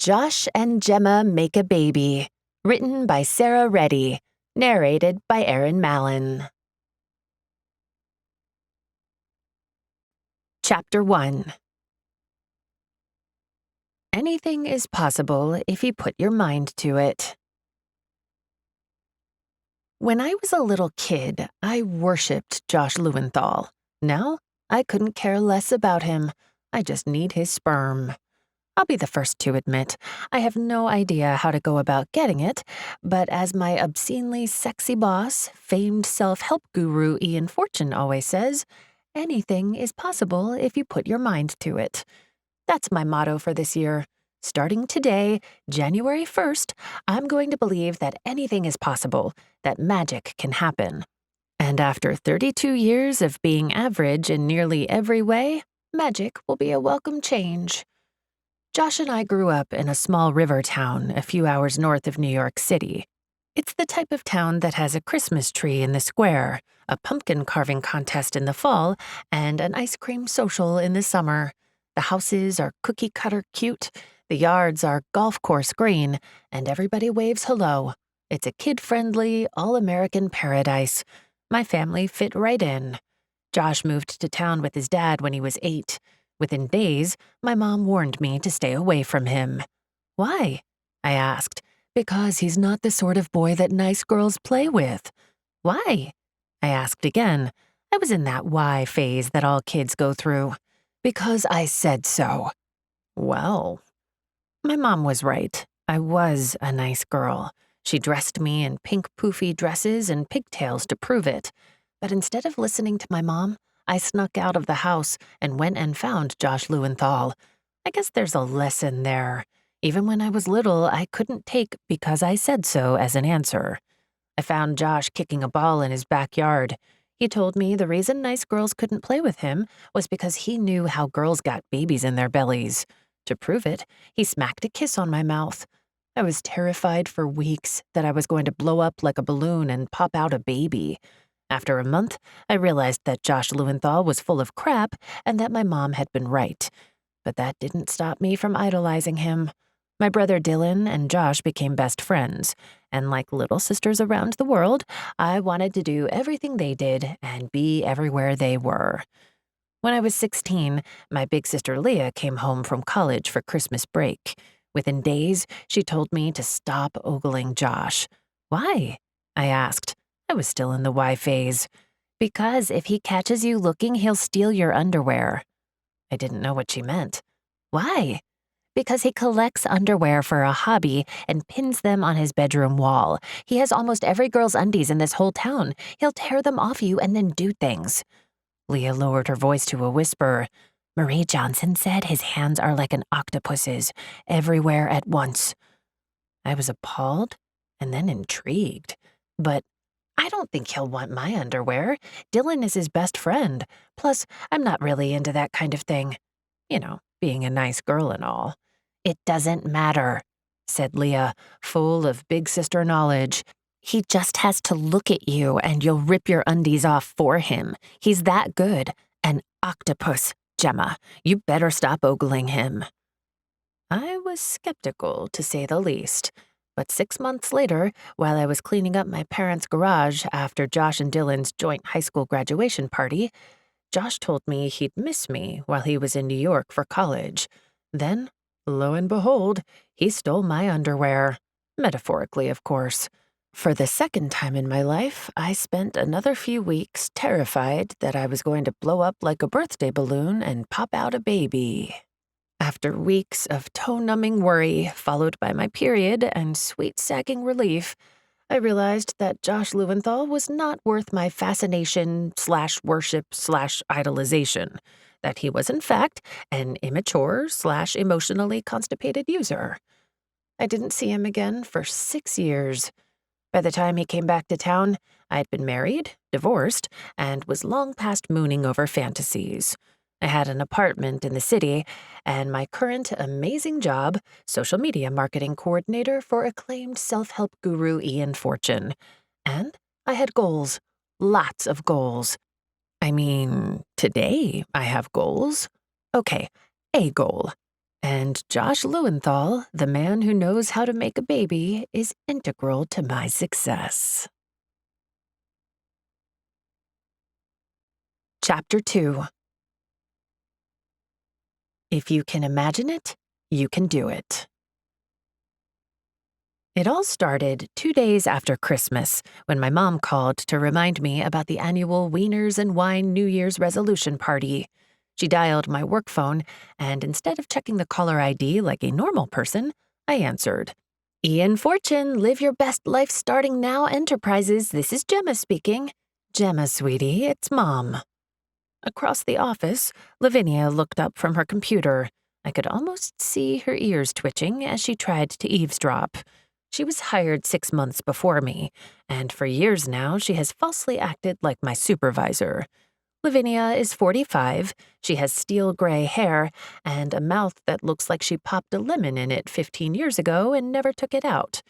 Josh and Gemma Make a Baby, written by Sarah Reddy, narrated by Erin Mallon. Chapter 1. Anything is possible if you put your mind to it. When I was a little kid, I worshipped Josh Lewenthal. Now, I couldn't care less about him. I just need his sperm. I'll be the first to admit, I have no idea how to go about getting it, but as my obscenely sexy boss, famed self-help guru Ian Fortune always says, anything is possible if you put your mind to it. That's my motto for this year. Starting today, January 1st, I'm going to believe that anything is possible, that magic can happen. And after 32 years of being average in nearly every way, magic will be a welcome change. Josh and I grew up in a small river town a few hours north of New York City. It's the type of town that has a Christmas tree in the square, a pumpkin carving contest in the fall, and an ice cream social in the summer. The houses are cookie-cutter cute, the yards are golf course green, and everybody waves hello. It's a kid-friendly, all-American paradise. My family fit right in. Josh moved to town with his dad when he was 8. Within days, my mom warned me to stay away from him. Why? I asked. Because he's not the sort of boy that nice girls play with. Why? I asked again. I was in that why phase that all kids go through. Because I said so. Well, my mom was right. I was a nice girl. She dressed me in pink poofy dresses and pigtails to prove it. But instead of listening to my mom, I snuck out of the house and went and found Josh Lewenthal. I guess there's a lesson there. Even when I was little, I couldn't take because I said so as an answer. I found Josh kicking a ball in his backyard. He told me the reason nice girls couldn't play with him was because he knew how girls got babies in their bellies. To prove it, he smacked a kiss on my mouth. I was terrified for weeks that I was going to blow up like a balloon and pop out a baby. After a month, I realized that Josh Lewenthal was full of crap and that my mom had been right. But that didn't stop me from idolizing him. My brother Dylan and Josh became best friends, and like little sisters around the world, I wanted to do everything they did and be everywhere they were. When I was 16, my big sister Leah came home from college for Christmas break. Within days, she told me to stop ogling Josh. Why? I asked. I was still in the why phase. Because if he catches you looking, he'll steal your underwear. I didn't know what she meant. Why? Because he collects underwear for a hobby and pins them on his bedroom wall. He has almost every girl's undies in this whole town. He'll tear them off you and then do things. Leah lowered her voice to a whisper. Marie Johnson said his hands are like an octopus's, everywhere at once. I was appalled and then intrigued. But I don't think he'll want my underwear. Dylan is his best friend. Plus, I'm not really into that kind of thing. You know, being a nice girl and all. It doesn't matter, said Leah, full of big sister knowledge. He just has to look at you and you'll rip your undies off for him. He's that good. An octopus, Gemma. You better stop ogling him. I was skeptical, to say the least. But 6 months later, while I was cleaning up my parents' garage after Josh and Dylan's joint high school graduation party, Josh told me he'd miss me while he was in New York for college. Then, lo and behold, he stole my underwear. Metaphorically, of course. For the second time in my life, I spent another few weeks terrified that I was going to blow up like a birthday balloon and pop out a baby. After weeks of toe-numbing worry, followed by my period and sweet sagging relief, I realized that Josh Lewenthal was not worth my fascination/worship/idolization, that he was in fact an immature/emotionally constipated user. I didn't see him again for 6 years. By the time he came back to town, I'd been married, divorced, and was long past mooning over fantasies. I had an apartment in the city, and my current amazing job, social media marketing coordinator for acclaimed self-help guru Ian Fortune. And I had goals. Lots of goals. I mean, today I have goals. Okay, a goal. And Josh Lewenthal, the man who knows how to make a baby, is integral to my success. Chapter 2. If you can imagine it, you can do it. It all started 2 days after Christmas, when my mom called to remind me about the annual Wieners and Wine New Year's resolution party. She dialed my work phone, and instead of checking the caller ID like a normal person, I answered. Ian Fortune, Live Your Best Life Starting Now Enterprises, this is Gemma speaking. Gemma, sweetie, it's Mom. Across the office, Lavinia looked up from her computer. I could almost see her ears twitching as she tried to eavesdrop. She was hired 6 months before me, and for years now she has falsely acted like my supervisor. Lavinia is 45, she has steel gray hair, and a mouth that looks like she popped a lemon in it 15 years ago and never took it out.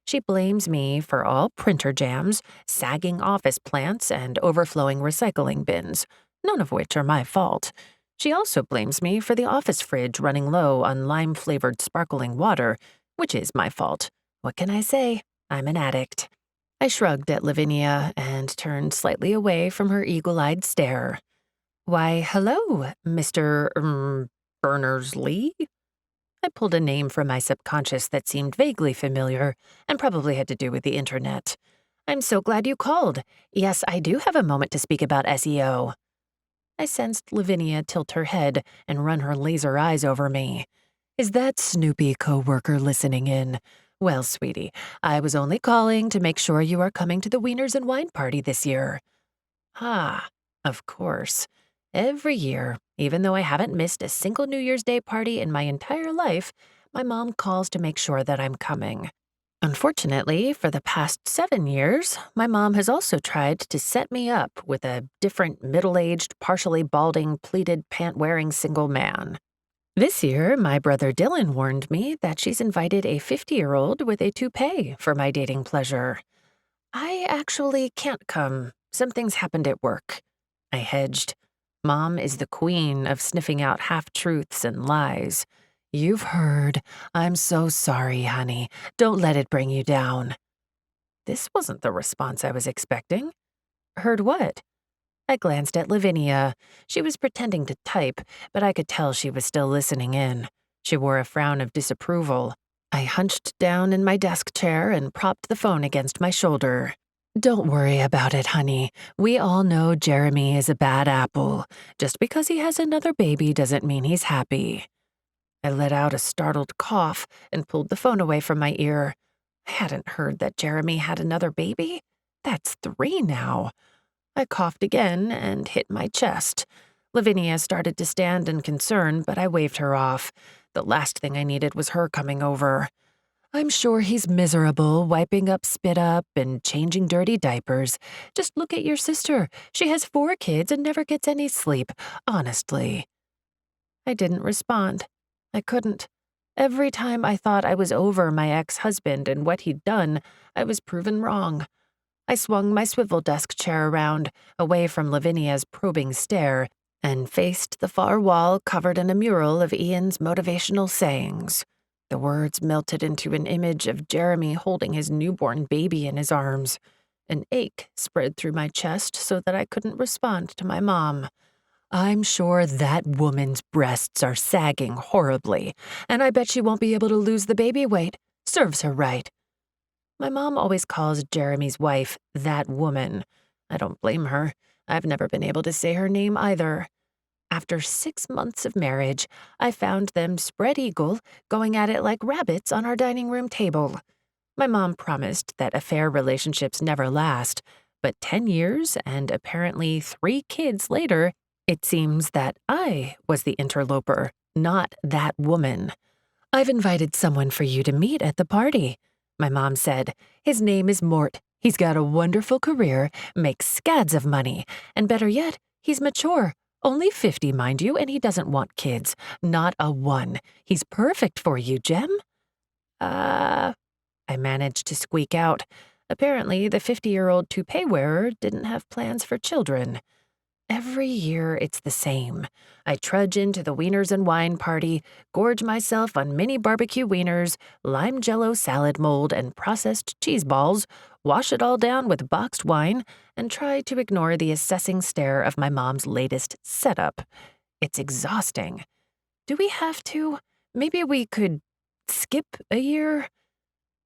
She blames me for all printer jams, sagging office plants, and overflowing recycling bins, none of which are my fault. She also blames me for the office fridge running low on lime-flavored sparkling water, which is my fault. What can I say? I'm an addict. I shrugged at Lavinia and turned slightly away from her eagle-eyed stare. Why, hello, Mr. Berners-Lee? I pulled a name from my subconscious that seemed vaguely familiar and probably had to do with the internet. I'm so glad you called. Yes, I do have a moment to speak about SEO. I sensed Lavinia tilt her head and run her laser eyes over me. Is that Snoopy coworker listening in? Well, sweetie, I was only calling to make sure you are coming to the Wieners and Wine party this year. Ah, of course. Every year, even though I haven't missed a single New Year's Day party in my entire life, my mom calls to make sure that I'm coming. Unfortunately, for the past 7 years, my mom has also tried to set me up with a different middle-aged, partially balding, pleated pant-wearing single man. This year, my brother Dylan warned me that she's invited a 50-year-old with a toupee for my dating pleasure. I actually can't come. Something's happened at work. I hedged. Mom is the queen of sniffing out half-truths and lies. You've heard. I'm so sorry, honey. Don't let it bring you down. This wasn't the response I was expecting. Heard what? I glanced at Lavinia. She was pretending to type, but I could tell she was still listening in. She wore a frown of disapproval. I hunched down in my desk chair and propped the phone against my shoulder. Don't worry about it, honey. We all know Jeremy is a bad apple. Just because he has another baby doesn't mean he's happy. I let out a startled cough and pulled the phone away from my ear. I hadn't heard that Jeremy had another baby. That's 3 now. I coughed again and hit my chest. Lavinia started to stand in concern, but I waved her off. The last thing I needed was her coming over. I'm sure he's miserable, wiping up spit up and changing dirty diapers. Just look at your sister. She has 4 kids and never gets any sleep, honestly. I didn't respond. I couldn't. Every time I thought I was over my ex-husband and what he'd done, I was proven wrong. I swung my swivel desk chair around, away from Lavinia's probing stare, and faced the far wall covered in a mural of Ian's motivational sayings. The words melted into an image of Jeremy holding his newborn baby in his arms. An ache spread through my chest so that I couldn't respond to my mom. I'm sure that woman's breasts are sagging horribly, and I bet she won't be able to lose the baby weight. Serves her right. My mom always calls Jeremy's wife that woman. I don't blame her. I've never been able to say her name either. After 6 months of marriage, I found them spread eagle, going at it like rabbits on our dining room table. My mom promised that affair relationships never last, but 10 years and apparently 3 kids later, it seems that I was the interloper, not that woman. I've invited someone for you to meet at the party. My mom said, his name is Mort. He's got a wonderful career, makes scads of money, and better yet, he's mature. Only 50, mind you, and he doesn't want kids. Not a one. He's perfect for you, Gem. I managed to squeak out. Apparently, the 50-year-old toupee wearer didn't have plans for children. Every year, it's the same. I trudge into the wieners and wine party, gorge myself on mini barbecue wieners, lime jello salad mold, and processed cheese balls, wash it all down with boxed wine, and try to ignore the assessing stare of my mom's latest setup. It's exhausting. Do we have to? Maybe we could skip a year?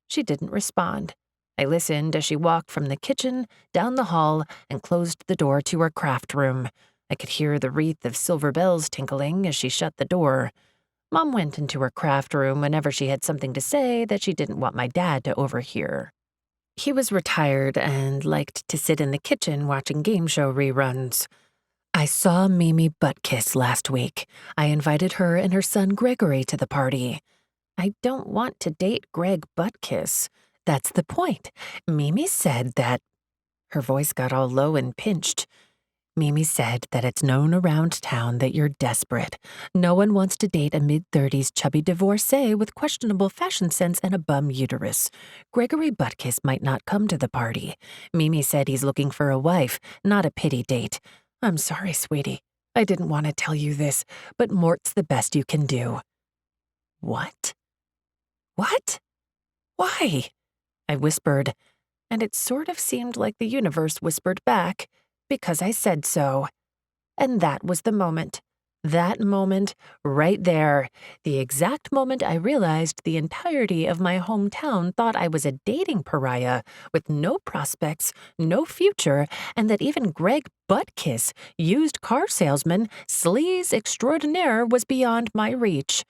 She didn't respond. I listened as she walked from the kitchen, down the hall, and closed the door to her craft room. I could hear the wreath of silver bells tinkling as she shut the door. Mom went into her craft room whenever she had something to say that she didn't want my dad to overhear. He was retired and liked to sit in the kitchen watching game show reruns. I saw Mimi Buttkiss last week. I invited her and her son Gregory to the party. I don't want to date Greg Buttkiss. That's the point. Mimi said that— Her voice got all low and pinched. Mimi said that it's known around town that you're desperate. No one wants to date a mid-30s chubby divorcee with questionable fashion sense and a bum uterus. Gregory Buttkiss might not come to the party. Mimi said he's looking for a wife, not a pity date. I'm sorry, sweetie. I didn't want to tell you this, but Mort's the best you can do. What? What? Why? I whispered, and it sort of seemed like the universe whispered back, because I said so. And that was the moment. That moment, right there, the exact moment I realized the entirety of my hometown thought I was a dating pariah with no prospects, no future, and that even Greg Buttkiss, used car salesman, sleaze extraordinaire, was beyond my reach.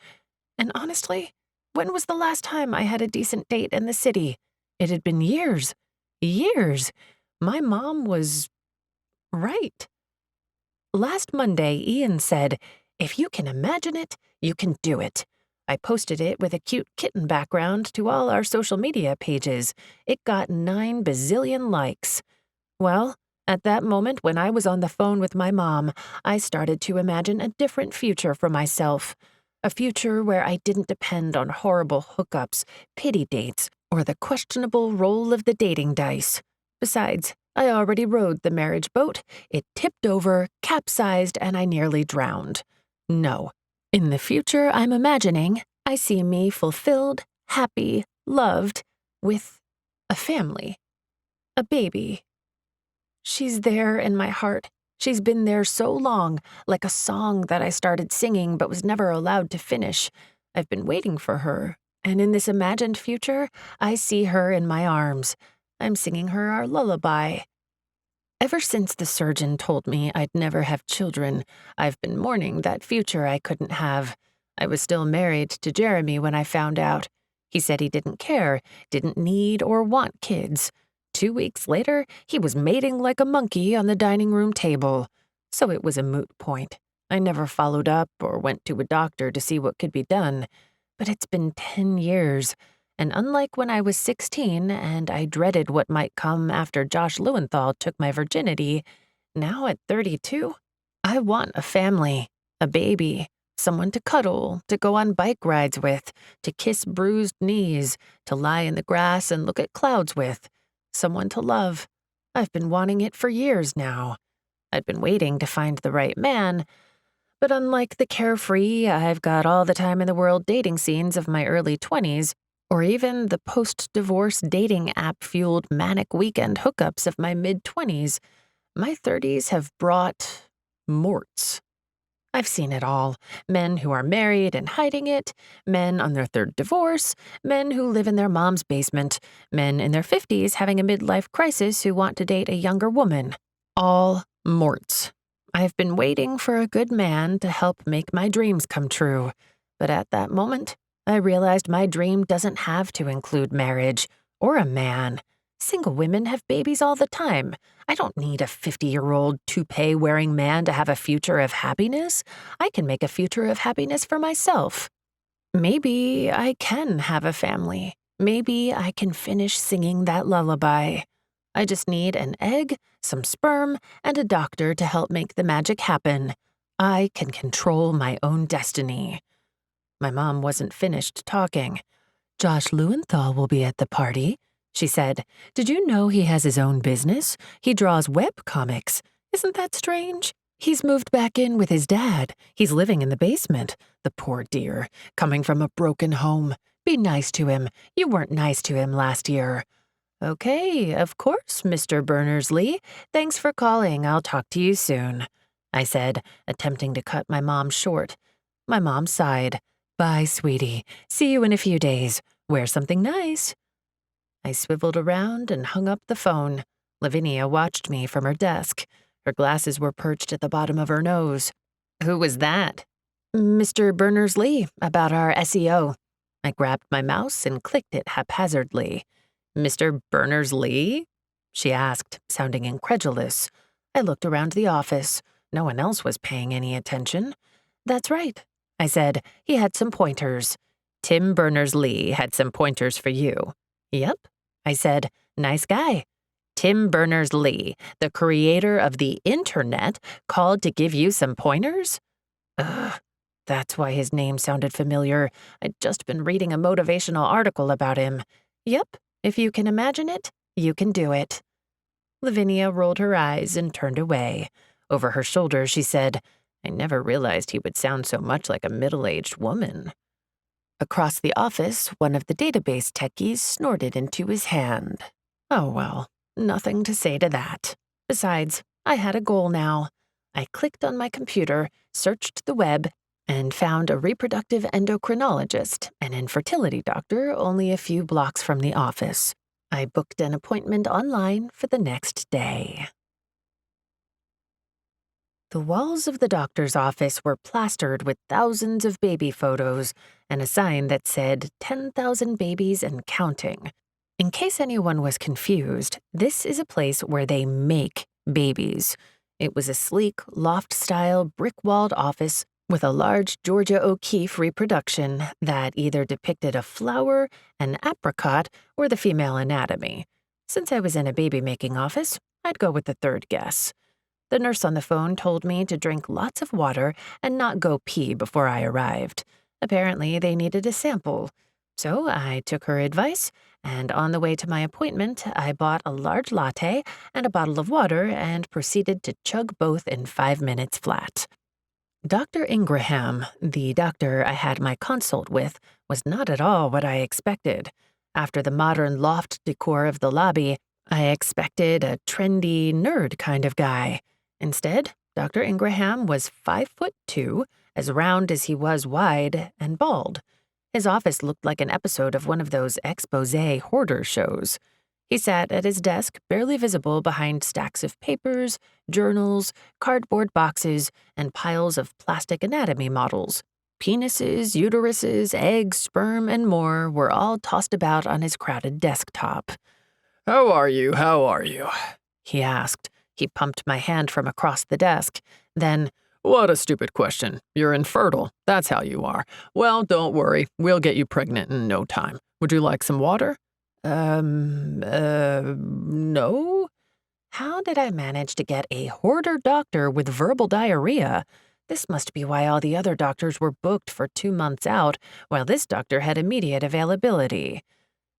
And honestly, when was the last time I had a decent date in the city? It had been years. Years. My mom was right. Last Monday, Ian said, "If you can imagine it, you can do it." I posted it with a cute kitten background to all our social media pages. It got 9 bazillion likes. Well, at that moment when I was on the phone with my mom, I started to imagine a different future for myself. A future where I didn't depend on horrible hookups, pity dates, or the questionable roll of the dating dice. Besides, I already rode the marriage boat. It tipped over, capsized, and I nearly drowned. No. In the future I'm imagining, I see me fulfilled, happy, loved, with a family. A baby. She's there in my heart. She's been there so long, like a song that I started singing but was never allowed to finish. I've been waiting for her, and in this imagined future, I see her in my arms. I'm singing her our lullaby. Ever since the surgeon told me I'd never have children, I've been mourning that future I couldn't have. I was still married to Jeremy when I found out. He said he didn't care, didn't need or want kids. 2 weeks later, he was mating like a monkey on the dining room table. So it was a moot point. I never followed up or went to a doctor to see what could be done. But it's been 10 years. And unlike when I was 16 and I dreaded what might come after Josh Lewenthal took my virginity, now at 32, I want a family, a baby, someone to cuddle, to go on bike rides with, to kiss bruised knees, to lie in the grass and look at clouds with. Someone to love. I've been wanting it for years now. I'd been waiting to find the right man, but unlike the carefree, I've got all the time in the world dating scenes of my early 20s, or even the post-divorce dating app-fueled manic weekend hookups of my mid-20s, my 30s have brought morts. I've seen it all. Men who are married and hiding it, men on their 3rd divorce, men who live in their mom's basement, men in their 50s having a midlife crisis who want to date a younger woman. All morts. I've been waiting for a good man to help make my dreams come true. But at that moment, I realized my dream doesn't have to include marriage or a man. Single women have babies all the time. I don't need a 50-year-old toupee-wearing man to have a future of happiness. I can make a future of happiness for myself. Maybe I can have a family. Maybe I can finish singing that lullaby. I just need an egg, some sperm, and a doctor to help make the magic happen. I can control my own destiny. My mom wasn't finished talking. "Josh Lewenthal will be at the party," she said. "Did you know he has his own business? He draws web comics. Isn't that strange? He's moved back in with his dad. He's living in the basement. The poor dear, coming from a broken home. Be nice to him. You weren't nice to him last year. Okay, of course, Mr. Berners-Lee. Thanks for calling. I'll talk to you soon, I said, attempting to cut my mom short. My mom sighed. Bye, sweetie. See you in a few days. Wear something nice. I swiveled around and hung up the phone. Lavinia watched me from her desk. Her glasses were perched at the bottom of her nose. Who was that? Mr. Berners-Lee, about our SEO. I grabbed my mouse and clicked it haphazardly. Mr. Berners-Lee? She asked, sounding incredulous. I looked around the office. No one else was paying any attention. That's right, I said. He had some pointers. Tim Berners-Lee had some pointers for you. Yep, I said. Nice guy. Tim Berners-Lee, the creator of the internet, called to give you some pointers? Ugh, that's why his name sounded familiar. I'd just been reading a motivational article about him. Yep, if you can imagine it, you can do it. Lavinia rolled her eyes and turned away. Over her shoulder, she said, I never realized he would sound so much like a middle-aged woman. Across the office, one of the database techies snorted into his hand. Oh well. Nothing to say to that. Besides, I had a goal now. I clicked on my computer, searched the web, and found a reproductive endocrinologist, an infertility doctor only a few blocks from the office. I booked an appointment online for the next day. The walls of the doctor's office were plastered with thousands of baby photos and a sign that said 10,000 babies and counting. In case anyone was confused, this is a place where they make babies. It was a sleek, loft-style, brick-walled office with a large Georgia O'Keeffe reproduction that either depicted a flower, an apricot, or the female anatomy. Since I was in a baby-making office, I'd go with the third guess. The nurse on the phone told me to drink lots of water and not go pee before I arrived. Apparently, they needed a sample. So I took her advice, and on the way to my appointment, I bought a large latte and a bottle of water and proceeded to chug both in 5 minutes flat. Dr. Ingraham, the doctor I had my consult with, was not at all what I expected. After the modern loft decor of the lobby, I expected a trendy nerd kind of guy. Instead, Dr. Ingraham was 5'2", as round as he was wide, and bald. His office looked like an episode of one of those exposé hoarder shows. He sat at his desk, barely visible behind stacks of papers, journals, cardboard boxes, and piles of plastic anatomy models. Penises, uteruses, eggs, sperm, and more were all tossed about on his crowded desktop. How are you? How are you? He asked. He pumped my hand from across the desk. Then, What a stupid question. You're infertile. That's how you are. Well, don't worry. We'll get you pregnant in no time. Would you like some water? No? How did I manage to get a hoarder doctor with verbal diarrhea? This must be why all the other doctors were booked for 2 months out, while this doctor had immediate availability.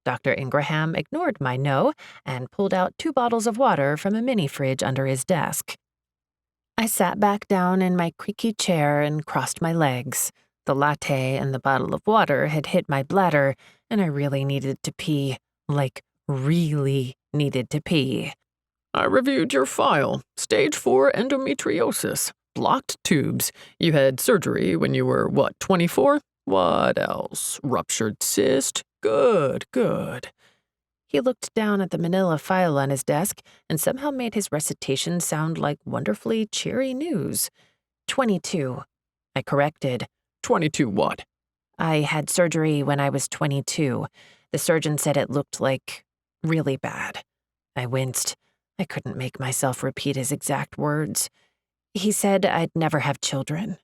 Dr. Ingraham ignored my no and pulled out 2 bottles of water from a mini fridge under his desk. I sat back down in my creaky chair and crossed my legs. The latte and the bottle of water had hit my bladder, and I really needed to pee. Like, really needed to pee. I reviewed your file. Stage 4 endometriosis. Blocked tubes. You had surgery when you were, 24? What else? Ruptured cyst? Good. He looked down at the manila file on his desk and somehow made his recitation sound like wonderfully cheery news. 22. I corrected. 22 what? I had surgery when I was 22. The surgeon said it looked like really bad. I winced. I couldn't make myself repeat his exact words. He said I'd never have children.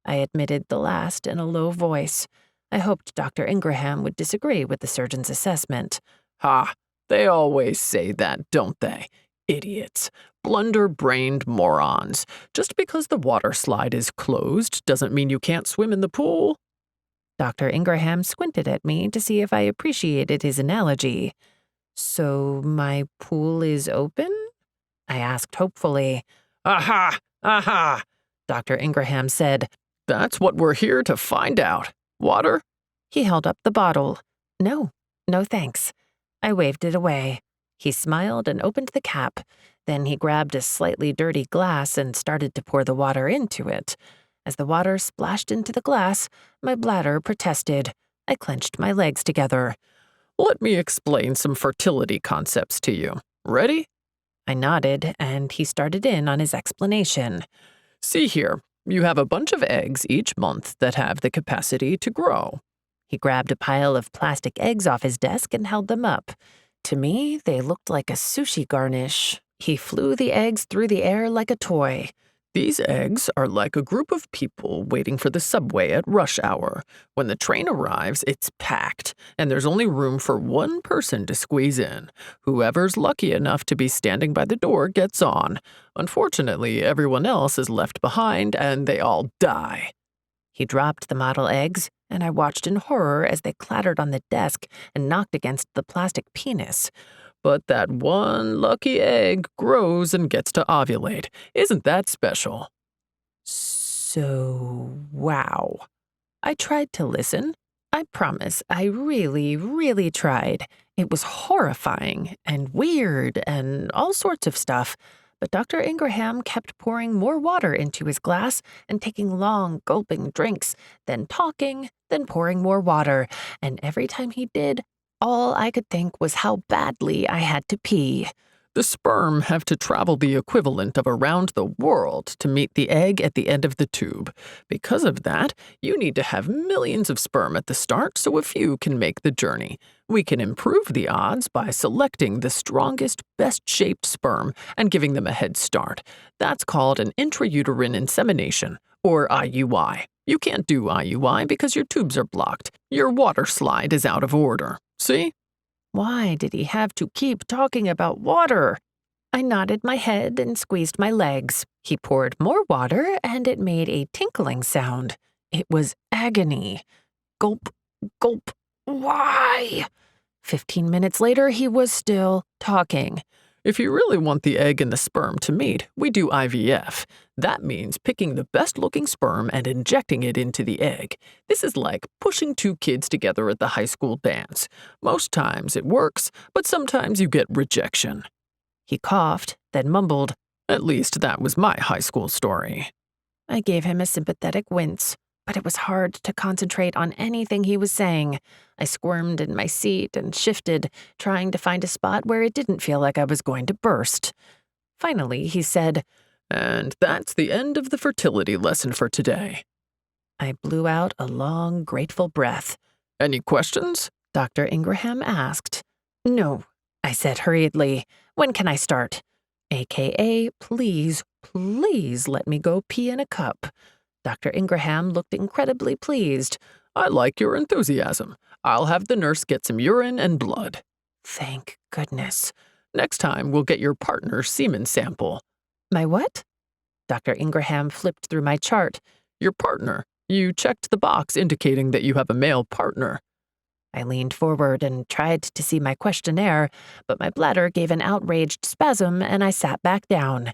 I admitted the last in a low voice. I hoped Dr. Ingraham would disagree with the surgeon's assessment. Ha! They always say that, don't they? Idiots. Blunder-brained morons. Just because the water slide is closed doesn't mean you can't swim in the pool. Dr. Ingraham squinted at me to see if I appreciated his analogy. So my pool is open? I asked hopefully. Aha! Aha! Dr. Ingraham said. That's what we're here to find out. Water? He held up the bottle. No, no thanks. I waved it away. He smiled and opened the cap. Then he grabbed a slightly dirty glass and started to pour the water into it. As the water splashed into the glass, my bladder protested. I clenched my legs together. Let me explain some fertility concepts to you. Ready? I nodded, and he started in on his explanation. See here, you have a bunch of eggs each month that have the capacity to grow. He grabbed a pile of plastic eggs off his desk and held them up. To me, they looked like a sushi garnish. He flew the eggs through the air like a toy. These eggs are like a group of people waiting for the subway at rush hour. When the train arrives, it's packed, and there's only room for one person to squeeze in. Whoever's lucky enough to be standing by the door gets on. Unfortunately, everyone else is left behind, and they all die. He dropped the model eggs, and I watched in horror as they clattered on the desk and knocked against the plastic penis. But that one lucky egg grows and gets to ovulate. Isn't that special? So, wow. I tried to listen. I promise, I really, really tried. It was horrifying and weird and all sorts of stuff. But Dr. Ingraham kept pouring more water into his glass and taking long, gulping drinks, then talking, then pouring more water. And every time he did, all I could think was how badly I had to pee. The sperm have to travel the equivalent of around the world to meet the egg at the end of the tube. Because of that, you need to have millions of sperm at the start so a few can make the journey. We can improve the odds by selecting the strongest, best-shaped sperm and giving them a head start. That's called an intrauterine insemination, or IUI. You can't do IUI because your tubes are blocked. Your water slide is out of order. See? Why did he have to keep talking about water? I nodded my head and squeezed my legs. He poured more water, and it made a tinkling sound. It was agony. Gulp, gulp, why? 15 minutes later, he was still talking. If you really want the egg and the sperm to meet, we do IVF. That means picking the best-looking sperm and injecting it into the egg. This is like pushing two kids together at the high school dance. Most times it works, but sometimes you get rejection. He coughed, then mumbled, At least that was my high school story. I gave him a sympathetic wince, but it was hard to concentrate on anything he was saying. I squirmed in my seat and shifted, trying to find a spot where it didn't feel like I was going to burst. Finally, he said, And that's the end of the fertility lesson for today. I blew out a long, grateful breath. Any questions? Dr. Ingraham asked. No, I said hurriedly. When can I start? AKA, please, please let me go pee in a cup. Dr. Ingraham looked incredibly pleased. I like your enthusiasm. I'll have the nurse get some urine and blood. Thank goodness. Next time, we'll get your partner's semen sample. My what? Dr. Ingraham flipped through my chart. Your partner. You checked the box indicating that you have a male partner. I leaned forward and tried to see my questionnaire, but my bladder gave an outraged spasm and I sat back down.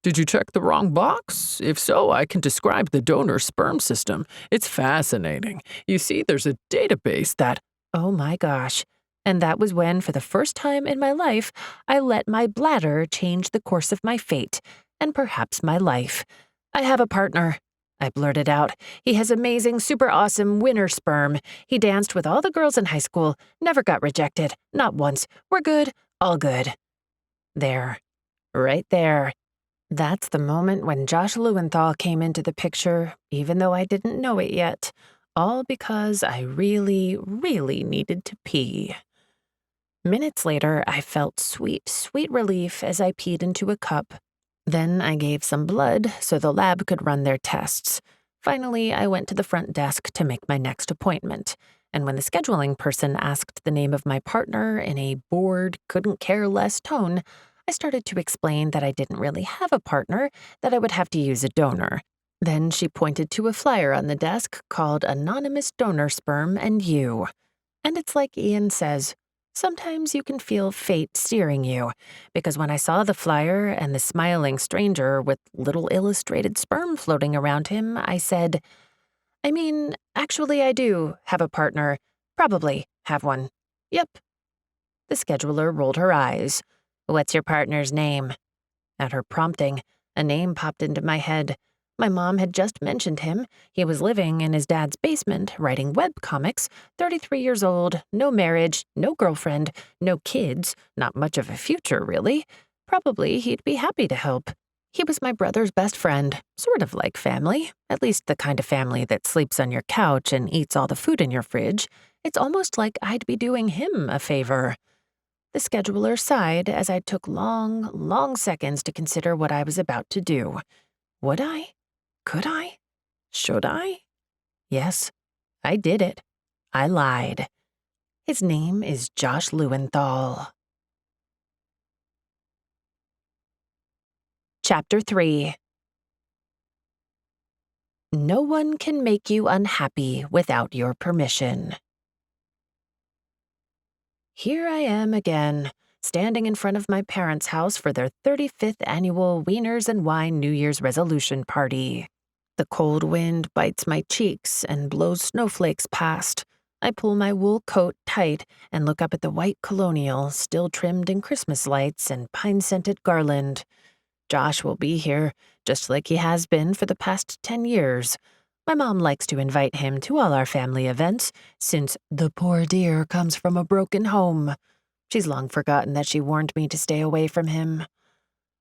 Did you check the wrong box? If so, I can describe the donor sperm system. It's fascinating. You see, there's a database that… Oh my gosh. And that was when, for the first time in my life, I let my bladder change the course of my fate, and perhaps my life. I have a partner, I blurted out. He has amazing, super awesome winner sperm. He danced with all the girls in high school, never got rejected, not once. We're good, all good. There. Right there. That's the moment when Josh Lewenthal came into the picture, even though I didn't know it yet. All because I really, really needed to pee. Minutes later, I felt sweet, sweet relief as I peed into a cup. Then I gave some blood so the lab could run their tests. Finally, I went to the front desk to make my next appointment. And when the scheduling person asked the name of my partner in a bored, couldn't-care-less tone, I started to explain that I didn't really have a partner, that I would have to use a donor. Then she pointed to a flyer on the desk called Anonymous Donor Sperm and You. And it's like Ian says, Sometimes you can feel fate steering you, because when I saw the flyer and the smiling stranger with little illustrated sperm floating around him, I said, actually I do have a partner. Probably have one. Yep. The scheduler rolled her eyes. What's your partner's name? At her prompting, a name popped into my head. My mom had just mentioned him. He was living in his dad's basement, writing webcomics, 33 years old, no marriage, no girlfriend, no kids, not much of a future, really. Probably he'd be happy to help. He was my brother's best friend, sort of like family, at least the kind of family that sleeps on your couch and eats all the food in your fridge. It's almost like I'd be doing him a favor. The scheduler sighed as I took long, long seconds to consider what I was about to do. Would I? Could I? Should I? Yes, I did it. I lied. His name is Josh Lewenthal. Chapter 3. No one can make you unhappy without your permission. Here I am again, standing in front of my parents' house for their 35th annual Wieners and Wine New Year's resolution party. The cold wind bites my cheeks and blows snowflakes past. I pull my wool coat tight and look up at the white colonial, still trimmed in Christmas lights and pine-scented garland. Josh will be here, just like he has been for the past 10 years. My mom likes to invite him to all our family events, since the poor dear comes from a broken home. She's long forgotten that she warned me to stay away from him.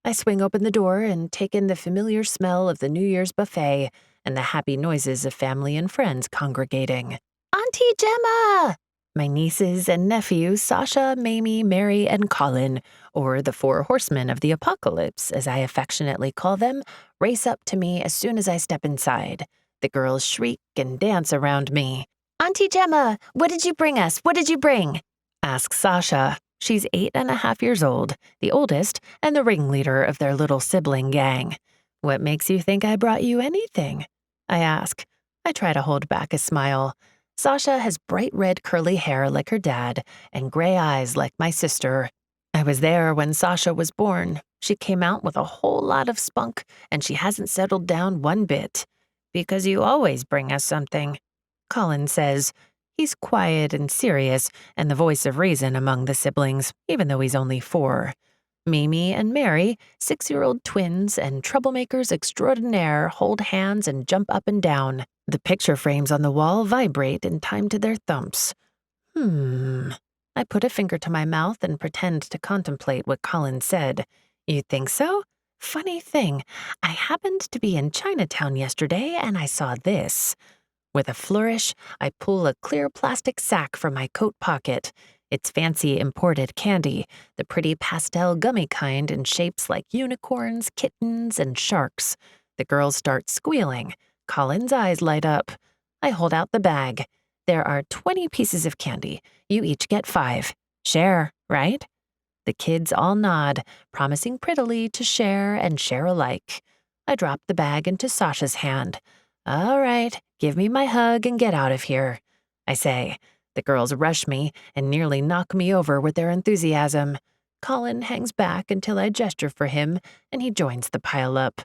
I swing open the door and take in the familiar smell of the New Year's buffet and the happy noises of family and friends congregating. Auntie Gemma! My nieces and nephews, Sasha, Mamie, Mary, and Colin, or the four horsemen of the apocalypse, as I affectionately call them, race up to me as soon as I step inside. The girls shriek and dance around me. Auntie Gemma, what did you bring us? What did you bring? Asks Sasha. She's 8.5 years old, the oldest, and the ringleader of their little sibling gang. What makes you think I brought you anything? I ask. I try to hold back a smile. Sasha has bright red curly hair like her dad and gray eyes like my sister. I was there when Sasha was born. She came out with a whole lot of spunk, and she hasn't settled down one bit. Because you always bring us something, Colin says. He's quiet and serious and the voice of reason among the siblings, even though he's only 4. Mimi and Mary, 6-year-old twins and troublemakers extraordinaire, hold hands and jump up and down. The picture frames on the wall vibrate in time to their thumps. I put a finger to my mouth and pretend to contemplate what Colin said. You think so? Funny thing, I happened to be in Chinatown yesterday and I saw this. With a flourish, I pull a clear plastic sack from my coat pocket. It's fancy imported candy, the pretty pastel gummy kind in shapes like unicorns, kittens, and sharks. The girls start squealing. Colin's eyes light up. I hold out the bag. There are 20 pieces of candy. You each get 5. Share, right? The kids all nod, promising prettily to share and share alike. I drop the bag into Sasha's hand. All right, give me my hug and get out of here, I say. The girls rush me and nearly knock me over with their enthusiasm. Colin hangs back until I gesture for him, and he joins the pile-up.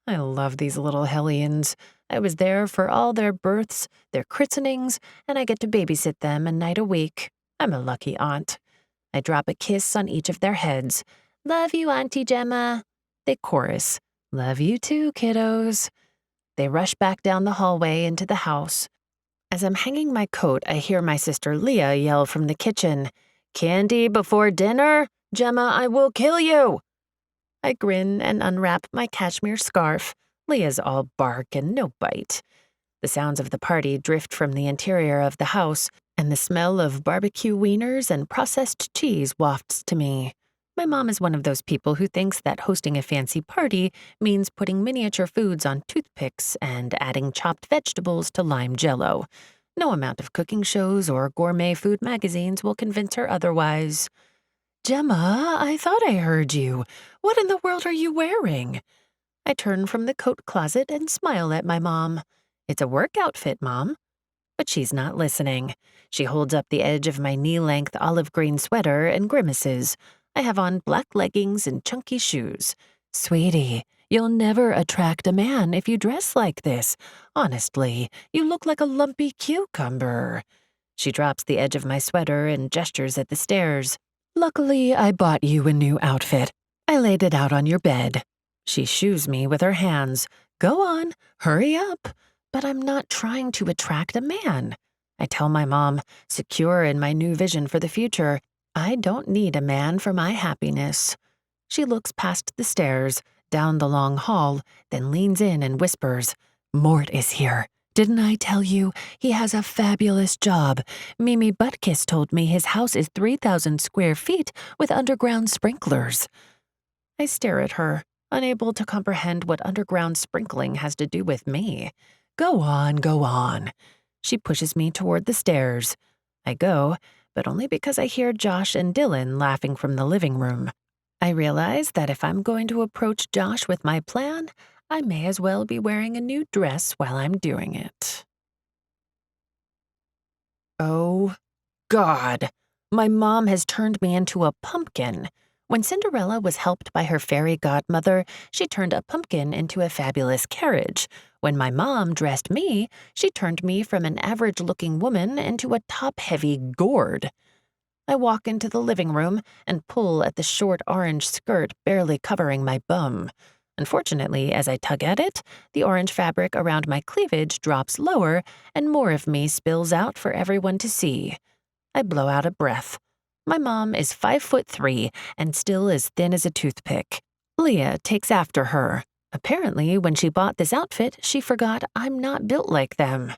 I love these little hellions. I was there for all their births, their christenings, and I get to babysit them a night a week. I'm a lucky aunt. I drop a kiss on each of their heads. Love you, Auntie Gemma. They chorus. Love you too, kiddos. They rush back down the hallway into the house. As I'm hanging my coat, I hear my sister Leah yell from the kitchen, Candy before dinner? Gemma, I will kill you! I grin and unwrap my cashmere scarf. Leah's all bark and no bite. The sounds of the party drift from the interior of the house, and the smell of barbecue wieners and processed cheese wafts to me. My mom is one of those people who thinks that hosting a fancy party means putting miniature foods on toothpicks and adding chopped vegetables to lime jello. No amount of cooking shows or gourmet food magazines will convince her otherwise. Gemma, I thought I heard you. What in the world are you wearing? I turn from the coat closet and smile at my mom. It's a work outfit, Mom. But she's not listening. She holds up the edge of my knee-length olive green sweater and grimaces. I have on black leggings and chunky shoes. Sweetie, you'll never attract a man if you dress like this. Honestly, you look like a lumpy cucumber. She drops the edge of my sweater and gestures at the stairs. Luckily, I bought you a new outfit. I laid it out on your bed. She shoos me with her hands. Go on, hurry up. But I'm not trying to attract a man. I tell my mom, secure in my new vision for the future, I don't need a man for my happiness. She looks past the stairs, down the long hall, then leans in and whispers, Mort is here. Didn't I tell you? He has a fabulous job. Mimi Buttkiss told me his house is 3,000 square feet with underground sprinklers. I stare at her, unable to comprehend what underground sprinkling has to do with me. Go on, go on. She pushes me toward the stairs. I go, but only because I hear Josh and Dylan laughing from the living room. I realize that if I'm going to approach Josh with my plan, I may as well be wearing a new dress while I'm doing it. Oh, God. My mom has turned me into a pumpkin. When Cinderella was helped by her fairy godmother, she turned a pumpkin into a fabulous carriage. When my mom dressed me, she turned me from an average-looking woman into a top-heavy gourd. I walk into the living room and pull at the short orange skirt barely covering my bum. Unfortunately, as I tug at it, the orange fabric around my cleavage drops lower and more of me spills out for everyone to see. I blow out a breath. My mom is 5'3" and still as thin as a toothpick. Leah takes after her. Apparently, when she bought this outfit, she forgot I'm not built like them.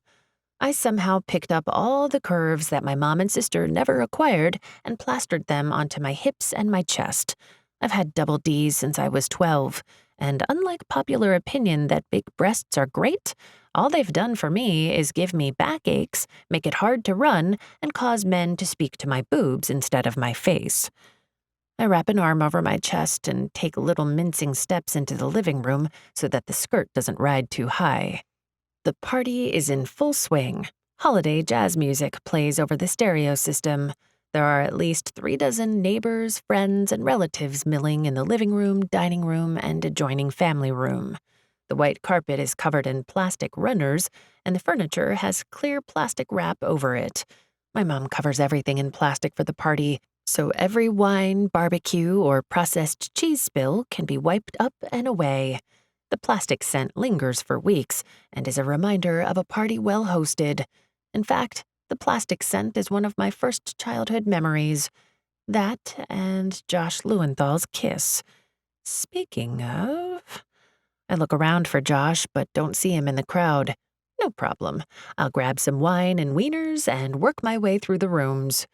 I somehow picked up all the curves that my mom and sister never acquired and plastered them onto my hips and my chest. I've had double Ds since I was 12, and unlike popular opinion that big breasts are great, all they've done for me is give me backaches, make it hard to run, and cause men to speak to my boobs instead of my face. I wrap an arm over my chest and take little mincing steps into the living room so that the skirt doesn't ride too high. The party is in full swing. Holiday jazz music plays over the stereo system. There are at least 36 neighbors, friends, and relatives milling in the living room, dining room, and adjoining family room. The white carpet is covered in plastic runners, and the furniture has clear plastic wrap over it. My mom covers everything in plastic for the party, so every wine, barbecue, or processed cheese spill can be wiped up and away. The plastic scent lingers for weeks and is a reminder of a party well hosted. In fact, the plastic scent is one of my first childhood memories. That and Josh Lewenthal's kiss. Speaking of... I look around for Josh, but don't see him in the crowd. No problem. I'll grab some wine and wieners and work my way through the rooms.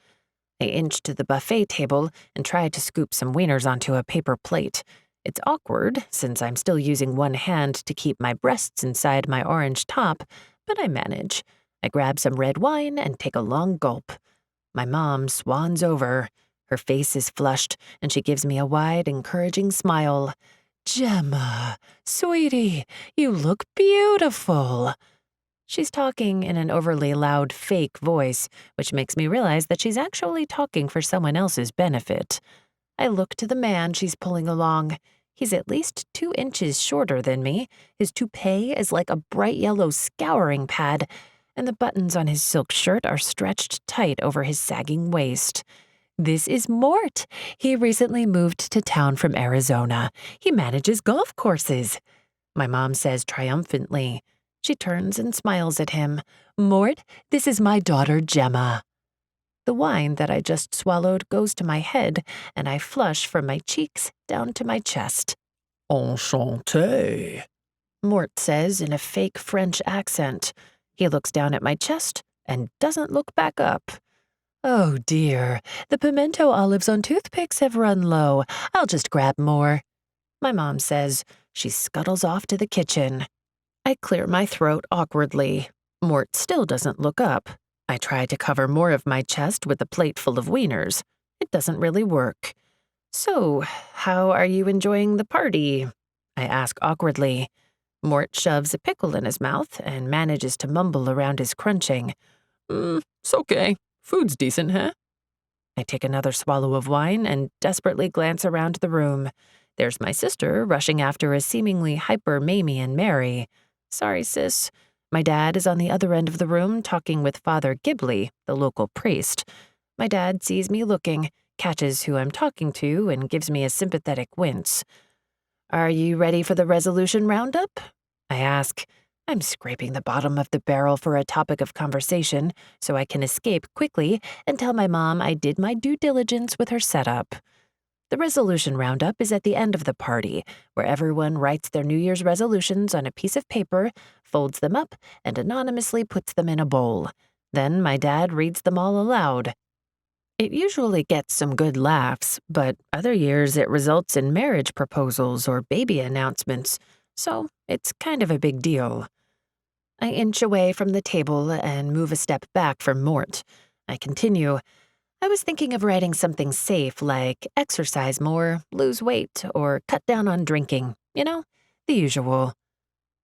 I inch to the buffet table and try to scoop some wieners onto a paper plate. It's awkward, since I'm still using one hand to keep my breasts inside my orange top, but I manage. I grab some red wine and take a long gulp. My mom swans over. Her face is flushed, and she gives me a wide, encouraging smile. Gemma, sweetie, you look beautiful. She's talking in an overly loud fake voice, which makes me realize that she's actually talking for someone else's benefit. I look to the man she's pulling along. He's at least 2 inches shorter than me. His toupee is like a bright yellow scouring pad, and the buttons on his silk shirt are stretched tight over his sagging waist. This is Mort. He recently moved to town from Arizona. He manages golf courses. My mom says triumphantly. She turns and smiles at him. Mort, this is my daughter Gemma. The wine that I just swallowed goes to my head, and I flush from my cheeks down to my chest. Enchanté, Mort says in a fake French accent. He looks down at my chest and doesn't look back up. Oh dear, the pimento olives on toothpicks have run low. I'll just grab more. My mom says. She scuttles off to the kitchen. I clear my throat awkwardly. Mort still doesn't look up. I try to cover more of my chest with a plate full of wieners. It doesn't really work. So, how are you enjoying the party? I ask awkwardly. Mort shoves a pickle in his mouth and manages to mumble around his crunching. It's okay. Food's decent, huh? I take another swallow of wine and desperately glance around the room. There's my sister rushing after a seemingly hyper Mamie and Mary. Sorry, sis. My dad is on the other end of the room talking with Father Ghibli, the local priest. My dad sees me looking, catches who I'm talking to, and gives me a sympathetic wince. Are you ready for the resolution roundup? I ask. I'm scraping the bottom of the barrel for a topic of conversation so I can escape quickly and tell my mom I did my due diligence with her setup. The resolution roundup is at the end of the party, where everyone writes their New Year's resolutions on a piece of paper, folds them up, and anonymously puts them in a bowl. Then my dad reads them all aloud. It usually gets some good laughs, but other years it results in marriage proposals or baby announcements, so it's kind of a big deal. I inch away from the table and move a step back from Mort. I continue. I was thinking of writing something safe like exercise more, lose weight, or cut down on drinking. You know, the usual.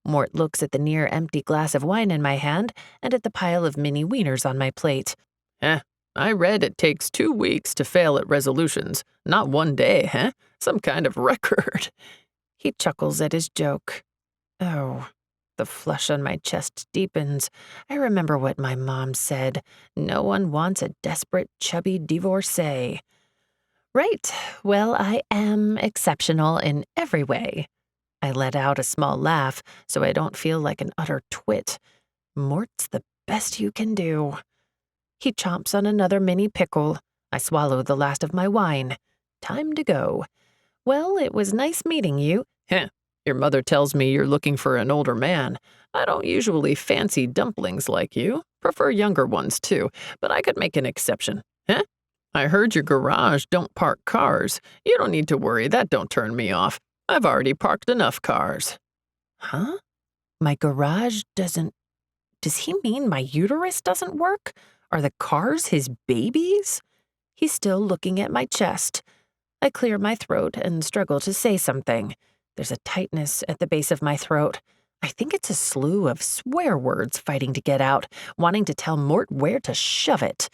Mort looks at the near-empty glass of wine in my hand and at the pile of mini wieners on my plate. I read it takes 2 weeks to fail at resolutions, not 1 day, huh? Some kind of record. He chuckles at his joke. Oh, the flush on my chest deepens. I remember what my mom said. No one wants a desperate, chubby divorcee. Right, well, I am exceptional in every way. I let out a small laugh so I don't feel like an utter twit. Mort's the best you can do. He chomps on another mini pickle. I swallow the last of my wine. Time to go. Well, it was nice meeting you. Your mother tells me you're looking for an older man. I don't usually fancy dumplings like you. Prefer younger ones, too, but I could make an exception. I heard your garage don't park cars. You don't need to worry, that don't turn me off. I've already parked enough cars. Huh? My garage doesn't... Does he mean my uterus doesn't work? Are the cars his babies? He's still looking at my chest. I clear my throat and struggle to say something. There's a tightness at the base of my throat. I think it's a slew of swear words fighting to get out, wanting to tell Mort where to shove it.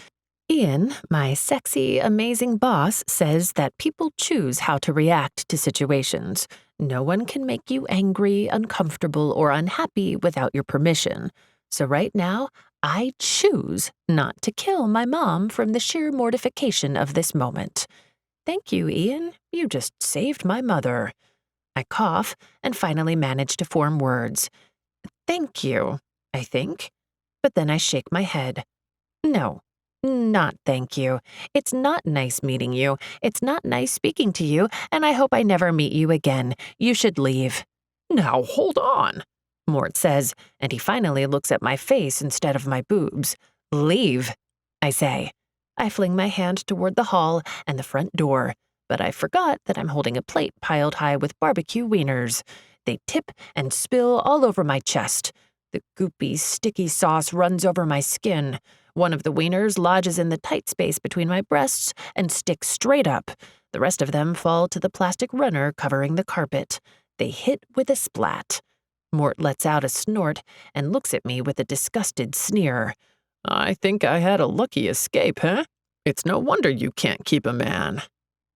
Ian, my sexy, amazing boss, says that people choose how to react to situations. No one can make you angry, uncomfortable, or unhappy without your permission. So right now, I choose not to kill my mom from the sheer mortification of this moment. Thank you, Ian. You just saved my mother. I cough and finally manage to form words. Thank you, I think. But then I shake my head. No, not thank you. It's not nice meeting you. It's not nice speaking to you, and I hope I never meet you again. You should leave. Now, hold on, Mort says, and he finally looks at my face instead of my boobs. Leave, I say. I fling my hand toward the hall and the front door, but I forgot that I'm holding a plate piled high with barbecue wieners. They tip and spill all over my chest. The goopy, sticky sauce runs over my skin. One of the wieners lodges in the tight space between my breasts and sticks straight up. The rest of them fall to the plastic runner covering the carpet. They hit with a splat. Mort lets out a snort and looks at me with a disgusted sneer. I think I had a lucky escape, huh? It's no wonder you can't keep a man.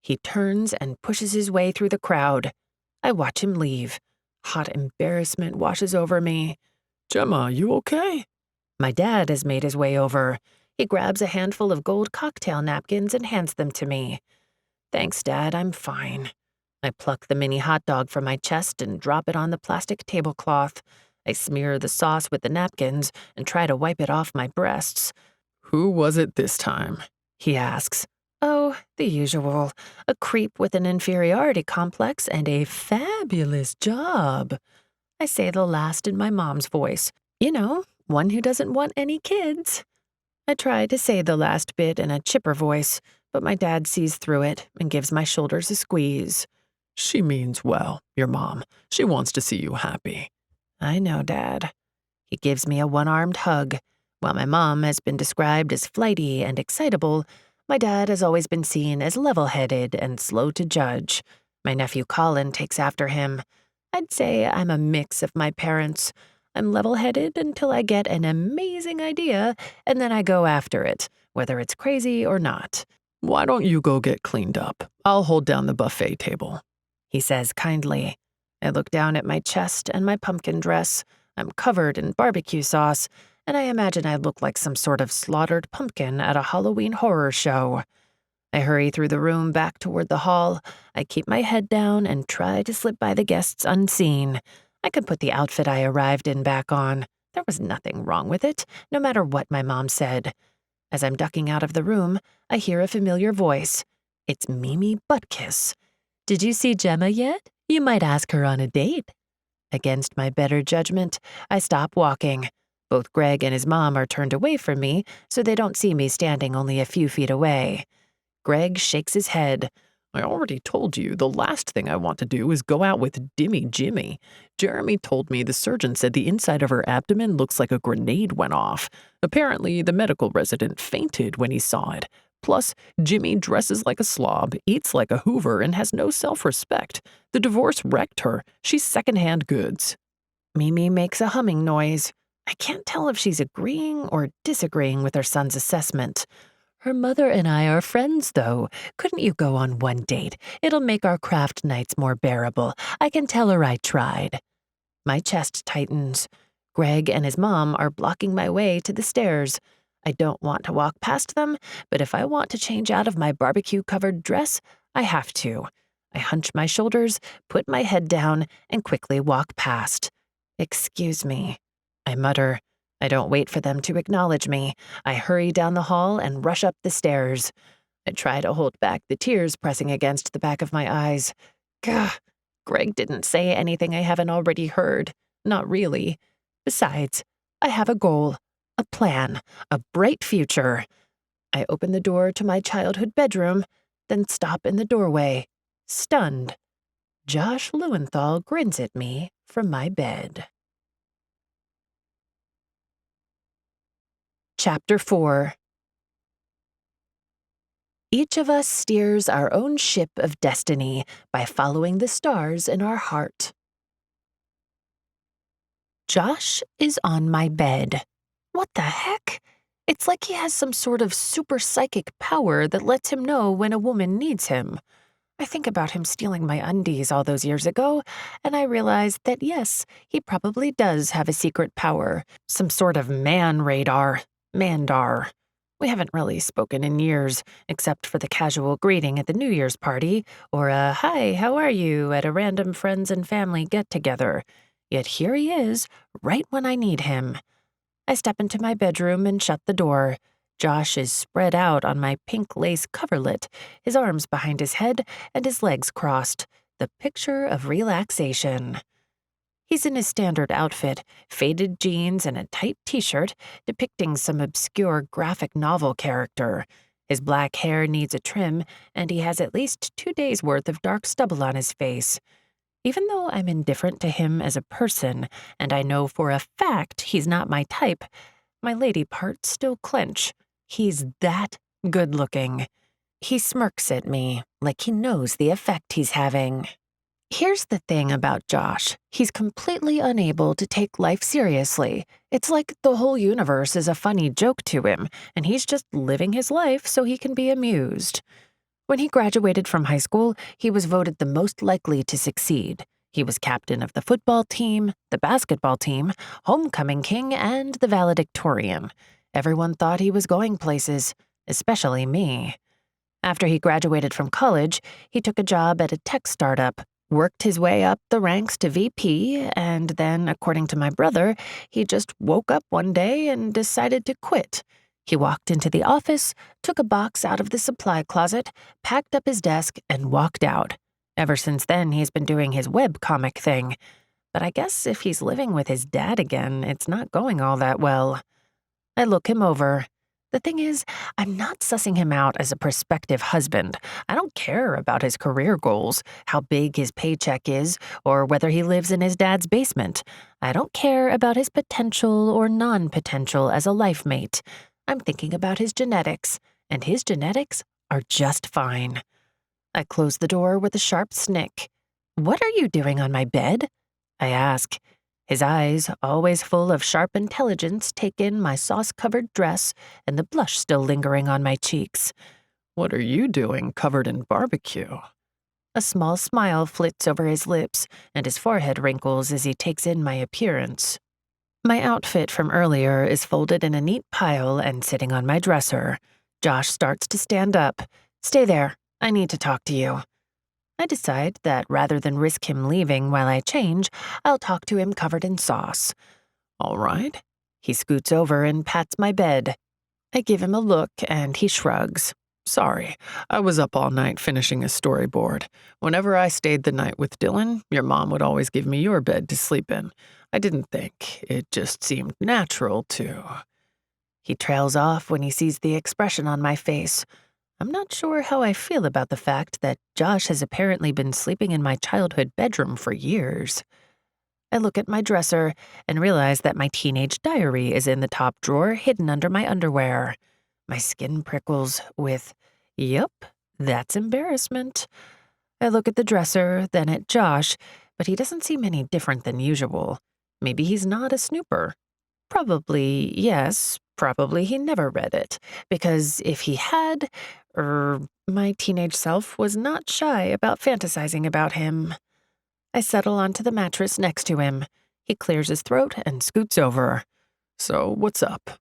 He turns and pushes his way through the crowd. I watch him leave. Hot embarrassment washes over me. Gemma, you okay? My dad has made his way over. He grabs a handful of gold cocktail napkins and hands them to me. Thanks, Dad, I'm fine. I pluck the mini hot dog from my chest and drop it on the plastic tablecloth. I smear the sauce with the napkins and try to wipe it off my breasts. Who was it this time? He asks. Oh, the usual. A creep with an inferiority complex and a fabulous job. I say the last in my mom's voice. You know, one who doesn't want any kids. I try to say the last bit in a chipper voice, but my dad sees through it and gives my shoulders a squeeze. She means well, your mom. She wants to see you happy. I know, Dad. He gives me a one-armed hug. While my mom has been described as flighty and excitable, my dad has always been seen as level-headed and slow to judge. My nephew Colin takes after him. I'd say I'm a mix of my parents. I'm level-headed until I get an amazing idea, and then I go after it, whether it's crazy or not. Why don't you go get cleaned up? I'll hold down the buffet table, he says kindly. I look down at my chest and my pumpkin dress. I'm covered in barbecue sauce, and I imagine I look like some sort of slaughtered pumpkin at a Halloween horror show. I hurry through the room back toward the hall. I keep my head down and try to slip by the guests unseen. I could put the outfit I arrived in back on. There was nothing wrong with it, no matter what my mom said. As I'm ducking out of the room, I hear a familiar voice. It's Mimi Buttkiss. "Did you see Gemma yet? You might ask her on a date." Against my better judgment, I stop walking. Both Greg and his mom are turned away from me, so they don't see me standing only a few feet away. Greg shakes his head. I already told you the last thing I want to do is go out with Dimmy Jimmy. Jeremy told me the surgeon said the inside of her abdomen looks like a grenade went off. Apparently, the medical resident fainted when he saw it. Plus, Jimmy dresses like a slob, eats like a Hoover, and has no self-respect. The divorce wrecked her. She's secondhand goods. Mimi makes a humming noise. I can't tell if she's agreeing or disagreeing with her son's assessment. "Her mother and I are friends, though. Couldn't you go on one date? It'll make our craft nights more bearable. I can tell her I tried." My chest tightens. Greg and his mom are blocking my way to the stairs. I don't want to walk past them, but if I want to change out of my barbecue-covered dress, I have to. I hunch my shoulders, put my head down, and quickly walk past. "Excuse me," I mutter. I don't wait for them to acknowledge me. I hurry down the hall and rush up the stairs. I try to hold back the tears pressing against the back of my eyes. Gah, Greg didn't say anything I haven't already heard. Not really. Besides, I have a goal, a plan, a bright future. I open the door to my childhood bedroom, then stop in the doorway, stunned. Josh Lewenthal grins at me from my bed. Chapter 4. Each of us steers our own ship of destiny by following the stars in our heart. Josh is on my bed. What the heck? It's like he has some sort of super psychic power that lets him know when a woman needs him. I think about him stealing my undies all those years ago, and I realize that yes, he probably does have a secret power, some sort of man radar. Mandar. We haven't really spoken in years, except for the casual greeting at the New Year's party, or a "Hi, how are you?" at a random friends and family get-together. Yet here he is, right when I need him. I step into my bedroom and shut the door. Josh is spread out on my pink lace coverlet, his arms behind his head and his legs crossed, the picture of relaxation. He's in his standard outfit, faded jeans and a tight t-shirt depicting some obscure graphic novel character. His black hair needs a trim, and he has at least 2 days' worth of dark stubble on his face. Even though I'm indifferent to him as a person, and I know for a fact he's not my type, my lady parts still clench. He's that good-looking. He smirks at me, like he knows the effect he's having. Here's the thing about Josh. He's completely unable to take life seriously. It's like the whole universe is a funny joke to him, and he's just living his life so he can be amused. When he graduated from high school, he was voted the most likely to succeed. He was captain of the football team, the basketball team, homecoming king, and the valedictorian. Everyone thought he was going places, especially me. After he graduated from college, he took a job at a tech startup, worked his way up the ranks to VP, and then, according to my brother, he just woke up one day and decided to quit. He walked into the office, took a box out of the supply closet, packed up his desk, and walked out. Ever since then, he's been doing his webcomic thing. But I guess if he's living with his dad again, it's not going all that well. I look him over. The thing is, I'm not sussing him out as a prospective husband. I don't care about his career goals, how big his paycheck is, or whether he lives in his dad's basement. I don't care about his potential or non-potential as a life mate. I'm thinking about his genetics, and his genetics are just fine. I close the door with a sharp snick. "What are you doing on my bed?" I ask. His eyes, always full of sharp intelligence, take in my sauce-covered dress and the blush still lingering on my cheeks. What are you doing covered in barbecue? A small smile flits over his lips, and his forehead wrinkles as he takes in my appearance. My outfit from earlier is folded in a neat pile and sitting on my dresser. Josh starts to stand up. "Stay there. I need to talk to you." I decide that rather than risk him leaving while I change, I'll talk to him covered in sauce. All right. He scoots over and pats my bed. I give him a look, and he shrugs. Sorry, I was up all night finishing a storyboard. Whenever I stayed the night with Dylan, your mom would always give me your bed to sleep in. I didn't think. It just seemed natural to. He trails off when he sees the expression on my face. I'm not sure how I feel about the fact that Josh has apparently been sleeping in my childhood bedroom for years. I look at my dresser and realize that my teenage diary is in the top drawer hidden under my underwear. My skin prickles with, "Yup, that's embarrassment." I look at the dresser, then at Josh, but he doesn't seem any different than usual. Maybe he's not a snooper. Probably yes, probably he never read it, because if he had, my teenage self was not shy about fantasizing about him. I settle onto the mattress next to him. He clears his throat and scoots over. So, what's up?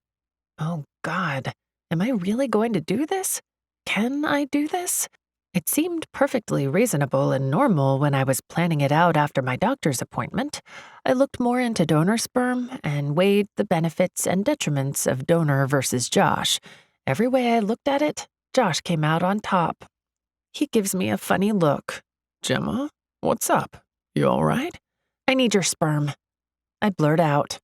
Oh, God. Am I really going to do this? Can I do this? It seemed perfectly reasonable and normal when I was planning it out after my doctor's appointment. I looked more into donor sperm and weighed the benefits and detriments of donor versus Josh. Every way I looked at it, Josh came out on top. He gives me a funny look. Gemma, what's up? You all right? "I need your sperm." I blurt out.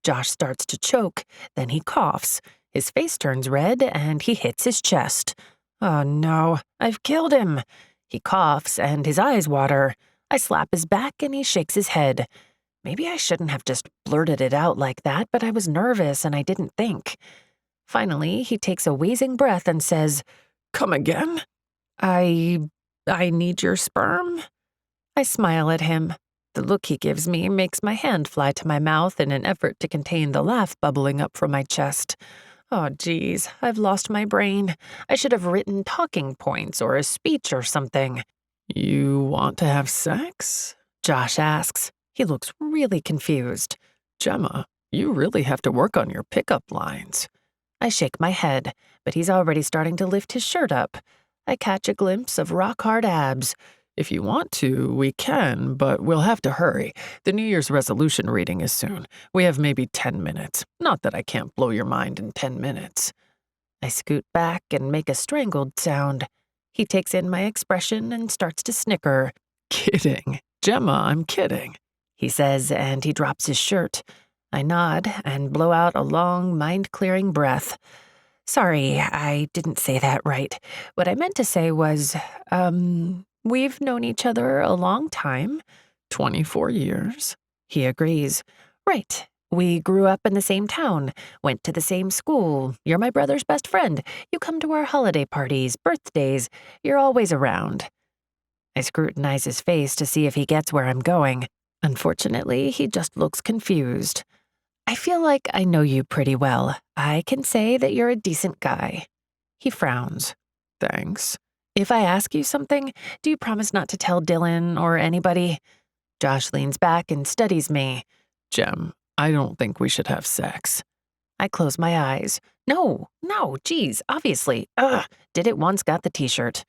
Josh starts to choke, then he coughs. His face turns red, and he hits his chest. Oh no, I've killed him. He coughs, and his eyes water. I slap his back, and he shakes his head. Maybe I shouldn't have just blurted it out like that, but I was nervous, and I didn't think. Finally, he takes a wheezing breath and says, "Come again?" I need your sperm?" I smile at him. The look he gives me makes my hand fly to my mouth in an effort to contain the laugh bubbling up from my chest. Oh, geez, I've lost my brain. I should have written talking points or a speech or something. You want to have sex? Josh asks. He looks really confused. Gemma, you really have to work on your pickup lines. I shake my head, but he's already starting to lift his shirt up. I catch a glimpse of rock-hard abs. If you want to, we can, but we'll have to hurry. The New Year's resolution reading is soon. We have maybe 10 minutes. Not that I can't blow your mind in 10 minutes. I scoot back and make a strangled sound. He takes in my expression and starts to snicker. Kidding. Gemma, I'm kidding, he says, and he drops his shirt. I nod and blow out a long, mind-clearing breath. Sorry, I didn't say that right. What I meant to say was, we've known each other a long time. 24 years. He agrees. Right. We grew up in the same town, went to the same school. You're my brother's best friend. You come to our holiday parties, birthdays. You're always around. I scrutinize his face to see if he gets where I'm going. Unfortunately, he just looks confused. I feel like I know you pretty well. I can say that you're a decent guy. He frowns. Thanks. If I ask you something, do you promise not to tell Dylan or anybody? Josh leans back and studies me. Gem, I don't think we should have sex. I close my eyes. No, geez, obviously. Did it once, got the t-shirt.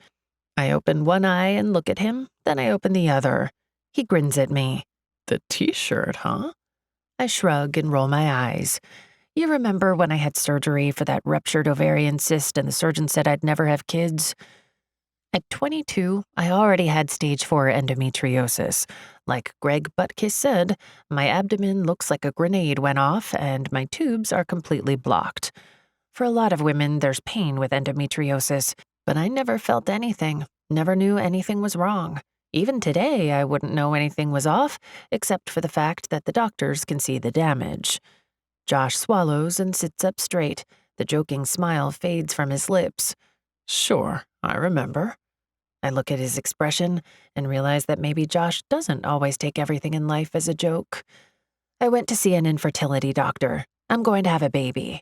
I open one eye and look at him, then I open the other. He grins at me. The t-shirt, huh? I shrug and roll my eyes. You remember when I had surgery for that ruptured ovarian cyst and the surgeon said I'd never have kids? At 22, I already had stage 4 endometriosis. Like Greg Butkus said, my abdomen looks like a grenade went off and my tubes are completely blocked. For a lot of women, there's pain with endometriosis, but I never felt anything, never knew anything was wrong. Even today, I wouldn't know anything was off, except for the fact that the doctors can see the damage. Josh swallows and sits up straight. The joking smile fades from his lips. Sure, I remember. I look at his expression and realize that maybe Josh doesn't always take everything in life as a joke. I went to see an infertility doctor. I'm going to have a baby.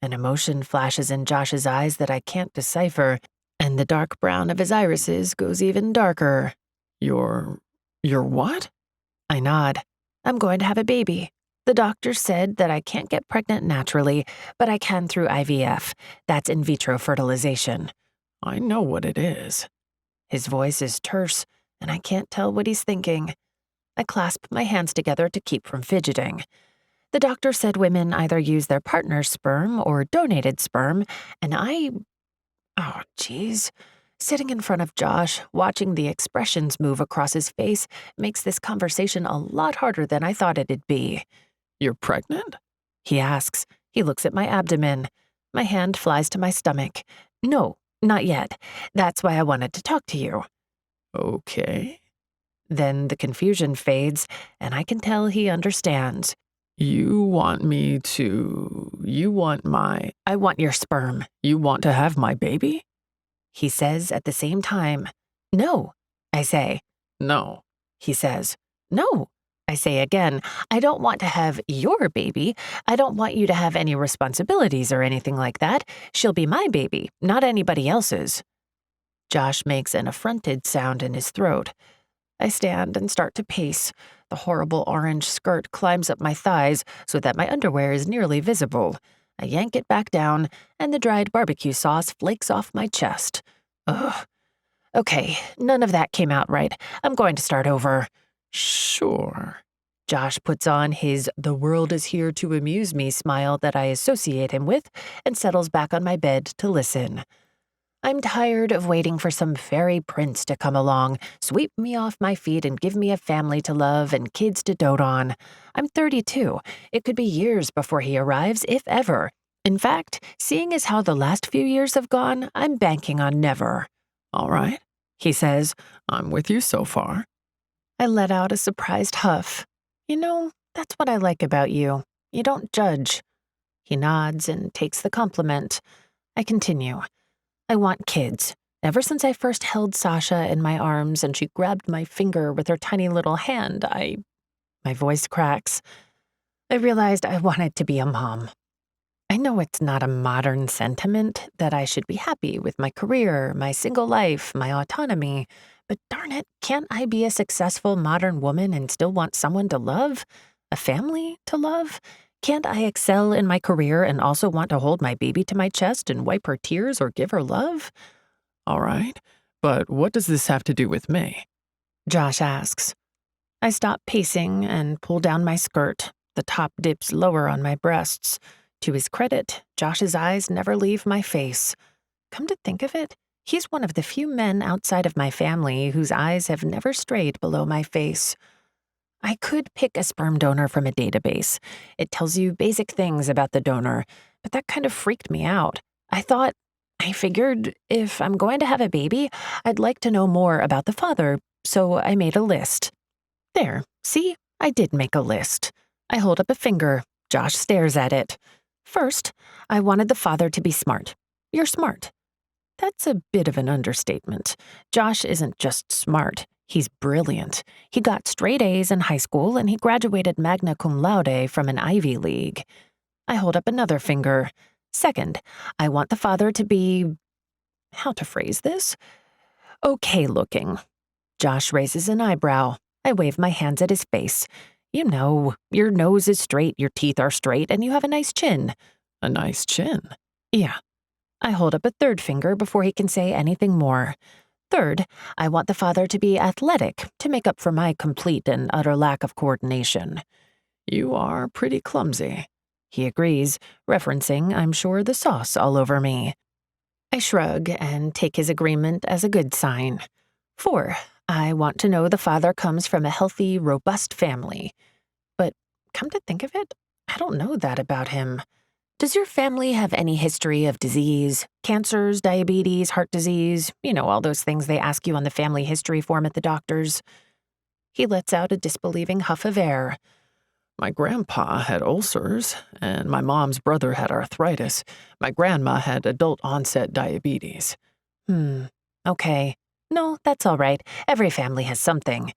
An emotion flashes in Josh's eyes that I can't decipher, and the dark brown of his irises goes even darker. You're what? I nod. I'm going to have a baby. The doctor said that I can't get pregnant naturally, but I can through IVF. That's in vitro fertilization. I know what it is. His voice is terse, and I can't tell what he's thinking. I clasp my hands together to keep from fidgeting. The doctor said women either use their partner's sperm or donated sperm, and oh, geez. Sitting in front of Josh, watching the expressions move across his face makes this conversation a lot harder than I thought it'd be. You're pregnant? He asks. He looks at my abdomen. My hand flies to my stomach. No, not yet. That's why I wanted to talk to you. Okay. Then the confusion fades, and I can tell he understands. You want I want your sperm. You want to have my baby? He says at the same time. No, I say. No. He says. No, I say again. I don't want to have your baby. I don't want you to have any responsibilities or anything like that. She'll be my baby, not anybody else's. Josh makes an affronted sound in his throat. I stand and start to pace. The horrible orange skirt climbs up my thighs so that my underwear is nearly visible. I yank it back down, and the dried barbecue sauce flakes off my chest. Ugh. Okay, none of that came out right. I'm going to start over. Sure. Josh puts on his "the world is here to amuse me" smile that I associate him with and settles back on my bed to listen. I'm tired of waiting for some fairy prince to come along, sweep me off my feet and give me a family to love and kids to dote on. I'm 32. It could be years before he arrives, if ever. In fact, seeing as how the last few years have gone, I'm banking on never. All right, He says. I'm with you so far. I let out a surprised huff. You know, that's what I like about you. You don't judge. He nods and takes the compliment. I continue. I want kids. Ever since I first held Sasha in my arms and she grabbed my finger with her tiny little hand, my voice cracks. I realized I wanted to be a mom. I know it's not a modern sentiment that I should be happy with my career, my single life, my autonomy, but darn it, can't I be a successful modern woman and still want someone to love? A family to love? Can't I excel in my career and also want to hold my baby to my chest and wipe her tears or give her love? All right, but what does this have to do with me? Josh asks. I stop pacing and pull down my skirt. The top dips lower on my breasts. To his credit, Josh's eyes never leave my face. Come to think of it, he's one of the few men outside of my family whose eyes have never strayed below my face. I could pick a sperm donor from a database. It tells you basic things about the donor, but that kind of freaked me out. I figured if I'm going to have a baby, I'd like to know more about the father, so I made a list. There, see? I did make a list. I hold up a finger. Josh stares at it. First, I wanted the father to be smart. You're smart. That's a bit of an understatement. Josh isn't just smart. He's brilliant. He got straight A's in high school and he graduated magna cum laude from an Ivy League. I hold up another finger. Second, I want the father to be, how to phrase this? Okay looking. Josh raises an eyebrow. I wave my hands at his face. You know, your nose is straight, your teeth are straight, and you have a nice chin. A nice chin? Yeah. I hold up a third finger before he can say anything more. Third, I want the father to be athletic to make up for my complete and utter lack of coordination. You are pretty clumsy. He agrees, referencing, I'm sure, the sauce all over me. I shrug and take his agreement as a good sign. 4, I want to know the father comes from a healthy, robust family. But come to think of it, I don't know that about him. Does your family have any history of disease? Cancers, diabetes, heart disease? You know, all those things they ask you on the family history form at the doctor's. He lets out a disbelieving huff of air. My grandpa had ulcers, and my mom's brother had arthritis. My grandma had adult-onset diabetes. Okay. No, that's all right. Every family has something.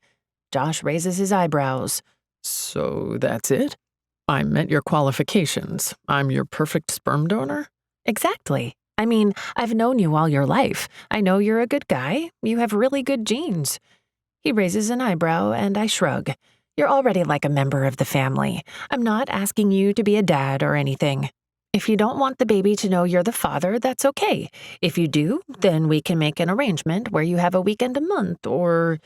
Josh raises his eyebrows. So that's it? I met your qualifications. I'm your perfect sperm donor? Exactly. I mean, I've known you all your life. I know you're a good guy. You have really good genes. He raises an eyebrow, and I shrug. You're already like a member of the family. I'm not asking you to be a dad or anything. If you don't want the baby to know you're the father, that's okay. If you do, then we can make an arrangement where you have a weekend a month, or...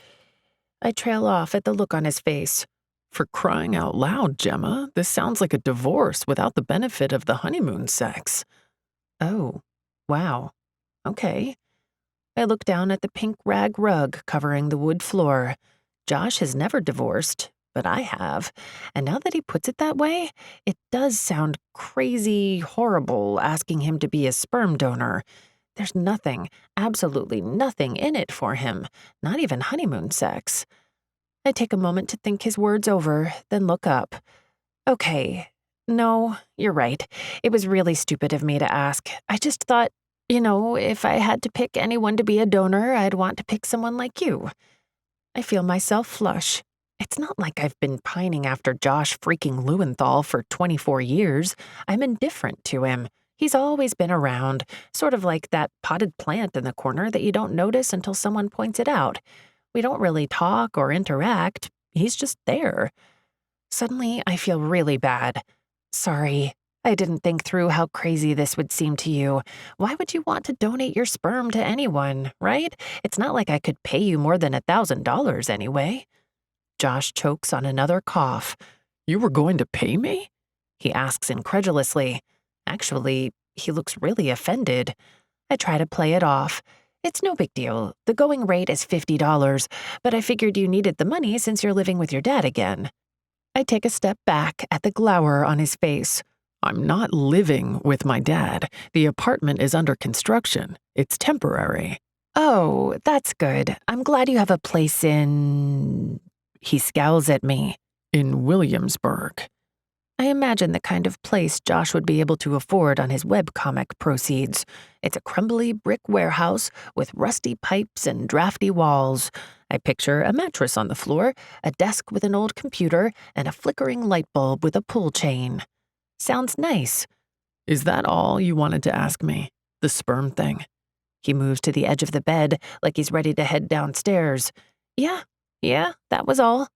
I trail off at the look on his face. For crying out loud, Gemma, this sounds like a divorce without the benefit of the honeymoon sex. Oh, wow. Okay. I look down at the pink rag rug covering the wood floor. Josh has never divorced, but I have. And now that he puts it that way, it does sound crazy horrible asking him to be a sperm donor. There's nothing, absolutely nothing in it for him, not even honeymoon sex. I take a moment to think his words over, then look up. Okay, no, you're right. It was really stupid of me to ask. I just thought, if I had to pick anyone to be a donor, I'd want to pick someone like you. I feel myself flush. It's not like I've been pining after Josh freaking Lewenthal for 24 years. I'm indifferent to him. He's always been around, sort of like that potted plant in the corner that you don't notice until someone points it out. We don't really talk or interact. He's just there. Suddenly, I feel really bad. Sorry, I didn't think through how crazy this would seem to you. Why would you want to donate your sperm to anyone, right? It's not like I could pay you more than $1,000 anyway. Josh chokes on another cough. You were going to pay me? He asks incredulously. Actually, he looks really offended. I try to play it off. It's no big deal. The going rate is $50, but I figured you needed the money since you're living with your dad again. I take a step back at the glower on his face. I'm not living with my dad. The apartment is under construction. It's temporary. Oh, that's good. I'm glad you have a place in... He scowls at me. In Williamsburg. I imagine the kind of place Josh would be able to afford on his webcomic proceeds. It's a crumbly brick warehouse with rusty pipes and drafty walls. I picture a mattress on the floor, a desk with an old computer, and a flickering light bulb with a pull chain. Sounds nice. Is that all you wanted to ask me? The sperm thing? He moves to the edge of the bed like he's ready to head downstairs. Yeah, that was all.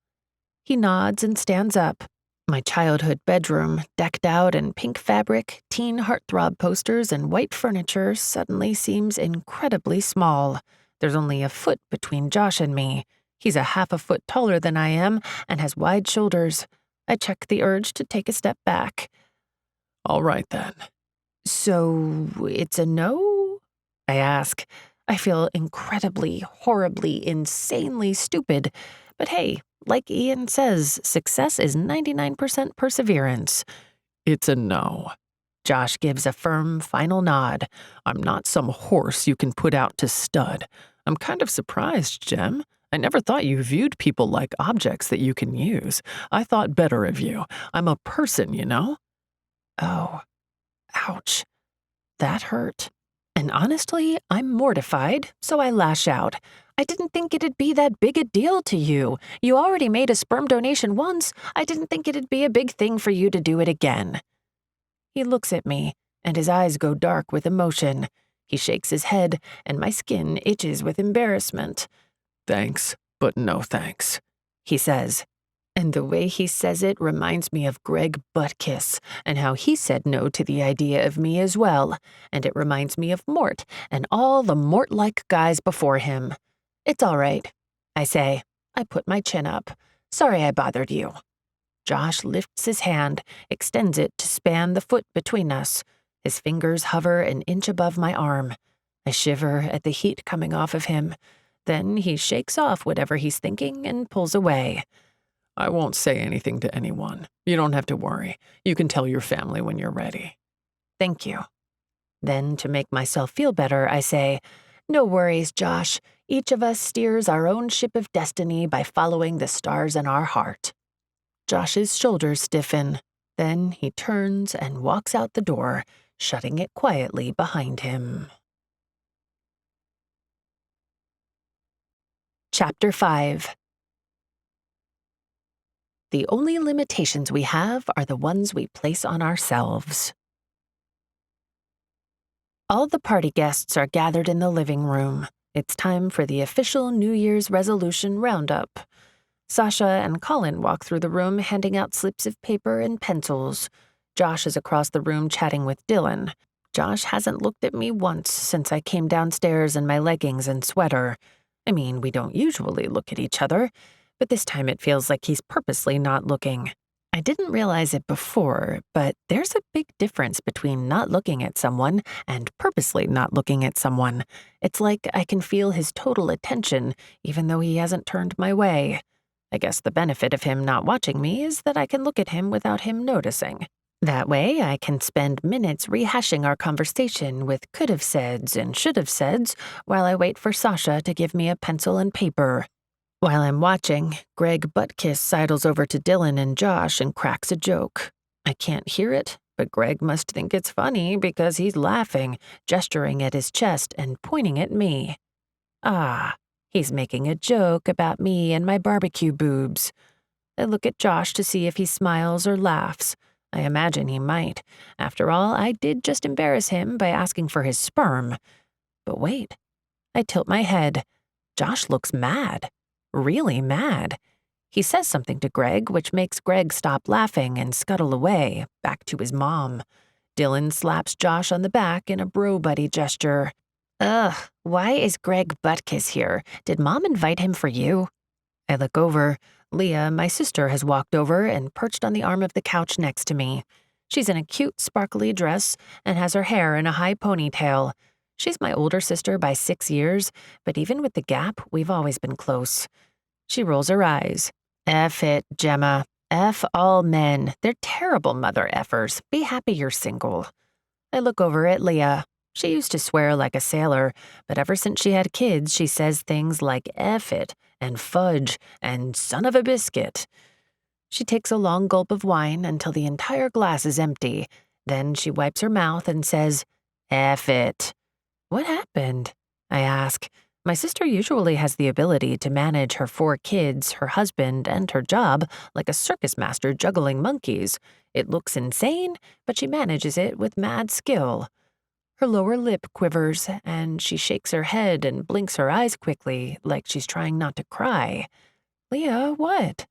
He nods and stands up. My childhood bedroom, decked out in pink fabric, teen heartthrob posters, and white furniture, suddenly seems incredibly small. There's only a foot between Josh and me. He's a half a foot taller than I am and has wide shoulders. I check the urge to take a step back. All right, then. So it's a no? I ask. I feel incredibly, horribly, insanely stupid. But hey, like Ian says, success is 99% perseverance. It's a no. Josh gives a firm, final nod. I'm not some horse you can put out to stud. I'm kind of surprised, Gem. I never thought you viewed people like objects that you can use. I thought better of you. I'm a person, you know? Oh, ouch. That hurt. And honestly, I'm mortified, so I lash out. I didn't think it'd be that big a deal to you. You already made a sperm donation once. I didn't think it'd be a big thing for you to do it again. He looks at me, and his eyes go dark with emotion. He shakes his head, and my skin itches with embarrassment. Thanks, but no thanks, he says. And the way he says it reminds me of Greg Buttkiss and how he said no to the idea of me as well. And it reminds me of Mort and all the Mort-like guys before him. It's all right, I say. I put my chin up. Sorry I bothered you. Josh lifts his hand, extends it to span the foot between us. His fingers hover an inch above my arm. I shiver at the heat coming off of him. Then he shakes off whatever he's thinking and pulls away. I won't say anything to anyone. You don't have to worry. You can tell your family when you're ready. Thank you. Then, to make myself feel better, I say, no worries, Josh. Each of us steers our own ship of destiny by following the stars in our heart. Josh's shoulders stiffen. Then he turns and walks out the door, shutting it quietly behind him. Chapter 5 The only limitations we have are the ones we place on ourselves. All the party guests are gathered in the living room. It's time for the official New Year's resolution roundup. Sasha and Colin walk through the room handing out slips of paper and pencils. Josh is across the room chatting with Dylan. Josh hasn't looked at me once since I came downstairs in my leggings and sweater. I mean, we don't usually look at each other, but this time it feels like he's purposely not looking. I didn't realize it before, but there's a big difference between not looking at someone and purposely not looking at someone. It's like I can feel his total attention, even though he hasn't turned my way. I guess the benefit of him not watching me is that I can look at him without him noticing. That way, I can spend minutes rehashing our conversation with could-have saids and should-have saids while I wait for Sasha to give me a pencil and paper. While I'm watching, Greg Buttkiss sidles over to Dylan and Josh and cracks a joke. I can't hear it, but Greg must think it's funny because he's laughing, gesturing at his chest and pointing at me. Ah, he's making a joke about me and my barbecue boobs. I look at Josh to see if he smiles or laughs. I imagine he might. After all, I did just embarrass him by asking for his sperm. But wait, I tilt my head. Josh looks mad. Really mad. He says something to Greg, which makes Greg stop laughing and scuttle away, back to his mom. Dylan slaps Josh on the back in a bro-buddy gesture. Ugh, why is Greg Buttkiss here? Did Mom invite him for you? I look over. Leah, my sister, has walked over and perched on the arm of the couch next to me. She's in a cute, sparkly dress and has her hair in a high ponytail. She's my older sister by 6 years, but even with the gap, we've always been close. She rolls her eyes. F it, Gemma. F all men. They're terrible mother effers. Be happy you're single. I look over at Leah. She used to swear like a sailor, but ever since she had kids, she says things like F it and fudge and son of a biscuit. She takes a long gulp of wine until the entire glass is empty. Then she wipes her mouth and says, F it. What happened? I ask. My sister usually has the ability to manage her 4 kids, her husband, and her job like a circus master juggling monkeys. It looks insane, but she manages it with mad skill. Her lower lip quivers, and she shakes her head and blinks her eyes quickly, like she's trying not to cry. Leah, what?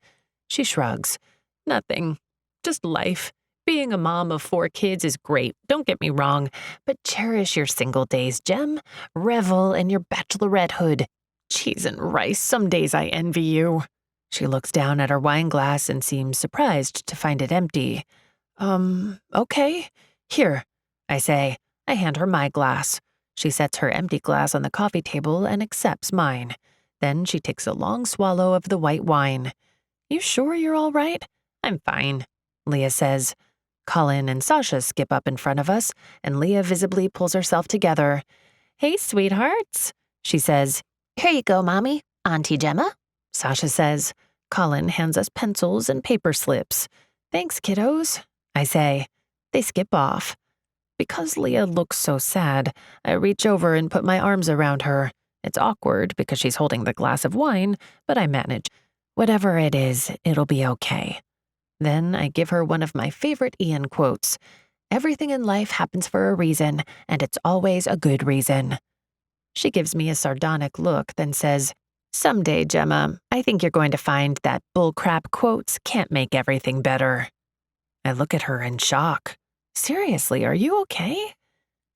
She shrugs. Nothing. Just life. Being a mom of 4 kids is great, don't get me wrong, but cherish your single days, Gem. Revel in your bachelorettehood. Cheese and rice, some days I envy you. She looks down at her wine glass and seems surprised to find it empty. Okay. Here, I say. I hand her my glass. She sets her empty glass on the coffee table and accepts mine. Then she takes a long swallow of the white wine. You sure you're all right? I'm fine, Leah says. Colin and Sasha skip up in front of us, and Leah visibly pulls herself together. Hey, sweethearts, she says. Here you go, Mommy. Auntie Gemma, Sasha says. Colin hands us pencils and paper slips. Thanks, kiddos, I say. They skip off. Because Leah looks so sad, I reach over and put my arms around her. It's awkward because she's holding the glass of wine, but I manage. Whatever it is, it'll be okay. Then I give her one of my favorite Ian quotes. Everything in life happens for a reason, and it's always a good reason. She gives me a sardonic look, then says, Someday, Gemma, I think you're going to find that bullcrap quotes can't make everything better. I look at her in shock. Seriously, are you okay?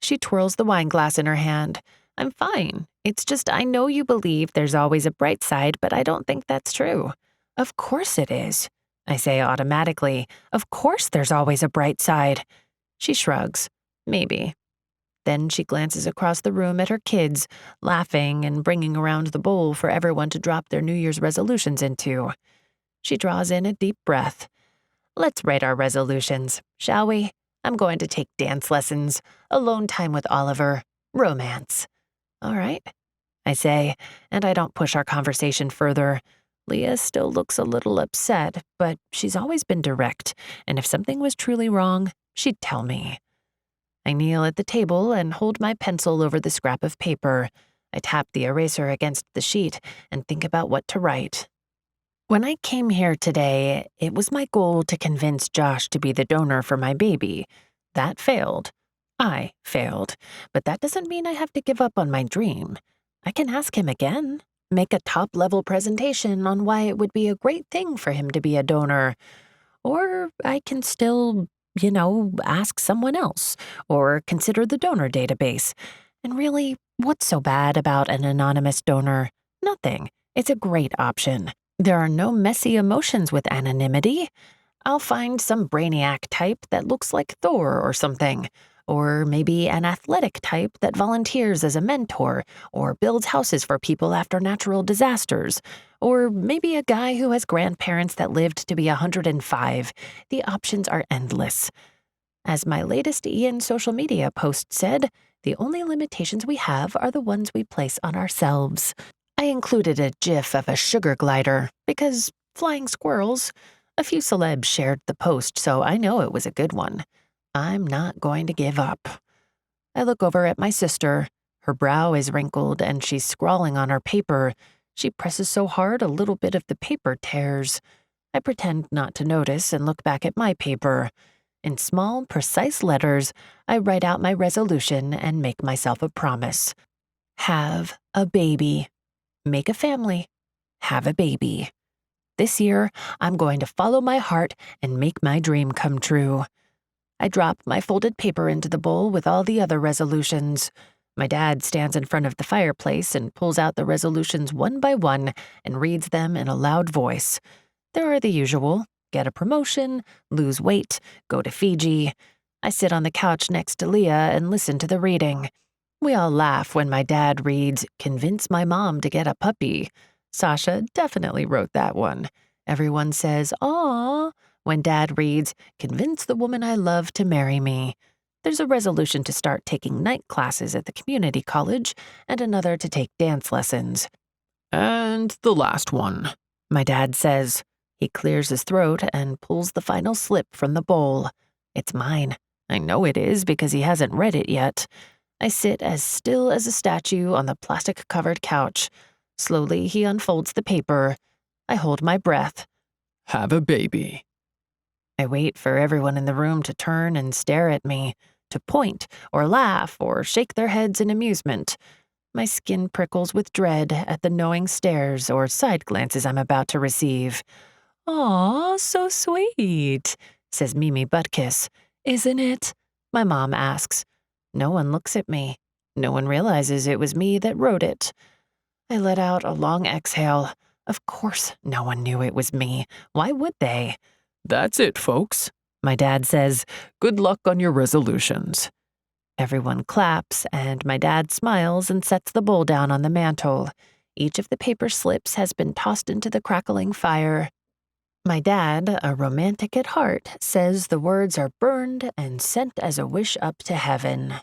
She twirls the wine glass in her hand. I'm fine. It's just I know you believe there's always a bright side, but I don't think that's true. Of course it is. I say automatically, of course there's always a bright side. She shrugs. Maybe. Then she glances across the room at her kids, laughing and bringing around the bowl for everyone to drop their New Year's resolutions into. She draws in a deep breath. Let's write our resolutions, shall we? I'm going to take dance lessons, alone time with Oliver, romance. All right, I say, and I don't push our conversation further. Leah still looks a little upset, but she's always been direct, and if something was truly wrong, she'd tell me. I kneel at the table and hold my pencil over the scrap of paper. I tap the eraser against the sheet and think about what to write. When I came here today, it was my goal to convince Josh to be the donor for my baby. That failed. I failed. But that doesn't mean I have to give up on my dream. I can ask him again, make a top-level presentation on why it would be a great thing for him to be a donor. Or I can still, ask someone else, or consider the donor database. And really, what's so bad about an anonymous donor? Nothing. It's a great option. There are no messy emotions with anonymity. I'll find some brainiac type that looks like Thor or something. Or maybe an athletic type that volunteers as a mentor or builds houses for people after natural disasters. Or maybe a guy who has grandparents that lived to be 105. The options are endless. As my latest Ian social media post said, the only limitations we have are the ones we place on ourselves. I included a gif of a sugar glider because flying squirrels. A few celebs shared the post, so I know it was a good one. I'm not going to give up. I look over at my sister. Her brow is wrinkled and she's scrawling on her paper. She presses so hard a little bit of the paper tears. I pretend not to notice and look back at my paper. In small, precise letters, I write out my resolution and make myself a promise. Have a baby. Make a family. Have a baby. This year, I'm going to follow my heart and make my dream come true. I drop my folded paper into the bowl with all the other resolutions. My dad stands in front of the fireplace and pulls out the resolutions one by one and reads them in a loud voice. There are the usual: get a promotion, lose weight, go to Fiji. I sit on the couch next to Leah and listen to the reading. We all laugh when my dad reads, "Convince my mom to get a puppy." Sasha definitely wrote that one. Everyone says, "Aw," when Dad reads, "Convince the woman I love to marry me." There's a resolution to start taking night classes at the community college and another to take dance lessons. And the last one, my dad says. He clears his throat and pulls the final slip from the bowl. It's mine. I know it is because he hasn't read it yet. I sit as still as a statue on the plastic-covered couch. Slowly, he unfolds the paper. I hold my breath. Have a baby. I wait for everyone in the room to turn and stare at me, to point or laugh or shake their heads in amusement. My skin prickles with dread at the knowing stares or side glances I'm about to receive. "Aw, so sweet," says Mimi Buttkiss. "Isn't it?" my mom asks. No one looks at me. No one realizes it was me that wrote it. I let out a long exhale. Of course no one knew it was me. Why would they? That's it, folks, my dad says. Good luck on your resolutions. Everyone claps, and my dad smiles and sets the bowl down on the mantel. Each of the paper slips has been tossed into the crackling fire. My dad, a romantic at heart, says the words are burned and sent as a wish up to heaven.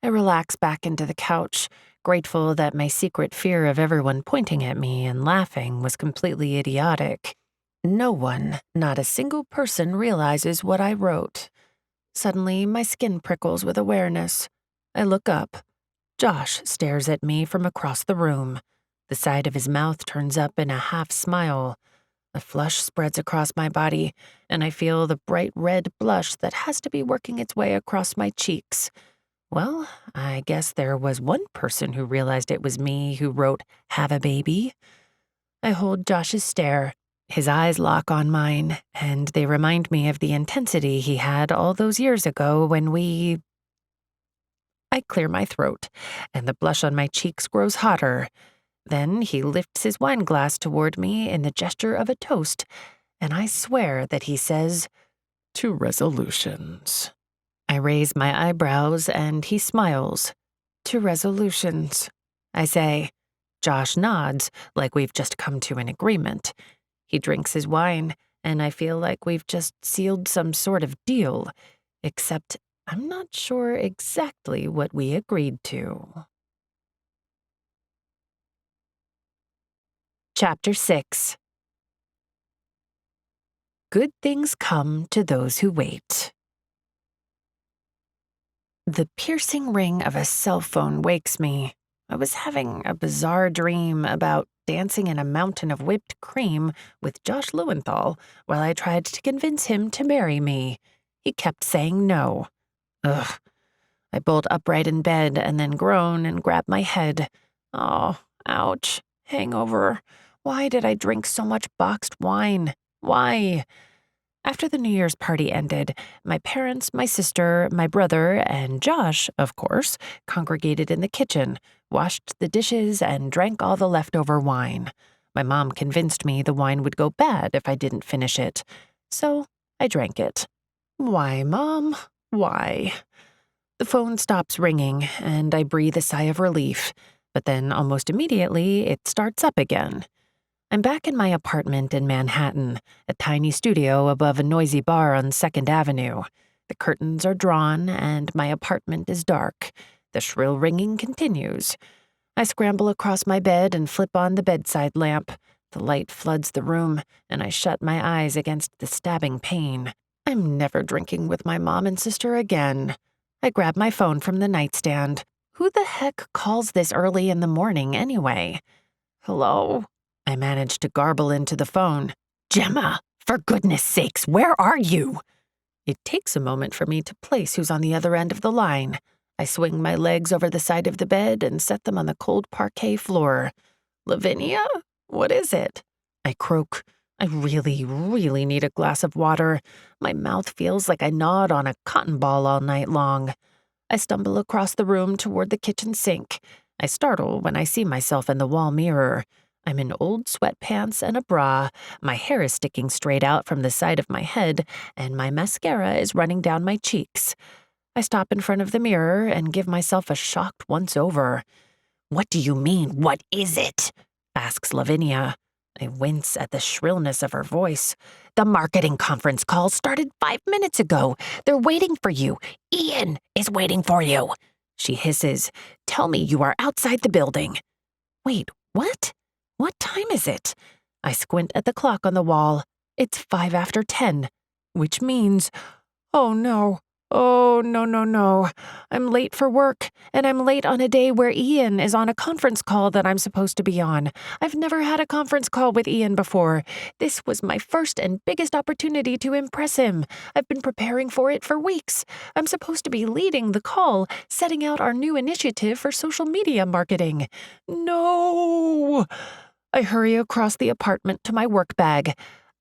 I relax back into the couch, grateful that my secret fear of everyone pointing at me and laughing was completely idiotic. No one, not a single person, realizes what I wrote. Suddenly, my skin prickles with awareness. I look up. Josh stares at me from across the room. The side of his mouth turns up in a half smile. A flush spreads across my body, and I feel the bright red blush that has to be working its way across my cheeks. Well, I guess there was one person who realized it was me who wrote, "Have a baby." I hold Josh's stare. His eyes lock on mine, and they remind me of the intensity he had all those years ago when we... I clear my throat, and the blush on my cheeks grows hotter. Then he lifts his wine glass toward me in the gesture of a toast, and I swear that he says, "To resolutions." I raise my eyebrows, and he smiles. "To resolutions," I say. Josh nods, like we've just come to an agreement. He drinks his wine, and I feel like we've just sealed some sort of deal, except I'm not sure exactly what we agreed to. Chapter 6. Good things come to those who wait. The piercing ring of a cell phone wakes me. I was having a bizarre dream about dancing in a mountain of whipped cream with Josh Lewenthal while I tried to convince him to marry me. He kept saying no. Ugh. I bolt upright in bed and then groan and grab my head. Oh, ouch. Hangover. Why did I drink so much boxed wine? Why? After the New Year's party ended, my parents, my sister, my brother, and Josh, of course, congregated in the kitchen, washed the dishes, and drank all the leftover wine. My mom convinced me the wine would go bad if I didn't finish it. So I drank it. Why, Mom? Why? The phone stops ringing, and I breathe a sigh of relief, but then almost immediately it starts up again. I'm back in my apartment in Manhattan, a tiny studio above a noisy bar on 2nd Avenue. The curtains are drawn, and my apartment is dark. The shrill ringing continues. I scramble across my bed and flip on the bedside lamp. The light floods the room, and I shut my eyes against the stabbing pain. I'm never drinking with my mom and sister again. I grab my phone from the nightstand. Who the heck calls this early in the morning anyway? Hello? I managed to garble into the phone. Gemma, for goodness sakes, where are you? It takes a moment for me to place who's on the other end of the line. I swing my legs over the side of the bed and set them on the cold parquet floor. Lavinia? What is it? I croak. I really, really need a glass of water. My mouth feels like I gnawed on a cotton ball all night long. I stumble across the room toward the kitchen sink. I startle when I see myself in the wall mirror. I'm in old sweatpants and a bra, my hair is sticking straight out from the side of my head, and my mascara is running down my cheeks. I stop in front of the mirror and give myself a shocked once-over. What do you mean, what is it? Asks Lavinia. I wince at the shrillness of her voice. The marketing conference call started 5 minutes ago. They're waiting for you. Ian is waiting for you. She hisses. Tell me you are outside the building. Wait, what? What time is it? I squint at the clock on the wall. It's 5 after 10, which means, oh no. Oh, no. I'm late for work, and I'm late on a day where Ian is on a conference call that I'm supposed to be on. I've never had a conference call with Ian before. This was my first and biggest opportunity to impress him. I've been preparing for it for weeks. I'm supposed to be leading the call, setting out our new initiative for social media marketing. No! I hurry across the apartment to my work bag.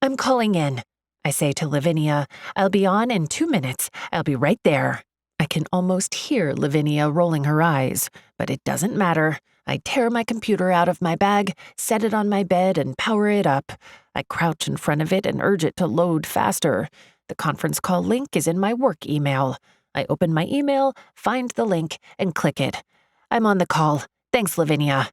I'm calling in. I say to Lavinia, I'll be on in 2 minutes. I'll be right there. I can almost hear Lavinia rolling her eyes, but it doesn't matter. I tear my computer out of my bag, set it on my bed, and power it up. I crouch in front of it and urge it to load faster. The conference call link is in my work email. I open my email, find the link, and click it. I'm on the call. Thanks, Lavinia.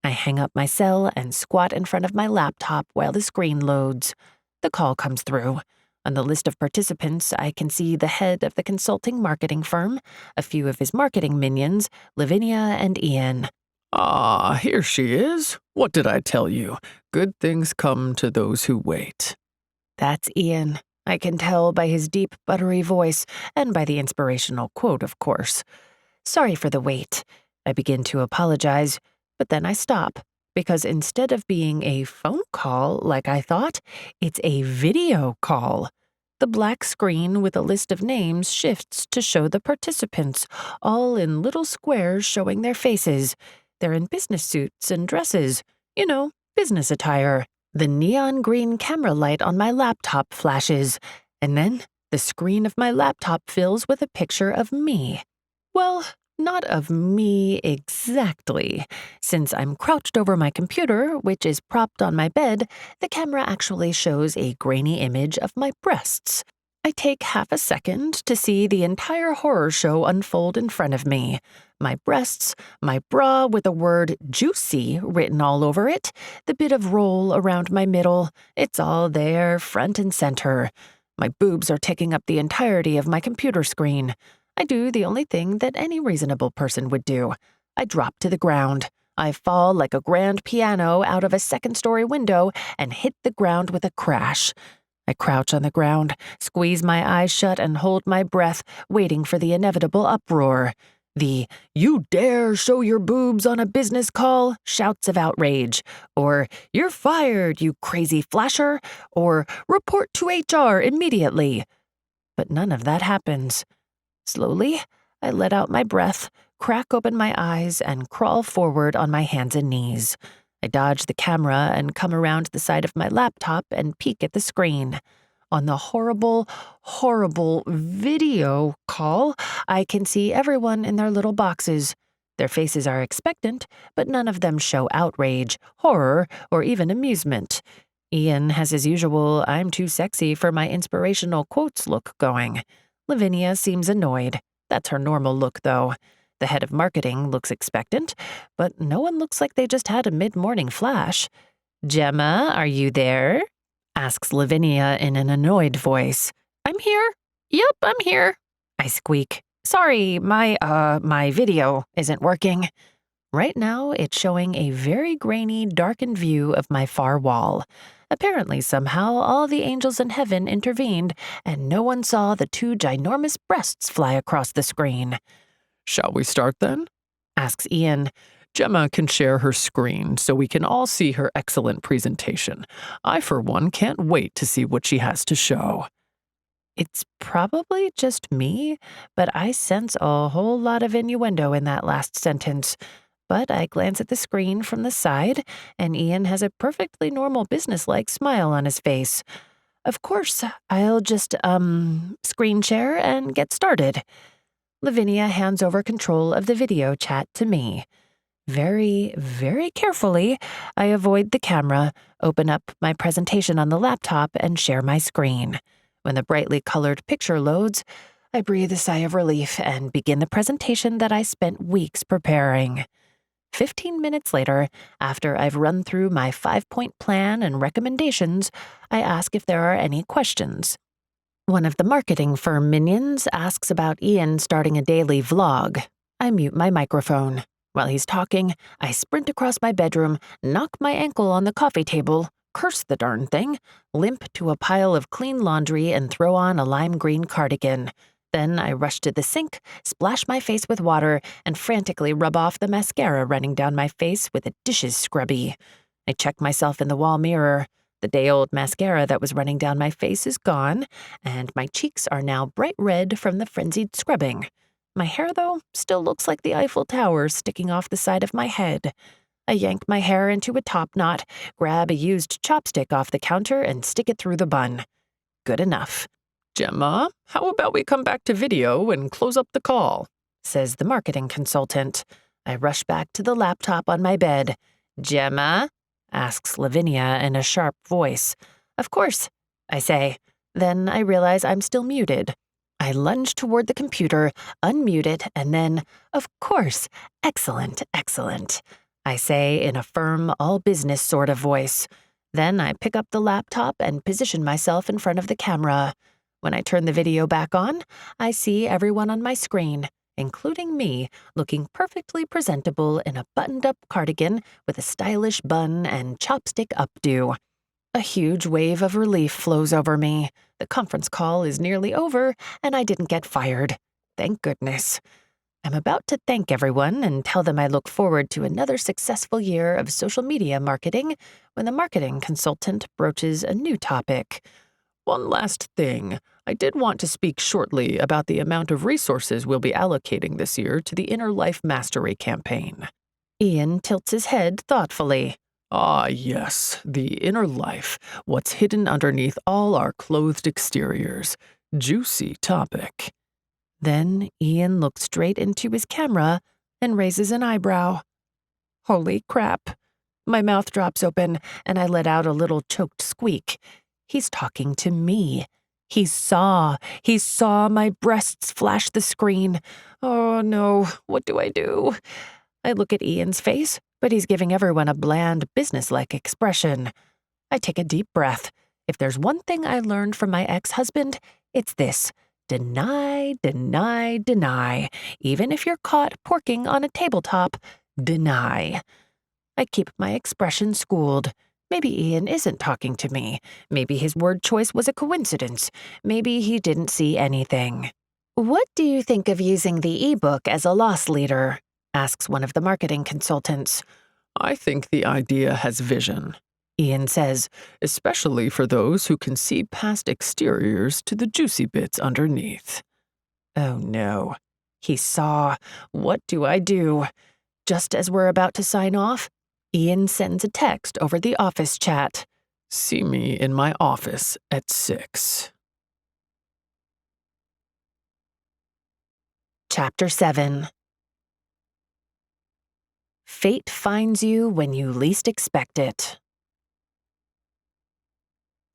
I hang up my cell and squat in front of my laptop while the screen loads. The call comes through. On the list of participants, I can see the head of the consulting marketing firm, a few of his marketing minions, Lavinia and Ian. Ah, here she is. What did I tell you? Good things come to those who wait. That's Ian. I can tell by his deep, buttery voice, and by the inspirational quote, of course. Sorry for the wait. I begin to apologize, but then I stop. Because instead of being a phone call like I thought, it's a video call. The black screen with a list of names shifts to show the participants, all in little squares showing their faces. They're in business suits and dresses, business attire. The neon green camera light on my laptop flashes, and then the screen of my laptop fills with a picture of me. Well, not of me exactly. Since I'm crouched over my computer, which is propped on my bed, the camera actually shows a grainy image of my breasts. I take half a second to see the entire horror show unfold in front of me. My breasts, my bra with the word juicy written all over it, the bit of roll around my middle, it's all there, front and center. My boobs are taking up the entirety of my computer screen. I do the only thing that any reasonable person would do. I drop to the ground. I fall like a grand piano out of a second-story window and hit the ground with a crash. I crouch on the ground, squeeze my eyes shut, and hold my breath, waiting for the inevitable uproar. The "You dare show your boobs on a business call" shouts of outrage, or "You're fired, you crazy flasher," or "Report to HR immediately." But none of that happens. Slowly, I let out my breath, crack open my eyes, and crawl forward on my hands and knees. I dodge the camera and come around the side of my laptop and peek at the screen. On the horrible, horrible video call, I can see everyone in their little boxes. Their faces are expectant, but none of them show outrage, horror, or even amusement. Ian has his usual "I'm too sexy for my inspirational quotes" look going. Lavinia seems annoyed. That's her normal look, though. The head of marketing looks expectant, but no one looks like they just had a mid-morning flash. "Gemma, are you there?" asks Lavinia in an annoyed voice. "I'm here. Yep, I'm here," I squeak. "Sorry, my video isn't working." Right now, it's showing a very grainy, darkened view of my far wall. Apparently, somehow, all the angels in heaven intervened, and no one saw the two ginormous breasts fly across the screen. "Shall we start then?" asks Ian. "Gemma can share her screen so we can all see her excellent presentation. I, for one, can't wait to see what she has to show." It's probably just me, but I sense a whole lot of innuendo in that last sentence. But I glance at the screen from the side, and Ian has a perfectly normal businesslike smile on his face. Of course, I'll just, screen share and get started. Lavinia hands over control of the video chat to me. Very, very carefully, I avoid the camera, open up my presentation on the laptop, and share my screen. When the brightly colored picture loads, I breathe a sigh of relief and begin the presentation that I spent weeks preparing. 15 minutes later, after I've run through my 5-point plan and recommendations, I ask if there are any questions. One of the marketing firm minions asks about Ian starting a daily vlog. I mute my microphone. While he's talking, I sprint across my bedroom, knock my ankle on the coffee table, curse the darn thing, limp to a pile of clean laundry, and throw on a lime green cardigan. Then I rush to the sink, splash my face with water, and frantically rub off the mascara running down my face with a dishes scrubby. I check myself in the wall mirror. The day-old mascara that was running down my face is gone, and my cheeks are now bright red from the frenzied scrubbing. My hair, though, still looks like the Eiffel Tower sticking off the side of my head. I yank my hair into a top knot, grab a used chopstick off the counter, and stick it through the bun. Good enough. "Gemma, how about we come back to video and close up the call?" says the marketing consultant. I rush back to the laptop on my bed. "Gemma?" asks Lavinia in a sharp voice. "Of course," I say. Then I realize I'm still muted. I lunge toward the computer, unmute it, and then, "Of course, excellent, excellent," I say in a firm, all-business sort of voice. Then I pick up the laptop and position myself in front of the camera. When I turn the video back on, I see everyone on my screen, including me, looking perfectly presentable in a buttoned-up cardigan with a stylish bun and chopstick updo. A huge wave of relief flows over me. The conference call is nearly over, and I didn't get fired. Thank goodness. I'm about to thank everyone and tell them I look forward to another successful year of social media marketing when the marketing consultant broaches a new topic. "One last thing. I did want to speak shortly about the amount of resources we'll be allocating this year to the Inner Life Mastery campaign." Ian tilts his head thoughtfully. "Ah, yes, the inner life, what's hidden underneath all our clothed exteriors. Juicy topic." Then Ian looks straight into his camera and raises an eyebrow. Holy crap. My mouth drops open, and I let out a little choked squeak. He's talking to me. He saw my breasts flash the screen. Oh no, what do I do? I look at Ian's face, but he's giving everyone a bland, businesslike expression. I take a deep breath. If there's one thing I learned from my ex-husband, it's this. Deny, deny, deny. Even if you're caught porking on a tabletop, deny. I keep my expression schooled. Maybe Ian isn't talking to me. Maybe his word choice was a coincidence. Maybe he didn't see anything. What do you think of using the ebook as a loss leader? Asks one of the marketing consultants. I think the idea has vision, Ian says. especially for those who can see past exteriors to the juicy bits underneath. Oh no. He saw. What do I do? Just as we're about to sign off, Ian sends a text over the office chat. See me in my office at 6. Chapter 7. Fate finds you when you least expect it.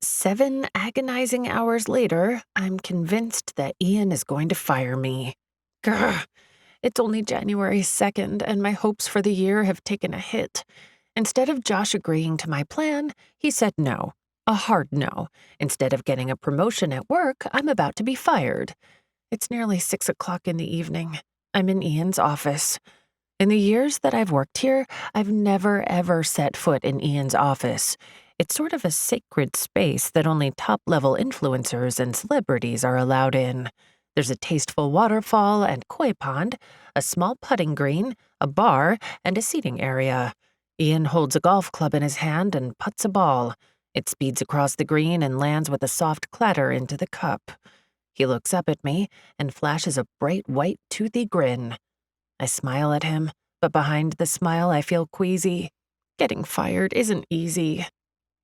7 agonizing hours later, I'm convinced that Ian is going to fire me. Grr. It's only January 2nd, and my hopes for the year have taken a hit. Instead of Josh agreeing to my plan, he said no. A hard no. Instead of getting a promotion at work, I'm about to be fired. It's nearly 6 o'clock in the evening. I'm in Ian's office. In the years that I've worked here, I've never ever set foot in Ian's office. It's sort of a sacred space that only top-level influencers and celebrities are allowed in. There's a tasteful waterfall and koi pond, a small putting green, a bar, and a seating area. Ian holds a golf club in his hand and putts a ball. It speeds across the green and lands with a soft clatter into the cup. He looks up at me and flashes a bright white toothy grin. I smile at him, but behind the smile I feel queasy. Getting fired isn't easy.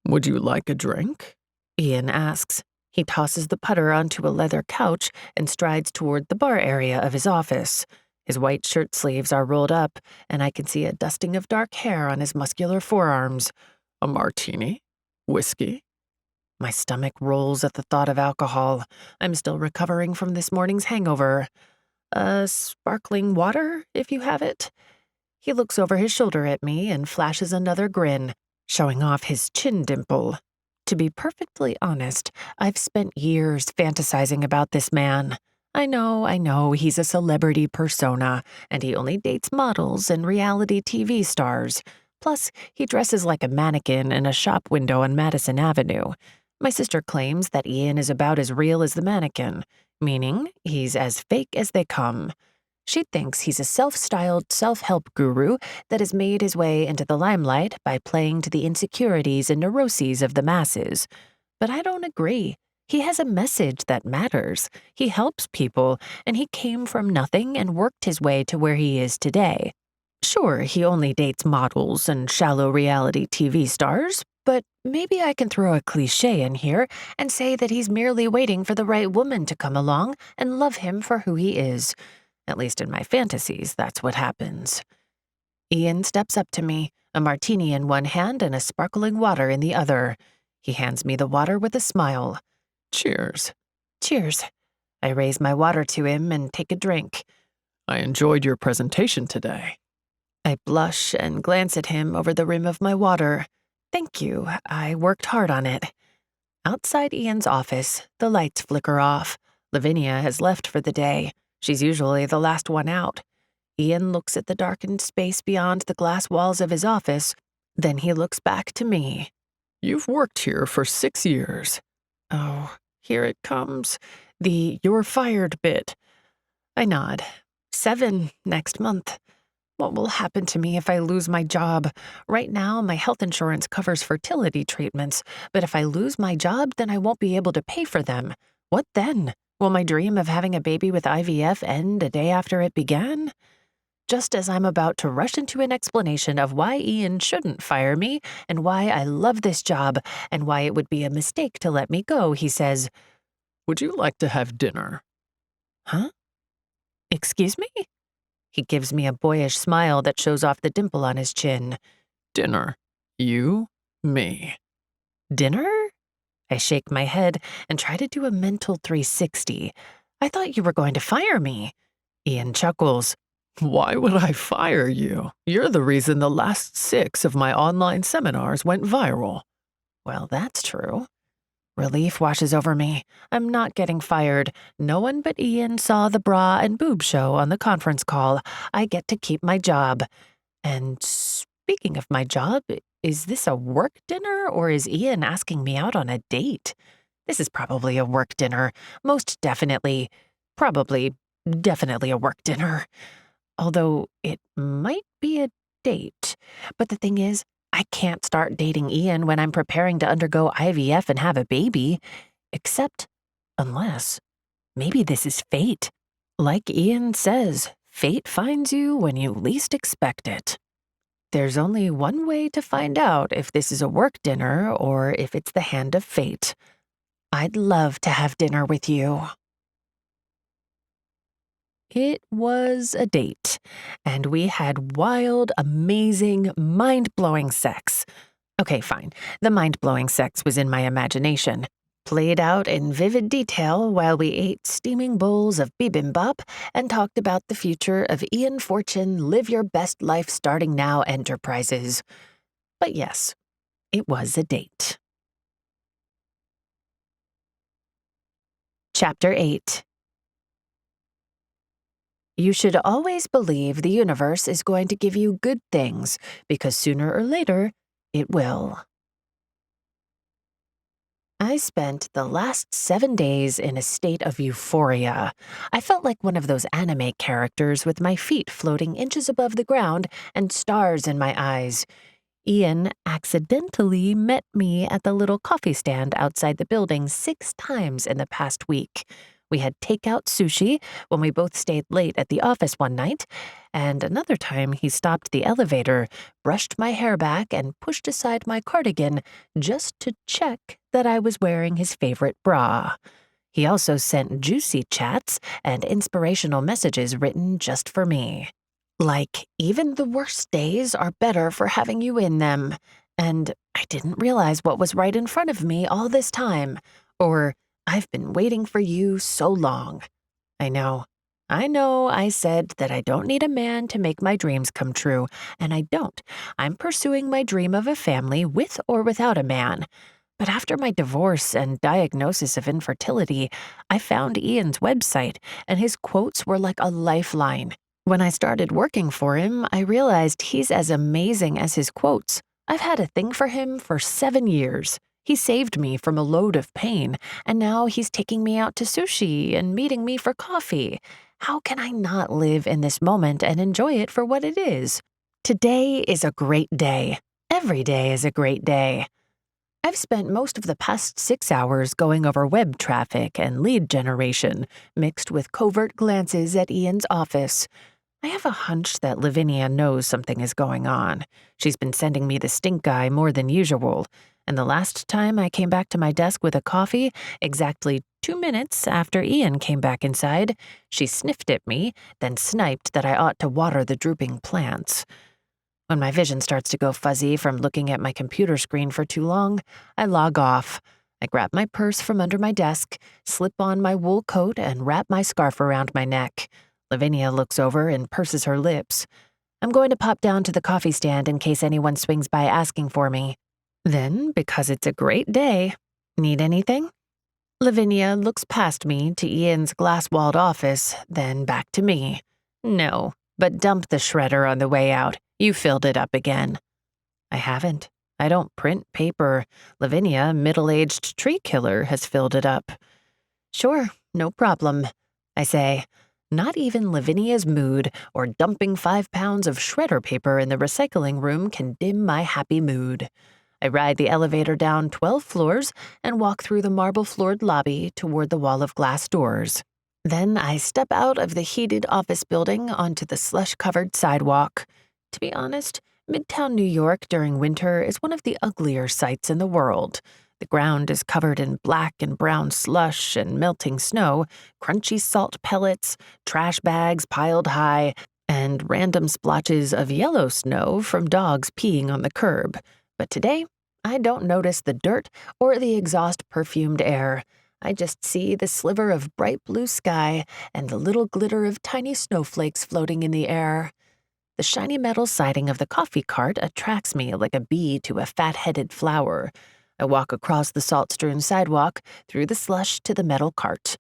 Would you like a drink? Ian asks. He tosses the putter onto a leather couch and strides toward the bar area of his office. His white shirt sleeves are rolled up, and I can see a dusting of dark hair on his muscular forearms. A martini? Whiskey? My stomach rolls at the thought of alcohol. I'm still recovering from this morning's hangover. Sparkling water, if you have it. He looks over his shoulder at me and flashes another grin, showing off his chin dimple. To be perfectly honest, I've spent years fantasizing about this man. I know, he's a celebrity persona, and he only dates models and reality TV stars. Plus, he dresses like a mannequin in a shop window on Madison Avenue. My sister claims that Ian is about as real as the mannequin, meaning he's as fake as they come. She thinks he's a self-styled self-help guru that has made his way into the limelight by playing to the insecurities and neuroses of the masses. But I don't agree. He has a message that matters. He helps people, and he came from nothing and worked his way to where he is today. Sure, he only dates models and shallow reality TV stars, but maybe I can throw a cliché in here and say that he's merely waiting for the right woman to come along and love him for who he is. At least in my fantasies, that's what happens. Ian steps up to me, a martini in one hand and a sparkling water in the other. He hands me the water with a smile. Cheers. Cheers. I raise my water to him and take a drink. I enjoyed your presentation today. I blush and glance at him over the rim of my water. Thank you. I worked hard on it. Outside Ian's office, the lights flicker off. Lavinia has left for the day. She's usually the last one out. Ian looks at the darkened space beyond the glass walls of his office. Then he looks back to me. You've worked here for 6 years. Oh, here it comes. The "you're fired" bit. I nod. 7 next month. What will happen to me if I lose my job? Right now, my health insurance covers fertility treatments, but if I lose my job, then I won't be able to pay for them. What then? Will my dream of having a baby with IVF end a day after it began? Just as I'm about to rush into an explanation of why Ian shouldn't fire me and why I love this job and why it would be a mistake to let me go, he says, Would you like to have dinner? Huh? Excuse me? He gives me a boyish smile that shows off the dimple on his chin. Dinner. You, me. Dinner? I shake my head and try to do a mental 360. I thought you were going to fire me. Ian chuckles. Why would I fire you? You're the reason the last 6 of my online seminars went viral. Well, that's true. Relief washes over me. I'm not getting fired. No one but Ian saw the bra and boob show on the conference call. I get to keep my job. And speaking of my job, is this a work dinner or is Ian asking me out on a date? This is probably a work dinner. Most definitely. Probably, definitely a work dinner. Although it might be a date. But the thing is, I can't start dating Ian when I'm preparing to undergo IVF and have a baby. Except, unless, maybe this is fate. Like Ian says, fate finds you when you least expect it. There's only one way to find out if this is a work dinner or if it's the hand of fate. I'd love to have dinner with you. It was a date, and we had wild, amazing, mind-blowing sex. Okay, fine. The mind-blowing sex was in my imagination, played out in vivid detail while we ate steaming bowls of bibimbap and talked about the future of Ian Fortune Live Your Best Life Starting Now enterprises. But yes, it was a date. Chapter 8. You should always believe the universe is going to give you good things, because sooner or later, it will. I spent the last 7 days in a state of euphoria. I felt like one of those anime characters with my feet floating inches above the ground and stars in my eyes. Ian accidentally met me at the little coffee stand outside the building 6 times in the past week. We had takeout sushi when we both stayed late at the office one night, and another time he stopped the elevator, brushed my hair back, and pushed aside my cardigan just to check that I was wearing his favorite bra. He also sent juicy chats and inspirational messages written just for me. Like, even the worst days are better for having you in them, and I didn't realize what was right in front of me all this time, or I've been waiting for you so long. I know I said that I don't need a man to make my dreams come true, and I don't. I'm pursuing my dream of a family with or without a man. But after my divorce and diagnosis of infertility, I found Ian's website, and his quotes were like a lifeline. When I started working for him, I realized he's as amazing as his quotes. I've had a thing for him for 7 years. He saved me from a load of pain, and now he's taking me out to sushi and meeting me for coffee. How can I not live in this moment and enjoy it for what it is? Today is a great day. Every day is a great day. I've spent most of the past 6 hours going over web traffic and lead generation, mixed with covert glances at Ian's office. I have a hunch that Lavinia knows something is going on. She's been sending me the stink eye more than usual. And the last time I came back to my desk with a coffee, exactly 2 minutes after Ian came back inside, she sniffed at me, then sniped that I ought to water the drooping plants. When my vision starts to go fuzzy from looking at my computer screen for too long, I log off. I grab my purse from under my desk, slip on my wool coat, and wrap my scarf around my neck. Lavinia looks over and purses her lips. I'm going to pop down to the coffee stand in case anyone swings by asking for me. Then, because it's a great day, need anything? Lavinia looks past me to Ian's glass-walled office, then back to me. No, but dump the shredder on the way out. You filled it up again. I haven't. I don't print paper. Lavinia, middle-aged tree killer, has filled it up. Sure, no problem, I say. Not even Lavinia's mood or dumping 5 pounds of shredder paper in the recycling room can dim my happy mood. I ride the elevator down 12 floors and walk through the marble-floored lobby toward the wall of glass doors. Then I step out of the heated office building onto the slush-covered sidewalk. To be honest, Midtown New York during winter is one of the uglier sights in the world. The ground is covered in black and brown slush and melting snow, crunchy salt pellets, trash bags piled high, and random splotches of yellow snow from dogs peeing on the curb. But today, I don't notice the dirt or the exhaust-perfumed air. I just see the sliver of bright blue sky and the little glitter of tiny snowflakes floating in the air. The shiny metal siding of the coffee cart attracts me like a bee to a fat-headed flower. I walk across the salt-strewn sidewalk, through the slush to the metal cart.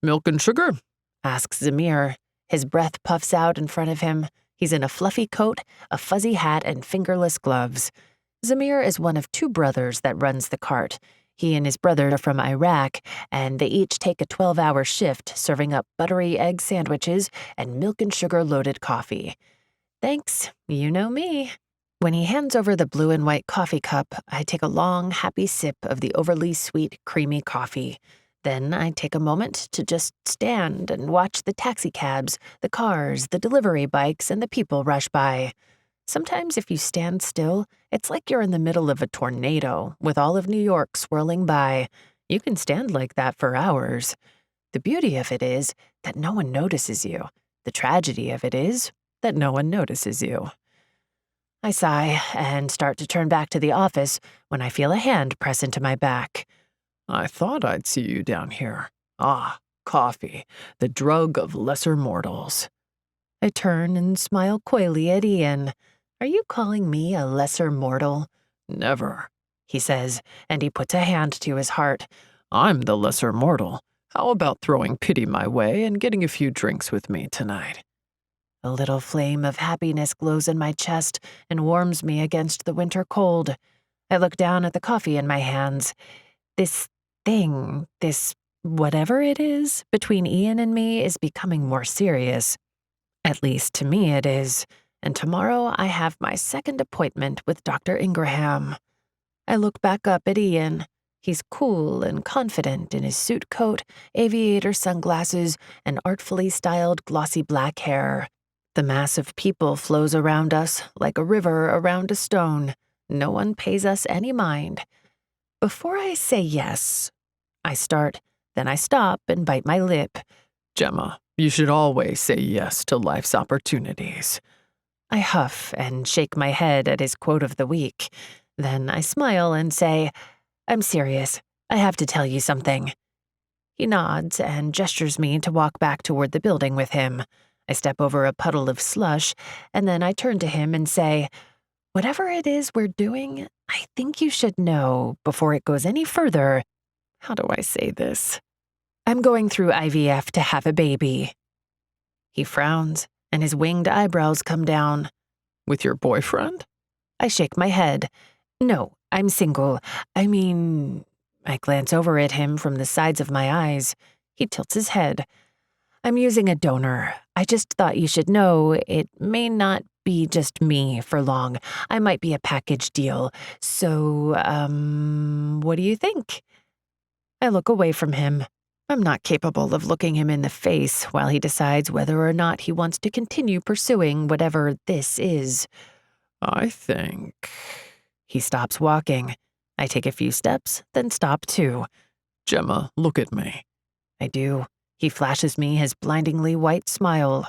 Milk and sugar? Asks Zamir. His breath puffs out in front of him. He's in a fluffy coat, a fuzzy hat, and fingerless gloves. Zamir is one of 2 brothers that runs the cart. He and his brother are from Iraq, and they each take a 12-hour shift serving up buttery egg sandwiches and milk and sugar-loaded coffee. Thanks, you know me. When he hands over the blue and white coffee cup, I take a long, happy sip of the overly sweet, creamy coffee. Then I take a moment to just stand and watch the taxicabs, the cars, the delivery bikes, and the people rush by. Sometimes if you stand still, it's like you're in the middle of a tornado with all of New York swirling by. You can stand like that for hours. The beauty of it is that no one notices you. The tragedy of it is that no one notices you. I sigh and start to turn back to the office when I feel a hand press into my back. I thought I'd see you down here. Ah, coffee, the drug of lesser mortals. I turn and smile coyly at Ian. Are you calling me a lesser mortal? Never, he says, and he puts a hand to his heart. I'm the lesser mortal. How about throwing pity my way and getting a few drinks with me tonight? A little flame of happiness glows in my chest and warms me against the winter cold. I look down at the coffee in my hands. This thing, this whatever it is, between Ian and me is becoming more serious. At least to me it is. And tomorrow I have my second appointment with Dr. Ingraham. I look back up at Ian. He's cool and confident in his suit coat, aviator sunglasses, and artfully styled glossy black hair. The mass of people flows around us like a river around a stone. No one pays us any mind. Before I say yes, I start, then I stop and bite my lip. Gemma, you should always say yes to life's opportunities. I huff and shake my head at his quote of the week. Then I smile and say, I'm serious. I have to tell you something. He nods and gestures me to walk back toward the building with him. I step over a puddle of slush, and then I turn to him and say, whatever it is we're doing, I think you should know, before it goes any further, how do I say this? I'm going through IVF to have a baby. He frowns, and his winged eyebrows come down. With your boyfriend? I shake my head. No, I'm single. I glance over at him from the sides of my eyes. He tilts his head. I'm using a donor. I just thought you should know it may not be just me for long. I might be a package deal. So, what do you think? I look away from him. I'm not capable of looking him in the face while he decides whether or not he wants to continue pursuing whatever this is. I think... He stops walking. I take a few steps, then stop too. Gemma, look at me. I do. He flashes me his blindingly white smile.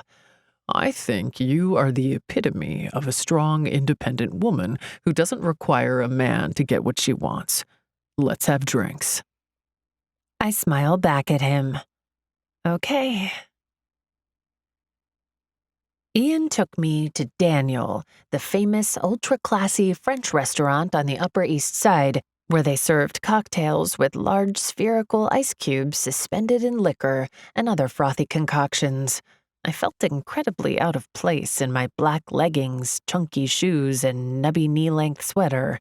I think you are the epitome of a strong, independent woman who doesn't require a man to get what she wants. Let's have drinks. I smile back at him. Okay. Ian took me to Daniel, the famous ultra-classy French restaurant on the Upper East Side, where they served cocktails with large spherical ice cubes suspended in liquor and other frothy concoctions. I felt incredibly out of place in my black leggings, chunky shoes, and nubby knee-length sweater.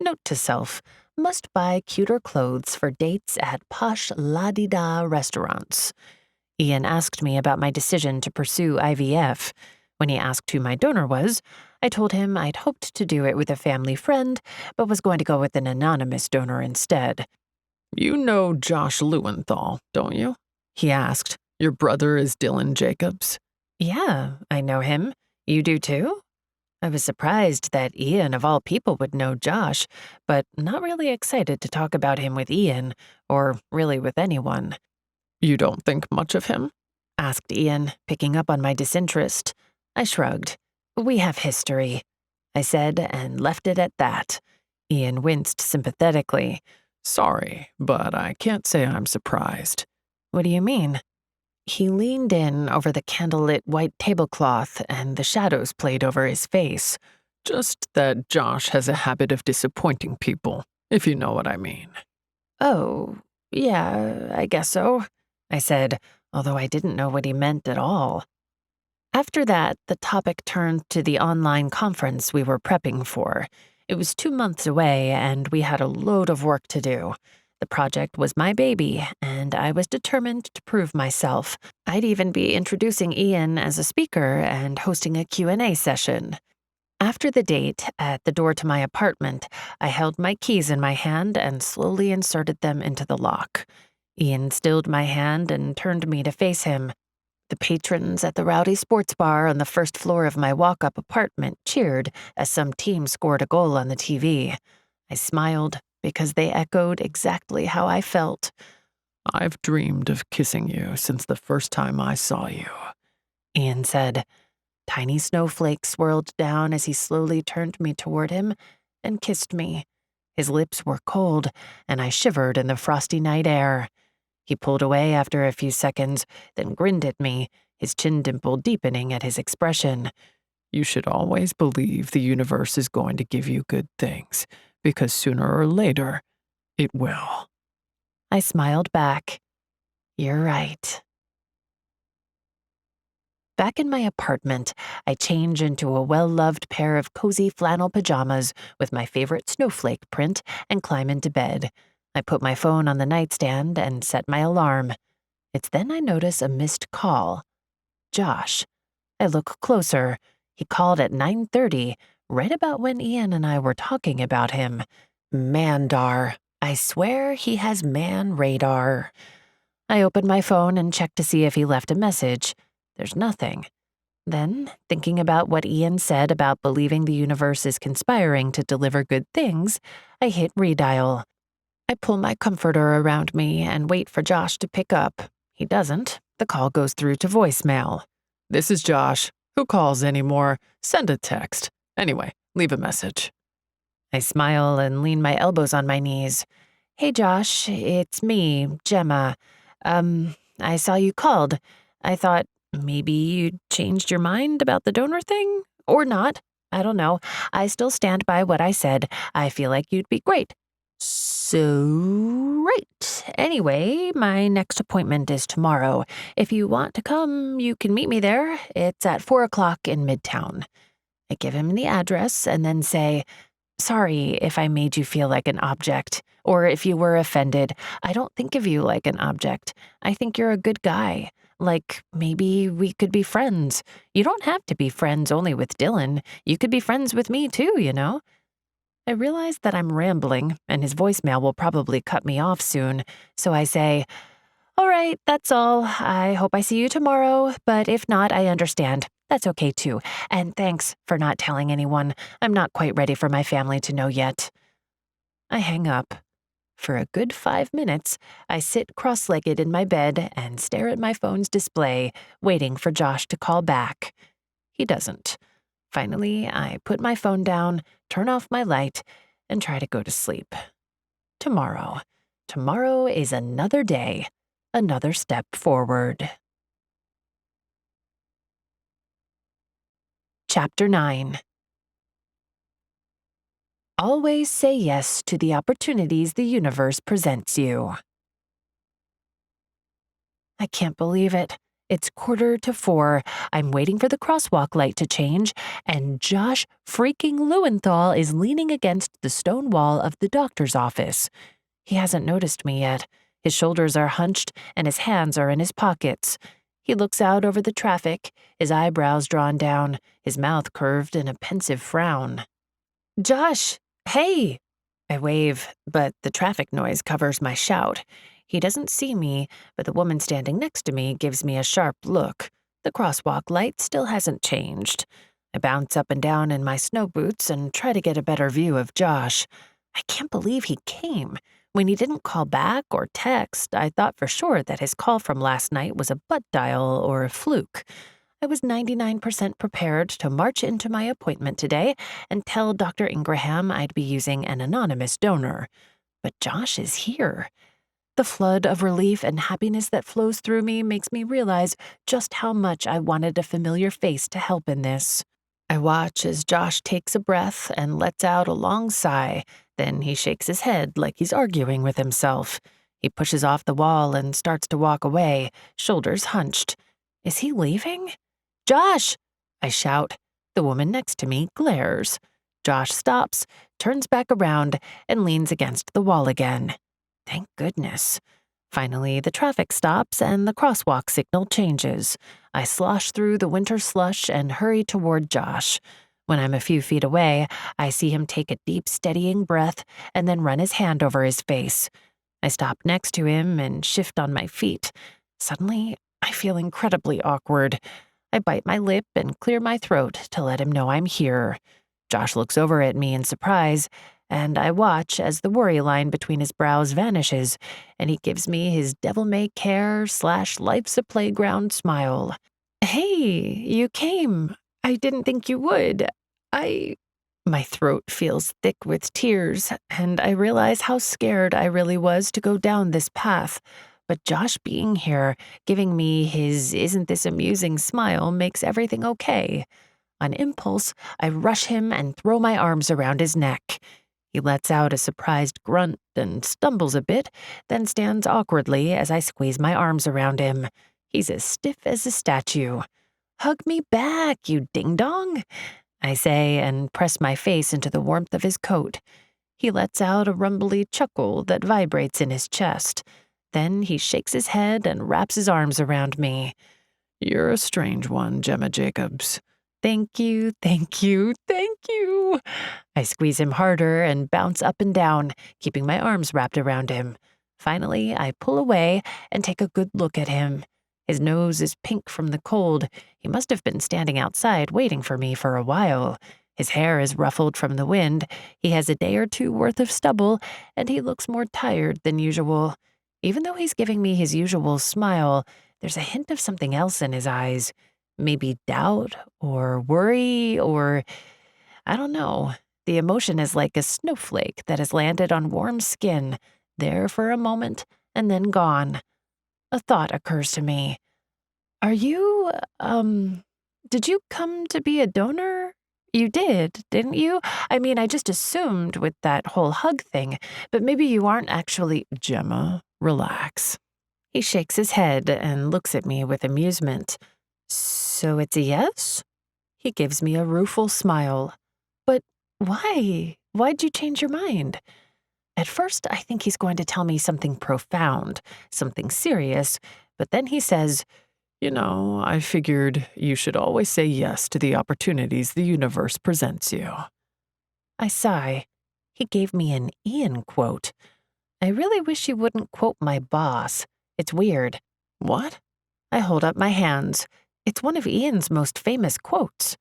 Note to self, must buy cuter clothes for dates at posh la-di-da restaurants. Ian asked me about my decision to pursue IVF. When he asked who my donor was, I told him I'd hoped to do it with a family friend, but was going to go with an anonymous donor instead. You know Josh Lewenthal, don't you? He asked. Your brother is Dylan Jacobs? Yeah, I know him. You do too? I was surprised that Ian of all people would know Josh, but not really excited to talk about him with Ian, or really with anyone. You don't think much of him? Asked Ian, picking up on my disinterest. I shrugged. We have history, I said, and left it at that. Ian winced sympathetically. Sorry, but I can't say I'm surprised. What do you mean? He leaned in over the candlelit white tablecloth, and the shadows played over his face. Just that Josh has a habit of disappointing people, if you know what I mean. Oh, yeah, I guess so, I said, although I didn't know what he meant at all. After that, the topic turned to the online conference we were prepping for. It was 2 months away, and we had a load of work to do. The project was my baby, and I was determined to prove myself. I'd even be introducing Ian as a speaker and hosting a Q&A session. After the date, at the door to my apartment, I held my keys in my hand and slowly inserted them into the lock. Ian stilled my hand and turned me to face him. The patrons at the rowdy sports bar on the first floor of my walk-up apartment cheered as some team scored a goal on the TV. I smiled because they echoed exactly how I felt. "I've dreamed of kissing you since the first time I saw you," Ian said. Tiny snowflakes swirled down as he slowly turned me toward him and kissed me. His lips were cold, and I shivered in the frosty night air. He pulled away after a few seconds, then grinned at me, his chin dimple deepening at his expression. "You should always believe the universe is going to give you good things, because sooner or later, it will." I smiled back. You're right. Back in my apartment, I change into a well-loved pair of cozy flannel pajamas with my favorite snowflake print and climb into bed. I put my phone on the nightstand and set my alarm. It's then I notice a missed call. Josh. I look closer. He called at 9:30, right about when Ian and I were talking about him. Mandar. I swear he has man radar. I open my phone and check to see if he left a message. There's nothing. Then, thinking about what Ian said about believing the universe is conspiring to deliver good things, I hit redial. I pull my comforter around me and wait for Josh to pick up. He doesn't. The call goes through to voicemail. "This is Josh. Who calls anymore? Send a text. Anyway, leave a message." I smile and lean my elbows on my knees. Hey, Josh, it's me, Gemma. I saw you called. I thought maybe you changed your mind about the donor thing? Or not. I don't know. I still stand by what I said. I feel like you'd be great. So, right. Anyway, my next appointment is tomorrow. If you want to come, you can meet me there. It's at 4 o'clock in Midtown. I give him the address and then say, sorry if I made you feel like an object, or if you were offended. I don't think of you like an object. I think you're a good guy. Like, maybe we could be friends. You don't have to be friends only with Dylan. You could be friends with me too, you know? I realize that I'm rambling, and his voicemail will probably cut me off soon, so I say, all right, that's all. I hope I see you tomorrow, but if not, I understand. That's okay too, and thanks for not telling anyone. I'm not quite ready for my family to know yet. I hang up. For a good 5 minutes, I sit cross-legged in my bed and stare at my phone's display, waiting for Josh to call back. He doesn't. Finally, I put my phone down, turn off my light, and try to go to sleep. Tomorrow. Tomorrow is another day, another step forward. Chapter 9. Always say yes to the opportunities the universe presents you. I can't believe it. It's 3:45. I'm waiting for the crosswalk light to change, and Josh freaking Lewenthal is leaning against the stone wall of the doctor's office. He hasn't noticed me yet. His shoulders are hunched, and his hands are in his pockets. He looks out over the traffic, his eyebrows drawn down, his mouth curved in a pensive frown. Josh, hey! I wave, but the traffic noise covers my shout. He doesn't see me, but the woman standing next to me gives me a sharp look. The crosswalk light still hasn't changed. I bounce up and down in my snow boots and try to get a better view of Josh. I can't believe he came. When he didn't call back or text, I thought for sure that his call from last night was a butt dial or a fluke. I was 99% prepared to march into my appointment today and tell Dr. Ingraham I'd be using an anonymous donor. But Josh is here. The flood of relief and happiness that flows through me makes me realize just how much I wanted a familiar face to help in this. I watch as Josh takes a breath and lets out a long sigh. Then he shakes his head like he's arguing with himself. He pushes off the wall and starts to walk away, shoulders hunched. Is he leaving? Josh! I shout. The woman next to me glares. Josh stops, turns back around, and leans against the wall again. Thank goodness. Finally, the traffic stops and the crosswalk signal changes. I slosh through the winter slush and hurry toward Josh. When I'm a few feet away, I see him take a deep, steadying breath and then run his hand over his face. I stop next to him and shift on my feet. Suddenly, I feel incredibly awkward. I bite my lip and clear my throat to let him know I'm here. Josh looks over at me in surprise, and I watch as the worry line between his brows vanishes, and he gives me his devil-may-care/life's a playground smile. Hey, you came. I didn't think you would. My throat feels thick with tears, and I realize how scared I really was to go down this path. But Josh being here, giving me his "isn't this amusing" smile makes everything okay. On impulse, I rush him and throw my arms around his neck. He lets out a surprised grunt and stumbles a bit, then stands awkwardly as I squeeze my arms around him. He's as stiff as a statue. "Hug me back, you ding-dong," I say and press my face into the warmth of his coat. He lets out a rumbly chuckle that vibrates in his chest. Then he shakes his head and wraps his arms around me. You're a strange one, Gemma Jacobs. Thank you, thank you, thank you. I squeeze him harder and bounce up and down, keeping my arms wrapped around him. Finally, I pull away and take a good look at him. His nose is pink from the cold. He must have been standing outside waiting for me for a while. His hair is ruffled from the wind. He has a day or two worth of stubble, and he looks more tired than usual. Even though he's giving me his usual smile, there's a hint of something else in his eyes. Maybe doubt or worry or I don't know. The emotion is like a snowflake that has landed on warm skin, there for a moment and then gone. A thought occurs to me. Are you, did you come to be a donor? You did, didn't you? I mean, I just assumed with that whole hug thing, but maybe you aren't actually. Gemma, relax. He shakes his head and looks at me with amusement. So it's a yes? He gives me a rueful smile. But why? Why'd you change your mind? At first, I think he's going to tell me something profound, something serious, but then he says, You know, I figured you should always say yes to the opportunities the universe presents you. I sigh. He gave me an Ian quote. I really wish he wouldn't quote my boss. It's weird. What? I hold up my hands. It's one of Ian's most famous quotes.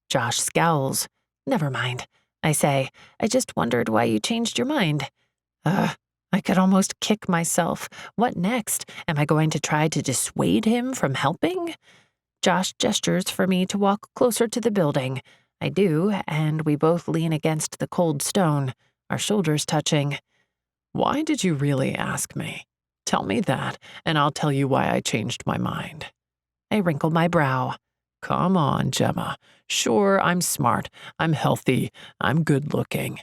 Josh scowls. Never mind, I say. I just wondered why you changed your mind. I could almost kick myself. What next? Am I going to try to dissuade him from helping? Josh gestures for me to walk closer to the building. I do, and we both lean against the cold stone, our shoulders touching. Why did you really ask me? Tell me that, and I'll tell you why I changed my mind. I wrinkle my brow. Come on, Gemma. Sure, I'm smart, I'm healthy, I'm good-looking.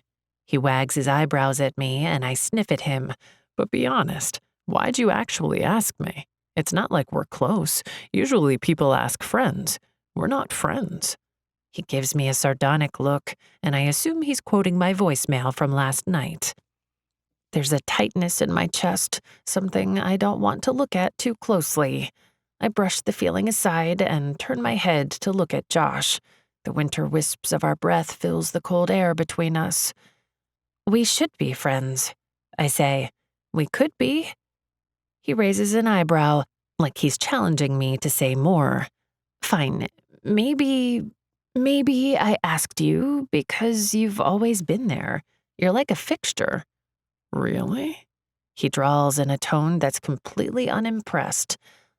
He wags his eyebrows at me, and I sniff at him. But be honest, why'd you actually ask me? It's not like we're close. Usually people ask friends. We're not friends. He gives me a sardonic look, and I assume he's quoting my voicemail from last night. There's a tightness in my chest, something I don't want to look at too closely. I brush the feeling aside and turn my head to look at Josh. The winter wisps of our breath fills the cold air between us. We should be friends, I say. We could be. He raises an eyebrow, like he's challenging me to say more. Fine, maybe I asked you because you've always been there. You're like a fixture. Really? He drawls in a tone that's completely unimpressed.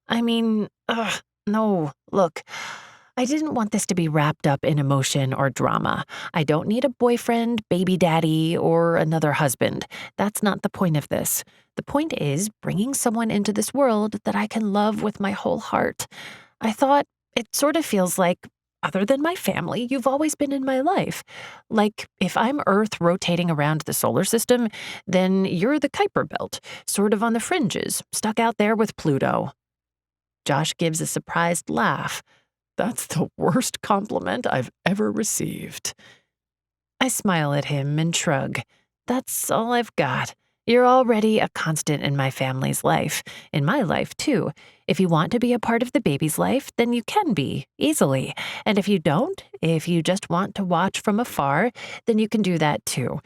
I mean, no, look, I didn't want this to be wrapped up in emotion or drama. I don't need a boyfriend, baby daddy, or another husband. That's not the point of this. The point is bringing someone into this world that I can love with my whole heart. I thought it sort of feels like, other than my family, you've always been in my life. Like, if I'm Earth rotating around the solar system, then you're the Kuiper Belt, sort of on the fringes, stuck out there with Pluto. Josh gives a surprised laugh. That's the worst compliment I've ever received. I smile at him and shrug. That's all I've got. You're already a constant in my family's life, in my life too. If you want to be a part of the baby's life, then you can be, easily. And if you don't, if you just want to watch from afar, then you can do that too.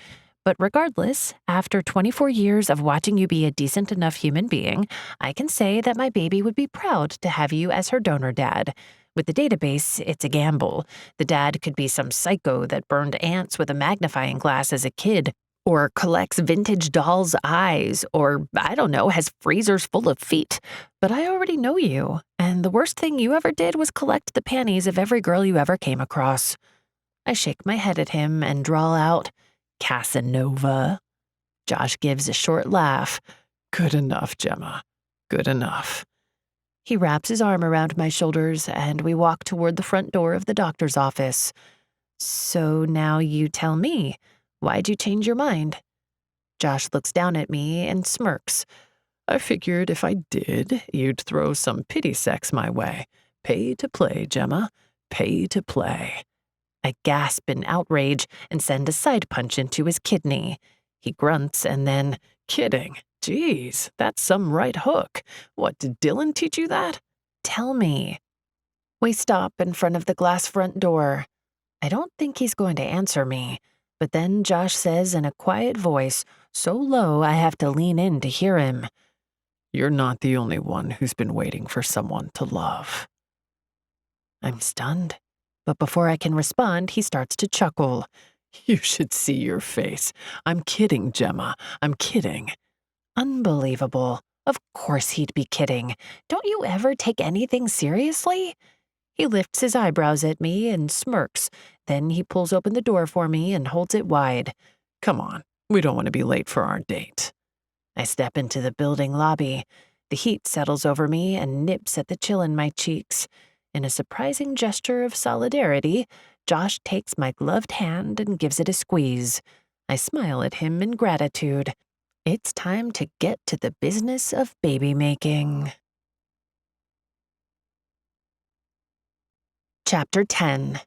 But regardless, after 24 years of watching you be a decent enough human being, I can say that my baby would be proud to have you as her donor dad. With the database, it's a gamble. The dad could be some psycho that burned ants with a magnifying glass as a kid, or collects vintage dolls' eyes, or, I don't know, has freezers full of feet. But I already know you, and the worst thing you ever did was collect the panties of every girl you ever came across. I shake my head at him and drawl out, Casanova. Josh gives a short laugh. Good enough, Gemma. Good enough. He wraps his arm around my shoulders, and we walk toward the front door of the doctor's office. So now you tell me, why'd you change your mind? Josh looks down at me and smirks. I figured if I did, you'd throw some pity sex my way. Pay to play, Gemma. Pay to play. I gasp in outrage and send a side punch into his kidney. He grunts and then, Kidding. Geez, that's some right hook. What, did Dylan teach you that? Tell me. We stop in front of the glass front door. I don't think he's going to answer me, but then Josh says in a quiet voice, so low I have to lean in to hear him. You're not the only one who's been waiting for someone to love. I'm stunned, but before I can respond, he starts to chuckle. You should see your face. I'm kidding, Gemma. I'm kidding. Unbelievable. Of course he'd be kidding. Don't you ever take anything seriously? He lifts his eyebrows at me and smirks. Then he pulls open the door for me and holds it wide. Come on, we don't want to be late for our date. I step into the building lobby. The heat settles over me and nips at the chill in my cheeks. In a surprising gesture of solidarity, Josh takes my gloved hand and gives it a squeeze. I smile at him in gratitude. It's time to get to the business of baby making. Chapter 10.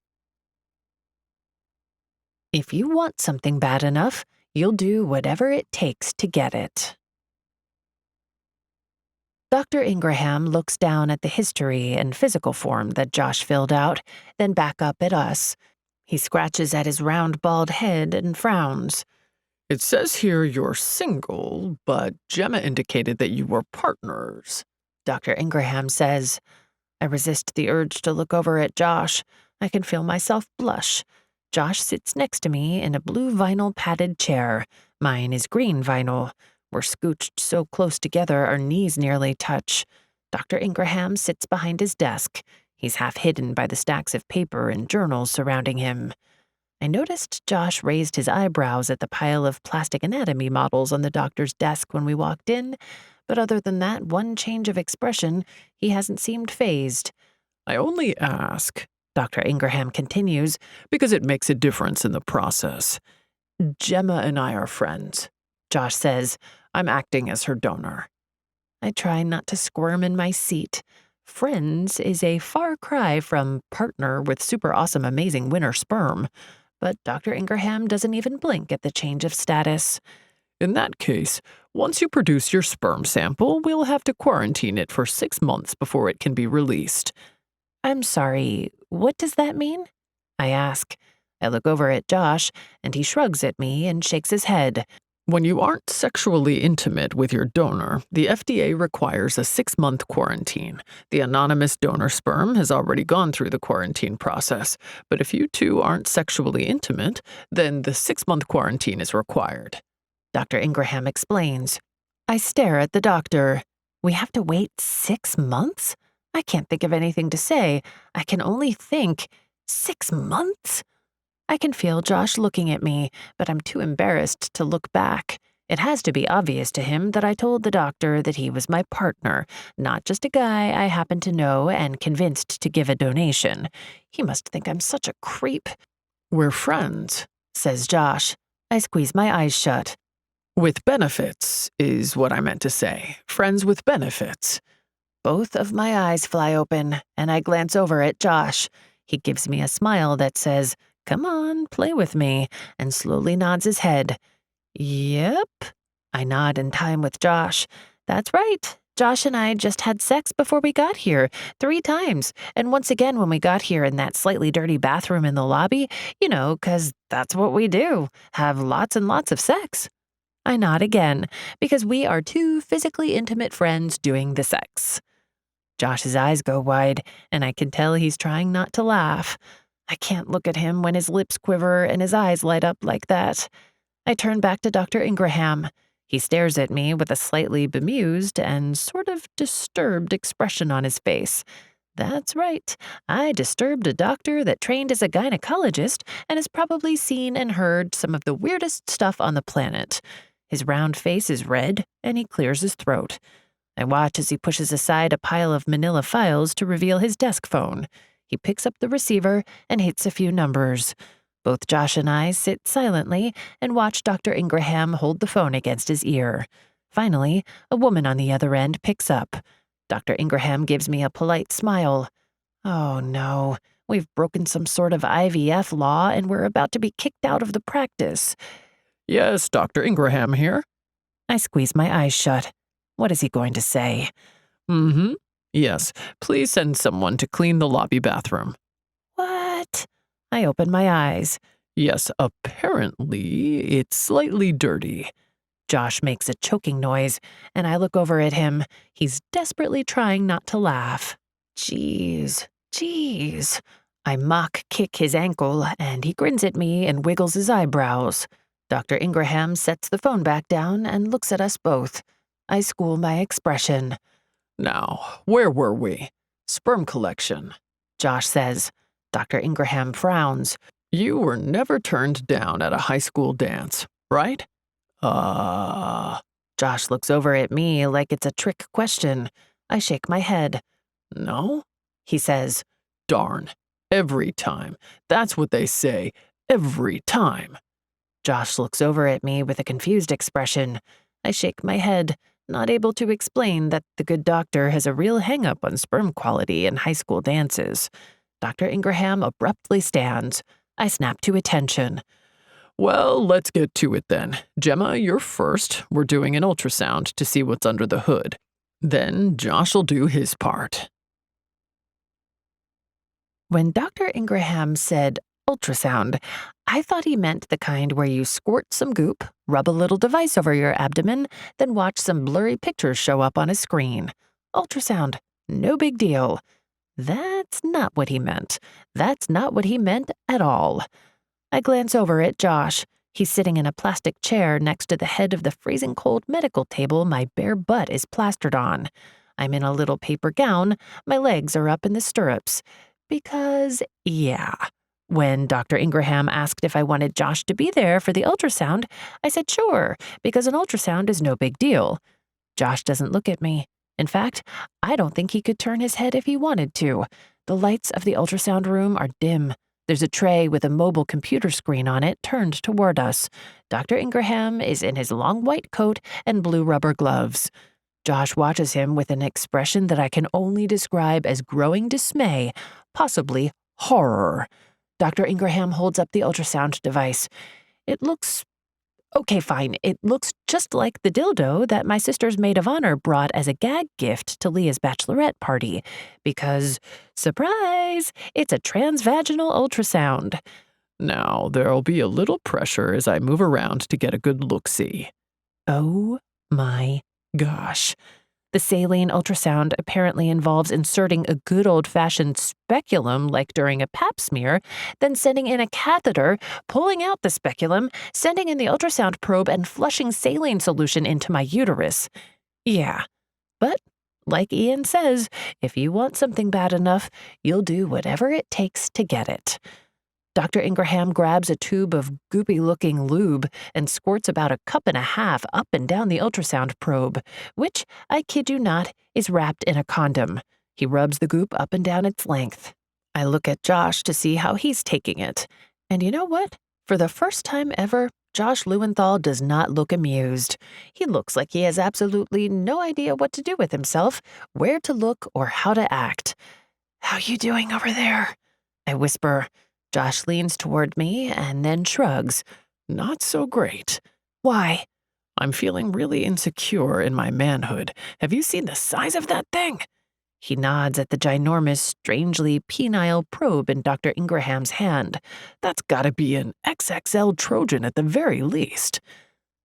If you want something bad enough, you'll do whatever it takes to get it. Dr. Ingraham looks down at the history and physical form that Josh filled out, then back up at us. He scratches at his round, bald head and frowns. It says here you're single, but Gemma indicated that you were partners. Dr. Ingraham says. I resist the urge to look over at Josh. I can feel myself blush. Josh sits next to me in a blue vinyl padded chair. Mine is green vinyl. We're scooched so close together our knees nearly touch. Dr. Ingraham sits behind his desk. He's half hidden by the stacks of paper and journals surrounding him. I noticed Josh raised his eyebrows at the pile of plastic anatomy models on the doctor's desk when we walked in, but other than that one change of expression, he hasn't seemed fazed. I only ask, Dr. Ingraham continues, because it makes a difference in the process. Gemma and I are friends, Josh says. I'm acting as her donor. I try not to squirm in my seat. Friends is a far cry from partner with super awesome amazing winner sperm. But Dr. Ingraham doesn't even blink at the change of status. In that case, once you produce your sperm sample, we'll have to quarantine it for 6 months before it can be released. I'm sorry, what does that mean? I ask. I look over at Josh, and he shrugs at me and shakes his head. When you aren't sexually intimate with your donor, the FDA requires a 6-month quarantine. The anonymous donor sperm has already gone through the quarantine process, but if you two aren't sexually intimate, then the 6-month quarantine is required. Dr. Ingraham explains. I stare at the doctor. We have to wait 6 months? I can't think of anything to say. I can only think, 6 months? I can feel Josh looking at me, but I'm too embarrassed to look back. It has to be obvious to him that I told the doctor that he was my partner, not just a guy I happen to know and convinced to give a donation. He must think I'm such a creep. We're friends, says Josh. I squeeze my eyes shut. With benefits is what I meant to say. Friends with benefits. Both of my eyes fly open, and I glance over at Josh. He gives me a smile that says, "Come on, play with me," and slowly nods his head. Yep. I nod in time with Josh. That's right. Josh and I just had sex before we got here, 3 times, and once again when we got here in that slightly dirty bathroom in the lobby, 'cause that's what we do, have lots and lots of sex. I nod again, because we are 2 physically intimate friends doing the sex. Josh's eyes go wide, and I can tell he's trying not to laugh. I can't look at him when his lips quiver and his eyes light up like that. I turn back to Dr. Ingraham. He stares at me with a slightly bemused and sort of disturbed expression on his face. That's right. I disturbed a doctor that trained as a gynecologist and has probably seen and heard some of the weirdest stuff on the planet. His round face is red, and he clears his throat. I watch as he pushes aside a pile of manila files to reveal his desk phone. He picks up the receiver and hits a few numbers. Both Josh and I sit silently and watch Dr. Ingraham hold the phone against his ear. Finally, a woman on the other end picks up. Dr. Ingraham gives me a polite smile. Oh no, we've broken some sort of IVF law and we're about to be kicked out of the practice. Yes, Dr. Ingraham here. I squeeze my eyes shut. What is he going to say? Yes, please send someone to clean the lobby bathroom. What? I open my eyes. Yes, apparently it's slightly dirty. Josh makes a choking noise, and I look over at him. He's desperately trying not to laugh. Jeez. I mock kick his ankle, and he grins at me and wiggles his eyebrows. Dr. Ingraham sets the phone back down and looks at us both. I school my expression. Now, where were we? Sperm collection, Josh says. Dr. Ingraham frowns. You were never turned down at a high school dance, right? Josh looks over at me like it's a trick question. I shake my head. No? He says. Darn. Every time. That's what they say. Every time. Josh looks over at me with a confused expression. I shake my head, not able to explain that the good doctor has a real hang-up on sperm quality in high school dances. Dr. Ingraham abruptly stands. I snap to attention. Well, let's get to it then. Gemma, you're first. We're doing an ultrasound to see what's under the hood. Then Josh'll do his part. When Dr. Ingraham said ultrasound, I thought he meant the kind where you squirt some goop, rub a little device over your abdomen, then watch some blurry pictures show up on a screen. Ultrasound, no big deal. That's not what he meant. That's not what he meant at all. I glance over at Josh. He's sitting in a plastic chair next to the head of the freezing cold medical table my bare butt is plastered on. I'm in a little paper gown. My legs are up in the stirrups. Because, yeah. When Dr. Ingraham asked if I wanted Josh to be there for the ultrasound, I said sure, because an ultrasound is no big deal. Josh doesn't look at me. In fact, I don't think he could turn his head if he wanted to. The lights of the ultrasound room are dim. There's a tray with a mobile computer screen on it turned toward us. Dr. Ingraham is in his long white coat and blue rubber gloves. Josh watches him with an expression that I can only describe as growing dismay, possibly horror. Dr. Ingraham holds up the ultrasound device. It looks... okay, fine. It looks just like the dildo that my sister's maid of honor brought as a gag gift to Leah's bachelorette party. Because, surprise, it's a transvaginal ultrasound. Now, there'll be a little pressure as I move around to get a good look-see. Oh my gosh. The saline ultrasound apparently involves inserting a good old-fashioned speculum like during a pap smear, then sending in a catheter, pulling out the speculum, sending in the ultrasound probe, and flushing saline solution into my uterus. Yeah, but like Ian says, if you want something bad enough, you'll do whatever it takes to get it. Dr. Ingraham grabs a tube of goopy-looking lube and squirts about 1.5 cups up and down the ultrasound probe, which, I kid you not, is wrapped in a condom. He rubs the goop up and down its length. I look at Josh to see how he's taking it. And you know what? For the first time ever, Josh Lewenthal does not look amused. He looks like he has absolutely no idea what to do with himself, where to look, or how to act. "How you doing over there?" I whisper. Josh leans toward me and then shrugs. Not so great. Why? I'm feeling really insecure in my manhood. Have you seen the size of that thing? He nods at the ginormous, strangely penile probe in Dr. Ingraham's hand. That's gotta be an XXL Trojan at the very least.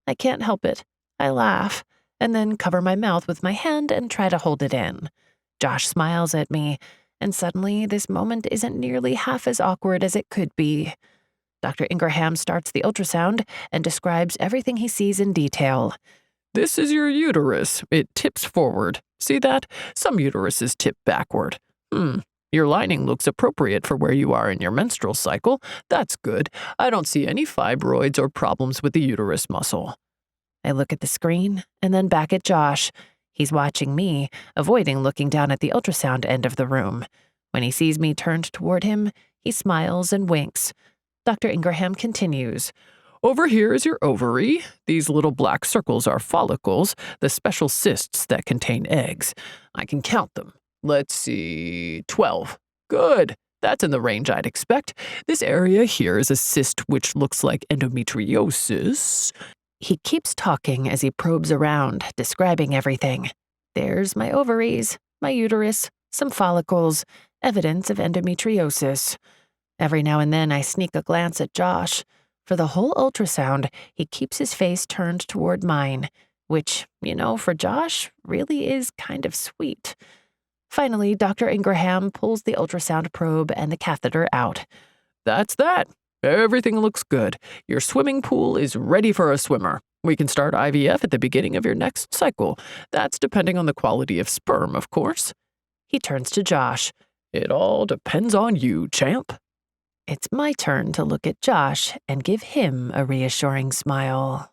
I can't help it. I laugh, and then cover my mouth with my hand and try to hold it in. Josh smiles at me, and suddenly this moment isn't nearly half as awkward as it could be. Dr. Ingraham starts the ultrasound and describes everything he sees in detail. This is your uterus. It tips forward. See that? Some uteruses tip backward. Your lining looks appropriate for where you are in your menstrual cycle. That's good. I don't see any fibroids or problems with the uterus muscle. I look at the screen and then back at Josh. He's watching me, avoiding looking down at the ultrasound end of the room. When he sees me turned toward him, he smiles and winks. Dr. Ingraham continues. Over here is your ovary. These little black circles are follicles, the special cysts that contain eggs. I can count them. Let's see, 12. Good. That's in the range I'd expect. This area here is a cyst which looks like endometriosis. He keeps talking as he probes around, describing everything. There's my ovaries, my uterus, some follicles, evidence of endometriosis. Every now and then I sneak a glance at Josh. For the whole ultrasound, he keeps his face turned toward mine, which, for Josh, really is kind of sweet. Finally, Dr. Ingraham pulls the ultrasound probe and the catheter out. That's that. Everything looks good. Your swimming pool is ready for a swimmer. We can start IVF at the beginning of your next cycle. That's depending on the quality of sperm, of course. He turns to Josh. It all depends on you, champ. It's my turn to look at Josh and give him a reassuring smile.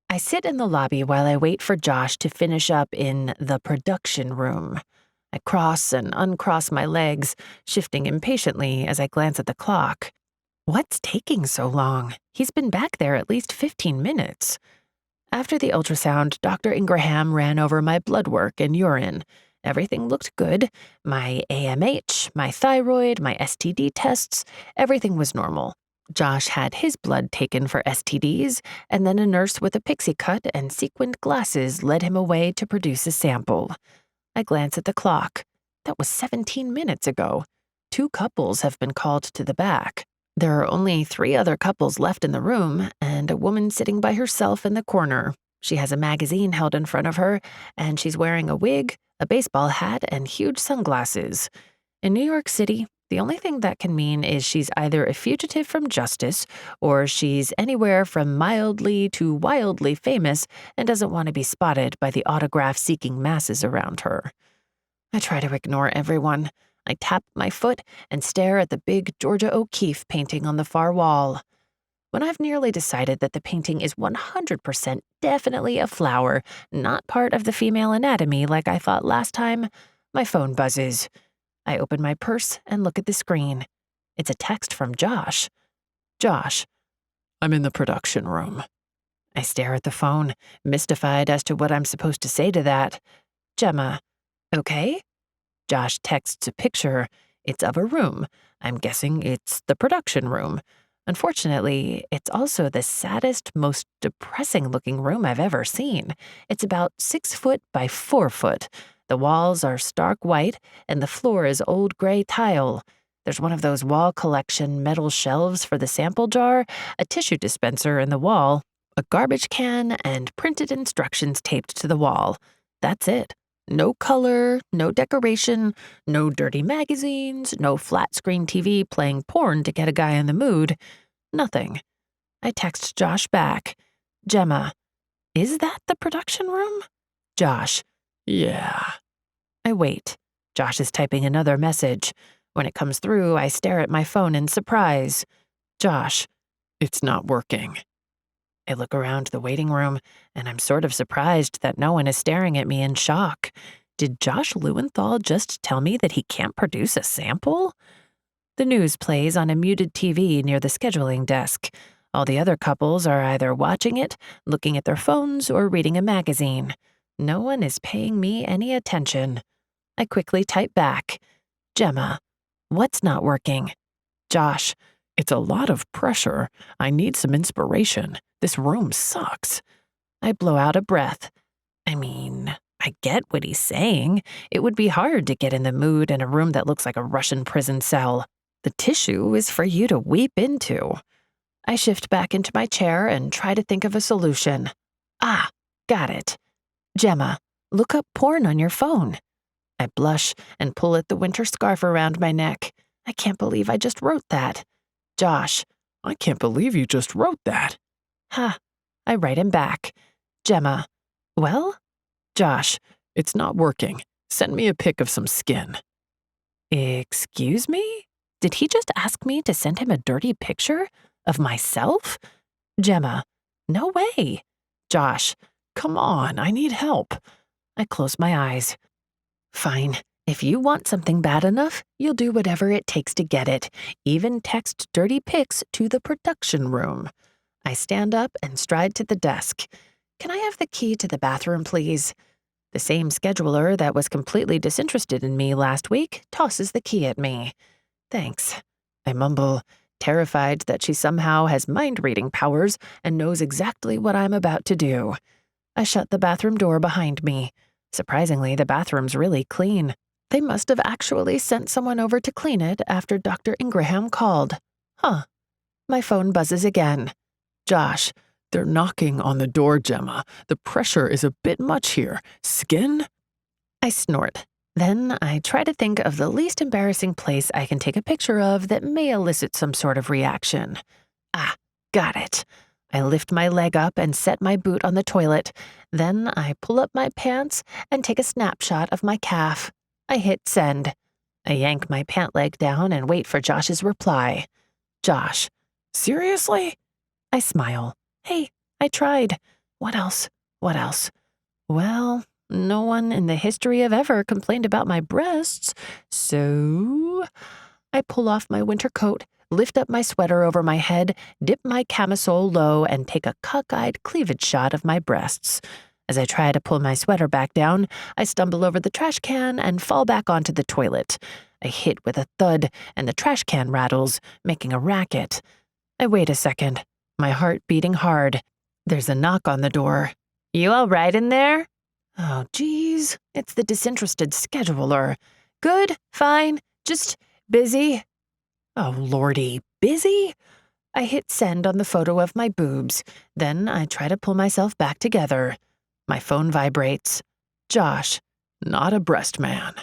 I sit in the lobby while I wait for Josh to finish up in the production room. I cross and uncross my legs, shifting impatiently as I glance at the clock. What's taking so long? He's been back there at least 15 minutes. After the ultrasound, Dr. Ingraham ran over my blood work and urine. Everything looked good. My AMH, my thyroid, my STD tests, everything was normal. Josh had his blood taken for STDs, and then a nurse with a pixie cut and sequined glasses led him away to produce a sample. I glance at the clock. That was 17 minutes ago. 2 couples have been called to the back. There are only 3 other couples left in the room, and a woman sitting by herself in the corner. She has a magazine held in front of her, and she's wearing a wig, a baseball hat, and huge sunglasses. In New York City, the only thing that can mean is she's either a fugitive from justice, or she's anywhere from mildly to wildly famous and doesn't want to be spotted by the autograph-seeking masses around her. I try to ignore everyone. I tap my foot and stare at the big Georgia O'Keeffe painting on the far wall. When I've nearly decided that the painting is 100% definitely a flower, not part of the female anatomy like I thought last time, my phone buzzes. I open my purse and look at the screen. It's a text from Josh. Josh. I'm in the production room. I stare at the phone, mystified as to what I'm supposed to say to that. Gemma. Okay? Josh texts a picture. It's of a room. I'm guessing it's the production room. Unfortunately, it's also the saddest, most depressing-looking room I've ever seen. It's about 6 foot by 4 foot. The walls are stark white, and the floor is old gray tile. There's one of those wall collection metal shelves for the sample jar, a tissue dispenser in the wall, a garbage can, and printed instructions taped to the wall. That's it. No color, no decoration, no dirty magazines, no flat-screen TV playing porn to get a guy in the mood. Nothing. I text Josh back. Gemma. Is that the production room? Josh. Yeah. I wait. Josh is typing another message. When it comes through, I stare at my phone in surprise. Josh. It's not working. I look around the waiting room, and I'm sort of surprised that no one is staring at me in shock. Did Josh Lewenthal just tell me that he can't produce a sample? The news plays on a muted TV near the scheduling desk. All the other couples are either watching it, looking at their phones, or reading a magazine. No one is paying me any attention. I quickly type back. Gemma. What's not working? Josh. It's a lot of pressure. I need some inspiration. This room sucks. I blow out a breath. I mean, I get what he's saying. It would be hard to get in the mood in a room that looks like a Russian prison cell. The tissue is for you to weep into. I shift back into my chair and try to think of a solution. Ah, got it. Gemma, look up porn on your phone. I blush and pull at the winter scarf around my neck. I can't believe I just wrote that. Josh, I can't believe you just wrote that. Ha. I write him back. Gemma, well? Josh, it's not working. Send me a pic of some skin. Excuse me? Did he just ask me to send him a dirty picture? Of myself? Gemma, no way. Josh, come on, I need help. I close my eyes. Fine. If you want something bad enough, you'll do whatever it takes to get it, even text dirty pics to the production room. I stand up and stride to the desk. Can I have the key to the bathroom, please? The same scheduler that was completely disinterested in me last week tosses the key at me. Thanks. I mumble, terrified that she somehow has mind-reading powers and knows exactly what I'm about to do. I shut the bathroom door behind me. Surprisingly, the bathroom's really clean. They must have actually sent someone over to clean it after Dr. Ingraham called. Huh. My phone buzzes again. Josh, they're knocking on the door, Gemma. The pressure is a bit much here. Skin? I snort. Then I try to think of the least embarrassing place I can take a picture of that may elicit some sort of reaction. Ah, got it. I lift my leg up and set my boot on the toilet. Then I pull up my pants and take a snapshot of my calf. I hit send. I yank my pant leg down and wait for Josh's reply. Josh, seriously? I smile. Hey, I tried. What else? What else? Well, no one in the history of ever complained about my breasts, so I pull off my winter coat, lift up my sweater over my head, dip my camisole low, and take a cockeyed cleavage shot of my breasts. As I try to pull my sweater back down, I stumble over the trash can and fall back onto the toilet. I hit with a thud, and the trash can rattles, making a racket. I wait a second, my heart beating hard. There's a knock on the door. You all right in there? Oh, geez, it's the disinterested scheduler. Good, fine, just busy. Oh, lordy, busy? I hit send on the photo of my boobs. Then I try to pull myself back together. My phone vibrates. Josh, not a breast man.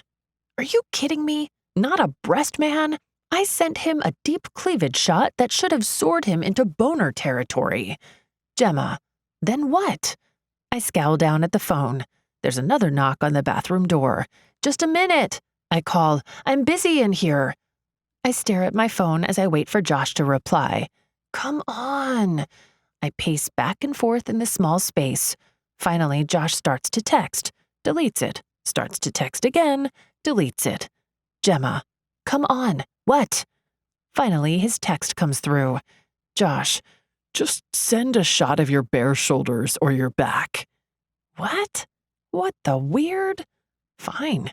Are you kidding me? Not a breast man? I sent him a deep cleavage shot that should have soared him into boner territory. Gemma, then what? I scowl down at the phone. There's another knock on the bathroom door. Just a minute, I call. I'm busy in here. I stare at my phone as I wait for Josh to reply. Come on. I pace back and forth in the small space. Finally, Josh starts to text, deletes it, starts to text again, deletes it. Gemma, come on. What? Finally, his text comes through. Josh, just send a shot of your bare shoulders or your back. What? What the weird? Fine.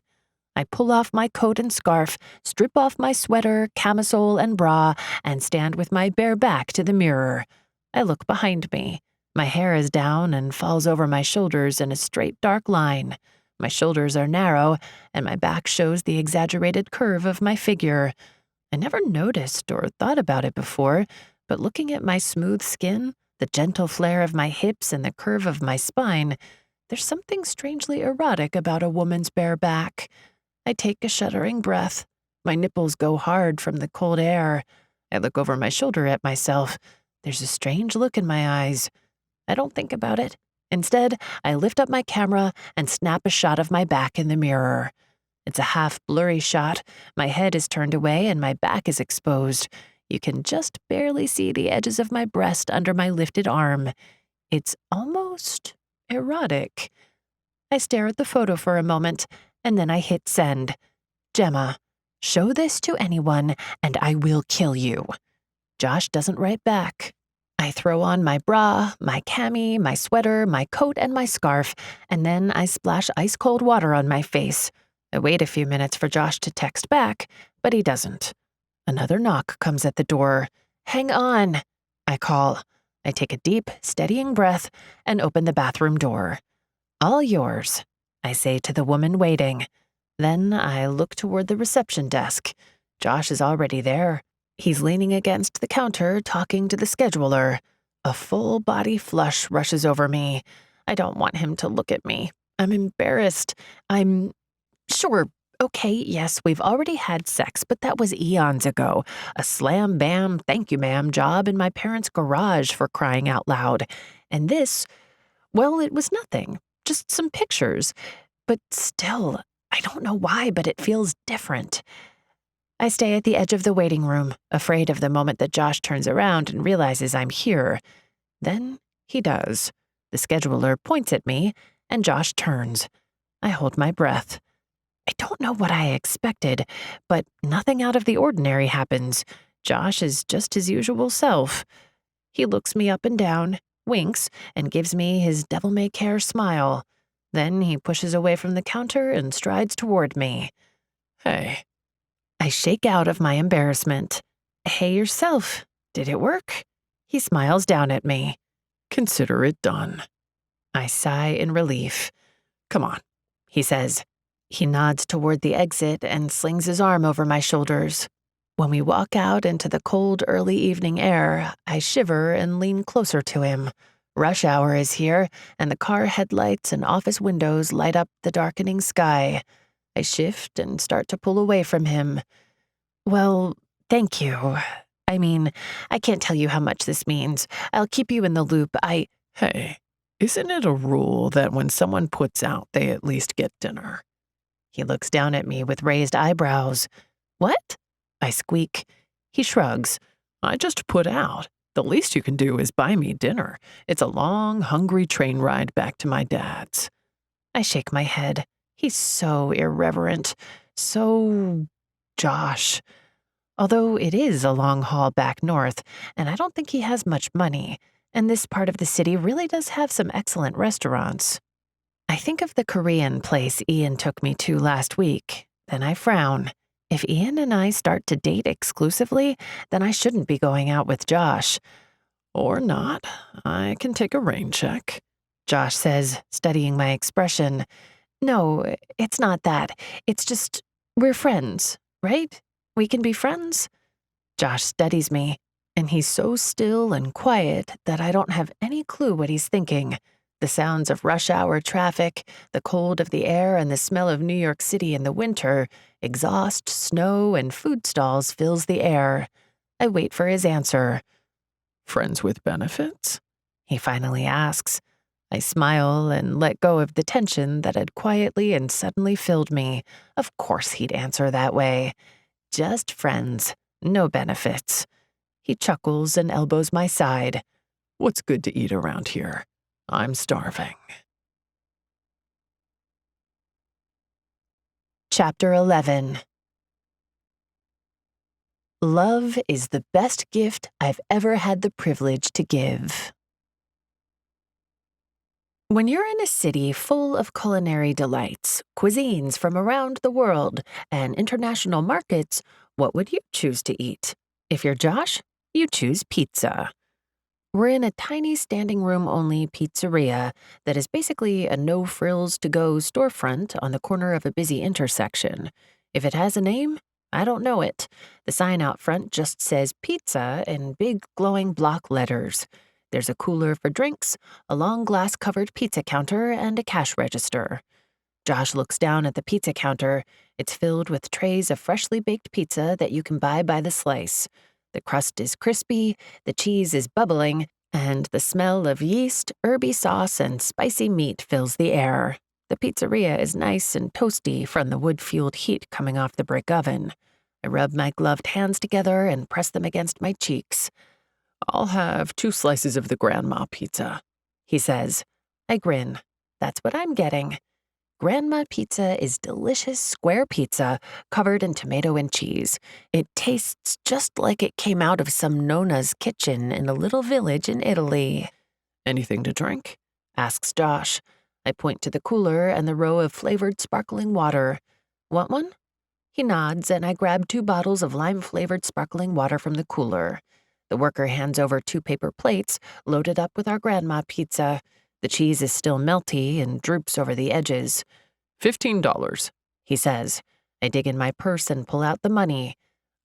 I pull off my coat and scarf, strip off my sweater, camisole, and bra, and stand with my bare back to the mirror. I look behind me. My hair is down and falls over my shoulders in a straight dark line. My shoulders are narrow, and my back shows the exaggerated curve of my figure. I never noticed or thought about it before, but looking at my smooth skin, the gentle flare of my hips, and the curve of my spine, there's something strangely erotic about a woman's bare back. I take a shuddering breath. My nipples go hard from the cold air. I look over my shoulder at myself. There's a strange look in my eyes. I don't think about it. Instead, I lift up my camera and snap a shot of my back in the mirror. It's a half blurry shot. My head is turned away and my back is exposed. You can just barely see the edges of my breast under my lifted arm. It's almost erotic. I stare at the photo for a moment, and then I hit send. Gemma, show this to anyone, and I will kill you. Josh doesn't write back. I throw on my bra, my cami, my sweater, my coat, and my scarf, and then I splash ice-cold water on my face. I wait a few minutes for Josh to text back, but he doesn't. Another knock comes at the door. Hang on, I call. I take a deep, steadying breath and open the bathroom door. All yours, I say to the woman waiting. Then I look toward the reception desk. Josh is already there. He's leaning against the counter, talking to the scheduler. A full body flush rushes over me. I don't want him to look at me. I'm embarrassed. Sure, okay, yes, we've already had sex, but that was eons ago. A slam-bam, thank you ma'am job in my parents' garage, for crying out loud. And this, well, it was nothing. Just some pictures. But still, I don't know why, but it feels different. I stay at the edge of the waiting room, afraid of the moment that Josh turns around and realizes I'm here. Then he does. The scheduler points at me, and Josh turns. I hold my breath. I don't know what I expected, but nothing out of the ordinary happens. Josh is just his usual self. He looks me up and down, winks, and gives me his devil-may-care smile. Then he pushes away from the counter and strides toward me. Hey. I shake out of my embarrassment. Hey yourself. Did it work? He smiles down at me. Consider it done. I sigh in relief. Come on, he says. He nods toward the exit and slings his arm over my shoulders. When we walk out into the cold early evening air, I shiver and lean closer to him. Rush hour is here, and the car headlights and office windows light up the darkening sky. I shift and start to pull away from him. Well, thank you. I mean, I can't tell you how much this means. I'll keep you in the loop. Hey, isn't it a rule that when someone puts out, they at least get dinner? He looks down at me with raised eyebrows. What? I squeak. He shrugs. I just put out. The least you can do is buy me dinner. It's a long, hungry train ride back to my dad's. I shake my head. He's so irreverent. So Josh. Although it is a long haul back north, and I don't think he has much money, and this part of the city really does have some excellent restaurants. I think of the Korean place Ian took me to last week. Then I frown. If Ian and I start to date exclusively, then I shouldn't be going out with Josh. Or not. I can take a rain check, Josh says, studying my expression. No, it's not that. It's just, we're friends, right? We can be friends? Josh studies me, and he's so still and quiet that I don't have any clue what he's thinking. The sounds of rush hour traffic, the cold of the air, and the smell of New York City in the winter, exhaust, snow, and food stalls fills the air. I wait for his answer. Friends with benefits? He finally asks. I smile and let go of the tension that had quietly and suddenly filled me. Of course he'd answer that way. Just friends, no benefits. He chuckles and elbows my side. What's good to eat around here? I'm starving. Chapter 11. Love is the best gift I've ever had the privilege to give. When you're in a city full of culinary delights, cuisines from around the world, and international markets, what would you choose to eat? If you're Josh, you choose pizza. We're in a tiny standing room only pizzeria that is basically a no-frills-to-go storefront on the corner of a busy intersection. If it has a name, I don't know it. The sign out front just says pizza in big glowing block letters. There's a cooler for drinks, a long glass-covered pizza counter, and a cash register. Josh looks down at the pizza counter. It's filled with trays of freshly baked pizza that you can buy by the slice. The crust is crispy, the cheese is bubbling, and the smell of yeast, herby sauce, and spicy meat fills the air. The pizzeria is nice and toasty from the wood-fueled heat coming off the brick oven. I rub my gloved hands together and press them against my cheeks. I'll have 2 slices of the grandma pizza, he says. I grin. That's what I'm getting. Grandma pizza is delicious square pizza covered in tomato and cheese. It tastes just like it came out of some Nona's kitchen in a little village in Italy. Anything to drink? Asks Josh. I point to the cooler and the row of flavored sparkling water. Want one? He nods, and I grab 2 bottles of lime-flavored sparkling water from the cooler. The worker hands over 2 paper plates loaded up with our grandma pizza. The cheese is still melty and droops over the edges. $15, he says. I dig in my purse and pull out the money.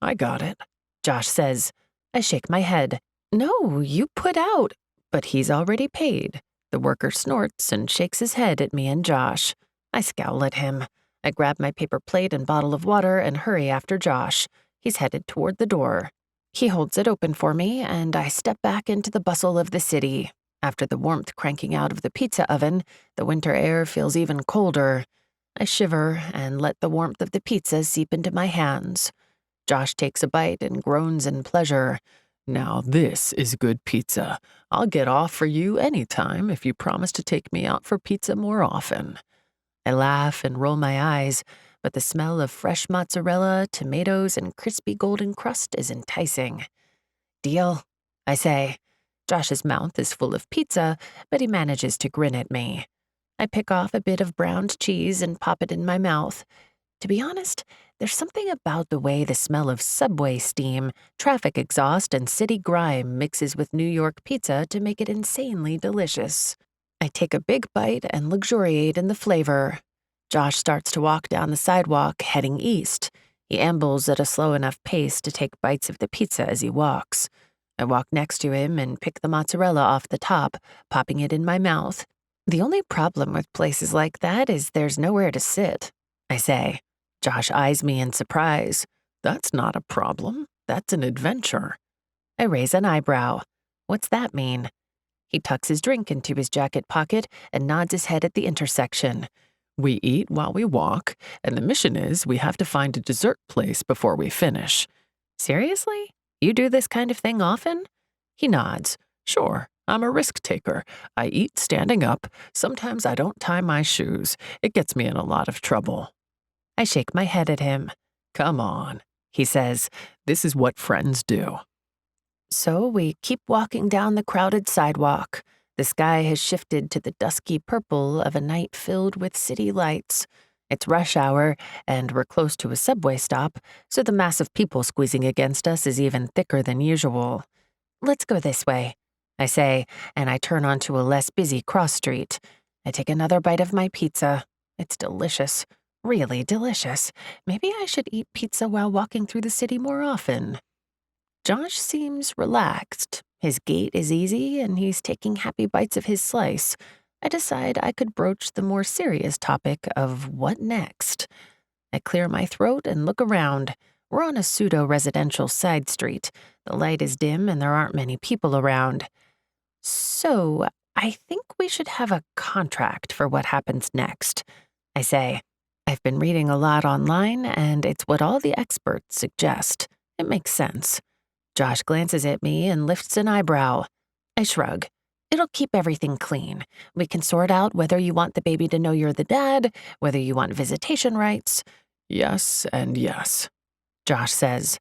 I got it, Josh says. I shake my head. No, you put out. But he's already paid. The worker snorts and shakes his head at me and Josh. I scowl at him. I grab my paper plate and bottle of water and hurry after Josh. He's headed toward the door. He holds it open for me, and I step back into the bustle of the city. After the warmth cranking out of the pizza oven, the winter air feels even colder. I shiver and let the warmth of the pizza seep into my hands. Josh takes a bite and groans in pleasure. Now this is good pizza. I'll get off for you anytime if you promise to take me out for pizza more often. I laugh and roll my eyes, but the smell of fresh mozzarella, tomatoes, and crispy golden crust is enticing. Deal, I say. Josh's mouth is full of pizza, but he manages to grin at me. I pick off a bit of browned cheese and pop it in my mouth. To be honest, there's something about the way the smell of subway steam, traffic exhaust, and city grime mixes with New York pizza to make it insanely delicious. I take a big bite and luxuriate in the flavor. Josh starts to walk down the sidewalk, heading east. He ambles at a slow enough pace to take bites of the pizza as he walks. I walk next to him and pick the mozzarella off the top, popping it in my mouth. The only problem with places like that is there's nowhere to sit, I say. Josh eyes me in surprise. That's not a problem. That's an adventure. I raise an eyebrow. What's that mean? He tucks his drink into his jacket pocket and nods his head at the intersection. We eat while we walk, and the mission is we have to find a dessert place before we finish. Seriously? You do this kind of thing often? He nods. Sure, I'm a risk taker. I eat standing up. Sometimes I don't tie my shoes. It gets me in a lot of trouble. I shake my head at him. Come on, he says. This is what friends do. So we keep walking down the crowded sidewalk. The sky has shifted to the dusky purple of a night filled with city lights. It's rush hour, and we're close to a subway stop, so the mass of people squeezing against us is even thicker than usual. Let's go this way, I say, and I turn onto a less busy cross street. I take another bite of my pizza. It's delicious. Really delicious. Maybe I should eat pizza while walking through the city more often. Josh seems relaxed. His gait is easy, and he's taking happy bites of his slice. I decide I could broach the more serious topic of what next. I clear my throat and look around. We're on a pseudo-residential side street. The light is dim, and there aren't many people around. So, I think we should have a contract for what happens next, I say. I've been reading a lot online, and it's what all the experts suggest. It makes sense. Josh glances at me and lifts an eyebrow. I shrug. It'll keep everything clean. We can sort out whether you want the baby to know you're the dad, whether you want visitation rights. Yes and yes, Josh says.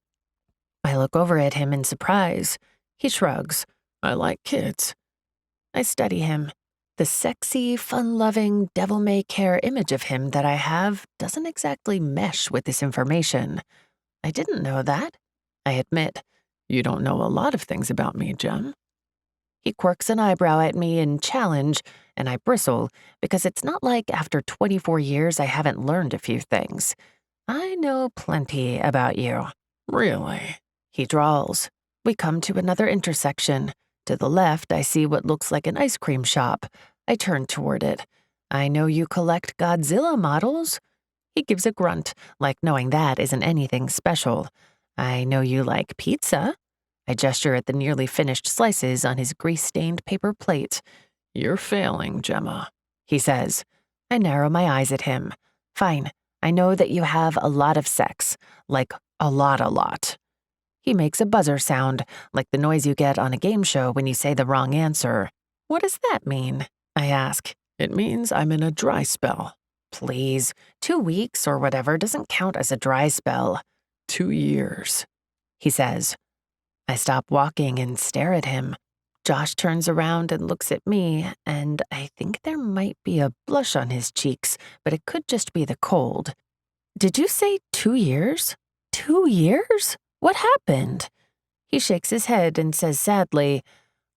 I look over at him in surprise. He shrugs. I like kids. I study him. The sexy, fun-loving, devil-may-care image of him that I have doesn't exactly mesh with this information. I didn't know that, I admit. You don't know a lot of things about me, Gem. He quirks an eyebrow at me in challenge, and I bristle, because it's not like after 24 years I haven't learned a few things. I know plenty about you. Really? He drawls. We come to another intersection. To the left, I see what looks like an ice cream shop. I turn toward it. I know you collect Godzilla models. He gives a grunt, like knowing that isn't anything special. I know you like pizza. I gesture at the nearly finished slices on his grease-stained paper plate. You're failing, Gemma, he says. I narrow my eyes at him. Fine, I know that you have a lot of sex. Like, a lot. He makes a buzzer sound, like the noise you get on a game show when you say the wrong answer. What does that mean? I ask. It means I'm in a dry spell. Please, 2 weeks or whatever doesn't count as a dry spell. 2 years, he says. I stop walking and stare at him. Josh turns around and looks at me, and I think there might be a blush on his cheeks, but it could just be the cold. Did you say 2 years? 2 years? What happened? He shakes his head and says sadly,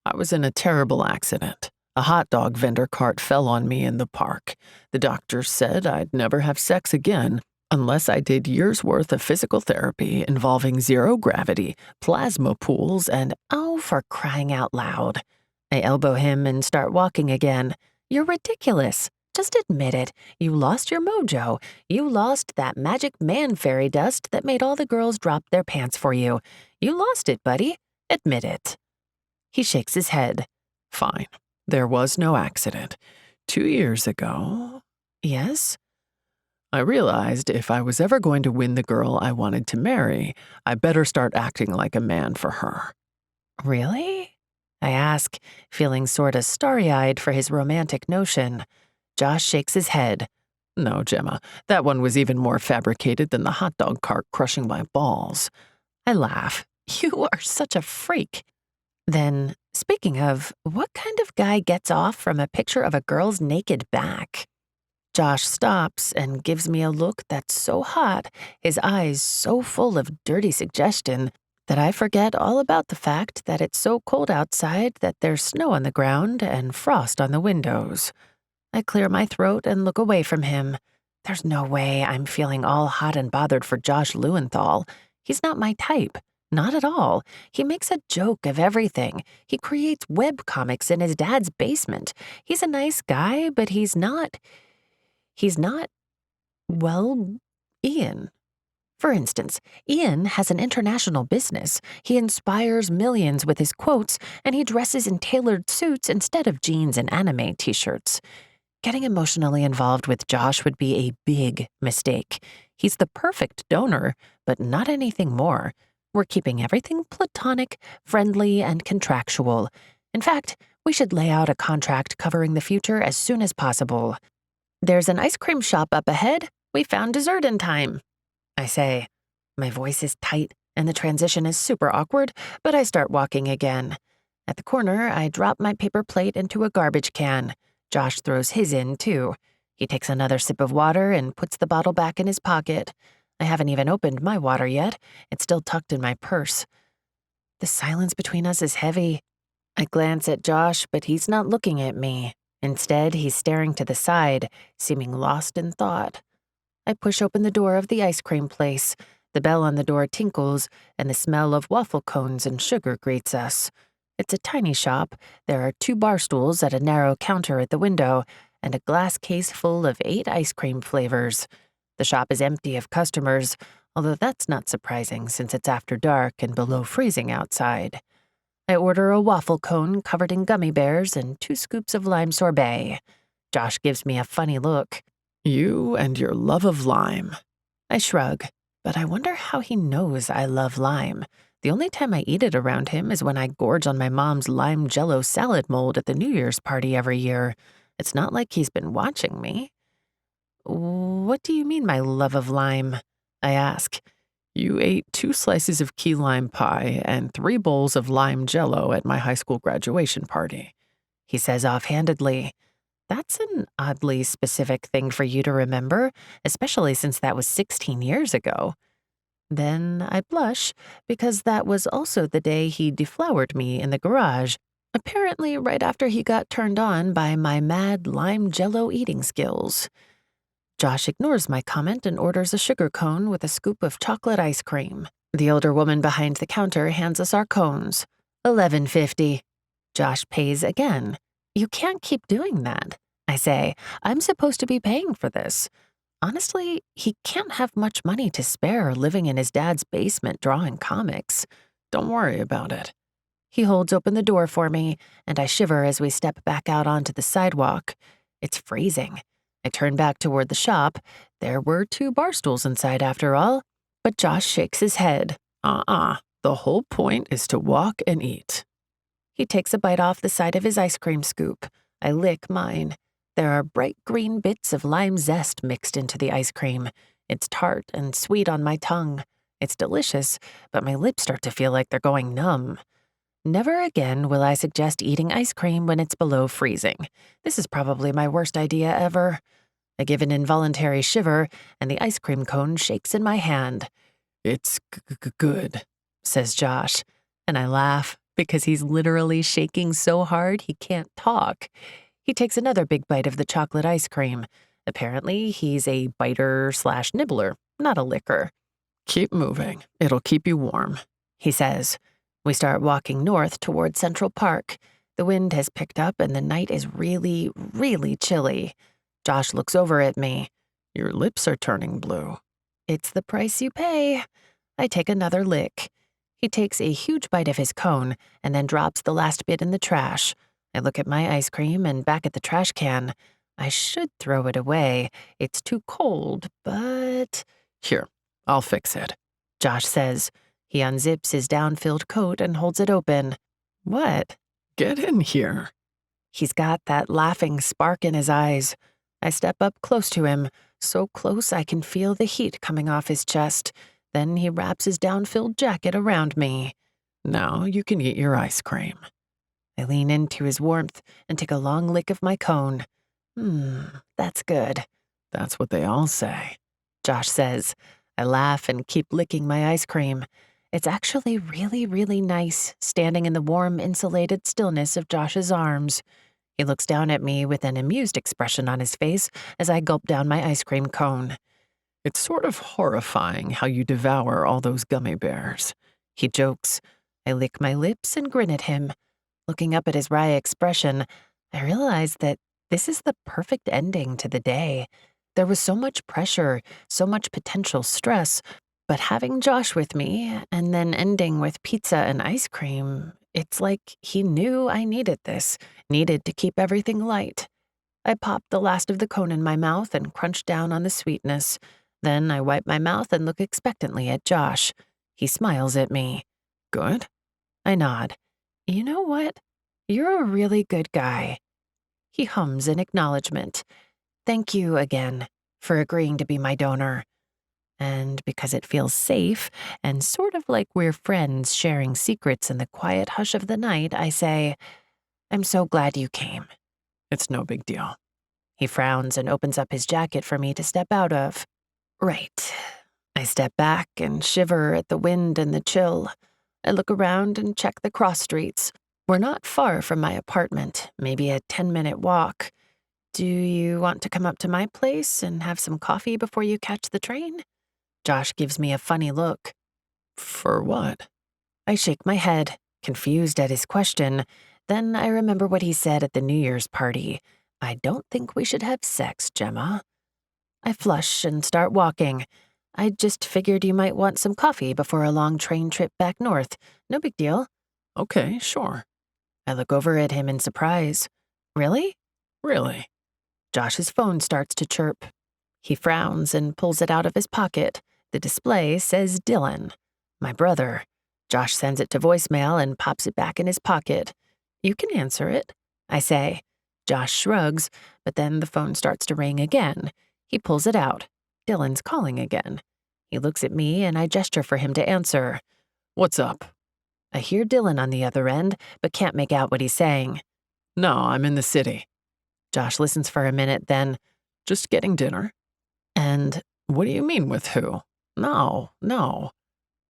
I was in a terrible accident. A hot dog vendor cart fell on me in the park. The doctor said I'd never have sex again unless I did years' worth of physical therapy involving zero gravity, plasma pools, and oh, for crying out loud. I elbow him and start walking again. You're ridiculous. Just admit it. You lost your mojo. You lost that magic man fairy dust that made all the girls drop their pants for you. You lost it, buddy. Admit it. He shakes his head. Fine. There was no accident. 2 years ago. Yes? I realized if I was ever going to win the girl I wanted to marry, I better start acting like a man for her. Really? I ask, feeling sort of starry-eyed for his romantic notion. Josh shakes his head. No, Gemma, that one was even more fabricated than the hot dog cart crushing my balls. I laugh. You are such a freak. Then, speaking of, what kind of guy gets off from a picture of a girl's naked back? Josh stops and gives me a look that's so hot, his eyes so full of dirty suggestion, that I forget all about the fact that it's so cold outside that there's snow on the ground and frost on the windows. I clear my throat and look away from him. There's no way I'm feeling all hot and bothered for Josh Lewenthal. He's not my type. Not at all. He makes a joke of everything. He creates webcomics in his dad's basement. He's a nice guy, but he's not, well, Ian. For instance, Ian has an international business. He inspires millions with his quotes, and he dresses in tailored suits instead of jeans and anime t-shirts. Getting emotionally involved with Josh would be a big mistake. He's the perfect donor, but not anything more. We're keeping everything platonic, friendly, and contractual. In fact, we should lay out a contract covering the future as soon as possible. There's an ice cream shop up ahead. We found dessert in time, I say. My voice is tight, and the transition is super awkward, but I start walking again. At the corner, I drop my paper plate into a garbage can. Josh throws his in, too. He takes another sip of water and puts the bottle back in his pocket. I haven't even opened my water yet. It's still tucked in my purse. The silence between us is heavy. I glance at Josh, but he's not looking at me. Instead, he's staring to the side, seeming lost in thought. I push open the door of the ice cream place. The bell on the door tinkles, and the smell of waffle cones and sugar greets us. It's a tiny shop. There are 2 bar stools at a narrow counter at the window, and a glass case full of 8 ice cream flavors. The shop is empty of customers, although that's not surprising since it's after dark and below freezing outside. I order a waffle cone covered in gummy bears and 2 scoops of lime sorbet. Josh gives me a funny look. You and your love of lime. I shrug, but I wonder how he knows I love lime. The only time I eat it around him is when I gorge on my mom's lime jello salad mold at the New Year's party every year. It's not like he's been watching me. What do you mean, my love of lime? I ask. You ate 2 slices of key lime pie and 3 bowls of lime jello at my high school graduation party, he says offhandedly. That's an oddly specific thing for you to remember, especially since that was 16 years ago. Then I blush, because that was also the day he deflowered me in the garage, apparently right after he got turned on by my mad lime jello eating skills. Josh ignores my comment and orders a sugar cone with a scoop of chocolate ice cream. The older woman behind the counter hands us our cones. $11.50. Josh pays again. You can't keep doing that, I say. I'm supposed to be paying for this. Honestly, he can't have much money to spare living in his dad's basement drawing comics. Don't worry about it. He holds open the door for me, and I shiver as we step back out onto the sidewalk. It's freezing. I turn back toward the shop. There were 2 bar stools inside after all, but Josh shakes his head. The whole point is to walk and eat. He takes a bite off the side of his ice cream scoop. I lick mine. There are bright green bits of lime zest mixed into the ice cream. It's tart and sweet on my tongue. It's delicious, but my lips start to feel like they're going numb. Never again will I suggest eating ice cream when it's below freezing. This is probably my worst idea ever. I give an involuntary shiver, and the ice cream cone shakes in my hand. It's good, says Josh. And I laugh because he's literally shaking so hard he can't talk. He takes another big bite of the chocolate ice cream. Apparently, he's a biter/nibbler, not a licker. Keep moving. It'll keep you warm, he says. We start walking north toward Central Park. The wind has picked up and the night is really, really chilly. Josh looks over at me. Your lips are turning blue. It's the price you pay. I take another lick. He takes a huge bite of his cone and then drops the last bit in the trash. I look at my ice cream and back at the trash can. I should throw it away. It's too cold, but... Here, I'll fix it, Josh says. He unzips his down-filled coat and holds it open. What? Get in here. He's got that laughing spark in his eyes. I step up close to him, so close I can feel the heat coming off his chest. Then he wraps his down-filled jacket around me. Now you can eat your ice cream. I lean into his warmth and take a long lick of my cone. That's good. That's what they all say, Josh says. I laugh and keep licking my ice cream. It's actually really, really nice standing in the warm, insulated stillness of Josh's arms. He looks down at me with an amused expression on his face as I gulp down my ice cream cone. It's sort of horrifying how you devour all those gummy bears, he jokes. I lick my lips and grin at him. Looking up at his wry expression, I realize that this is the perfect ending to the day. There was so much pressure, so much potential stress, but having Josh with me and then ending with pizza and ice cream, it's like he knew I needed this, needed to keep everything light. I pop the last of the cone in my mouth and crunch down on the sweetness. Then I wipe my mouth and look expectantly at Josh. He smiles at me. Good? I nod. You know what? You're a really good guy. He hums in acknowledgement. Thank you again for agreeing to be my donor. And because it feels safe and sort of like we're friends sharing secrets in the quiet hush of the night, I say, I'm so glad you came. It's no big deal. He frowns and opens up his jacket for me to step out of. Right. I step back and shiver at the wind and the chill. I look around and check the cross streets. We're not far from my apartment, maybe a 10-minute walk. Do you want to come up to my place and have some coffee before you catch the train? Josh gives me a funny look. For what? I shake my head, confused at his question. Then I remember what he said at the New Year's party. I don't think we should have sex, Gemma. I flush and start walking. I just figured you might want some coffee before a long train trip back north. No big deal. Okay, sure. I look over at him in surprise. Really? Really? Josh's phone starts to chirp. He frowns and pulls it out of his pocket. The display says Dylan, my brother. Josh sends it to voicemail and pops it back in his pocket. You can answer it, I say. Josh shrugs, but then the phone starts to ring again. He pulls it out. Dylan's calling again. He looks at me and I gesture for him to answer. What's up? I hear Dylan on the other end, but can't make out what he's saying. No, I'm in the city. Josh listens for a minute, then, just getting dinner. And what do you mean with who? No.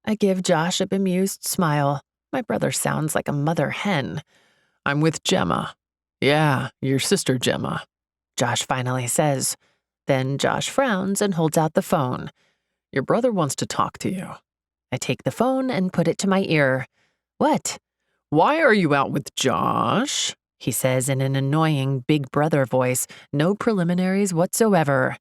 I give Josh a bemused smile. My brother sounds like a mother hen. I'm with Gemma. Yeah, your sister Gemma. Josh finally says. Then Josh frowns and holds out the phone. Your brother wants to talk to you. I take the phone and put it to my ear. What? Why are you out with Josh? He says in an annoying big brother voice, no preliminaries whatsoever.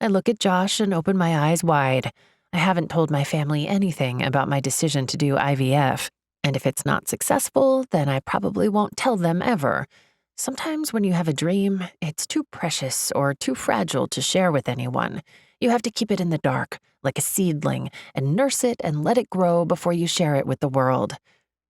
I look at Josh and open my eyes wide. I haven't told my family anything about my decision to do IVF, and if it's not successful, then I probably won't tell them ever. Sometimes when you have a dream, it's too precious or too fragile to share with anyone. You have to keep it in the dark, like a seedling, and nurse it and let it grow before you share it with the world.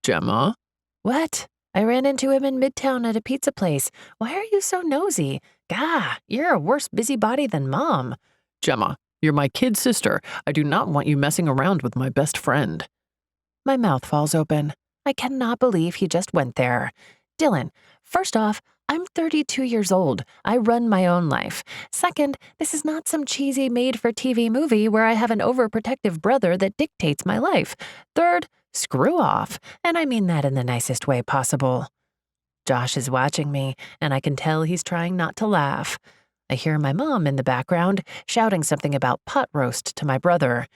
Gemma? What? I ran into him in Midtown at a pizza place. Why are you so nosy? Gah, you're a worse busybody than Mom. Gemma, you're my kid sister. I do not want you messing around with my best friend. My mouth falls open. I cannot believe he just went there. Dylan, first off, I'm 32 years old. I run my own life. Second, this is not some cheesy made-for-TV movie where I have an overprotective brother that dictates my life. Third, Screw off, and I mean that in the nicest way possible. Josh is watching me, and I can tell he's trying not to laugh. I hear my mom in the background shouting something about pot roast to my brother.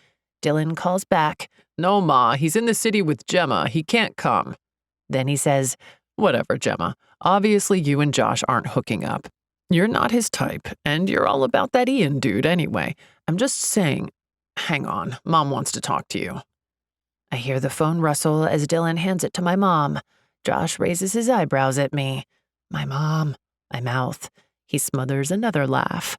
Dylan calls back, No, Ma, he's in the city with Gemma. He can't come. Then he says, Whatever, Gemma. Obviously, you and Josh aren't hooking up. You're not his type, and you're all about that Ian dude anyway. I'm just saying, hang on, Mom wants to talk to you. I hear the phone rustle as Dylan hands it to my mom. Josh raises his eyebrows at me. My mom, I mouth. He smothers another laugh.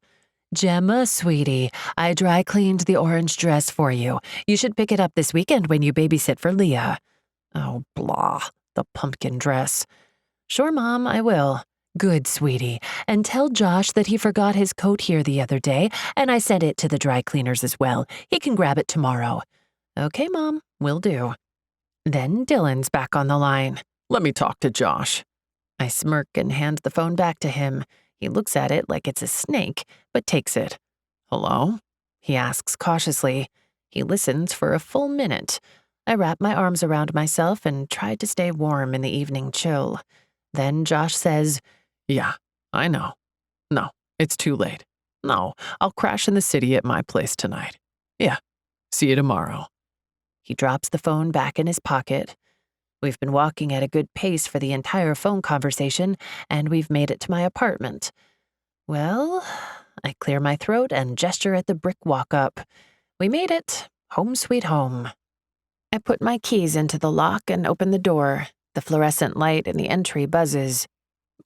Gemma, sweetie, I dry cleaned the orange dress for you. You should pick it up this weekend when you babysit for Leah. Oh, blah, the pumpkin dress. Sure, Mom, I will. Good, sweetie. And tell Josh that he forgot his coat here the other day, and I sent it to the dry cleaners as well. He can grab it tomorrow. Okay, Mom, will do. Then Dylan's back on the line. Let me talk to Josh. I smirk and hand the phone back to him. He looks at it like it's a snake, but takes it. Hello? He asks cautiously. He listens for a full minute. I wrap my arms around myself and try to stay warm in the evening chill. Then Josh says, Yeah, I know. No, it's too late. No, I'll crash in the city at my place tonight. Yeah, see you tomorrow. He drops the phone back in his pocket. We've been walking at a good pace for the entire phone conversation, and we've made it to my apartment. Well, I clear my throat and gesture at the brick walk-up. We made it. Home sweet home. I put my keys into the lock and open the door. The fluorescent light in the entry buzzes.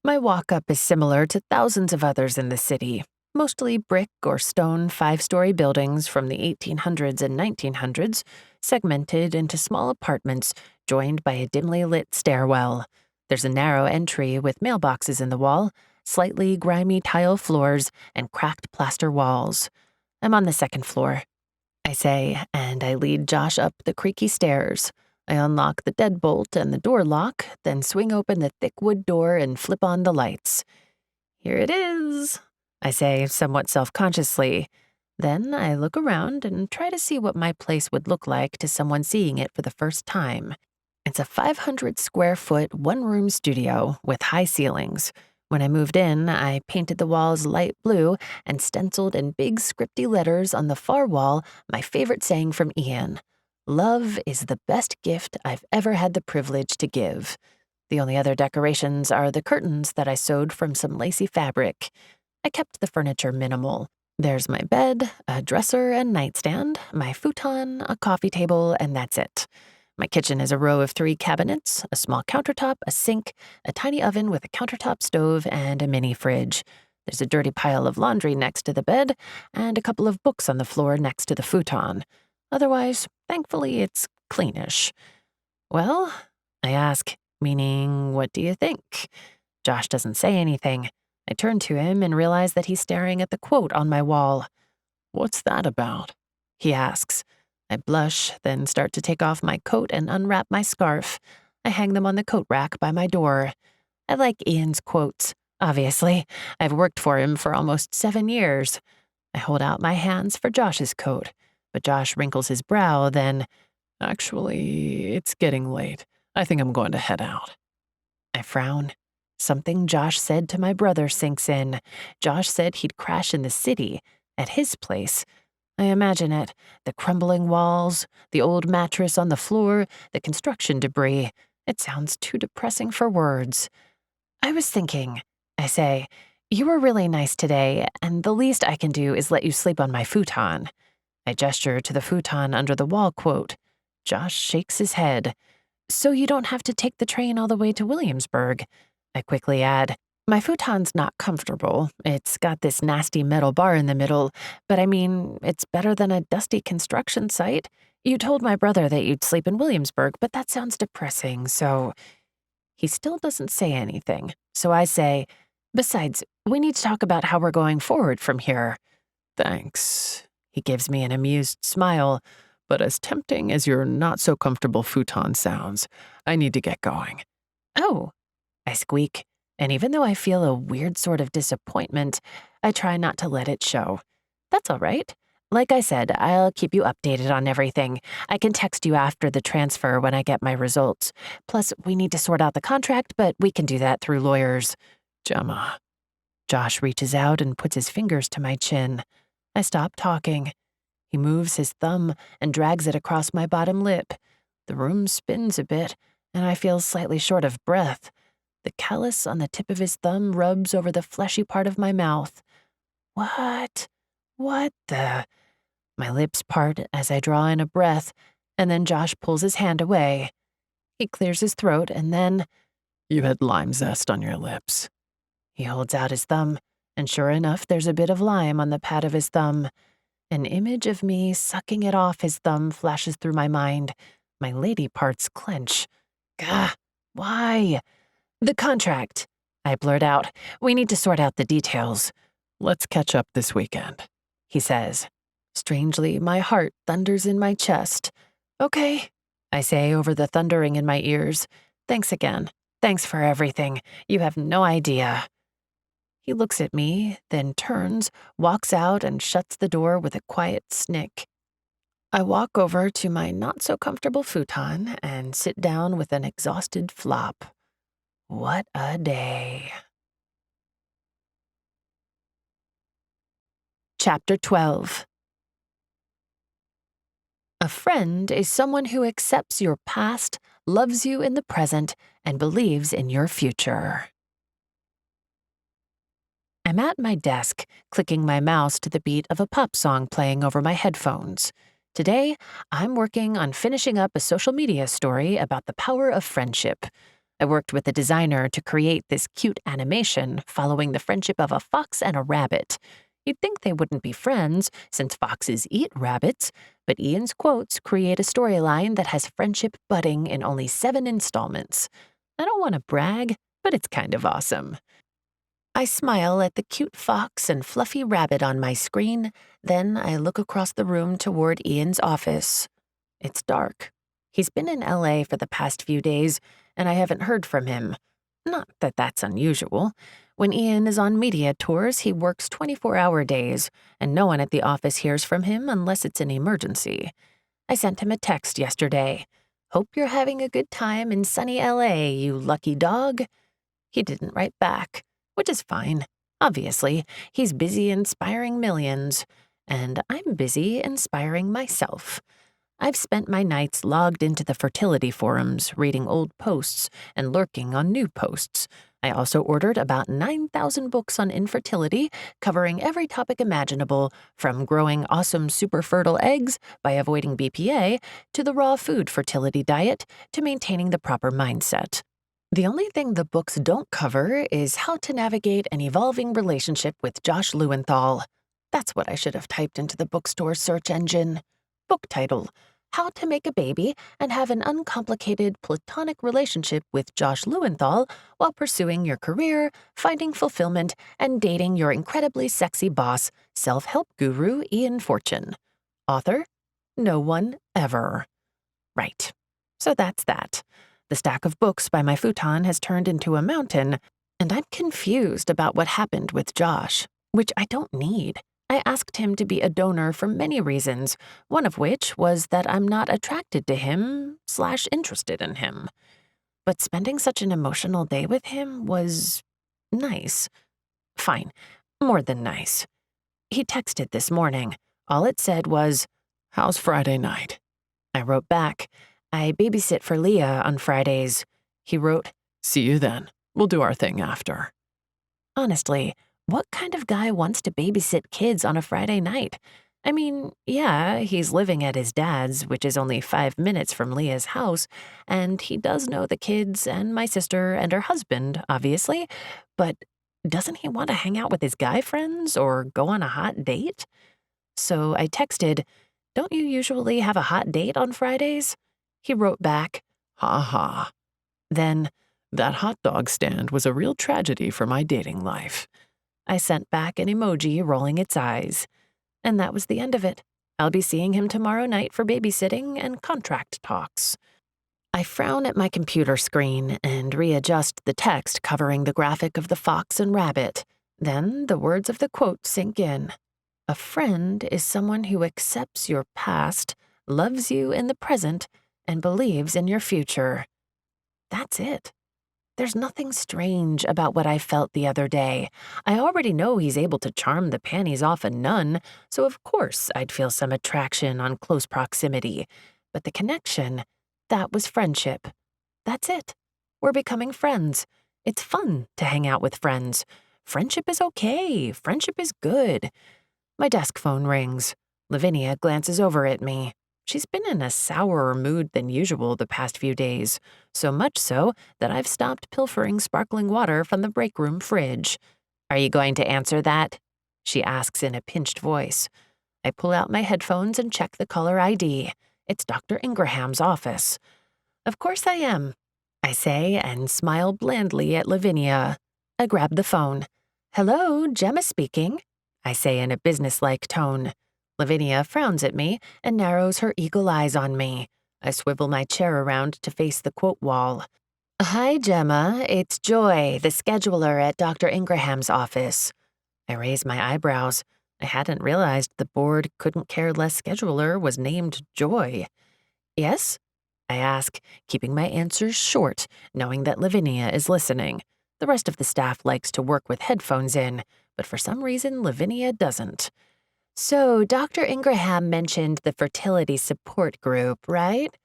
My walk-up is similar to thousands of others in the city, mostly brick or stone 5-story buildings from the 1800s and 1900s, segmented into small apartments joined by a dimly lit stairwell. There's a narrow entry with mailboxes in the wall, slightly grimy tile floors, and cracked plaster walls. I'm on the second floor, I say, and I lead Josh up the creaky stairs. I unlock the deadbolt and the door lock, then swing open the thick wood door and flip on the lights. Here it is, I say somewhat self-consciously. Then I look around and try to see what my place would look like to someone seeing it for the first time. It's a 500-square-foot, one-room studio with high ceilings. When I moved in, I painted the walls light blue and stenciled in big scripty letters on the far wall my favorite saying from Ian. Love is the best gift I've ever had the privilege to give. The only other decorations are the curtains that I sewed from some lacy fabric. I kept the furniture minimal. There's my bed, a dresser and nightstand, my futon, a coffee table, and that's it. My kitchen is a row of 3 cabinets, a small countertop, a sink, a tiny oven with a countertop stove, and a mini fridge. There's a dirty pile of laundry next to the bed, and a couple of books on the floor next to the futon. Otherwise, thankfully, it's cleanish. Well, I ask, meaning, what do you think? Josh doesn't say anything. I turn to him and realize that he's staring at the quote on my wall. What's that about? He asks. I blush, then start to take off my coat and unwrap my scarf. I hang them on the coat rack by my door. I like Ian's quotes, obviously. I've worked for him for almost 7 years. I hold out my hands for Josh's coat, but Josh wrinkles his brow, then, Actually, it's getting late. I think I'm going to head out. I frown. Something Josh said to my brother sinks in. Josh said he'd crash in the city, at his place. I imagine it. The crumbling walls, the old mattress on the floor, the construction debris. It sounds too depressing for words. I was thinking, I say, you were really nice today, and the least I can do is let you sleep on my futon. I gesture to the futon under the wall quote. Josh shakes his head. So you don't have to take the train all the way to Williamsburg. I quickly add, my futon's not comfortable. It's got this nasty metal bar in the middle, but I mean, it's better than a dusty construction site. You told my brother that you'd sleep in Williamsburg, but that sounds depressing, so... He still doesn't say anything, so I say, besides, we need to talk about how we're going forward from here. Thanks. He gives me an amused smile. But as tempting as your not-so-comfortable futon sounds, I need to get going. Oh, I squeak, and even though I feel a weird sort of disappointment, I try not to let it show. That's all right. Like I said, I'll keep you updated on everything. I can text you after the transfer when I get my results. Plus, we need to sort out the contract, but we can do that through lawyers. Gemma. Josh reaches out and puts his fingers to my chin. I stop talking. He moves his thumb and drags it across my bottom lip. The room spins a bit, and I feel slightly short of breath. The callus on the tip of his thumb rubs over the fleshy part of my mouth. What? What the? My lips part as I draw in a breath, and then Josh pulls his hand away. He clears his throat, and then... You had lime zest on your lips. He holds out his thumb, and sure enough, there's a bit of lime on the pad of his thumb. An image of me sucking it off his thumb flashes through my mind. My lady parts clench. Gah, why? The contract, I blurt out. We need to sort out the details. Let's catch up this weekend, he says. Strangely, my heart thunders in my chest. Okay, I say over the thundering in my ears. Thanks again. Thanks for everything. You have no idea. He looks at me, then turns, walks out, and shuts the door with a quiet snick. I walk over to my not-so-comfortable futon and sit down with an exhausted flop. What a day. Chapter 12. A friend is someone who accepts your past, loves you in the present, and believes in your future. I'm at my desk, clicking my mouse to the beat of a pop song playing over my headphones. Today, I'm working on finishing up a social media story about the power of friendship. I worked with a designer to create this cute animation following the friendship of a fox and a rabbit. You'd think they wouldn't be friends, since foxes eat rabbits, but Ian's quotes create a storyline that has friendship budding in only 7 installments. I don't want to brag, but it's kind of awesome. I smile at the cute fox and fluffy rabbit on my screen, then I look across the room toward Ian's office. It's dark. He's been in LA for the past few days, and I haven't heard from him. Not that that's unusual. When Ian is on media tours, he works 24-hour days, and no one at the office hears from him unless it's an emergency. I sent him a text yesterday. Hope you're having a good time in sunny LA, you lucky dog. He didn't write back, which is fine. Obviously, he's busy inspiring millions, and I'm busy inspiring myself. I've spent my nights logged into the fertility forums, reading old posts and lurking on new posts. I also ordered about 9,000 books on infertility, covering every topic imaginable, from growing awesome super fertile eggs by avoiding BPA, to the raw food fertility diet, to maintaining the proper mindset. The only thing the books don't cover is how to navigate an evolving relationship with Josh Lewenthal. That's what I should have typed into the bookstore search engine. Book title: How to Make a Baby and Have an Uncomplicated Platonic Relationship with Josh Lewenthal while pursuing your career, finding fulfillment, and dating your incredibly sexy boss, self-help guru Ian Fortune. Author? No one ever. Right. So that's that. The stack of books by my futon has turned into a mountain, and I'm confused about what happened with Josh, which I don't need. I asked him to be a donor for many reasons, one of which was that I'm not attracted to him/interested in him. But spending such an emotional day with him was nice. Fine, more than nice. He texted this morning. All it said was, "How's Friday night?" I wrote back, "I babysit for Leah on Fridays." He wrote, "See you then. We'll do our thing after." Honestly, what kind of guy wants to babysit kids on a Friday night? I mean, yeah, he's living at his dad's, which is only 5 minutes from Leah's house, and he does know the kids and my sister and her husband, obviously, but doesn't he want to hang out with his guy friends or go on a hot date? So I texted, "Don't you usually have a hot date on Fridays?" He wrote back, "Ha ha." Then, "That hot dog stand was a real tragedy for my dating life." I sent back an emoji rolling its eyes. And that was the end of it. I'll be seeing him tomorrow night for babysitting and contract talks. I frown at my computer screen and readjust the text covering the graphic of the fox and rabbit. Then the words of the quote sink in. A friend is someone who accepts your past, loves you in the present, and believes in your future. That's it. There's nothing strange about what I felt the other day. I already know he's able to charm the panties off a nun, so of course I'd feel some attraction on close proximity. But the connection, that was friendship. That's it. We're becoming friends. It's fun to hang out with friends. Friendship is okay. Friendship is good. My desk phone rings. Lavinia glances over at me. She's been in a sourer mood than usual the past few days, so much so that I've stopped pilfering sparkling water from the break room fridge. "Are you going to answer that?" she asks in a pinched voice. I pull out my headphones and check the caller ID. It's Dr. Ingraham's office. "Of course I am," I say and smile blandly at Lavinia. I grab the phone. "Hello, Gemma speaking," I say in a businesslike tone. Lavinia frowns at me and narrows her eagle eyes on me. I swivel my chair around to face the quote wall. "Hi, Gemma. It's Joy, the scheduler at Dr. Ingraham's office." I raise my eyebrows. I hadn't realized the board couldn't care less scheduler was named Joy. "Yes?" I ask, keeping my answers short, knowing that Lavinia is listening. The rest of the staff likes to work with headphones in, but for some reason Lavinia doesn't. "So, Dr. Ingraham mentioned the fertility support group, right?"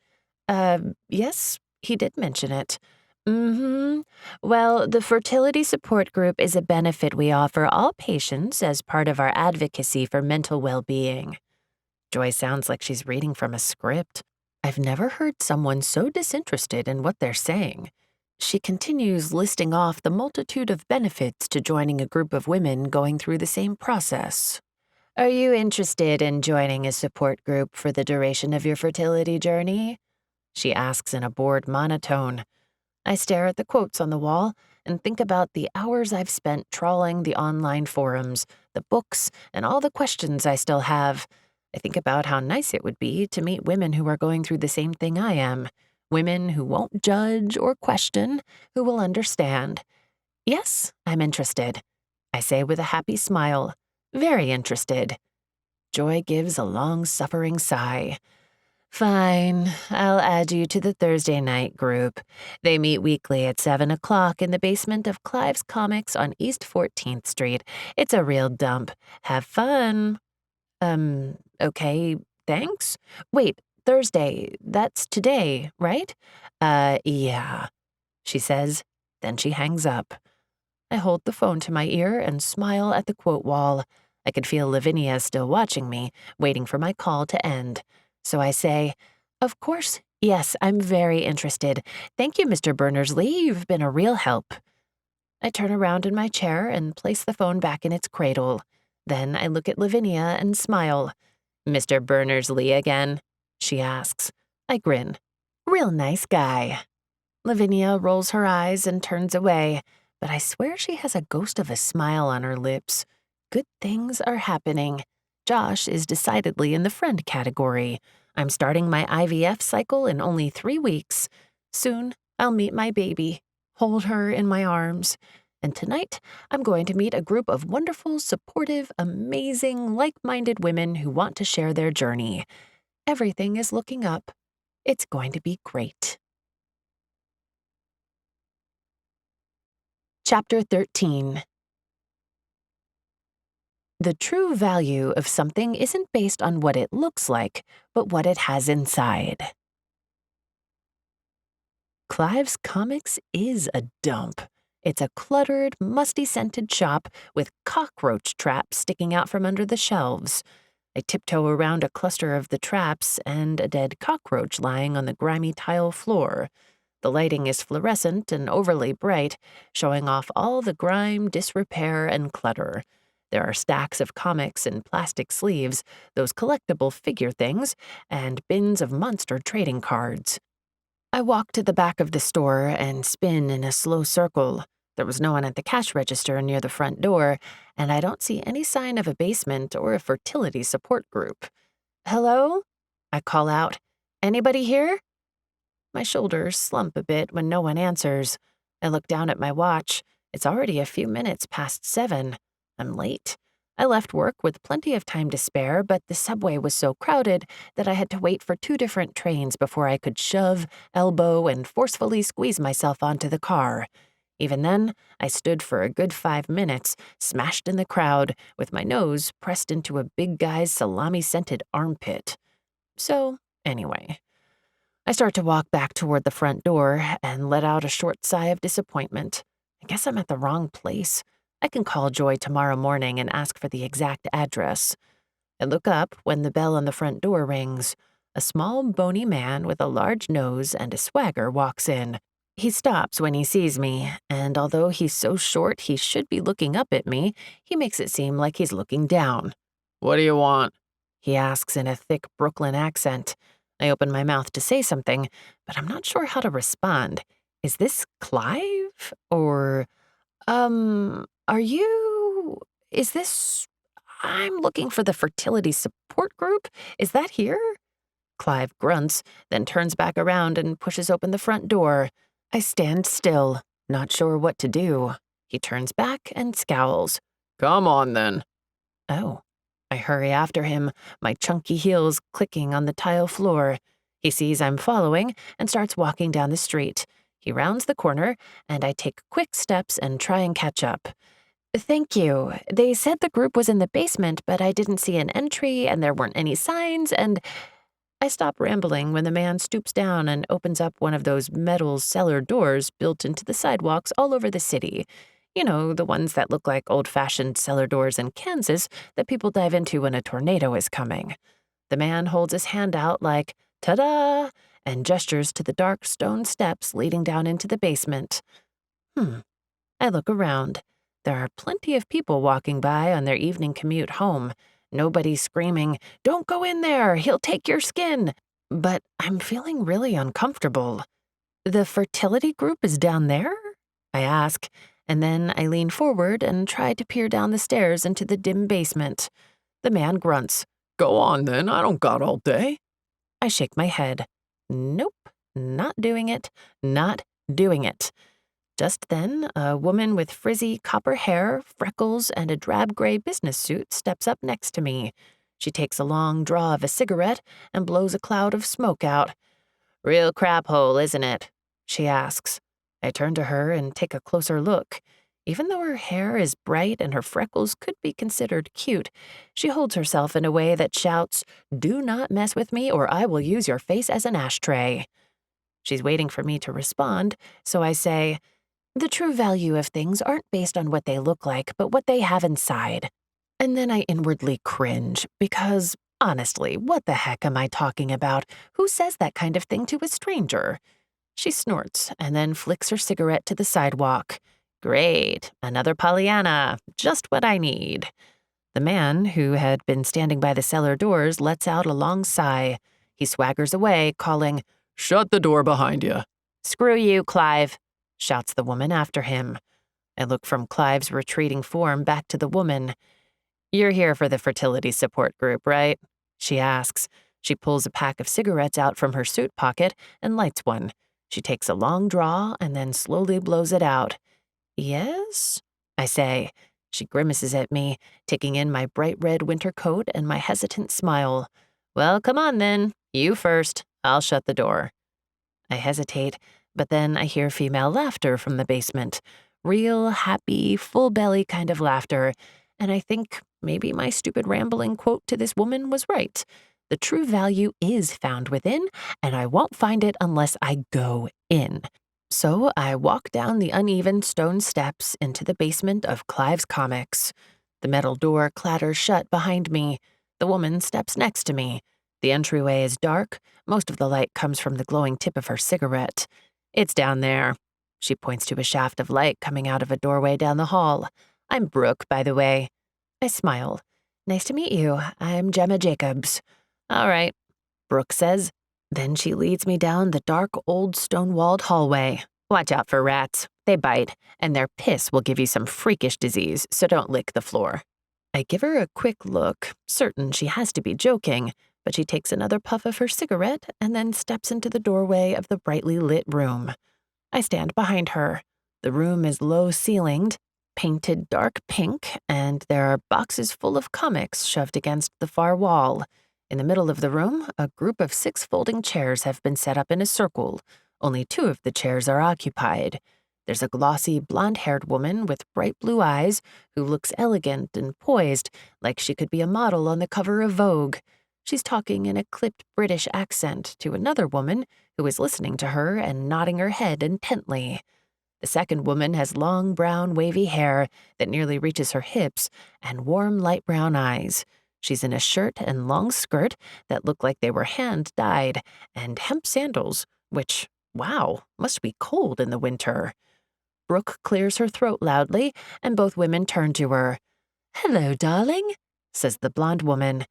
Yes, he did mention it." "Mm-hmm. Well, the fertility support group is a benefit we offer all patients as part of our advocacy for mental well-being." Joy sounds like she's reading from a script. I've never heard someone so disinterested in what they're saying. She continues listing off the multitude of benefits to joining a group of women going through the same process. "Are you interested in joining a support group for the duration of your fertility journey?" she asks in a bored monotone. I stare at the quotes on the wall and think about the hours I've spent trawling the online forums, the books, and all the questions I still have. I think about how nice it would be to meet women who are going through the same thing I am. Women who won't judge or question, who will understand. "Yes, I'm interested," I say with a happy smile. "Very interested." Joy gives a long-suffering sigh. "Fine, I'll add you to the Thursday night group. They meet weekly at 7 o'clock in the basement of Clive's Comics on East 14th Street. It's a real dump. Have fun." Okay, thanks. Wait, Thursday, that's today, right?" Yeah," she says, then she hangs up. I hold the phone to my ear and smile at the quote wall. I could feel Lavinia still watching me, waiting for my call to end. So I say, "Of course, yes, I'm very interested. Thank you, Mr. Berners-Lee. You've been a real help." I turn around in my chair and place the phone back in its cradle. Then I look at Lavinia and smile. "Mr. Berners-Lee again?" she asks. I grin. "Real nice guy." Lavinia rolls her eyes and turns away, but I swear she has a ghost of a smile on her lips. Good things are happening. Josh is decidedly in the friend category. I'm starting my IVF cycle in only 3 weeks. Soon, I'll meet my baby, hold her in my arms. And tonight, I'm going to meet a group of wonderful, supportive, amazing, like-minded women who want to share their journey. Everything is looking up. It's going to be great. Chapter 13. The true value of something isn't based on what it looks like, but what it has inside. Clive's Comics is a dump. It's a cluttered, musty-scented shop with cockroach traps sticking out from under the shelves. I tiptoe around a cluster of the traps and a dead cockroach lying on the grimy tile floor. The lighting is fluorescent and overly bright, showing off all the grime, disrepair, and clutter. There are stacks of comics in plastic sleeves, those collectible figure things, and bins of monster trading cards. I walk to the back of the store and spin in a slow circle. There was no one at the cash register near the front door, and I don't see any sign of a basement or a fertility support group. "Hello?" I call out. "Anybody here?" My shoulders slump a bit when no one answers. I look down at my watch. It's already a few minutes past 7. I'm late. I left work with plenty of time to spare, but the subway was so crowded that I had to wait for 2 different trains before I could shove, elbow, and forcefully squeeze myself onto the car. Even then, I stood for a good 5 minutes, smashed in the crowd, with my nose pressed into a big guy's salami-scented armpit. So, anyway, I start to walk back toward the front door and let out a short sigh of disappointment. I guess I'm at the wrong place. I can call Joy tomorrow morning and ask for the exact address. I look up when the bell on the front door rings. A small, bony man with a large nose and a swagger walks in. He stops when he sees me, and although he's so short he should be looking up at me, he makes it seem like he's looking down. What do you want? He asks in a thick Brooklyn accent. I open my mouth to say something, but I'm not sure how to respond. Is this Clive? Or, is this... I'm looking for the fertility support group. Is that here? Clive grunts, then turns back around and pushes open the front door. I stand still, not sure what to do. He turns back and scowls. Come on, then. Oh. I hurry after him, my chunky heels clicking on the tile floor. He sees I'm following and starts walking down the street. He rounds the corner, and I take quick steps and try and catch up. Thank you. They said the group was in the basement, but I didn't see an entry, and there weren't any signs, and... I stop rambling when the man stoops down and opens up one of those metal cellar doors built into the sidewalks all over the city. You know, the ones that look like old-fashioned cellar doors in Kansas that people dive into when a tornado is coming. The man holds his hand out like, ta-da, and gestures to the dark stone steps leading down into the basement. I look around. There are plenty of people walking by on their evening commute home. Nobody screaming, "Don't go in there, he'll take your skin." But I'm feeling really uncomfortable. The fertility group is down there? I ask, and then I lean forward and try to peer down the stairs into the dim basement. The man grunts. Go on, then. I don't got all day. I shake my head. Nope, not doing it, not doing it. Just then, a woman with frizzy copper hair, freckles, and a drab gray business suit steps up next to me. She takes a long draw of a cigarette and blows a cloud of smoke out. "Real crap hole, isn't it?" she asks. I turn to her and take a closer look. Even though her hair is bright and her freckles could be considered cute, she holds herself in a way that shouts, "Do not mess with me or I will use your face as an ashtray." She's waiting for me to respond, so I say, "The true value of things aren't based on what they look like, but what they have inside." And then I inwardly cringe, because, honestly, what the heck am I talking about? Who says that kind of thing to a stranger? She snorts and then flicks her cigarette to the sidewalk. Great, another Pollyanna, just what I need. The man, who had been standing by the cellar doors, lets out a long sigh. He swaggers away, calling, "Shut the door behind you." "Screw you, Clive," shouts the woman after him. I look from Clive's retreating form back to the woman. "You're here for the fertility support group, right?" she asks. She pulls a pack of cigarettes out from her suit pocket and lights one. She takes a long draw and then slowly blows it out. "Yes?" I say. She grimaces at me, taking in my bright red winter coat and my hesitant smile. "Well, come on then. You first. I'll shut the door." I hesitate, but then I hear female laughter from the basement. Real, happy, full belly kind of laughter. And I think maybe my stupid rambling quote to this woman was right. The true value is found within, and I won't find it unless I go in. So I walk down the uneven stone steps into the basement of Clive's Comics. The metal door clatters shut behind me. The woman steps next to me. The entryway is dark. Most of the light comes from the glowing tip of her cigarette. "It's down there." She points to a shaft of light coming out of a doorway down the hall. "I'm Brooke, by the way." I smile. "Nice to meet you. I'm Gemma Jacobs." "All right," Brooke says. Then she leads me down the dark, old stone-walled hallway. "Watch out for rats. They bite, and their piss will give you some freakish disease, so don't lick the floor." I give her a quick look, certain she has to be joking, but she takes another puff of her cigarette and then steps into the doorway of the brightly lit room. I stand behind her. The room is low-ceilinged. painted dark pink, and there are boxes full of comics shoved against the far wall. In the middle of the room, a group of 6 folding chairs have been set up in a circle. Only 2 of the chairs are occupied. There's a glossy, blonde-haired woman with bright blue eyes who looks elegant and poised, like she could be a model on the cover of Vogue. She's talking in a clipped British accent to another woman who is listening to her and nodding her head intently. The second woman has long, brown, wavy hair that nearly reaches her hips and warm, light brown eyes. She's in a shirt and long skirt that look like they were hand-dyed, and hemp sandals, which, wow, must be cold in the winter. Brooke clears her throat loudly, and both women turn to her. "Hello, darling," says the blonde woman.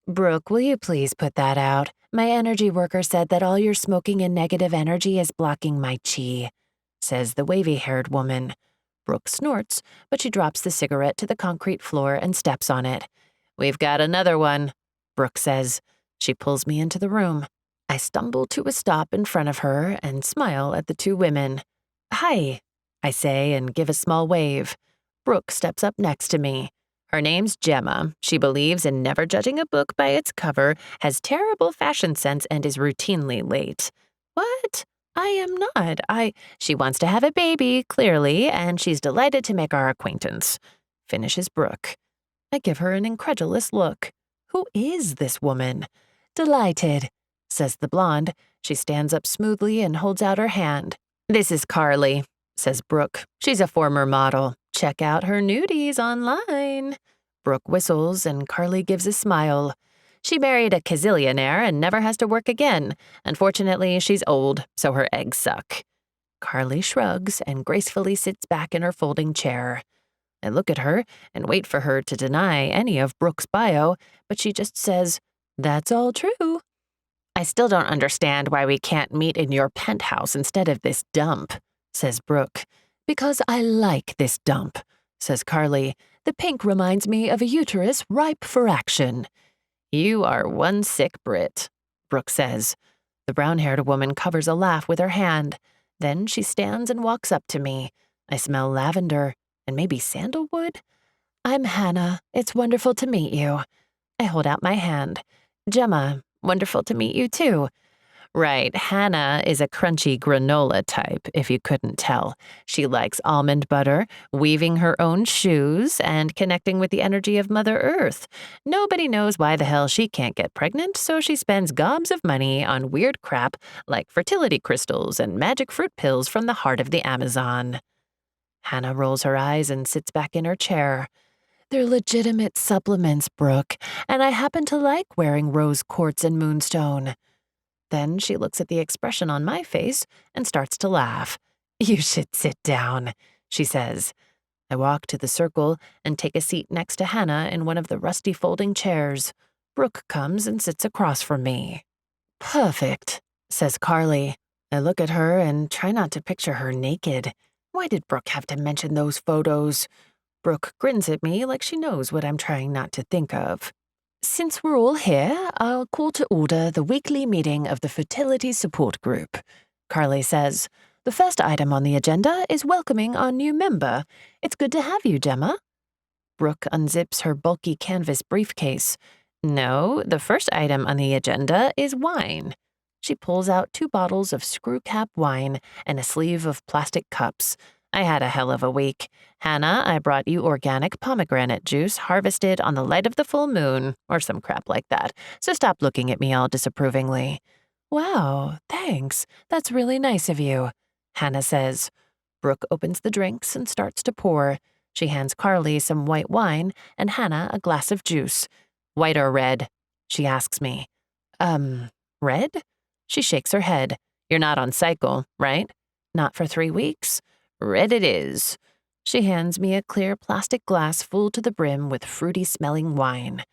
"Brooke, will you please put that out? My energy worker said that all your smoking and negative energy is blocking my chi," says the wavy-haired woman. Brooke snorts, but she drops the cigarette to the concrete floor and steps on it. "We've got another one," Brooke says. She pulls me into the room. I stumble to a stop in front of her and smile at the 2 women. "Hi," I say and give a small wave. Brooke steps up next to me. Her name's Gemma. She believes in never judging a book by its cover, has terrible fashion sense, and is routinely late. What? I am not. She wants to have a baby, clearly, and she's delighted to make our acquaintance, finishes Brooke. I give her an incredulous look. Who is this woman? "Delighted," says the blonde. She stands up smoothly and holds out her hand. "This is Carly," says Brooke. "She's a former model. Check out her nudies online." Brooke whistles and Carly gives a smile. "She married a gazillionaire and never has to work again. Unfortunately, she's old, so her eggs suck." Carly shrugs and gracefully sits back in her folding chair. I look at her and wait for her to deny any of Brooke's bio, but she just says, "That's all true." "I still don't understand why we can't meet in your penthouse instead of this dump," says Brooke. "Because I like this dump," says Carly. "The pink reminds me of a uterus ripe for action." "You are one sick Brit," Brooke says. The brown-haired woman covers a laugh with her hand. Then she stands and walks up to me. I smell lavender and maybe sandalwood. "I'm Hannah. It's wonderful to meet you." I hold out my hand. "Gemma, wonderful to meet you too." Right, Hannah is a crunchy granola type, if you couldn't tell. She likes almond butter, weaving her own shoes, and connecting with the energy of Mother Earth. Nobody knows why the hell she can't get pregnant, so she spends gobs of money on weird crap like fertility crystals and magic fruit pills from the heart of the Amazon. Hannah rolls her eyes and sits back in her chair. "They're legitimate supplements, Brooke, and I happen to like wearing rose quartz and moonstone." Then she looks at the expression on my face and starts to laugh. "You should sit down," she says. I walk to the circle and take a seat next to Hannah in one of the rusty folding chairs. Brooke comes and sits across from me. "Perfect," says Carly. I look at her and try not to picture her naked. Why did Brooke have to mention those photos? Brooke grins at me like she knows what I'm trying not to think of. "Since we're all here, I'll call to order the weekly meeting of the Fertility Support Group," Carly says. "The first item on the agenda is welcoming our new member. It's good to have you, Gemma." Brooke unzips her bulky canvas briefcase. "No, the first item on the agenda is wine." She pulls out 2 bottles of screw-cap wine and a sleeve of plastic cups. "I had a hell of a week. Hannah, I brought you organic pomegranate juice harvested on the light of the full moon," or some crap like that, so stop looking at me all disapprovingly. "Wow, thanks. That's really nice of you," Hannah says. Brooke opens the drinks and starts to pour. She hands Carly some white wine and Hannah a glass of juice. "White or red?" she asks me. Red?" She shakes her head. "You're not on cycle, right?" "Not for 3 weeks." "Red it is." She hands me a clear plastic glass full to the brim with fruity-smelling wine.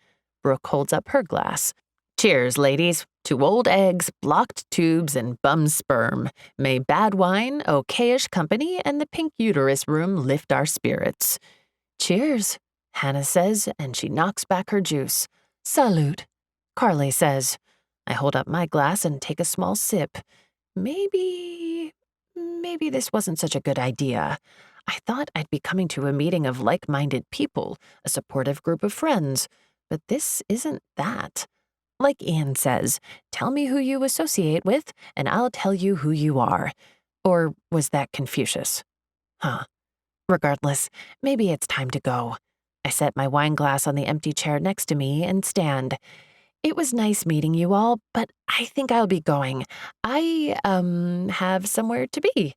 Brooke holds up her glass. "Cheers, ladies, to old eggs, blocked tubes, and bum sperm. May bad wine, okayish company, and the pink uterus room lift our spirits." "Cheers," Hannah says, and she knocks back her juice. "Salute," Carly says. I hold up my glass and take a small sip. Maybe this wasn't such a good idea. I thought I'd be coming to a meeting of like-minded people, a supportive group of friends, but this isn't that. Like Ian says, tell me who you associate with, and I'll tell you who you are. Or was that Confucius? Huh. Regardless, maybe it's time to go. I set my wine glass on the empty chair next to me and stand. It was nice meeting you all, but I think I'll be going. I, have somewhere to be.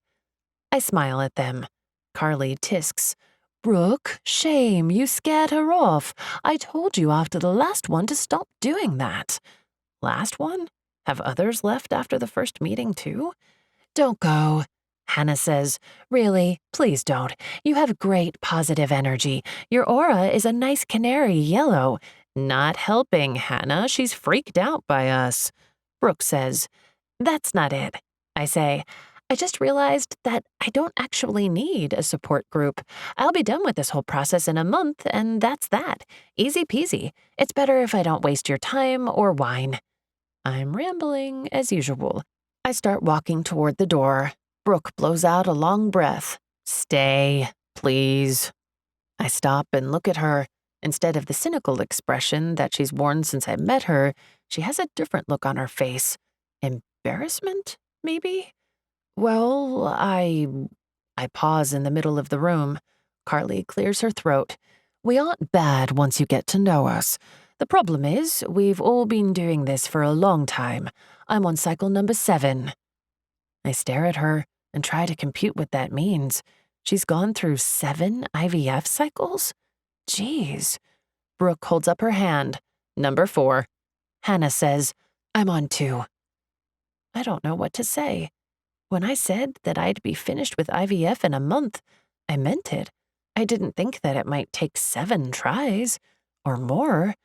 I smile at them. Carly tisks. Brooke, shame, you scared her off. I told you after the last one to stop doing that. Last one? Have others left after the first meeting too? Don't go. Hannah says, really, please don't. You have great positive energy. Your aura is a nice canary yellow. Not helping, Hannah. She's freaked out by us. Brooke says, that's not it. I say, I just realized that I don't actually need a support group. I'll be done with this whole process in a month, and that's that. Easy peasy. It's better if I don't waste your time or wine. I'm rambling as usual. I start walking toward the door. Brooke blows out a long breath. Stay, please. I stop and look at her. Instead of the cynical expression that she's worn since I met her, she has a different look on her face. Embarrassment, maybe? Well, I pause in the middle of the room. Carly clears her throat. We aren't bad once you get to know us. The problem is, we've all been doing this for a long time. I'm on cycle number 7. I stare at her and try to compute what that means. She's gone through 7 IVF cycles? Jeez. Brooke holds up her hand. Number 4. Hannah says, I'm on 2. I don't know what to say. When I said that I'd be finished with IVF in a month, I meant it. I didn't think that it might take 7 tries, or more.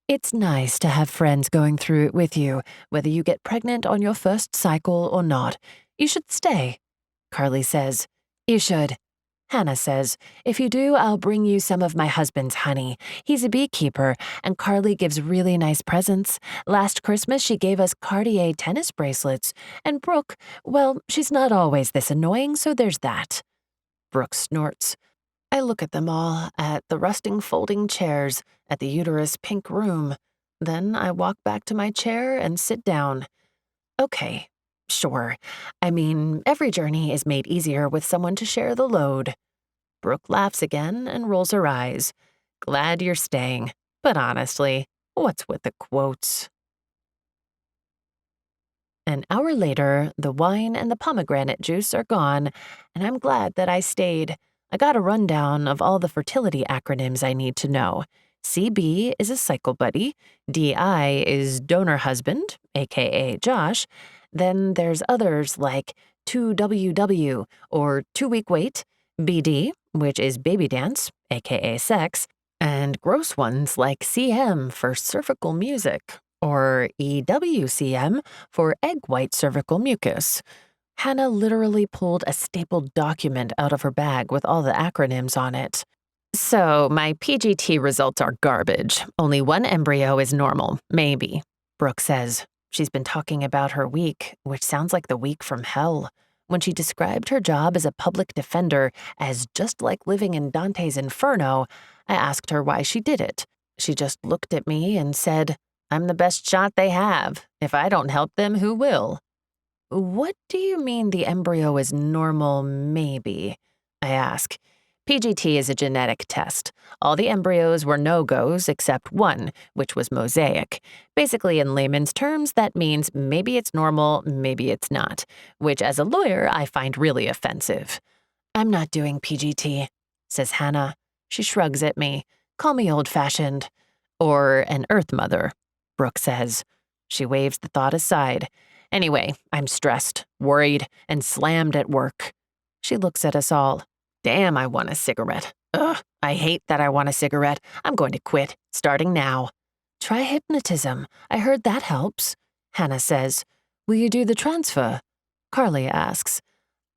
It's nice to have friends going through it with you, whether you get pregnant on your first cycle or not. You should stay. Carly says, you should. Hannah says, if you do, I'll bring you some of my husband's honey. He's a beekeeper, and Carly gives really nice presents. Last Christmas, she gave us Cartier tennis bracelets. And Brooke, well, she's not always this annoying, so there's that. Brooke snorts. I look at them all, at the rusting folding chairs, at the uterus pink room. Then I walk back to my chair and sit down. Okay, sure. I mean, every journey is made easier with someone to share the load. Brooke laughs again and rolls her eyes. Glad you're staying. But honestly, what's with the quotes? An hour later, the wine and the pomegranate juice are gone, and I'm glad that I stayed. I got a rundown of all the fertility acronyms I need to know. CB is a cycle buddy, DI is donor husband, aka Josh, then there's others like 2WW or 2-week wait, BD, which is baby dance, aka sex, and gross ones like CM for cervical music, or EWCM for egg white cervical mucus. Hannah literally pulled a stapled document out of her bag with all the acronyms on it. So, my PGT results are garbage. Only 1 embryo is normal, maybe, Brooke says. She's been talking about her week, which sounds like the week from hell. When she described her job as a public defender as just like living in Dante's Inferno, I asked her why she did it. She just looked at me and said, I'm the best shot they have. If I don't help them, who will? What do you mean the embryo is normal, maybe? I ask. PGT is a genetic test. All the embryos were no-goes except one, which was mosaic. Basically, in layman's terms, that means maybe it's normal, maybe it's not, which as a lawyer I find really offensive. I'm not doing PGT, says Hannah. She shrugs at me. Call me old-fashioned. Or an earth mother, Brooke says. She waves the thought aside. Anyway, I'm stressed, worried, and slammed at work. She looks at us all. Damn, I want a cigarette. Ugh, I hate that I want a cigarette. I'm going to quit, starting now. Try hypnotism. I heard that helps, Hannah says. Will you do the transfer? Carly asks.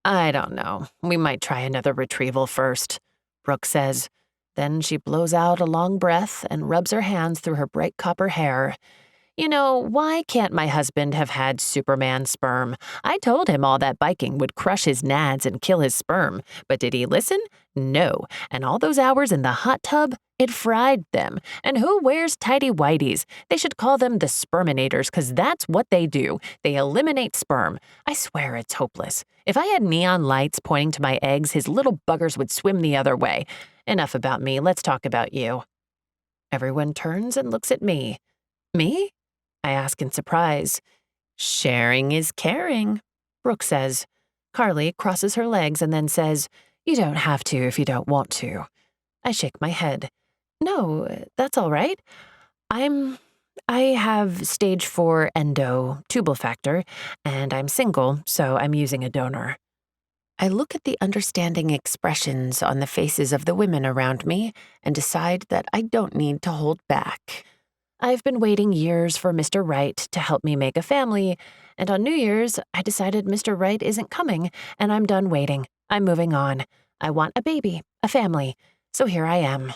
I don't know. We might try another retrieval first, Brooke says. Then she blows out a long breath and rubs her hands through her bright copper hair. You know, why can't my husband have had Superman sperm? I told him all that biking would crush his nads and kill his sperm, but did he listen? No. And all those hours in the hot tub, it fried them. And who wears tighty whities? They should call them the sperminators, because that's what they do. They eliminate sperm. I swear it's hopeless. If I had neon lights pointing to my eggs, his little buggers would swim the other way. Enough about me. Let's talk about you. Everyone turns and looks at me. Me? I ask in surprise. Sharing is caring, Brooke says. Carly crosses her legs and then says, You don't have to if you don't want to. I shake my head. No, that's all right. I have stage 4 endo, tubal factor, and I'm single, so I'm using a donor. I look at the understanding expressions on the faces of the women around me and decide that I don't need to hold back. I've been waiting years for Mr. Right to help me make a family, and on New Year's, I decided Mr. Right isn't coming, and I'm done waiting. I'm moving on. I want a baby, a family, so here I am.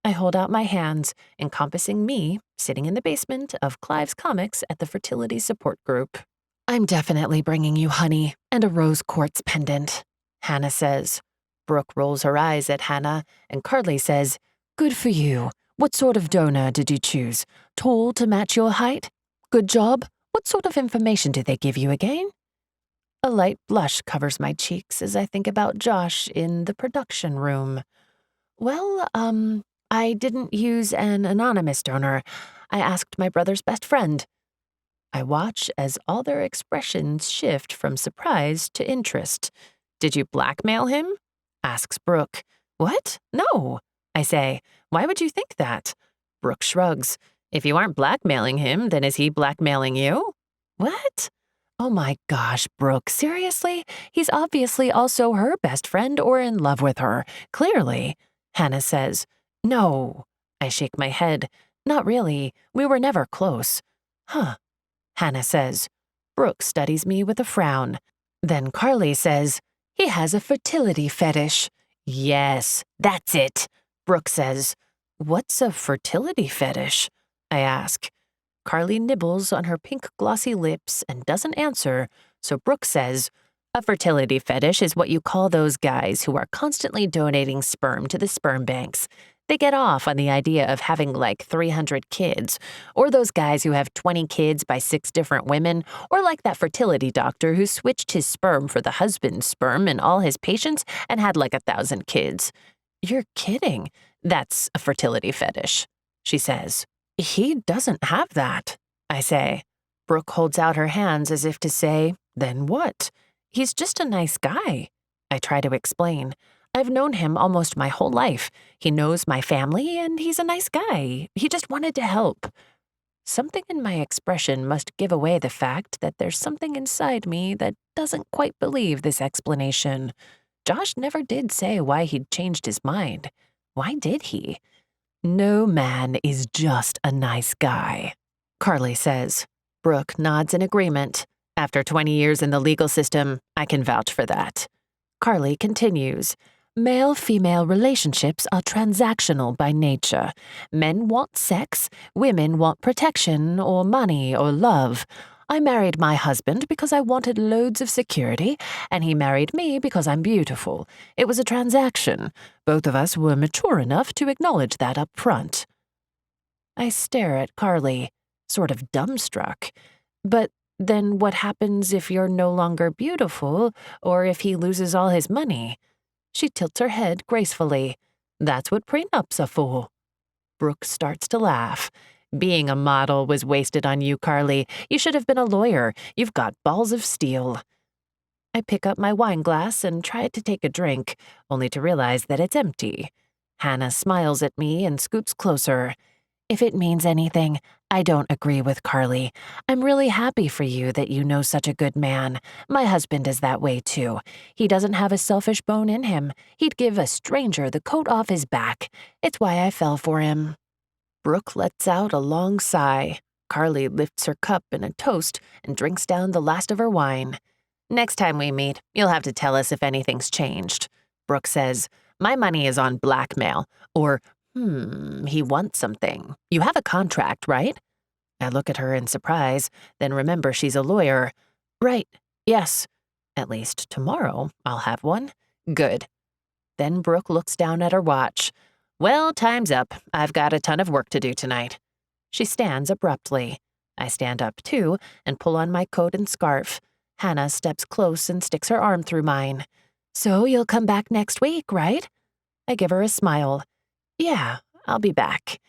I hold out my hands, encompassing me, sitting in the basement of Clive's Comics at the fertility support group. I'm definitely bringing you honey and a rose quartz pendant, Hannah says. Brooke rolls her eyes at Hannah, and Carly says, Good for you. What sort of donor did you choose? Tall to match your height? Good job. What sort of information did they give you again? A light blush covers my cheeks as I think about Josh in the production room. Well, I didn't use an anonymous donor. I asked my brother's best friend. I watch as all their expressions shift from surprise to interest. Did you blackmail him? Asks Brooke. What? No, I say. Why would you think that? Brooke shrugs. If you aren't blackmailing him, then is he blackmailing you? What? Oh my gosh, Brooke, seriously? He's obviously also her best friend or in love with her. Clearly. Hannah says. No. I shake my head. Not really. We were never close. Huh. Hannah says. Brooke studies me with a frown. Then Carly says, He has a fertility fetish. Yes, that's it. Brooke says, What's a fertility fetish? I ask. Carly nibbles on her pink glossy lips and doesn't answer, so Brooke says, A fertility fetish is what you call those guys who are constantly donating sperm to the sperm banks. They get off on the idea of having like 300 kids, or those guys who have 20 kids by 6 different women, or like that fertility doctor who switched his sperm for the husband's sperm in all his patients and had like 1,000 kids. You're kidding. That's a fertility fetish, she says. He doesn't have that, I say. Brooke holds out her hands as if to say, Then what? He's just a nice guy. I try to explain. I've known him almost my whole life. He knows my family, and he's a nice guy. He just wanted to help. Something in my expression must give away the fact that there's something inside me that doesn't quite believe this explanation. Josh never did say why he'd changed his mind. Why did he? No man is just a nice guy, Carly says. Brooke nods in agreement. After 20 years in the legal system, I can vouch for that. Carly continues. Male-female relationships are transactional by nature. Men want sex, women want protection or money or love. I married my husband because I wanted loads of security, and he married me because I'm beautiful. It was a transaction. Both of us were mature enough to acknowledge that up front. I stare at Carly, sort of dumbstruck. But then what happens if you're no longer beautiful, or if he loses all his money? She tilts her head gracefully. That's what prenups are for. Brooke starts to laugh. Being a model was wasted on you, Carly. You should have been a lawyer. You've got balls of steel. I pick up my wine glass and try to take a drink, only to realize that it's empty. Hannah smiles at me and scoots closer. If it means anything, I don't agree with Carly. I'm really happy for you that you know such a good man. My husband is that way too. He doesn't have a selfish bone in him. He'd give a stranger the coat off his back. It's why I fell for him. Brooke lets out a long sigh. Carly lifts her cup in a toast and drinks down the last of her wine. Next time we meet, you'll have to tell us if anything's changed. Brooke says, My money is on blackmail, or he wants something. You have a contract, right? I look at her in surprise, then remember she's a lawyer. Right, yes. At least tomorrow I'll have one. Good. Then Brooke looks down at her watch. Well, time's up. I've got a ton of work to do tonight. She stands abruptly. I stand up too and pull on my coat and scarf. Hannah steps close and sticks her arm through mine. So you'll come back next week, right? I give her a smile. Yeah, I'll be back.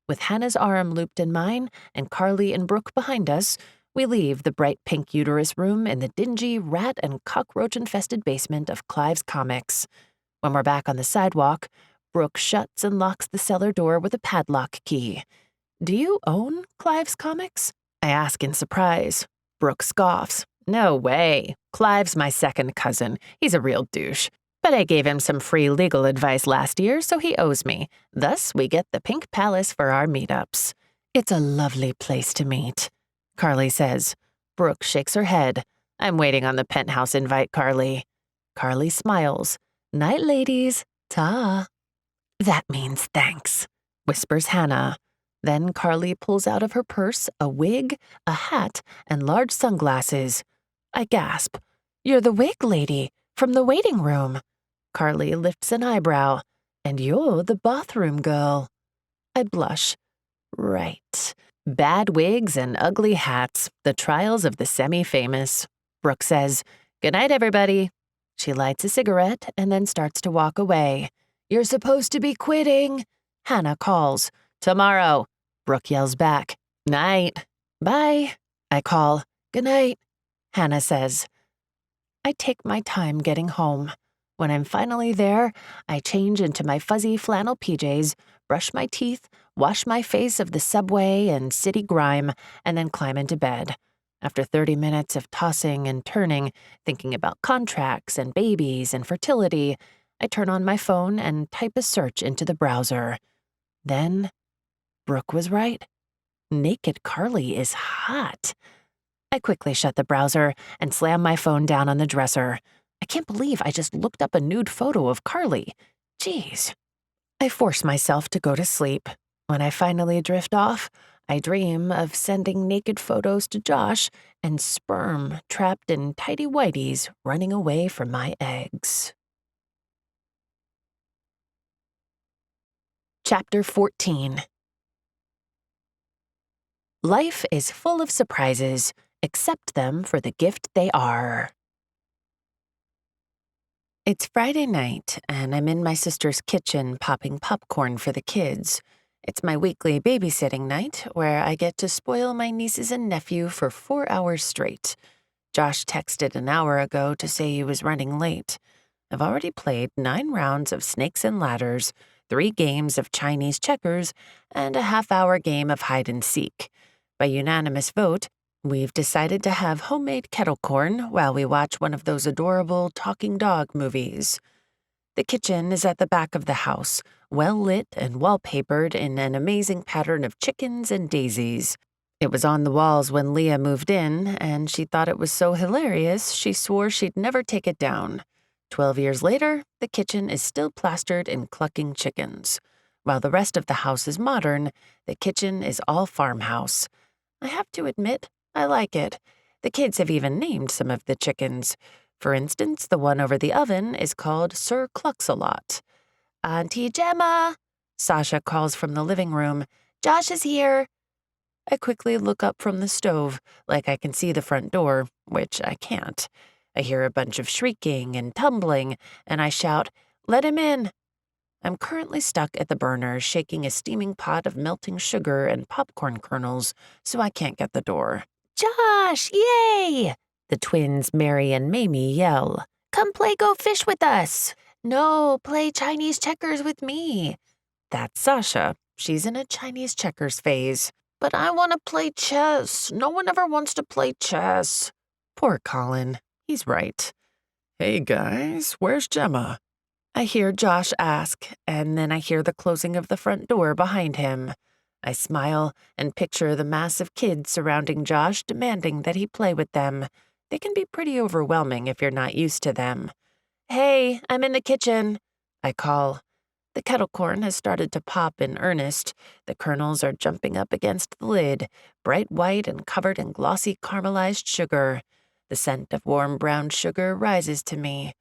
With Hannah's arm looped in mine and Carly and Brooke behind us, we leave the bright pink uterus room in the dingy, rat and cockroach-infested basement of Clive's Comics. When we're back on the sidewalk, Brooke shuts and locks the cellar door with a padlock key. Do you own Clive's Comics? I ask in surprise. Brooke scoffs. No way. Clive's my second cousin. He's a real douche. But I gave him some free legal advice last year, so he owes me. Thus, we get the Pink Palace for our meetups. It's a lovely place to meet, Carly says. Brooke shakes her head. I'm waiting on the penthouse invite, Carly. Carly smiles. Night, ladies. Ta. That means thanks, whispers Hannah. Then Carly pulls out of her purse a wig, a hat, and large sunglasses. I gasp. You're the wig lady from the waiting room. Carly lifts an eyebrow. And you're the bathroom girl. I blush. Right. Bad wigs and ugly hats, the trials of the semi-famous. Brooke says, Good night, everybody. She lights a cigarette and then starts to walk away. You're supposed to be quitting, Hannah calls. Tomorrow, Brooke yells back. Night. Bye, I call. Good night, Hannah says. I take my time getting home. When I'm finally there, I change into my fuzzy flannel PJs, brush my teeth, wash my face of the subway and city grime, and then climb into bed. After 30 minutes of tossing and turning, thinking about contracts and babies and fertility, I turn on my phone and type a search into the browser. Then, Brooke was right. Naked Carly is hot. I quickly shut the browser and slam my phone down on the dresser. I can't believe I just looked up a nude photo of Carly. Jeez. I force myself to go to sleep. When I finally drift off, I dream of sending naked photos to Josh and sperm trapped in tighty whities running away from my eggs. Chapter 14. Life is full of surprises. Accept them for the gift they are. It's Friday night, and I'm in my sister's kitchen popping popcorn for the kids. It's my weekly babysitting night, where I get to spoil my nieces and nephew for 4 hours straight. Josh texted an hour ago to say he was running late. I've already played 9 rounds of Snakes and Ladders, 3 games of Chinese checkers, and a half-hour game of hide-and-seek. By unanimous vote, we've decided to have homemade kettle corn while we watch one of those adorable talking dog movies. The kitchen is at the back of the house, well lit and wallpapered in an amazing pattern of chickens and daisies. It was on the walls when Leah moved in, and she thought it was so hilarious she swore she'd never take it down. 12 years later, the kitchen is still plastered in clucking chickens. While the rest of the house is modern, the kitchen is all farmhouse. I have to admit, I like it. The kids have even named some of the chickens. For instance, the one over the oven is called Sir Clucks-a-Lot. Auntie Gemma, Sasha calls from the living room. Josh is here. I quickly look up from the stove, like I can see the front door, which I can't. I hear a bunch of shrieking and tumbling, and I shout, Let him in. I'm currently stuck at the burner shaking a steaming pot of melting sugar and popcorn kernels, so I can't get the door. Josh, yay! The twins Mary and Mamie yell. Come play Go Fish with us. No, play Chinese checkers with me. That's Sasha. She's in a Chinese checkers phase. But I want to play chess. No one ever wants to play chess. Poor Colin. He's right. Hey, guys, where's Gemma? I hear Josh ask, and then I hear the closing of the front door behind him. I smile and picture the mass of kids surrounding Josh demanding that he play with them. They can be pretty overwhelming if you're not used to them. Hey, I'm in the kitchen, I call. The kettle corn has started to pop in earnest. The kernels are jumping up against the lid, bright white and covered in glossy caramelized sugar. The scent of warm brown sugar rises to me.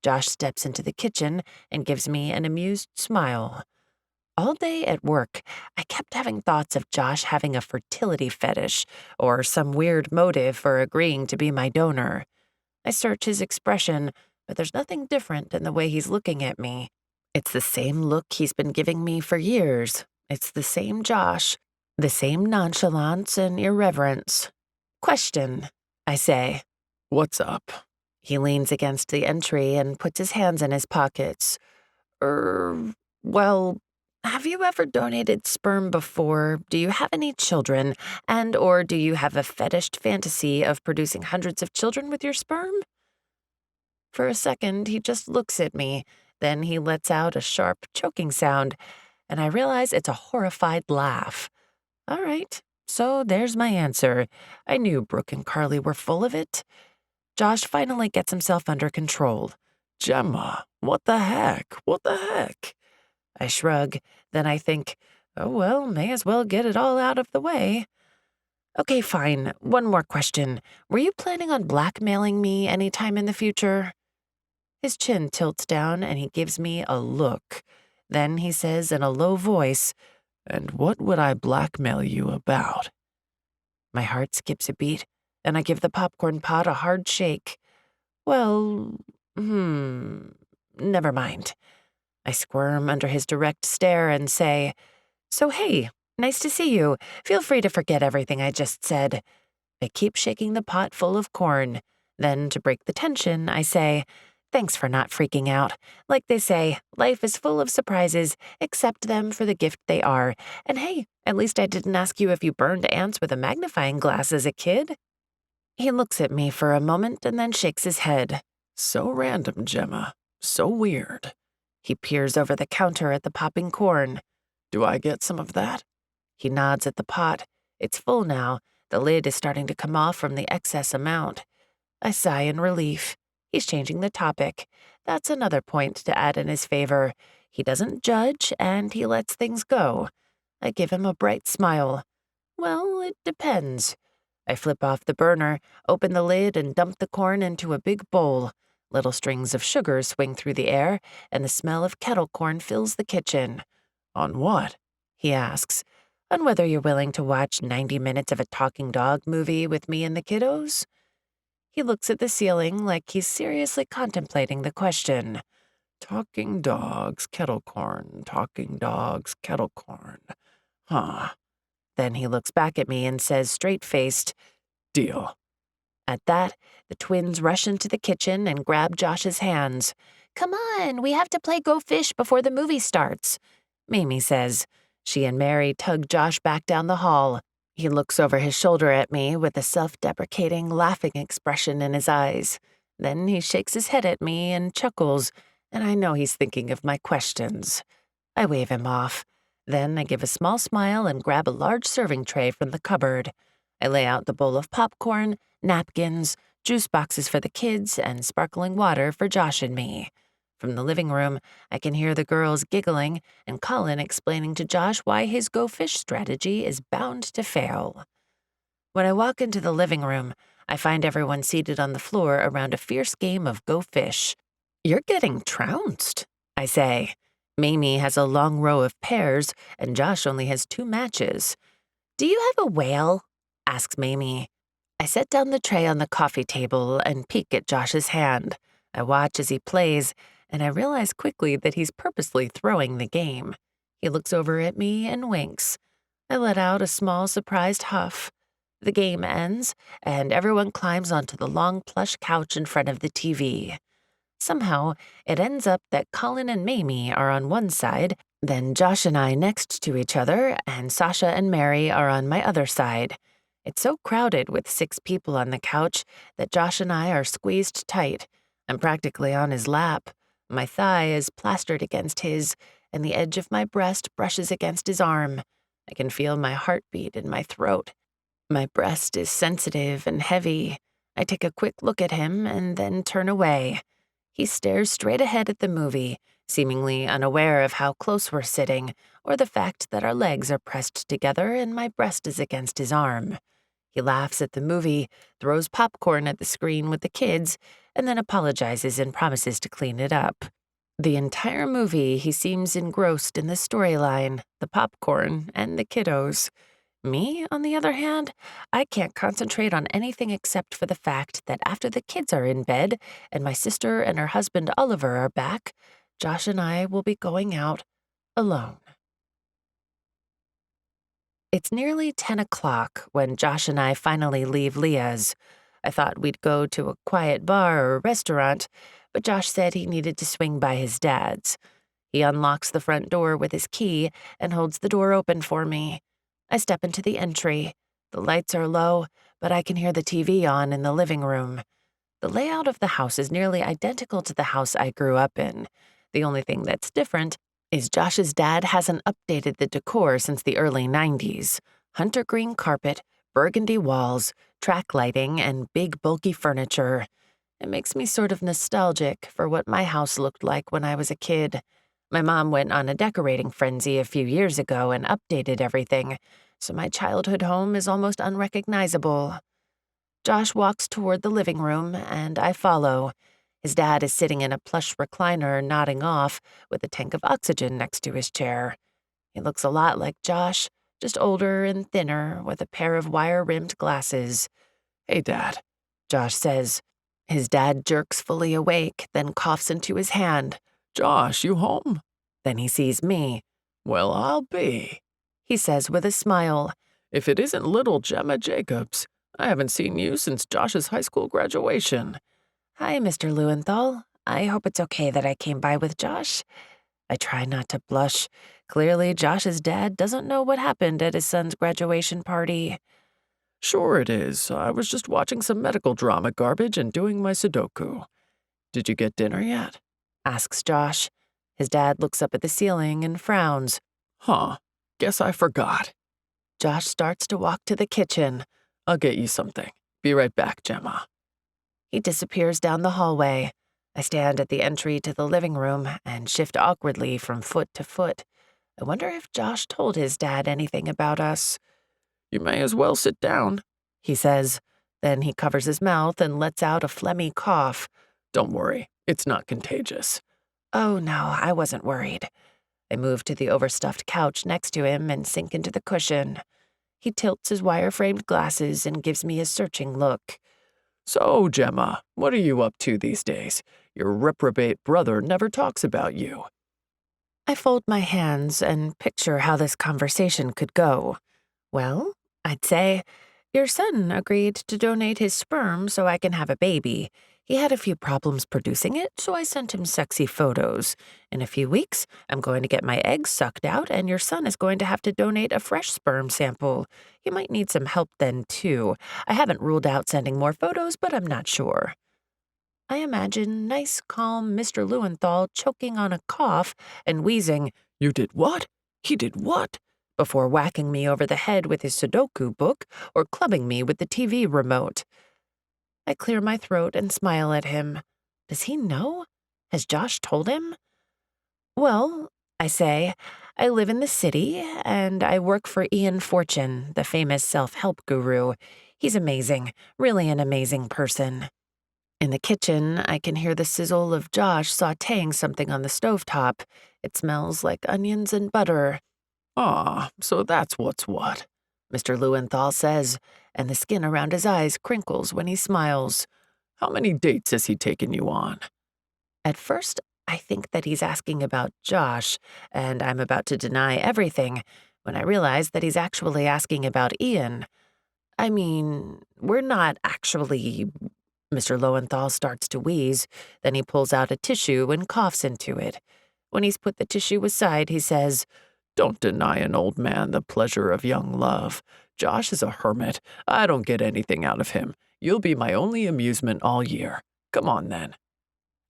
Josh steps into the kitchen and gives me an amused smile. All day at work, I kept having thoughts of Josh having a fertility fetish or some weird motive for agreeing to be my donor. I search his expression, but there's nothing different in the way he's looking at me. It's the same look he's been giving me for years. It's the same Josh, the same nonchalance and irreverence. Question, I say. What's up? He leans against the entry and puts his hands in his pockets. Well, have you ever donated sperm before? Do you have any children? Or do you have a fetished fantasy of producing hundreds of children with your sperm? For a second, he just looks at me. Then he lets out a sharp, choking sound, and I realize it's a horrified laugh. All right, so there's my answer. I knew Brooke and Carly were full of it. Josh finally gets himself under control. Gemma, what the heck? What the heck? I shrug, then I think, oh well, may as well get it all out of the way. Okay, fine. One more question. Were you planning on blackmailing me any time in the future? His chin tilts down and he gives me a look. Then he says in a low voice, "And what would I blackmail you about?" My heart skips a beat, and I give the popcorn pot a hard shake. Well, never mind. I squirm under his direct stare and say, "So hey, nice to see you. Feel free to forget everything I just said." I keep shaking the pot full of corn. Then, to break the tension, I say, "Thanks for not freaking out. Like they say, life is full of surprises. Accept them for the gift they are. And hey, at least I didn't ask you if you burned ants with a magnifying glass as a kid." He looks at me for a moment and then shakes his head. So random, Gemma. So weird. He peers over the counter at the popping corn. Do I get some of that? He nods at the pot. It's full now. The lid is starting to come off from the excess amount. I sigh in relief. He's changing the topic. That's another point to add in his favor. He doesn't judge, and he lets things go. I give him a bright smile. Well, it depends. I flip off the burner, open the lid, and dump the corn into a big bowl. Little strings of sugar swing through the air, and the smell of kettle corn fills the kitchen. On what? He asks. On whether you're willing to watch 90 minutes of a talking dog movie with me and the kiddos? He looks at the ceiling like he's seriously contemplating the question. Talking dogs, kettle corn, talking dogs, kettle corn. Huh. Then he looks back at me and says straight-faced, "Deal." At that, the twins rush into the kitchen and grab Josh's hands. "Come on, we have to play Go Fish before the movie starts," Mamie says. She and Mary tug Josh back down the hall. He looks over his shoulder at me with a self-deprecating, laughing expression in his eyes. Then he shakes his head at me and chuckles, and I know he's thinking of my questions. I wave him off. Then I give a small smile and grab a large serving tray from the cupboard. I lay out the bowl of popcorn, napkins, juice boxes for the kids, and sparkling water for Josh and me. From the living room, I can hear the girls giggling and Colin explaining to Josh why his Go Fish strategy is bound to fail. When I walk into the living room, I find everyone seated on the floor around a fierce game of Go Fish. "You're getting trounced," I say. Mamie has a long row of pairs, and Josh only has 2 matches. "Do you have a whale?" asks Mamie. I set down the tray on the coffee table and peek at Josh's hand. I watch as he plays, and I realize quickly that he's purposely throwing the game. He looks over at me and winks. I let out a small, surprised huff. The game ends, and everyone climbs onto the long plush couch in front of the TV. Somehow, it ends up that Colin and Mamie are on one side, then Josh and I next to each other, and Sasha and Mary are on my other side. It's so crowded with 6 people on the couch that Josh and I are squeezed tight. I'm practically on his lap. My thigh is plastered against his, and the edge of my breast brushes against his arm. I can feel my heartbeat in my throat. My breast is sensitive and heavy. I take a quick look at him and then turn away. He stares straight ahead at the movie, seemingly unaware of how close we're sitting or the fact that our legs are pressed together and my breast is against his arm. He laughs at the movie, throws popcorn at the screen with the kids, and then apologizes and promises to clean it up. The entire movie, he seems engrossed in the storyline, the popcorn, and the kiddos. Me, on the other hand, I can't concentrate on anything except for the fact that after the kids are in bed and my sister and her husband Oliver are back, Josh and I will be going out alone. It's nearly 10 o'clock when Josh and I finally leave Leah's. I thought we'd go to a quiet bar or restaurant, but Josh said he needed to swing by his dad's. He unlocks the front door with his key and holds the door open for me. I step into the entry. The lights are low, but I can hear the TV on in the living room. The layout of the house is nearly identical to the house I grew up in. The only thing that's different is Josh's dad hasn't updated the decor since the early 90s. Hunter green carpet, burgundy walls, track lighting, and big bulky furniture. It makes me sort of nostalgic for what my house looked like when I was a kid. My mom went on a decorating frenzy a few years ago and updated everything, so my childhood home is almost unrecognizable. Josh walks toward the living room, and I follow. His dad is sitting in a plush recliner nodding off with a tank of oxygen next to his chair. He looks a lot like Josh, just older and thinner with a pair of wire-rimmed glasses. Hey, Dad, Josh says. His dad jerks fully awake, then coughs into his hand. Josh, you home? Then he sees me. Well, I'll be, he says with a smile. If it isn't little Gemma Jacobs. I haven't seen you since Josh's high school graduation. Hi, Mr. Lewenthal. I hope it's okay that I came by with Josh. I try not to blush. Clearly, Josh's dad doesn't know what happened at his son's graduation party. Sure it is. I was just watching some medical drama garbage and doing my Sudoku. Did you get dinner yet? Asks Josh. His dad looks up at the ceiling and frowns. Huh. Guess I forgot. Josh starts to walk to the kitchen. I'll get you something. Be right back, Gemma. He disappears down the hallway. I stand at the entry to the living room and shift awkwardly from foot to foot. I wonder if Josh told his dad anything about us. You may as well sit down, he says. Then he covers his mouth and lets out a phlegmy cough. Don't worry, it's not contagious. Oh, no, I wasn't worried. I move to the overstuffed couch next to him and sink into the cushion. He tilts his wire-framed glasses and gives me a searching look. So, Gemma, what are you up to these days? Your reprobate brother never talks about you. I fold my hands and picture how this conversation could go. Well, I'd say, your son agreed to donate his sperm so I can have a baby. He had a few problems producing it, so I sent him sexy photos. In a few weeks, I'm going to get my eggs sucked out, and your son is going to have to donate a fresh sperm sample. He might need some help then, too. I haven't ruled out sending more photos, but I'm not sure. I imagine nice, calm Mr. Lewenthal choking on a cough and wheezing, You did what? He did what? Before whacking me over the head with his Sudoku book or clubbing me with the TV remote. I clear my throat and smile at him. Does he know? Has Josh told him? Well, I say, I live in the city, and I work for Ian Fortune, the famous self-help guru. He's amazing, really an amazing person. In the kitchen, I can hear the sizzle of Josh sautéing something on the stovetop. It smells like onions and butter. Ah, so that's what's what, Mr. Lewenthal says, and the skin around his eyes crinkles when he smiles. How many dates has he taken you on? At first, I think that he's asking about Josh, and I'm about to deny everything when I realize that he's actually asking about Ian. I mean, we're not actually... Mr. Lewenthal starts to wheeze, then he pulls out a tissue and coughs into it. When he's put the tissue aside, he says, Don't deny an old man the pleasure of young love. Josh is a hermit. I don't get anything out of him. You'll be my only amusement all year. Come on, then.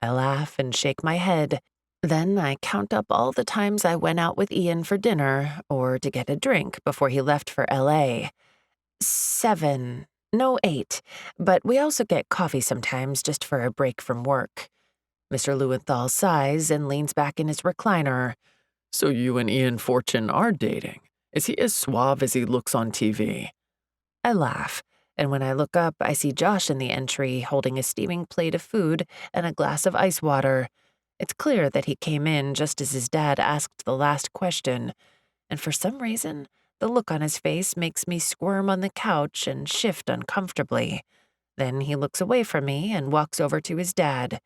I laugh and shake my head. Then I count up all the times I went out with Ian for dinner or to get a drink before he left for L.A. 7. No, 8. But we also get coffee sometimes just for a break from work. Mr. Lewenthal sighs and leans back in his recliner. So you and Ian Fortune are dating. Is he as suave as he looks on TV? I laugh, and when I look up, I see Josh in the entry holding a steaming plate of food and a glass of ice water. It's clear that he came in just as his dad asked the last question, and for some reason, the look on his face makes me squirm on the couch and shift uncomfortably. Then he looks away from me and walks over to his dad.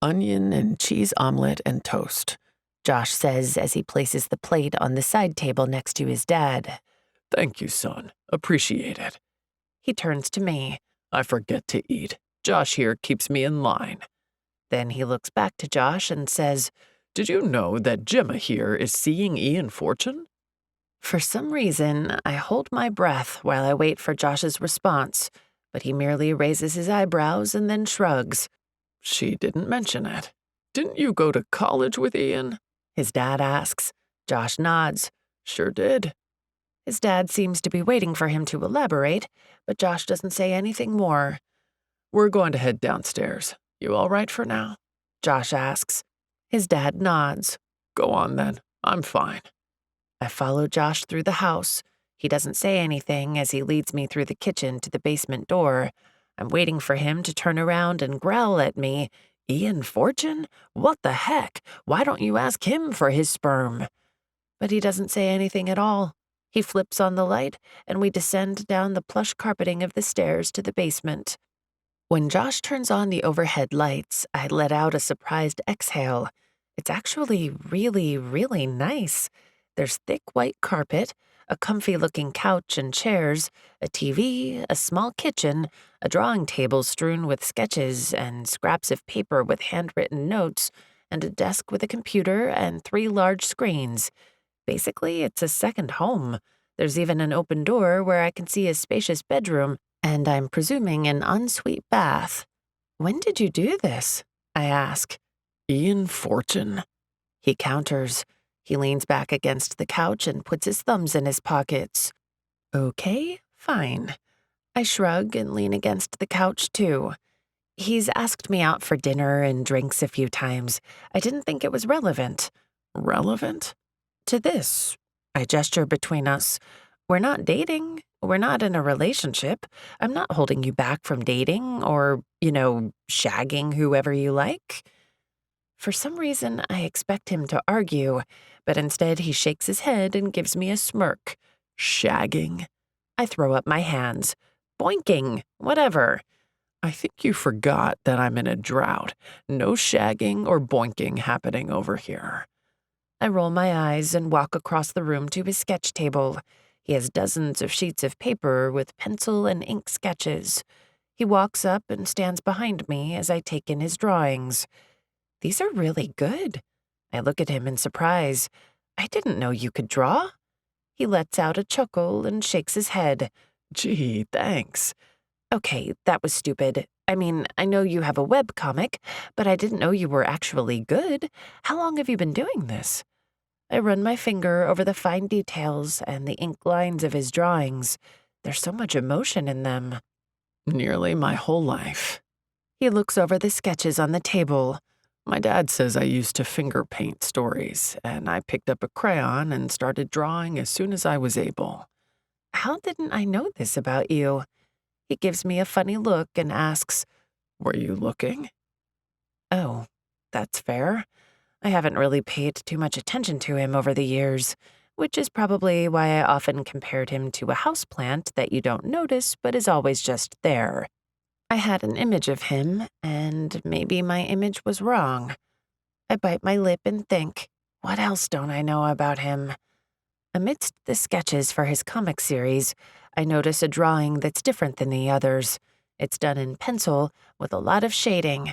Onion and cheese omelet and toast, Josh says as he places the plate on the side table next to his dad. Thank you, son. Appreciate it. He turns to me. I forget to eat. Josh here keeps me in line. Then he looks back to Josh and says, Did you know that Gemma here is seeing Ian Fortune? For some reason, I hold my breath while I wait for Josh's response, but he merely raises his eyebrows and then shrugs. She didn't mention it. Didn't you go to college with Ian? His dad asks. Josh nods. Sure did. His dad seems to be waiting for him to elaborate, but Josh doesn't say anything more. We're going to head downstairs. You all right for now? Josh asks. His dad nods. Go on then. I'm fine. I follow Josh through the house. He doesn't say anything as he leads me through the kitchen to the basement door. I'm waiting for him to turn around and growl at me. Ian Fortune? What the heck? Why don't you ask him for his sperm? But he doesn't say anything at all. He flips on the light, and we descend down the plush carpeting of the stairs to the basement. When Josh turns on the overhead lights, I let out a surprised exhale. It's actually really, really nice. There's thick white carpet, a comfy-looking couch and chairs, a TV, a small kitchen, a drawing table strewn with sketches and scraps of paper with handwritten notes, and a desk with a computer and 3 large screens. Basically, it's a second home. There's even an open door where I can see a spacious bedroom, and I'm presuming an ensuite bath. When did you do this? I ask. Ian Fortune. He counters. He leans back against the couch and puts his thumbs in his pockets. Okay, fine. I shrug and lean against the couch, too. He's asked me out for dinner and drinks a few times. I didn't think it was relevant. Relevant? To this. I gesture between us. We're not dating. We're not in a relationship. I'm not holding you back from dating or, shagging whoever you like. For some reason, I expect him to argue, but instead he shakes his head and gives me a smirk. Shagging? I throw up my hands. Boinking, whatever. I think you forgot that I'm in a drought. No shagging or boinking happening over here. I roll my eyes and walk across the room to his sketch table. He has dozens of sheets of paper with pencil and ink sketches. He walks up and stands behind me as I take in his drawings. These are really good. I look at him in surprise. I didn't know you could draw. He lets out a chuckle and shakes his head. Gee, thanks. Okay, that was stupid. I mean, I know you have a webcomic, but I didn't know you were actually good. How long have you been doing this? I run my finger over the fine details and the ink lines of his drawings. There's so much emotion in them. Nearly my whole life. He looks over the sketches on the table. My dad says I used to finger paint stories, and I picked up a crayon and started drawing as soon as I was able. How didn't I know this about you? He gives me a funny look and asks, Were you looking? Oh, that's fair. I haven't really paid too much attention to him over the years, which is probably why I often compared him to a houseplant that you don't notice but is always just there. I had an image of him, and maybe my image was wrong. I bite my lip and think, what else don't I know about him? Amidst the sketches for his comic series, I notice a drawing that's different than the others. It's done in pencil with a lot of shading.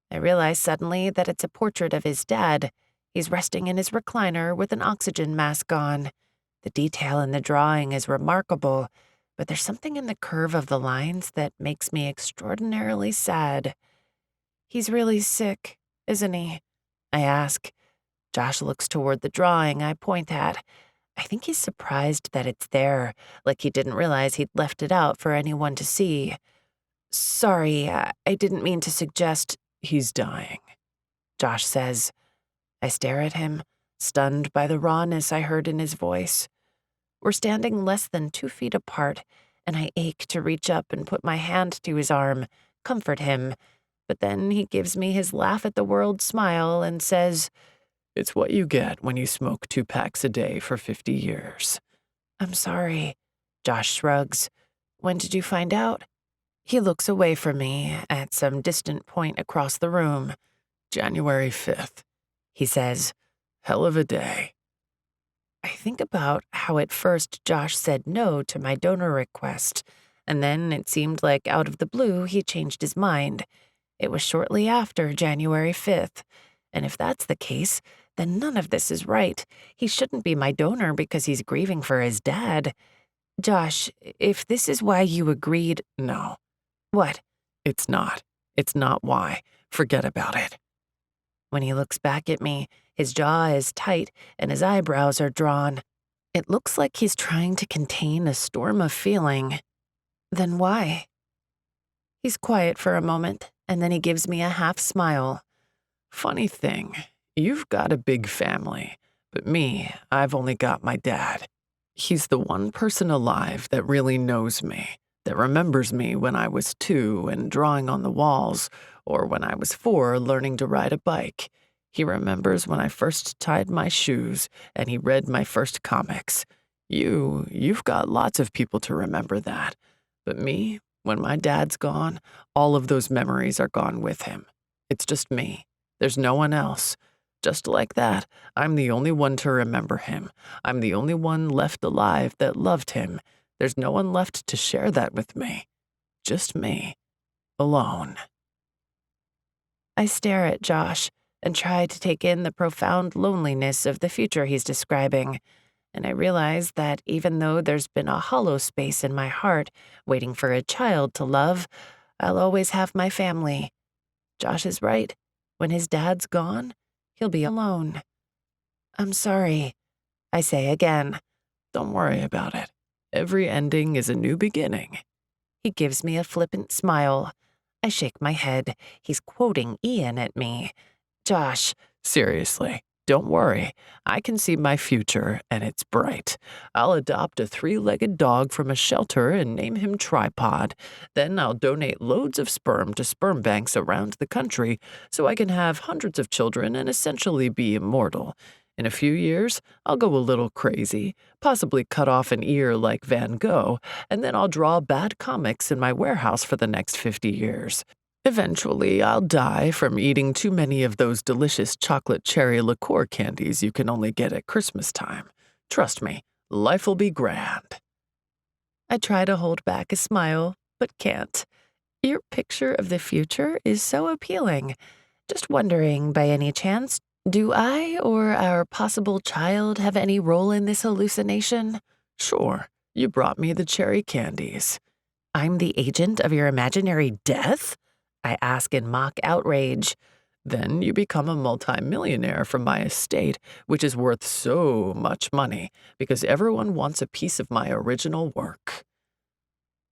I realize suddenly that it's a portrait of his dad. He's resting in his recliner with an oxygen mask on. The detail in the drawing is remarkable, but there's something in the curve of the lines that makes me extraordinarily sad. He's really sick, isn't he? I ask. Josh looks toward the drawing I point at. I think he's surprised that it's there, like he didn't realize he'd left it out for anyone to see. Sorry, I didn't mean to suggest. He's dying. Josh says. I stare at him, stunned by the rawness I heard in his voice. We're standing less than 2 feet apart, and I ache to reach up and put my hand to his arm, comfort him. But then he gives me his laugh-at-the-world smile and says, It's what you get when you smoke 2 packs a day for 50 years. I'm sorry. Josh shrugs. When did you find out? He looks away from me at some distant point across the room. January 5th, he says. Hell of a day. I think about how at first Josh said no to my donor request, and then it seemed like out of the blue he changed his mind. It was shortly after January 5th, and if that's the case, then none of this is right. He shouldn't be my donor because he's grieving for his dad. Josh, if this is why you agreed— No. What? It's not. It's not why. Forget about it. When he looks back at me, his jaw is tight and his eyebrows are drawn. It looks like he's trying to contain a storm of feeling. Then why? He's quiet for a moment, and then he gives me a half smile. Funny thing, you've got a big family, but me, I've only got my dad. He's the one person alive that really knows me, that remembers me when I was 2 and drawing on the walls, or when I was 4 learning to ride a bike. He remembers when I first tied my shoes, and he read my first comics. You've got lots of people to remember that. But me, when my dad's gone, all of those memories are gone with him. It's just me. There's no one else. Just like that, I'm the only one to remember him. I'm the only one left alive that loved him. There's no one left to share that with me. Just me. Alone. I stare at Josh and try to take in the profound loneliness of the future he's describing, and I realize that even though there's been a hollow space in my heart waiting for a child to love, I'll always have my family. Josh is right. When his dad's gone, he'll be alone. I'm sorry, I say again. Don't worry about it. Every ending is a new beginning. He gives me a flippant smile. I shake my head. He's quoting Ian at me. Josh. Seriously, don't worry. I can see my future, and it's bright. I'll adopt a 3-legged dog from a shelter and name him Tripod. Then I'll donate loads of sperm to sperm banks around the country so I can have hundreds of children and essentially be immortal. In a few years, I'll go a little crazy, possibly cut off an ear like Van Gogh, and then I'll draw bad comics in my warehouse for the next 50 years. Eventually, I'll die from eating too many of those delicious chocolate cherry liqueur candies you can only get at Christmas time. Trust me, life will be grand. I try to hold back a smile, but can't. Your picture of the future is so appealing. Just wondering, by any chance, do I or our possible child have any role in this hallucination? Sure, you brought me the cherry candies. I'm the agent of your imaginary death? I ask in mock outrage. Then you become a multimillionaire from my estate, which is worth so much money because everyone wants a piece of my original work.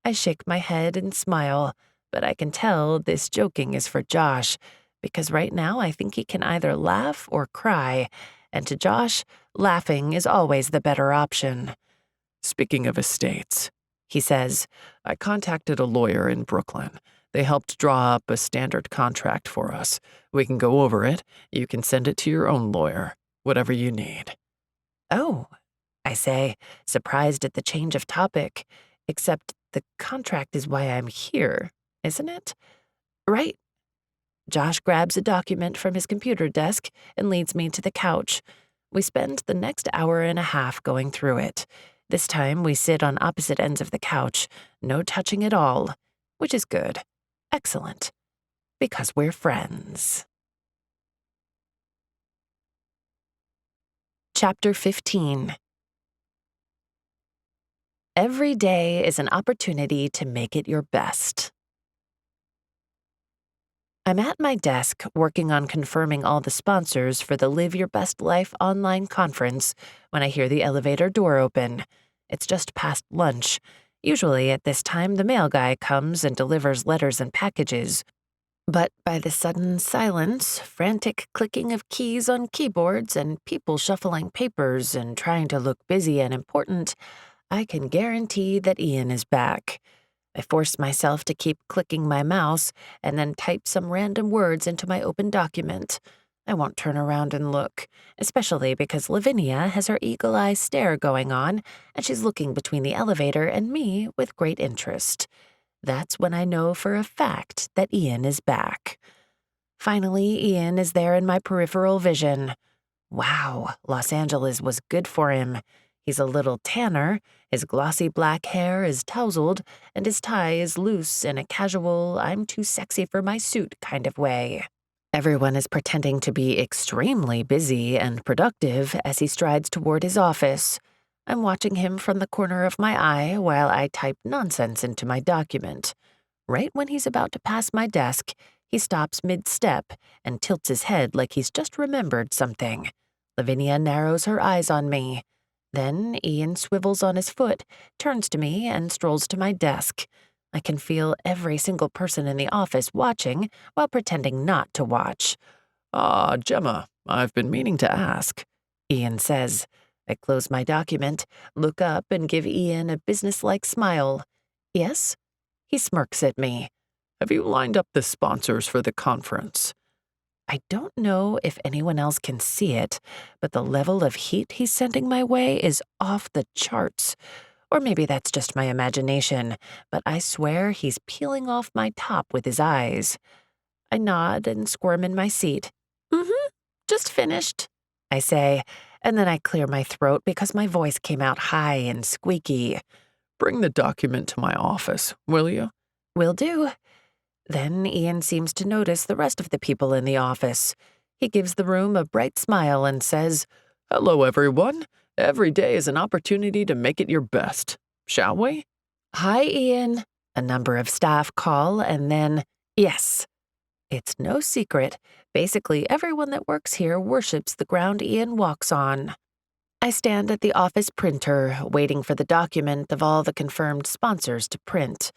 I shake my head and smile, but I can tell this joking is for Josh, because right now I think he can either laugh or cry, and to Josh, laughing is always the better option. Speaking of estates, he says, I contacted a lawyer in Brooklyn. They helped draw up a standard contract for us. We can go over it. You can send it to your own lawyer, whatever you need. Oh, I say, surprised at the change of topic. Except the contract is why I'm here, isn't it? Right. Josh grabs a document from his computer desk and leads me to the couch. We spend the next hour and a half going through it. This time we sit on opposite ends of the couch, no touching at all, which is good. Excellent. Because we're friends. Chapter 15. Every day is an opportunity to make it your best. I'm at my desk working on confirming all the sponsors for the Live Your Best Life online conference when I hear the elevator door open. It's just past lunch. Usually at this time, the mail guy comes and delivers letters and packages. But by the sudden silence, frantic clicking of keys on keyboards, and people shuffling papers and trying to look busy and important, I can guarantee that Ian is back. I force myself to keep clicking my mouse and then type some random words into my open document. I won't turn around and look, especially because Lavinia has her eagle-eye stare going on, and she's looking between the elevator and me with great interest. That's when I know for a fact that Ian is back. Finally, Ian is there in my peripheral vision. Wow, Los Angeles was good for him. He's a little tanner, his glossy black hair is tousled, and his tie is loose in a casual, I'm too sexy for my suit kind of way. Everyone is pretending to be extremely busy and productive as he strides toward his office. I'm watching him from the corner of my eye while I type nonsense into my document. Right when he's about to pass my desk, he stops mid-step and tilts his head like he's just remembered something. Lavinia narrows her eyes on me. Then Ian swivels on his foot, turns to me, and strolls to my desk. I can feel every single person in the office watching while pretending not to watch. Gemma, I've been meaning to ask," Ian says. I close my document, look up, and give Ian a businesslike smile. Yes? He smirks at me. "Have you lined up the sponsors for the conference?" I don't know if anyone else can see it, but the level of heat he's sending my way is off the charts. Or maybe that's just my imagination, but I swear he's peeling off my top with his eyes. I nod and squirm in my seat. Just finished, I say, and then I clear my throat because my voice came out high and squeaky. "Bring the document to my office, will you?" Will do. Then Ian seems to notice the rest of the people in the office. He gives the room a bright smile and says, "Hello, everyone. Every day is an opportunity to make it your best. Shall we?" Hi, Ian. A number of staff call, and then, yes. It's no secret. Basically, everyone that works here worships the ground Ian walks on. I stand at the office printer, waiting for the document of all the confirmed sponsors to print.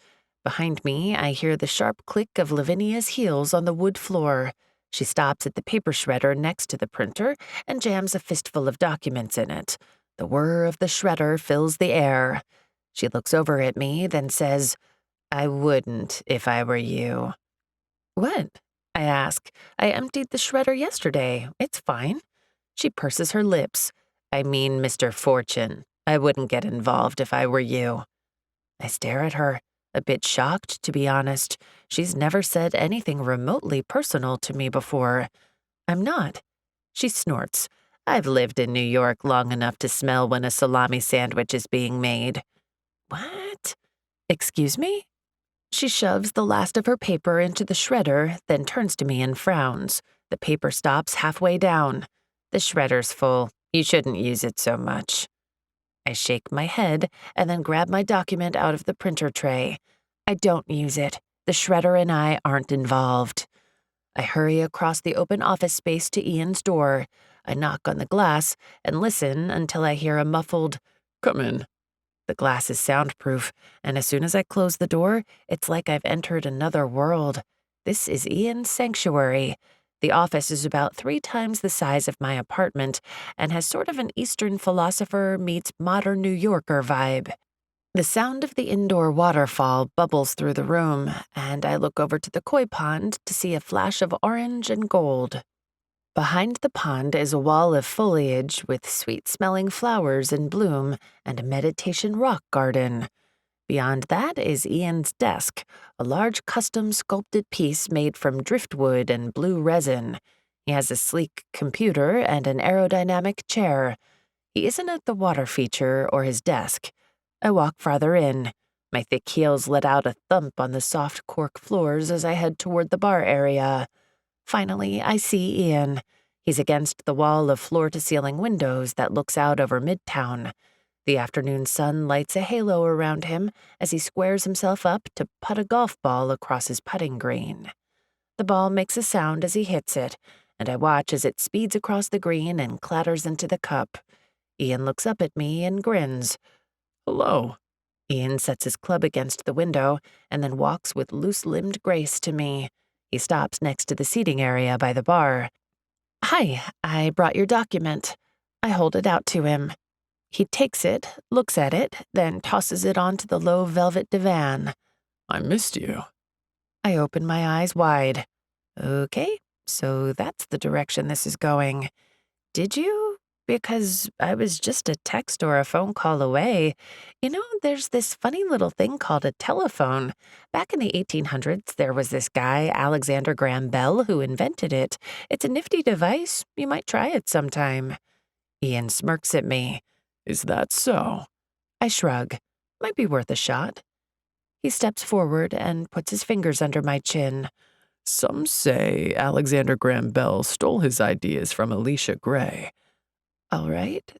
Behind me, I hear the sharp click of Lavinia's heels on the wood floor. She stops at the paper shredder next to the printer and jams a fistful of documents in it. The whir of the shredder fills the air. She looks over at me, then says, "I wouldn't if I were you." "What?" I ask. "I emptied the shredder yesterday. It's fine." She purses her lips. "I mean, Mr. Fortune. I wouldn't get involved if I were you." I stare at her, a bit shocked, to be honest. She's never said anything remotely personal to me before. I'm not. She snorts. "I've lived in New York long enough to smell when a salami sandwich is being made." What? Excuse me? She shoves the last of her paper into the shredder, then turns to me and frowns. The paper stops halfway down. "The shredder's full. You shouldn't use it so much." I shake my head and then grab my document out of the printer tray. I don't use it. The shredder and I aren't involved. I hurry across the open office space to Ian's door. I knock on the glass and listen until I hear a muffled, "Come in." The glass is soundproof, and as soon as I close the door, it's like I've entered another world. This is Ian's sanctuary. The office is about 3 times the size of my apartment and has sort of an Eastern philosopher meets modern New Yorker vibe. The sound of the indoor waterfall bubbles through the room, and I look over to the koi pond to see a flash of orange and gold. Behind the pond is a wall of foliage with sweet-smelling flowers in bloom and a meditation rock garden. Beyond that is Ian's desk, a large custom sculpted piece made from driftwood and blue resin. He has a sleek computer and an aerodynamic chair. He isn't at the water feature or his desk. I walk farther in. My thick heels let out a thump on the soft cork floors as I head toward the bar area. Finally, I see Ian. He's against the wall of floor-to-ceiling windows that looks out over Midtown. The afternoon sun lights a halo around him as he squares himself up to putt a golf ball across his putting green. The ball makes a sound as he hits it, and I watch as it speeds across the green and clatters into the cup. Ian looks up at me and grins. "Hello." Ian sets his club against the window and then walks with loose-limbed grace to me. He stops next to the seating area by the bar. "Hi, I brought your document." I hold it out to him. He takes it, looks at it, then tosses it onto the low velvet divan. I missed you. I open my eyes wide. Okay, so that's the direction this is going. Did you? Because I was just a text or a phone call away. You know, there's this funny little thing called a telephone. Back in the 1800s, there was this guy, Alexander Graham Bell, who invented it. It's a nifty device. You might try it sometime. Ian smirks at me. Is that so? I shrug. Might be worth a shot. He steps forward and puts his fingers under my chin. Some say Alexander Graham Bell stole his ideas from Alicia Gray. All right,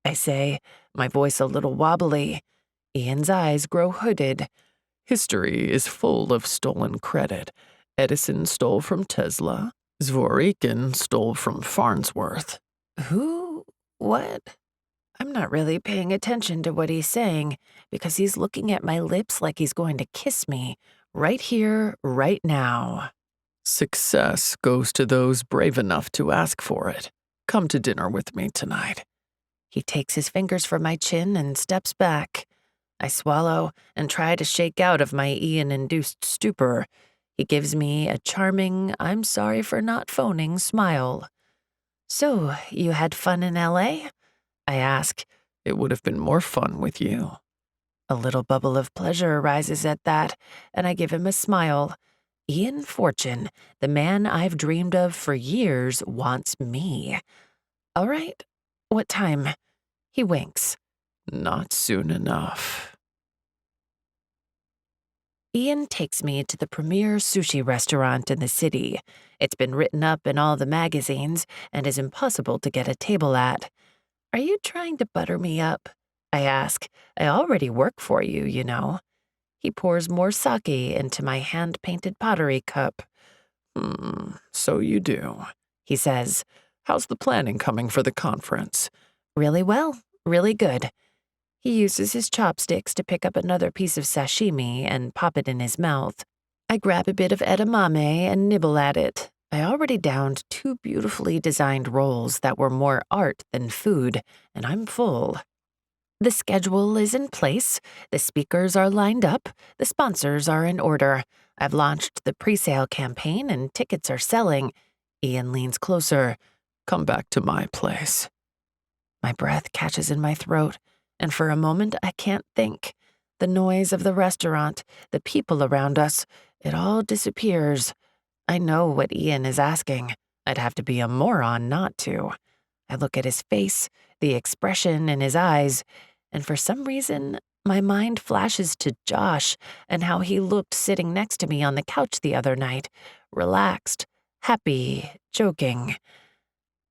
I say, my voice a little wobbly. Ian's eyes grow hooded. History is full of stolen credit. Edison stole from Tesla. Zworykin stole from Farnsworth. Who? What? I'm not really paying attention to what he's saying because he's looking at my lips like he's going to kiss me, right here, right now. Success goes to those brave enough to ask for it. Come to dinner with me tonight. He takes his fingers from my chin and steps back. I swallow and try to shake out of my Ian-induced stupor. He gives me a charming, I'm sorry for not phoning smile. So, you had fun in L.A.? I ask. It would have been more fun with you. A little bubble of pleasure arises at that, and I give him a smile. Ian Fortune, the man I've dreamed of for years, wants me. All right, what time? He winks. Not soon enough. Ian takes me to the premier sushi restaurant in the city. It's been written up in all the magazines and is impossible to get a table at. Are you trying to butter me up? I ask. I already work for you, you know. He pours more sake into my hand-painted pottery cup. So you do, he says. How's the planning coming for the conference? Really well, really good. He uses his chopsticks to pick up another piece of sashimi and pop it in his mouth. I grab a bit of edamame and nibble at it. I already downed 2 beautifully designed rolls that were more art than food, and I'm full. The schedule is in place, the speakers are lined up, the sponsors are in order. I've launched the pre-sale campaign and tickets are selling. Ian leans closer. Come back to my place. My breath catches in my throat, and for a moment I can't think. The noise of the restaurant, the people around us, it all disappears. I know what Ian is asking. I'd have to be a moron not to. I look at his face, the expression in his eyes, and for some reason, my mind flashes to Josh and how he looked sitting next to me on the couch the other night, relaxed, happy, joking.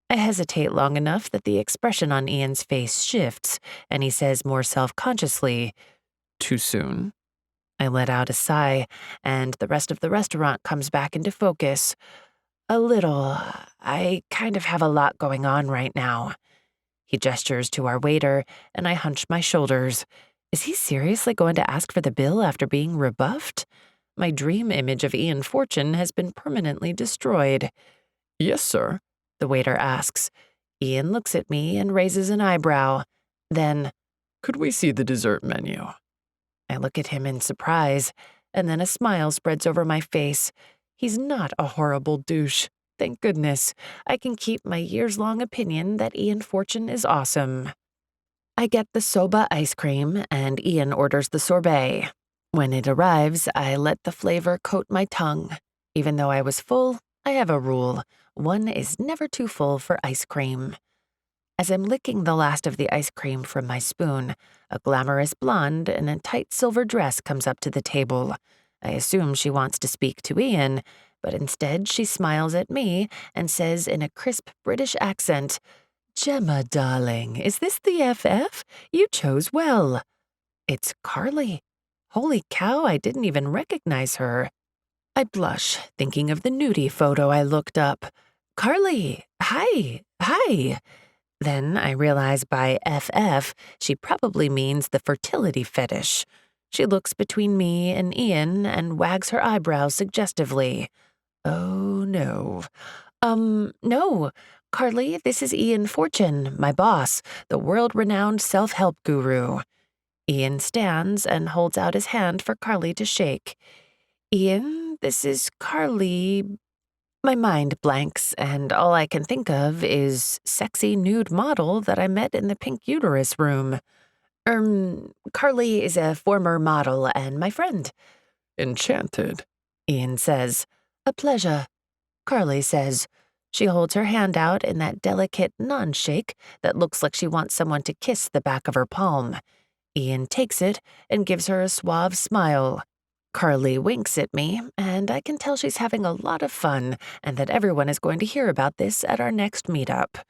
I hesitate long enough that the expression on Ian's face shifts, and he says more self-consciously, Too soon? I let out a sigh, and the rest of the restaurant comes back into focus. A little. I kind of have a lot going on right now. He gestures to our waiter, and I hunch my shoulders. Is he seriously going to ask for the bill after being rebuffed? My dream image of Ian Fortune has been permanently destroyed. Yes, sir, the waiter asks. Ian looks at me and raises an eyebrow. Then, could we see the dessert menu? I look at him in surprise, and then a smile spreads over my face. He's not a horrible douche. Thank goodness. I can keep my years-long opinion that Ian Fortune is awesome. I get the soba ice cream, and Ian orders the sorbet. When it arrives, I let the flavor coat my tongue. Even though I was full, I have a rule. One is never too full for ice cream. As I'm licking the last of the ice cream from my spoon, a glamorous blonde in a tight silver dress comes up to the table. I assume she wants to speak to Ian, but instead she smiles at me and says in a crisp British accent, "Gemma, darling, is this the FF? You chose well." It's Carly. Holy cow, I didn't even recognize her. I blush, thinking of the nudie photo I looked up. Carly, hi. Then I realize by FF, she probably means the fertility fetish. She looks between me and Ian and wags her eyebrows suggestively. Oh, no. No. Carly, this is Ian Fortune, my boss, the world-renowned self-help guru. Ian stands and holds out his hand for Carly to shake. Ian, this is Carly. My mind blanks, and all I can think of is sexy nude model that I met in the pink uterus room. Carly is a former model and my friend. Enchanted. Ian says. A pleasure. Carly says. She holds her hand out in that delicate non-shake that looks like she wants someone to kiss the back of her palm. Ian takes it and gives her a suave smile. Carly winks at me, and I can tell she's having a lot of fun and that everyone is going to hear about this at our next meetup.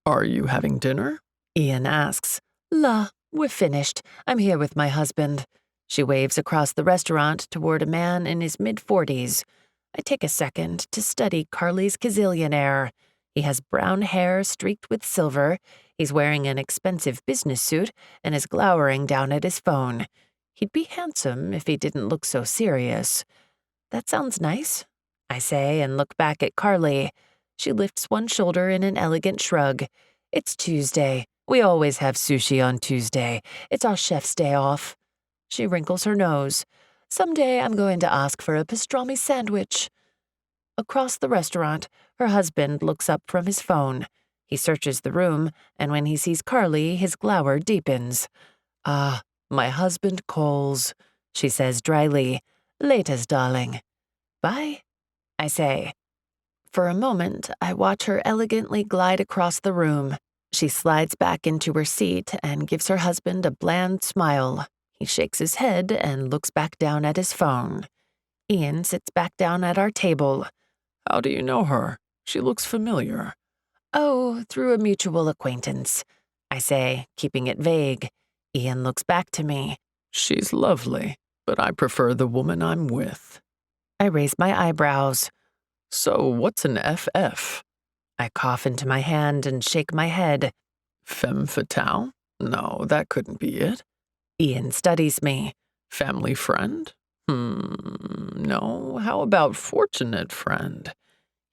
Are you having dinner? Ian asks. La, we're finished. I'm here with my husband. She waves across the restaurant toward a man in his mid-40s. I take a second to study Carly's gazillionaire. He has brown hair streaked with silver. He's wearing an expensive business suit and is glowering down at his phone. He'd be handsome if he didn't look so serious. That sounds nice, I say and look back at Carly. She lifts one shoulder in an elegant shrug. It's Tuesday. We always have sushi on Tuesday. It's our chef's day off. She wrinkles her nose. Someday I'm going to ask for a pastrami sandwich. Across the restaurant, her husband looks up from his phone. He searches the room, and when he sees Carly, his glower deepens. Ah, my husband calls, she says dryly. Laters, darling. Bye, I say. For a moment, I watch her elegantly glide across the room. She slides back into her seat and gives her husband a bland smile. He shakes his head and looks back down at his phone. Ian sits back down at our table. How do you know her? She looks familiar. Oh, through a mutual acquaintance, I say, keeping it vague. Ian looks back to me. She's lovely, but I prefer the woman I'm with. I raise my eyebrows. So what's an FF? I cough into my hand and shake my head. Femme fatale? No, that couldn't be it. Ian studies me. Family friend? No, how about fortunate friend?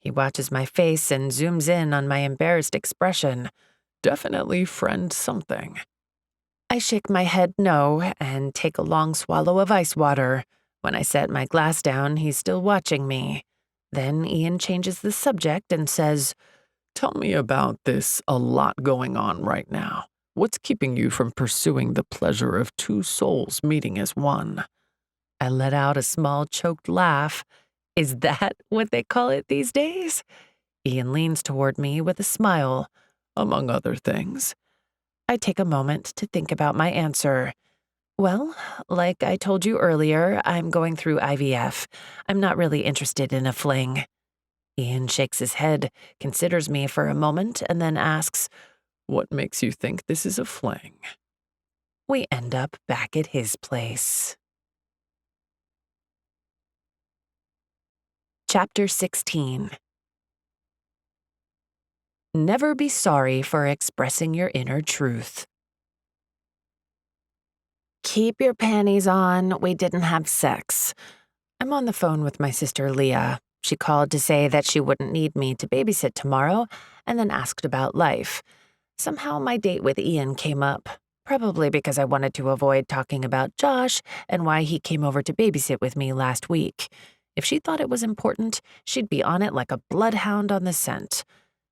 He watches my face and zooms in on my embarrassed expression. Definitely friend something. I shake my head no and take a long swallow of ice water. When I set my glass down, he's still watching me. Then Ian changes the subject and says, Tell me about this a lot going on right now. What's keeping you from pursuing the pleasure of two souls meeting as one? I let out a small choked laugh. Is that what they call it these days? Ian leans toward me with a smile. Among other things. I take a moment to think about my answer. Well, like I told you earlier, I'm going through IVF. I'm not really interested in a fling. Ian shakes his head, considers me for a moment, and then asks, What makes you think this is a fling? We end up back at his place. Chapter 16. Never be sorry for expressing your inner truth. Keep your panties on. We didn't have sex. I'm on the phone with my sister Leah. She called to say that she wouldn't need me to babysit tomorrow, and then asked about life. Somehow my date with Ian came up, probably because I wanted to avoid talking about Josh and why he came over to babysit with me last week. If she thought it was important, she'd be on it like a bloodhound on the scent.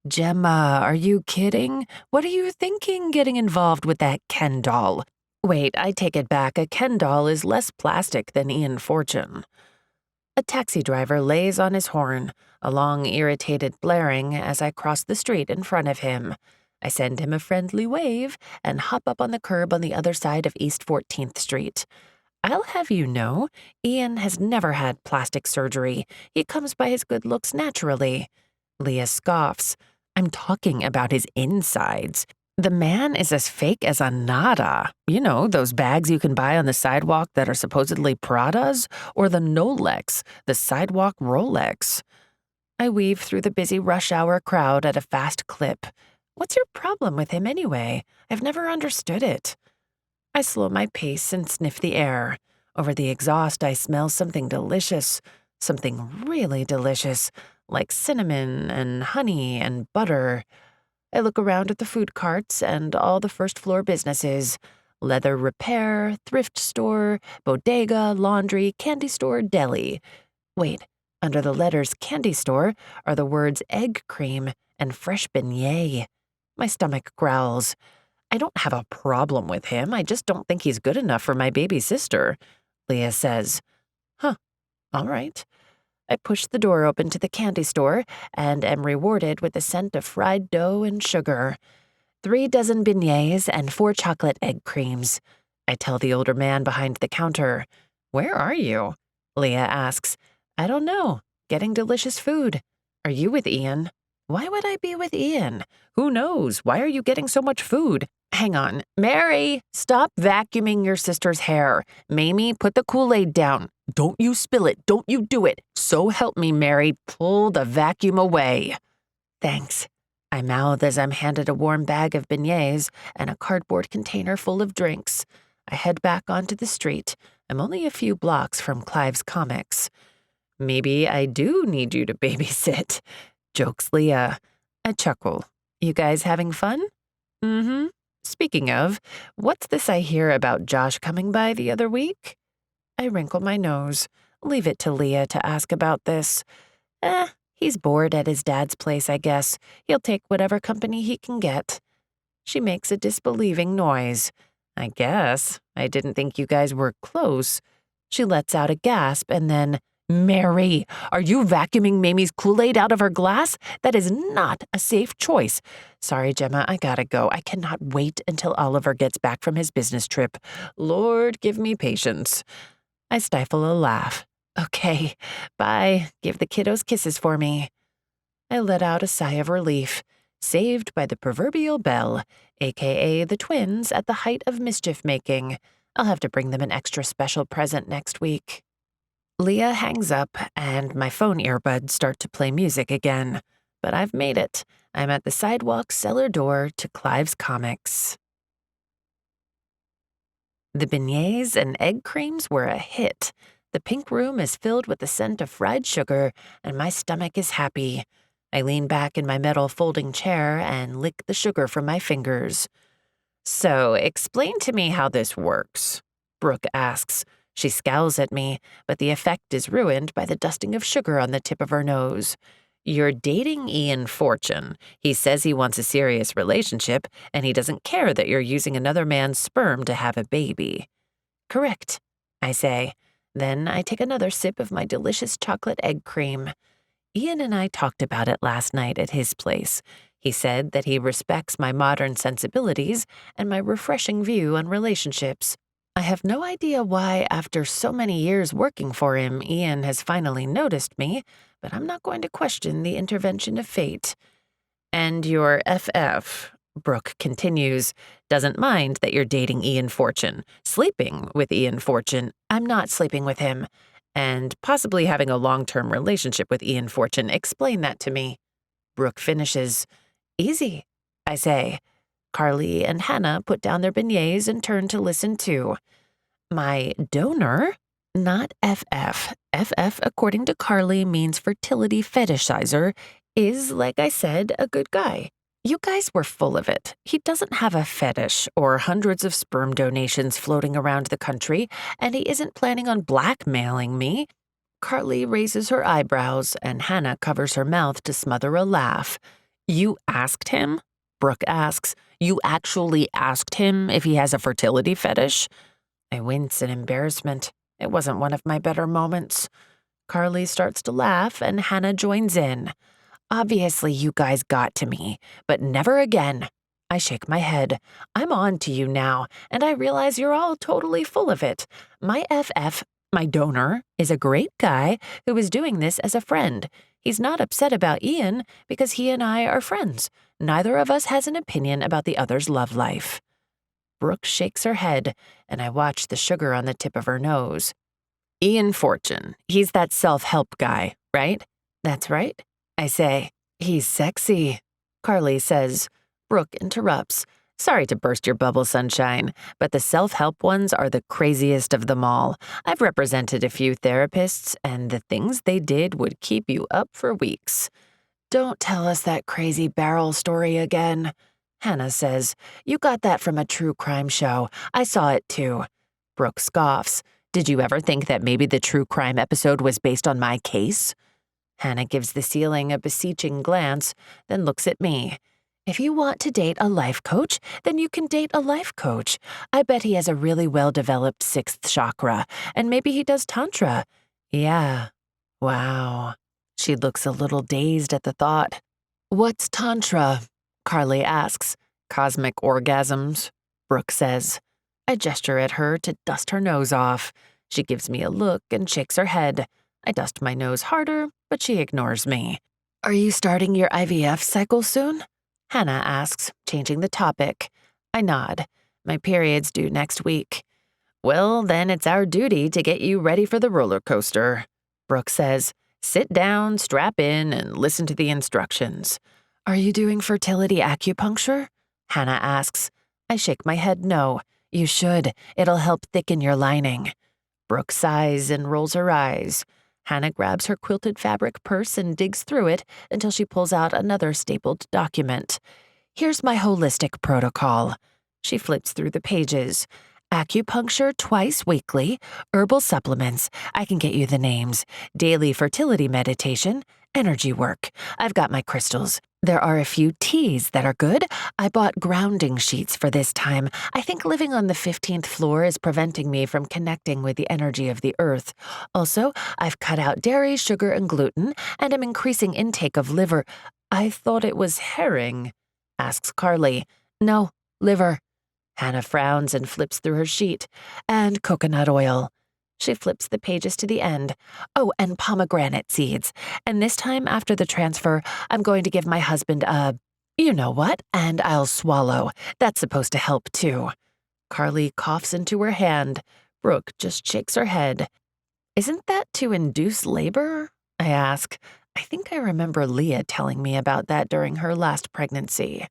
Gemma, are you kidding? What are you thinking getting involved with that Ken doll? Wait, I take it back. A Ken doll is less plastic than Ian Fortune. A taxi driver lays on his horn, a long, irritated blaring as I cross the street in front of him. I send him a friendly wave and hop up on the curb on the other side of East 14th Street. I'll have you know, Ian has never had plastic surgery. He comes by his good looks naturally. Leah scoffs. I'm talking about his insides. The man is as fake as a nada. You know, those bags you can buy on the sidewalk that are supposedly Prada's, or the Nolex, the sidewalk Rolex. I weave through the busy rush hour crowd at a fast clip. What's your problem with him anyway? I've never understood it. I slow my pace and sniff the air. Over the exhaust, I smell something delicious. something really delicious, like cinnamon and honey and butter. I look around at the food carts and all the first-floor businesses: leather repair, thrift store, bodega, laundry, candy store, deli. Wait, under the letters candy store are the words egg cream and fresh beignet. My stomach growls. I don't have a problem with him, I just don't think he's good enough for my baby sister, Leah says. Huh, all right. I push the door open to the candy store and am rewarded with the scent of fried dough and sugar. 3 dozen beignets and 4 chocolate egg creams. I tell the older man behind the counter. Where are you? Leah asks. I don't know. Getting delicious food. Are you with Ian? Why would I be with Ian? Who knows? Why are you getting so much food? Hang on. Mary, stop vacuuming your sister's hair. Mamie, put the Kool-Aid down. Don't you spill it. Don't you do it. So help me, Mary. Pull the vacuum away. Thanks. I mouth as I'm handed a warm bag of beignets and a cardboard container full of drinks. I head back onto the street. I'm only a few blocks from Clive's Comics. Maybe I do need you to babysit, jokes Leah. I chuckle. You guys having fun? Mm-hmm. Speaking of, what's this I hear about Josh coming by the other week? I wrinkle my nose. Leave it to Leah to ask about this. He's bored at his dad's place, I guess. He'll take whatever company he can get. She makes a disbelieving noise. I guess. I didn't think you guys were close. She lets out a gasp and then, Mary, are you vacuuming Mamie's Kool-Aid out of her glass? That is not a safe choice. Sorry, Gemma, I gotta go. I cannot wait until Oliver gets back from his business trip. Lord, give me patience. I stifle a laugh. Okay, bye. Give the kiddos kisses for me. I let out a sigh of relief, saved by the proverbial bell, aka the twins at the height of mischief-making. I'll have to bring them an extra special present next week. Leah hangs up, and my phone earbuds start to play music again. But I've made it. I'm at the sidewalk cellar door to Clive's Comics. The beignets and egg creams were a hit. The pink room is filled with the scent of fried sugar, and my stomach is happy. I lean back in my metal folding chair and lick the sugar from my fingers. So, explain to me how this works, Brooke asks. She scowls at me, but the effect is ruined by the dusting of sugar on the tip of her nose. You're dating Ian Fortune. He says he wants a serious relationship, and he doesn't care that you're using another man's sperm to have a baby. Correct, I say. Then I take another sip of my delicious chocolate egg cream. Ian and I talked about it last night at his place. He said that he respects my modern sensibilities and my refreshing view on relationships. I have no idea why, after so many years working for him, Ian has finally noticed me, but I'm not going to question the intervention of fate. And your FF, Brooke continues, doesn't mind that you're dating Ian Fortune, sleeping with Ian Fortune. I'm not sleeping with him. And possibly having a long-term relationship with Ian Fortune. Explain that to me. Brooke finishes. Easy, I say. Carly and Hannah put down their beignets and turn to listen too. My donor, not FF. FF, according to Carly, means fertility fetishizer, is, like I said, a good guy. You guys were full of it. He doesn't have a fetish or hundreds of sperm donations floating around the country, and he isn't planning on blackmailing me. Carly raises her eyebrows, and Hannah covers her mouth to smother a laugh. You asked him? Brooke asks. You actually asked him if he has a fertility fetish? I wince in embarrassment. It wasn't one of my better moments. Carly starts to laugh, and Hannah joins in. Obviously, you guys got to me, but never again. I shake my head. I'm on to you now, and I realize you're all totally full of it. My FF, my donor, is a great guy who is doing this as a friend. He's not upset about Ian because he and I are friends. Neither of us has an opinion about the other's love life. Brooke shakes her head, and I watch the sugar on the tip of her nose. Ian Fortune, he's that self-help guy, right? That's right, I say. He's sexy, Carly says. Brooke interrupts. Sorry to burst your bubble, sunshine, but the self-help ones are the craziest of them all. I've represented a few therapists, and the things they did would keep you up for weeks. Don't tell us that crazy barrel story again, Hannah says. You got that from a true crime show. I saw it too. Brooke scoffs. Did you ever think that maybe the true crime episode was based on my case? Hannah gives the ceiling a beseeching glance, then looks at me. If you want to date a life coach, then you can date a life coach. I bet he has a really well-developed sixth chakra, and maybe he does tantra. Yeah. Wow. She looks a little dazed at the thought. What's tantra? Carly asks. Cosmic orgasms, Brooke says. I gesture at her to dust her nose off. She gives me a look and shakes her head. I dust my nose harder, but she ignores me. Are you starting your IVF cycle soon? Hannah asks, changing the topic. I nod. My period's due next week. Well, then it's our duty to get you ready for the roller coaster, Brooke says. Sit down, strap in, and listen to the instructions. Are you doing fertility acupuncture? Hannah asks. I shake my head no. You should. It'll help thicken your lining. Brooke sighs and rolls her eyes. Hannah grabs her quilted fabric purse and digs through it until she pulls out another stapled document. Here's my holistic protocol. She flips through the pages. Acupuncture twice weekly, herbal supplements, I can get you the names, daily fertility meditation, energy work. I've got my crystals. There are a few teas that are good. I bought grounding sheets for this time. I think living on the 15th floor is preventing me from connecting with the energy of the earth. Also, I've cut out dairy, sugar, and gluten, and am increasing intake of liver. I thought it was herring, asks Carly. No, liver. Hannah frowns and flips through her sheet. And coconut oil. She flips the pages to the end. Oh, and pomegranate seeds. And this time after the transfer, I'm going to give my husband a, you know what, and I'll swallow. That's supposed to help too. Carly coughs into her hand. Brooke just shakes her head. Isn't that to induce labor? I ask. I think I remember Leah telling me about that during her last pregnancy.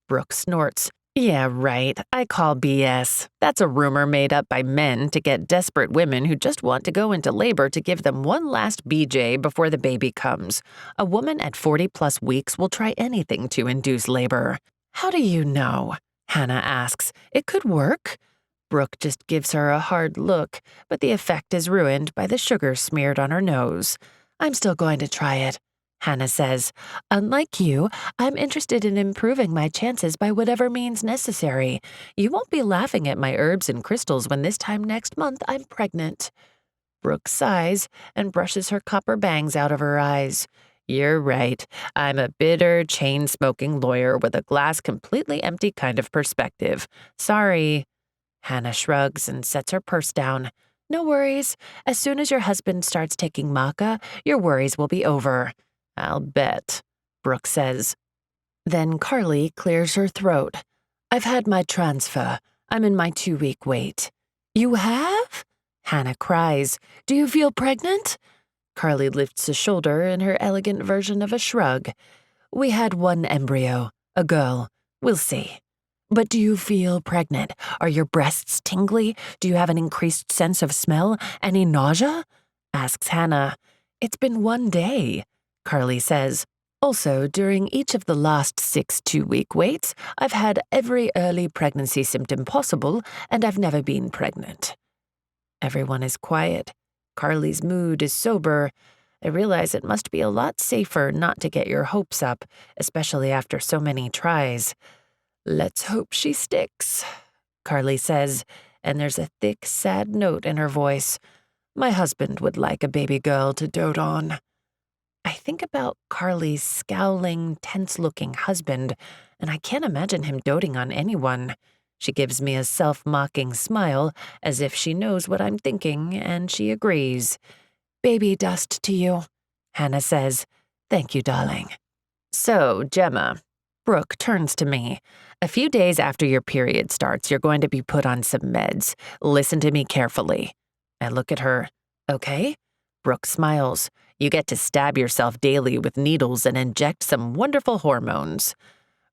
Brooke snorts. Yeah, right. I call BS. That's a rumor made up by men to get desperate women who just want to go into labor to give them one last BJ before the baby comes. A woman at 40+ weeks will try anything to induce labor. How do you know? Hannah asks. It could work. Brooke just gives her a hard look, but the effect is ruined by the sugar smeared on her nose. I'm still going to try it. Hannah says, unlike you, I'm interested in improving my chances by whatever means necessary. You won't be laughing at my herbs and crystals when this time next month I'm pregnant. Brooke sighs and brushes her copper bangs out of her eyes. You're right. I'm a bitter, chain-smoking lawyer with a glass completely empty kind of perspective. Sorry. Hannah shrugs and sets her purse down. No worries. As soon as your husband starts taking maca, your worries will be over. I'll bet, Brooke says. Then Carly clears her throat. I've had my transfer. I'm in my 2-week wait. You have? Hannah cries. Do you feel pregnant? Carly lifts a shoulder in her elegant version of a shrug. We had one embryo, a girl. We'll see. But do you feel pregnant? Are your breasts tingly? Do you have an increased sense of smell? Any nausea? Asks Hannah. It's been 1 day. Carly says. Also, during each of the last 6 2-week waits, I've had every early pregnancy symptom possible, and I've never been pregnant. Everyone is quiet. Carly's mood is sober. I realize it must be a lot safer not to get your hopes up, especially after so many tries. Let's hope she sticks, Carly says, and there's a thick, sad note in her voice. My husband would like a baby girl to dote on. I think about Carly's scowling, tense-looking husband, and I can't imagine him doting on anyone. She gives me a self-mocking smile, as if she knows what I'm thinking, and she agrees. Baby dust to you, Hannah says. Thank you, darling. So, Gemma. Brooke turns to me. A few days after your period starts, you're going to be put on some meds. Listen to me carefully. I look at her. Okay? Brooke smiles. You get to stab yourself daily with needles and inject some wonderful hormones.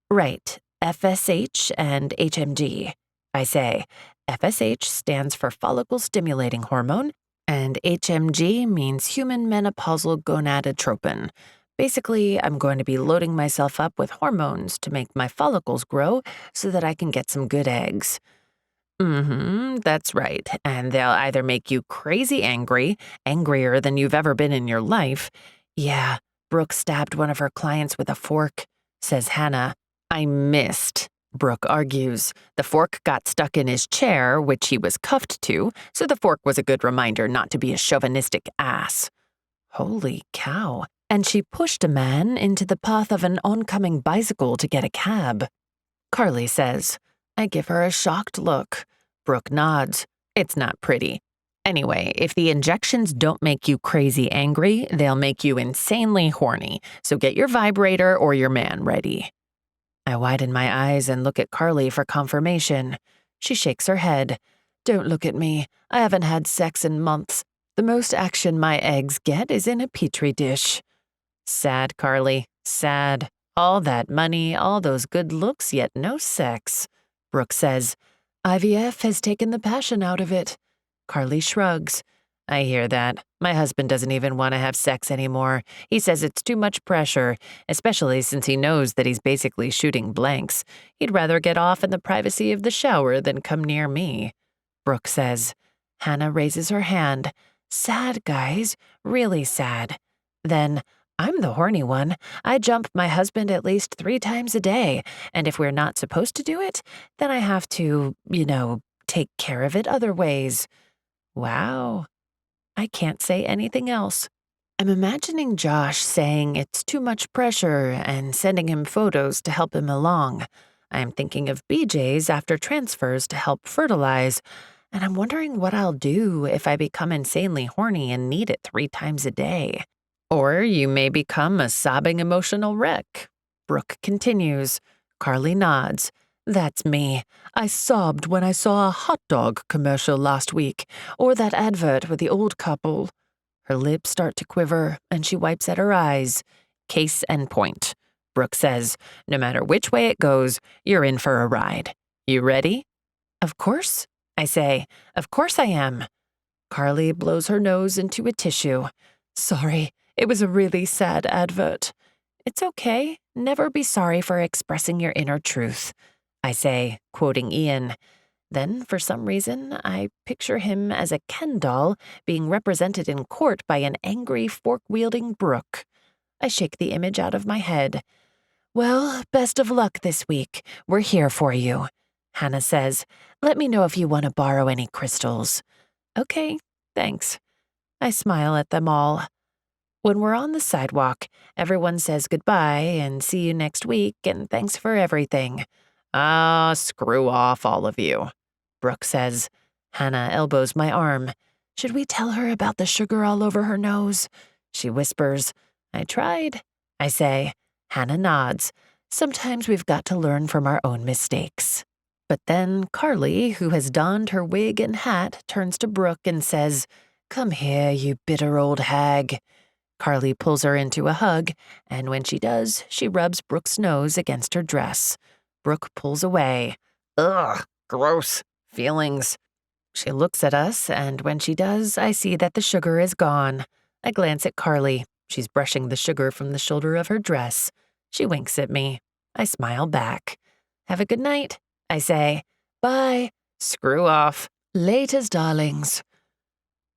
Right. FSH and HMG. I say, FSH stands for follicle-stimulating hormone, and HMG means human menopausal gonadotropin. Basically, I'm going to be loading myself up with hormones to make my follicles grow so that I can get some good eggs. That's right. And they'll either make you crazy angry, angrier than you've ever been in your life. Yeah, Brooke stabbed one of her clients with a fork, says Hannah. I missed, Brooke argues. The fork got stuck in his chair, which he was cuffed to, so the fork was a good reminder not to be a chauvinistic ass. Holy cow. And she pushed a man into the path of an oncoming bicycle to get a cab. Carly says. I give her a shocked look. Brooke nods. It's not pretty. Anyway, if the injections don't make you crazy angry, they'll make you insanely horny, so get your vibrator or your man ready. I widen my eyes and look at Carly for confirmation. She shakes her head. Don't look at me. I haven't had sex in months. The most action my eggs get is in a petri dish. Sad, Carly. Sad. All that money, all those good looks, yet no sex. Brooke says, IVF has taken the passion out of it. Carly shrugs. I hear that. My husband doesn't even want to have sex anymore. He says it's too much pressure, especially since he knows that he's basically shooting blanks. He'd rather get off in the privacy of the shower than come near me. Brooke says. Hannah raises her hand. Sad, guys. Really sad. Then, I'm the horny one. I jump my husband at least 3 times a day, and if we're not supposed to do it, then I have to, take care of it other ways. Wow. I can't say anything else. I'm imagining Josh saying it's too much pressure and sending him photos to help him along. I'm thinking of BJ's after transfers to help fertilize, and I'm wondering what I'll do if I become insanely horny and need it 3 times a day. Or you may become a sobbing emotional wreck. Brooke continues. Carly nods. That's me. I sobbed when I saw a hot dog commercial last week, or that advert with the old couple. Her lips start to quiver, and she wipes at her eyes. Case in point. Brooke says, no matter which way it goes, you're in for a ride. You ready? Of course, I say. Of course I am. Carly blows her nose into a tissue. Sorry. It was a really sad advert. It's okay. Never be sorry for expressing your inner truth, I say, quoting Ian. Then, for some reason, I picture him as a Ken doll being represented in court by an angry, fork-wielding Brooke. I shake the image out of my head. Well, best of luck this week. We're here for you. Hannah says, let me know if you want to borrow any crystals. Okay, thanks. I smile at them all. When we're on the sidewalk, everyone says goodbye and see you next week and thanks for everything. Ah, screw off, all of you, Brooke says. Hannah elbows my arm. Should we tell her about the sugar all over her nose? She whispers. I tried, I say. Hannah nods. Sometimes we've got to learn from our own mistakes. But then Carly, who has donned her wig and hat, turns to Brooke and says, Come here, you bitter old hag. Carly pulls her into a hug, and when she does, she rubs Brooke's nose against her dress. Brooke pulls away. Ugh, gross. Feelings. She looks at us, and when she does, I see that the sugar is gone. I glance at Carly. She's brushing the sugar from the shoulder of her dress. She winks at me. I smile back. Have a good night, I say. Bye. Screw off. Laters, darlings.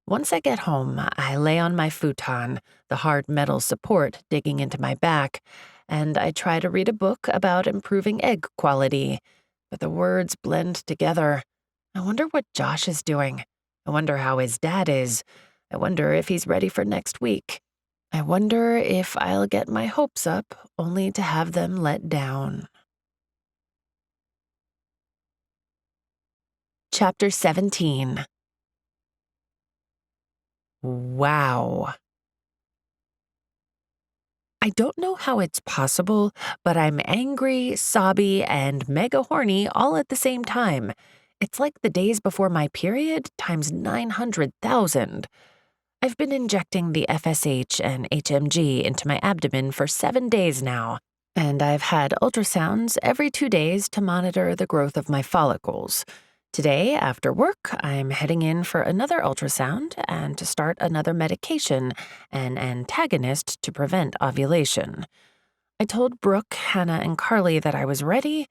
Once I get home, I lay on my futon, the hard metal support digging into my back, and I try to read a book about improving egg quality, but the words blend together. I wonder what Josh is doing. I wonder how his dad is. I wonder if he's ready for next week. I wonder if I'll get my hopes up only to have them let down. Chapter 17. Wow. I don't know how it's possible, but I'm angry, sobby, and mega horny all at the same time. It's like the days before my period times 900,000. I've been injecting the FSH and HMG into my abdomen for 7 days now. and I've had ultrasounds every 2 days to monitor the growth of my follicles. Today, after work, I'm heading in for another ultrasound and to start another medication, an antagonist to prevent ovulation. I told Brooke, Hannah, and Carly that I was ready,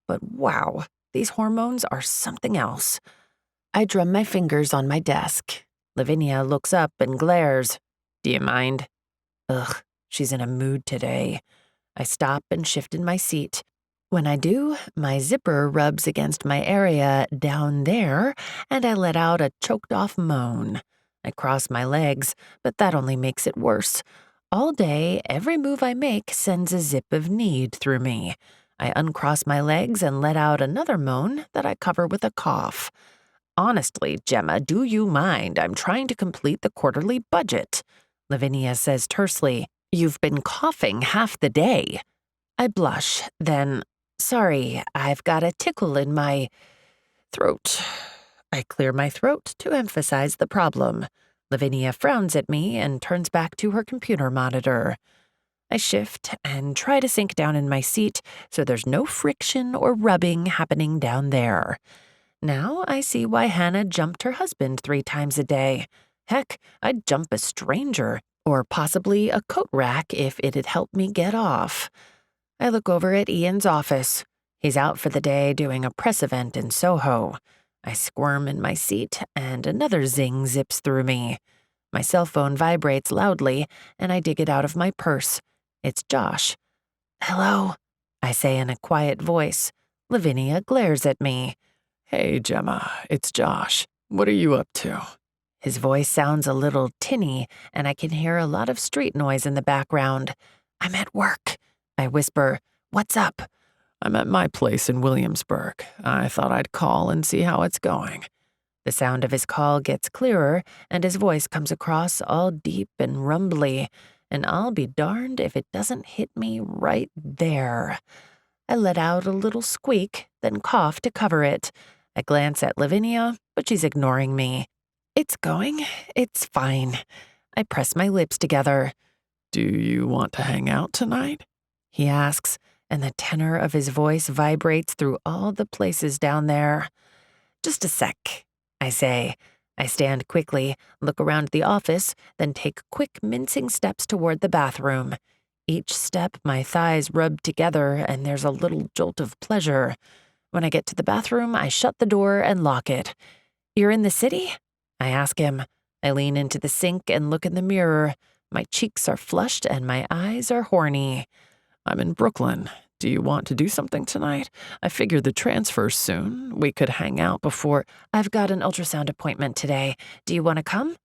but wow, these hormones are something else. I drum my fingers on my desk. Lavinia looks up and glares. "Do you mind?" Ugh, she's in a mood today. I stop and shift in my seat. When I do, my zipper rubs against my area down there, and I let out a choked-off moan. I cross my legs, but that only makes it worse. All day, every move I make sends a zip of need through me. I uncross my legs and let out another moan that I cover with a cough. "Honestly, Gemma, do you mind? I'm trying to complete the quarterly budget," Lavinia says tersely. "You've been coughing half the day." I blush, then, "Sorry, I've got a tickle in my throat." I clear my throat to emphasize the problem. Lavinia frowns at me and turns back to her computer monitor. I shift and try to sink down in my seat so there's no friction or rubbing happening down there. Now I see why Hannah jumped her husband 3 times a day. Heck, I'd jump a stranger, or possibly a coat rack if it'd help me get off. I look over at Ian's office. He's out for the day doing a press event in Soho. I squirm in my seat, and another zing zips through me. My cell phone vibrates loudly, and I dig it out of my purse. It's Josh. "Hello," I say in a quiet voice. Lavinia glares at me. "Hey, Gemma, it's Josh. What are you up to?" His voice sounds a little tinny, and I can hear a lot of street noise in the background. "I'm at work," I whisper. "What's up?" "I'm at my place in Williamsburg. I thought I'd call and see how it's going." The sound of his call gets clearer, and his voice comes across all deep and rumbly, and I'll be darned if it doesn't hit me right there. I let out a little squeak, then cough to cover it. I glance at Lavinia, but she's ignoring me. "It's going. It's fine." I press my lips together. "Do you want to hang out tonight?" he asks, and the tenor of his voice vibrates through all the places down there. "Just a sec," I say. I stand quickly, look around the office, then take quick, mincing steps toward the bathroom. Each step, my thighs rub together, and there's a little jolt of pleasure. When I get to the bathroom, I shut the door and lock it. "You're in the city?" I ask him. I lean into the sink and look in the mirror. My cheeks are flushed and my eyes are horny. "I'm in Brooklyn. Do you want to do something tonight? I figured the transfer's soon. We could hang out before—" "I've got an ultrasound appointment today. Do you want to come?"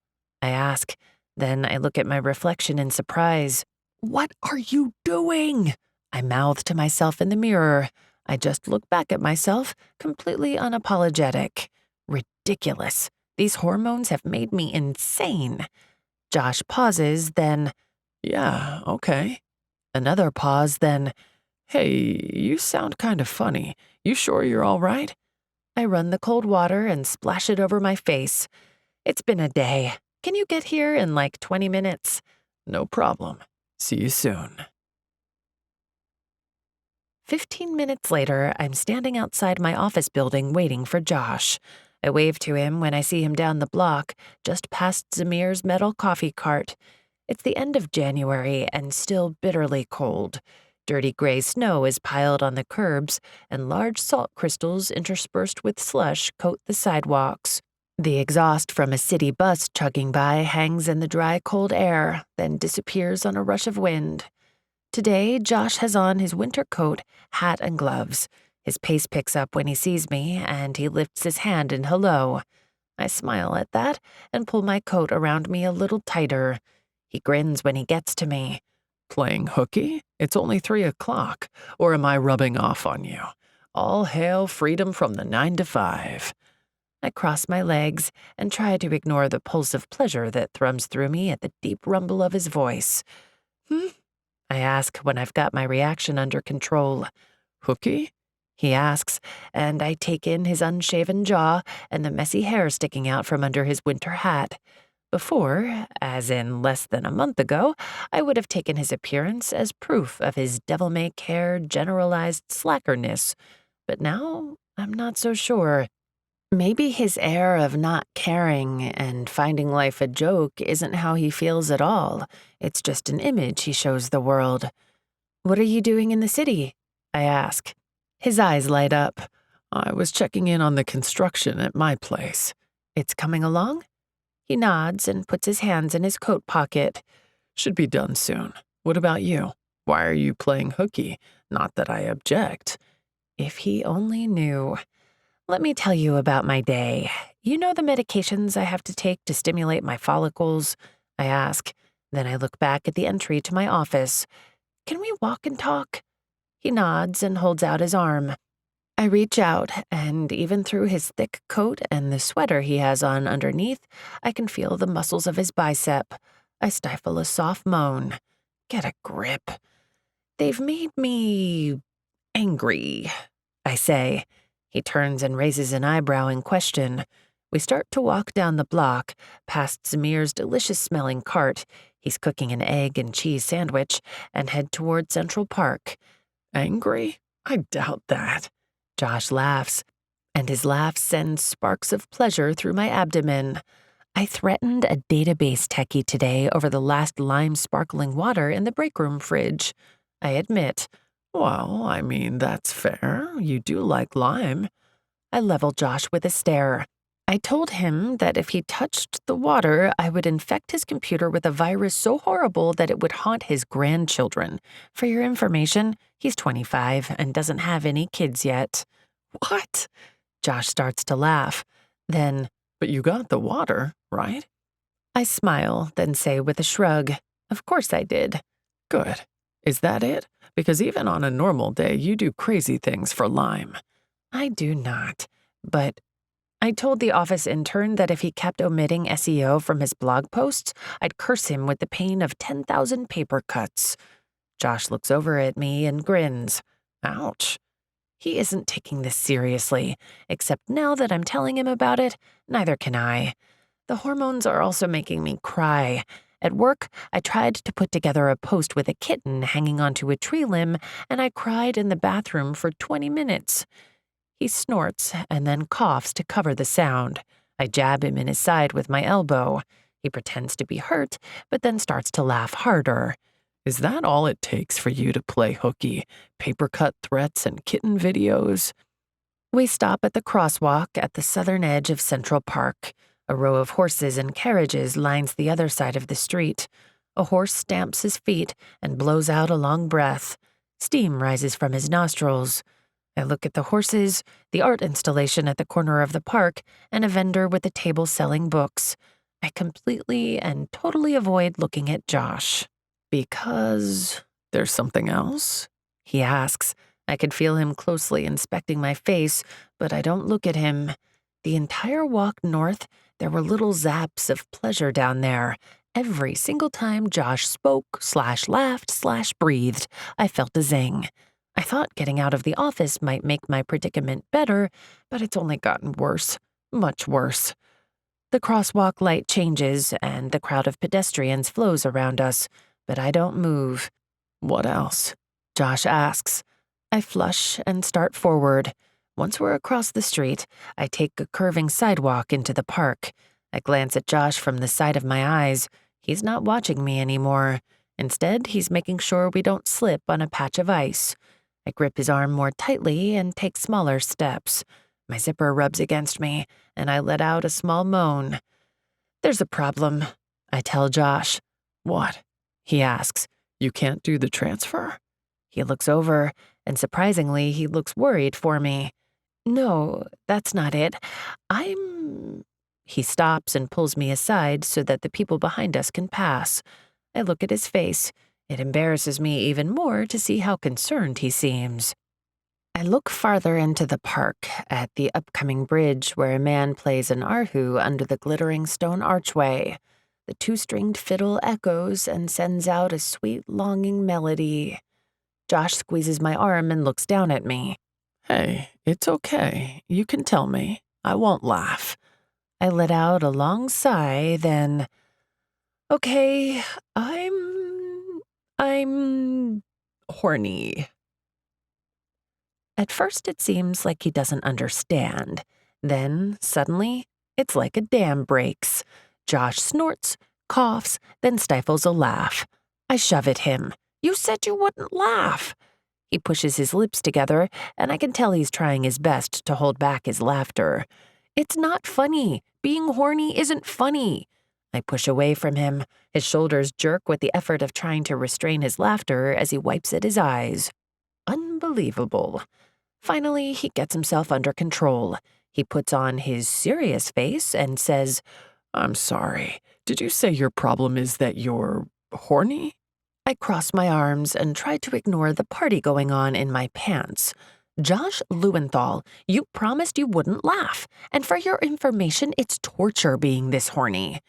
I ask. Then I look at my reflection in surprise. "What are you doing?" I mouth to myself in the mirror. I just look back at myself, completely unapologetic. Ridiculous. These hormones have made me insane. Josh pauses, then, "Yeah, okay." Another pause, then, "Hey, you sound kind of funny. You sure you're all right?" I run the cold water and splash it over my face. "It's been a day. Can you get here in like 20 minutes? "No problem. See you soon." 15 minutes later, I'm standing outside my office building waiting for Josh. I wave to him when I see him down the block, just past Zamir's metal coffee cart. It's the end of January and still bitterly cold. Dirty gray snow is piled on the curbs, and large salt crystals interspersed with slush coat the sidewalks. The exhaust from a city bus chugging by hangs in the dry, cold air, then disappears on a rush of wind. Today, Josh has on his winter coat, hat, and gloves. His pace picks up when he sees me, and he lifts his hand in hello. I smile at that and pull my coat around me a little tighter. He grins when he gets to me. "Playing hooky? It's only 3 o'clock. Or am I rubbing off on you? All hail freedom from the 9 to 5. I cross my legs and try to ignore the pulse of pleasure that thrums through me at the deep rumble of his voice. I ask when I've got my reaction under control. "Hooky?" he asks, and I take in his unshaven jaw and the messy hair sticking out from under his winter hat. Before, as in less than a month ago, I would have taken his appearance as proof of his devil-may-care generalized slackerness, but now I'm not so sure. Maybe his air of not caring and finding life a joke isn't how he feels at all. It's just an image he shows the world. "What are you doing in the city?" I ask. His eyes light up. I was checking in on the construction at my place. "It's coming along?" He nods and puts his hands in his coat pocket. Should be done soon. What about you? Why are you playing hooky? Not that I object. If he only knew. Let me tell you about my day. You know the medications I have to take to stimulate my follicles? I ask. Then I look back at the entry to my office. "Can we walk and talk?" He nods and holds out his arm. I reach out, and even through his thick coat and the sweater he has on underneath, I can feel the muscles of his bicep. I stifle a soft moan. Get a grip. "They've made me angry," I say. He turns and raises an eyebrow in question. We start to walk down the block, past Zamir's delicious-smelling cart. He's cooking an egg and cheese sandwich, and head toward Central Park. Angry? I doubt that. Josh laughs, and his laugh sends sparks of pleasure through my abdomen. I threatened a database techie today over the last lime sparkling water in the break room fridge. I admit. Well, I mean, that's fair. You do like lime. I level Josh with a stare. I told him that if he touched the water, I would infect his computer with a virus so horrible that it would haunt his grandchildren. For your information, he's 25 and doesn't have any kids yet. What? Josh starts to laugh. Then, "But you got the water, right?" I smile, then say with a shrug, "Of course I did." "Good. Is that it? Because even on a normal day, you do crazy things for lime." "I do not. But I told the office intern that if he kept omitting SEO from his blog posts, I'd curse him with the pain of 10,000 paper cuts." Josh looks over at me and grins. Ouch. He isn't taking this seriously, except now that I'm telling him about it, neither can I. The hormones are also making me cry. At work, I tried to put together a post with a kitten hanging onto a tree limb, and I cried in the bathroom for 20 minutes. He snorts and then coughs to cover the sound. I jab him in his side with my elbow. He pretends to be hurt, but then starts to laugh harder. Is that all it takes for you to play hooky? Paper cut threats and kitten videos? We stop at the crosswalk at the southern edge of Central Park. A row of horses and carriages lines the other side of the street. A horse stamps his feet and blows out a long breath. Steam rises from his nostrils. I look at the horses, the art installation at the corner of the park, and a vendor with a table selling books. I completely and totally avoid looking at Josh. "Because there's something else?" he asks. I can feel him closely inspecting my face, but I don't look at him. The entire walk north, there were little zaps of pleasure down there. Every single time Josh spoke/laughed/breathed, I felt a zing. I thought getting out of the office might make my predicament better, but it's only gotten worse. Much worse. The crosswalk light changes, and the crowd of pedestrians flows around us, but I don't move. "What else?" Josh asks. I flush and start forward. Once we're across the street, I take a curving sidewalk into the park. I glance at Josh from the side of my eyes. He's not watching me anymore. Instead, he's making sure we don't slip on a patch of ice. I grip his arm more tightly and take smaller steps. My zipper rubs against me, and I let out a small moan. "There's a problem," I tell Josh. "What?" he asks. "You can't do the transfer?" He looks over, and surprisingly, he looks worried for me. "No, that's not it. He stops and pulls me aside so that the people behind us can pass. I look at his face. It embarrasses me even more to see how concerned he seems. I look farther into the park at the upcoming bridge where a man plays an arhu under the glittering stone archway. The two-stringed fiddle echoes and sends out a sweet, longing melody. Josh squeezes my arm and looks down at me. "Hey, it's okay. You can tell me. I won't laugh." I let out a long sigh, then, okay, I'm horny. At first, it seems like he doesn't understand. Then, suddenly, it's like a dam breaks. Josh snorts, coughs, then stifles a laugh. I shove at him. You said you wouldn't laugh. He pushes his lips together, and I can tell he's trying his best to hold back his laughter. It's not funny. Being horny isn't funny. I push away from him. His shoulders jerk with the effort of trying to restrain his laughter as he wipes at his eyes. Unbelievable. Finally, he gets himself under control. He puts on his serious face and says, I'm sorry. Did you say your problem is that you're horny? I cross my arms and try to ignore the party going on in my pants. Josh Lewenthal, you promised you wouldn't laugh, and for your information, it's torture being this horny.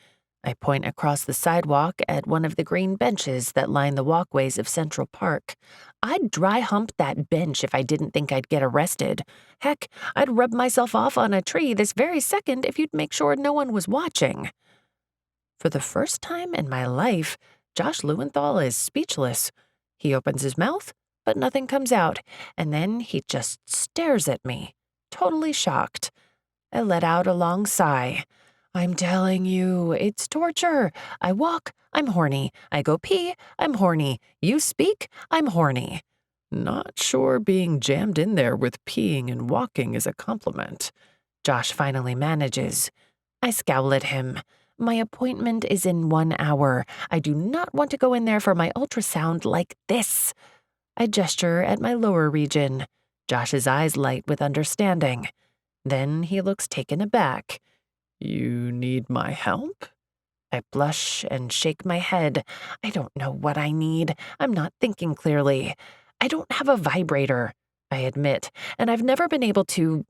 I point across the sidewalk at one of the green benches that line the walkways of Central Park. I'd dry hump that bench if I didn't think I'd get arrested. Heck, I'd rub myself off on a tree this very second if you'd make sure no one was watching. For the first time in my life, Josh Lewenthal is speechless. He opens his mouth, but nothing comes out, and then he just stares at me, totally shocked. I let out a long sigh. I'm telling you, it's torture. I walk, I'm horny. I go pee, I'm horny. You speak, I'm horny. Not sure being jammed in there with peeing and walking is a compliment. Josh finally manages. I scowl at him. My appointment is in 1 hour. I do not want to go in there for my ultrasound like this. I gesture at my lower region. Josh's eyes light with understanding. Then he looks taken aback. You need my help? I blush and shake my head. I don't know what I need. I'm not thinking clearly. I don't have a vibrator, I admit, and I've never been able to,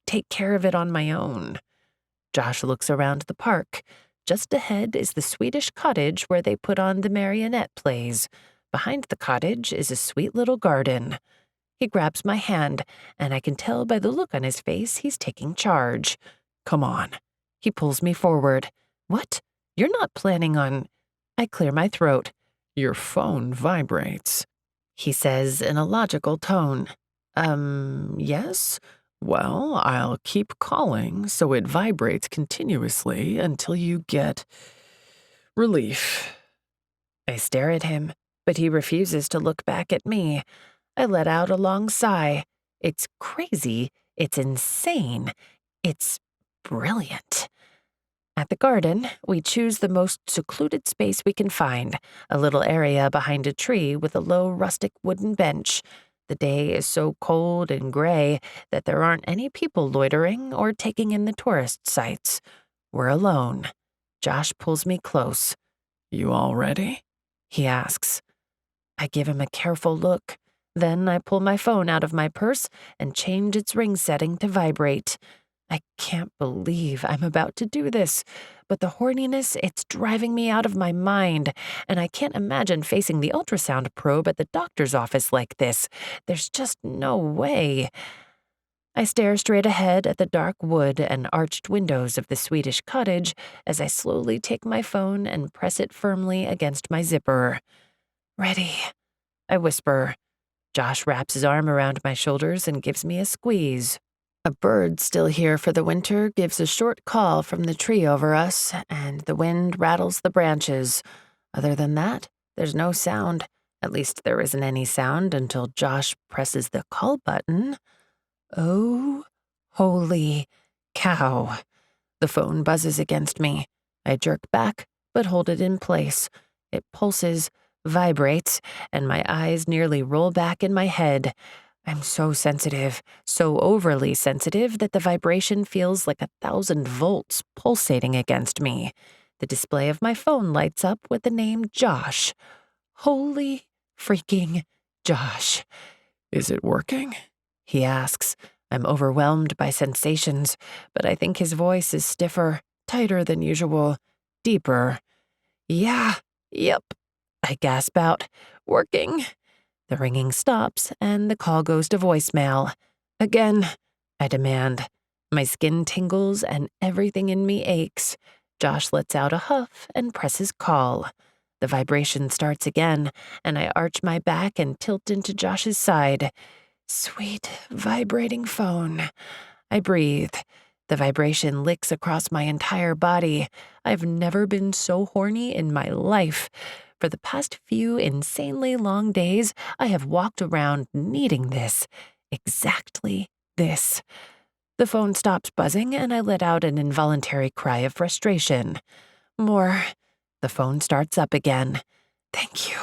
take care of it on my own. Josh looks around the park. Just ahead is the Swedish cottage where they put on the marionette plays. Behind the cottage is a sweet little garden. He grabs my hand, and I can tell by the look on his face he's taking charge. Come on. He pulls me forward. What? You're not planning on... I clear my throat. Your phone vibrates, he says in a logical tone. Yes? Well, I'll keep calling so it vibrates continuously until you get relief. I stare at him, but he refuses to look back at me. I let out a long sigh. It's crazy. It's insane. It's brilliant. At the garden, we choose the most secluded space we can find, a little area behind a tree with a low rustic wooden bench. The day is so cold and gray that there aren't any people loitering or taking in the tourist sites. We're alone. Josh pulls me close. You all ready? He asks. I give him a careful look. Then I pull my phone out of my purse and change its ring setting to vibrate. I can't believe I'm about to do this, but the horniness, it's driving me out of my mind, and I can't imagine facing the ultrasound probe at the doctor's office like this. There's just no way. I stare straight ahead at the dark wood and arched windows of the Swedish cottage as I slowly take my phone and press it firmly against my zipper. Ready, I whisper. Josh wraps his arm around my shoulders and gives me a squeeze. A bird still here for the winter gives a short call from the tree over us, and the wind rattles the branches. Other than that, there's no sound. At least there isn't any sound until Josh presses the call button. Oh, holy cow. The phone buzzes against me. I jerk back, but hold it in place. It pulses, vibrates, and my eyes nearly roll back in my head. I'm so sensitive, so overly sensitive that the vibration feels like 1,000 volts pulsating against me. The display of my phone lights up with the name Josh. Holy freaking Josh. Is it working? He asks. I'm overwhelmed by sensations, but I think his voice is stiffer, tighter than usual, deeper. Yeah, yep, I gasp out. Working. The ringing stops, and the call goes to voicemail. Again, I demand. My skin tingles and everything in me aches. Josh lets out a huff and presses call. The vibration starts again, and I arch my back and tilt into Josh's side. Sweet, vibrating phone. I breathe. The vibration licks across my entire body. I've never been so horny in my life. For the past few insanely long days, I have walked around needing this. Exactly this. The phone stops buzzing, and I let out an involuntary cry of frustration. More. The phone starts up again. Thank you,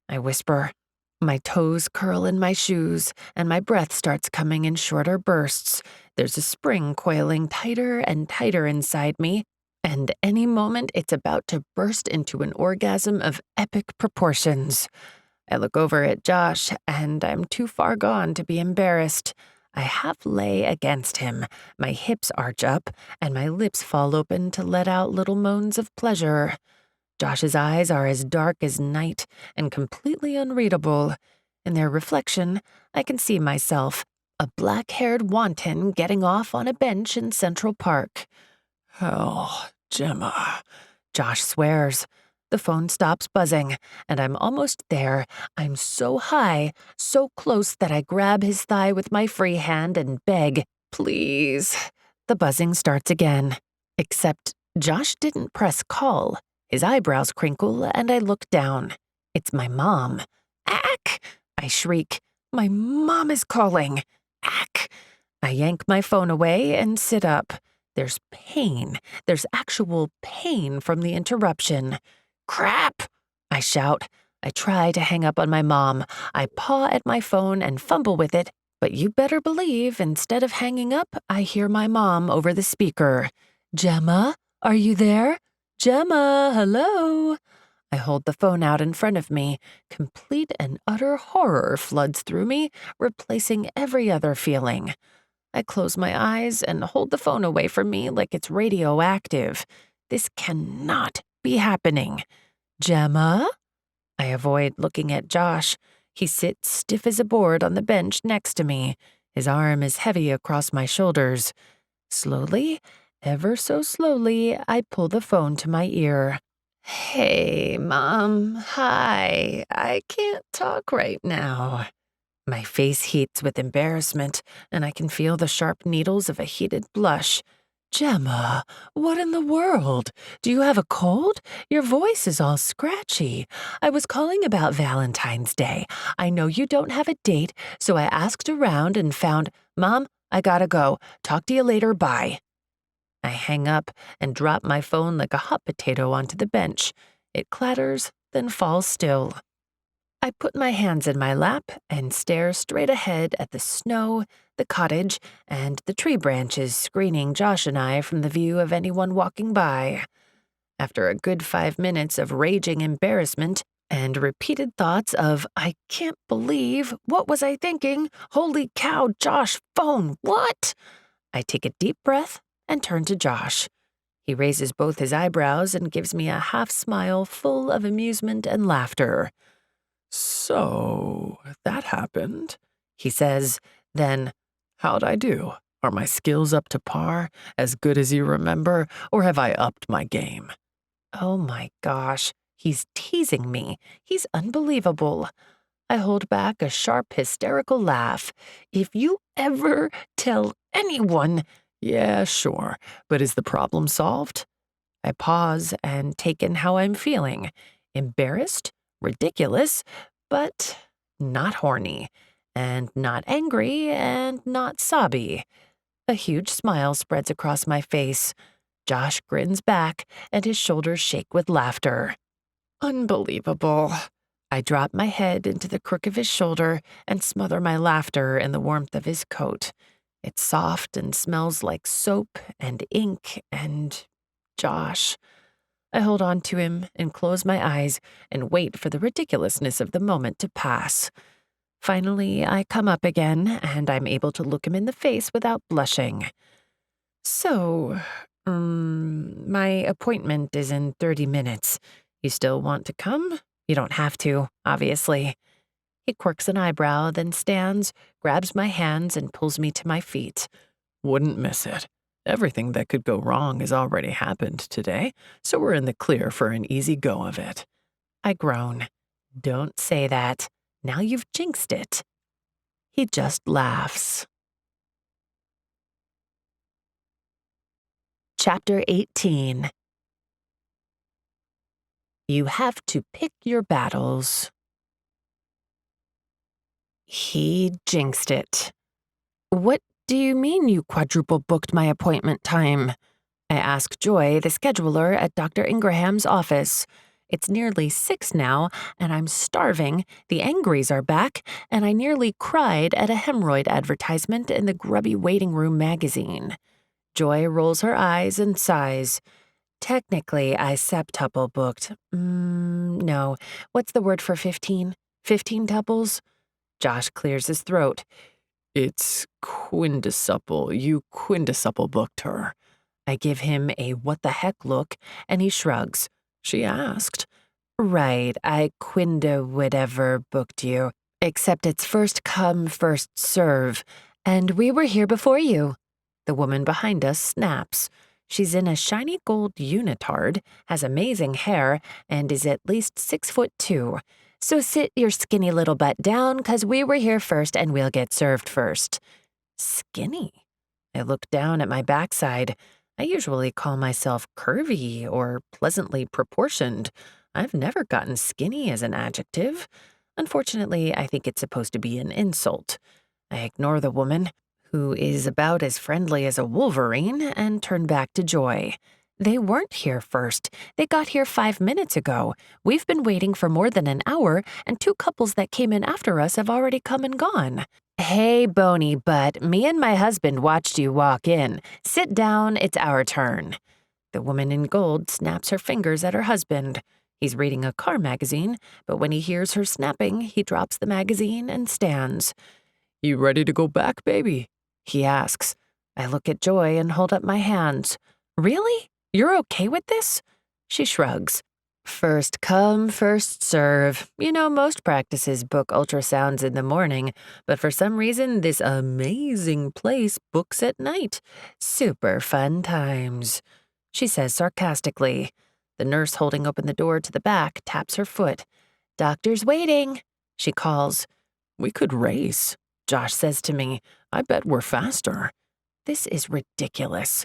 I whisper. My toes curl in my shoes, and my breath starts coming in shorter bursts. There's a spring coiling tighter and tighter inside me, and any moment it's about to burst into an orgasm of epic proportions. I look over at Josh, and I'm too far gone to be embarrassed. I half lay against him, my hips arch up, and my lips fall open to let out little moans of pleasure. Josh's eyes are as dark as night and completely unreadable. In their reflection, I can see myself, a black-haired wanton getting off on a bench in Central Park. Hell, Gemma. Josh swears. The phone stops buzzing, and I'm almost there. I'm so high, so close that I grab his thigh with my free hand and beg, please. The buzzing starts again. Except Josh didn't press call. His eyebrows crinkle, and I look down. It's my mom. Ack! I shriek. My mom is calling. Ack! I yank my phone away and sit up. There's pain. There's actual pain from the interruption. Crap! I shout. I try to hang up on my mom. I paw at my phone and fumble with it, but you better believe instead of hanging up, I hear my mom over the speaker. Gemma, are you there? Gemma, hello? I hold the phone out in front of me. Complete and utter horror floods through me, replacing every other feeling. I close my eyes and hold the phone away from me like it's radioactive. This cannot be happening. Gemma? I avoid looking at Josh. He sits stiff as a board on the bench next to me. His arm is heavy across my shoulders. Slowly, ever so slowly, I pull the phone to my ear. Hey, Mom. Hi. I can't talk right now. My face heats with embarrassment, and I can feel the sharp needles of a heated blush. Gemma, what in the world? Do you have a cold? Your voice is all scratchy. I was calling about Valentine's Day. I know you don't have a date, so I asked around and found, Mom, I gotta go. Talk to you later, bye. I hang up and drop my phone like a hot potato onto the bench. It clatters, then falls still. I put my hands in my lap and stare straight ahead at the snow, the cottage, and the tree branches screening Josh and I from the view of anyone walking by. After a good 5 minutes of raging embarrassment and repeated thoughts of, I can't believe, what was I thinking? Holy cow, Josh, phone, what? I take a deep breath and turn to Josh. He raises both his eyebrows and gives me a half smile full of amusement and laughter. So, that happened, he says. Then, how'd I do? Are my skills up to par, as good as you remember, or have I upped my game? Oh my gosh, he's teasing me. He's unbelievable. I hold back a sharp, hysterical laugh. If you ever tell anyone... Yeah, sure, but is the problem solved? I pause and take in how I'm feeling. Embarrassed? Ridiculous, but not horny, and not angry, and not sobby. A huge smile spreads across my face. Josh grins back, and his shoulders shake with laughter. Unbelievable. I drop my head into the crook of his shoulder and smother my laughter in the warmth of his coat. It's soft and smells like soap and ink and Josh. I hold on to him and close my eyes and wait for the ridiculousness of the moment to pass. Finally, I come up again, and I'm able to look him in the face without blushing. So, my appointment is in 30 minutes. You still want to come? You don't have to, obviously. He quirks an eyebrow, then stands, grabs my hands, and pulls me to my feet. Wouldn't miss it. Everything that could go wrong has already happened today, so we're in the clear for an easy go of it. I groan. Don't say that. Now you've jinxed it. He just laughs. Chapter 18. You have to pick your battles. He jinxed it. What do you mean you quadruple booked my appointment time? I ask Joy, the scheduler at Dr. Ingraham's office. It's nearly 6 now, and I'm starving, the angries are back, and I nearly cried at a hemorrhoid advertisement in the grubby waiting room magazine. Joy rolls her eyes and sighs. Technically, I septuple booked. No. What's the word for 15? 15 tuples? Josh clears his throat. It's quindecipal. You quindecipal booked her. I give him a what the heck look, and he shrugs. She asked. Right, I whatever booked you, except it's first come, first serve, and we were here before you. The woman behind us snaps. She's in a shiny gold unitard, has amazing hair, and is at least 6'2". So sit your skinny little butt down, 'cause we were here first and we'll get served first. Skinny? I look down at my backside. I usually call myself curvy or pleasantly proportioned. I've never gotten skinny as an adjective. Unfortunately, I think it's supposed to be an insult. I ignore the woman, who is about as friendly as a wolverine, and turn back to Joy. They weren't here first. They got here 5 minutes ago. We've been waiting for more than an hour, and 2 couples that came in after us have already come and gone. Hey, bony butt, me and my husband watched you walk in. Sit down, it's our turn. The woman in gold snaps her fingers at her husband. He's reading a car magazine, but when he hears her snapping, he drops the magazine and stands. You ready to go back, baby? He asks. I look at Joy and hold up my hands. Really? You're okay with this? She shrugs. First come, first serve. You know, most practices book ultrasounds in the morning, but for some reason, this amazing place books at night. Super fun times. She says sarcastically. The nurse holding open the door to the back taps her foot. Doctor's waiting, she calls. We could race, Josh says to me. I bet we're faster. This is ridiculous.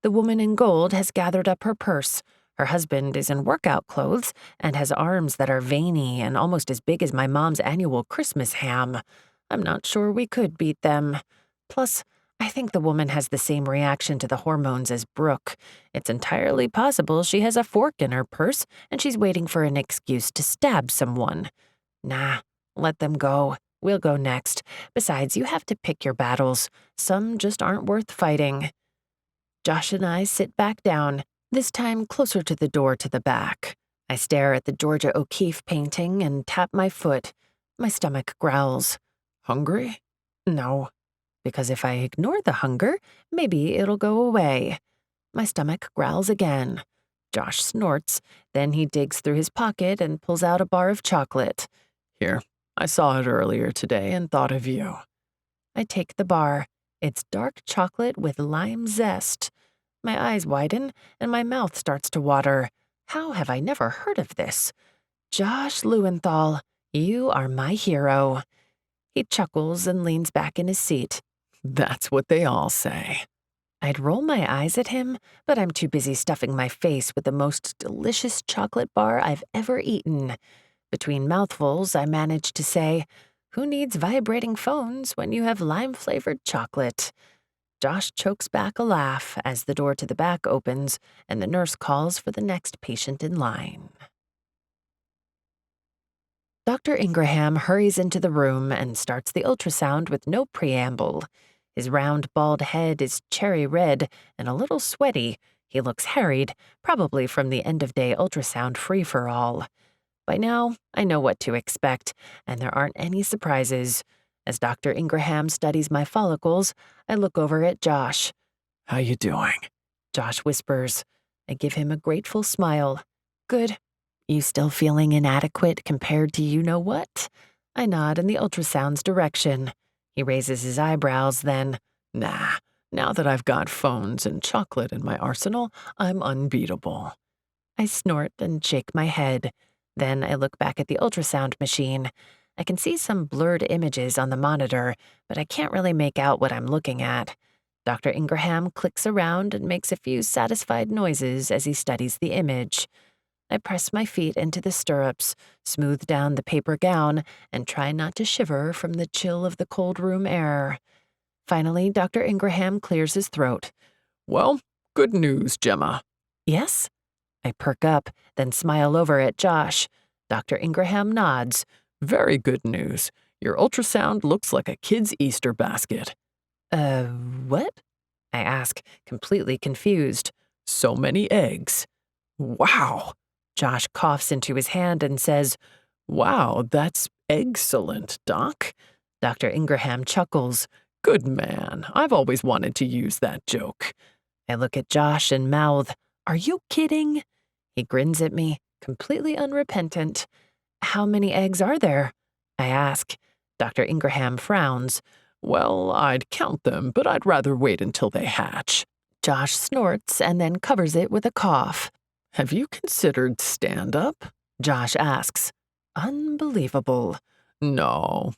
The woman in gold has gathered up her purse. Her husband is in workout clothes and has arms that are veiny and almost as big as my mom's annual Christmas ham. I'm not sure we could beat them. Plus, I think the woman has the same reaction to the hormones as Brooke. It's entirely possible she has a fork in her purse and she's waiting for an excuse to stab someone. Nah, let them go. We'll go next. Besides, you have to pick your battles. Some just aren't worth fighting. Josh and I sit back down, this time closer to the door to the back. I stare at the Georgia O'Keeffe painting and tap my foot. My stomach growls. Hungry? No, because if I ignore the hunger, maybe it'll go away. My stomach growls again. Josh snorts, then he digs through his pocket and pulls out a bar of chocolate. Here, I saw it earlier today and thought of you. I take the bar. It's dark chocolate with lime zest. My eyes widen and my mouth starts to water. How have I never heard of this? Josh Lewenthal, you are my hero. He chuckles and leans back in his seat. That's what they all say. I'd roll my eyes at him, but I'm too busy stuffing my face with the most delicious chocolate bar I've ever eaten. Between mouthfuls, I manage to say, who needs vibrating phones when you have lime-flavored chocolate? Josh chokes back a laugh as the door to the back opens and the nurse calls for the next patient in line. Dr. Ingraham hurries into the room and starts the ultrasound with no preamble. His round, bald head is cherry red and a little sweaty. He looks harried, probably from the end-of-day ultrasound free-for-all. By now, I know what to expect, and there aren't any surprises. As Dr. Ingraham studies my follicles, I look over at Josh. How you doing? Josh whispers. I give him a grateful smile. Good. You still feeling inadequate compared to you-know-what? I nod in the ultrasound's direction. He raises his eyebrows, then, Nah, Now that I've got phones and chocolate in my arsenal, I'm unbeatable. I snort and shake my head. Then I look back at the ultrasound machine. I can see some blurred images on the monitor, but I can't really make out what I'm looking at. Dr. Ingraham clicks around and makes a few satisfied noises as he studies the image. I press my feet into the stirrups, smooth down the paper gown, and try not to shiver from the chill of the cold room air. Finally, Dr. Ingraham clears his throat. Well, good news, Gemma. Yes? I perk up, then smile over at Josh. Dr. Ingraham nods. Very good news. Your ultrasound looks like a kid's Easter basket. What? I ask, completely confused. So many eggs. Wow. Josh coughs into his hand and says, Wow, that's excellent, Doc. Dr. Ingraham chuckles. Good man. I've always wanted to use that joke. I look at Josh and mouth, Are you kidding? He grins at me, completely unrepentant. How many eggs are there? I ask. Dr. Ingraham frowns. Well, I'd count them, but I'd rather wait until they hatch. Josh snorts and then covers it with a cough. Have you considered stand-up? Josh asks. Unbelievable. No.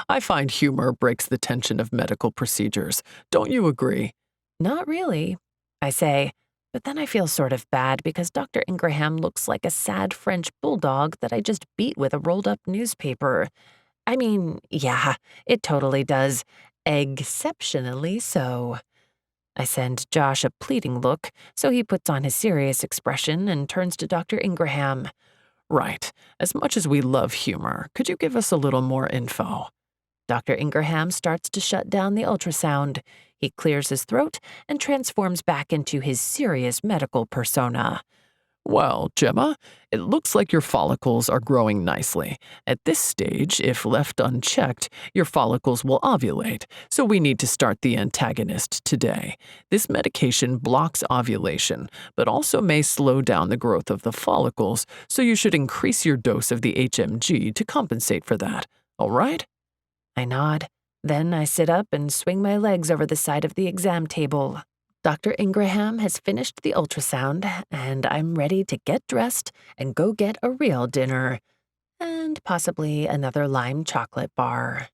I find humor breaks the tension of medical procedures. Don't you agree? Not really, I say, but then I feel sort of bad because Dr. Ingraham looks like a sad French bulldog that I just beat with a rolled-up newspaper. I mean, yeah, it totally does. Exceptionally so. I send Josh a pleading look, so he puts on his serious expression and turns to Dr. Ingraham. Right. As much as we love humor, could you give us a little more info? Dr. Ingraham starts to shut down the ultrasound. He clears his throat and transforms back into his serious medical persona. Well, Gemma, it looks like your follicles are growing nicely. At this stage, if left unchecked, your follicles will ovulate, so we need to start the antagonist today. This medication blocks ovulation, but also may slow down the growth of the follicles, so you should increase your dose of the HMG to compensate for that. All right? I nod. Then I sit up and swing my legs over the side of the exam table. Dr. Ingraham has finished the ultrasound, and I'm ready to get dressed and go get a real dinner, and possibly another lime chocolate bar.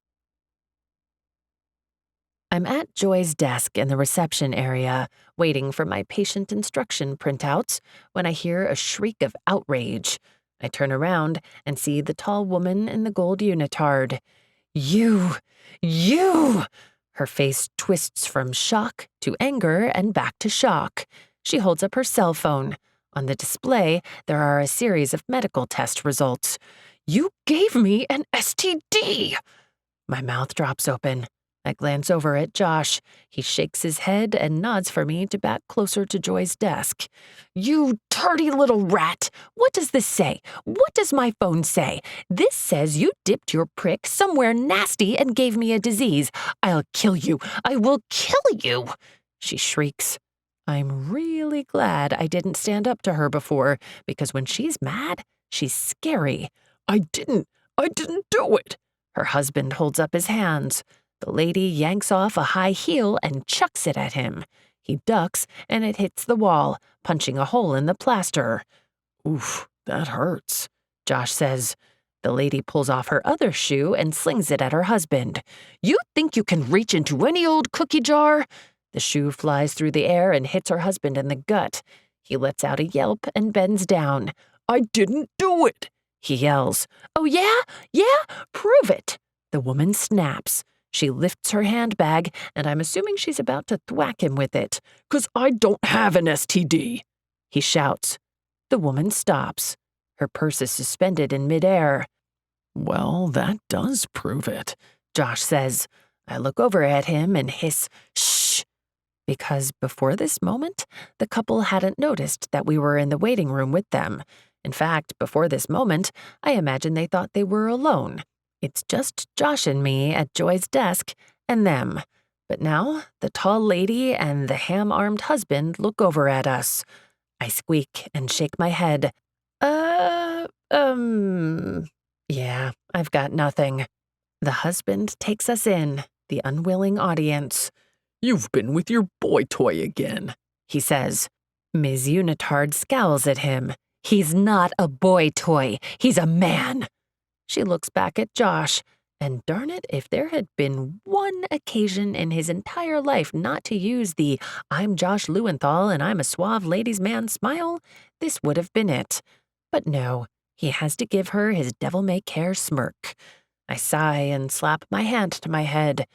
I'm at Joy's desk in the reception area, waiting for my patient instruction printouts, when I hear a shriek of outrage. I turn around and see the tall woman in the gold unitard. You! Her face twists from shock to anger and back to shock. She holds up her cell phone. On the display, there are a series of medical test results. You gave me an STD! My mouth drops open. I glance over at Josh. He shakes his head and nods for me to back closer to Joy's desk. You dirty little rat! What does this say? What does my phone say? This says you dipped your prick somewhere nasty and gave me a disease. I'll kill you! I will kill you! She shrieks. I'm really glad I didn't stand up to her before, because when she's mad, she's scary. I didn't do it! Her husband holds up his hands. The lady yanks off a high heel and chucks it at him. He ducks, and it hits the wall, punching a hole in the plaster. Oof, that hurts, Josh says. The lady pulls off her other shoe and slings it at her husband. You think you can reach into any old cookie jar? The shoe flies through the air and hits her husband in the gut. He lets out a yelp and bends down. I didn't do it, he yells. Oh, yeah? Yeah? Prove it. The woman snaps. She lifts her handbag, and I'm assuming she's about to thwack him with it. 'Cause I don't have an STD, he shouts. The woman stops. Her purse is suspended in midair. Well, that does prove it, Josh says. I look over at him and hiss, shh, because before this moment, the couple hadn't noticed that we were in the waiting room with them. In fact, before this moment, I imagine they thought they were alone. It's just Josh and me at Joy's desk, and them. But now, the tall lady and the ham-armed husband look over at us. I squeak and shake my head. Yeah, I've got nothing. The husband takes us in, the unwilling audience. You've been with your boy toy again, he says. Ms. Unitard scowls at him. He's not a boy toy. He's a man. She looks back at Josh, and darn it, if there had been one occasion in his entire life not to use the "I'm Josh Lewenthal and I'm a suave ladies' man" smile, this would have been it. But no, he has to give her his devil-may-care smirk. I sigh and slap my hand to my head.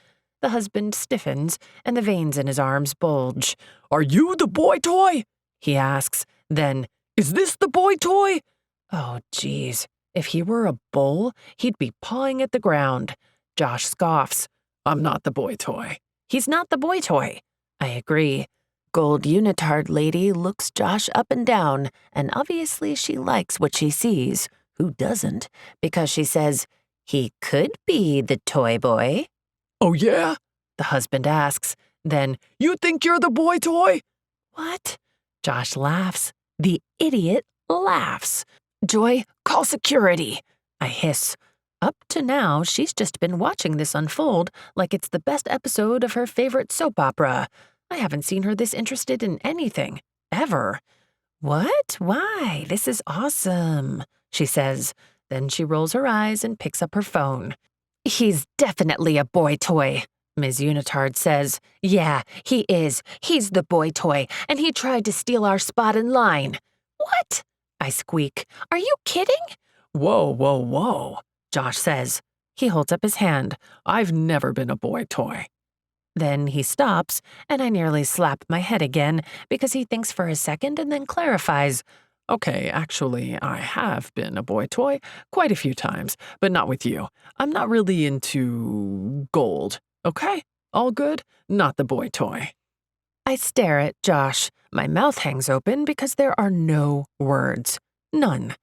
The husband stiffens, and the veins in his arms bulge. Are you the boy toy? He asks. Then, is this the boy toy? Oh, geez. If he were a bull, he'd be pawing at the ground. Josh scoffs. I'm not the boy toy. He's not the boy toy. I agree. Gold Unitard lady looks Josh up and down, and obviously she likes what she sees. Who doesn't? Because she says, he could be the toy boy. Oh, yeah? The husband asks. Then, you think you're the boy toy? What? Josh laughs. The idiot laughs. Joy, call security. I hiss. Up to now, she's just been watching this unfold like it's the best episode of her favorite soap opera. I haven't seen her this interested in anything, ever. What? Why? This is awesome, she says. Then she rolls her eyes and picks up her phone. He's definitely a boy toy, Ms. Unitard says. Yeah, he is. He's the boy toy, and he tried to steal our spot in line. What? I squeak. Are you kidding? Whoa, whoa, whoa, Josh says. He holds up his hand. I've never been a boy toy. Then he stops, and I nearly slap my head again because he thinks for a second and then clarifies. Okay, actually, I have been a boy toy quite a few times, but not with you. I'm not really into gold, okay? All good? Not the boy toy. I stare at Josh. My mouth hangs open because there are no words. None.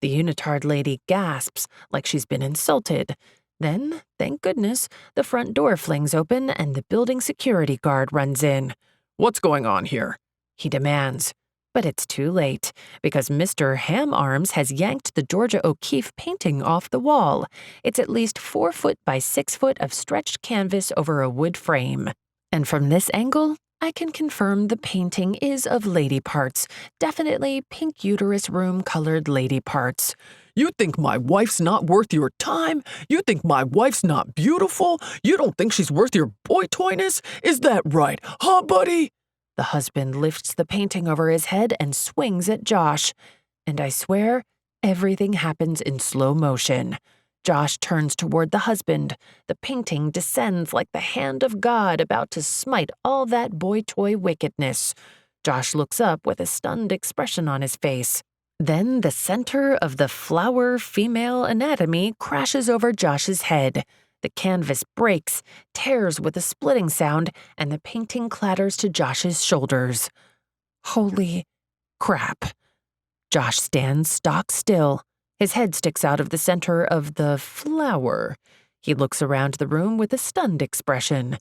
The Unitard lady gasps like she's been insulted. Then, thank goodness, the front door flings open and the building security guard runs in. What's going on here? He demands. But it's too late, because Mr. Ham Arms has yanked the Georgia O'Keeffe painting off the wall. It's at least 4 foot by 6 foot of stretched canvas over a wood frame. And from this angle, I can confirm the painting is of lady parts, definitely pink uterus room-colored lady parts. You think my wife's not worth your time? You think my wife's not beautiful? You don't think she's worth your boy toyness? Is that right, huh, buddy? The husband lifts the painting over his head and swings at Josh. And I swear, everything happens in slow motion. Josh turns toward the husband. The painting descends like the hand of God about to smite all that boy toy wickedness. Josh looks up with a stunned expression on his face. Then the center of the flower female anatomy crashes over Josh's head. The canvas breaks, tears with a splitting sound, and the painting clatters to Josh's shoulders. Holy crap. Josh stands stock still. His head sticks out of the center of the flower. He looks around the room with a stunned expression.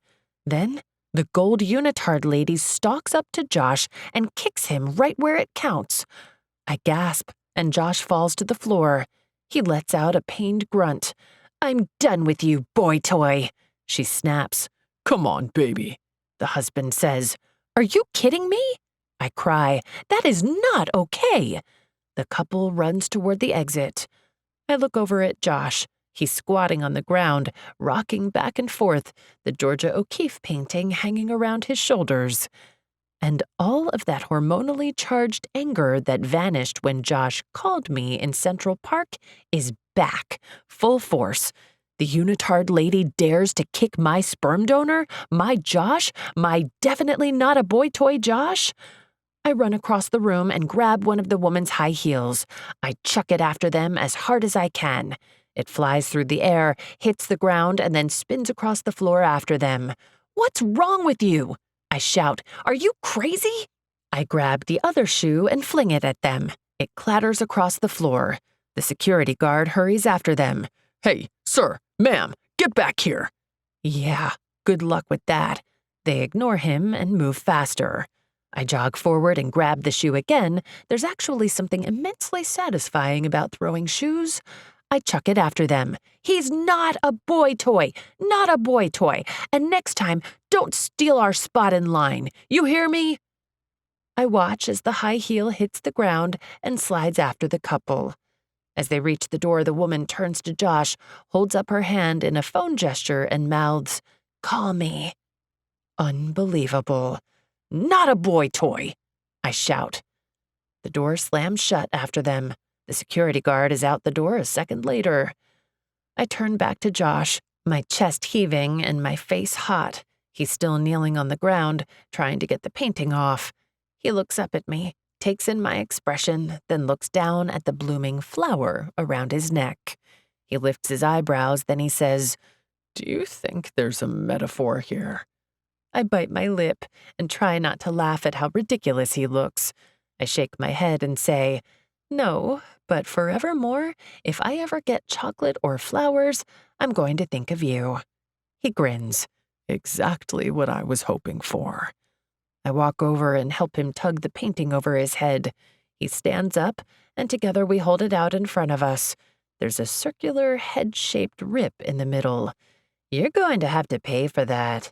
Then, the gold Unitard lady stalks up to Josh and kicks him right where it counts. I gasp, and Josh falls to the floor. He lets out a pained grunt. I'm done with you, boy toy, she snaps. Come on, baby, the husband says. Are you kidding me? I cry. That is not okay. The couple runs toward the exit. I look over at Josh. He's squatting on the ground, rocking back and forth, the Georgia O'Keeffe painting hanging around his shoulders. And all of that hormonally charged anger that vanished when Josh called me in Central Park is back, full force. The Unitard lady dares to kick my sperm donor, my Josh, my definitely not a boy toy Josh. I run across the room and grab one of the woman's high heels. I chuck it after them as hard as I can. It flies through the air, hits the ground, and then spins across the floor after them. What's wrong with you? I shout. Are you crazy? I grab the other shoe and fling it at them. It clatters across the floor. The security guard hurries after them. Hey, sir, ma'am, get back here. Yeah, good luck with that. They ignore him and move faster. I jog forward and grab the shoe again. There's actually something immensely satisfying about throwing shoes. I chuck it after them. He's not a boy toy, not a boy toy. And next time, don't steal our spot in line. You hear me? I watch as the high heel hits the ground and slides after the couple. As they reach the door, the woman turns to Josh, holds up her hand in a phone gesture, and mouths, "Call me." Unbelievable. Not a boy toy, I shout. The door slams shut after them. The security guard is out the door a second later. I turn back to Josh, my chest heaving and my face hot. He's still kneeling on the ground, trying to get the painting off. He looks up at me, takes in my expression, then looks down at the blooming flower around his neck. He lifts his eyebrows, then he says, Do you think there's a metaphor here? I bite my lip and try not to laugh at how ridiculous he looks. I shake my head and say, "No, but forevermore, if I ever get chocolate or flowers, I'm going to think of you." He grins. Exactly what I was hoping for. I walk over and help him tug the painting over his head. He stands up, and together we hold it out in front of us. There's a circular, head-shaped rip in the middle. "You're going to have to pay for that,"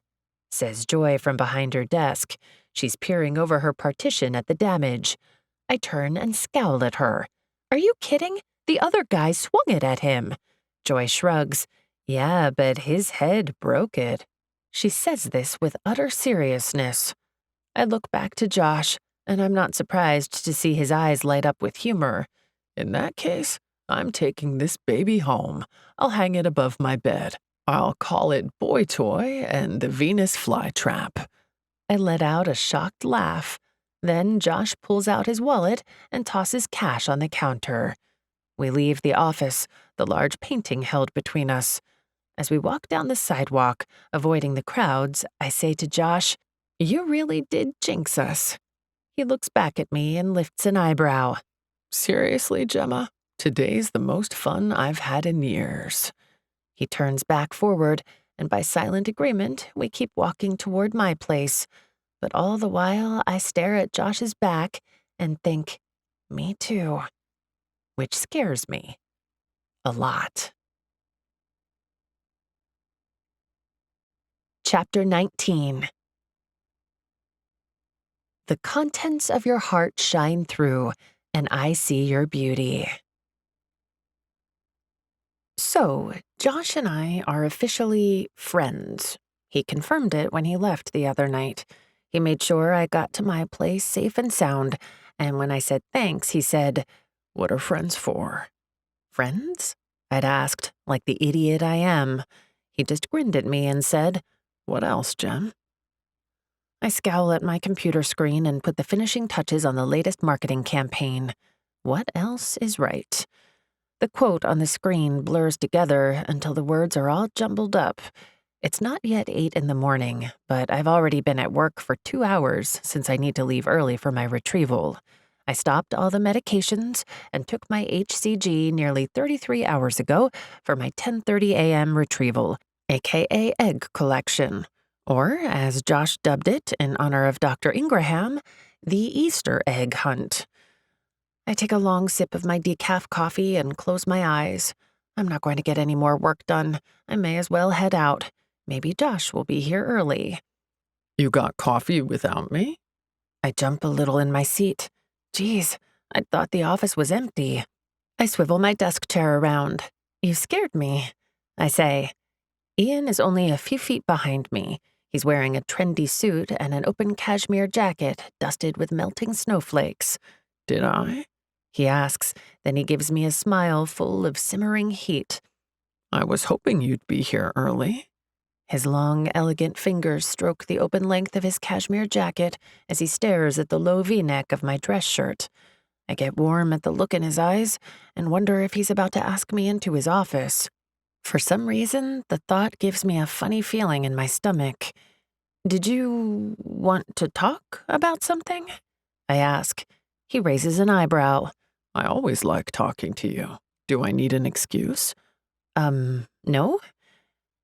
says Joy from behind her desk. She's peering over her partition at the damage. I turn and scowl at her. "Are you kidding? The other guy swung it at him." Joy shrugs. "Yeah, but his head broke it." She says this with utter seriousness. I look back to Josh, and I'm not surprised to see his eyes light up with humor. In that case, I'm taking this baby home. I'll hang it above my bed. I'll call it Boy Toy and the Venus Flytrap. I let out a shocked laugh. Then Josh pulls out his wallet and tosses cash on the counter. We leave the office, the large painting held between us. As we walk down the sidewalk, avoiding the crowds, I say to Josh, "You really did jinx us." He looks back at me and lifts an eyebrow. Seriously, Gemma? Today's the most fun I've had in years. He turns back forward, and by silent agreement, we keep walking toward my place. But all the while, I stare at Josh's back and think, me too. Which scares me. A lot. Chapter 19. The contents of your heart shine through, and I see your beauty. So, Josh and I are officially friends. He confirmed it when he left the other night. He made sure I got to my place safe and sound, and when I said thanks, he said, "What are friends for?" "Friends?" I'd asked, like the idiot I am. He just grinned at me and said, "What else, Gem?" I scowl at my computer screen and put the finishing touches on the latest marketing campaign. What else is right? The quote on the screen blurs together until the words are all jumbled up. It's not yet 8 in the morning, but I've already been at work for 2 hours since I need to leave early for my retrieval. I stopped all the medications and took my HCG nearly 33 hours ago for my 10:30 a.m. retrieval, aka egg collection. Or, as Josh dubbed it in honor of Dr. Ingraham, the Easter egg hunt. I take a long sip of my decaf coffee and close my eyes. I'm not going to get any more work done. I may as well head out. Maybe Josh will be here early. "You got coffee without me?" I jump a little in my seat. Geez, I thought the office was empty. I swivel my desk chair around. "You scared me," I say. Ian is only a few feet behind me. He's wearing a trendy suit and an open cashmere jacket dusted with melting snowflakes. "Did I?" he asks, then he gives me a smile full of simmering heat. "I was hoping you'd be here early." His long, elegant fingers stroke the open length of his cashmere jacket as he stares at the low V-neck of my dress shirt. I get warm at the look in his eyes and wonder if he's about to ask me into his office. For some reason, the thought gives me a funny feeling in my stomach. "Did you want to talk about something?" I ask. He raises an eyebrow. "I always like talking to you. Do I need an excuse?" No?"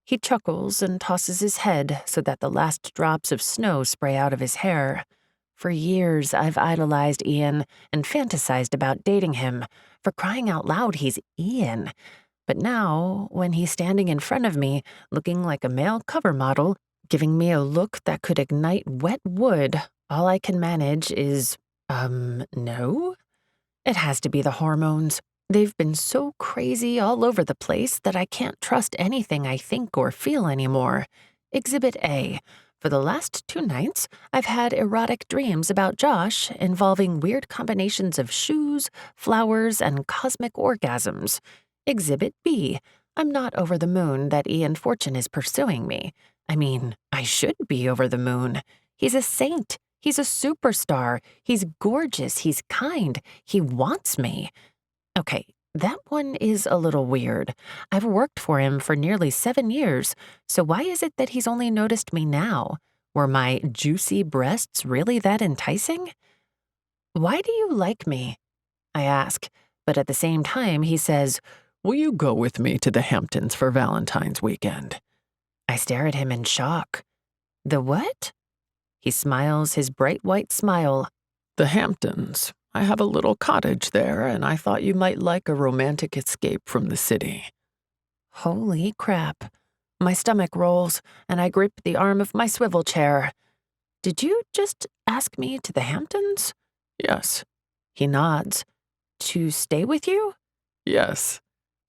He chuckles and tosses his head so that the last drops of snow spray out of his hair. For years, I've idolized Ian and fantasized about dating him. For crying out loud, he's Ian. But now, when he's standing in front of me, looking like a male cover model, giving me a look that could ignite wet wood, all I can manage is, no? It has to be the hormones. They've been so crazy all over the place that I can't trust anything I think or feel anymore. Exhibit A. For the last 2 nights, I've had erotic dreams about Josh involving weird combinations of shoes, flowers, and cosmic orgasms. Exhibit B. I'm not over the moon that Ian Fortune is pursuing me. I mean, I should be over the moon. He's a saint. He's a superstar. He's gorgeous. He's kind. He wants me. Okay, that one is a little weird. I've worked for him for nearly 7 years, so why is it that he's only noticed me now? Were my juicy breasts really that enticing? Why do you like me? I ask, but at the same time he says, Will you go with me to the Hamptons for Valentine's weekend? I stare at him in shock. The what? He smiles his bright white smile. The Hamptons. I have a little cottage there, and I thought you might like a romantic escape from the city. Holy crap. My stomach rolls, and I grip the arm of my swivel chair. Did you just ask me to the Hamptons? Yes. He nods. To stay with you? Yes.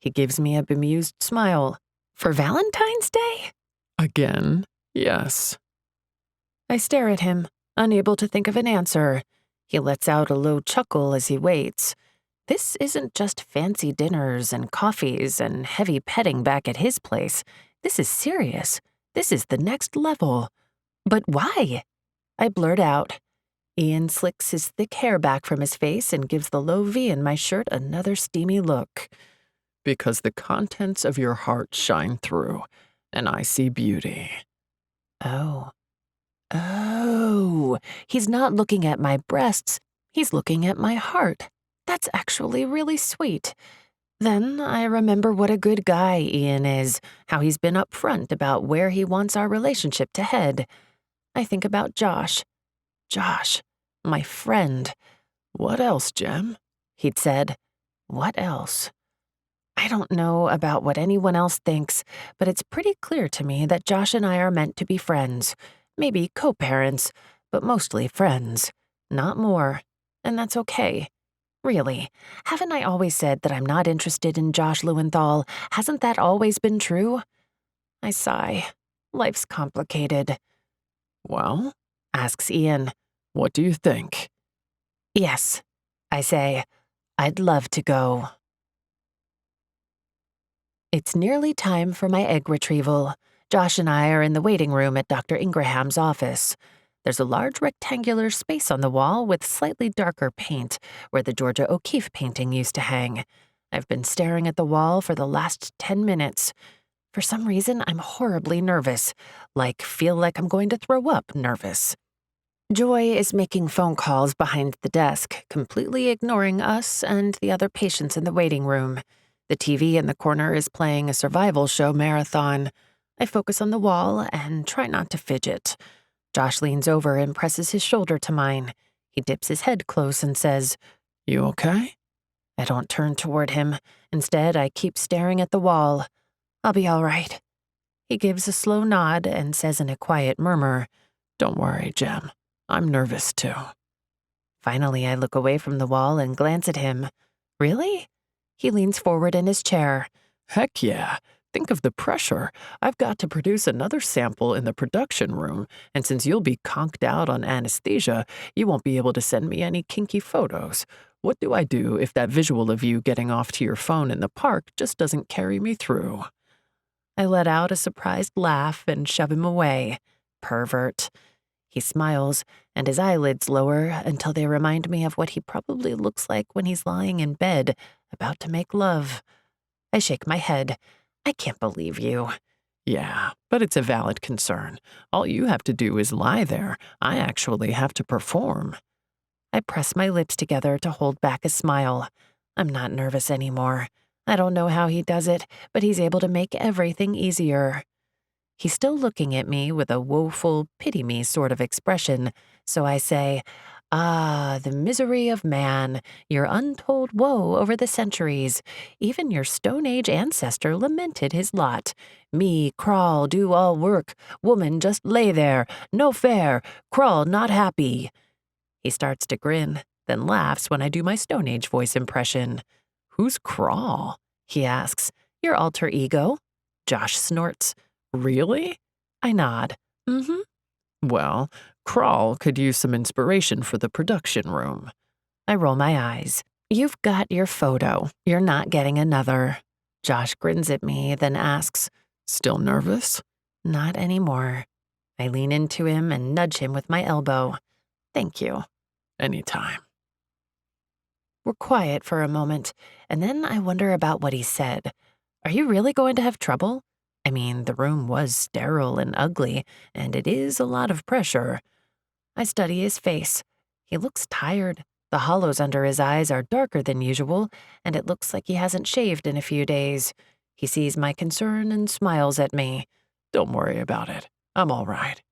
He gives me a bemused smile. For Valentine's Day? Again, yes. I stare at him, unable to think of an answer. He lets out a low chuckle as he waits. This isn't just fancy dinners and coffees and heavy petting back at his place. This is serious. This is the next level. But why? I blurt out. Ian slicks his thick hair back from his face and gives the low V in my shirt another steamy look. Because the contents of your heart shine through, and I see beauty. Oh. Oh, he's not looking at my breasts. He's looking at my heart. That's actually really sweet. Then I remember what a good guy Ian is, how he's been upfront about where he wants our relationship to head. I think about Josh. Josh, my friend. What else, Gem? He'd said. What else? I don't know about what anyone else thinks, but it's pretty clear to me that Josh and I are meant to be friends. Maybe co-parents, but mostly friends. Not more. And that's okay. Really, haven't I always said that I'm not interested in Josh Lewenthal? Hasn't that always been true? I sigh. Life's complicated. Well? Asks Ian. What do you think? Yes, I say. I'd love to go. It's nearly time for my egg retrieval. Josh and I are in the waiting room at Dr. Ingraham's office. There's a large rectangular space on the wall with slightly darker paint, where the Georgia O'Keeffe painting used to hang. I've been staring at the wall for the last 10 minutes. For some reason, I'm horribly nervous, feel like I'm going to throw up nervous. Joy is making phone calls behind the desk, completely ignoring us and the other patients in the waiting room. The TV in the corner is playing a survival show marathon. I focus on the wall and try not to fidget. Josh leans over and presses his shoulder to mine. He dips his head close and says, You okay? I don't turn toward him. Instead, I keep staring at the wall. I'll be all right. He gives a slow nod and says in a quiet murmur, Don't worry, Gem. I'm nervous too. Finally, I look away from the wall and glance at him. Really? He leans forward in his chair. Heck yeah. Think of the pressure. I've got to produce another sample in the production room, and since you'll be conked out on anesthesia, you won't be able to send me any kinky photos. What do I do if that visual of you getting off to your phone in the park just doesn't carry me through? I let out a surprised laugh and shove him away. Pervert. He smiles, and his eyelids lower until they remind me of what he probably looks like when he's lying in bed, about to make love. I shake my head. I can't believe you. Yeah, but it's a valid concern. All you have to do is lie there. I actually have to perform. I press my lips together to hold back a smile. I'm not nervous anymore. I don't know how he does it, but he's able to make everything easier. He's still looking at me with a woeful, pity me sort of expression, so I say, Ah, the misery of man, your untold woe over the centuries. Even your Stone Age ancestor lamented his lot. Me, crawl, do all work. Woman, just lay there. No fair. Crawl, not happy. He starts to grin, then laughs when I do my Stone Age voice impression. Who's Crawl? He asks. Your alter ego? Josh snorts. Really? I nod. Mm-hmm. Well, Crawl could use some inspiration for the production room. I roll my eyes. You've got your photo. You're not getting another. Josh grins at me, then asks, Still nervous? Not anymore. I lean into him and nudge him with my elbow. Thank you. Anytime. We're quiet for a moment, and then I wonder about what he said. Are you really going to have trouble? I mean, the room was sterile and ugly, and it is a lot of pressure. I study his face. He looks tired. The hollows under his eyes are darker than usual, and it looks like he hasn't shaved in a few days. He sees my concern and smiles at me. Don't worry about it. I'm all right.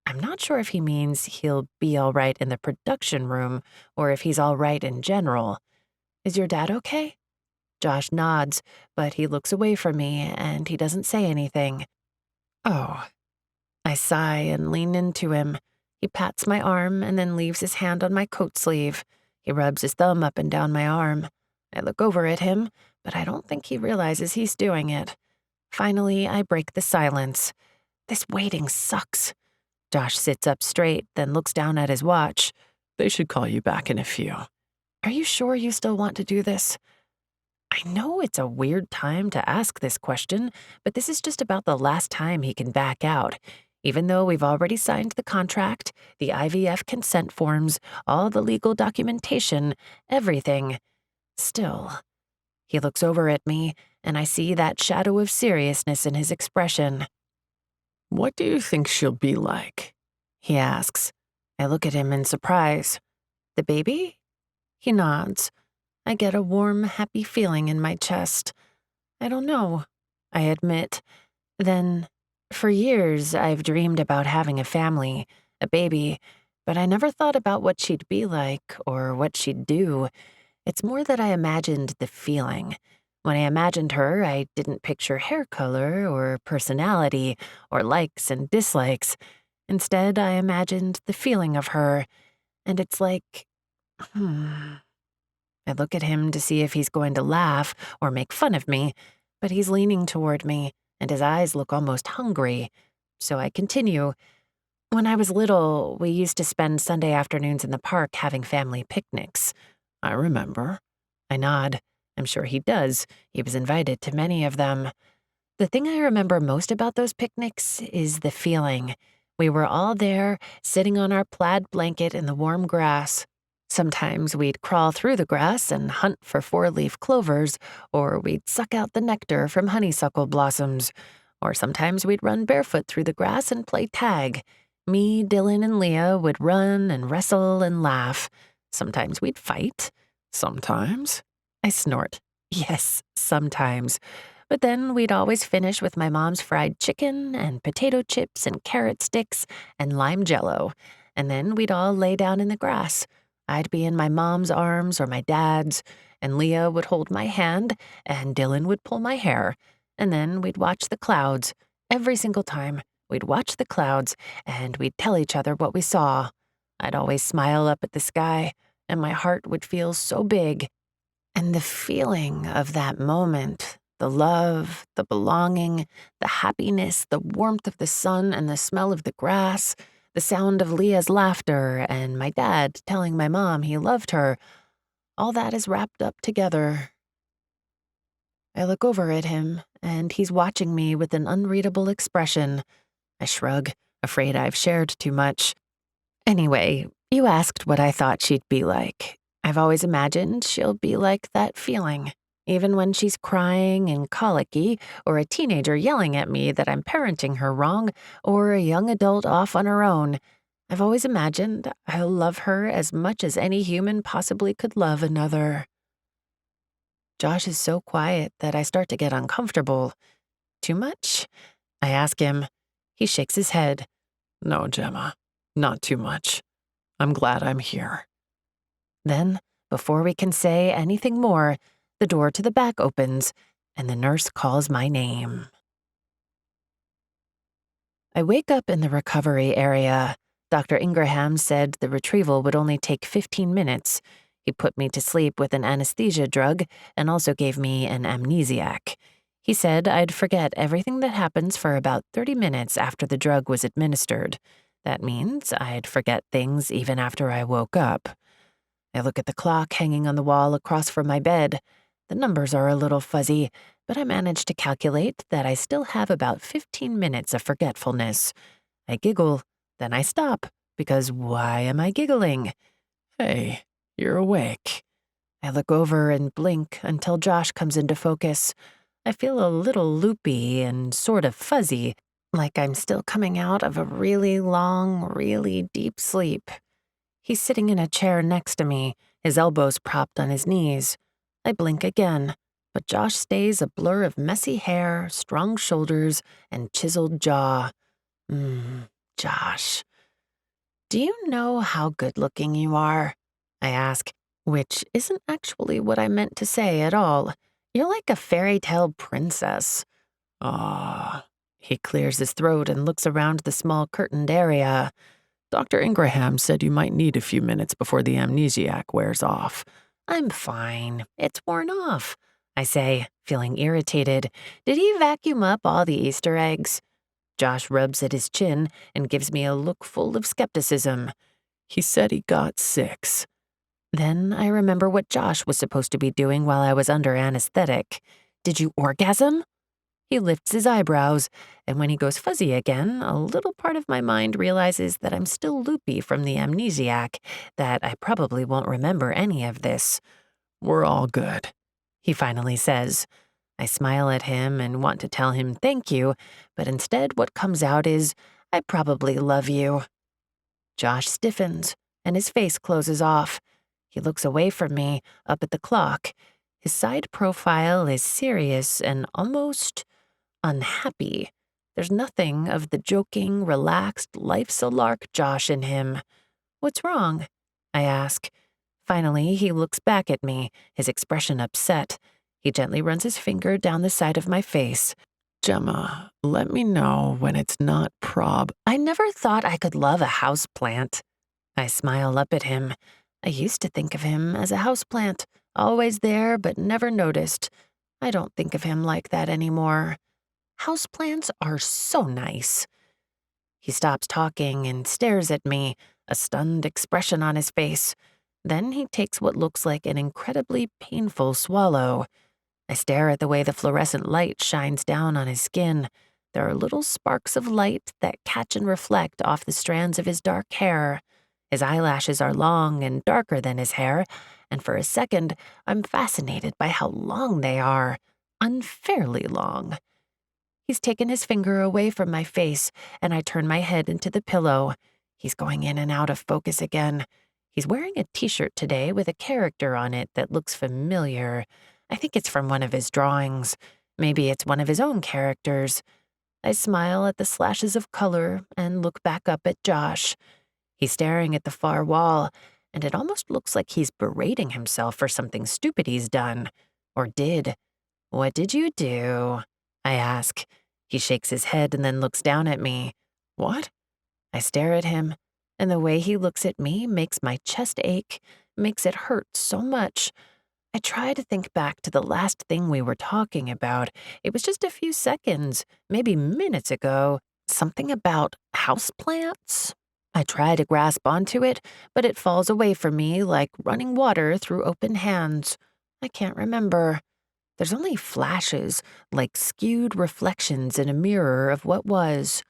I'm not sure if he means he'll be all right in the production room or if he's all right in general. Is your dad okay? Josh nods, but he looks away from me and he doesn't say anything. Oh. I sigh and lean into him. He pats my arm and then leaves his hand on my coat sleeve. He rubs his thumb up and down my arm. I look over at him, but I don't think he realizes he's doing it. Finally, I break the silence. This waiting sucks. Josh sits up straight, then looks down at his watch. They should call you back in a few. Are you sure you still want to do this? I know it's a weird time to ask this question, but this is just about the last time he can back out. Even though we've already signed the contract, the IVF consent forms, all the legal documentation, everything. Still. He looks over at me, and I see that shadow of seriousness in his expression. What do you think she'll be like? He asks. I look at him in surprise. The baby? He nods. I get a warm, happy feeling in my chest. I don't know, I admit. Then, for years, I've dreamed about having a family, a baby, but I never thought about what she'd be like or what she'd do. It's more that I imagined the feeling. When I imagined her, I didn't picture hair color or personality or likes and dislikes. Instead, I imagined the feeling of her, and it's like, I look at him to see if he's going to laugh or make fun of me, but he's leaning toward me, and his eyes look almost hungry. So I continue. When I was little, we used to spend Sunday afternoons in the park having family picnics. I remember. I nod. I'm sure he does. He was invited to many of them. The thing I remember most about those picnics is the feeling. We were all there, sitting on our plaid blanket in the warm grass. Sometimes we'd crawl through the grass and hunt for four-leaf clovers, or we'd suck out the nectar from honeysuckle blossoms, or sometimes we'd run barefoot through the grass and play tag. Me, Dylan, and Leah would run and wrestle and laugh. Sometimes we'd fight. Sometimes? I snort. Yes, sometimes. But then we'd always finish with my mom's fried chicken and potato chips and carrot sticks and lime jello. And then we'd all lay down in the grass. I'd be in my mom's arms or my dad's, and Leah would hold my hand, and Dylan would pull my hair. And then we'd watch the clouds. Every single time, we'd watch the clouds, and we'd tell each other what we saw. I'd always smile up at the sky, and my heart would feel so big. And the feeling of that moment, the love, the belonging, the happiness, the warmth of the sun and the smell of the grass, the sound of Leah's laughter and my dad telling my mom he loved her, all that is wrapped up together. I look over at him, and he's watching me with an unreadable expression. I shrug, afraid I've shared too much. Anyway, you asked what I thought she'd be like. I've always imagined she'll be like that feeling, even when she's crying and colicky, or a teenager yelling at me that I'm parenting her wrong, or a young adult off on her own. I've always imagined I'll love her as much as any human possibly could love another. Josh is so quiet that I start to get uncomfortable. Too much? I ask him. He shakes his head. No, Gemma, not too much. I'm glad I'm here. Then, before we can say anything more, the door to the back opens, and the nurse calls my name. I wake up in the recovery area. Dr. Ingraham said the retrieval would only take 15 minutes. He put me to sleep with an anesthesia drug and also gave me an amnesiac. He said I'd forget everything that happens for about 30 minutes after the drug was administered. That means I'd forget things even after I woke up. I look at the clock hanging on the wall across from my bed. The numbers are a little fuzzy, but I manage to calculate that I still have about 15 minutes of forgetfulness. I giggle, then I stop, because why am I giggling? Hey, you're awake. I look over and blink until Josh comes into focus. I feel a little loopy and sort of fuzzy, like I'm still coming out of a really long, really deep sleep. He's sitting in a chair next to me, his elbows propped on his knees. I blink again, but Josh stays a blur of messy hair, strong shoulders, and chiseled jaw. Josh. Do you know how good-looking you are? I ask, which isn't actually what I meant to say at all. You're like a fairy tale princess. Ah, He clears his throat and looks around the small curtained area. Dr. Ingraham said you might need a few minutes before the amnesiac wears off. I'm fine. It's worn off, I say, feeling irritated. Did he vacuum up all the Easter eggs? Josh rubs at his chin and gives me a look full of skepticism. He said he got 6. Then I remember what Josh was supposed to be doing while I was under anesthetic. Did you orgasm? He lifts his eyebrows, and when he goes fuzzy again, a little part of my mind realizes that I'm still loopy from the amnesiac, that I probably won't remember any of this. We're all good, He finally says. I smile at him and want to tell him thank you, but instead what comes out is, I probably love you. Josh stiffens, and his face closes off. He looks away from me, up at the clock. His side profile is serious and almost unhappy. There's nothing of the joking, relaxed, life's a lark Josh in him. What's wrong? I ask. Finally, he looks back at me, his expression upset. He gently runs his finger down the side of my face. Gemma, let me know when it's not prob. I never thought I could love a houseplant. I smile up at him. I used to think of him as a houseplant, always there but never noticed. I don't think of him like that anymore. Houseplants are so nice. He stops talking and stares at me, a stunned expression on his face. Then he takes what looks like an incredibly painful swallow. I stare at the way the fluorescent light shines down on his skin. There are little sparks of light that catch and reflect off the strands of his dark hair. His eyelashes are long and darker than his hair, and for a second, I'm fascinated by how long they are. Unfairly long. He's taken his finger away from my face, and I turn my head into the pillow. He's going in and out of focus again. He's wearing a t-shirt today with a character on it that looks familiar. I think it's from one of his drawings. Maybe it's one of his own characters. I smile at the slashes of color and look back up at Josh. He's staring at the far wall, and it almost looks like he's berating himself for something stupid he's done. Or did. What did you do? I ask. He shakes his head and then looks down at me. What? I stare at him, and the way he looks at me makes my chest ache, makes it hurt so much. I try to think back to the last thing we were talking about. It was just a few seconds, maybe minutes ago. Something about houseplants? I try to grasp onto it, but it falls away from me like running water through open hands. I can't remember. There's only flashes, like skewed reflections in a mirror of what was.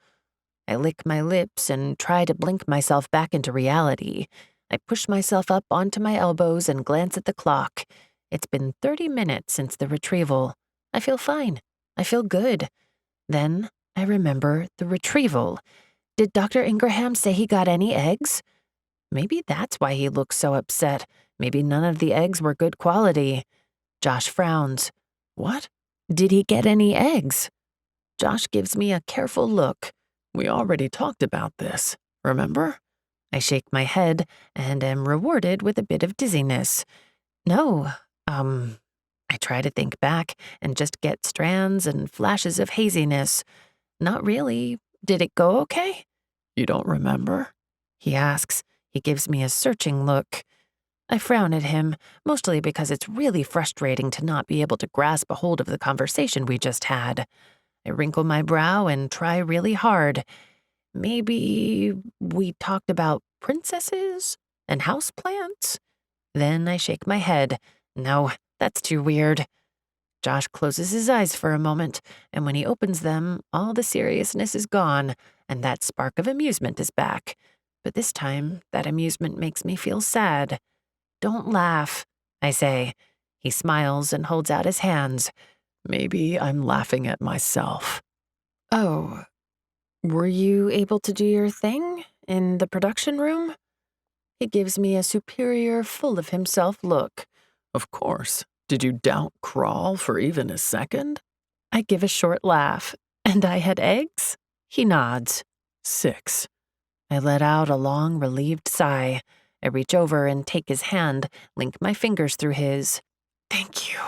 I lick my lips and try to blink myself back into reality. I push myself up onto my elbows and glance at the clock. It's been 30 minutes since the retrieval. I feel fine. I feel good. Then I remember the retrieval. Did Dr. Ingraham say he got any eggs? Maybe that's why he looks so upset. Maybe none of the eggs were good quality. Josh frowns. What? Did he get any eggs? Josh gives me a careful look. We already talked about this, remember? I shake my head and am rewarded with a bit of dizziness. No, I try to think back and just get strands and flashes of haziness. Not really. Did it go okay? You don't remember? He asks. He gives me a searching look. I frown at him, mostly because it's really frustrating to not be able to grasp a hold of the conversation we just had. I wrinkle my brow and try really hard. Maybe we talked about princesses and houseplants? Then I shake my head. No, that's too weird. Josh closes his eyes for a moment, and when he opens them, all the seriousness is gone, and that spark of amusement is back. But this time, that amusement makes me feel sad. Don't laugh, I say. He smiles and holds out his hands. Maybe I'm laughing at myself. Oh, were you able to do your thing in the production room? He gives me a superior, full of himself look. Of course. Did you doubt crawl for even a second? I give a short laugh. And I had eggs? He nods. 6. I let out a long, relieved sigh. I reach over and take his hand, link my fingers through his. Thank you,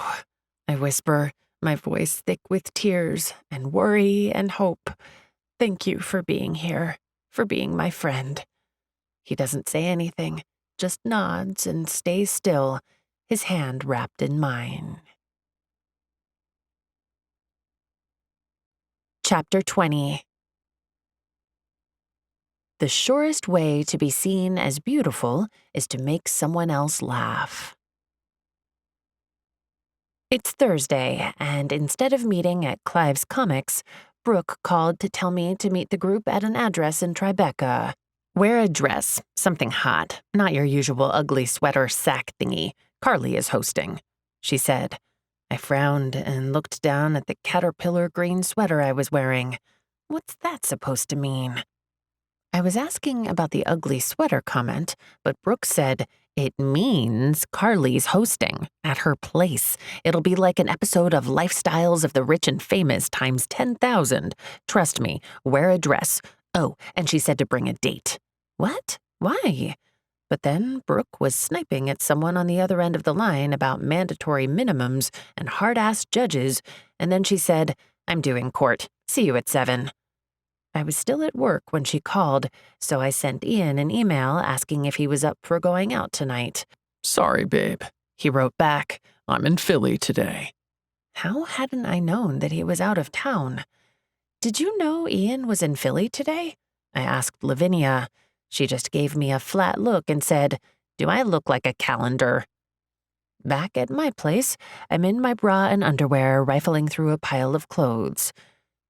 I whisper, my voice thick with tears and worry and hope. Thank you for being here, for being my friend. He doesn't say anything, just nods and stays still, his hand wrapped in mine. Chapter 20. The surest way to be seen as beautiful is to make someone else laugh. It's Thursday, and instead of meeting at Clive's Comics, Brooke called to tell me to meet the group at an address in Tribeca. Wear a dress, something hot, not your usual ugly sweater sack thingy. Carly is hosting, she said. I frowned and looked down at the caterpillar green sweater I was wearing. What's that supposed to mean? I was asking about the ugly sweater comment, but Brooke said, it means Carly's hosting at her place. It'll be like an episode of Lifestyles of the Rich and Famous times 10,000. Trust me, wear a dress. Oh, and she said to bring a date. What? Why? But then Brooke was sniping at someone on the other end of the line about mandatory minimums and hard-ass judges, and then she said, I'm doing court. See you at 7. I was still at work when she called, so I sent Ian an email asking if he was up for going out tonight. Sorry, babe. He wrote back, I'm in Philly today. How hadn't I known that he was out of town? Did you know Ian was in Philly today? I asked Lavinia. She just gave me a flat look and said, Do I look like a calendar? Back at my place, I'm in my bra and underwear, rifling through a pile of clothes.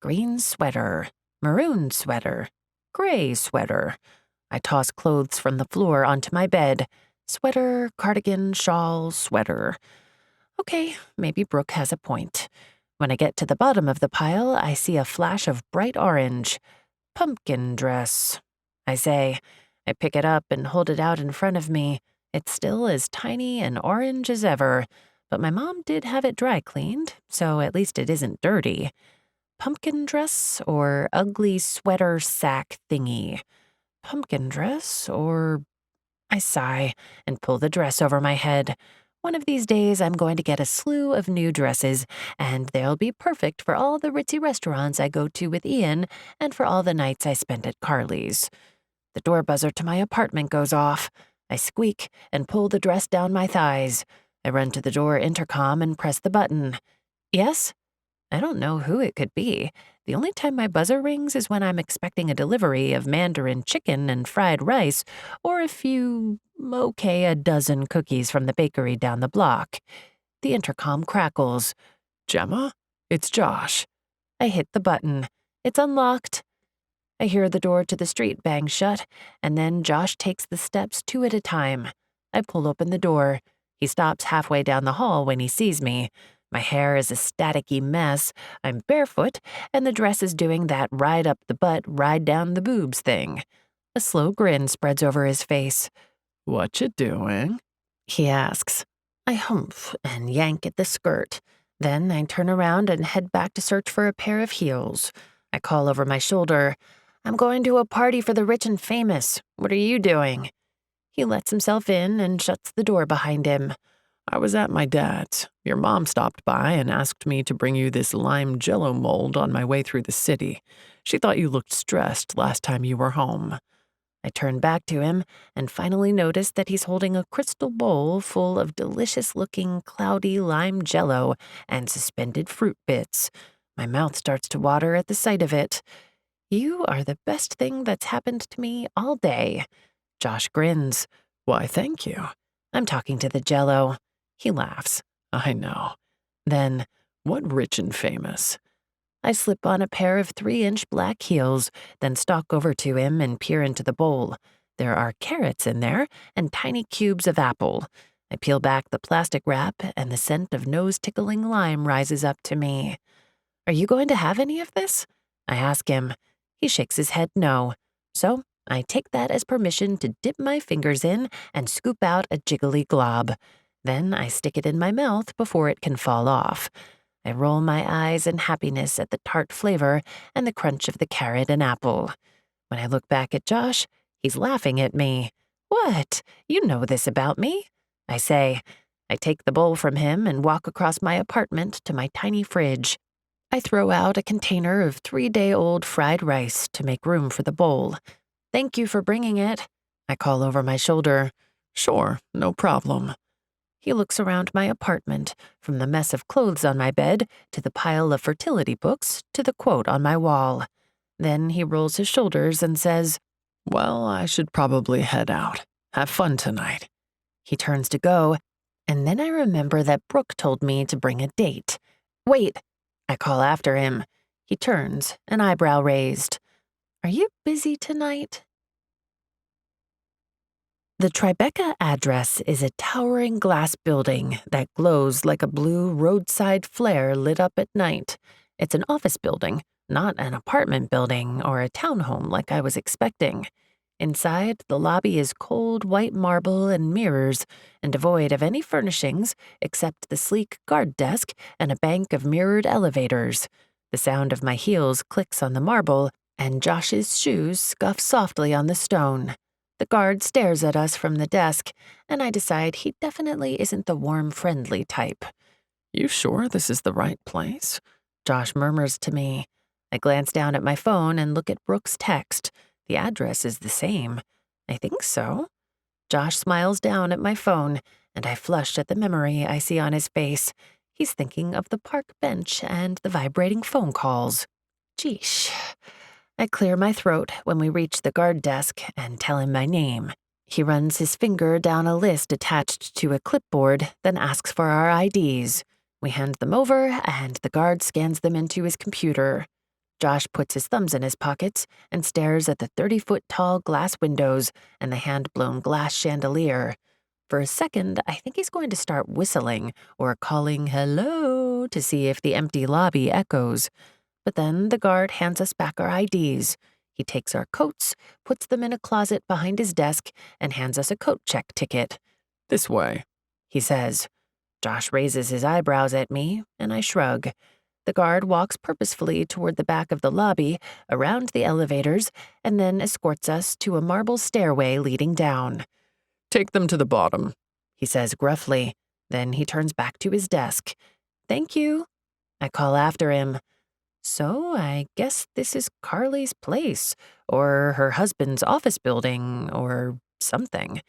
Green sweater, maroon sweater, gray sweater. I toss clothes from the floor onto my bed. Sweater, cardigan, shawl, sweater. Okay, maybe Brooke has a point. When I get to the bottom of the pile, I see a flash of bright orange. Pumpkin dress, I say. I pick it up and hold it out in front of me. It's still as tiny and orange as ever, but my mom did have it dry cleaned, so at least it isn't dirty. Pumpkin dress or ugly sweater sack thingy? Pumpkin dress or... I sigh and pull the dress over my head. One of these days I'm going to get a slew of new dresses, and they'll be perfect for all the ritzy restaurants I go to with Ian and for all the nights I spend at Carly's. The door buzzer to my apartment goes off. I squeak and pull the dress down my thighs. I run to the door intercom and press the button. Yes? I don't know who it could be. The only time my buzzer rings is when I'm expecting a delivery of Mandarin chicken and fried rice, or a dozen cookies from the bakery down the block. The intercom crackles. Gemma? It's Josh. I hit the button. It's unlocked. I hear the door to the street bang shut, and then Josh takes the steps 2 at a time. I pull open the door. He stops halfway down the hall when he sees me. My hair is a staticky mess, I'm barefoot, and the dress is doing that ride up the butt, ride down the boobs thing. A slow grin spreads over his face. What you doing? He asks. I humph and yank at the skirt. Then I turn around and head back to search for a pair of heels. I call over my shoulder. I'm going to a party for the rich and famous. What are you doing? He lets himself in and shuts the door behind him. I was at my dad's. Your mom stopped by and asked me to bring you this lime jello mold on my way through the city. She thought you looked stressed last time you were home. I turn back to him and finally notice that he's holding a crystal bowl full of delicious-looking cloudy lime jello and suspended fruit bits. My mouth starts to water at the sight of it. You are the best thing that's happened to me all day. Josh grins. Why, thank you. I'm talking to the jello. He laughs. I know. Then, what rich and famous? I slip on a pair of 3-inch black heels, then stalk over to him and peer into the bowl. There are carrots in there and tiny cubes of apple. I peel back the plastic wrap and the scent of nose-tickling lime rises up to me. Are you going to have any of this? I ask him. He shakes his head no. So I take that as permission to dip my fingers in and scoop out a jiggly glob. Then I stick it in my mouth before it can fall off. I roll my eyes in happiness at the tart flavor and the crunch of the carrot and apple. When I look back at Josh, he's laughing at me. What? You know this about me? I say. I take the bowl from him and walk across my apartment to my tiny fridge. I throw out a container of 3-day-old fried rice to make room for the bowl. Thank you for bringing it. I call over my shoulder. Sure, no problem. He looks around my apartment, from the mess of clothes on my bed, to the pile of fertility books, to the quote on my wall. Then he rolls his shoulders and says, Well, I should probably head out. Have fun tonight. He turns to go, and then I remember that Brooke told me to bring a date. Wait, I call after him. He turns, an eyebrow raised. Are you busy tonight? The Tribeca address is a towering glass building that glows like a blue roadside flare lit up at night. It's an office building, not an apartment building or a townhome like I was expecting. Inside, the lobby is cold white marble and mirrors, and devoid of any furnishings except the sleek guard desk and a bank of mirrored elevators. The sound of my heels clicks on the marble, and Josh's shoes scuff softly on the stone. The guard stares at us from the desk, and I decide he definitely isn't the warm, friendly type. You sure this is the right place? Josh murmurs to me. I glance down at my phone and look at Brooke's text. The address is the same. I think so. Josh smiles down at my phone, and I flush at the memory I see on his face. He's thinking of the park bench and the vibrating phone calls. Geesh. I clear my throat when we reach the guard desk and tell him my name. He runs his finger down a list attached to a clipboard, then asks for our IDs. We hand them over, and the guard scans them into his computer. Josh puts his thumbs in his pockets and stares at the 30-foot-tall glass windows and the hand-blown glass chandelier. For a second, I think he's going to start whistling or calling hello to see if the empty lobby echoes. But then the guard hands us back our IDs. He takes our coats, puts them in a closet behind his desk, and hands us a coat check ticket. This way, he says. Josh raises his eyebrows at me, and I shrug. The guard walks purposefully toward the back of the lobby, around the elevators, and then escorts us to a marble stairway leading down. Take them to the bottom, he says gruffly. Then he turns back to his desk. Thank you. I call after him. So I guess this is Carly's place, or her husband's office building, or something.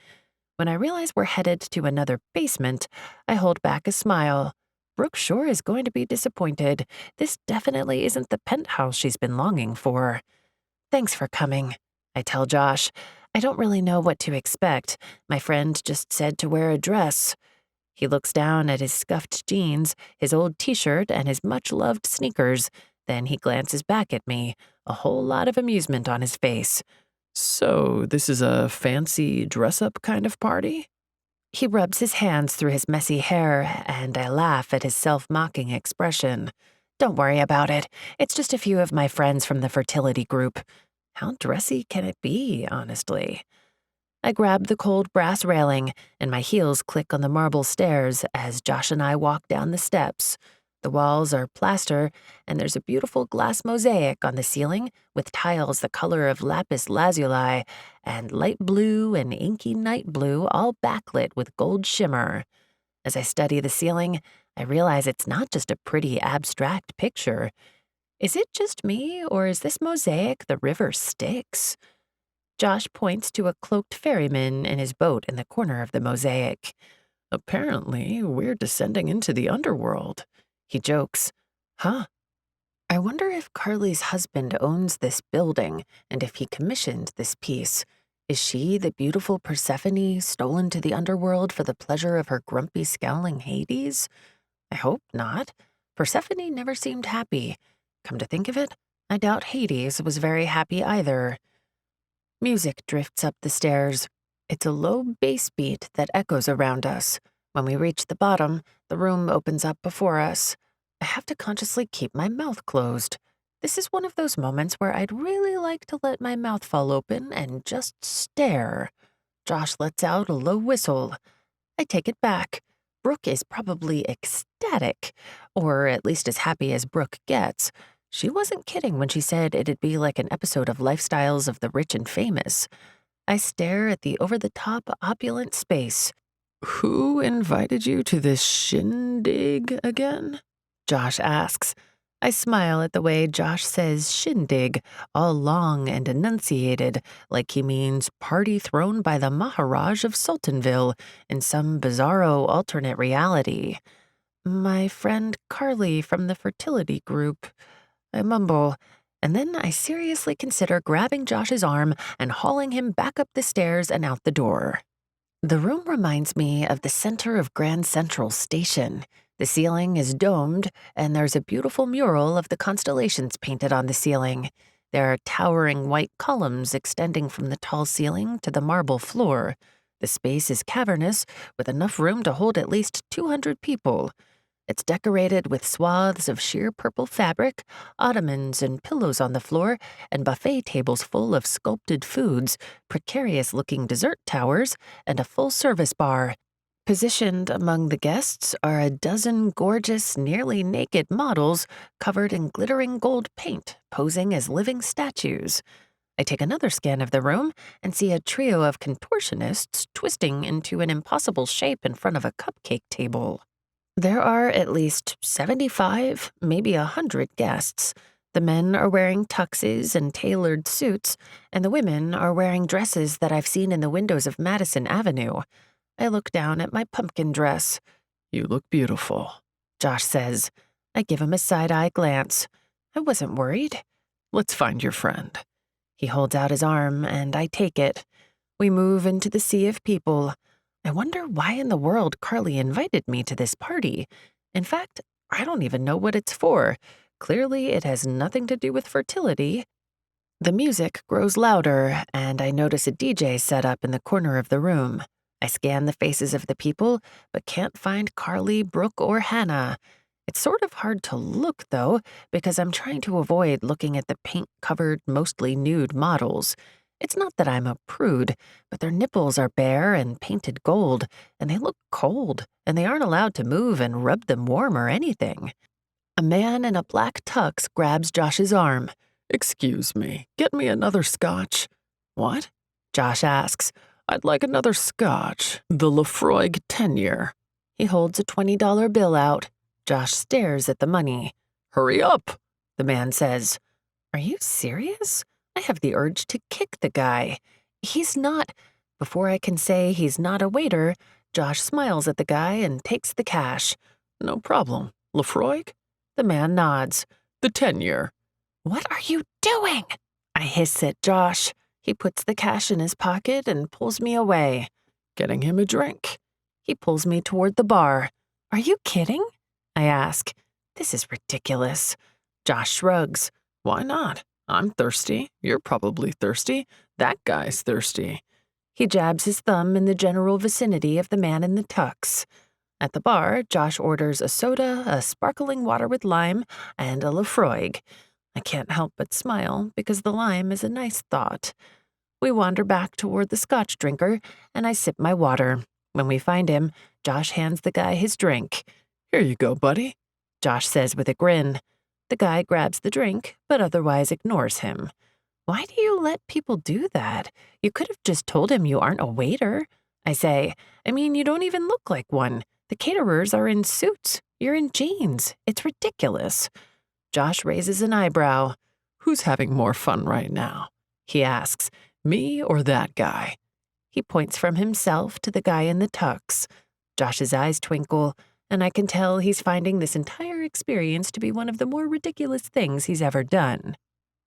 When I realize we're headed to another basement, I hold back a smile. Brooke sure is going to be disappointed. This definitely isn't the penthouse she's been longing for. Thanks for coming, I tell Josh. I don't really know what to expect. My friend just said to wear a dress. He looks down at his scuffed jeans, his old t-shirt, and his much-loved sneakers. Then he glances back at me, a whole lot of amusement on his face. So this is a fancy dress-up kind of party? He rubs his hands through his messy hair, and I laugh at his self-mocking expression. Don't worry about it. It's just a few of my friends from the fertility group. How dressy can it be, honestly? I grab the cold brass railing, and my heels click on the marble stairs as Josh and I walk down the steps. The walls are plaster, and there's a beautiful glass mosaic on the ceiling with tiles the color of lapis lazuli and light blue and inky night blue all backlit with gold shimmer. As I study the ceiling, I realize it's not just a pretty abstract picture. Is it just me, or is this mosaic the river Styx? Josh points to a cloaked ferryman in his boat in the corner of the mosaic. Apparently, we're descending into the underworld. He jokes. Huh? I wonder if Carly's husband owns this building and if he commissioned this piece. Is she the beautiful Persephone stolen to the underworld for the pleasure of her grumpy, scowling Hades? I hope not. Persephone never seemed happy. Come to think of it, I doubt Hades was very happy either. Music drifts up the stairs. It's a low bass beat that echoes around us. When we reach the bottom, the room opens up before us. I have to consciously keep my mouth closed. This is one of those moments where I'd really like to let my mouth fall open and just stare. Josh lets out a low whistle. I take it back. Brooke is probably ecstatic, or at least as happy as Brooke gets. She wasn't kidding when she said it'd be like an episode of Lifestyles of the Rich and Famous. I stare at the over-the-top opulent space. Who invited you to this shindig again? Josh asks. I smile at the way Josh says shindig, all long and enunciated, like he means party thrown by the Maharaj of Sultanville in some bizarro alternate reality. My friend Carly from the fertility group. I mumble, and then I seriously consider grabbing Josh's arm and hauling him back up the stairs and out the door. The room reminds me of the center of Grand Central Station. The ceiling is domed, and there's a beautiful mural of the constellations painted on the ceiling. There are towering white columns extending from the tall ceiling to the marble floor. The space is cavernous, with enough room to hold at least 200 people. It's decorated with swaths of sheer purple fabric, ottomans and pillows on the floor, and buffet tables full of sculpted foods, precarious-looking dessert towers, and a full-service bar. Positioned among the guests are a dozen gorgeous, nearly naked models covered in glittering gold paint, posing as living statues. I take another scan of the room and see a trio of contortionists twisting into an impossible shape in front of a cupcake table. There are at least 75, maybe 100 guests. The men are wearing tuxes and tailored suits, and the women are wearing dresses that I've seen in the windows of Madison Avenue. I look down at my pumpkin dress. You look beautiful, Josh says. I give him a side-eye glance. I wasn't worried. Let's find your friend. He holds out his arm, and I take it. We move into the sea of people. I wonder why in the world Carly invited me to this party. In fact, I don't even know what it's for. Clearly, it has nothing to do with fertility. The music grows louder, and I notice a DJ set up in the corner of the room. I scan the faces of the people, but can't find Carly, Brooke, or Hannah. It's sort of hard to look, though, because I'm trying to avoid looking at the paint-covered, mostly nude models. It's not that I'm a prude, but their nipples are bare and painted gold, and they look cold, and they aren't allowed to move and rub them warm or anything. A man in a black tux grabs Josh's arm. Excuse me, get me another scotch. What? Josh asks. I'd like another scotch, the Lefroy 10-year. He holds a $20 bill out. Josh stares at the money. Hurry up, the man says. Are you serious? I have the urge to kick the guy. He's not. Before I can say he's not a waiter, Josh smiles at the guy and takes the cash. No problem. Lefroy? The man nods. The 10-year. What are you doing? I hiss at Josh. He puts the cash in his pocket and pulls me away. Getting him a drink. He pulls me toward the bar. Are you kidding? I ask. This is ridiculous. Josh shrugs. Why not? I'm thirsty. You're probably thirsty. That guy's thirsty. He jabs his thumb in the general vicinity of the man in the tux. At the bar, Josh orders a soda, a sparkling water with lime, and a Lefroy. I can't help but smile because the lime is a nice thought. We wander back toward the scotch drinker, and I sip my water. When we find him, Josh hands the guy his drink. Here you go, buddy. Josh says with a grin. The guy grabs the drink, but otherwise ignores him. Why do you let people do that? You could have just told him you aren't a waiter. I say, I mean, you don't even look like one. The caterers are in suits. You're in jeans. It's ridiculous. Josh raises an eyebrow. Who's having more fun right now? He asks, me or that guy? He points from himself to the guy in the tux. Josh's eyes twinkle, and I can tell he's finding this entire experience to be one of the more ridiculous things he's ever done.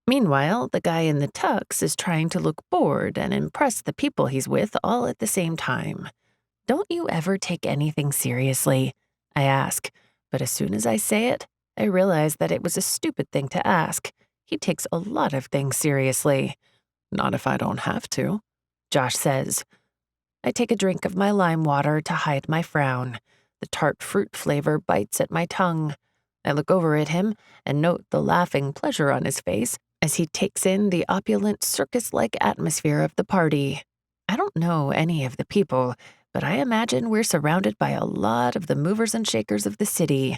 Meanwhile, the guy in the tux is trying to look bored and impress the people he's with all at the same time. Don't you ever take anything seriously? I ask, but as soon as I say it, I realize that it was a stupid thing to ask. He takes a lot of things seriously. Not if I don't have to, Josh says. I take a drink of my lime water to hide my frown. The tart fruit flavor bites at my tongue. I look over at him and note the laughing pleasure on his face as he takes in the opulent circus-like atmosphere of the party. I don't know any of the people, but I imagine we're surrounded by a lot of the movers and shakers of the city.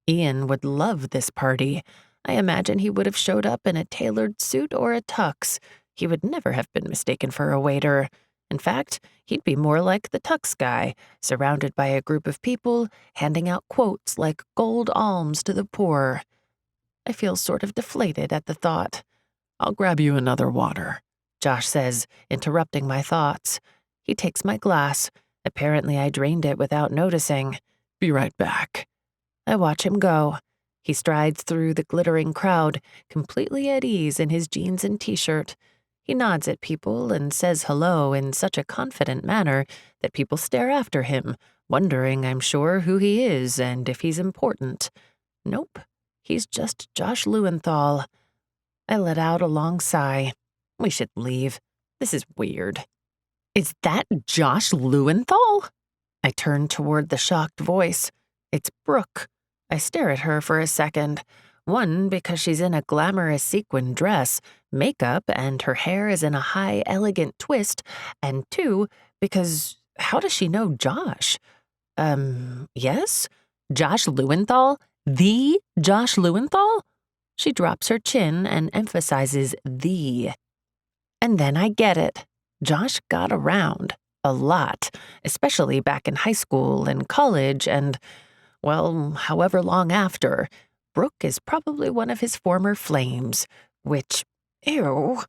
Ian would love this party. I imagine he would have showed up in a tailored suit or a tux. He would never have been mistaken for a waiter. In fact, he'd be more like the tux guy, surrounded by a group of people, handing out quotes like gold alms to the poor. I feel sort of deflated at the thought. I'll grab you another water, Josh says, interrupting my thoughts. He takes my glass. Apparently I drained it without noticing. Be right back. I watch him go. He strides through the glittering crowd, completely at ease in his jeans and t-shirt. He nods at people and says hello in such a confident manner that people stare after him, wondering, I'm sure, who he is and if he's important. Nope, he's just Josh Lewenthal. I let out a long sigh. We should leave. This is weird. Is that Josh Lewenthal? I turn toward the shocked voice. It's Brooke. I stare at her for a second. One, because she's in a glamorous sequin dress, makeup, and her hair is in a high, elegant twist. And two, because how does she know Josh? Yes? Josh Lewenthal? The Josh Lewenthal? She drops her chin and emphasizes the. And then I get it. Josh got around. A lot. Especially back in high school and college and, well, however long after. Brooke is probably one of his former flames, which, ew.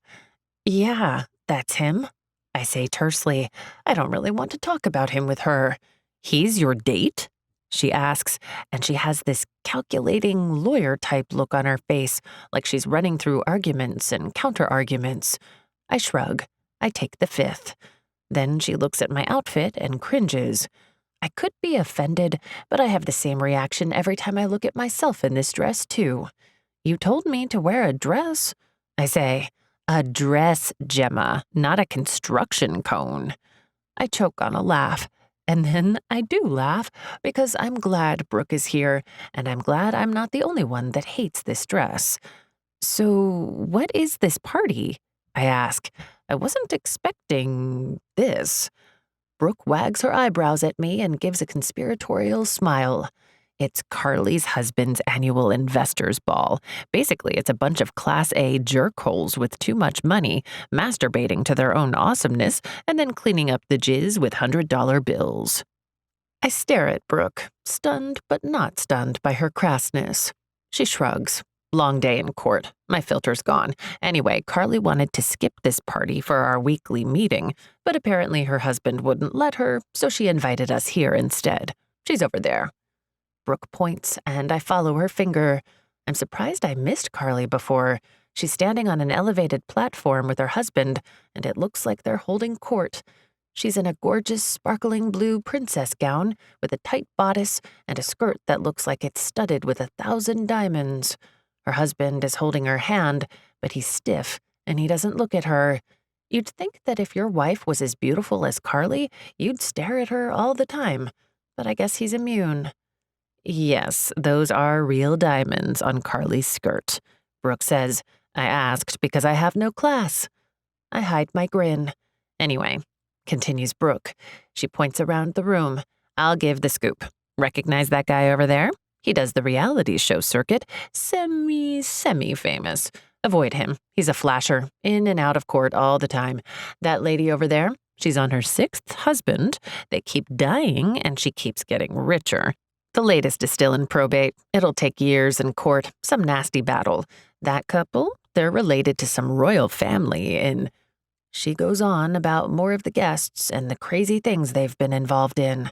Yeah, that's him, I say tersely. I don't really want to talk about him with her. He's your date? She asks, and she has this calculating lawyer-type look on her face, like she's running through arguments and counter-arguments. I shrug. I take the fifth. Then she looks at my outfit and cringes. I could be offended, but I have the same reaction every time I look at myself in this dress, too. You told me to wear a dress, I say. A dress, Gemma, not a construction cone. I choke on a laugh, and then I do laugh because I'm glad Brooke is here, and I'm glad I'm not the only one that hates this dress. So, what is this party? I ask. I wasn't expecting this. Brooke wags her eyebrows at me and gives a conspiratorial smile. It's Carly's husband's annual investors' ball. Basically, it's a bunch of Class A jerkholes with too much money, masturbating to their own awesomeness, and then cleaning up the jizz with $100 bills. I stare at Brooke, stunned but not stunned by her crassness. She shrugs. Long day in court. My filter's gone. Anyway, Carly wanted to skip this party for our weekly meeting, but apparently her husband wouldn't let her, so she invited us here instead. She's over there. Brooke points, and I follow her finger. I'm surprised I missed Carly before. She's standing on an elevated platform with her husband, and it looks like they're holding court. She's in a gorgeous, sparkling blue princess gown with a tight bodice and a skirt that looks like it's studded with 1,000 diamonds. Her husband is holding her hand, but he's stiff, and he doesn't look at her. You'd think that if your wife was as beautiful as Carly, you'd stare at her all the time, but I guess he's immune. Yes, those are real diamonds on Carly's skirt, Brooke says. I asked because I have no class. I hide my grin. Anyway, continues Brooke. She points around the room. I'll give the scoop. Recognize that guy over there? He does the reality show circuit, semi-famous. Avoid him. He's a flasher, in and out of court all the time. That lady over there, she's on her 6th husband. They keep dying, and she keeps getting richer. The latest is still in probate. It'll take years in court, some nasty battle. That couple, they're related to some royal family in... She goes on about more of the guests and the crazy things they've been involved in.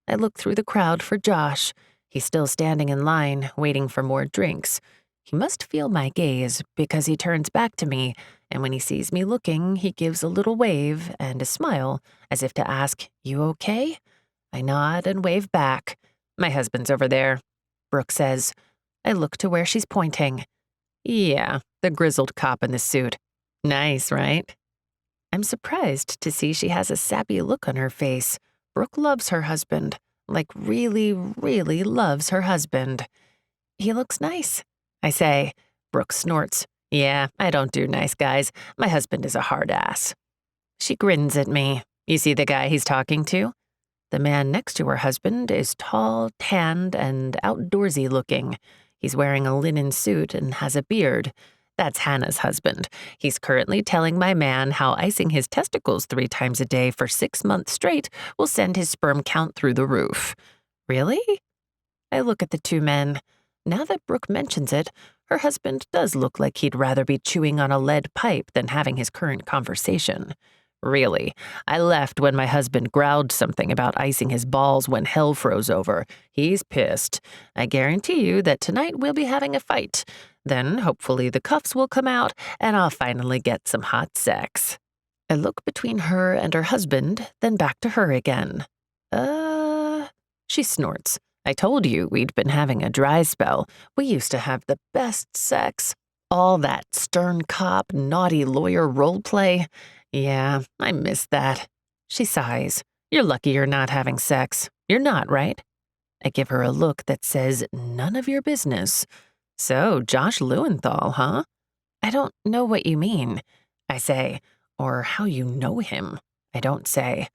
I look through the crowd for Josh. He's still standing in line, waiting for more drinks. He must feel my gaze because he turns back to me, and when he sees me looking, he gives a little wave and a smile, as if to ask, "You okay?" I nod and wave back. "My husband's over there," Brooke says. I look to where she's pointing. "Yeah, the grizzled cop in the suit. Nice, right?" I'm surprised to see she has a sappy look on her face. Brooke loves her husband, like really, really loves her husband. "He looks nice," I say. Brooke snorts. "Yeah, I don't do nice guys. My husband is a hard ass." She grins at me. "You see the guy he's talking to?" The man next to her husband is tall, tanned, and outdoorsy looking. He's wearing a linen suit and has a beard. That's Hannah's husband. He's currently telling my man how icing his testicles 3 times a day for 6 months straight will send his sperm count through the roof. Really? I look at the two men. Now that Brooke mentions it, her husband does look like he'd rather be chewing on a lead pipe than having his current conversation. Really, I left when my husband growled something about icing his balls when hell froze over. He's pissed. I guarantee you that tonight we'll be having a fight. Then, hopefully, the cuffs will come out, and I'll finally get some hot sex. I look between her and her husband, then back to her again. She snorts. "I told you we'd been having a dry spell. We used to have the best sex. All that stern cop, naughty lawyer role play. Yeah, I miss that." She sighs. "You're lucky you're not having sex. You're not, right?" I give her a look that says, "None of your business." "So, Josh Lewenthal, huh?" "I don't know what you mean," I say, "or how you know him." I don't say.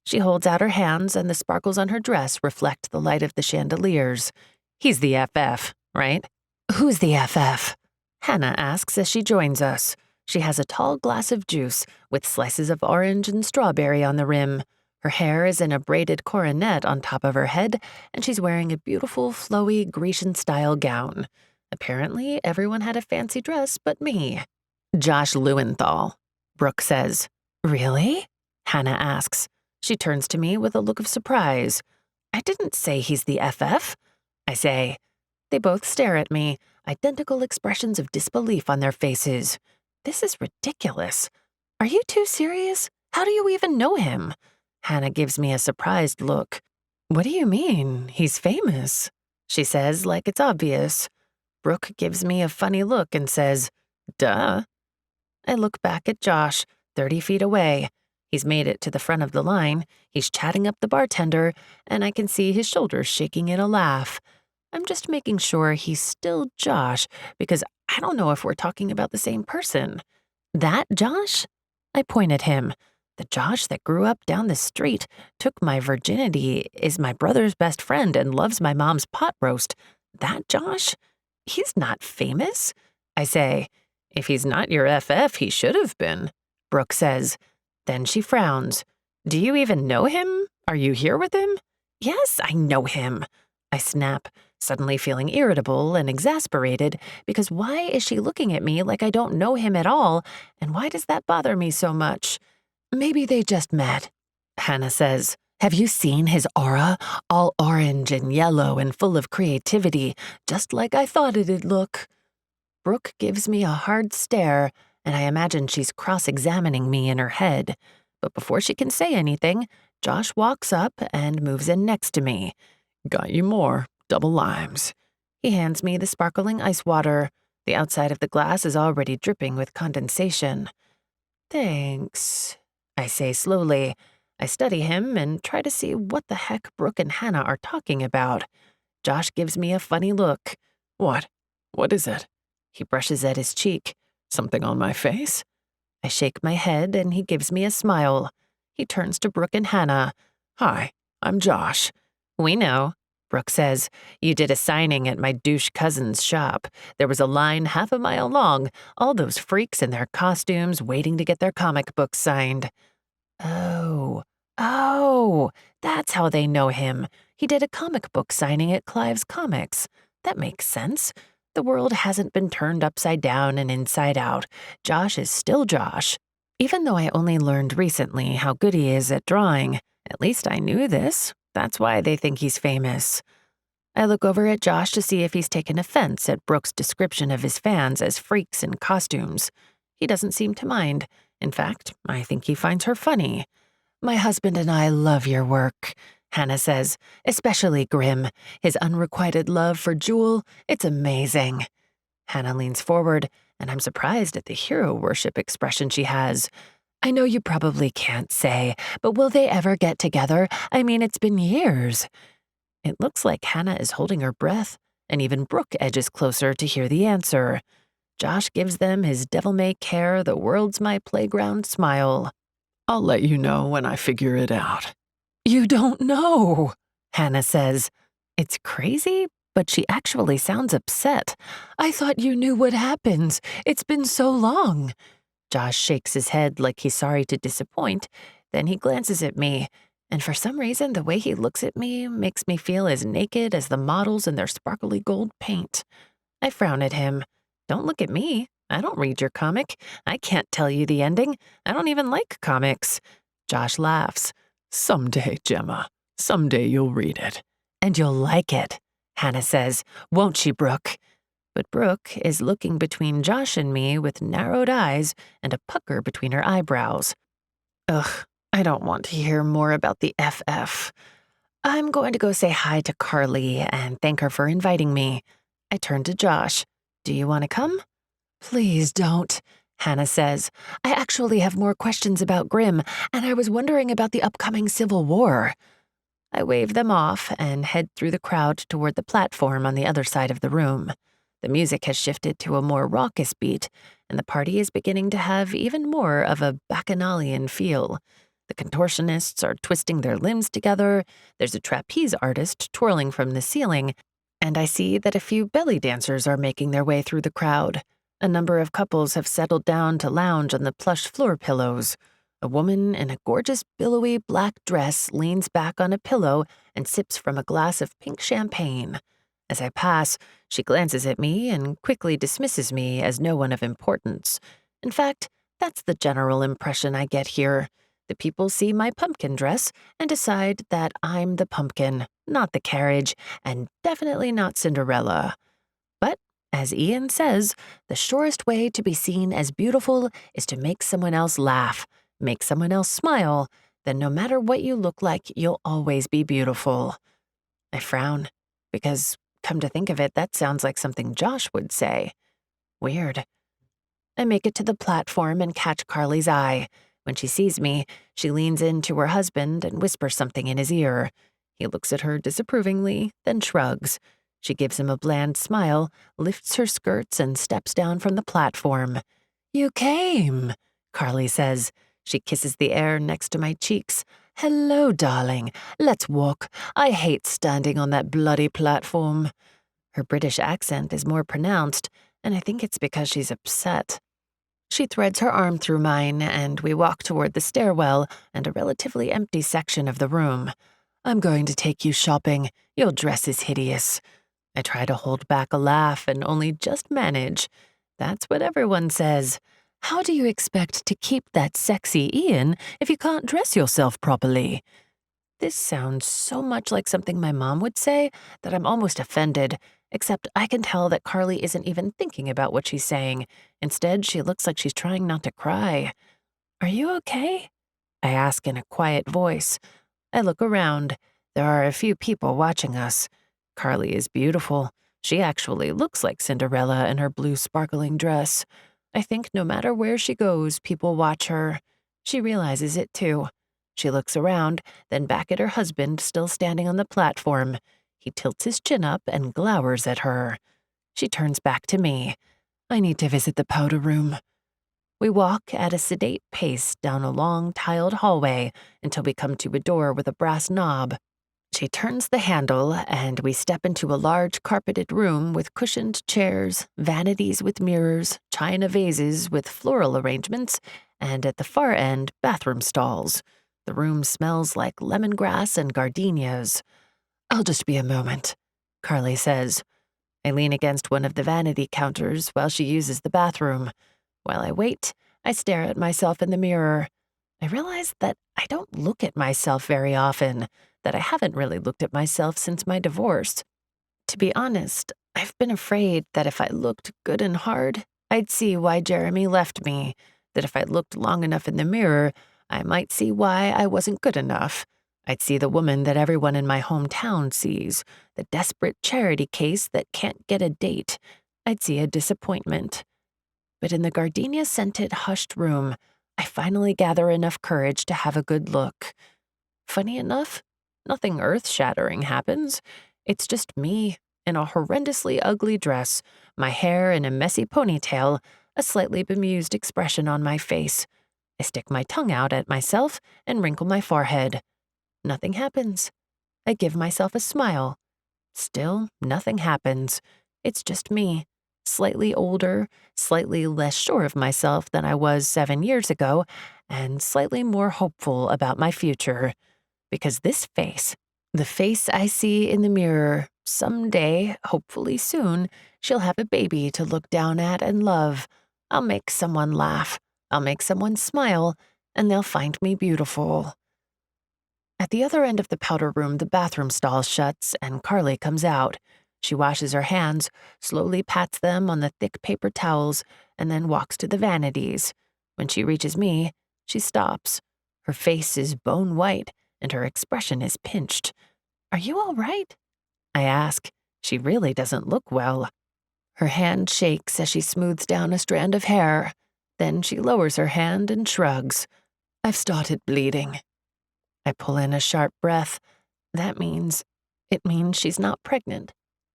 She holds out her hands, and the sparkles on her dress reflect the light of the chandeliers. "He's the FF, right?" "Who's the FF?" Hannah asks as she joins us. She has a tall glass of juice with slices of orange and strawberry on the rim. Her hair is in a braided coronet on top of her head, and she's wearing a beautiful, flowy Grecian-style gown. Apparently, everyone had a fancy dress but me. "Josh Lewenthal," Brooke says. "Really?" Hannah asks. She turns to me with a look of surprise. "I didn't say he's the FF." I say. They both stare at me, identical expressions of disbelief on their faces. This is ridiculous. "Are you too serious? How do you even know him?" Hannah gives me a surprised look. "What do you mean? He's famous," she says, like it's obvious. Brooke gives me a funny look and says, "Duh." I look back at Josh, 30 feet away. He's made it to the front of the line, he's chatting up the bartender, and I can see his shoulders shaking in a laugh. I'm just making sure he's still Josh, because I don't know if we're talking about the same person. "That Josh?" I point at him. "The Josh that grew up down the street, took my virginity, is my brother's best friend, and loves my mom's pot roast. That Josh? He's not famous." I say. "If he's not your FF, he should have been," Brooke says. Then she frowns. "Do you even know him? Are you here with him?" "Yes, I know him," I snap, suddenly feeling irritable and exasperated, because why is she looking at me like I don't know him at all, and why does that bother me so much? "Maybe they just met," Hannah says. "Have you seen his aura? All orange and yellow and full of creativity, just like I thought it'd look." Brooke gives me a hard stare, and I imagine she's cross-examining me in her head. But before she can say anything, Josh walks up and moves in next to me. "Got you more. Double limes." He hands me the sparkling ice water. The outside of the glass is already dripping with condensation. "Thanks," I say slowly. I study him and try to see what the heck Brooke and Hannah are talking about. Josh gives me a funny look. "What? What is it?" He brushes at his cheek. "Something on my face?" I shake my head and he gives me a smile. He turns to Brooke and Hannah. "Hi, I'm Josh." "We know." Brooke says, "You did a signing at my douche cousin's shop. There was a line half a mile long, all those freaks in their costumes waiting to get their comic books signed." Oh, that's how they know him. He did a comic book signing at Clive's Comics. That makes sense. The world hasn't been turned upside down and inside out. Josh is still Josh. Even though I only learned recently how good he is at drawing, at least I knew this. That's why they think he's famous. I look over at Josh to see if he's taken offense at Brooke's description of his fans as freaks in costumes. He doesn't seem to mind. In fact, I think he finds her funny. "My husband and I love your work," Hannah says, "especially Grimm. His unrequited love for Jewel, it's amazing." Hannah leans forward, and I'm surprised at the hero worship expression she has. "I know you probably can't say, but will they ever get together? I mean, it's been years." It looks like Hannah is holding her breath, and even Brooke edges closer to hear the answer. Josh gives them his devil-may-care, the world's my playground smile. "I'll let you know when I figure it out." "You don't know," Hannah says. It's crazy, but she actually sounds upset. "I thought you knew what happens. It's been so long." Josh shakes his head like he's sorry to disappoint. Then he glances at me, and for some reason the way he looks at me makes me feel as naked as the models in their sparkly gold paint. I frown at him. "Don't look at me. I don't read your comic. I can't tell you the ending. I don't even like comics." Josh laughs. "Someday, Gemma. Someday you'll read it." "And you'll like it," Hannah says. "Won't she, Brooke?" But Brooke is looking between Josh and me with narrowed eyes and a pucker between her eyebrows. Ugh, I don't want to hear more about the FF. I'm going to go say hi to Carly and thank her for inviting me. I turn to Josh. "Do you want to come?" "Please don't," Hannah says. "I actually have more questions about Grimm, and I was wondering about the upcoming Civil War." I wave them off and head through the crowd toward the platform on the other side of the room. The music has shifted to a more raucous beat, and the party is beginning to have even more of a bacchanalian feel. The contortionists are twisting their limbs together, there's a trapeze artist twirling from the ceiling, and I see that a few belly dancers are making their way through the crowd. A number of couples have settled down to lounge on the plush floor pillows. A woman in a gorgeous billowy black dress leans back on a pillow and sips from a glass of pink champagne. As I pass, she glances at me and quickly dismisses me as no one of importance. In fact, that's the general impression I get here. The people see my pumpkin dress and decide that I'm the pumpkin, not the carriage, and definitely not Cinderella. But, as Ian says, the surest way to be seen as beautiful is to make someone else laugh, make someone else smile, then no matter what you look like, you'll always be beautiful. I frown, because, come to think of it, that sounds like something Josh would say. Weird. I make it to the platform and catch Carly's eye. When she sees me, she leans in to her husband and whispers something in his ear. He looks at her disapprovingly, then shrugs. She gives him a bland smile, lifts her skirts, and steps down from the platform. "You came," Carly says. She kisses the air next to my cheeks. "Hello, darling. Let's walk. I hate standing on that bloody platform." Her British accent is more pronounced, and I think it's because she's upset. She threads her arm through mine, and we walk toward the stairwell and a relatively empty section of the room. "I'm going to take you shopping. Your dress is hideous." I try to hold back a laugh and only just manage. That's what everyone says. How do you expect to keep that sexy Ian if you can't dress yourself properly? This sounds so much like something my mom would say that I'm almost offended, except I can tell that Carly isn't even thinking about what she's saying. Instead, she looks like she's trying not to cry. "Are you okay?" I ask in a quiet voice. I look around. There are a few people watching us. Carly is beautiful. She actually looks like Cinderella in her blue sparkling dress. I think no matter where she goes, people watch her. She realizes it too. She looks around, then back at her husband still standing on the platform. He tilts his chin up and glowers at her. She turns back to me. "I need to visit the powder room." We walk at a sedate pace down a long, tiled hallway until we come to a door with a brass knob. She turns the handle, and we step into a large carpeted room with cushioned chairs, vanities with mirrors, china vases with floral arrangements, and at the far end, bathroom stalls. The room smells like lemongrass and gardenias. "I'll just be a moment," Carly says. I lean against one of the vanity counters while she uses the bathroom. While I wait, I stare at myself in the mirror. I realize that I don't look at myself very often, that I haven't really looked at myself since my divorce. To be honest, I've been afraid that if I looked good and hard, I'd see why Jeremy left me, that if I looked long enough in the mirror, I might see why I wasn't good enough. I'd see the woman that everyone in my hometown sees, the desperate charity case that can't get a date. I'd see a disappointment. But in the gardenia-scented, hushed room, I finally gather enough courage to have a good look. Funny enough, nothing earth-shattering happens. It's just me in a horrendously ugly dress, my hair in a messy ponytail, a slightly bemused expression on my face. I stick my tongue out at myself and wrinkle my forehead. Nothing happens. I give myself a smile. Still, nothing happens. It's just me, slightly older, slightly less sure of myself than I was 7 years ago, and slightly more hopeful about my future. Because this face, the face I see in the mirror, someday, hopefully soon, she'll have a baby to look down at and love. I'll make someone laugh. I'll make someone smile, and they'll find me beautiful. At the other end of the powder room, the bathroom stall shuts, and Carly comes out. She washes her hands, slowly pats them on the thick paper towels, and then walks to the vanities. When she reaches me, she stops. Her face is bone white, and her expression is pinched. "Are you all right?" I ask. She really doesn't look well. Her hand shakes as she smooths down a strand of hair. Then she lowers her hand and shrugs. "I've started bleeding." I pull in a sharp breath. It means she's not pregnant.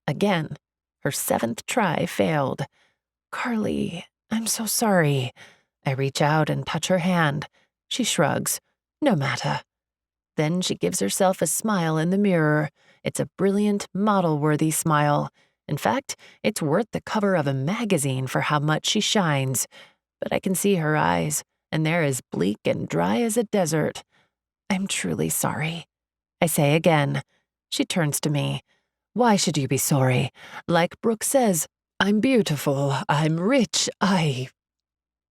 Again, her 7th try failed. "Carly, I'm so sorry." I reach out and touch her hand. She shrugs. "No matter." Then she gives herself a smile in the mirror. It's a brilliant, model-worthy smile. In fact, it's worth the cover of a magazine for how much she shines. But I can see her eyes, and they're as bleak and dry as a desert. "I'm truly sorry," I say again. She turns to me. "Why should you be sorry? Like Brooke says, I'm beautiful, I'm rich,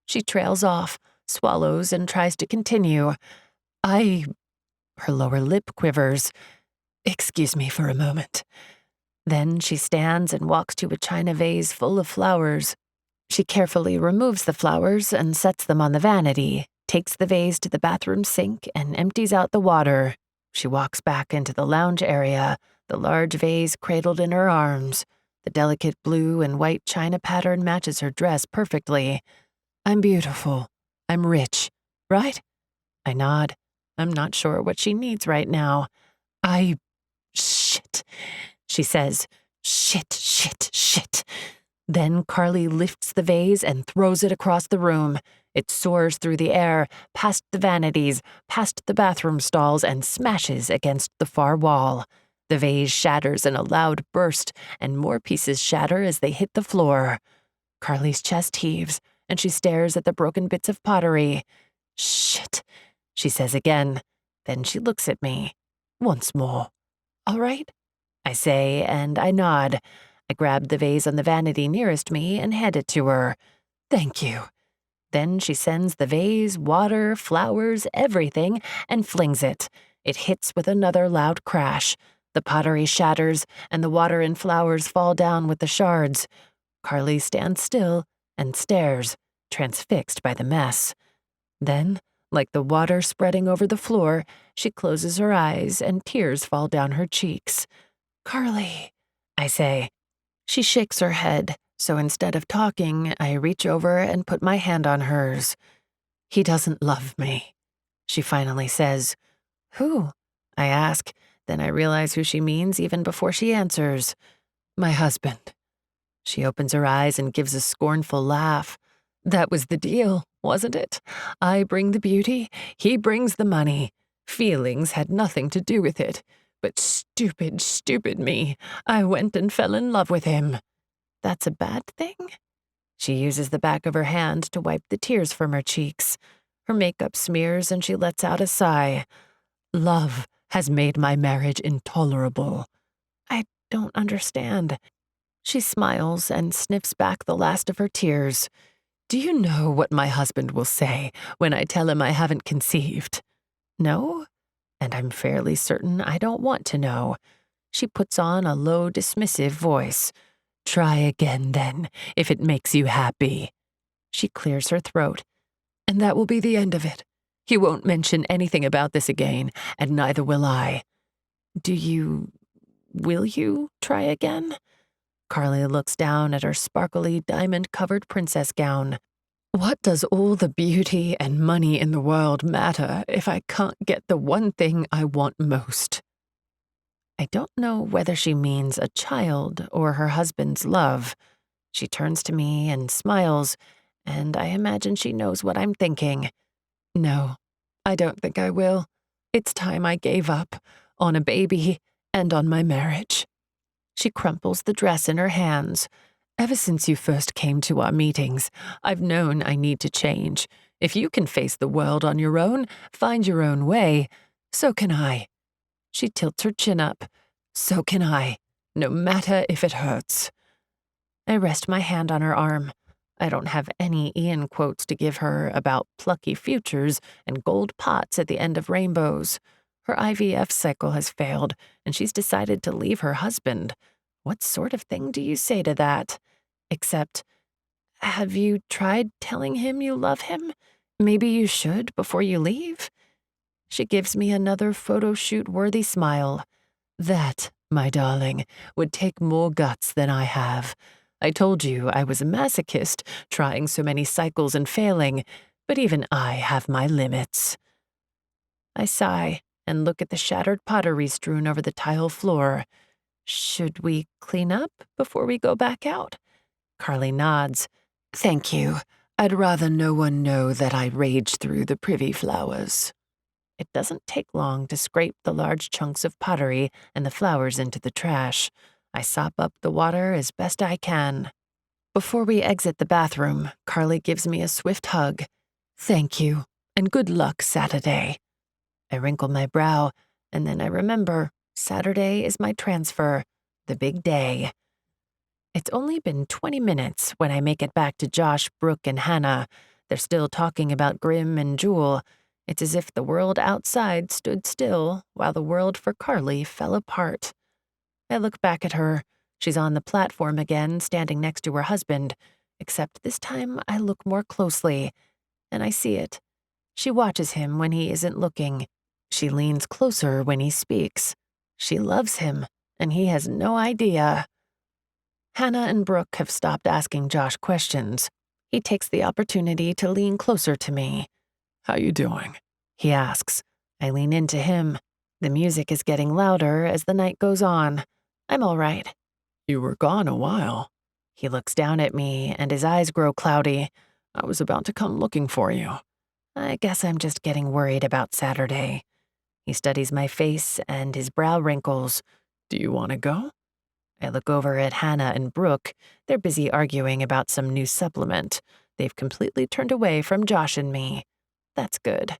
She trails off, swallows, and tries to continue. Her lower lip quivers. "Excuse me for a moment." Then she stands and walks to a china vase full of flowers. She carefully removes the flowers and sets them on the vanity, takes the vase to the bathroom sink, and empties out the water. She walks back into the lounge area, the large vase cradled in her arms. The delicate blue and white china pattern matches her dress perfectly. "I'm beautiful. I'm rich, right?" I nod. I'm not sure what she needs right now. Shit," she says. "Shit, shit, shit." Then Carly lifts the vase and throws it across the room. It soars through the air, past the vanities, past the bathroom stalls, and smashes against the far wall. The vase shatters in a loud burst, and more pieces shatter as they hit the floor. Carly's chest heaves, and she stares at the broken bits of pottery. "Shit," she says again. Then she looks at me. Once more. "All right?" I say, and I nod. I grab the vase on the vanity nearest me and hand it to her. "Thank you." Then she sends the vase, water, flowers, everything, and flings it. It hits with another loud crash. The pottery shatters, and the water and flowers fall down with the shards. Carly stands still and stares, transfixed by the mess. Then, like the water spreading over the floor, she closes her eyes and tears fall down her cheeks. "Carly," I say. She shakes her head, so instead of talking, I reach over and put my hand on hers. "He doesn't love me," she finally says. "Who?" I ask, then I realize who she means even before she answers. "My husband." She opens her eyes and gives a scornful laugh. "That was the deal, wasn't it? I bring the beauty, he brings the money. Feelings had nothing to do with it. But stupid me. I went and fell in love with him. That's a bad thing? She uses the back of her hand to wipe the tears from her cheeks. Her makeup smears and she lets out a sigh. Love has made my marriage intolerable. I don't understand. She smiles and sniffs back the last of her tears. Do you know what my husband will say when I tell him I haven't conceived? No? And I'm fairly certain I don't want to know. She puts on a low, dismissive voice. Try again, then, if it makes you happy. She clears her throat. And that will be the end of it. He won't mention anything about this again, and neither will I. Will you try again? Carly looks down at her sparkly, diamond-covered princess gown. What does all the beauty and money in the world matter if I can't get the one thing I want most? I don't know whether she means a child or her husband's love. She turns to me and smiles, and I imagine she knows what I'm thinking. No, I don't think I will. It's time I gave up on a baby and on my marriage. She crumples the dress in her hands. Ever since you first came to our meetings, I've known I need to change. If you can face the world on your own, find your own way, so can I. She tilts her chin up. So can I, no matter if it hurts. I rest my hand on her arm. I don't have any Ian quotes to give her about plucky futures and gold pots at the end of rainbows. Her IVF cycle has failed, and she's decided to leave her husband. What sort of thing do you say to that? Except, have you tried telling him you love him? Maybe you should before you leave? She gives me another photo shoot-worthy smile. That, my darling, would take more guts than I have. I told you I was a masochist, trying so many cycles and failing, but even I have my limits. I sigh and look at the shattered pottery strewn over the tile floor. Should we clean up before we go back out? Carly nods. Thank you. I'd rather no one know that I raged through the privy flowers. It doesn't take long to scrape the large chunks of pottery and the flowers into the trash. I sop up the water as best I can. Before we exit the bathroom, Carly gives me a swift hug. Thank you, and good luck Saturday. I wrinkle my brow, and then I remember Saturday is my transfer, the big day. It's only been 20 minutes when I make it back to Josh, Brooke, and Hannah. They're still talking about Grim and Jewel. It's as if the world outside stood still while the world for Carly fell apart. I look back at her. She's on the platform again, standing next to her husband, except this time I look more closely, and I see it. She watches him when he isn't looking. She leans closer when he speaks. She loves him, and he has no idea. Hannah and Brooke have stopped asking Josh questions. He takes the opportunity to lean closer to me. How you doing? He asks. I lean into him. The music is getting louder as the night goes on. I'm all right. You were gone a while. He looks down at me, and his eyes grow cloudy. I was about to come looking for you. I guess I'm just getting worried about Saturday. He studies my face, and his brow wrinkles. Do you want to go? I look over at Hannah and Brooke. They're busy arguing about some new supplement. They've completely turned away from Josh and me. That's good.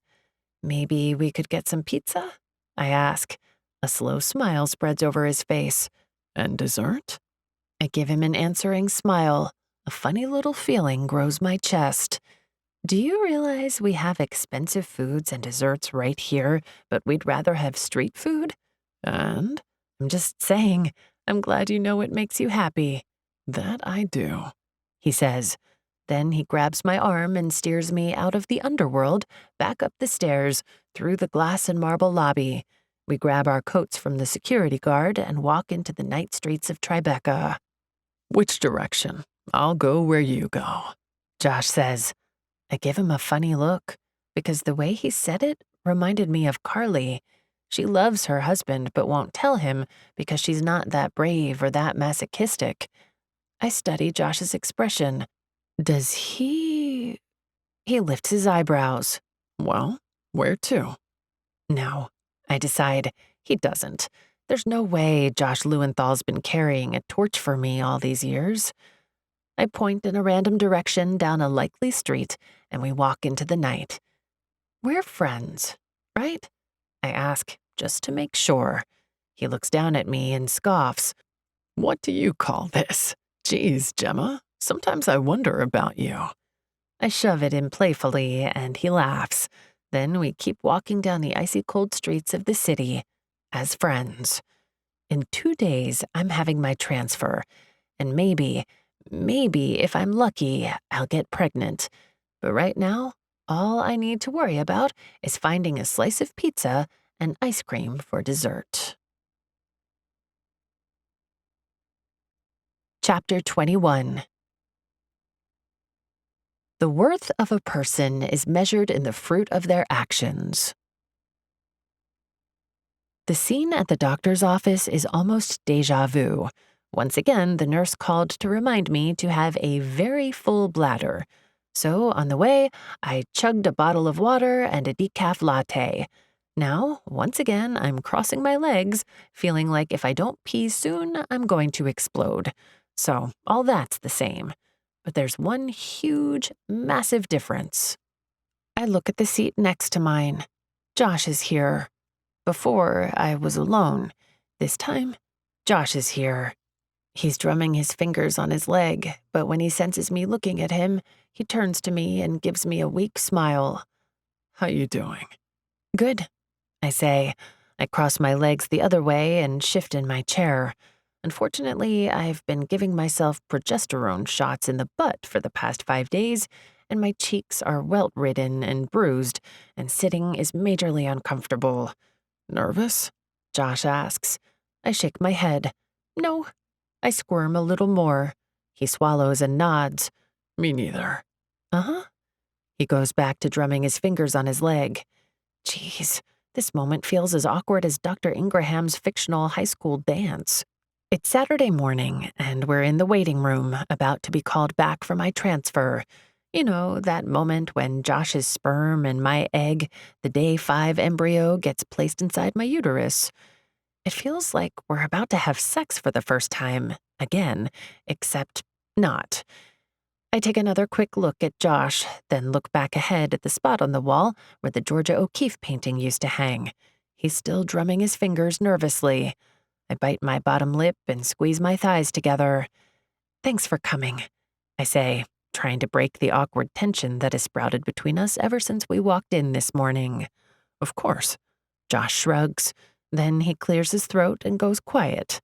Maybe we could get some pizza? I ask. A slow smile spreads over his face. And dessert? I give him an answering smile. A funny little feeling grows my chest. Do you realize we have expensive foods and desserts right here, but we'd rather have street food? And? I'm just saying, I'm glad you know what makes you happy. That I do, he says. Then he grabs my arm and steers me out of the underworld, back up the stairs, through the glass and marble lobby. We grab our coats from the security guard and walk into the night streets of Tribeca. Which direction? I'll go where you go, Josh says. I give him a funny look, because the way he said it reminded me of Carly. She loves her husband but won't tell him because she's not that brave or that masochistic. I study Josh's expression. Does he... He lifts his eyebrows. Well, where to? No, I decide. He doesn't. There's no way Josh Lewenthal's been carrying a torch for me all these years. I point in a random direction down a likely street, and we walk into the night. We're friends, right? I ask, just to make sure. He looks down at me and scoffs. What do you call this? Geez, Gemma, sometimes I wonder about you. I shove it in playfully, and he laughs. Then we keep walking down the icy cold streets of the city as friends. In 2 days, I'm having my transfer, and maybe if I'm lucky, I'll get pregnant. But right now, all I need to worry about is finding a slice of pizza and ice cream for dessert. Chapter 21. The worth of a person is measured in the fruit of their actions. The scene at the doctor's office is almost déjà vu. Once again, the nurse called to remind me to have a very full bladder. So, on the way, I chugged a bottle of water and a decaf latte. Now, once again, I'm crossing my legs, feeling like if I don't pee soon, I'm going to explode. So, all that's the same. But there's one huge, massive difference. I look at the seat next to mine. Josh is here. Before, I was alone. This time, Josh is here. He's drumming his fingers on his leg, but when he senses me looking at him, he turns to me and gives me a weak smile. How you doing? Good, I say. I cross my legs the other way and shift in my chair. Unfortunately, I've been giving myself progesterone shots in the butt for the past 5 days, and my cheeks are welt-ridden and bruised, and sitting is majorly uncomfortable. Nervous? Josh asks. I shake my head. No. I squirm a little more. He swallows and nods. Me neither. Uh-huh. He goes back to drumming his fingers on his leg. Geez, this moment feels as awkward as Dr. Ingraham's fictional high school dance. It's Saturday morning, and we're in the waiting room, about to be called back for my transfer. You know, that moment when Josh's sperm and my egg, the day 5 embryo, gets placed inside my uterus. It feels like we're about to have sex for the first time, again, except not. I take another quick look at Josh, then look back ahead at the spot on the wall where the Georgia O'Keeffe painting used to hang. He's still drumming his fingers nervously. I bite my bottom lip and squeeze my thighs together. Thanks for coming, I say, trying to break the awkward tension that has sprouted between us ever since we walked in this morning. Of course. Josh shrugs. Then he clears his throat and goes quiet.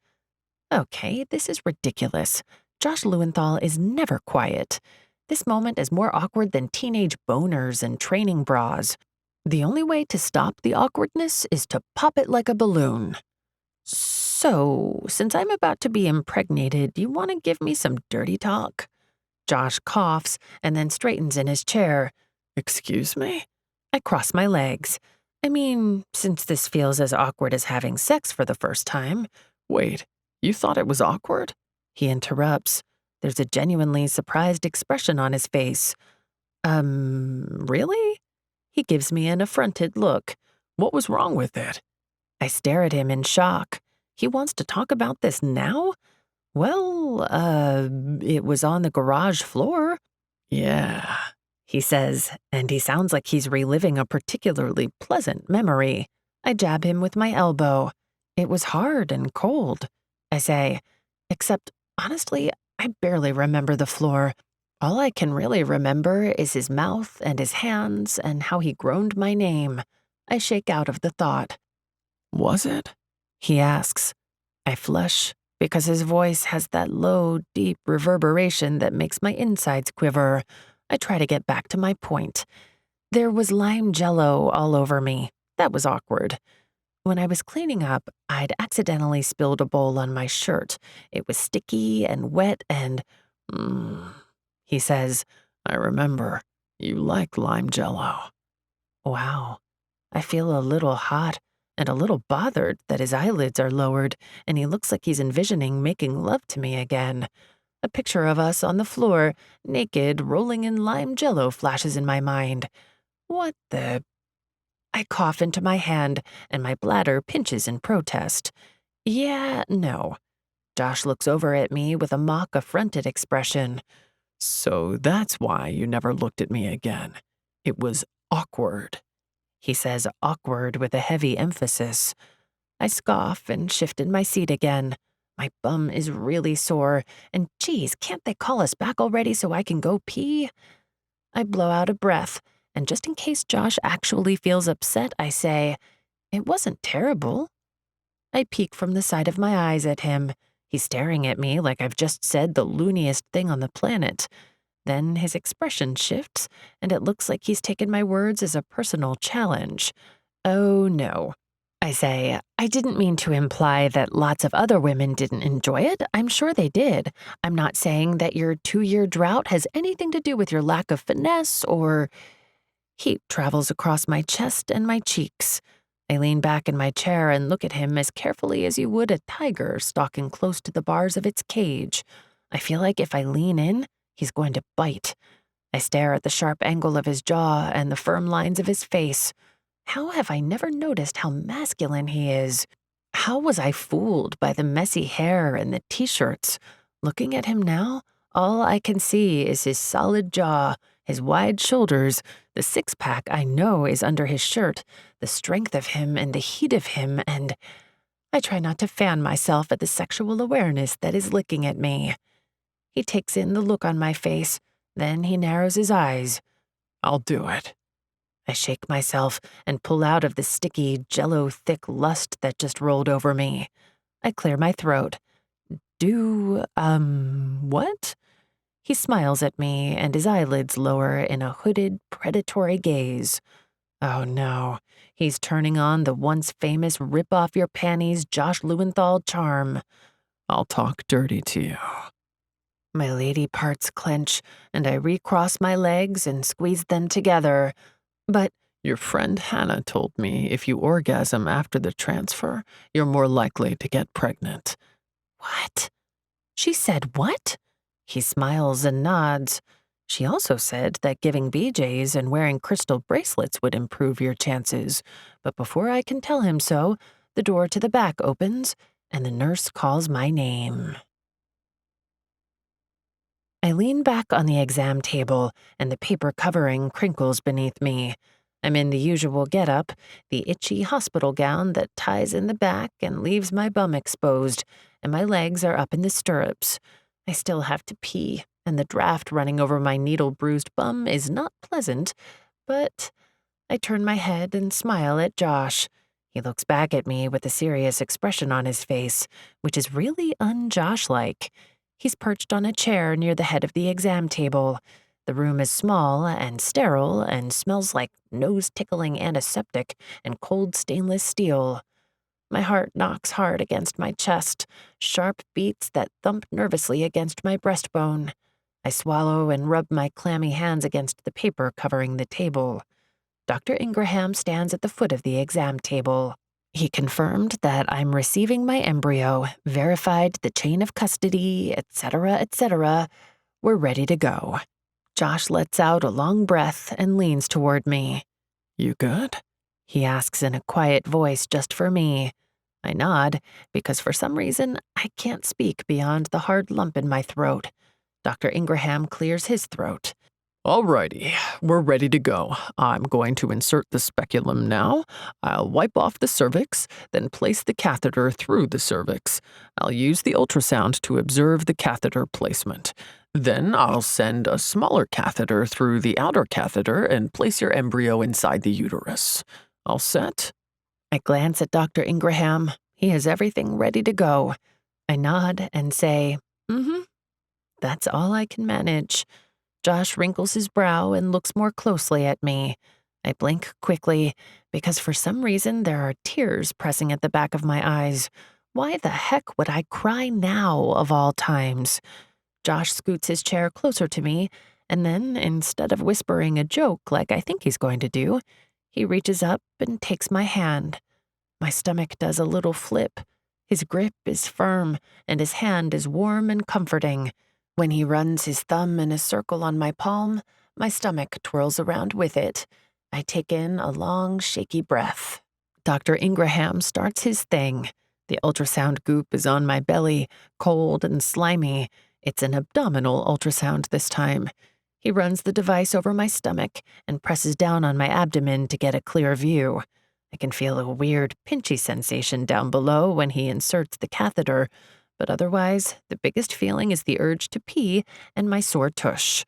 Okay, this is ridiculous. Josh Lewenthal is never quiet. This moment is more awkward than teenage boners and training bras. The only way to stop the awkwardness is to pop it like a balloon. So, since I'm about to be impregnated, do you want to give me some dirty talk? Josh coughs and then straightens in his chair. Excuse me? I cross my legs. I mean, since this feels as awkward as having sex for the first time. Wait, you thought it was awkward? He interrupts. There's a genuinely surprised expression on his face. Really? He gives me an affronted look. What was wrong with it? I stare at him in shock. He wants to talk about this now? Well, it was on the garage floor. Yeah, he says, and he sounds like he's reliving a particularly pleasant memory. I jab him with my elbow. It was hard and cold, I say, except, honestly, I barely remember the floor. All I can really remember is his mouth and his hands and how he groaned my name. I shake out of the thought. Was it? He asks. I flush, because his voice has that low, deep reverberation that makes my insides quiver. I try to get back to my point. There was lime jello all over me. That was awkward. When I was cleaning up, I'd accidentally spilled a bowl on my shirt. It was sticky and wet and… he says, I remember. You like lime jello. Wow. I feel a little hot and a little bothered that his eyelids are lowered and he looks like he's envisioning making love to me again. A picture of us on the floor, naked, rolling in lime jello flashes in my mind. What the… I cough into my hand and my bladder pinches in protest. Yeah, no. Josh looks over at me with a mock affronted expression. So that's why you never looked at me again. It was awkward. He says awkward with a heavy emphasis. I scoff and shift in my seat again. My bum is really sore, and geez, can't they call us back already so I can go pee? I blow out a breath, and just in case Josh actually feels upset, I say, "It wasn't terrible." I peek from the side of my eyes at him. He's staring at me like I've just said the looniest thing on the planet. Then his expression shifts, and it looks like he's taken my words as a personal challenge. "Oh, no." I say, "I didn't mean to imply that lots of other women didn't enjoy it. I'm sure they did. I'm not saying that your 2-year drought has anything to do with your lack of finesse or—" Heat travels across my chest and my cheeks. I lean back in my chair and look at him as carefully as you would a tiger stalking close to the bars of its cage. I feel like if I lean in, he's going to bite. I stare at the sharp angle of his jaw and the firm lines of his face. How have I never noticed how masculine he is? How was I fooled by the messy hair and the t-shirts? Looking at him now, all I can see is his solid jaw, his wide shoulders, the six-pack I know is under his shirt, the strength of him and the heat of him, and I try not to fan myself at the sexual awareness that is licking at me. He takes in the look on my face, then he narrows his eyes. I'll do it. I shake myself and pull out of the sticky, jello-thick lust that just rolled over me. I clear my throat. What? He smiles at me, and his eyelids lower in a hooded, predatory gaze. Oh no, he's turning on the once famous rip-off-your-panties Josh Lewenthal charm. I'll talk dirty to you. My lady parts clench, and I recross my legs and squeeze them together. But your friend Hannah told me if you orgasm after the transfer, you're more likely to get pregnant. What? She said what? He smiles and nods. She also said that giving BJs and wearing crystal bracelets would improve your chances. But before I can tell him so, the door to the back opens, and the nurse calls my name. I lean back on the exam table, and the paper covering crinkles beneath me. I'm in the usual getup, the itchy hospital gown that ties in the back and leaves my bum exposed, and my legs are up in the stirrups. I still have to pee, and the draft running over my needle-bruised bum is not pleasant, but I turn my head and smile at Josh. He looks back at me with a serious expression on his face, which is really un-Josh-like. He's perched on a chair near the head of the exam table. The room is small and sterile and smells like nose-tickling antiseptic and cold stainless steel. My heart knocks hard against my chest, sharp beats that thump nervously against my breastbone. I swallow and rub my clammy hands against the paper covering the table. Dr. Ingraham stands at the foot of the exam table. He confirmed that I'm receiving my embryo, verified the chain of custody, etc., etc. We're ready to go. Josh lets out a long breath and leans toward me. You good? He asks in a quiet voice just for me. I nod, because for some reason I can't speak beyond the hard lump in my throat. Dr. Ingraham clears his throat. Alrighty, we're ready to go. I'm going to insert the speculum now. I'll wipe off the cervix, then place the catheter through the cervix. I'll use the ultrasound to observe the catheter placement. Then I'll send a smaller catheter through the outer catheter and place your embryo inside the uterus. All set? I glance at Dr. Ingraham. He has everything ready to go. I nod and say, That's all I can manage. Josh wrinkles his brow and looks more closely at me. I blink quickly, because for some reason there are tears pressing at the back of my eyes. Why the heck would I cry now, of all times? Josh scoots his chair closer to me, and then, instead of whispering a joke like I think he's going to do, he reaches up and takes my hand. My stomach does a little flip. His grip is firm, and his hand is warm and comforting. When he runs his thumb in a circle on my palm, my stomach twirls around with it. I take in a long, shaky breath. Dr. Ingraham starts his thing. The ultrasound goop is on my belly, cold and slimy. It's an abdominal ultrasound this time. He runs the device over my stomach and presses down on my abdomen to get a clear view. I can feel a weird, pinchy sensation down below when he inserts the catheter, but otherwise, the biggest feeling is the urge to pee and my sore tush.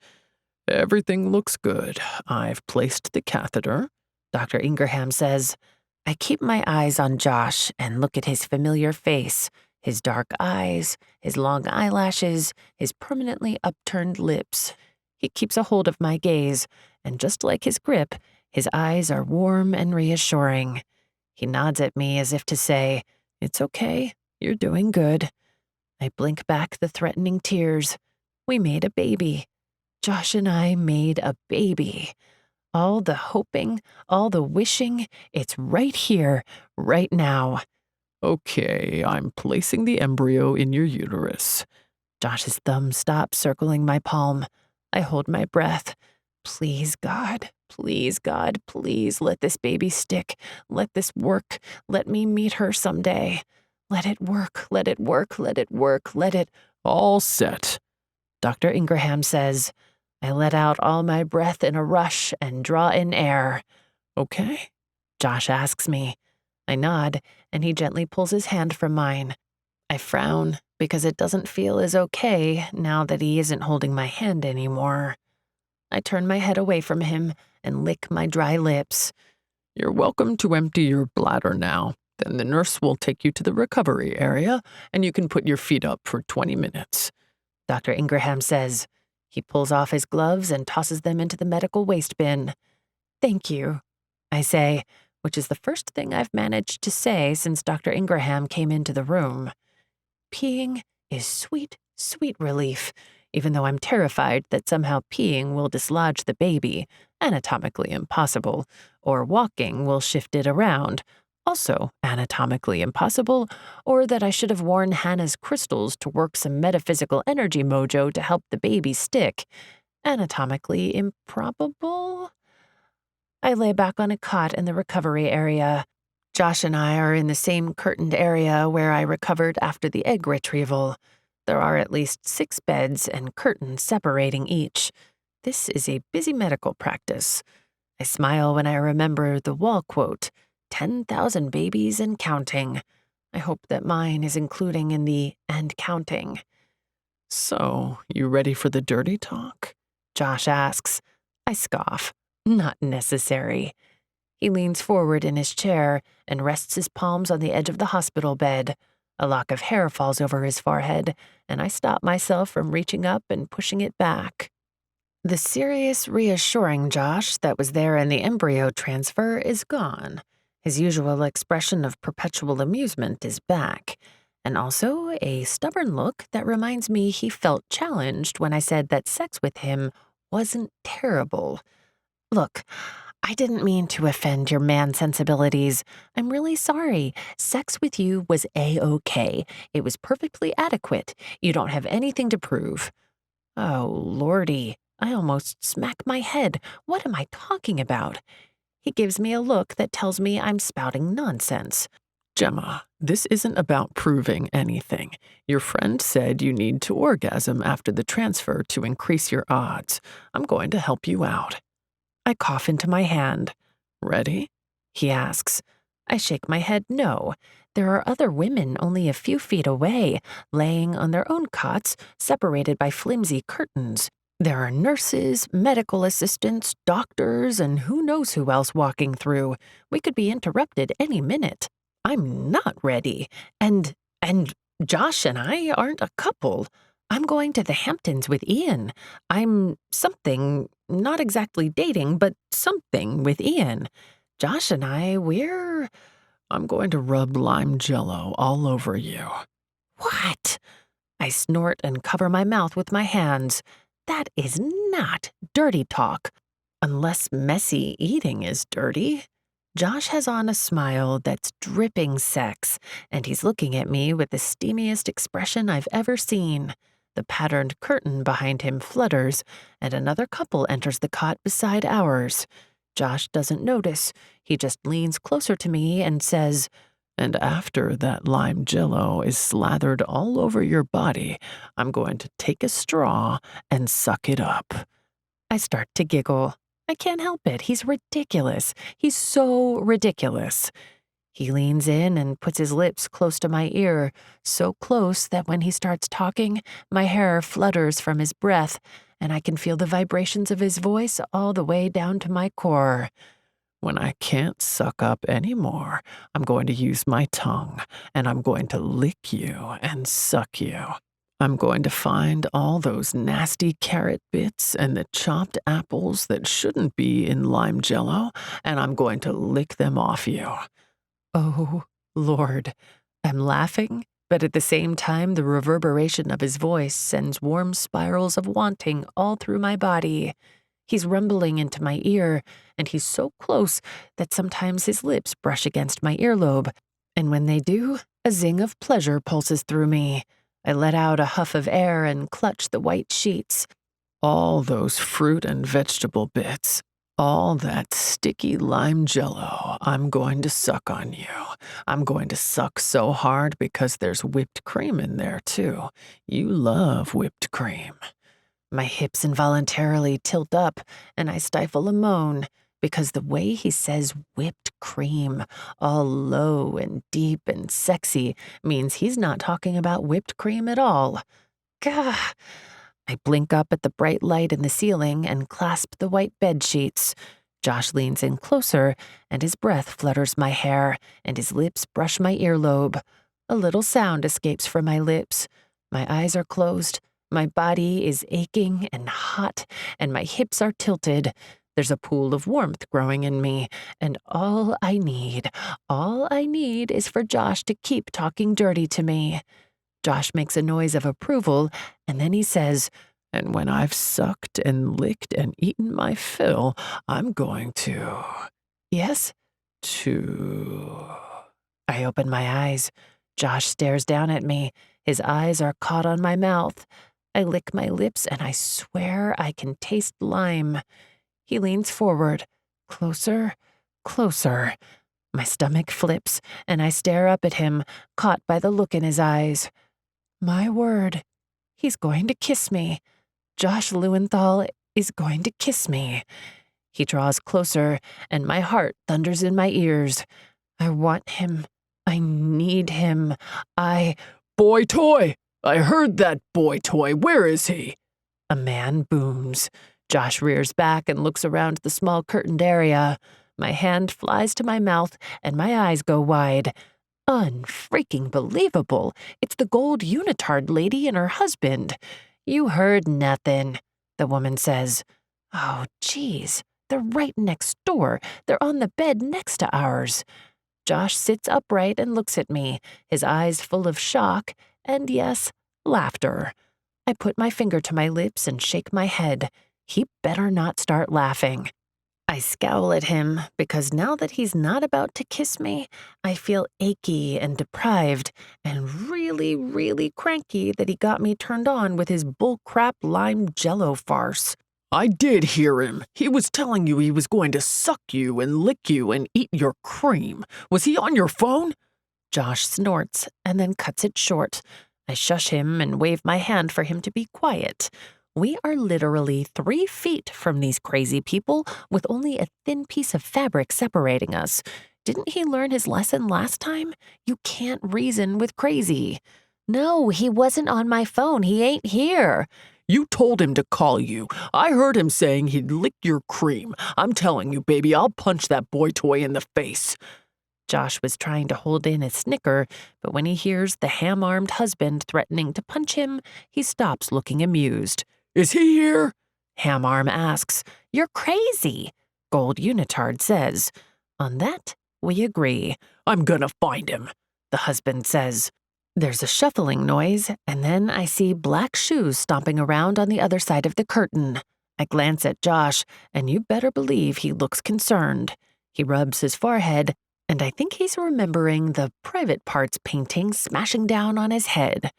Everything looks good. I've placed the catheter, Dr. Ingraham says. I keep my eyes on Josh and look at his familiar face, his dark eyes, his long eyelashes, his permanently upturned lips. He keeps a hold of my gaze, and just like his grip, his eyes are warm and reassuring. He nods at me as if to say, "It's okay, you're doing good." I blink back the threatening tears. We made a baby. Josh and I made a baby. All the hoping, all the wishing, it's right here, right now. Okay, I'm placing the embryo in your uterus. Josh's thumb stops circling my palm. I hold my breath. Please, God, please, God, please let this baby stick. Let this work. Let me meet her someday. Let it work, let it work, let it work, let it... All set, Dr. Ingraham says. I let out all my breath in a rush and draw in air. Okay? Josh asks me. I nod, and he gently pulls his hand from mine. I frown because it doesn't feel as okay now that he isn't holding my hand anymore. I turn my head away from him and lick my dry lips. You're welcome to empty your bladder now. Then the nurse will take you to the recovery area, and you can put your feet up for 20 minutes. Dr. Ingraham says. He pulls off his gloves and tosses them into the medical waste bin. Thank you, I say, which is the first thing I've managed to say since Dr. Ingraham came into the room. Peeing is sweet, sweet relief, even though I'm terrified that somehow peeing will dislodge the baby, anatomically impossible, or walking will shift it around, also anatomically impossible, or that I should have worn Hannah's crystals to work some metaphysical energy mojo to help the baby stick, anatomically improbable. I lay back on a cot in the recovery area. Josh and I are in the same curtained area where I recovered after the egg retrieval. There are at least 6 beds and curtains separating each. This is a busy medical practice. I smile when I remember the wall quote, 10,000 babies and counting. I hope that mine is including in the and counting. So, you ready for the dirty talk? Josh asks. I scoff. Not necessary. He leans forward in his chair and rests his palms on the edge of the hospital bed. A lock of hair falls over his forehead, and I stop myself from reaching up and pushing it back. The serious, reassuring Josh that was there in the embryo transfer is gone. His usual expression of perpetual amusement is back, and also a stubborn look that reminds me he felt challenged when I said that sex with him wasn't terrible. Look, I didn't mean to offend your man sensibilities. I'm really sorry. Sex with you was A-okay. It was perfectly adequate. You don't have anything to prove. Oh, Lordy. I almost smack my head. What am I talking about? He gives me a look that tells me I'm spouting nonsense. Gemma, this isn't about proving anything. Your friend said you need to orgasm after the transfer to increase your odds. I'm going to help you out. I cough into my hand. Ready? He asks. I shake my head no. There are other women only a few feet away, laying on their own cots, separated by flimsy curtains. There are nurses, medical assistants, doctors, and who knows who else walking through. We could be interrupted any minute. I'm not ready. And Josh and I aren't a couple. I'm going to the Hamptons with Ian. I'm something, not exactly dating, but something with Ian. Josh and I'm going to rub lime jello all over you. What? I snort and cover my mouth with my hands. That is not dirty talk, unless messy eating is dirty. Josh has on a smile that's dripping sex, and he's looking at me with the steamiest expression I've ever seen. The patterned curtain behind him flutters, and another couple enters the cot beside ours. Josh doesn't notice. He just leans closer to me and says, And after that lime jello is slathered all over your body, I'm going to take a straw and suck it up. I start to giggle. I can't help it. He's ridiculous. He's so ridiculous. He leans in and puts his lips close to my ear, so close that when he starts talking, my hair flutters from his breath, and I can feel the vibrations of his voice all the way down to my core. When I can't suck up anymore, I'm going to use my tongue, and I'm going to lick you and suck you. I'm going to find all those nasty carrot bits and the chopped apples that shouldn't be in lime jello, and I'm going to lick them off you. Oh, Lord. I'm laughing, but at the same time, the reverberation of his voice sends warm spirals of wanting all through my body. He's rumbling into my ear, and he's so close that sometimes his lips brush against my earlobe, and when they do, a zing of pleasure pulses through me. I let out a huff of air and clutch the white sheets. All those fruit and vegetable bits. All that sticky lime jello, I'm going to suck on you. I'm going to suck so hard because there's whipped cream in there, too. You love whipped cream. My hips involuntarily tilt up, and I stifle a moan, because the way he says whipped cream, all low and deep and sexy, means he's not talking about whipped cream at all. Gah! I blink up at the bright light in the ceiling and clasp the white bed sheets. Josh leans in closer, and his breath flutters my hair, and his lips brush my earlobe. A little sound escapes from my lips. My eyes are closed. My body is aching and hot, and my hips are tilted. There's a pool of warmth growing in me, and all I need is for Josh to keep talking dirty to me. Josh makes a noise of approval, and then he says, "And when I've sucked and licked and eaten my fill, I'm going to..." "Yes?" "To..." I open my eyes. Josh stares down at me. His eyes are caught on my mouth. I lick my lips, and I swear I can taste lime. He leans forward, closer, closer. My stomach flips, and I stare up at him, caught by the look in his eyes. My word, he's going to kiss me. Josh Lewenthal is going to kiss me. He draws closer, and my heart thunders in my ears. I want him. I need him. "Boy toy! I heard that boy toy. Where is he?" A man booms. Josh rears back and looks around the small curtained area. My hand flies to my mouth, and my eyes go wide. Unfreaking believable. It's the gold unitard lady and her husband. You heard nothing, the woman says. Oh, geez. They're right next door. They're on the bed next to ours. Josh sits upright and looks at me, his eyes full of shock and, yes, laughter. I put my finger to my lips and shake my head. He better not start laughing. I scowl at him because now that he's not about to kiss me, I feel achy and deprived and really, really cranky that he got me turned on with his bullcrap lime jello farce. "I did hear him. He was telling you he was going to suck you and lick you and eat your cream. Was he on your phone?" Josh snorts and then cuts it short. I shush him and wave my hand for him to be quiet. We are literally 3 feet from these crazy people with only a thin piece of fabric separating us. Didn't he learn his lesson last time? You can't reason with crazy. No, he wasn't on my phone. He ain't here. "You told him to call you. I heard him saying he'd lick your cream. I'm telling you, baby, I'll punch that boy toy in the face." Josh was trying to hold in a snicker, but when he hears the ham-armed husband threatening to punch him, he stops looking amused. "Is he here?" Ham-arm asks. "You're crazy," Gold Unitard says. On that, we agree. "I'm gonna find him," the husband says. There's a shuffling noise, and then I see black shoes stomping around on the other side of the curtain. I glance at Josh, and you better believe he looks concerned. He rubs his forehead, and I think he's remembering the private parts painting smashing down on his head.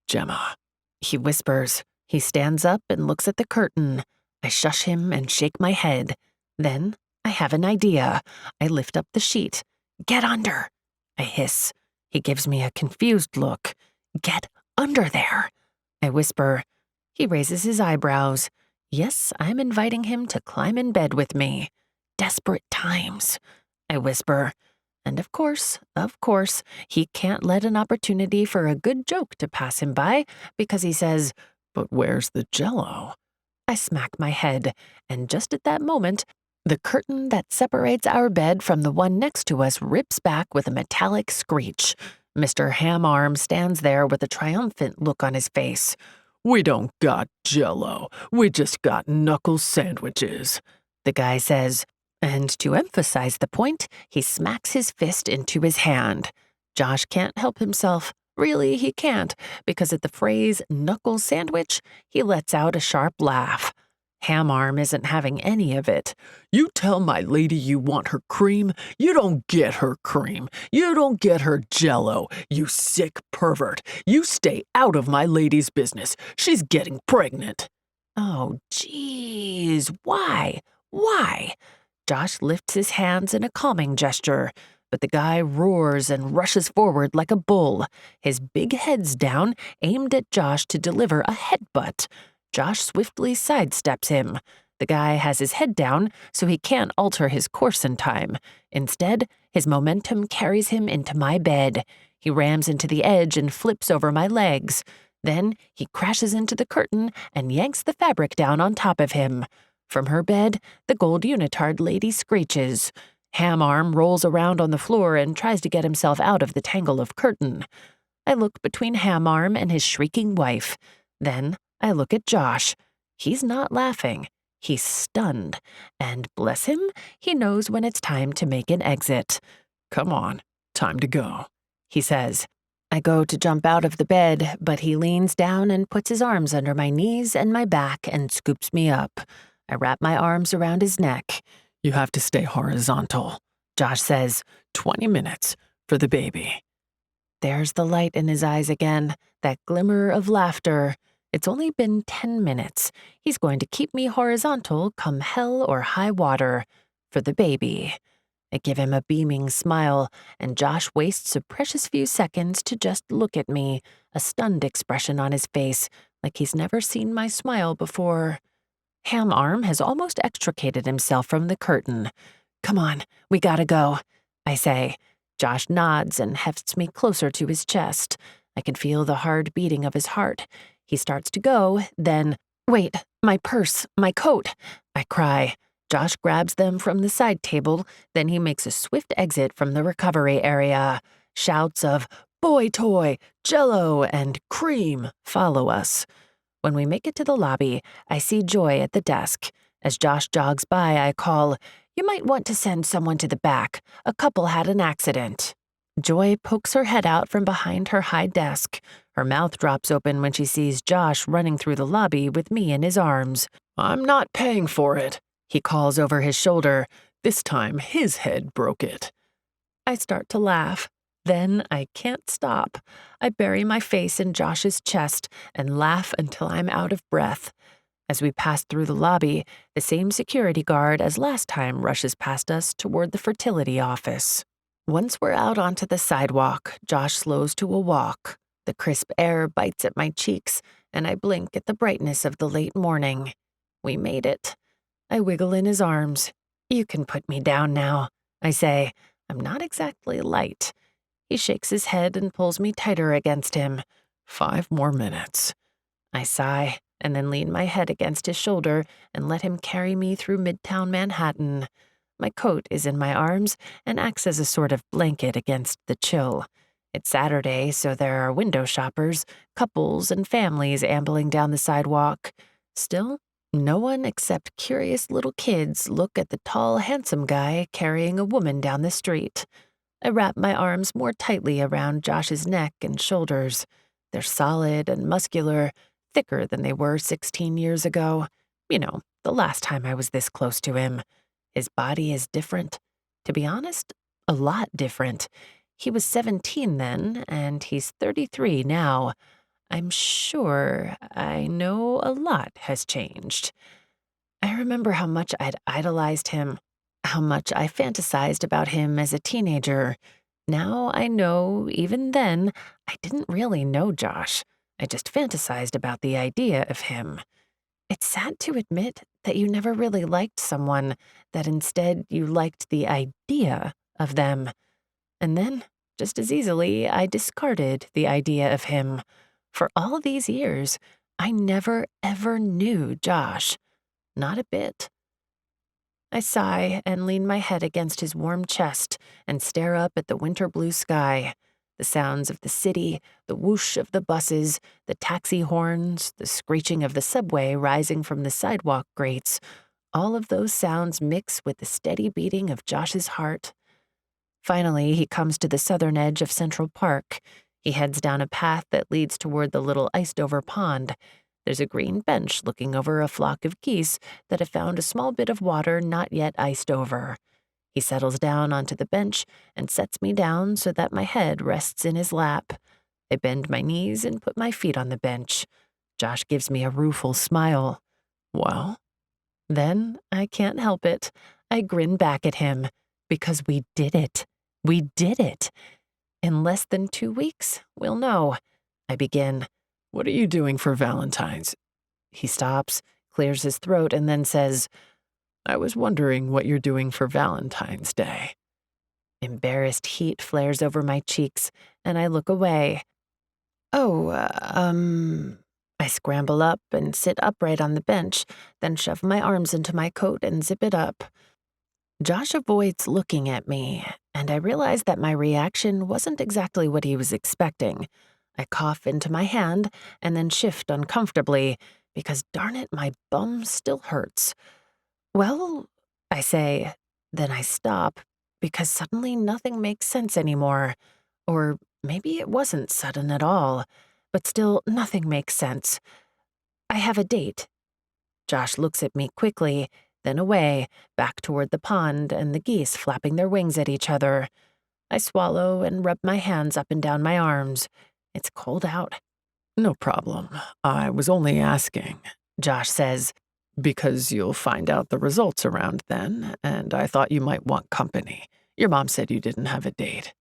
"Gemma," he whispers. He stands up and looks at the curtain. I shush him and shake my head. Then I have an idea. I lift up the sheet. "Get under." I hiss. He gives me a confused look. Get under there, I whisper. He raises his eyebrows. Yes, I'm inviting him to climb in bed with me. Desperate times, I whisper. And of course, he can't let an opportunity for a good joke to pass him by because he says, "But where's the jello?" I smack my head, and just at that moment, the curtain that separates our bed from the one next to us rips back with a metallic screech. Mr. Ham-Arm stands there with a triumphant look on his face. "We don't got jello. We just got knuckle sandwiches," the guy says. And to emphasize the point, he smacks his fist into his hand. Josh can't help himself. Really, he can't, because at the phrase knuckle sandwich, he lets out a sharp laugh. Ham-Arm isn't having any of it. "You tell my lady you want her cream. You don't get her cream. You don't get her jello, you sick pervert. You stay out of my lady's business. She's getting pregnant." Oh, geez, why? Why? Josh lifts his hands in a calming gesture, but the guy roars and rushes forward like a bull. His big head's down, aimed at Josh to deliver a headbutt. Josh swiftly sidesteps him. The guy has his head down, so he can't alter his course in time. Instead, his momentum carries him into my bed. He rams into the edge and flips over my legs. Then he crashes into the curtain and yanks the fabric down on top of him. From her bed, the gold unitard lady screeches. Ham-Arm rolls around on the floor and tries to get himself out of the tangle of curtain. I look between Ham-Arm and his shrieking wife. Then I look at Josh. He's not laughing. He's stunned. And bless him, he knows when it's time to make an exit. "Come on, time to go," he says. I go to jump out of the bed, but he leans down and puts his arms under my knees and my back and scoops me up. I wrap my arms around his neck. "You have to stay horizontal," Josh says. 20 minutes for the baby." There's the light in his eyes again, that glimmer of laughter. It's only been 10 minutes. He's going to keep me horizontal come hell or high water. For the baby. I give him a beaming smile, and Josh wastes a precious few seconds to just look at me, a stunned expression on his face, like he's never seen my smile before. Ham-Arm has almost extricated himself from the curtain. "Come on, we gotta go," I say. Josh nods and hefts me closer to his chest. I can feel the hard beating of his heart. He starts to go, then, "Wait, my purse, my coat," I cry. Josh grabs them from the side table, then he makes a swift exit from the recovery area. Shouts of "boy toy," "jello," and "cream" follow us. When we make it to the lobby, I see Joy at the desk. As Josh jogs by, I call, "You might want to send someone to the back. A couple had an accident." Joy pokes her head out from behind her high desk. Her mouth drops open when she sees Josh running through the lobby with me in his arms. "I'm not paying for it," he calls over his shoulder. This time his head broke it. I start to laugh. Then I can't stop. I bury my face in Josh's chest and laugh until I'm out of breath. As we pass through the lobby, the same security guard as last time rushes past us toward the fertility office. Once we're out onto the sidewalk, Josh slows to a walk. The crisp air bites at my cheeks, and I blink at the brightness of the late morning. We made it. I wiggle in his arms. "You can put me down now," I say. I'm not exactly light. He shakes his head and pulls me tighter against him. 5 more minutes. I sigh and then lean my head against his shoulder and let him carry me through Midtown Manhattan. My coat is in my arms and acts as a sort of blanket against the chill. It's Saturday, so there are window shoppers, couples, and families ambling down the sidewalk. Still, no one except curious little kids look at the tall, handsome guy carrying a woman down the street. I wrap my arms more tightly around Josh's neck and shoulders. They're solid and muscular, thicker than they were 16 years ago. You know, the last time I was this close to him. His body is different. To be honest, a lot different. He was 17 then, and he's 33 now. I'm sure I know a lot has changed. I remember how much I'd idolized him, how much I fantasized about him as a teenager. Now I know, even then, I didn't really know Josh. I just fantasized about the idea of him. It's sad to admit that you never really liked someone, that instead you liked the idea of them. And then, just as easily, I discarded the idea of him. For all these years, I never ever knew Josh. Not a bit. I sigh and lean my head against his warm chest and stare up at the winter blue sky. The sounds of the city, the whoosh of the buses, the taxi horns, the screeching of the subway rising from the sidewalk grates, all of those sounds mix with the steady beating of Josh's heart. Finally, he comes to the southern edge of Central Park. He heads down a path that leads toward the little iced-over pond. There's a green bench looking over a flock of geese that have found a small bit of water not yet iced over. He settles down onto the bench and sets me down so that my head rests in his lap. I bend my knees and put my feet on the bench. Josh gives me a rueful smile. Well? Then I can't help it. I grin back at him, because we did it. We did it. In less than 2 weeks, we'll know. I begin. What are you doing for Valentine's? He stops, clears his throat, and then says, I was wondering what you're doing for Valentine's Day. Embarrassed heat flares over my cheeks, and I look away. I scramble up and sit upright on the bench, then shove my arms into my coat and zip it up. Josh avoids looking at me, and I realize that my reaction wasn't exactly what he was expecting. I cough into my hand and then shift uncomfortably, because darn it, my bum still hurts. Well, I say, then I stop, because suddenly nothing makes sense anymore. Or maybe it wasn't sudden at all, but still nothing makes sense. I have a date. Josh looks at me quickly, then away, back toward the pond and the geese flapping their wings at each other. I swallow and rub my hands up and down my arms. It's cold out. No problem. I was only asking, Josh says, because you'll find out the results around then, and I thought you might want company. Your mom said you didn't have a date.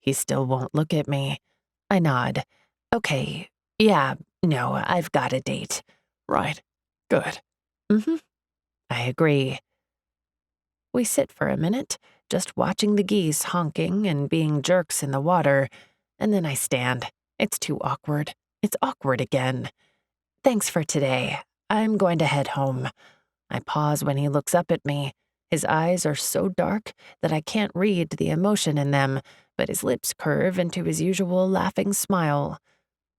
He still won't look at me. I nod. Okay, yeah, no, I've got a date. Right. Good. I agree. We sit for a minute, just watching the geese honking and being jerks in the water, and then I stand. It's too awkward. It's awkward again. Thanks for today. I'm going to head home. I pause when he looks up at me. His eyes are so dark that I can't read the emotion in them, but his lips curve into his usual laughing smile.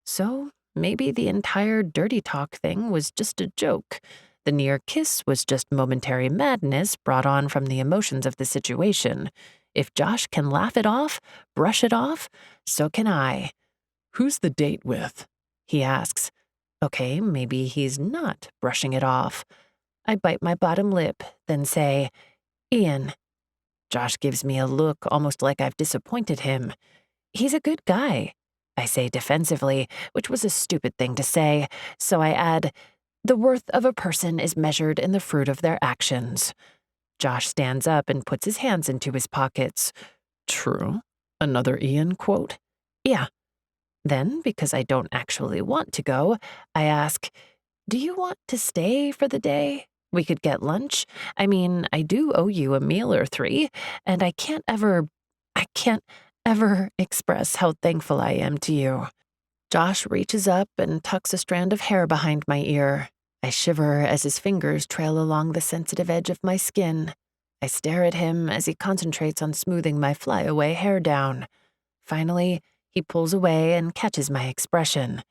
So maybe the entire dirty talk thing was just a joke. The near kiss was just momentary madness brought on from the emotions of the situation. If Josh can laugh it off, brush it off, so can I. Who's the date with? He asks. Okay, maybe he's not brushing it off. I bite my bottom lip, then say, Ian. Josh gives me a look almost like I've disappointed him. He's a good guy, I say defensively, which was a stupid thing to say, so I add, the worth of a person is measured in the fruit of their actions. Josh stands up and puts his hands into his pockets. True. Another Ian quote? Yeah. Then, because I don't actually want to go, I ask, do you want to stay for the day? We could get lunch. I mean, I do owe you a meal or 3, and I can't ever express how thankful I am to you. Josh reaches up and tucks a strand of hair behind my ear. I shiver as his fingers trail along the sensitive edge of my skin. I stare at him as he concentrates on smoothing my flyaway hair down. Finally, he pulls away and catches my expression.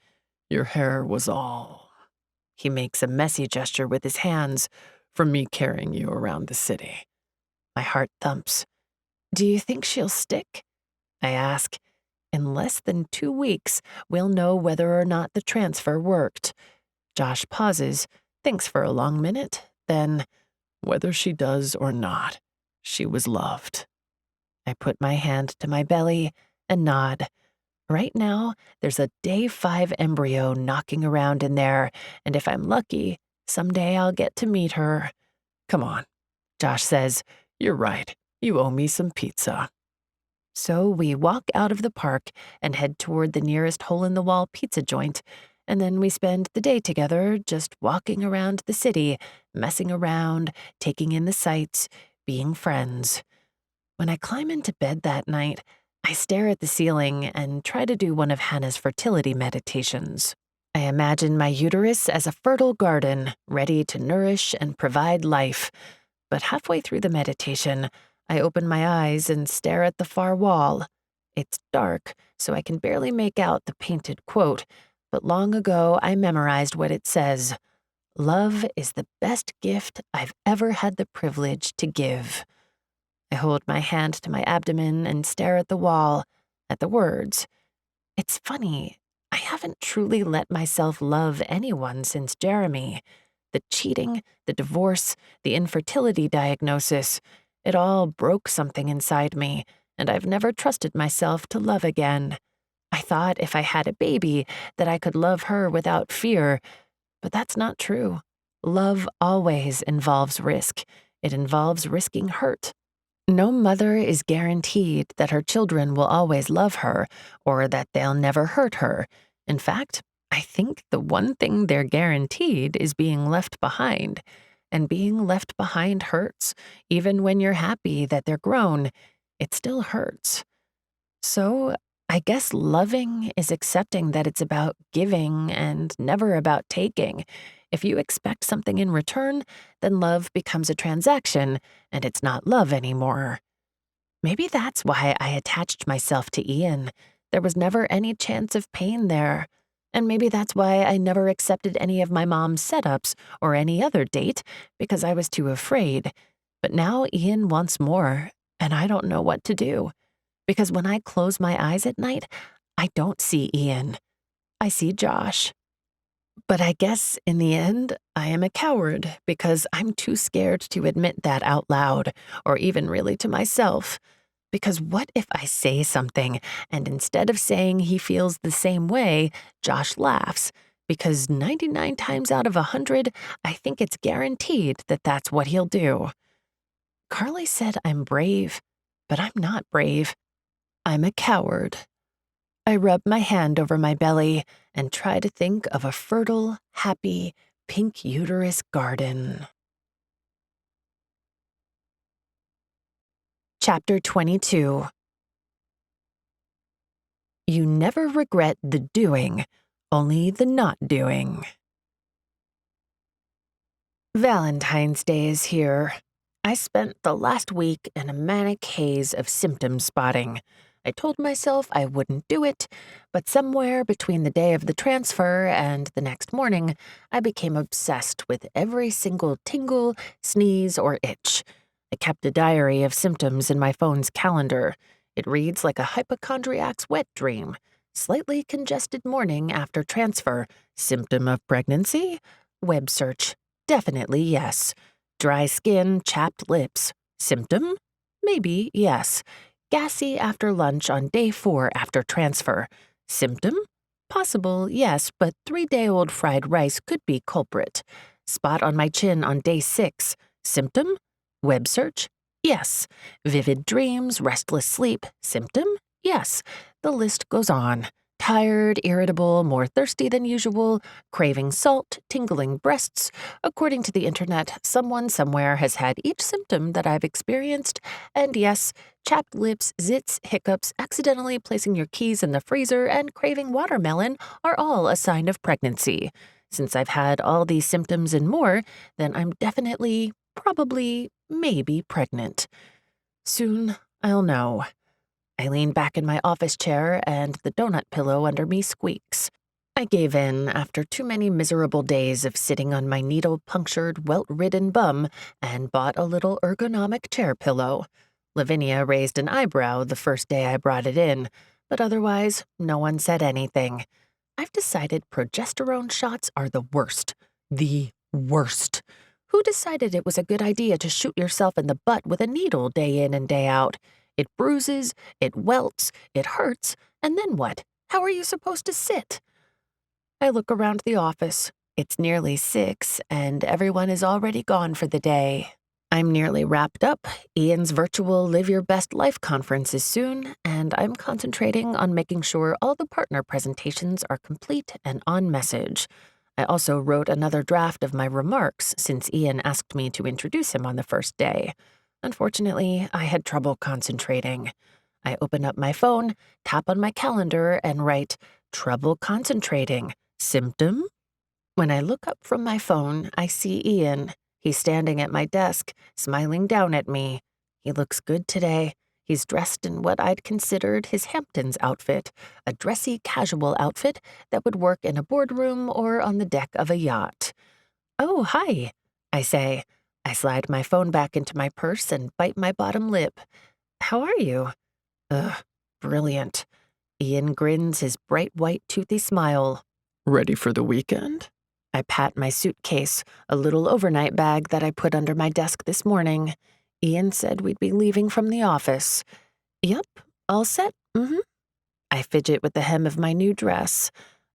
Your hair was all... He makes a messy gesture with his hands. From me carrying you around the city. My heart thumps. Do you think she'll stick? I ask. In less than 2 weeks, we'll know whether or not the transfer worked. Josh pauses, thinks for a long minute, then, whether she does or not, she was loved. I put my hand to my belly and nod. Right now, there's a day 5 embryo knocking around in there, and if I'm lucky, someday I'll get to meet her. Come on, Josh says. You're right. You owe me some pizza. So we walk out of the park and head toward the nearest hole-in-the-wall pizza joint, and then we spend the day together just walking around the city, messing around, taking in the sights, being friends. When I climb into bed that night, I stare at the ceiling and try to do one of Hannah's fertility meditations. I imagine my uterus as a fertile garden, ready to nourish and provide life. But halfway through the meditation, I open my eyes and stare at the far wall. It's dark, so I can barely make out the painted quote, but long ago I memorized what it says: "Love is the best gift I've ever had the privilege to give." I hold my hand to my abdomen and stare at the wall, at the words. It's funny, I haven't truly let myself love anyone since Jeremy. The cheating, the divorce, the infertility diagnosis, it all broke something inside me, and I've never trusted myself to love again. I thought if I had a baby that I could love her without fear, but that's not true. Love always involves risk. It involves risking hurt. No mother is guaranteed that her children will always love her or that they'll never hurt her. In fact, I think the one thing they're guaranteed is being left behind. And being left behind hurts. Even when you're happy that they're grown, it still hurts. So, I guess loving is accepting that it's about giving and never about taking. If you expect something in return, then love becomes a transaction, and it's not love anymore. Maybe that's why I attached myself to Ian. There was never any chance of pain there. And maybe that's why I never accepted any of my mom's setups or any other date, because I was too afraid. But now Ian wants more, and I don't know what to do. Because when I close my eyes at night, I don't see Ian. I see Josh. But I guess in the end, I am a coward because I'm too scared to admit that out loud, or even really to myself. Because what if I say something, and instead of saying he feels the same way, Josh laughs? Because 99 times out of 100, I think it's guaranteed that that's what he'll do. Carly said I'm brave, but I'm not brave. I'm a coward. I rub my hand over my belly and try to think of a fertile, happy, pink uterus garden. Chapter 22. You never regret the doing, only the not doing. Valentine's Day is here. I spent the last week in a manic haze of symptom spotting. I told myself I wouldn't do it, but somewhere between the day of the transfer and the next morning, I became obsessed with every single tingle, sneeze, or itch. I kept a diary of symptoms in my phone's calendar. It reads like a hypochondriac's wet dream. Slightly congested morning after transfer. Symptom of pregnancy? Web search. Definitely yes. Dry skin, chapped lips. Symptom? Maybe yes. Gassy after lunch on day 4 after transfer. Symptom? Possible, yes, but 3-day-old fried rice could be culprit. Spot on my chin on day 6. Symptom? Web search? Yes. Vivid dreams, restless sleep. Symptom? Yes. The list goes on. Tired, irritable, more thirsty than usual, craving salt, tingling breasts. According to the internet, someone somewhere has had each symptom that I've experienced, and yes, chapped lips, zits, hiccups, accidentally placing your keys in the freezer, and craving watermelon are all a sign of pregnancy. Since I've had all these symptoms and more, then I'm definitely, probably, maybe pregnant. Soon, I'll know. I lean back in my office chair and the donut pillow under me squeaks. I gave in after too many miserable days of sitting on my needle-punctured, welt-ridden bum and bought a little ergonomic chair pillow. Lavinia raised an eyebrow the first day I brought it in, but otherwise, no one said anything. I've decided progesterone shots are the worst. The worst. Who decided it was a good idea to shoot yourself in the butt with a needle day in and day out? It bruises, it welts, it hurts, and then what? How are you supposed to sit? I look around the office. It's nearly 6, and everyone is already gone for the day. I'm nearly wrapped up. Ian's virtual Live Your Best Life conference is soon, and I'm concentrating on making sure all the partner presentations are complete and on message. I also wrote another draft of my remarks since Ian asked me to introduce him on the first day. Unfortunately, I had trouble concentrating. I open up my phone, tap on my calendar, and write, "Trouble concentrating. Symptom?" When I look up from my phone, I see Ian. He's standing at my desk, smiling down at me. He looks good today. He's dressed in what I'd considered his Hamptons outfit, a dressy, casual outfit that would work in a boardroom or on the deck of a yacht. "Oh, hi," I say. I slide my phone back into my purse and bite my bottom lip. "How are you?" "Ugh, brilliant." Ian grins his bright white toothy smile. Ready for the weekend? I pat my suitcase, a little overnight bag that I put under my desk this morning. Ian said we'd be leaving from the office. "Yep, all set, I fidget with the hem of my new dress.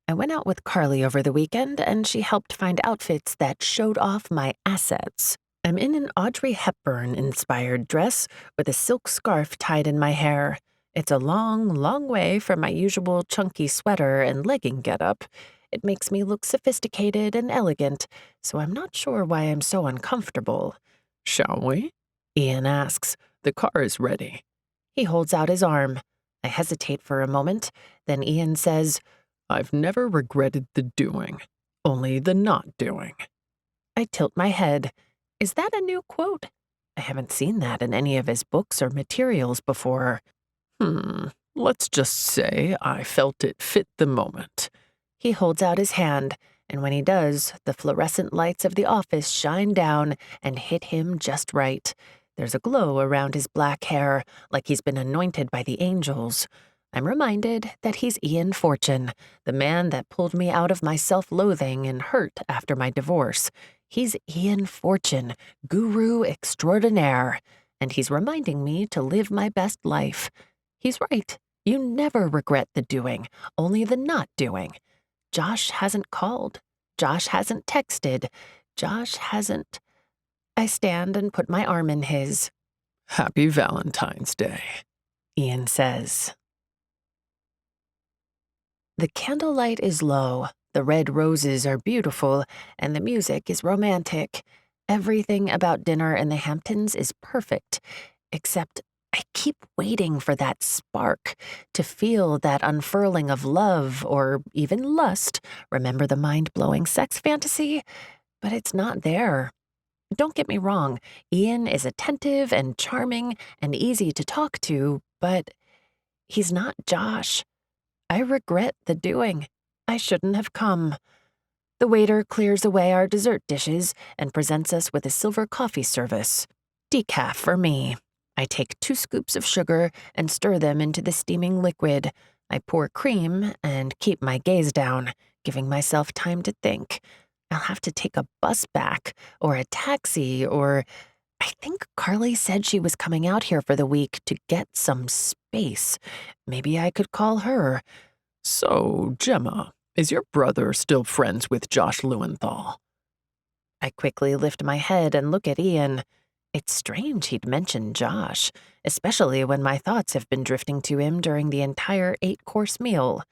I went out with Carly over the weekend, and she helped find outfits that showed off my assets. I'm in an Audrey Hepburn-inspired dress with a silk scarf tied in my hair. It's a long, long way from my usual chunky sweater and legging getup. It makes me look sophisticated and elegant, so I'm not sure why I'm so uncomfortable. Shall we? Ian asks. The car is ready. He holds out his arm. I hesitate for a moment. Then Ian says, I've never regretted the doing, only the not doing. I tilt my head. Is that a new quote? I haven't seen that in any of his books or materials before. Let's just say I felt it fit the moment. He holds out his hand, and when he does, the fluorescent lights of the office shine down and hit him just right. There's a glow around his black hair, like he's been anointed by the angels. I'm reminded that he's Ian Fortune, the man that pulled me out of my self-loathing and hurt after my divorce. He's Ian Fortune, guru extraordinaire, and he's reminding me to live my best life. He's right. You never regret the doing, only the not doing. Josh hasn't called. Josh hasn't texted. Josh hasn't... I stand and put my arm in his. Happy Valentine's Day, Ian says. The candlelight is low, the red roses are beautiful, and the music is romantic. Everything about dinner in the Hamptons is perfect, except I keep waiting for that spark, to feel that unfurling of love or even lust. Remember the mind-blowing sex fantasy? But it's not there. Don't get me wrong, Ian is attentive and charming and easy to talk to, but he's not Josh. I regret the doing. I shouldn't have come. The waiter clears away our dessert dishes and presents us with a silver coffee service. Decaf for me. I take 2 scoops of sugar and stir them into the steaming liquid. I pour cream and keep my gaze down, giving myself time to think. I'll have to take a bus back, or a taxi, or... I think Carly said she was coming out here for the week to get some space. Maybe I could call her. So, Gemma, is your brother still friends with Josh Lewenthal? I quickly lift my head and look at Ian. It's strange he'd mention Josh, especially when my thoughts have been drifting to him during the entire 8-course meal.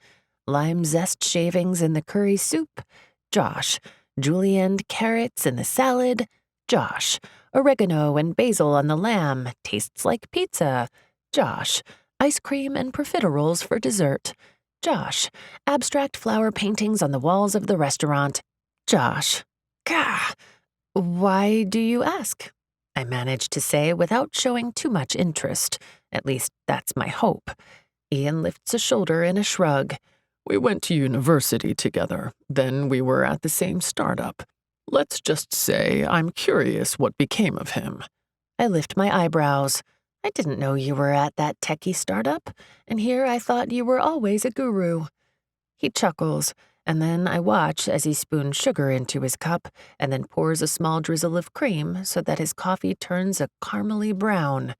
Lime zest shavings in the curry soup? Josh. Julienned carrots in the salad? Josh. Oregano and basil on the lamb. Tastes like pizza? Josh. Ice cream and profiteroles for dessert? Josh. Abstract flower paintings on the walls of the restaurant? Josh. Gah! Why do you ask? I managed to say without showing too much interest. At least that's my hope. Ian lifts a shoulder in a shrug. We went to university together. Then we were at the same startup. Let's just say I'm curious what became of him. I lift my eyebrows. I didn't know you were at that techie startup, and here I thought you were always a guru. He chuckles, and then I watch as he spoons sugar into his cup and then pours a small drizzle of cream so that his coffee turns a caramely brown.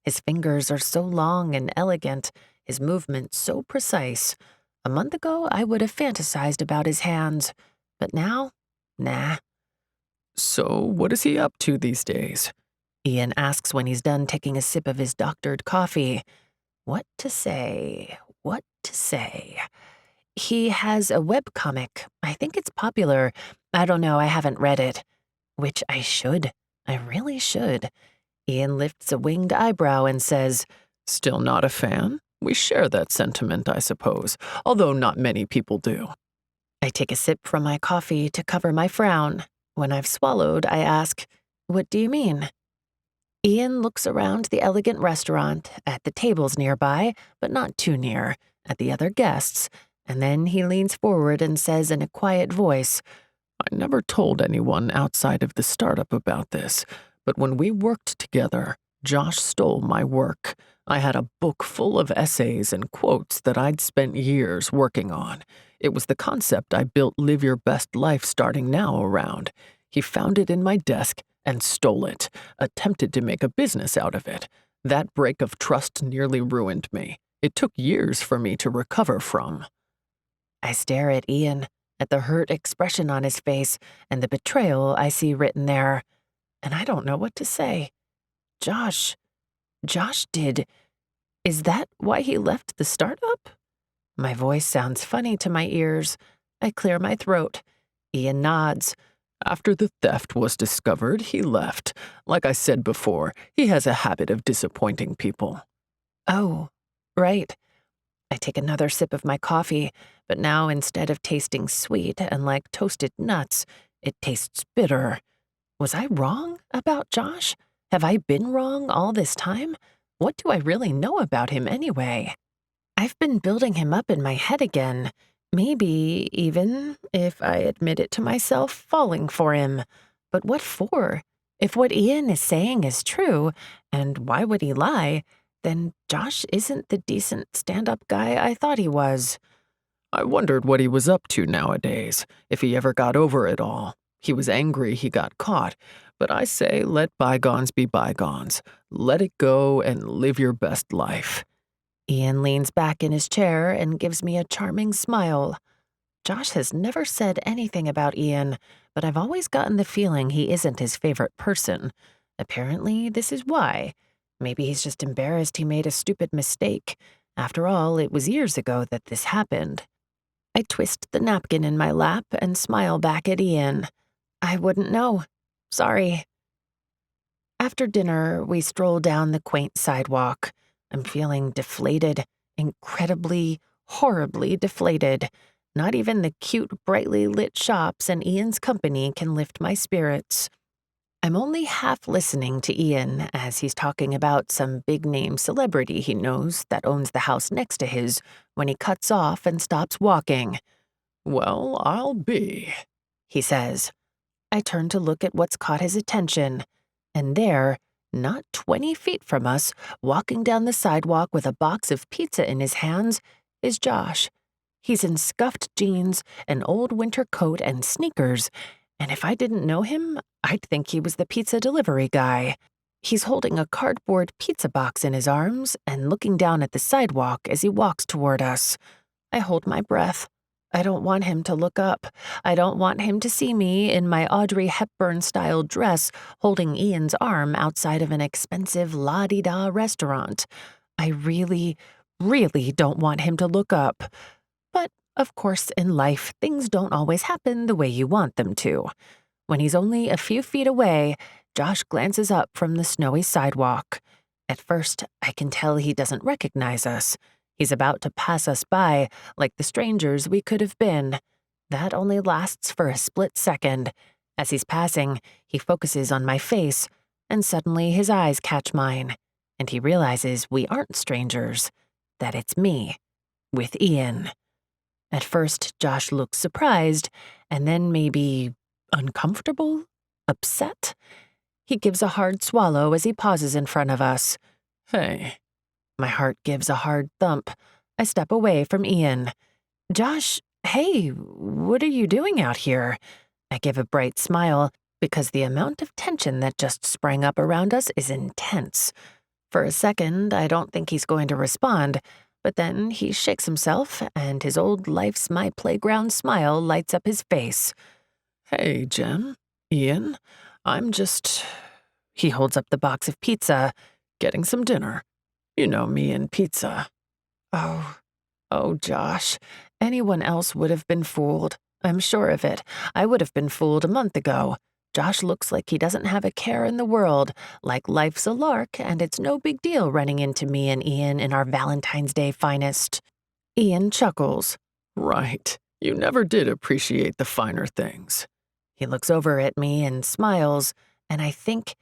His fingers are so long and elegant, his movements so precise. A month ago, I would have fantasized about his hands, but now, nah. So what is he up to these days? Ian asks when he's done taking a sip of his doctored coffee. What to say? What to say? He has a webcomic. I think it's popular. I don't know, I haven't read it. Which I should. I really should. Ian lifts a winged eyebrow and says, Still not a fan? We share that sentiment, I suppose, although not many people do. I take a sip from my coffee to cover my frown. When I've swallowed, I ask, What do you mean? Ian looks around the elegant restaurant, at the tables nearby, but not too near, at the other guests, and then he leans forward and says in a quiet voice, I never told anyone outside of the startup about this, but when we worked together, Josh stole my work. I had a book full of essays and quotes that I'd spent years working on. It was the concept I built Live Your Best Life Starting Now around. He found it in my desk and stole it, attempted to make a business out of it. That break of trust nearly ruined me. It took years for me to recover from. I stare at Ian, at the hurt expression on his face and the betrayal I see written there, and I don't know what to say. Josh did. Is that why he left the startup? My voice sounds funny to my ears. I clear my throat. Ian nods. After the theft was discovered, he left. Like I said before, he has a habit of disappointing people. Oh, right. I take another sip of my coffee, but now instead of tasting sweet and like toasted nuts, it tastes bitter. Was I wrong about Josh? Have I been wrong all this time? What do I really know about him anyway? I've been building him up in my head again. Maybe even, if I admit it to myself, falling for him. But what for? If what Ian is saying is true, and why would he lie, then Josh isn't the decent stand-up guy I thought he was. I wondered what he was up to nowadays, if he ever got over it all. He was angry he got caught, but I say let bygones be bygones. Let it go and live your best life. Ian leans back in his chair and gives me a charming smile. Josh has never said anything about Ian, but I've always gotten the feeling he isn't his favorite person. Apparently, this is why. Maybe he's just embarrassed he made a stupid mistake. After all, it was years ago that this happened. I twist the napkin in my lap and smile back at Ian. I wouldn't know. Sorry. After dinner, we stroll down the quaint sidewalk. I'm feeling deflated, incredibly, horribly deflated. Not even the cute, brightly lit shops and Ian's company can lift my spirits. I'm only half listening to Ian as he's talking about some big-name celebrity he knows that owns the house next to his when he cuts off and stops walking. Well, I'll be, he says. I turn to look at what's caught his attention, and there, not 20 feet from us, walking down the sidewalk with a box of pizza in his hands, is Josh. He's in scuffed jeans, an old winter coat, and sneakers, and if I didn't know him, I'd think he was the pizza delivery guy. He's holding a cardboard pizza box in his arms and looking down at the sidewalk as he walks toward us. I hold my breath. I don't want him to look up. I don't want him to see me in my Audrey Hepburn-style dress holding Ian's arm outside of an expensive la-di-da restaurant. I really, really don't want him to look up. But, of course, in life, things don't always happen the way you want them to. When he's only a few feet away, Josh glances up from the snowy sidewalk. At first, I can tell he doesn't recognize us. He's about to pass us by, like the strangers we could have been. That only lasts for a split second. As he's passing, he focuses on my face, and suddenly his eyes catch mine, and he realizes we aren't strangers, that it's me, with Ian. At first, Josh looks surprised, and then maybe uncomfortable, upset. He gives a hard swallow as he pauses in front of us. Hey. My heart gives a hard thump. I step away from Ian. Josh, hey, what are you doing out here? I give a bright smile because the amount of tension that just sprang up around us is intense. For a second, I don't think he's going to respond, but then he shakes himself and his old life's my playground smile lights up his face. Hey, Gem. Ian, I'm just He holds up the box of pizza. Getting some dinner. You know me and pizza. Oh, Josh. Anyone else would have been fooled. I'm sure of it. I would have been fooled a month ago. Josh looks like he doesn't have a care in the world, like life's a lark and it's no big deal running into me and Ian in our Valentine's Day finest. Ian chuckles. Right. You never did appreciate the finer things. He looks over at me and smiles, and I think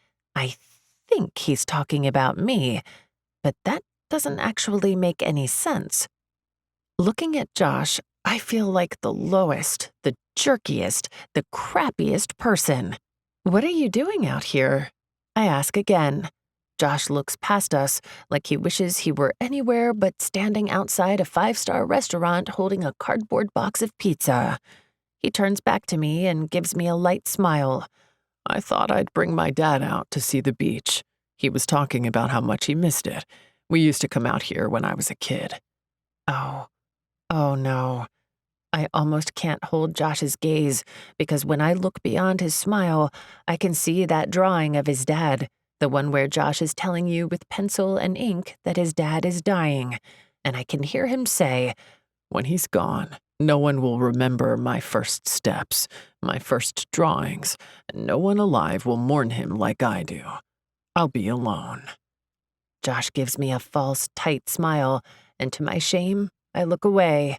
he's talking about me, but that doesn't actually make any sense. Looking at Josh, I feel like the lowest, the jerkiest, the crappiest person. What are you doing out here? I ask again. Josh looks past us like he wishes he were anywhere but standing outside a 5-star restaurant holding a cardboard box of pizza. He turns back to me and gives me a light smile. I thought I'd bring my dad out to see the beach. He was talking about how much he missed it. We used to come out here when I was a kid. Oh no. I almost can't hold Josh's gaze because when I look beyond his smile, I can see that drawing of his dad, the one where Josh is telling you with pencil and ink that his dad is dying, and I can hear him say, "When he's gone, no one will remember my first steps, my first drawings, and no one alive will mourn him like I do. I'll be alone." Josh gives me a false, tight smile, and to my shame, I look away.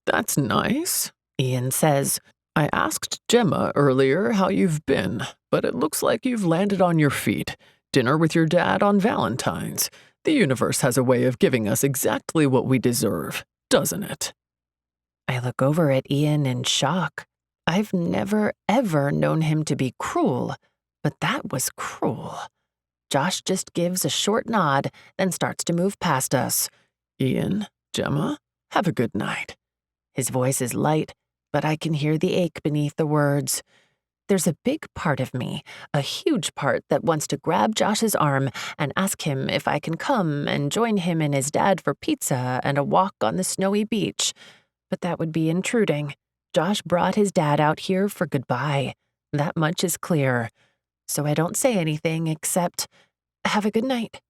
"That's nice," Ian says. "I asked Gemma earlier how you've been, but it looks like you've landed on your feet. Dinner with your dad on Valentine's. The universe has a way of giving us exactly what we deserve, doesn't it?" I look over at Ian in shock. I've never, ever known him to be cruel, but that was cruel. Josh just gives a short nod, then starts to move past us. "Ian, Gemma, have a good night." His voice is light, but I can hear the ache beneath the words. There's a big part of me, a huge part that wants to grab Josh's arm and ask him if I can come and join him and his dad for pizza and a walk on the snowy beach. But that would be intruding. Josh brought his dad out here for goodbye. That much is clear. So I don't say anything except, "Have a good night."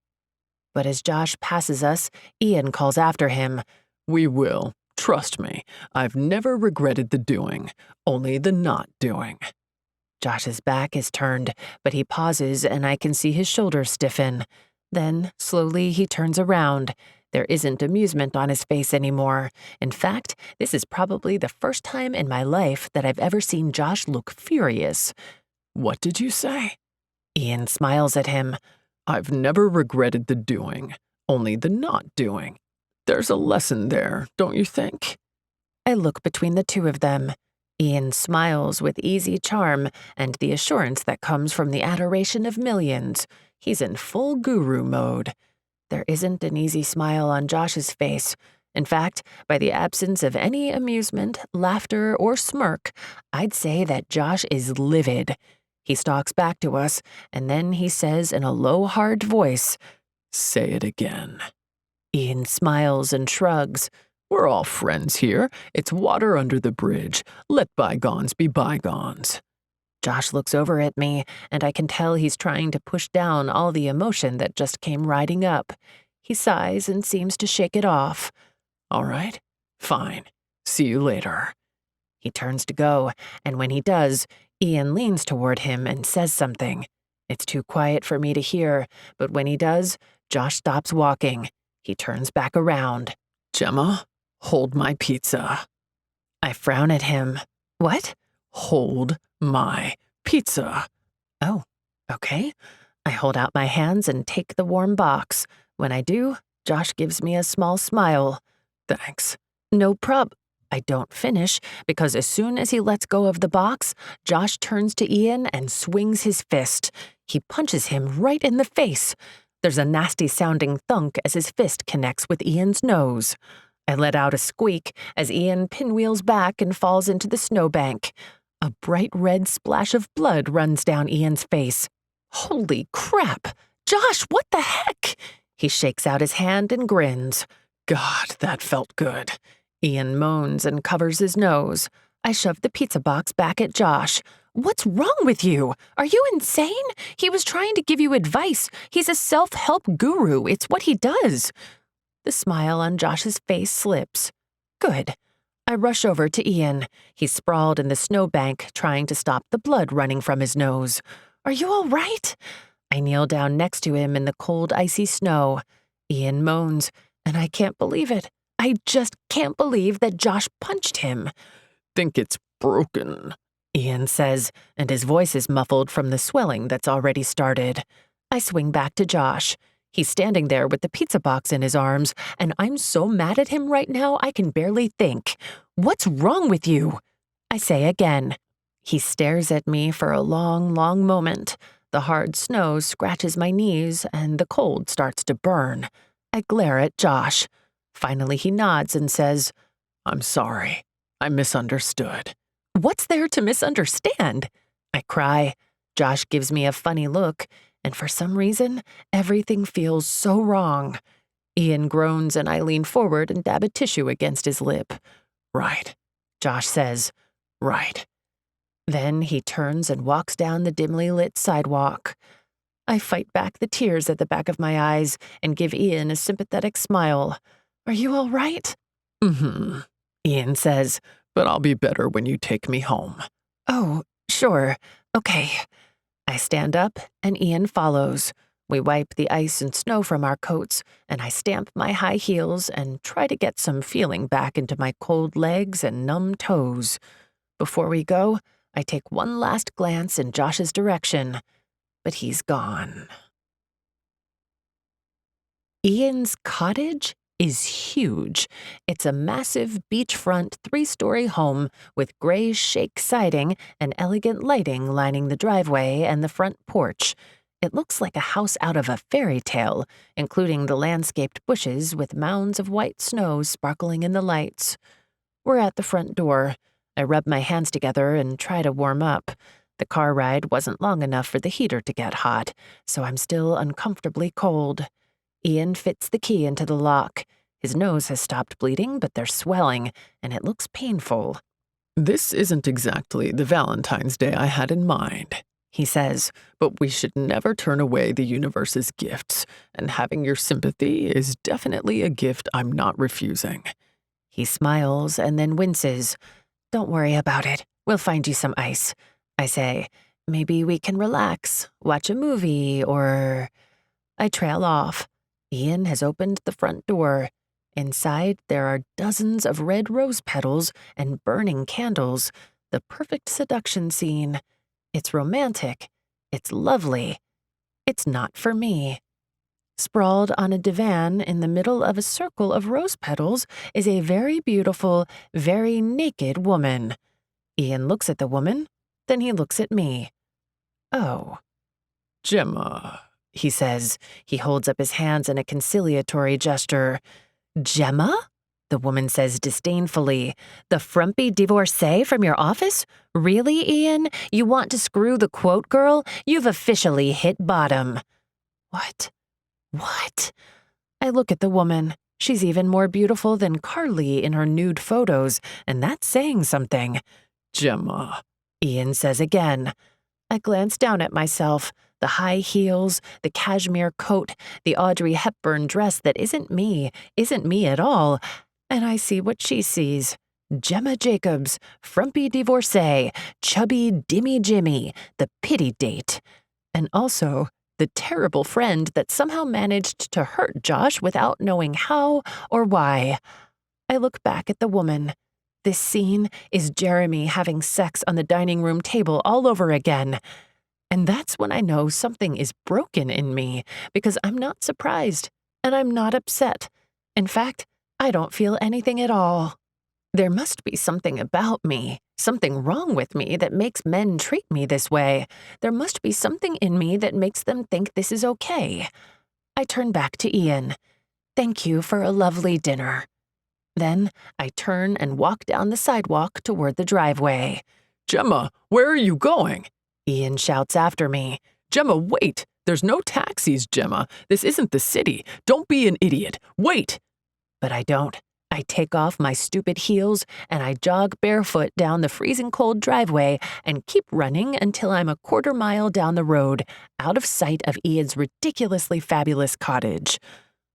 But as Josh passes us, Ian calls after him. "We will. Trust me. I've never regretted the doing, only the not doing." Josh's back is turned, but he pauses and I can see his shoulders stiffen. Then, slowly, he turns around. There isn't amusement on his face anymore. In fact, this is probably the first time in my life that I've ever seen Josh look furious. "What did you say?" Ian smiles at him. "I've never regretted the doing, only the not doing. There's a lesson there, don't you think?" I look between the two of them. Ian smiles with easy charm and the assurance that comes from the adoration of millions. He's in full guru mode. There isn't an easy smile on Josh's face. In fact, by the absence of any amusement, laughter, or smirk, I'd say that Josh is livid. He stalks back to us, and then he says in a low, hard voice, "Say it again." Ian smiles and shrugs. "We're all friends here. It's water under the bridge. Let bygones be bygones." Josh looks over at me, and I can tell he's trying to push down all the emotion that just came riding up. He sighs and seems to shake it off. "All right, fine. See you later." He turns to go, and when he does, Ian leans toward him and says something. It's too quiet for me to hear, but when he does, Josh stops walking. He turns back around. "Gemma, hold my pizza." I frown at him. What? "Hold my pizza." Oh, okay. I hold out my hands and take the warm box. When I do, Josh gives me a small smile. "Thanks." "No prob—" I don't finish, because as soon as he lets go of the box, Josh turns to Ian and swings his fist. He punches him right in the face. There's a nasty-sounding thunk as his fist connects with Ian's nose. I let out a squeak as Ian pinwheels back and falls into the snowbank. A bright red splash of blood runs down Ian's face. Holy crap! Josh, what the heck? He shakes out his hand and grins. "God, that felt good." Ian moans and covers his nose. I shove the pizza box back at Josh. What's wrong with you? Are you insane? He was trying to give you advice. He's a self-help guru. It's what he does. The smile on Josh's face slips. Good. I rush over to Ian. He's sprawled in the snowbank, trying to stop the blood running from his nose. Are you all right? I kneel down next to him in the cold, icy snow. Ian moans, and I can't believe it. I just can't believe that Josh punched him. Think it's broken, Ian says, and his voice is muffled from the swelling that's already started. I swing back to Josh. He's standing there with the pizza box in his arms, and I'm so mad at him right now I can barely think. What's wrong with you? I say again. He stares at me for a long, long moment. The hard snow scratches my knees, and the cold starts to burn. I glare at Josh. Finally, he nods and says, I'm sorry. I misunderstood. What's there to misunderstand? I cry. Josh gives me a funny look, and for some reason, everything feels so wrong. Ian groans, and I lean forward and dab a tissue against his lip. Right, Josh says. Right. Then he turns and walks down the dimly lit sidewalk. I fight back the tears at the back of my eyes and give Ian a sympathetic smile. Are you all right? Mm-hmm, Ian says. But I'll be better when you take me home. Oh, sure. Okay. I stand up, and Ian follows. We wipe the ice and snow from our coats, and I stamp my high heels and try to get some feeling back into my cold legs and numb toes. Before we go, I take one last glance in Josh's direction, but he's gone. Ian's cottage is huge. It's a massive beachfront 3-story home with gray shake siding and elegant lighting lining the driveway and the front porch. It looks like a house out of a fairy tale, including the landscaped bushes with mounds of white snow sparkling in the lights. We're at the front door. I rub my hands together and try to warm up. The car ride wasn't long enough for the heater to get hot, so I'm still uncomfortably cold. Ian fits the key into the lock. His nose has stopped bleeding, but they're swelling, and it looks painful. This isn't exactly the Valentine's Day I had in mind, he says, but we should never turn away the universe's gifts, and having your sympathy is definitely a gift I'm not refusing. He smiles and then winces. Don't worry about it. We'll find you some ice. I say, maybe we can relax, watch a movie, or... I trail off. Ian has opened the front door. Inside, there are dozens of red rose petals and burning candles, the perfect seduction scene. It's romantic. It's lovely. It's not for me. Sprawled on a divan in the middle of a circle of rose petals is a very beautiful, very naked woman. Ian looks at the woman, then he looks at me. Oh. Gemma, he says. He holds up his hands in a conciliatory gesture. Gemma? The woman says disdainfully. The frumpy divorcee from your office? Really, Ian? You want to screw the quote girl? You've officially hit bottom. What? What? I look at the woman. She's even more beautiful than Carly in her nude photos, and that's saying something. Gemma, Ian says again. I glance down at myself. The high heels, the cashmere coat, the Audrey Hepburn dress that isn't me at all. And I see what she sees. Gemma Jacobs, frumpy divorcee, chubby dimmy Jimmy, the pity date. And also the terrible friend that somehow managed to hurt Josh without knowing how or why. I look back at the woman. This scene is Jeremy having sex on the dining room table all over again. And that's when I know something is broken in me, because I'm not surprised, and I'm not upset. In fact, I don't feel anything at all. There must be something about me, something wrong with me that makes men treat me this way. There must be something in me that makes them think this is okay. I turn back to Ian. Thank you for a lovely dinner. Then I turn and walk down the sidewalk toward the driveway. Gemma, where are you going? Ian shouts after me. Gemma, wait! There's no taxis, Gemma. This isn't the city. Don't be an idiot. Wait! But I don't. I take off my stupid heels and I jog barefoot down the freezing cold driveway and keep running until I'm a quarter mile down the road, out of sight of Ian's ridiculously fabulous cottage.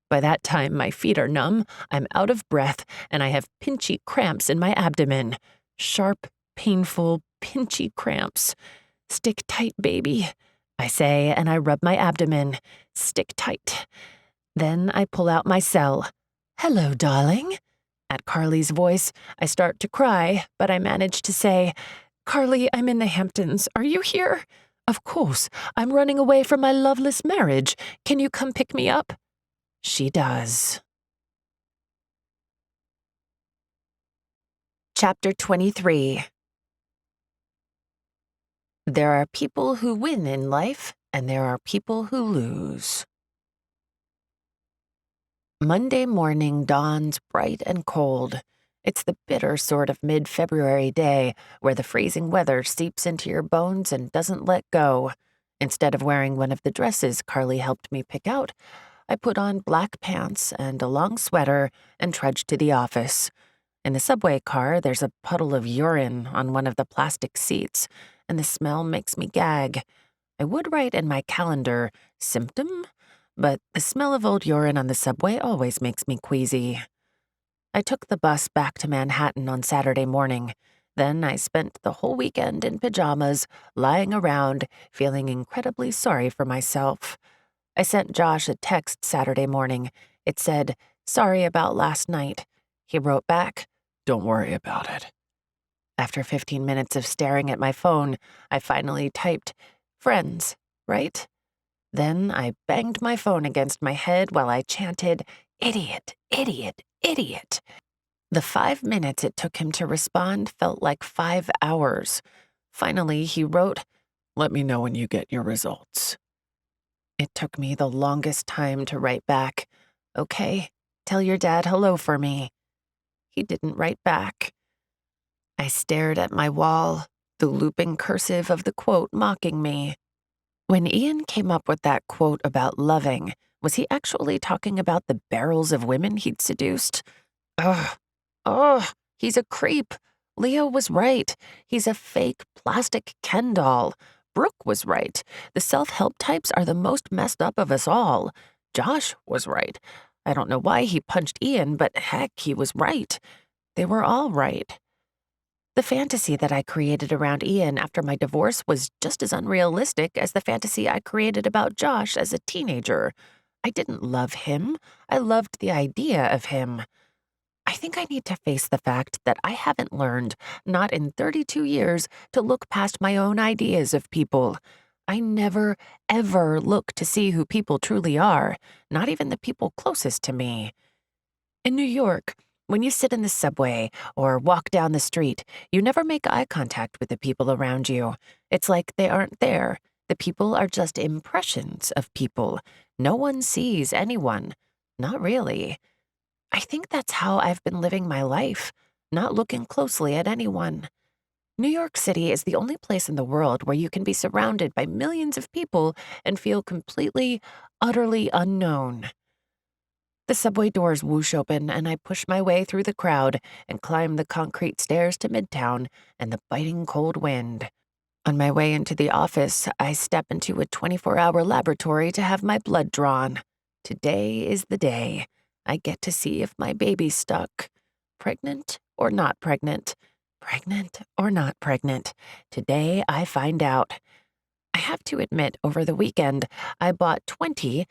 By that time, my feet are numb, I'm out of breath, and I have pinchy cramps in my abdomen. Sharp, painful, pinchy cramps. Stick tight, baby, I say, and I rub my abdomen. Stick tight. Then I pull out my cell. Hello, darling. At Carly's voice, I start to cry, but I manage to say, Carly, I'm in the Hamptons. Are you here? Of course. I'm running away from my loveless marriage. Can you come pick me up? She does. Chapter 23. There are people who win in life, and there are people who lose. Monday morning dawns bright and cold. It's the bitter sort of mid-February day where the freezing weather seeps into your bones and doesn't let go. Instead of wearing one of the dresses Carly helped me pick out, I put on black pants and a long sweater and trudged to the office. In the subway car, there's a puddle of urine on one of the plastic seats, and the smell makes me gag. I would write in my calendar, symptom, but the smell of old urine on the subway always makes me queasy. I took the bus back to Manhattan on Saturday morning. Then I spent the whole weekend in pajamas, lying around, feeling incredibly sorry for myself. I sent Josh a text Saturday morning. It said, sorry about last night. He wrote back, don't worry about it. After 15 minutes of staring at my phone, I finally typed, friends, right? Then I banged my phone against my head while I chanted, idiot, idiot, idiot. The 5 minutes it took him to respond felt like 5 hours. Finally, he wrote, let me know when you get your results. It took me the longest time to write back, okay, tell your dad hello for me. He didn't write back. I stared at my wall, the looping cursive of the quote mocking me. When Ian came up with that quote about loving, was he actually talking about the barrels of women he'd seduced? Ugh, he's a creep. Leo was right. He's a fake plastic Ken doll. Brooke was right. The self-help types are the most messed up of us all. Josh was right. I don't know why he punched Ian, but heck, he was right. They were all right. The fantasy that I created around Ian after my divorce was just as unrealistic as the fantasy I created about Josh as a teenager. I didn't love him. I loved the idea of him. I think I need to face the fact that I haven't learned, not in 32 years, to look past my own ideas of people. I never, ever look to see who people truly are, not even the people closest to me. In New York, when you sit in the subway or walk down the street, you never make eye contact with the people around you. It's like they aren't there. The people are just impressions of people. No one sees anyone. Not really. I think that's how I've been living my life, not looking closely at anyone. New York City is the only place in the world where you can be surrounded by millions of people and feel completely, utterly unknown. The subway doors whoosh open, and I push my way through the crowd and climb the concrete stairs to Midtown and the biting cold wind. On my way into the office, I step into a 24-hour laboratory to have my blood drawn. Today is the day. I get to see if my baby's stuck. Pregnant or not pregnant? Pregnant or not pregnant? Today I find out. I have to admit, over the weekend, I bought 20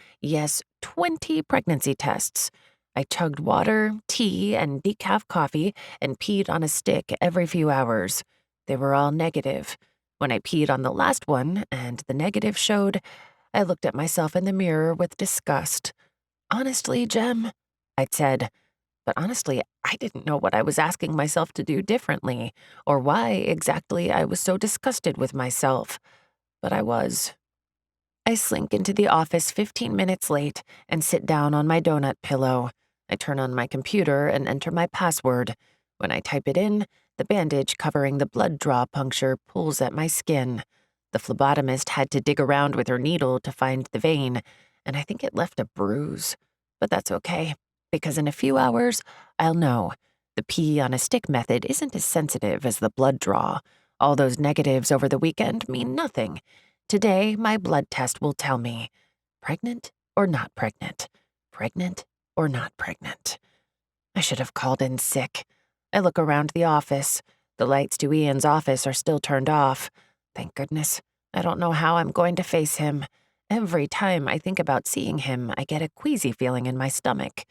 pregnancy tests. I chugged water, tea, and decaf coffee and peed on a stick every few hours. They were all negative. When I peed on the last one and the negative showed, I looked at myself in the mirror with disgust. Honestly, Gem, I said, but honestly, I didn't know what I was asking myself to do differently, or why exactly I was so disgusted with myself. But I was. I slink into the office 15 minutes late and sit down on my donut pillow. I turn on my computer and enter my password. When I type it in, the bandage covering the blood draw puncture pulls at my skin. The phlebotomist had to dig around with her needle to find the vein, and I think it left a bruise. But that's okay. because in a few hours, I'll know. The pee on a stick method isn't as sensitive as the blood draw. All those negatives over the weekend mean nothing. Today, my blood test will tell me, pregnant or not pregnant, pregnant or not pregnant. I should have called in sick. I look around the office. The lights to Ian's office are still turned off. Thank goodness. I don't know how I'm going to face him. Every time I think about seeing him, I get a queasy feeling in my stomach.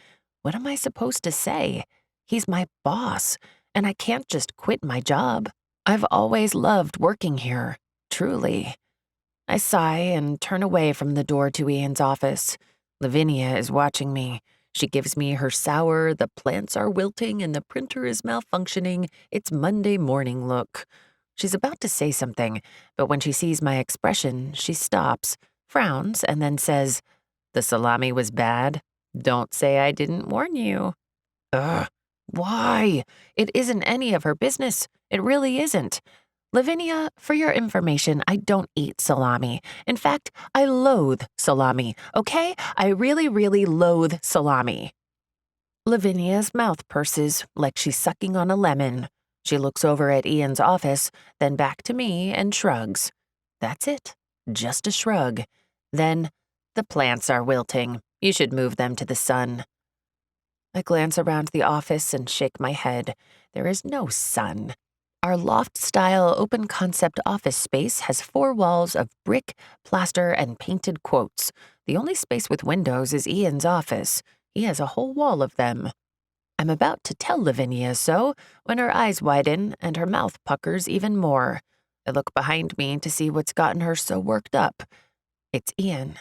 What am I supposed to say? He's my boss, and I can't just quit my job. I've always loved working here, truly. I sigh and turn away from the door to Ian's office. Lavinia is watching me. She gives me her sour, the plants are wilting and the printer is malfunctioning, it's Monday morning look. She's about to say something, but when she sees my expression, she stops, frowns, and then says, "The salami was bad? Don't say I didn't warn you." Ugh, why? It isn't any of her business. It really isn't. Lavinia, for your information, I don't eat salami. In fact, I loathe salami, okay? I really, really loathe salami. Lavinia's mouth purses like she's sucking on a lemon. She looks over at Ian's office, then back to me and shrugs. That's it. Just a shrug. Then, "The plants are wilting. You should move them to the sun." I glance around the office and shake my head. There is no sun. Our loft-style open-concept office space has 4 walls of brick, plaster, and painted quotes. The only space with windows is Ian's office. He has a whole wall of them. I'm about to tell Lavinia so when her eyes widen and her mouth puckers even more. I look behind me to see what's gotten her so worked up. It's Ian.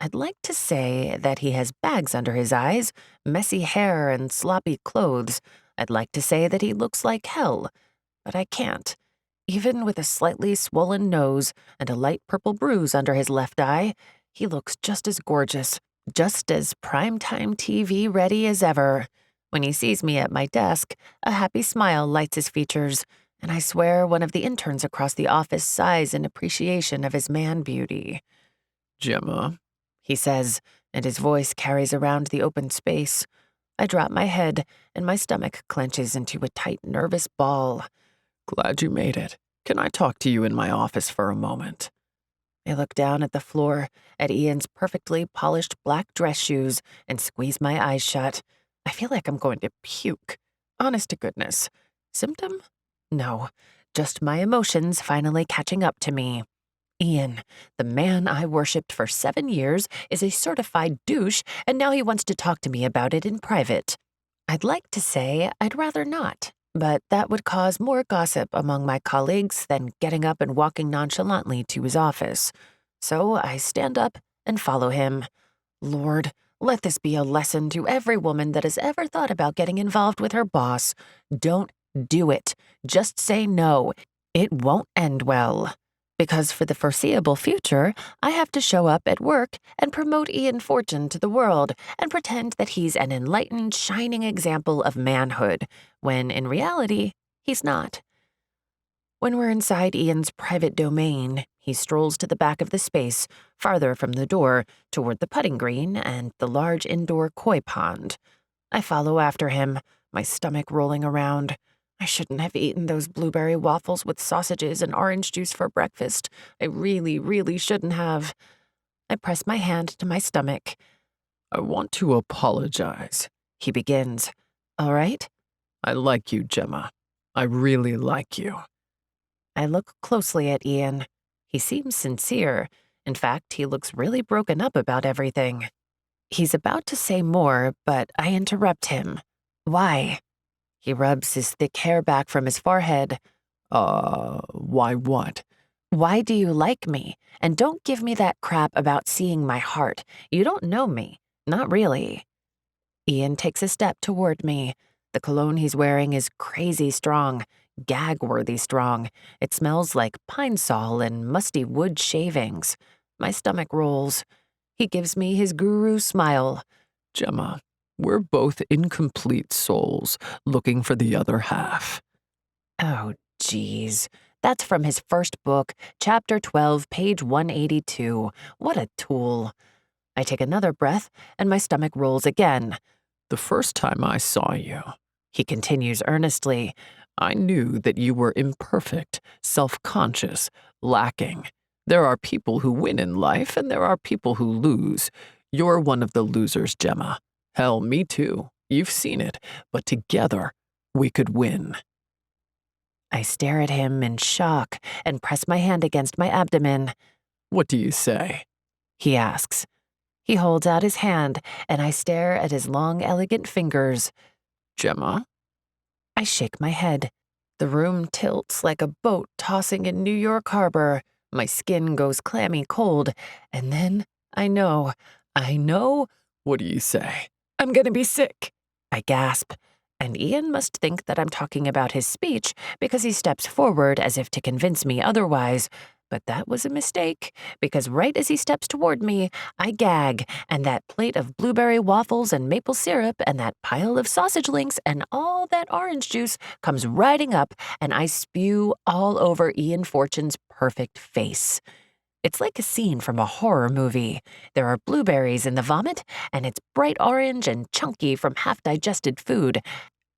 I'd like to say that he has bags under his eyes, messy hair, and sloppy clothes. I'd like to say that he looks like hell. But I can't. Even with a slightly swollen nose and a light purple bruise under his left eye, he looks just as gorgeous, just as primetime TV ready as ever. When he sees me at my desk, a happy smile lights his features, and I swear one of the interns across the office sighs in appreciation of his man beauty. "Gemma," he says, and his voice carries around the open space. I drop my head, and my stomach clenches into a tight, nervous ball. "Glad you made it. Can I talk to you in my office for a moment?" I look down at the floor, at Ian's perfectly polished black dress shoes, and squeeze my eyes shut. I feel like I'm going to puke. Honest to goodness. Symptom? No, just my emotions finally catching up to me. Ian, the man I worshipped for 7 years, is a certified douche, and now he wants to talk to me about it in private. I'd like to say I'd rather not, but that would cause more gossip among my colleagues than getting up and walking nonchalantly to his office. So I stand up and follow him. Lord, let this be a lesson to every woman that has ever thought about getting involved with her boss. Don't do it. Just say no. It won't end well. Because for the foreseeable future, I have to show up at work and promote Ian Fortune to the world and pretend that he's an enlightened, shining example of manhood, when in reality, he's not. When we're inside Ian's private domain, he strolls to the back of the space, farther from the door, toward the putting green and the large indoor koi pond. I follow after him, my stomach rolling around. I shouldn't have eaten those blueberry waffles with sausages and orange juice for breakfast. I really, really shouldn't have. I press my hand to my stomach. "I want to apologize," he begins. All right? "I like you, Gemma. I really like you." I look closely at Ian. He seems sincere. In fact, he looks really broken up about everything. He's about to say more, but I interrupt him. Why? He rubs his thick hair back from his forehead. Why what? Why do you like me? And don't give me that crap about seeing my heart. You don't know me. Not really. Ian takes a step toward me. The cologne he's wearing is crazy strong, gag-worthy strong. It smells like pine sol and musty wood shavings. My stomach rolls. He gives me his guru smile. "Gemma, we're both incomplete souls looking for the other half." Oh, geez. That's from his first book, Chapter 12, page 182. What a tool. I take another breath, and my stomach rolls again. The first time I saw you," he continues earnestly, "I knew that you were imperfect, self-conscious, lacking. There are people who win in life, and there are people who lose. You're one of the losers, Gemma. Hell, me too. You've seen it. But together, we could win." I stare at him in shock and press my hand against my abdomen. "What do you say?" he asks. He holds out his hand, and I stare at his long, elegant fingers. "Gemma?" I shake my head. The room tilts like a boat tossing in New York Harbor. My skin goes clammy cold, and then I know. "What do you say?" I'm gonna be sick, I gasp. And Ian must think that I'm talking about his speech because he steps forward as if to convince me otherwise. But that was a mistake, because right as he steps toward me, I gag, and that plate of blueberry waffles and maple syrup and that pile of sausage links and all that orange juice comes riding up, and I spew all over Ian Fortune's perfect face. It's like a scene from a horror movie. There are blueberries in the vomit, and it's bright orange and chunky from half-digested food.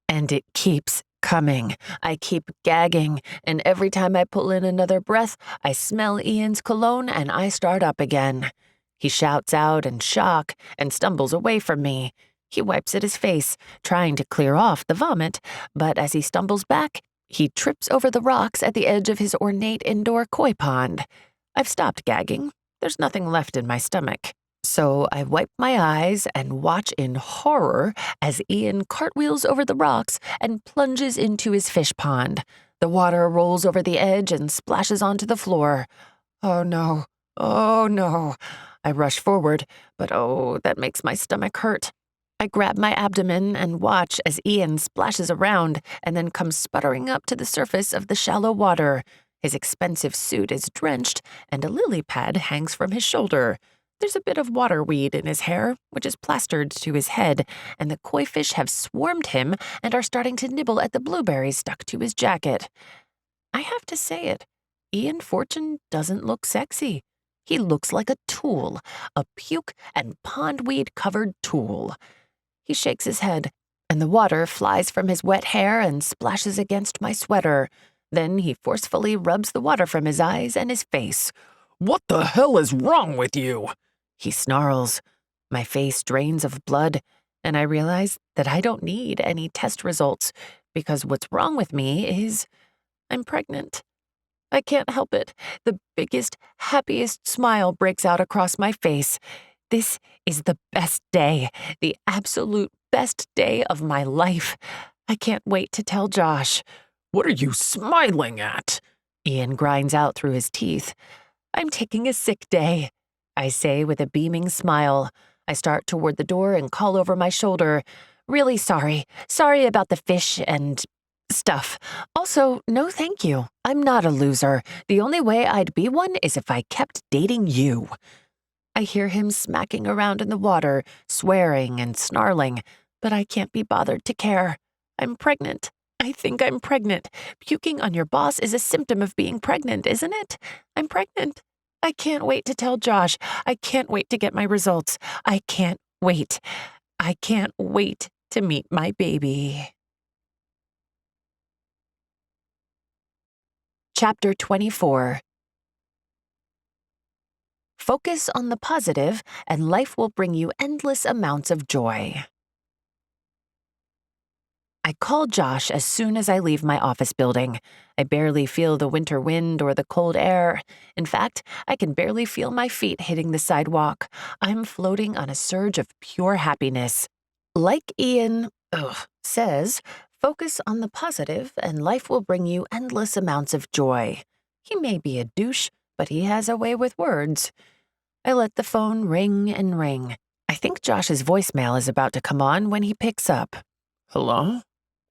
And it keeps coming. I keep gagging, and every time I pull in another breath, I smell Ian's cologne and I start up again. He shouts out in shock and stumbles away from me. He wipes at his face, trying to clear off the vomit, but as he stumbles back, he trips over the rocks at the edge of his ornate indoor koi pond. I've stopped gagging. There's nothing left in my stomach. So I wipe my eyes and watch in horror as Ian cartwheels over the rocks and plunges into his fish pond. The water rolls over the edge and splashes onto the floor. Oh no, oh no. I rush forward, but oh, that makes my stomach hurt. I grab my abdomen and watch as Ian splashes around and then comes sputtering up to the surface of the shallow water. His expensive suit is drenched, and a lily pad hangs from his shoulder. There's a bit of waterweed in his hair, which is plastered to his head, and the koi fish have swarmed him and are starting to nibble at the blueberries stuck to his jacket. I have to say it, Ian Fortune doesn't look sexy. He looks like a tool, a puke and pondweed-covered tool. He shakes his head, and the water flies from his wet hair and splashes against my sweater. Then he forcefully rubs the water from his eyes and his face. "What the hell is wrong with you?" He snarls. My face drains of blood, and I realize that I don't need any test results, because what's wrong with me is I'm pregnant. I can't help it. The biggest, happiest smile breaks out across my face. This is the best day, the absolute best day of my life. I can't wait to tell Josh. "What are you smiling at?" Ian grinds out through his teeth. I'm taking a sick day, I say with a beaming smile. I start toward the door and call over my shoulder. Really sorry. Sorry about the fish and stuff. Also, no thank you. I'm not a loser. The only way I'd be one is if I kept dating you. I hear him smacking around in the water, swearing and snarling, but I can't be bothered to care. I'm pregnant. I think I'm pregnant. Puking on your boss is a symptom of being pregnant, isn't it? I'm pregnant. I can't wait to tell Josh. I can't wait to get my results. I can't wait. I can't wait to meet my baby. Chapter 24. Focus on the positive, and life will bring you endless amounts of joy. I call Josh as soon as I leave my office building. I barely feel the winter wind or the cold air. In fact, I can barely feel my feet hitting the sidewalk. I'm floating on a surge of pure happiness. Like Ian says, focus on the positive and life will bring you endless amounts of joy. He may be a douche, but he has a way with words. I let the phone ring and ring. I think Josh's voicemail is about to come on when he picks up. "Hello?"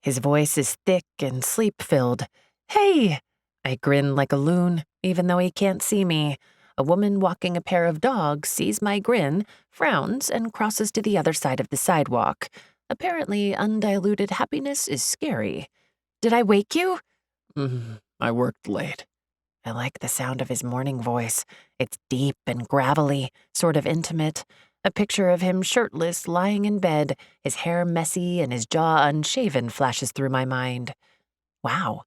His voice is thick and sleep-filled. Hey! I grin like a loon, even though he can't see me. A woman walking a pair of dogs sees my grin, frowns, and crosses to the other side of the sidewalk. Apparently, undiluted happiness is scary. Did I wake you? I worked late." I like the sound of his morning voice. It's deep and gravelly, sort of intimate. A picture of him shirtless, lying in bed, his hair messy and his jaw unshaven flashes through my mind. Wow.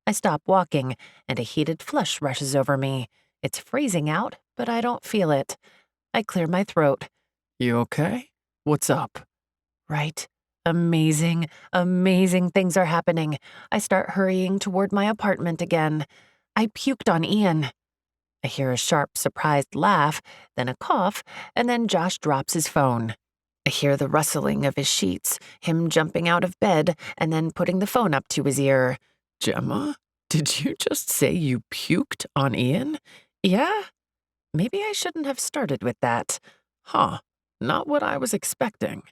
I stop walking, and a heated flush rushes over me. It's freezing out, but I don't feel it. I clear my throat. You okay? What's up? Right. Amazing, amazing things are happening. I start hurrying toward my apartment again. I puked on Ian. I hear a sharp, surprised laugh, then a cough, and then Josh drops his phone. I hear the rustling of his sheets, him jumping out of bed, and then putting the phone up to his ear. Gemma, did you just say you puked on Ian? Yeah? Maybe I shouldn't have started with that. Huh, not what I was expecting.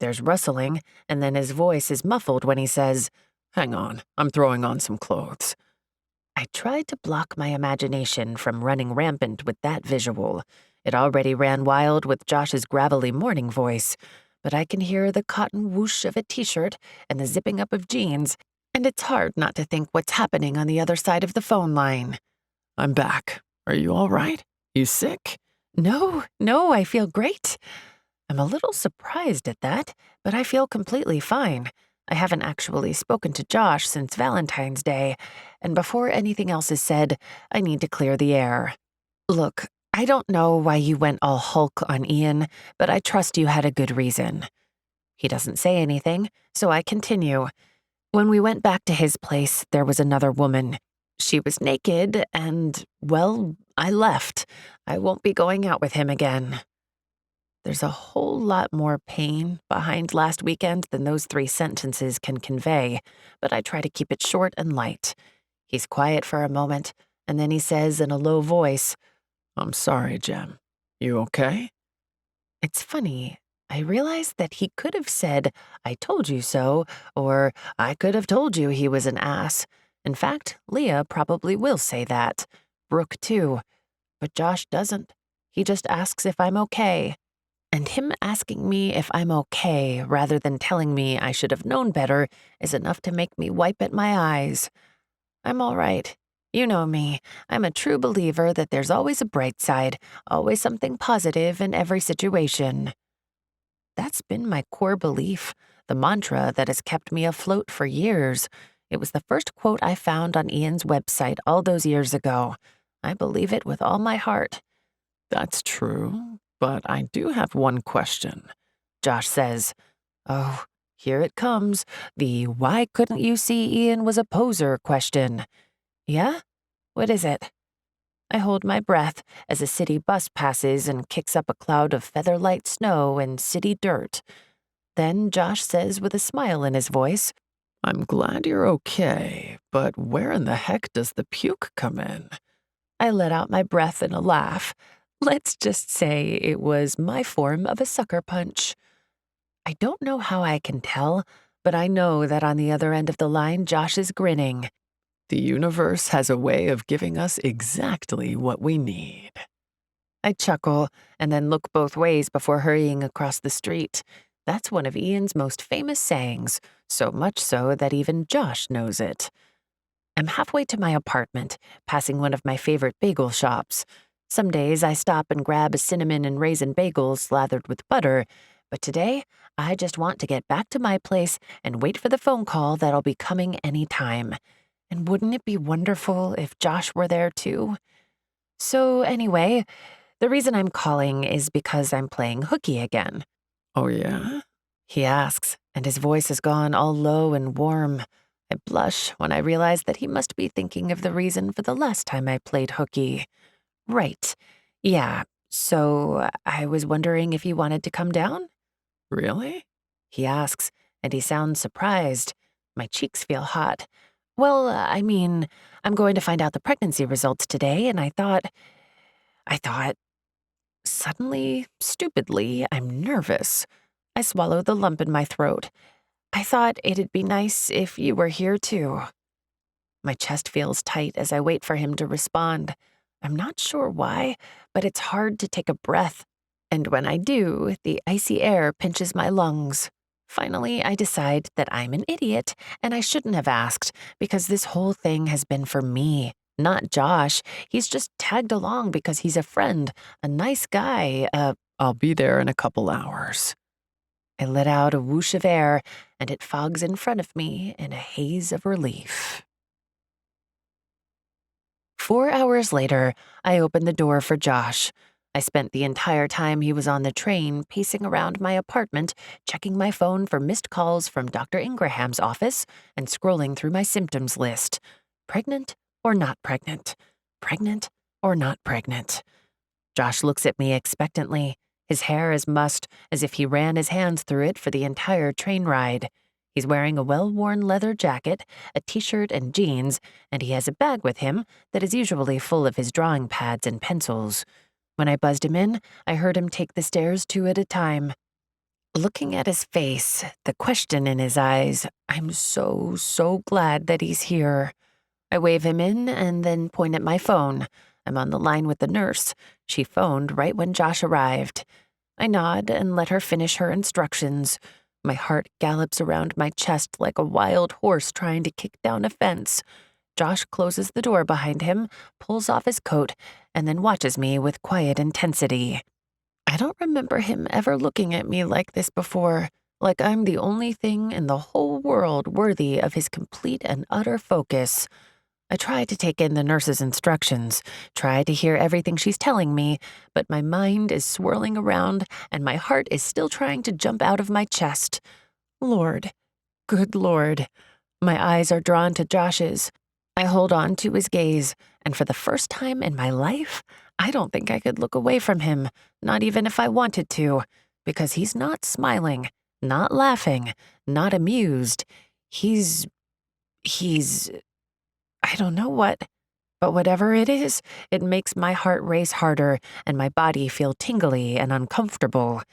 There's rustling, and then his voice is muffled when he says, Hang on, I'm throwing on some clothes. I tried to block my imagination from running rampant with that visual. It already ran wild with Josh's gravelly morning voice, but I can hear the cotton whoosh of a t-shirt and the zipping up of jeans, and it's hard not to think what's happening on the other side of the phone line. I'm back. Are you all right? You sick? No, I feel great. I'm a little surprised at that, but I feel completely fine. I haven't actually spoken to Josh since Valentine's Day, and before anything else is said, I need to clear the air. Look, I don't know why you went all Hulk on Ian, but I trust you had a good reason. He doesn't say anything, so I continue. When we went back to his place, there was another woman. She was naked, and, well, I left. I won't be going out with him again. There's a whole lot more pain behind last weekend than those 3 sentences can convey, but I try to keep it short and light. He's quiet for a moment, and then he says in a low voice, I'm sorry, Gem. You okay? It's funny. I realize that he could have said, I told you so, or I could have told you he was an ass. In fact, Leah probably will say that. Brooke, too. But Josh doesn't. He just asks if I'm okay. And him asking me if I'm okay rather than telling me I should have known better is enough to make me wipe at my eyes. I'm all right. You know me. I'm a true believer that there's always a bright side, always something positive in every situation. That's been my core belief, the mantra that has kept me afloat for years. It was the first quote I found on Ian's website all those years ago. I believe it with all my heart. That's true, but I do have one question. Josh says, Oh, here it comes, the why couldn't you see Ian was a poser question. Yeah? What is it? I hold my breath as a city bus passes and kicks up a cloud of feather-light snow and city dirt. Then Josh says with a smile in his voice, I'm glad you're okay, but where in the heck does the puke come in? I let out my breath in a laugh. Let's just say it was my form of a sucker punch. I don't know how I can tell, but I know that on the other end of the line, Josh is grinning. The universe has a way of giving us exactly what we need. I chuckle and then look both ways before hurrying across the street. That's one of Ian's most famous sayings, so much so that even Josh knows it. I'm halfway to my apartment, passing one of my favorite bagel shops. Some days I stop and grab a cinnamon and raisin bagel slathered with butter, but today I just want to get back to my place and wait for the phone call that'll be coming any time. And wouldn't it be wonderful if Josh were there too? So anyway, the reason I'm calling is because I'm playing hooky again. Oh, yeah? He asks, and his voice has gone all low and warm. I blush when I realize that he must be thinking of the reason for the last time I played hooky. Right. Yeah, so I was wondering if you wanted to come down? Really? He asks, and he sounds surprised. My cheeks feel hot. Well, I mean, I'm going to find out the pregnancy results today, and I thought, suddenly, stupidly, I'm nervous. I swallow the lump in my throat. I thought it'd be nice if you were here too. My chest feels tight as I wait for him to respond. I'm not sure why, but it's hard to take a breath. And when I do, the icy air pinches my lungs. Finally, I decide that I'm an idiot and I shouldn't have asked because this whole thing has been for me, not Josh. He's just tagged along because he's a friend, a nice guy, I'll be there in a couple hours. I let out a whoosh of air, and it fogs in front of me in a haze of relief. 4 hours later, I opened the door for Josh. I spent the entire time he was on the train pacing around my apartment, checking my phone for missed calls from Dr. Ingraham's office and scrolling through my symptoms list. Pregnant or not pregnant? Pregnant or not pregnant? Josh looks at me expectantly, his hair as mussed as if he ran his hands through it for the entire train ride. He's wearing a well-worn leather jacket, a t-shirt and jeans, and he has a bag with him that is usually full of his drawing pads and pencils. When I buzzed him in, I heard him take the stairs 2 at a time. Looking at his face, the question in his eyes, I'm so glad that he's here. I wave him in and then point at my phone. I'm on the line with the nurse. She phoned right when Josh arrived. I nod and let her finish her instructions. My heart gallops around my chest like a wild horse trying to kick down a fence. Josh closes the door behind him, pulls off his coat, and then watches me with quiet intensity. I don't remember him ever looking at me like this before, like I'm the only thing in the whole world worthy of his complete and utter focus. I try to take in the nurse's instructions, try to hear everything she's telling me, but my mind is swirling around and my heart is still trying to jump out of my chest. Lord, good Lord. My eyes are drawn to Josh's. I hold on to his gaze, and for the first time in my life, I don't think I could look away from him, not even if I wanted to, because he's not smiling, not laughing, not amused. He's I don't know what, but whatever it is, it makes my heart race harder and my body feel tingly and uncomfortable.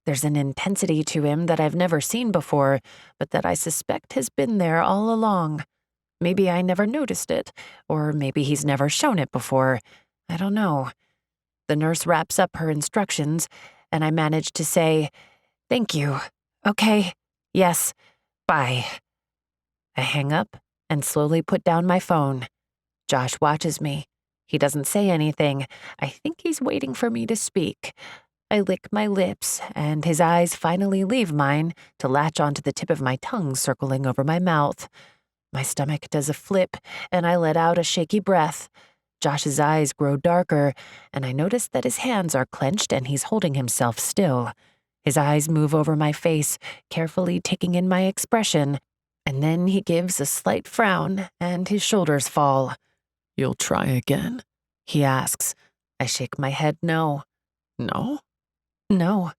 There's an intensity to him that I've never seen before, but that I suspect has been there all along. Maybe I never noticed it, or maybe he's never shown it before. I don't know. The nurse wraps up her instructions, and I manage to say, "Thank you. Okay. Yes. Bye." I hang up and slowly put down my phone. Josh watches me. He doesn't say anything. I think he's waiting for me to speak. I lick my lips, and his eyes finally leave mine to latch onto the tip of my tongue circling over my mouth. My stomach does a flip, and I let out a shaky breath. Josh's eyes grow darker, and I notice that his hands are clenched and he's holding himself still. His eyes move over my face, carefully taking in my expression, and then he gives a slight frown and his shoulders fall. You'll try again? He asks. I shake my head no. No? No.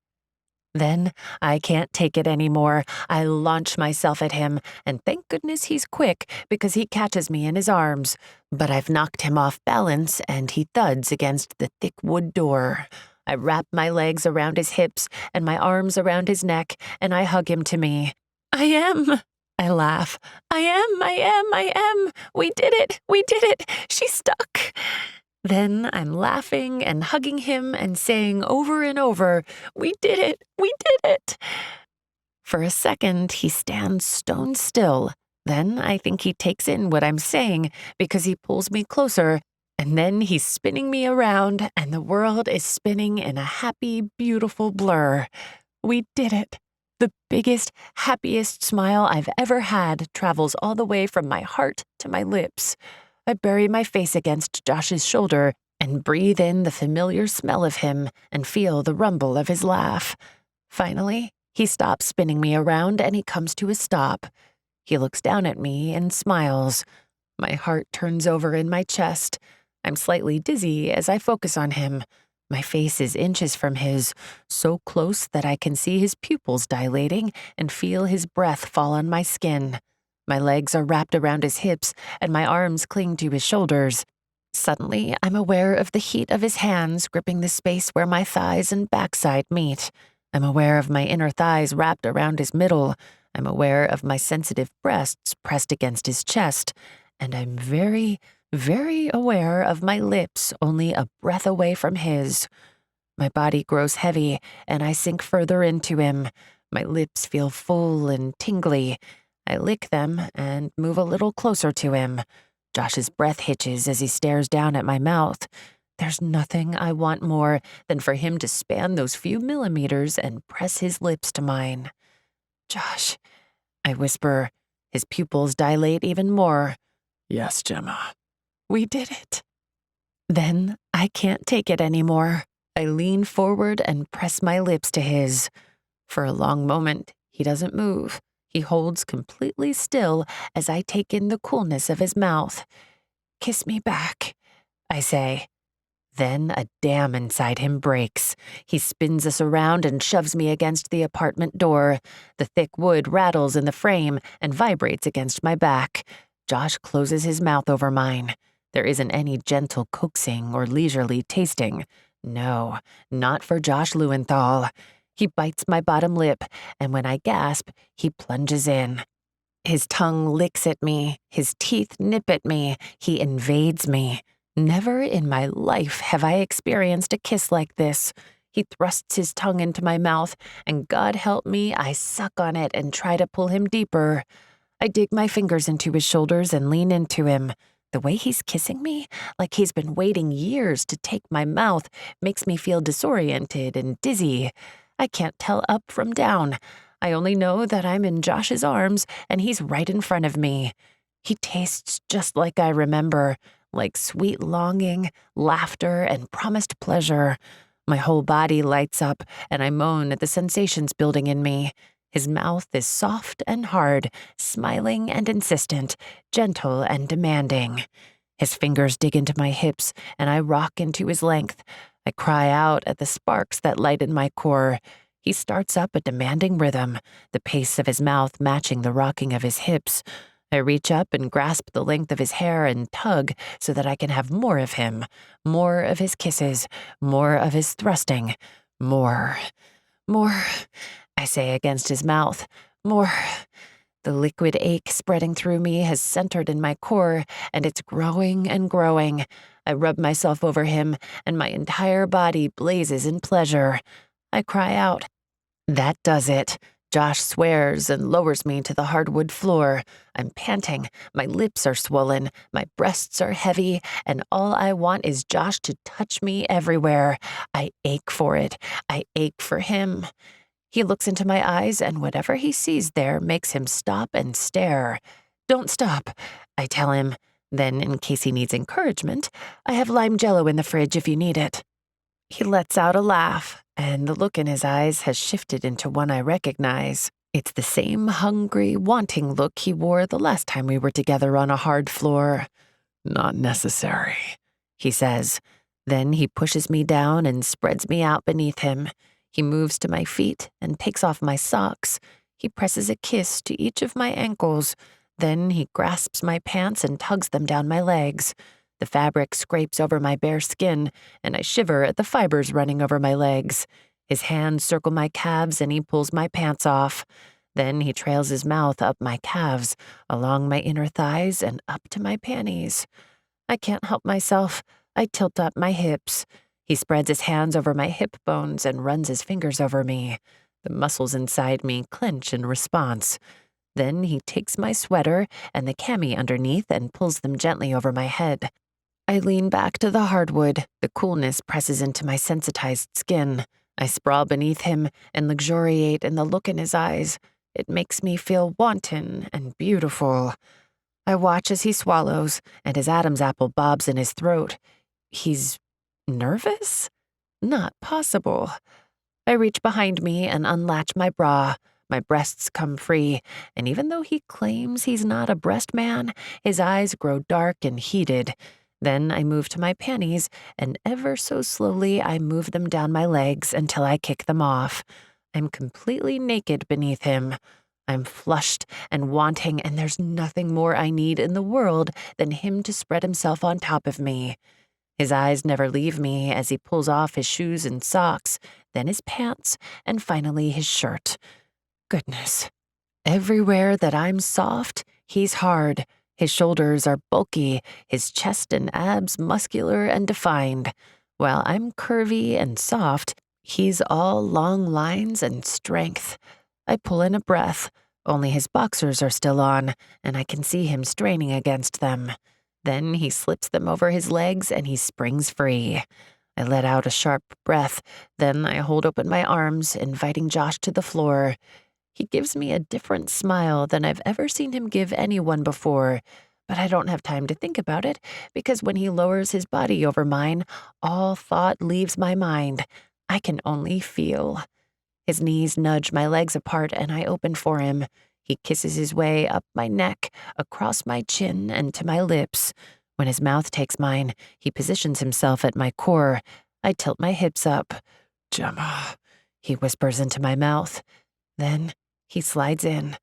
Then I can't take it anymore. I launch myself at him, and thank goodness he's quick because he catches me in his arms. But I've knocked him off balance, and he thuds against the thick wood door. I wrap my legs around his hips and my arms around his neck, and I hug him to me. I am. I laugh. I am. We did it. She's stuck. Then I'm laughing and hugging him and saying over and over, we did it. For a second, he stands stone still. Then I think he takes in what I'm saying because he pulls me closer, and then he's spinning me around, and the world is spinning in a happy, beautiful blur. We did it. The biggest, happiest smile I've ever had travels all the way from my heart to my lips. I bury my face against Josh's shoulder and breathe in the familiar smell of him and feel the rumble of his laugh. Finally, he stops spinning me around and he comes to a stop. He looks down at me and smiles. My heart turns over in my chest. I'm slightly dizzy as I focus on him. My face is inches from his, so close that I can see his pupils dilating and feel his breath fall on my skin. My legs are wrapped around his hips, and my arms cling to his shoulders. Suddenly, I'm aware of the heat of his hands gripping the space where my thighs and backside meet. I'm aware of my inner thighs wrapped around his middle. I'm aware of my sensitive breasts pressed against his chest. And I'm very aware of my lips only a breath away from his. My body grows heavy, and I sink further into him. My lips feel full and tingly. I lick them and move a little closer to him. Josh's breath hitches as he stares down at my mouth. There's nothing I want more than for him to span those few millimeters and press his lips to mine. Josh, I whisper. His pupils dilate even more. Yes, Gemma. We did it. Then I can't take it anymore. I lean forward and press my lips to his. For a long moment, he doesn't move. He holds completely still as I take in the coolness of his mouth. Kiss me back, I say. Then a dam inside him breaks. He spins us around and shoves me against the apartment door. The thick wood rattles in the frame and vibrates against my back. Josh closes his mouth over mine. There isn't any gentle coaxing or leisurely tasting. No, not for Josh Lewenthal. He bites my bottom lip, and when I gasp, he plunges in. His tongue licks at me. His teeth nip at me. He invades me. Never in my life have I experienced a kiss like this. He thrusts his tongue into my mouth, and God help me, I suck on it and try to pull him deeper. I dig my fingers into his shoulders and lean into him. The way he's kissing me, like he's been waiting years to take my mouth, makes me feel disoriented and dizzy. I can't tell up from down. I only know that I'm in Josh's arms and he's right in front of me. He tastes just like I remember, like sweet longing, laughter, and promised pleasure. My whole body lights up and I moan at the sensations building in me. His mouth is soft and hard, smiling and insistent, gentle and demanding. His fingers dig into my hips and I rock into his length. I cry out at the sparks that light in my core. He starts up a demanding rhythm, the pace of his mouth matching the rocking of his hips. I reach up and grasp the length of his hair and tug so that I can have more of him, more of his kisses, more of his thrusting, more, I say against his mouth, more. The liquid ache spreading through me has centered in my core, and it's growing and growing. I rub myself over him, and my entire body blazes in pleasure. I cry out. That does it. Josh swears and lowers me to the hardwood floor. I'm panting, my lips are swollen, my breasts are heavy, and all I want is Josh to touch me everywhere. I ache for it. I ache for him. He looks into my eyes, and whatever he sees there makes him stop and stare. Don't stop, I tell him. Then, in case he needs encouragement, I have lime jello in the fridge if you need it. He lets out a laugh, and the look in his eyes has shifted into one I recognize. It's the same hungry, wanting look he wore the last time we were together on a hard floor. Not necessary, he says. Then he pushes me down and spreads me out beneath him. He moves to my feet and takes off my socks. He presses a kiss to each of my ankles. Then he grasps my pants and tugs them down my legs. The fabric scrapes over my bare skin, and I shiver at the fibers running over my legs. His hands circle my calves and he pulls my pants off. Then he trails his mouth up my calves, along my inner thighs and up to my panties. I can't help myself. I tilt up my hips. He spreads his hands over my hip bones and runs his fingers over me. The muscles inside me clench in response. Then he takes my sweater and the cami underneath and pulls them gently over my head. I lean back to the hardwood. The coolness presses into my sensitized skin. I sprawl beneath him and luxuriate in the look in his eyes. It makes me feel wanton and beautiful. I watch as he swallows, and his Adam's apple bobs in his throat. He's nervous? Not possible. I reach behind me and unlatch my bra. My breasts come free, and even though he claims he's not a breast man, his eyes grow dark and heated. Then I move to my panties, and ever so slowly I move them down my legs until I kick them off. I'm completely naked beneath him. I'm flushed and wanting, and there's nothing more I need in the world than him to spread himself on top of me. His eyes never leave me as he pulls off his shoes and socks, then his pants, and finally his shirt. Goodness. Everywhere that I'm soft, he's hard. His shoulders are bulky, his chest and abs muscular and defined. While I'm curvy and soft, he's all long lines and strength. I pull in a breath. Only his boxers are still on, and I can see him straining against them. Then he slips them over his legs and he springs free. I let out a sharp breath, then I hold open my arms, inviting Josh to the floor. He gives me a different smile than I've ever seen him give anyone before, but I don't have time to think about it because when he lowers his body over mine, all thought leaves my mind. I can only feel. His knees nudge my legs apart and I open for him. He kisses his way up my neck, across my chin, and to my lips. When his mouth takes mine, he positions himself at my core. I tilt my hips up. "Gemma," he whispers into my mouth. Then he slides in.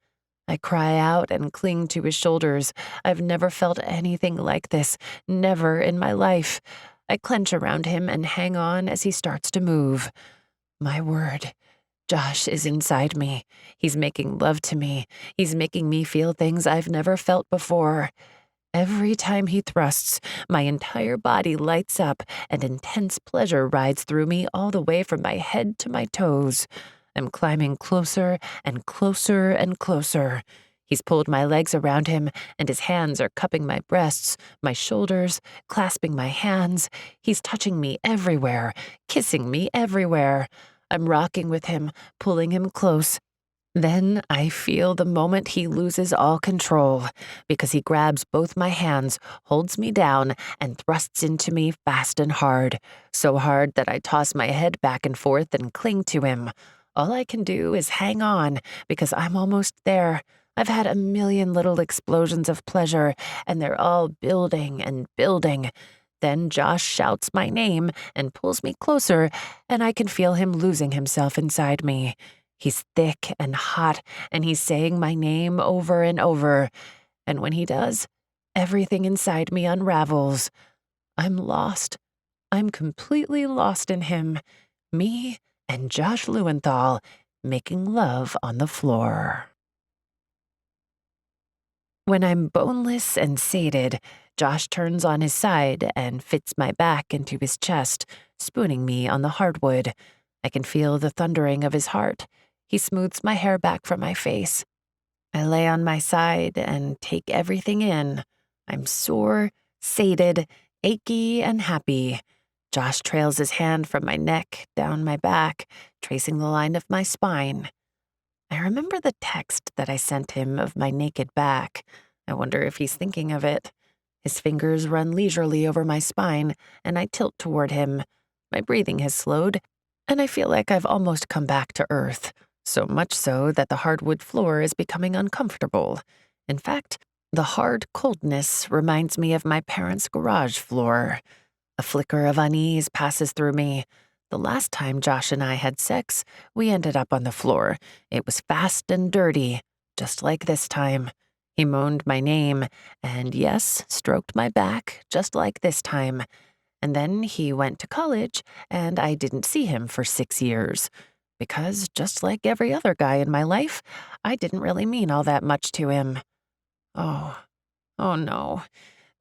I cry out and cling to his shoulders. I've never felt anything like this, never in my life. I clench around him and hang on as he starts to move. My word, Josh is inside me. He's making love to me. He's making me feel things I've never felt before. Every time he thrusts, my entire body lights up and intense pleasure rides through me all the way from my head to my toes. I'm climbing closer and closer and closer. He's pulled my legs around him, and his hands are cupping my breasts, my shoulders, clasping my hands. He's touching me everywhere, kissing me everywhere. I'm rocking with him, pulling him close. Then I feel the moment he loses all control, because he grabs both my hands, holds me down, and thrusts into me fast and hard, so hard that I toss my head back and forth and cling to him. All I can do is hang on, because I'm almost there. I've had a million little explosions of pleasure, and they're all building and building. Then Josh shouts my name and pulls me closer, and I can feel him losing himself inside me. He's thick and hot, and he's saying my name over and over. And when he does, everything inside me unravels. I'm lost. I'm completely lost in him. Me and Josh Lewenthal making love on the floor. When I'm boneless and sated, Josh turns on his side and fits my back into his chest, spooning me on the hardwood. I can feel the thundering of his heart. He smooths my hair back from my face. I lay on my side and take everything in. I'm sore, sated, achy, and happy. Josh trails his hand from my neck down my back, tracing the line of my spine. I remember the text that I sent him of my naked back. I wonder if he's thinking of it. His fingers run leisurely over my spine, and I tilt toward him. My breathing has slowed, and I feel like I've almost come back to earth. So much so that the hardwood floor is becoming uncomfortable. In fact, the hard coldness reminds me of my parents' garage floor. A flicker of unease passes through me. The last time Josh and I had sex, we ended up on the floor. It was fast and dirty, just like this time. He moaned my name, and yes, stroked my back, just like this time. And then he went to college, and I didn't see him for 6 years. Because, just like every other guy in my life, I didn't really mean all that much to him. Oh no.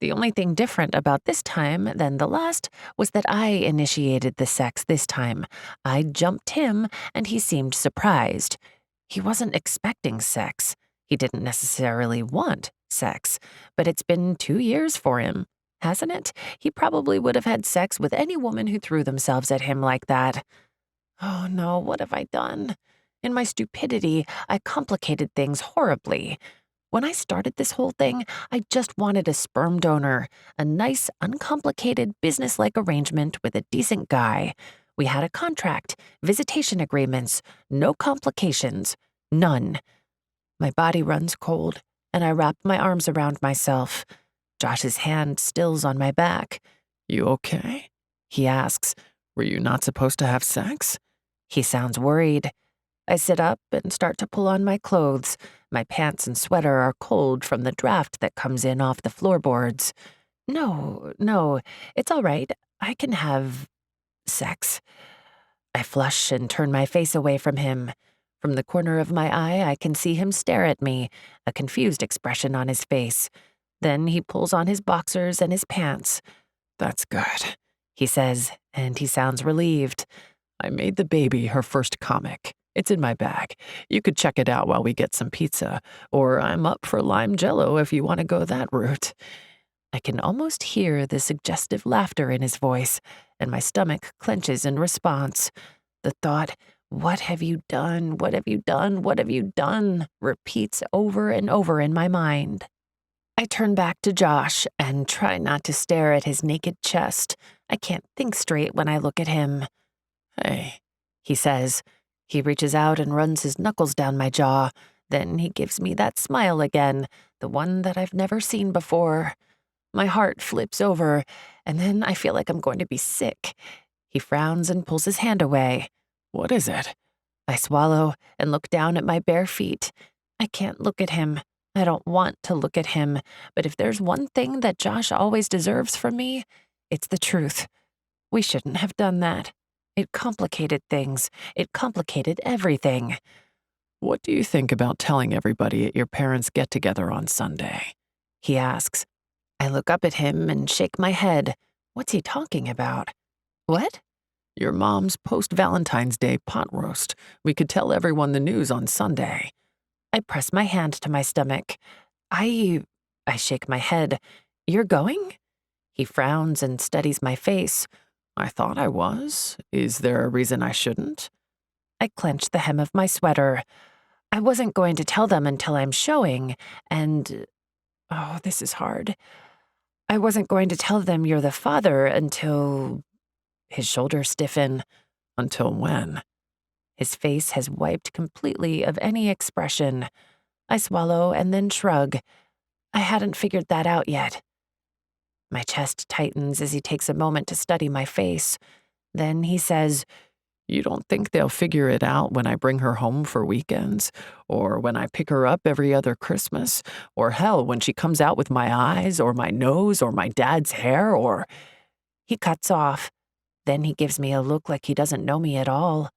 The only thing different about this time than the last was that I initiated the sex this time. I jumped him, and he seemed surprised. He wasn't expecting sex. He didn't necessarily want sex, but it's been 2 years for him, hasn't it? He probably would have had sex with any woman who threw themselves at him like that. Oh no, what have I done? In my stupidity, I complicated things horribly. When I started this whole thing, I just wanted a sperm donor, a nice, uncomplicated, business-like arrangement with a decent guy. We had a contract, visitation agreements, no complications, none. My body runs cold, and I wrap my arms around myself. Josh's hand stills on my back. "You okay?" He asks. "Were you not supposed to have sex?" He sounds worried. I sit up and start to pull on my clothes. My pants and sweater are cold from the draft that comes in off the floorboards. No, it's all right. I can have sex. I flush and turn my face away from him. From the corner of my eye, I can see him stare at me, a confused expression on his face. Then he pulls on his boxers and his pants. "That's good," he says, and he sounds relieved. "I made the baby her first comic. It's in my bag. You could check it out while we get some pizza, or I'm up for lime jello if you want to go that route." I can almost hear the suggestive laughter in his voice, and my stomach clenches in response. The thought, "What have you done? What have you done? What have you done?" repeats over and over in my mind. I turn back to Josh and try not to stare at his naked chest. I can't think straight when I look at him. Hey, He says. He reaches out and runs his knuckles down my jaw. Then he gives me that smile again, the one that I've never seen before. My heart flips over, and then I feel like I'm going to be sick. He frowns and pulls his hand away. what is it? I swallow and look down at my bare feet. I can't look at him. I don't want to look at him, but if there's one thing that Josh always deserves from me, it's the truth. We shouldn't have done that. It complicated things. It complicated everything. What do you think about telling everybody at your parents' get-together on Sunday? He asks. I look up at him and shake my head. What's he talking about? What? Your mom's post-Valentine's Day pot roast. We could tell everyone the news on Sunday. I press my hand to my stomach. I shake my head. You're going? He frowns and studies my face. I thought I was. Is there a reason I shouldn't? I clench the hem of my sweater. I wasn't going to tell them until I'm showing, and oh, this is hard. I wasn't going to tell them you're the father until... His shoulders stiffen. Until when? His face has wiped completely of any expression. I swallow and then shrug. I hadn't figured that out yet. My chest tightens as he takes a moment to study my face. Then he says, You don't think they'll figure it out when I bring her home for weekends? Or when I pick her up every other Christmas? Or hell, when she comes out with my eyes, or my nose, or my dad's hair, or... He cuts off. Then he gives me a look like he doesn't know me at all.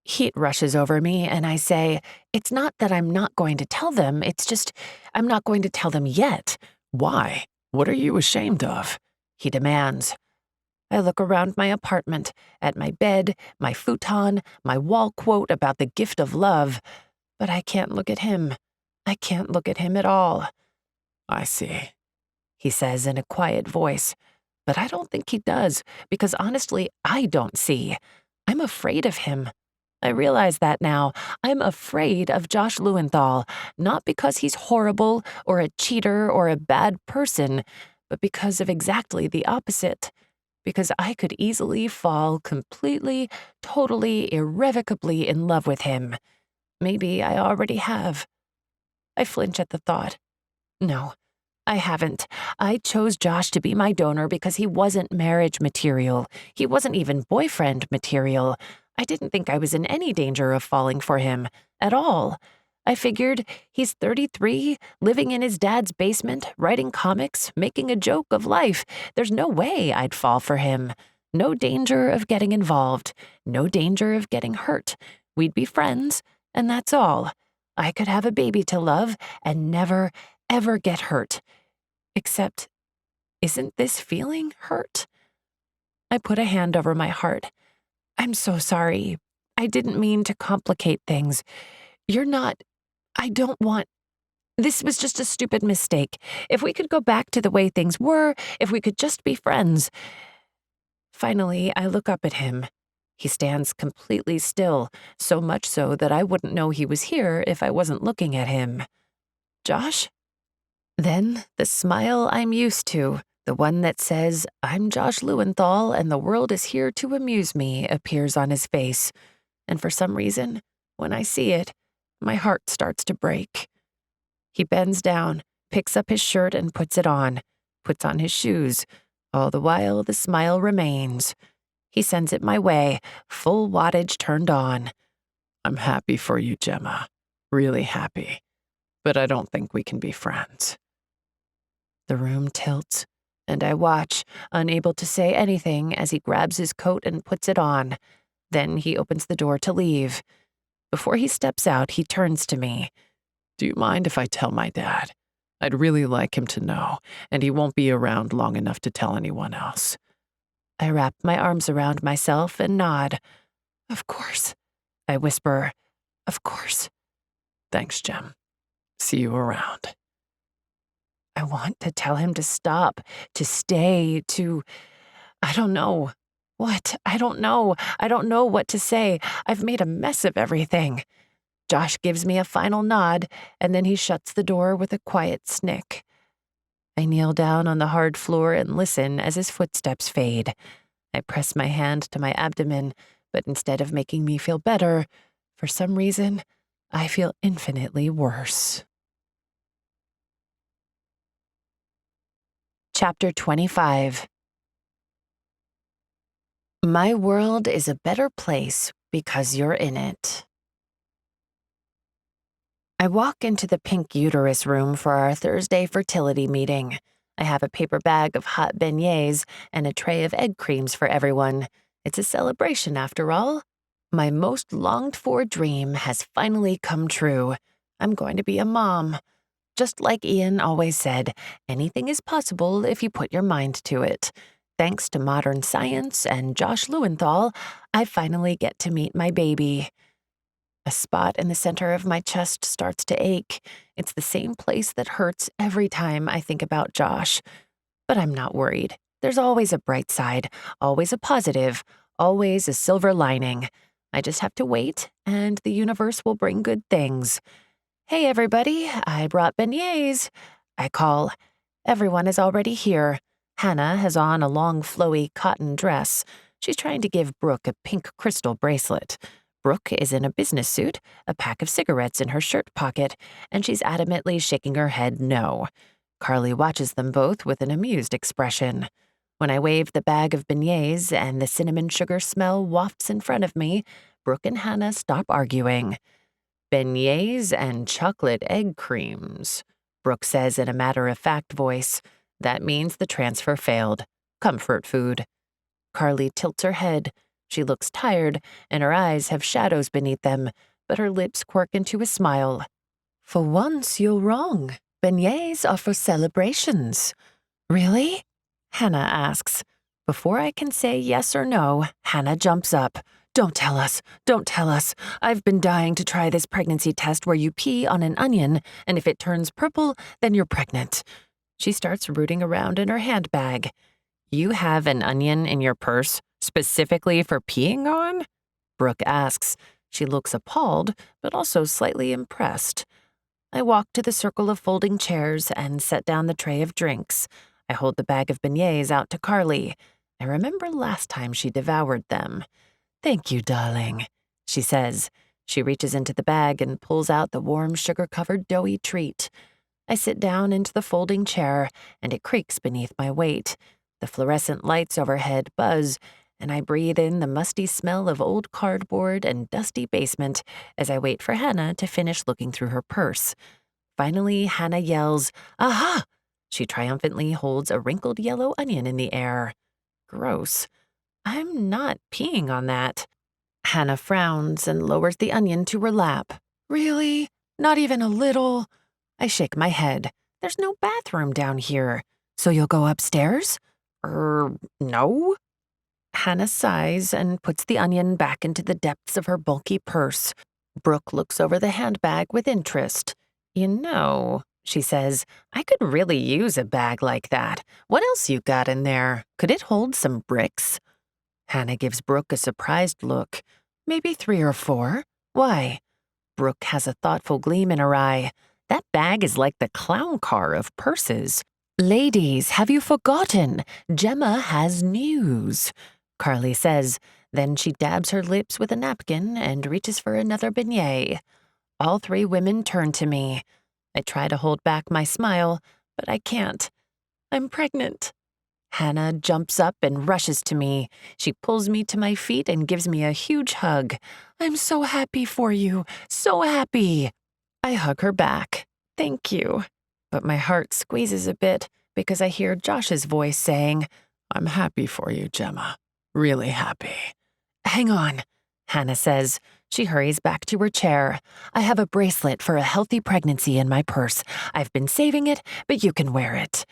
Heat rushes over me, and I say, it's not that I'm not going to tell them, it's just I'm not going to tell them yet. Why? What are you ashamed of? He demands. I look around my apartment, at my bed, my futon, my wall quote about the gift of love, but I can't look at him. I can't look at him at all. I see, he says in a quiet voice. But I don't think he does, because honestly, I don't see. I'm afraid of him. I realize that now. I'm afraid of Josh Lewenthal, not because he's horrible or a cheater or a bad person, but because of exactly the opposite. Because I could easily fall completely, totally, irrevocably in love with him. Maybe I already have. I flinch at the thought. No, I haven't. I chose Josh to be my donor because he wasn't marriage material. He wasn't even boyfriend material. I didn't think I was in any danger of falling for him, at all. I figured he's 33, living in his dad's basement, writing comics, making a joke of life. There's no way I'd fall for him. No danger of getting involved. No danger of getting hurt. We'd be friends, and that's all. I could have a baby to love and never, ever get hurt. Except, isn't this feeling hurt? I put a hand over my heart. I'm so sorry. I didn't mean to complicate things. I don't want... This was just a stupid mistake. If we could go back to the way things were, if we could just be friends. Finally, I look up at him. He stands completely still, so much so that I wouldn't know he was here if I wasn't looking at him. Josh? Then the smile I'm used to, the one that says, I'm Josh Lewenthal and the world is here to amuse me, appears on his face. And for some reason, when I see it, my heart starts to break. He bends down, picks up his shirt and puts it on, puts on his shoes. All the while, the smile remains. He sends it my way, full wattage turned on. I'm happy for you, Gemma. Really happy. But I don't think we can be friends. The room tilts, and I watch, unable to say anything as he grabs his coat and puts it on. Then he opens the door to leave. Before he steps out, he turns to me. Do you mind if I tell my dad? I'd really like him to know, and he won't be around long enough to tell anyone else. I wrap my arms around myself and nod. Of course. I whisper, of course. Thanks, Gem. See you around. I want to tell him to stop, to stay, I don't know. What? I don't know. I don't know what to say. I've made a mess of everything. Josh gives me a final nod, and then he shuts the door with a quiet snick. I kneel down on the hard floor and listen as his footsteps fade. I press my hand to my abdomen, but instead of making me feel better, for some reason, I feel infinitely worse. Chapter 25. My world is a better place because you're in it. I walk into the pink uterus room for our Thursday fertility meeting. I have a paper bag of hot beignets and a tray of egg creams for everyone. It's a celebration, after all. My most longed-for dream has finally come true. I'm going to be a mom. Just like Ian always said, anything is possible if you put your mind to it. Thanks to modern science and Josh Lewenthal, I finally get to meet my baby. A spot in the center of my chest starts to ache. It's the same place that hurts every time I think about Josh. But I'm not worried. There's always a bright side, always a positive, always a silver lining. I just have to wait, and the universe will bring good things. Hey, everybody, I brought beignets. I call. Everyone is already here. Hannah has on a long, flowy cotton dress. She's trying to give Brooke a pink crystal bracelet. Brooke is in a business suit, a pack of cigarettes in her shirt pocket, and she's adamantly shaking her head no. Carly watches them both with an amused expression. When I wave the bag of beignets and the cinnamon sugar smell wafts in front of me, Brooke and Hannah stop arguing. Beignets and chocolate egg creams, Brooke says in a matter-of-fact voice. That means the transfer failed. Comfort food. Carly tilts her head. She looks tired, and her eyes have shadows beneath them, but her lips quirk into a smile. For once, you're wrong. Beignets are for celebrations. Really? Hannah asks. Before I can say yes or no, Hannah jumps up. Don't tell us. Don't tell us. I've been dying to try this pregnancy test where you pee on an onion, and if it turns purple, then you're pregnant. She starts rooting around in her handbag. You have an onion in your purse, specifically for peeing on? Brooke asks. She looks appalled, but also slightly impressed. I walk to the circle of folding chairs and set down the tray of drinks. I hold the bag of beignets out to Carly. I remember last time she devoured them. Thank you, darling, she says. She reaches into the bag and pulls out the warm, sugar-covered doughy treat. I sit down into the folding chair, and it creaks beneath my weight. The fluorescent lights overhead buzz, and I breathe in the musty smell of old cardboard and dusty basement as I wait for Hannah to finish looking through her purse. Finally, Hannah yells, "Aha!" She triumphantly holds a wrinkled yellow onion in the air. Gross. I'm not peeing on that. Hannah frowns and lowers the onion to her lap. Really? Not even a little? I shake my head. There's no bathroom down here. So you'll go upstairs? No? Hannah sighs and puts the onion back into the depths of her bulky purse. Brooke looks over the handbag with interest. You know, she says, I could really use a bag like that. What else you got in there? Could it hold some bricks? Hannah gives Brooke a surprised look. Maybe 3 or 4. Why? Brooke has a thoughtful gleam in her eye. That bag is like the clown car of purses. Ladies, have you forgotten? Gemma has news, Carly says. Then she dabs her lips with a napkin and reaches for another beignet. All 3 women turn to me. I try to hold back my smile, but I can't. I'm pregnant. Hannah jumps up and rushes to me. She pulls me to my feet and gives me a huge hug. I'm so happy for you, so happy. I hug her back. Thank you. But my heart squeezes a bit because I hear Josh's voice saying, I'm happy for you, Gemma. Really happy. Hang on, Hannah says. She hurries back to her chair. I have a bracelet for a healthy pregnancy in my purse. I've been saving it, but you can wear it.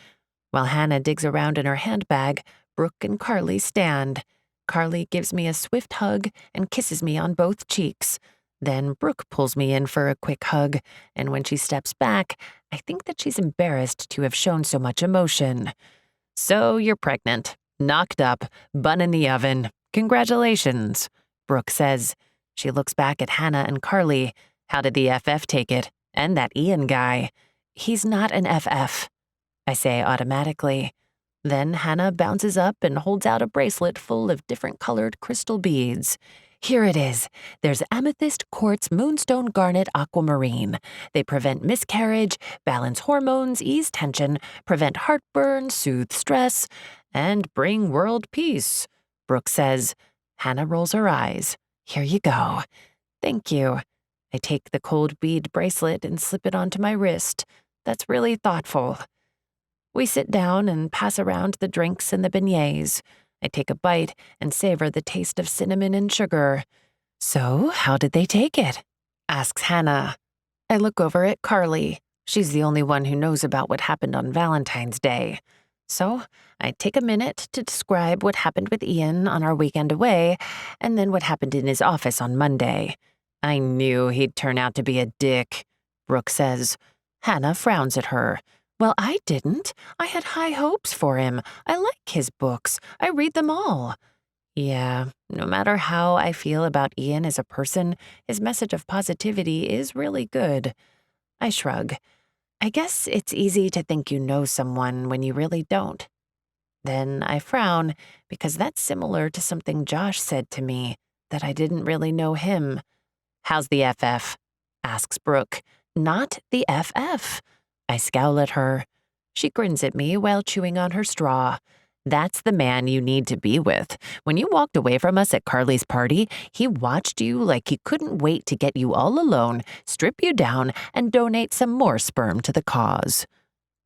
While Hannah digs around in her handbag, Brooke and Carly stand. Carly gives me a swift hug and kisses me on both cheeks. Then Brooke pulls me in for a quick hug, and when she steps back, I think that she's embarrassed to have shown so much emotion. So you're pregnant, knocked up, bun in the oven. Congratulations, Brooke says. She looks back at Hannah and Carly. How did the FF take it? And that Ian guy. He's not an FF, I say automatically. Then Hannah bounces up and holds out a bracelet full of different colored crystal beads. Here it is. There's amethyst, quartz, moonstone, garnet, aquamarine. They prevent miscarriage, balance hormones, ease tension, prevent heartburn, soothe stress, and bring world peace, Brooke says. Hannah rolls her eyes. Here you go. Thank you. I take the cold bead bracelet and slip it onto my wrist. That's really thoughtful. We sit down and pass around the drinks and the beignets. I take a bite and savor the taste of cinnamon and sugar. So, how did they take it? Asks Hannah. I look over at Carly. She's the only one who knows about what happened on Valentine's Day. So, I take a minute to describe what happened with Ian on our weekend away, and then what happened in his office on Monday. I knew he'd turn out to be a dick, Brooke says. Hannah frowns at her. Well, I didn't. I had high hopes for him. I like his books. I read them all. Yeah, no matter how I feel about Ian as a person, his message of positivity is really good. I shrug. I guess it's easy to think you know someone when you really don't. Then I frown, because that's similar to something Josh said to me, that I didn't really know him. How's the FF? Asks Brooke. Not the FF. I scowl at her. She grins at me while chewing on her straw. That's the man you need to be with. When you walked away from us at Carly's party, he watched you like he couldn't wait to get you all alone, strip you down, and donate some more sperm to the cause.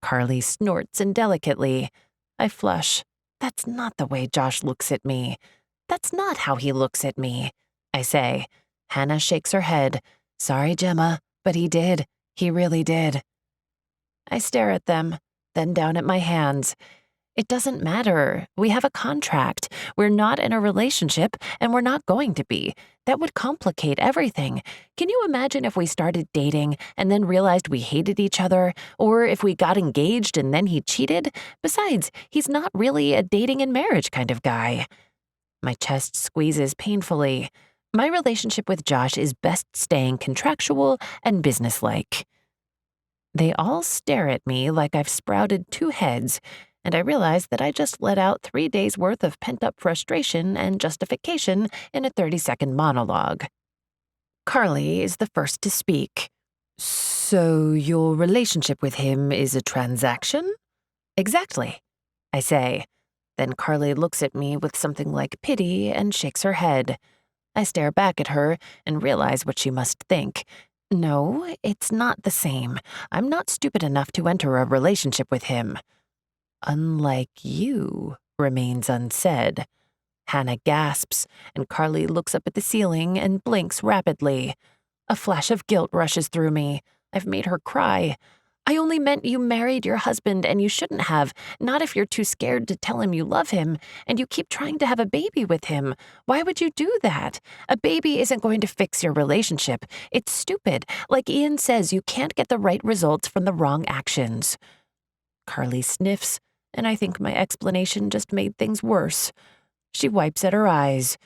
Carly snorts indelicately. I flush. That's not the way Josh looks at me. That's not how he looks at me, I say. Hannah shakes her head. Sorry, Gemma, but he did. He really did. I stare at them, then down at my hands. It doesn't matter. We have a contract. We're not in a relationship, and we're not going to be. That would complicate everything. Can you imagine if we started dating and then realized we hated each other? Or if we got engaged and then he cheated? Besides, he's not really a dating and marriage kind of guy. My chest squeezes painfully. My relationship with Josh is best staying contractual and businesslike. They all stare at me like I've sprouted two heads, and I realize that I just let out 3 days' worth of pent-up frustration and justification in a 30-second monologue. Carly is the first to speak. So your relationship with him is a transaction? Exactly, I say. Then Carly looks at me with something like pity and shakes her head. I stare back at her and realize what she must think. No, it's not the same. I'm not stupid enough to enter a relationship with him. Unlike you, remains unsaid. Hannah gasps, and Carly looks up at the ceiling and blinks rapidly. A flash of guilt rushes through me. I've made her cry. I only meant you married your husband and you shouldn't have, not if you're too scared to tell him you love him, and you keep trying to have a baby with him. Why would you do that? A baby isn't going to fix your relationship. It's stupid. Like Ian says, you can't get the right results from the wrong actions. Carly sniffs, and I think my explanation just made things worse. She wipes at her eyes.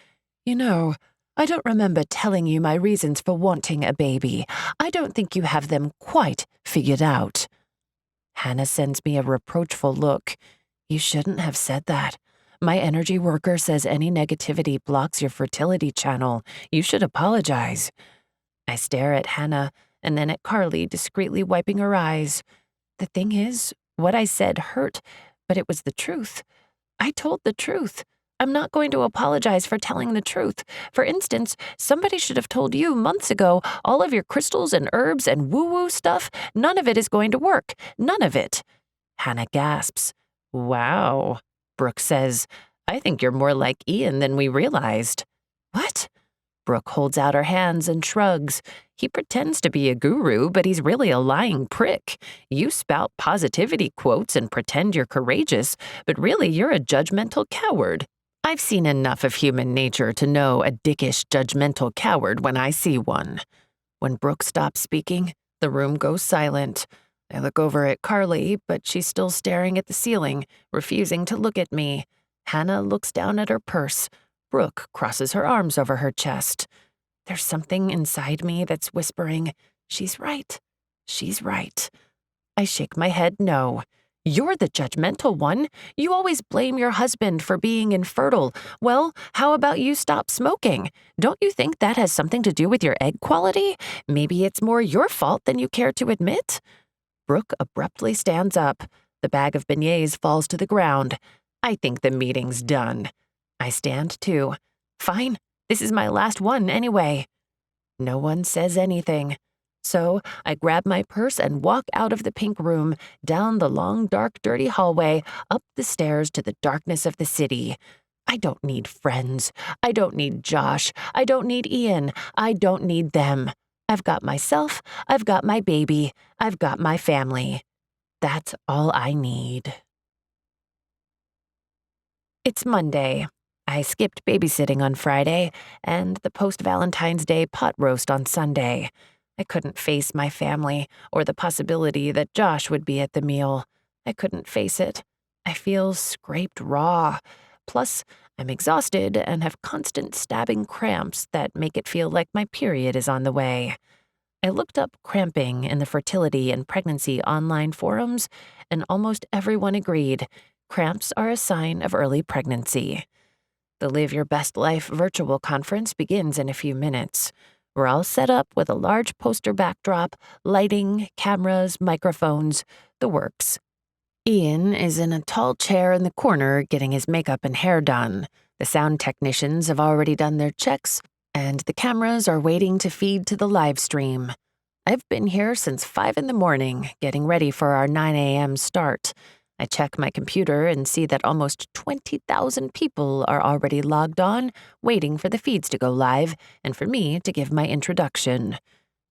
You know, I don't remember telling you my reasons for wanting a baby. I don't think you have them quite figured out. Hannah sends me a reproachful look. You shouldn't have said that. My energy worker says any negativity blocks your fertility channel. You should apologize. I stare at Hannah and then at Carly, discreetly wiping her eyes. The thing is, what I said hurt, but it was the truth. I told the truth. I'm not going to apologize for telling the truth. For instance, somebody should have told you months ago all of your crystals and herbs and woo-woo stuff, none of it is going to work. None of it. Hannah gasps. Wow, Brooke says. I think you're more like Ian than we realized. What? Brooke holds out her hands and shrugs. He pretends to be a guru, but he's really a lying prick. You spout positivity quotes and pretend you're courageous, but really you're a judgmental coward. I've seen enough of human nature to know a dickish, judgmental coward when I see one. When Brooke stops speaking, the room goes silent. I look over at Carly, but she's still staring at the ceiling, refusing to look at me. Hannah looks down at her purse. Brooke crosses her arms over her chest. There's something inside me that's whispering, she's right. She's right. I shake my head no. You're the judgmental one. You always blame your husband for being infertile. Well, how about you stop smoking? Don't you think that has something to do with your egg quality? Maybe it's more your fault than you care to admit? Brooke abruptly stands up. The bag of beignets falls to the ground. I think the meeting's done. I stand too. Fine, this is my last one anyway. No one says anything. So I grab my purse and walk out of the pink room, down the long, dark, dirty hallway, up the stairs to the darkness of the city. I don't need friends. I don't need Josh. I don't need Ian. I don't need them. I've got myself. I've got my baby. I've got my family. That's all I need. It's Monday. I skipped babysitting on Friday and the post-Valentine's Day pot roast on Sunday. I couldn't face my family or the possibility that Josh would be at the meal. I couldn't face it. I feel scraped raw. Plus, I'm exhausted and have constant stabbing cramps that make it feel like my period is on the way. I looked up cramping in the fertility and pregnancy online forums, and almost everyone agreed cramps are a sign of early pregnancy. The Live Your Best Life virtual conference begins in a few minutes. We're all set up with a large poster backdrop, lighting, cameras, microphones, the works. Ian is in a tall chair in the corner getting his makeup and hair done. The sound technicians have already done their checks, and the cameras are waiting to feed to the live stream. I've been here since 5 in the morning, getting ready for our 9 a.m. start. I check my computer and see that almost 20,000 people are already logged on, waiting for the feeds to go live and for me to give my introduction.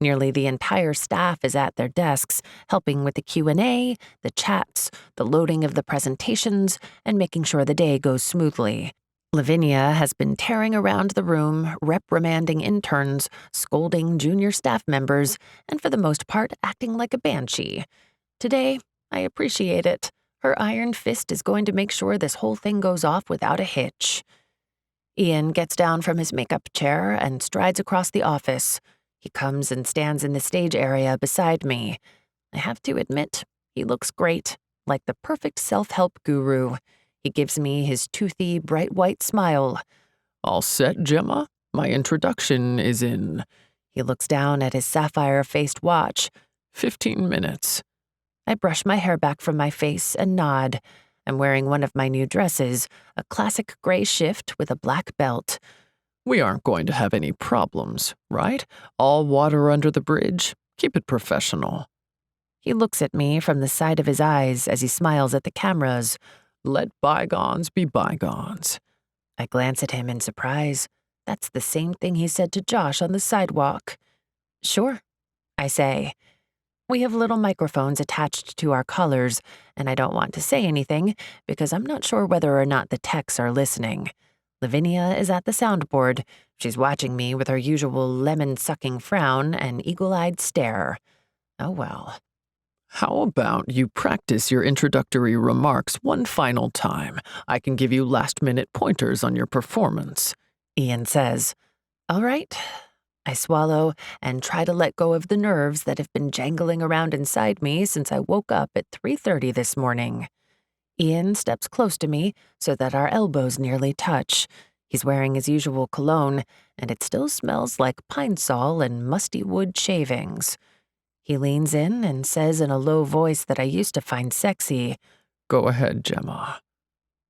Nearly the entire staff is at their desks, helping with the Q&A, the chats, the loading of the presentations, and making sure the day goes smoothly. Lavinia has been tearing around the room, reprimanding interns, scolding junior staff members, and for the most part acting like a banshee. Today, I appreciate it. Her iron fist is going to make sure this whole thing goes off without a hitch. Ian gets down from his makeup chair and strides across the office. He comes and stands in the stage area beside me. I have to admit, he looks great, like the perfect self-help guru. He gives me his toothy, bright white smile. All set, Gemma? My introduction is in. He looks down at his sapphire-faced watch. 15 minutes. I brush my hair back from my face and nod. I'm wearing one of my new dresses, a classic gray shift with a black belt. We aren't going to have any problems, right? All water under the bridge. Keep it professional. He looks at me from the side of his eyes as he smiles at the cameras. Let bygones be bygones. I glance at him in surprise. That's the same thing he said to Josh on the sidewalk. Sure, I say. We have little microphones attached to our collars, and I don't want to say anything because I'm not sure whether or not the techs are listening. Lavinia is at the soundboard. She's watching me with her usual lemon-sucking frown and eagle-eyed stare. Oh well. How about you practice your introductory remarks one final time? I can give you last-minute pointers on your performance. Ian says. All right. I swallow and try to let go of the nerves that have been jangling around inside me since I woke up at 3:30 this morning. Ian steps close to me so that our elbows nearly touch. He's wearing his usual cologne, and it still smells like pine sol and musty wood shavings. He leans in and says in a low voice that I used to find sexy, Go ahead, Gemma.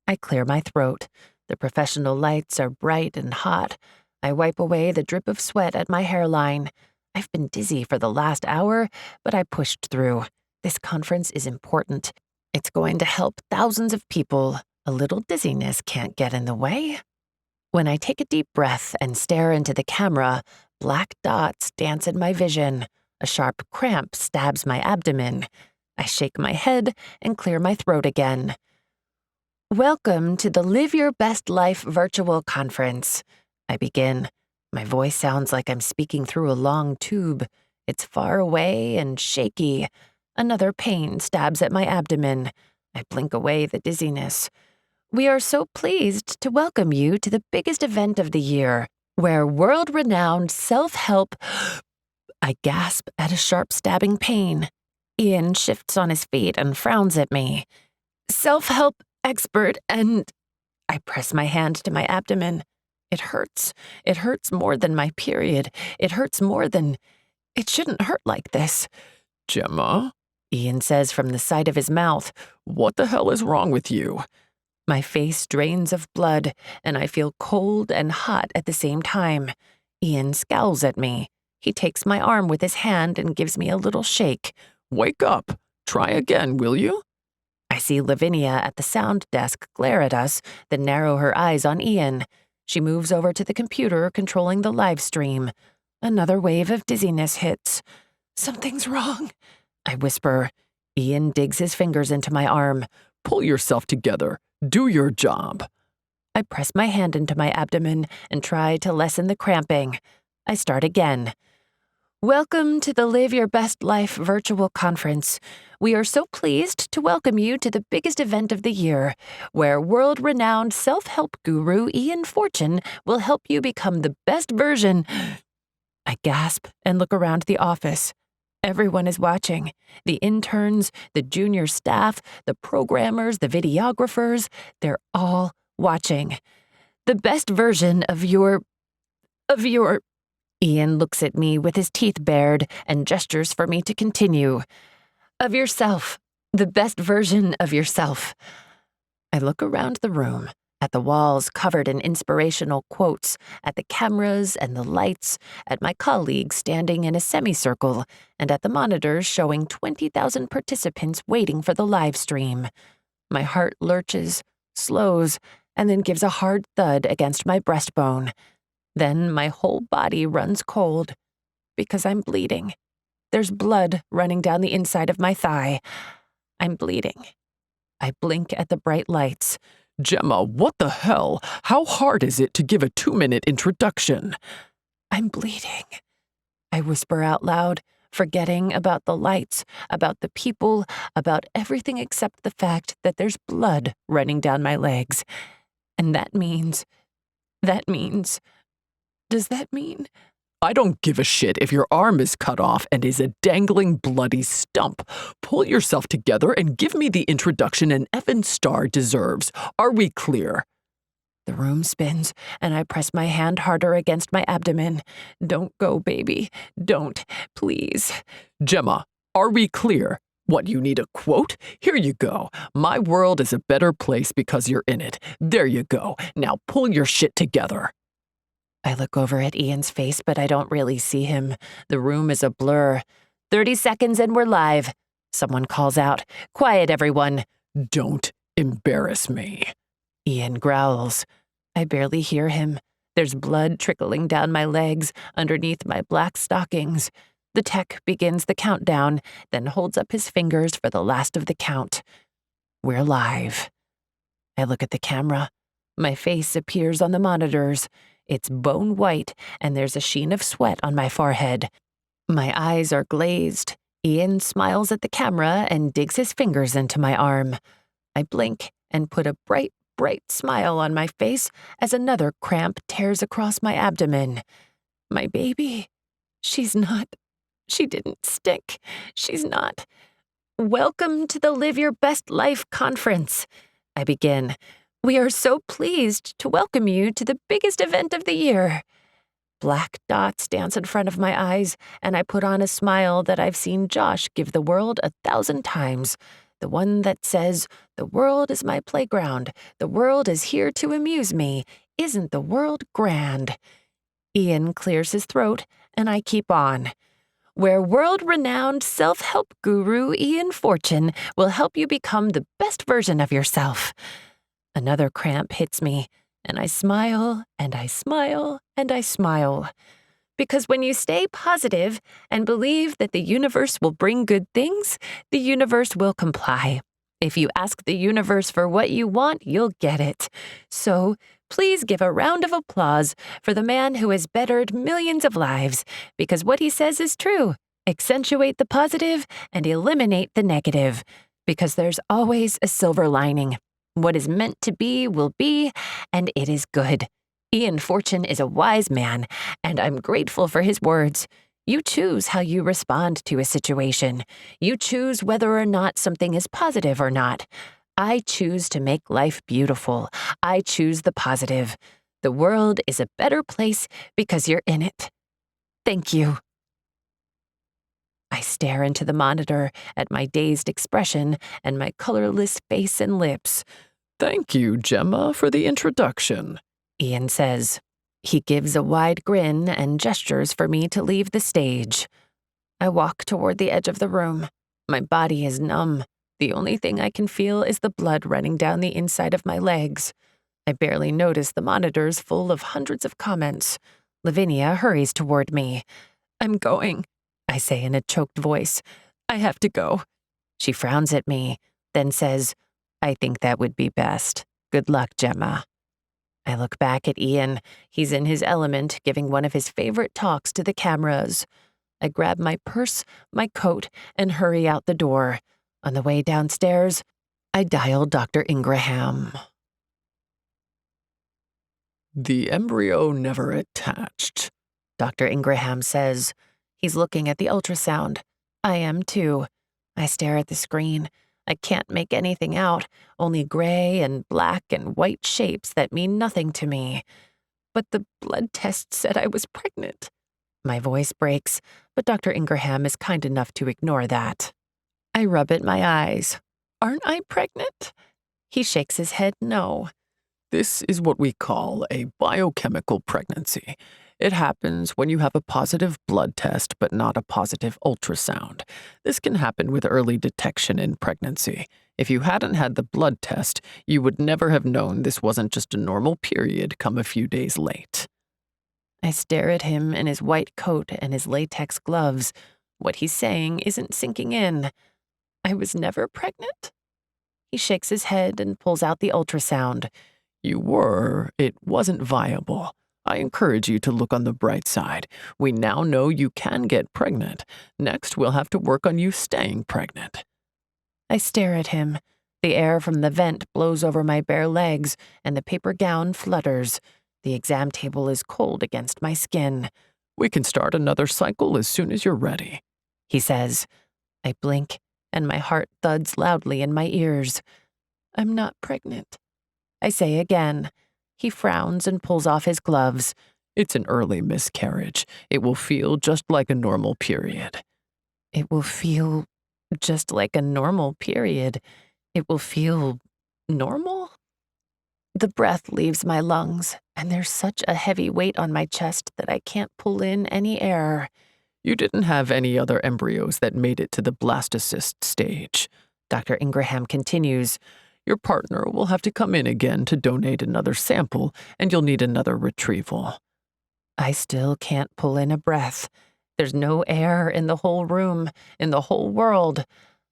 I clear my throat. The professional lights are bright and hot. I wipe away the drip of sweat at my hairline. I've been dizzy for the last hour, but I pushed through. This conference is important. It's going to help thousands of people. A little dizziness can't get in the way. When I take a deep breath and stare into the camera, black dots dance in my vision. A sharp cramp stabs my abdomen. I shake my head and clear my throat again. Welcome to the Live Your Best Life virtual conference. I begin. My voice sounds like I'm speaking through a long tube. It's far away and shaky. Another pain stabs at my abdomen. I blink away the dizziness. We are so pleased to welcome you to the biggest event of the year, where world-renowned self-help... I gasp at a sharp stabbing pain. Ian shifts on his feet and frowns at me. Self-help expert and... I press my hand to my abdomen. It hurts. It hurts more than my period. It hurts more than... It shouldn't hurt like this. Gemma? Ian says from the side of his mouth. What the hell is wrong with you? My face drains of blood, and I feel cold and hot at the same time. Ian scowls at me. He takes my arm with his hand and gives me a little shake. Wake up. Try again, will you? I see Lavinia at the sound desk glare at us, then narrow her eyes on Ian. She moves over to the computer controlling the live stream. Another wave of dizziness hits. Something's wrong, I whisper. Ian digs his fingers into my arm. Pull yourself together. Do your job. I press my hand into my abdomen and try to lessen the cramping. I start again. Welcome to the Live Your Best Life virtual conference. We are so pleased to welcome you to the biggest event of the year, where world-renowned self-help guru Ian Fortune will help you become the best version. I gasp and look around the office. Everyone is watching. The interns, the junior staff, the programmers, the videographers, they're all watching. The best version of your... Ian looks at me with his teeth bared and gestures for me to continue. Of yourself. The best version of yourself. I look around the room, at the walls covered in inspirational quotes, at the cameras and the lights, at my colleagues standing in a semicircle, and at the monitors showing 20,000 participants waiting for the live stream. My heart lurches, slows, and then gives a hard thud against my breastbone. Then my whole body runs cold, because I'm bleeding. There's blood running down the inside of my thigh. I'm bleeding. I blink at the bright lights. Gemma, what the hell? How hard is it to give a 2-minute introduction? I'm bleeding. I whisper out loud, forgetting about the lights, about the people, about everything except the fact that there's blood running down my legs. And that means... Does that mean? I don't give a shit if your arm is cut off and is a dangling bloody stump. Pull yourself together and give me the introduction an effing star deserves. Are we clear? The room spins, and I press my hand harder against my abdomen. Don't go, baby. Don't. Please. Gemma, are we clear? What, you need a quote? Here you go. My world is a better place because you're in it. There you go. Now pull your shit together. I look over at Ian's face, but I don't really see him. The room is a blur. 30 seconds and we're live. Someone calls out, "Quiet, everyone." Don't embarrass me. Ian growls. I barely hear him. There's blood trickling down my legs, underneath my black stockings. The tech begins the countdown, then holds up his fingers for the last of the count. We're live. I look at the camera. My face appears on the monitors. It's bone white, and there's a sheen of sweat on my forehead. My eyes are glazed. Ian smiles at the camera and digs his fingers into my arm. I blink and put a bright smile on my face as another cramp tears across my abdomen. My baby. She didn't stick. She's not. Welcome to the Live Your Best Life conference. I begin. We are so pleased to welcome you to the biggest event of the year. Black dots dance in front of my eyes, and I put on a smile that I've seen Josh give the world 1,000 times. The one that says, "The world is my playground. The world is here to amuse me. Isn't the world grand?" Ian clears his throat, and I keep on. Where world-renowned self-help guru Ian Fortune will help you become the best version of yourself. Another cramp hits me, and I smile, and I smile, and I smile. Because when you stay positive and believe that the universe will bring good things, the universe will comply. If you ask the universe for what you want, you'll get it. So, please give a round of applause for the man who has bettered millions of lives, because what he says is true. Accentuate the positive and eliminate the negative, because there's always a silver lining. What is meant to be will be, and it is good. Ian Fortune is a wise man, and I'm grateful for his words. You choose how you respond to a situation. You choose whether or not something is positive or not. I choose to make life beautiful. I choose the positive. The world is a better place because you're in it. Thank you. I stare into the monitor at my dazed expression and my colorless face and lips. Thank you, Gemma, for the introduction, Ian says. He gives a wide grin and gestures for me to leave the stage. I walk toward the edge of the room. My body is numb. The only thing I can feel is the blood running down the inside of my legs. I barely notice the monitors full of hundreds of comments. Lavinia hurries toward me. I'm going, I say in a choked voice. I have to go. She frowns at me, then says, I think that would be best. Good luck, Gemma. I look back at Ian. He's in his element, giving one of his favorite talks to the cameras. I grab my purse, my coat, and hurry out the door. On the way downstairs, I dial Dr. Ingraham. The embryo never attached, Dr. Ingraham says. He's looking at the ultrasound. I am too. I stare at the screen. I can't make anything out, only gray and black and white shapes that mean nothing to me. But the blood test said I was pregnant. My voice breaks, but Dr. Ingraham is kind enough to ignore that. I rub at my eyes. Aren't I pregnant? He shakes his head no. This is what we call a biochemical pregnancy. It happens when you have a positive blood test but not a positive ultrasound. This can happen with early detection in pregnancy. If you hadn't had the blood test, you would never have known this wasn't just a normal period come a few days late. I stare at him in his white coat and his latex gloves. What he's saying isn't sinking in. I was never pregnant? He shakes his head and pulls out the ultrasound. You were. It wasn't viable. I encourage you to look on the bright side. We now know you can get pregnant. Next, we'll have to work on you staying pregnant. I stare at him. The air from the vent blows over my bare legs, and the paper gown flutters. The exam table is cold against my skin. We can start another cycle as soon as you're ready, he says. I blink, and my heart thuds loudly in my ears. I'm not pregnant, I say again. He frowns and pulls off his gloves. It's an early miscarriage. It will feel just like a normal period. It will feel just like a normal period. It will feel normal? The breath leaves my lungs, and there's such a heavy weight on my chest that I can't pull in any air. You didn't have any other embryos that made it to the blastocyst stage, Dr. Ingraham continues. Your partner will have to come in again to donate another sample, and you'll need another retrieval. I still can't pull in a breath. There's no air in the whole room, in the whole world.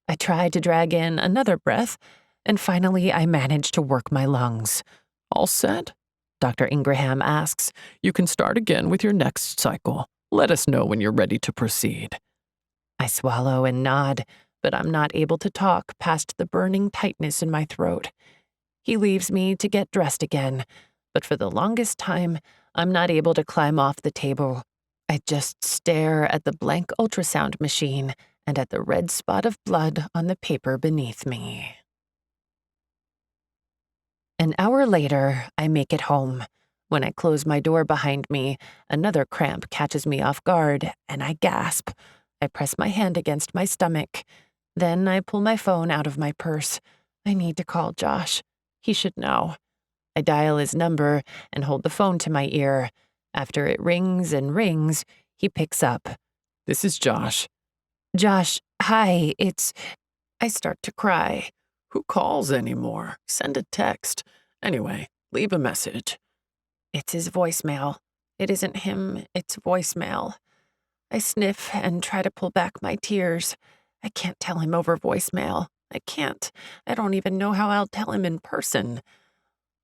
I try to drag in another breath, and finally I manage to work my lungs. All set? Dr. Ingraham asks. You can start again with your next cycle. Let us know when you're ready to proceed. I swallow and nod, but I'm not able to talk past the burning tightness in my throat. He leaves me to get dressed again, but for the longest time, I'm not able to climb off the table. I just stare at the blank ultrasound machine and at the red spot of blood on the paper beneath me. An hour later, I make it home. When I close my door behind me, another cramp catches me off guard, and I gasp. I press my hand against my stomach. Then I pull my phone out of my purse. I need to call Josh. He should know. I dial his number and hold the phone to my ear. After it rings and rings, he picks up. This is Josh. Josh, hi, I start to cry. Who calls anymore? Send a text. Anyway, leave a message. It's his voicemail. It isn't him, it's voicemail. I sniff and try to pull back my tears. I can't tell him over voicemail. I can't. I don't even know how I'll tell him in person.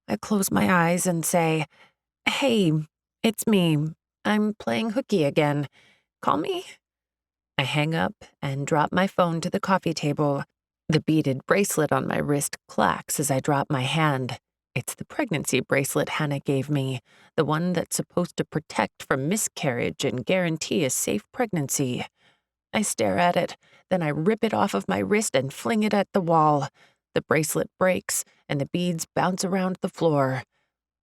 I close my eyes and say, Hey, it's me. I'm playing hooky again. Call me? I hang up and drop my phone to the coffee table. The beaded bracelet on my wrist clacks as I drop my hand. It's the pregnancy bracelet Hannah gave me, the one that's supposed to protect from miscarriage and guarantee a safe pregnancy. I stare at it, then I rip it off of my wrist and fling it at the wall. The bracelet breaks, and the beads bounce around the floor.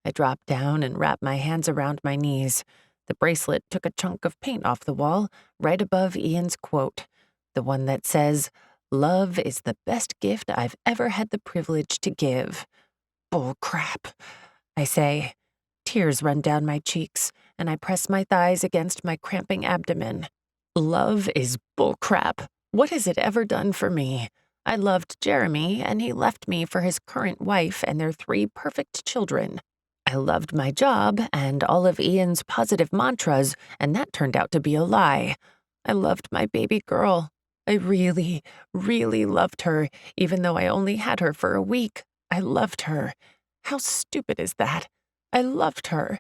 I drop down and wrap my hands around my knees. The bracelet took a chunk of paint off the wall, right above Ian's quote, the one that says, "Love is the best gift I've ever had the privilege to give." Bull crap, I say. Tears run down my cheeks, and I press my thighs against my cramping abdomen. Love is bullcrap. What has it ever done for me? I loved Jeremy, and he left me for his current wife and their 3 perfect children. I loved my job and all of Ian's positive mantras, and that turned out to be a lie. I loved my baby girl. I really, really loved her, even though I only had her for a week. I loved her. How stupid is that? I loved her.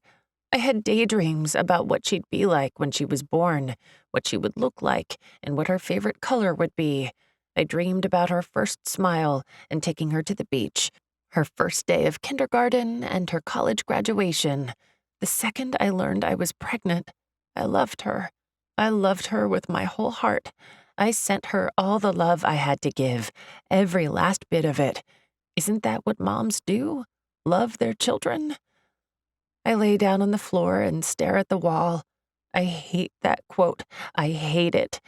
I had daydreams about what she'd be like when she was born, what she would look like, and what her favorite color would be. I dreamed about her first smile and taking her to the beach, her first day of kindergarten, and her college graduation. The second I learned I was pregnant, I loved her. I loved her with my whole heart. I sent her all the love I had to give, every last bit of it. Isn't that what moms do? Love their children? I lay down on the floor and stare at the wall. I hate that quote. I hate it.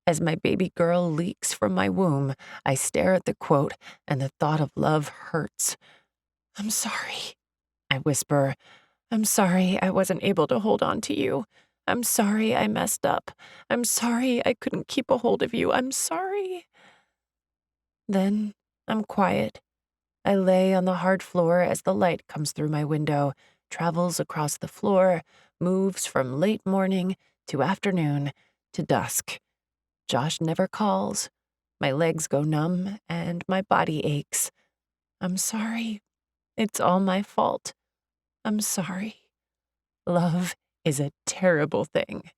As my baby girl leaks from my womb, I stare at the quote, and the thought of love hurts. "I'm sorry," I whisper. "I'm sorry I wasn't able to hold on to you. I'm sorry I messed up. I'm sorry I couldn't keep a hold of you. I'm sorry." Then I'm quiet. I lay on the hard floor as the light comes through my window, travels across the floor, moves from late morning to afternoon to dusk. Josh never calls. My legs go numb and my body aches. I'm sorry. It's all my fault. I'm sorry. Love is a terrible thing.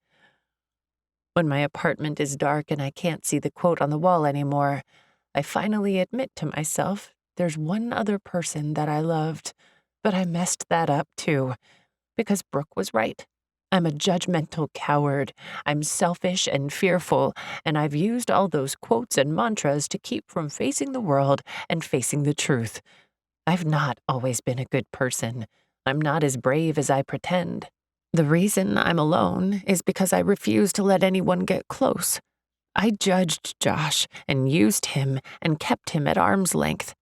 When my apartment is dark and I can't see the quote on the wall anymore, I finally admit to myself there's one other person that I loved, but I messed that up too, because Brooke was right. I'm a judgmental coward. I'm selfish and fearful, and I've used all those quotes and mantras to keep from facing the world and facing the truth. I've not always been a good person. I'm not as brave as I pretend. The reason I'm alone is because I refuse to let anyone get close. I judged Josh and used him and kept him at arm's length.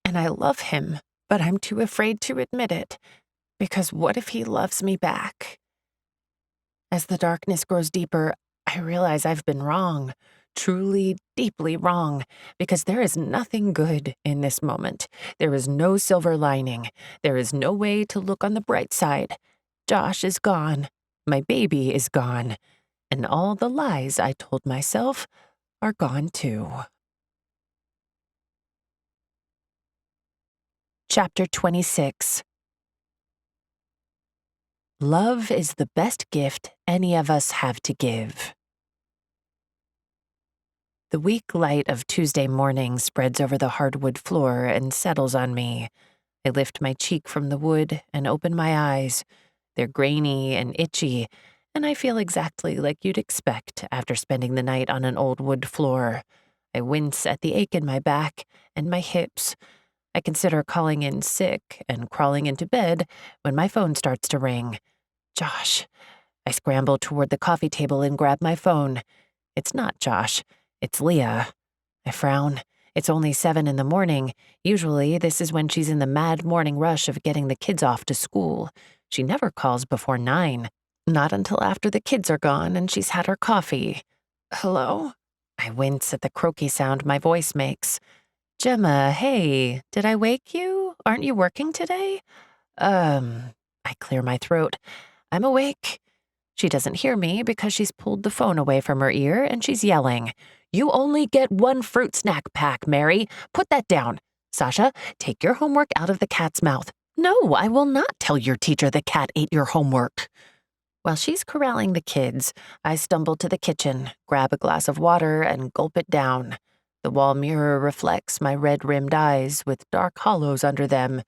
And I love him, but I'm too afraid to admit it, because what if he loves me back? As the darkness grows deeper, I realize I've been wrong, truly, deeply wrong, because there is nothing good in this moment. There is no silver lining. There is no way to look on the bright side. Josh is gone. My baby is gone. And all the lies I told myself are gone too. Chapter 26. Love is the best gift any of us have to give. The weak light of Tuesday morning spreads over the hardwood floor and settles on me. I lift my cheek from the wood and open my eyes. They're grainy and itchy, and I feel exactly like you'd expect after spending the night on an old wood floor. I wince at the ache in my back and my hips. I consider calling in sick and crawling into bed when my phone starts to ring. Josh. I scramble toward the coffee table and grab my phone. It's not Josh. It's Leah. I frown. It's only 7 in the morning. Usually, this is when she's in the mad morning rush of getting the kids off to school. She never calls before 9. Not until after the kids are gone and she's had her coffee. Hello? I wince at the croaky sound my voice makes. Gemma, hey, did I wake you? Aren't you working today? I clear my throat. I'm awake. She doesn't hear me because she's pulled the phone away from her ear and she's yelling. You only get 1 fruit snack pack, Mary. Put that down. Sasha, take your homework out of the cat's mouth. No, I will not tell your teacher the cat ate your homework. While she's corralling the kids, I stumble to the kitchen, grab a glass of water, and gulp it down. The wall mirror reflects my red-rimmed eyes with dark hollows under them.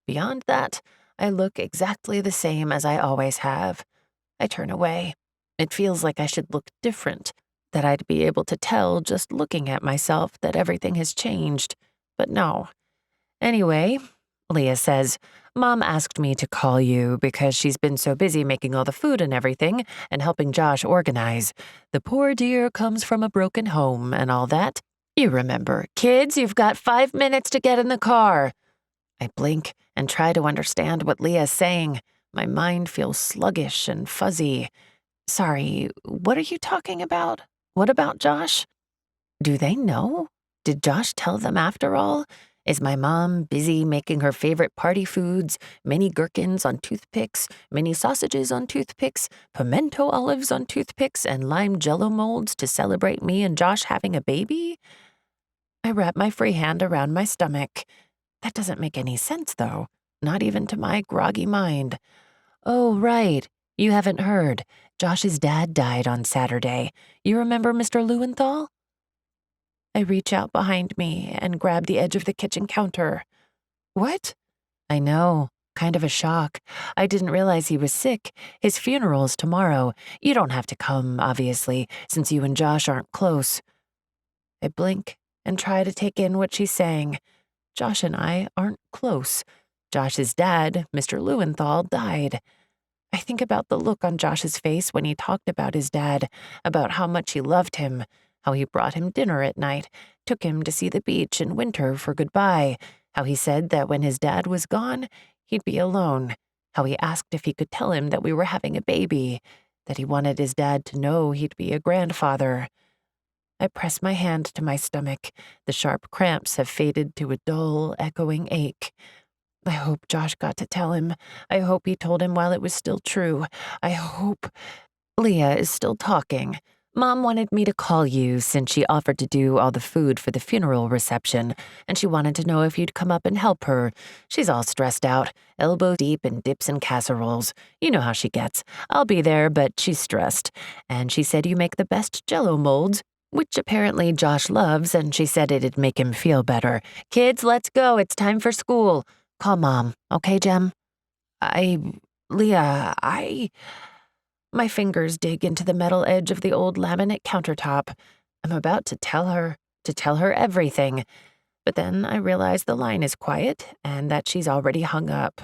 Beyond that, I look exactly the same as I always have. I turn away. It feels like I should look different, that I'd be able to tell just looking at myself that everything has changed. But no. Anyway, Leah says, Mom asked me to call you because she's been so busy making all the food and everything and helping Josh organize. The poor dear comes from a broken home and all that. You remember, kids, you've got 5 minutes to get in the car. I blink and try to understand what Leah's saying. My mind feels sluggish and fuzzy. Sorry, what are you talking about? What about Josh? Do they know? Did Josh tell them after all? Is my mom busy making her favorite party foods, mini gherkins on toothpicks, mini sausages on toothpicks, pimento olives on toothpicks, and lime jello molds to celebrate me and Josh having a baby? I wrap my free hand around my stomach. That doesn't make any sense, though, not even to my groggy mind. Oh, right. You haven't heard. Josh's dad died on Saturday. You remember Mr. Lewenthal? I reach out behind me and grab the edge of the kitchen counter. What? I know. Kind of a shock. I didn't realize he was sick. His funeral's tomorrow. You don't have to come, obviously, since you and Josh aren't close. I blink and try to take in what she's saying. Josh and I aren't close. Josh's dad, Mr. Lewenthal, died. I think about the look on Josh's face when he talked about his dad, about how much he loved him, how he brought him dinner at night, took him to see the beach in winter for goodbye, how he said that when his dad was gone, he'd be alone, how he asked if he could tell him that we were having a baby, that he wanted his dad to know he'd be a grandfather. I press my hand to my stomach. The sharp cramps have faded to a dull, echoing ache. I hope Josh got to tell him. I hope he told him while it was still true. I hope. Leah is still talking. Mom wanted me to call you since she offered to do all the food for the funeral reception, and she wanted to know if you'd come up and help her. She's all stressed out, elbow deep in dips and casseroles. You know how she gets. I'll be there, but she's stressed. And she said you make the best jello molds, which apparently Josh loves, and she said it'd make him feel better. Kids, let's go. It's time for school. Call Mom, okay, Gem? Leah, My fingers dig into the metal edge of the old laminate countertop. I'm about to tell her everything. But then I realize the line is quiet and that she's already hung up.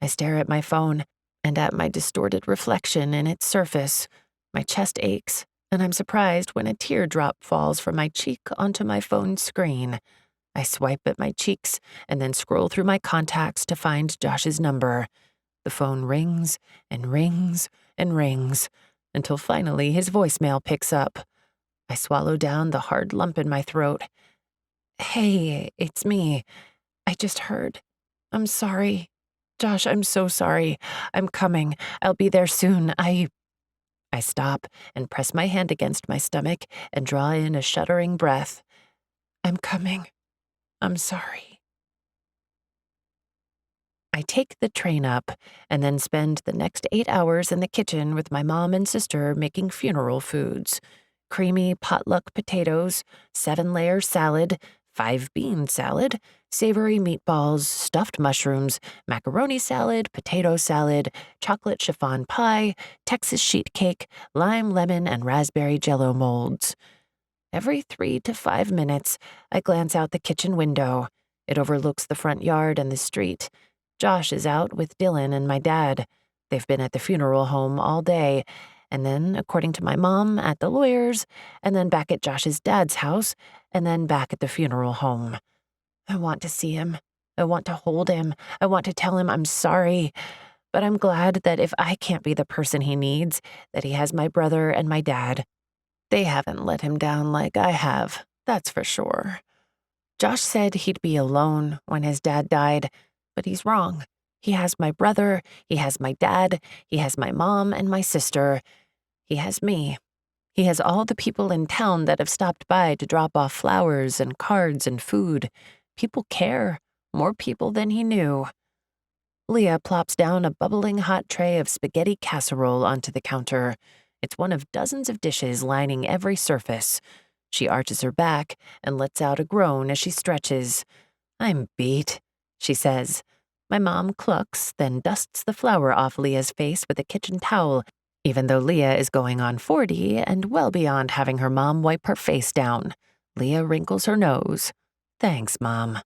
I stare at my phone and at my distorted reflection in its surface. My chest aches, and I'm surprised when a teardrop falls from my cheek onto my phone's screen. I swipe at my cheeks and then scroll through my contacts to find Josh's number. The phone rings and rings and rings until finally his voicemail picks up. I swallow down the hard lump in my throat. Hey, it's me. I just heard. I'm sorry. Josh, I'm so sorry. I'm coming. I'll be there soon. I stop and press my hand against my stomach and draw in a shuddering breath. I'm coming. I'm sorry. I take the train up and then spend the next 8 hours in the kitchen with my mom and sister making funeral foods. Creamy potluck potatoes, 7-layer salad, 5-bean salad, savory meatballs, stuffed mushrooms, macaroni salad, potato salad, chocolate chiffon pie, Texas sheet cake, lime, lemon, and raspberry jello molds. Every 3 to 5 minutes, I glance out the kitchen window. It overlooks the front yard and the street. Josh is out with Dylan and my dad. They've been at the funeral home all day, and then, according to my mom, at the lawyer's, and then back at Josh's dad's house, and then back at the funeral home. I want to see him. I want to hold him. I want to tell him I'm sorry. But I'm glad that if I can't be the person he needs, that he has my brother and my dad. They haven't let him down like I have, that's for sure. Josh said he'd be alone when his dad died, but he's wrong. He has my brother, he has my dad, he has my mom and my sister. He has me. He has all the people in town that have stopped by to drop off flowers and cards and food. People care, more people than he knew. Leah plops down a bubbling hot tray of spaghetti casserole onto the counter. It's one of dozens of dishes lining every surface. She arches her back and lets out a groan as she stretches. "I'm beat," she says. My mom clucks, then dusts the flour off Leah's face with a kitchen towel, even though Leah is going on 40 and well beyond having her mom wipe her face down. Leah wrinkles her nose. "Thanks, Mom."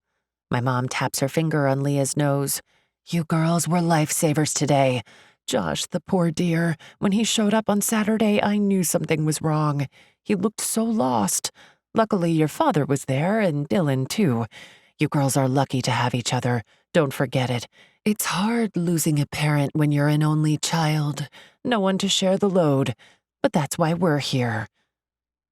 My mom taps her finger on Leah's nose. "You girls were lifesavers today. Josh, the poor dear, when he showed up on Saturday, I knew something was wrong. He looked so lost. Luckily, your father was there, and Dylan, too. You girls are lucky to have each other. Don't forget it. It's hard losing a parent when you're an only child. No one to share the load. But that's why we're here."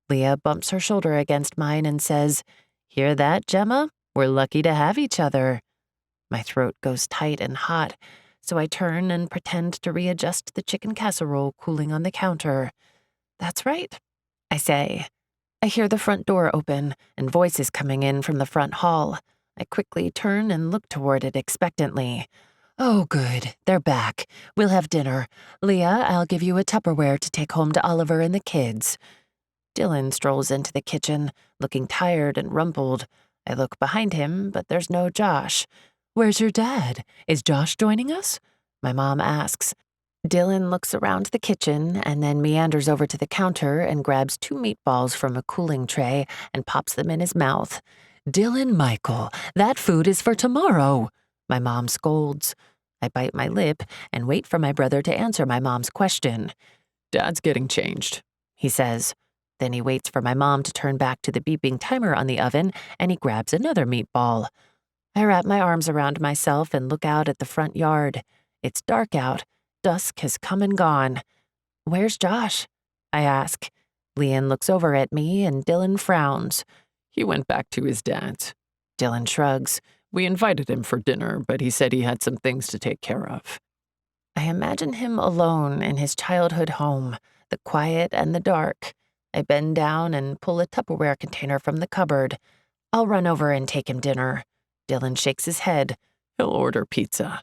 Leah bumps her shoulder against mine and says, "Hear that, Gemma? We're lucky to have each other." My throat goes tight and hot, so I turn and pretend to readjust the chicken casserole cooling on the counter. "That's right," I say. I hear the front door open and voices coming in from the front hall. I quickly turn and look toward it expectantly. "Oh, good. They're back. We'll have dinner. Leah, I'll give you a Tupperware to take home to Oliver and the kids." Dylan strolls into the kitchen, looking tired and rumpled. I look behind him, but there's no Josh. "Where's your dad? Is Josh joining us?" my mom asks. Dylan looks around the kitchen and then meanders over to the counter and grabs 2 meatballs from a cooling tray and pops them in his mouth. "Dylan Michael, that food is for tomorrow," my mom scolds. I bite my lip and wait for my brother to answer my mom's question. "Dad's getting changed," he says. Then he waits for my mom to turn back to the beeping timer on the oven, and he grabs another meatball. I wrap my arms around myself and look out at the front yard. It's dark out. Dusk has come and gone. "Where's Josh?" I ask. Leanne looks over at me and Dylan frowns. "He went back to his dad's." Dylan shrugs. "We invited him for dinner, but he said he had some things to take care of." I imagine him alone in his childhood home, the quiet and the dark. I bend down and pull a Tupperware container from the cupboard. "I'll run over and take him dinner." Dylan shakes his head. "He'll order pizza."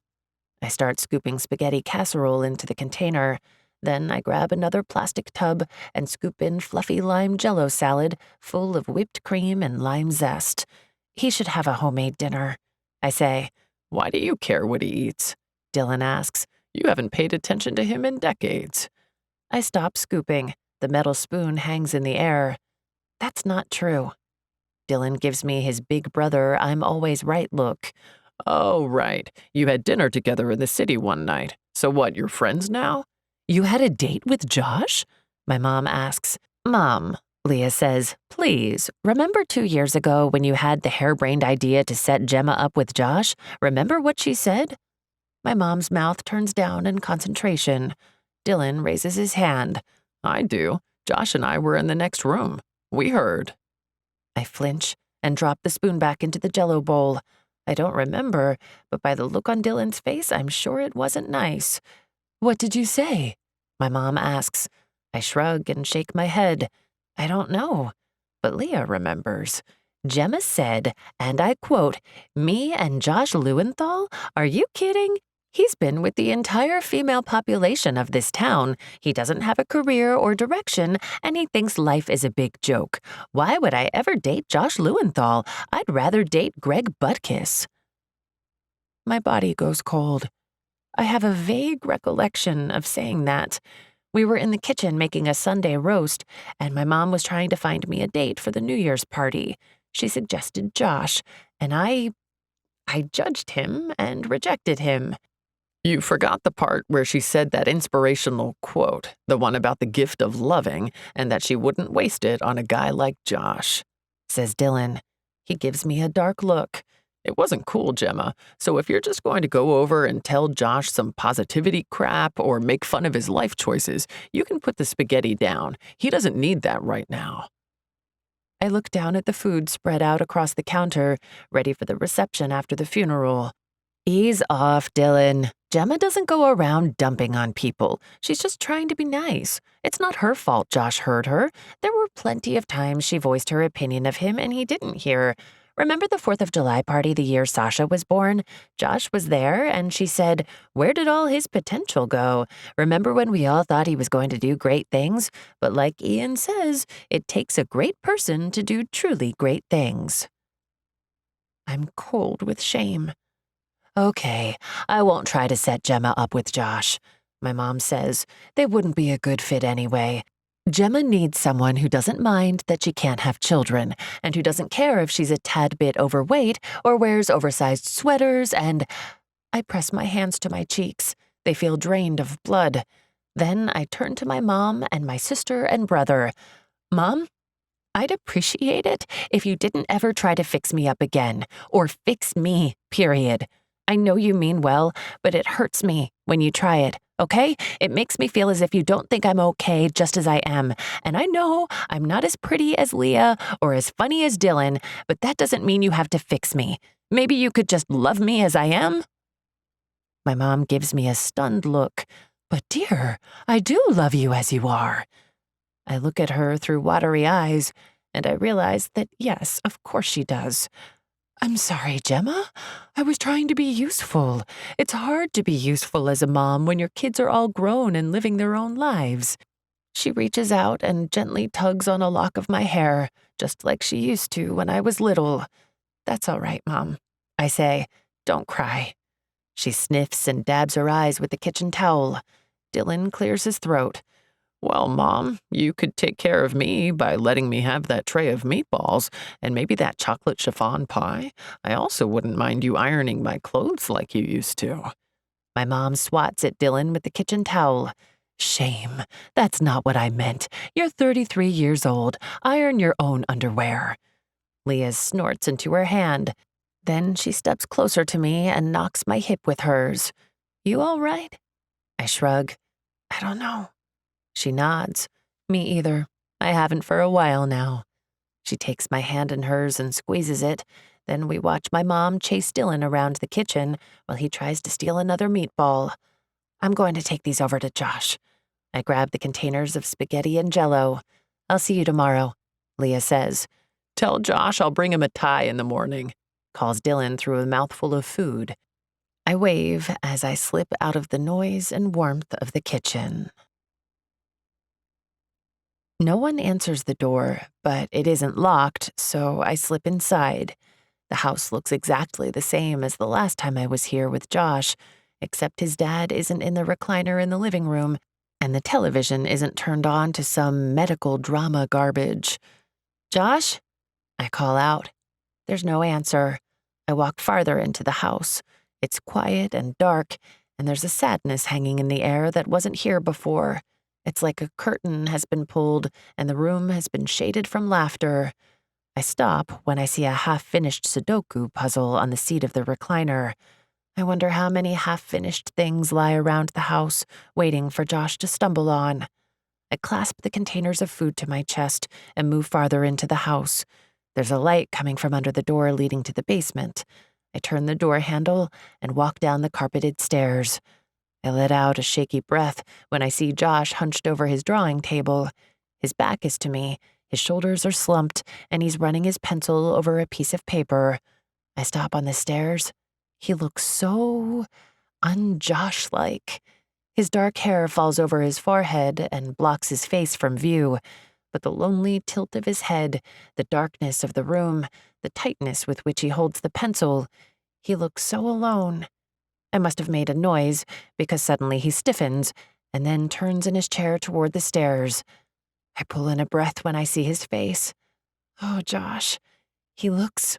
I start scooping spaghetti casserole into the container. Then I grab another plastic tub and scoop in fluffy lime jello salad full of whipped cream and lime zest. "He should have a homemade dinner," I say. "Why do you care what he eats?" Dylan asks. "You haven't paid attention to him in decades." I stop scooping. The metal spoon hangs in the air. "That's not true." Dylan gives me his big brother, I'm always right look. "Oh, right. You had dinner together in the city one night. So what, you're friends now?" "You had a date with Josh?" my mom asks. "Mom," Leah says, "please, remember 2 years ago when you had the harebrained idea to set Gemma up with Josh? Remember what she said?" My mom's mouth turns down in concentration. Dylan raises his hand. "I do. Josh and I were in the next room. We heard." I flinch and drop the spoon back into the jello bowl. I don't remember, but by the look on Dylan's face, I'm sure it wasn't nice. "What did you say?" my mom asks. I shrug and shake my head. I don't know. But Leah remembers. Gemma said, and I quote, "Me and Josh Lewenthal? Are you kidding? He's been with the entire female population of this town. He doesn't have a career or direction, and he thinks life is a big joke. Why would I ever date Josh Lewenthal? I'd rather date Greg Butkus." My body goes cold. I have a vague recollection of saying that. We were in the kitchen making a Sunday roast, and my mom was trying to find me a date for the New Year's party. She suggested Josh, and I judged him and rejected him. "You forgot the part where she said that inspirational quote, the one about the gift of loving, and that she wouldn't waste it on a guy like Josh," says Dylan. He gives me a dark look. "It wasn't cool, Gemma. So if you're just going to go over and tell Josh some positivity crap or make fun of his life choices, you can put the spaghetti down. He doesn't need that right now." I look down at the food spread out across the counter, ready for the reception after the funeral. "Ease off, Dylan. Gemma doesn't go around dumping on people. She's just trying to be nice. It's not her fault Josh hurt her. There were plenty of times she voiced her opinion of him and he didn't hear. Remember the 4th of July party the year Sasha was born? Josh was there, and she said, "Where did all his potential go? Remember when we all thought he was going to do great things? But like Ian says, it takes a great person to do truly great things." I'm cold with shame. Okay, I won't try to set Gemma up with Josh. My mom says they wouldn't be a good fit anyway. Gemma needs someone who doesn't mind that she can't have children, and who doesn't care if she's a tad bit overweight or wears oversized sweaters, and I press my hands to my cheeks. They feel drained of blood. Then I turn to my mom and my sister and brother. Mom, I'd appreciate it if you didn't ever try to fix me up again, or fix me, period. I know you mean well, but it hurts me when you try it, okay? It makes me feel as if you don't think I'm okay just as I am. And I know I'm not as pretty as Leah or as funny as Dylan, but that doesn't mean you have to fix me. Maybe you could just love me as I am? My mom gives me a stunned look. But dear, I do love you as you are. I look at her through watery eyes, and I realize that yes, of course she does. I'm sorry, Gemma. I was trying to be useful. It's hard to be useful as a mom when your kids are all grown and living their own lives. She reaches out and gently tugs on a lock of my hair, just like she used to when I was little. That's all right, Mom. I say, don't cry. She sniffs and dabs her eyes with the kitchen towel. Dylan clears his throat. Well, Mom, you could take care of me by letting me have that tray of meatballs and maybe that chocolate chiffon pie. I also wouldn't mind you ironing my clothes like you used to. My mom swats at Dylan with the kitchen towel. Shame. That's not what I meant. You're 33 years old. Iron your own underwear. Leah snorts into her hand. Then she steps closer to me and knocks my hip with hers. You all right? I shrug. I don't know. She nods. Me either. I haven't for a while now. She takes my hand in hers and squeezes it. Then we watch my mom chase Dylan around the kitchen while he tries to steal another meatball. I'm going to take these over to Josh. I grab the containers of spaghetti and Jell-O. I'll see you tomorrow, Leah says. Tell Josh I'll bring him a tie in the morning, calls Dylan through a mouthful of food. I wave as I slip out of the noise and warmth of the kitchen. No one answers the door, but it isn't locked, so I slip inside. The house looks exactly the same as the last time I was here with Josh, except his dad isn't in the recliner in the living room, and the television isn't turned on to some medical drama garbage. Josh? I call out. There's no answer. I walk farther into the house. It's quiet and dark, and there's a sadness hanging in the air that wasn't here before. It's like a curtain has been pulled and the room has been shaded from laughter. I stop when I see a half-finished Sudoku puzzle on the seat of the recliner. I wonder how many half-finished things lie around the house, waiting for Josh to stumble on. I clasp the containers of food to my chest and move farther into the house. There's a light coming from under the door leading to the basement. I turn the door handle and walk down the carpeted stairs. I let out a shaky breath when I see Josh hunched over his drawing table. His back is to me, his shoulders are slumped, and he's running his pencil over a piece of paper. I stop on the stairs. He looks so un-Josh-like. His dark hair falls over his forehead and blocks his face from view, but the lonely tilt of his head, the darkness of the room, the tightness with which he holds the pencil, he looks so alone. I must have made a noise, because suddenly he stiffens, and then turns in his chair toward the stairs. I pull in a breath when I see his face. Oh, Josh, he looks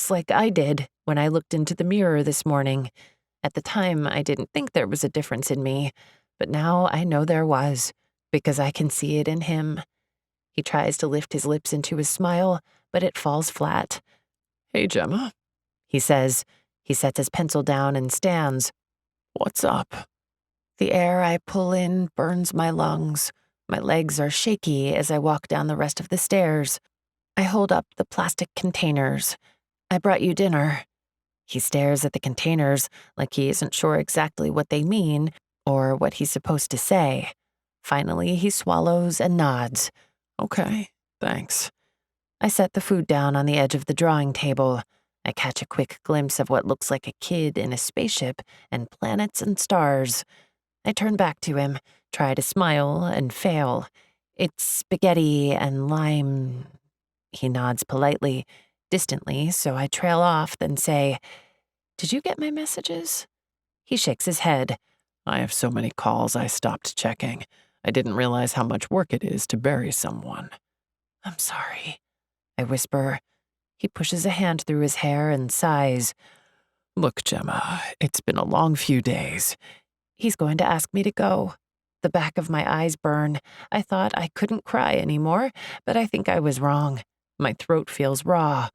like I did when I looked into the mirror this morning. At the time, I didn't think there was a difference in me, but now I know there was, because I can see it in him. He tries to lift his lips into his smile, but it falls flat. Hey, Gemma, he says. He sets his pencil down and stands. What's up? The air I pull in burns my lungs. My legs are shaky as I walk down the rest of the stairs. I hold up the plastic containers. I brought you dinner. He stares at the containers like he isn't sure exactly what they mean or what he's supposed to say. Finally, he swallows and nods. Okay, thanks. I set the food down on the edge of the drawing table. I catch a quick glimpse of what looks like a kid in a spaceship and planets and stars. I turn back to him, try to smile, and fail. It's spaghetti and lime. He nods politely, distantly, so I trail off, then say, "Did you get my messages?" He shakes his head. I have so many calls I stopped checking. I didn't realize how much work it is to bury someone. "I'm sorry," I whisper. He pushes a hand through his hair and sighs. Look, Gemma, it's been a long few days. He's going to ask me to go. The back of my eyes burn. I thought I couldn't cry anymore, but I think I was wrong. My throat feels raw.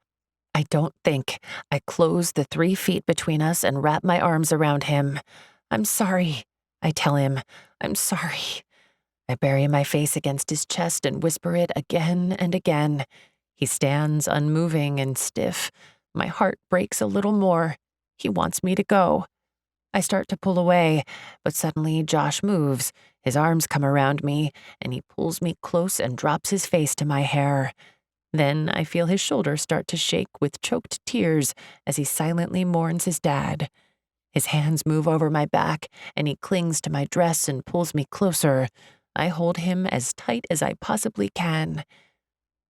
I don't think. I close the 3 feet between us and wrap my arms around him. "I'm sorry," I tell him. "I'm sorry." I bury my face against his chest and whisper it again and again. He stands unmoving and stiff. My heart breaks a little more. He wants me to go. I start to pull away, but suddenly Josh moves. His arms come around me, and he pulls me close and drops his face to my hair. Then I feel his shoulders start to shake with choked tears as he silently mourns his dad. His hands move over my back, and he clings to my dress and pulls me closer. I hold him as tight as I possibly can.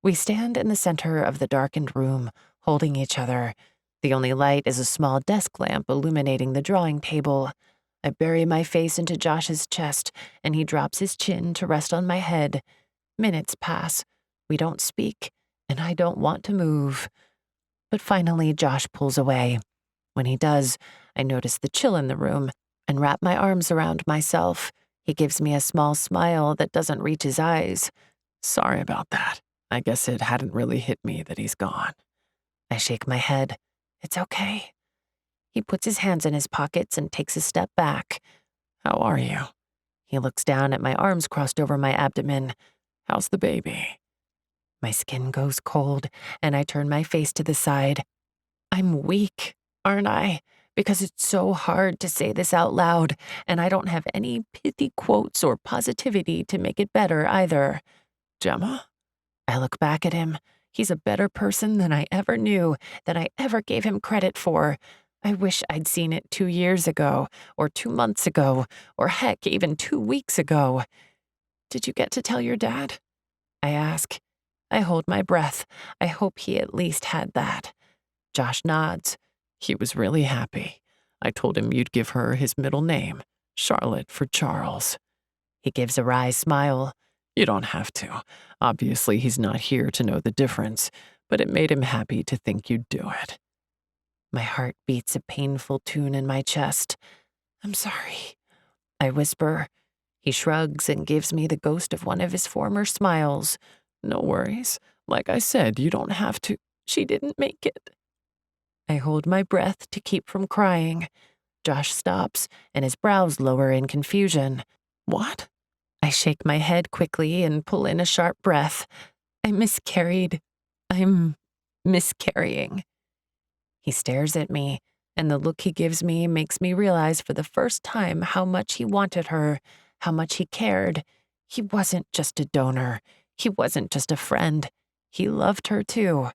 We stand in the center of the darkened room, holding each other. The only light is a small desk lamp illuminating the drawing table. I bury my face into Josh's chest, and he drops his chin to rest on my head. Minutes pass. We don't speak, and I don't want to move. But finally, Josh pulls away. When he does, I notice the chill in the room and wrap my arms around myself. He gives me a small smile that doesn't reach his eyes. Sorry about that. I guess it hadn't really hit me that he's gone. I shake my head. It's okay. He puts his hands in his pockets and takes a step back. How are you? He looks down at my arms crossed over my abdomen. How's the baby? My skin goes cold, and I turn my face to the side. I'm weak, aren't I? Because it's so hard to say this out loud, and I don't have any pithy quotes or positivity to make it better either. Gemma? I look back at him. He's a better person than I ever knew, than I ever gave him credit for. I wish I'd seen it 2 years ago, or 2 months ago, or heck, even 2 weeks ago. Did you get to tell your dad? I ask. I hold my breath. I hope he at least had that. Josh nods. He was really happy. I told him you'd give her his middle name, Charlotte for Charles. He gives a wry smile. You don't have to. Obviously, he's not here to know the difference, but it made him happy to think you'd do it. My heart beats a painful tune in my chest. I'm sorry, I whisper. He shrugs and gives me the ghost of one of his former smiles. No worries. Like I said, you don't have to. She didn't make it. I hold my breath to keep from crying. Josh stops, and his brows lower in confusion. What? I shake my head quickly and pull in a sharp breath. I miscarried. I'm miscarrying. He stares at me, and the look he gives me makes me realize for the first time how much he wanted her, how much he cared. He wasn't just a donor. He wasn't just a friend. He loved her too.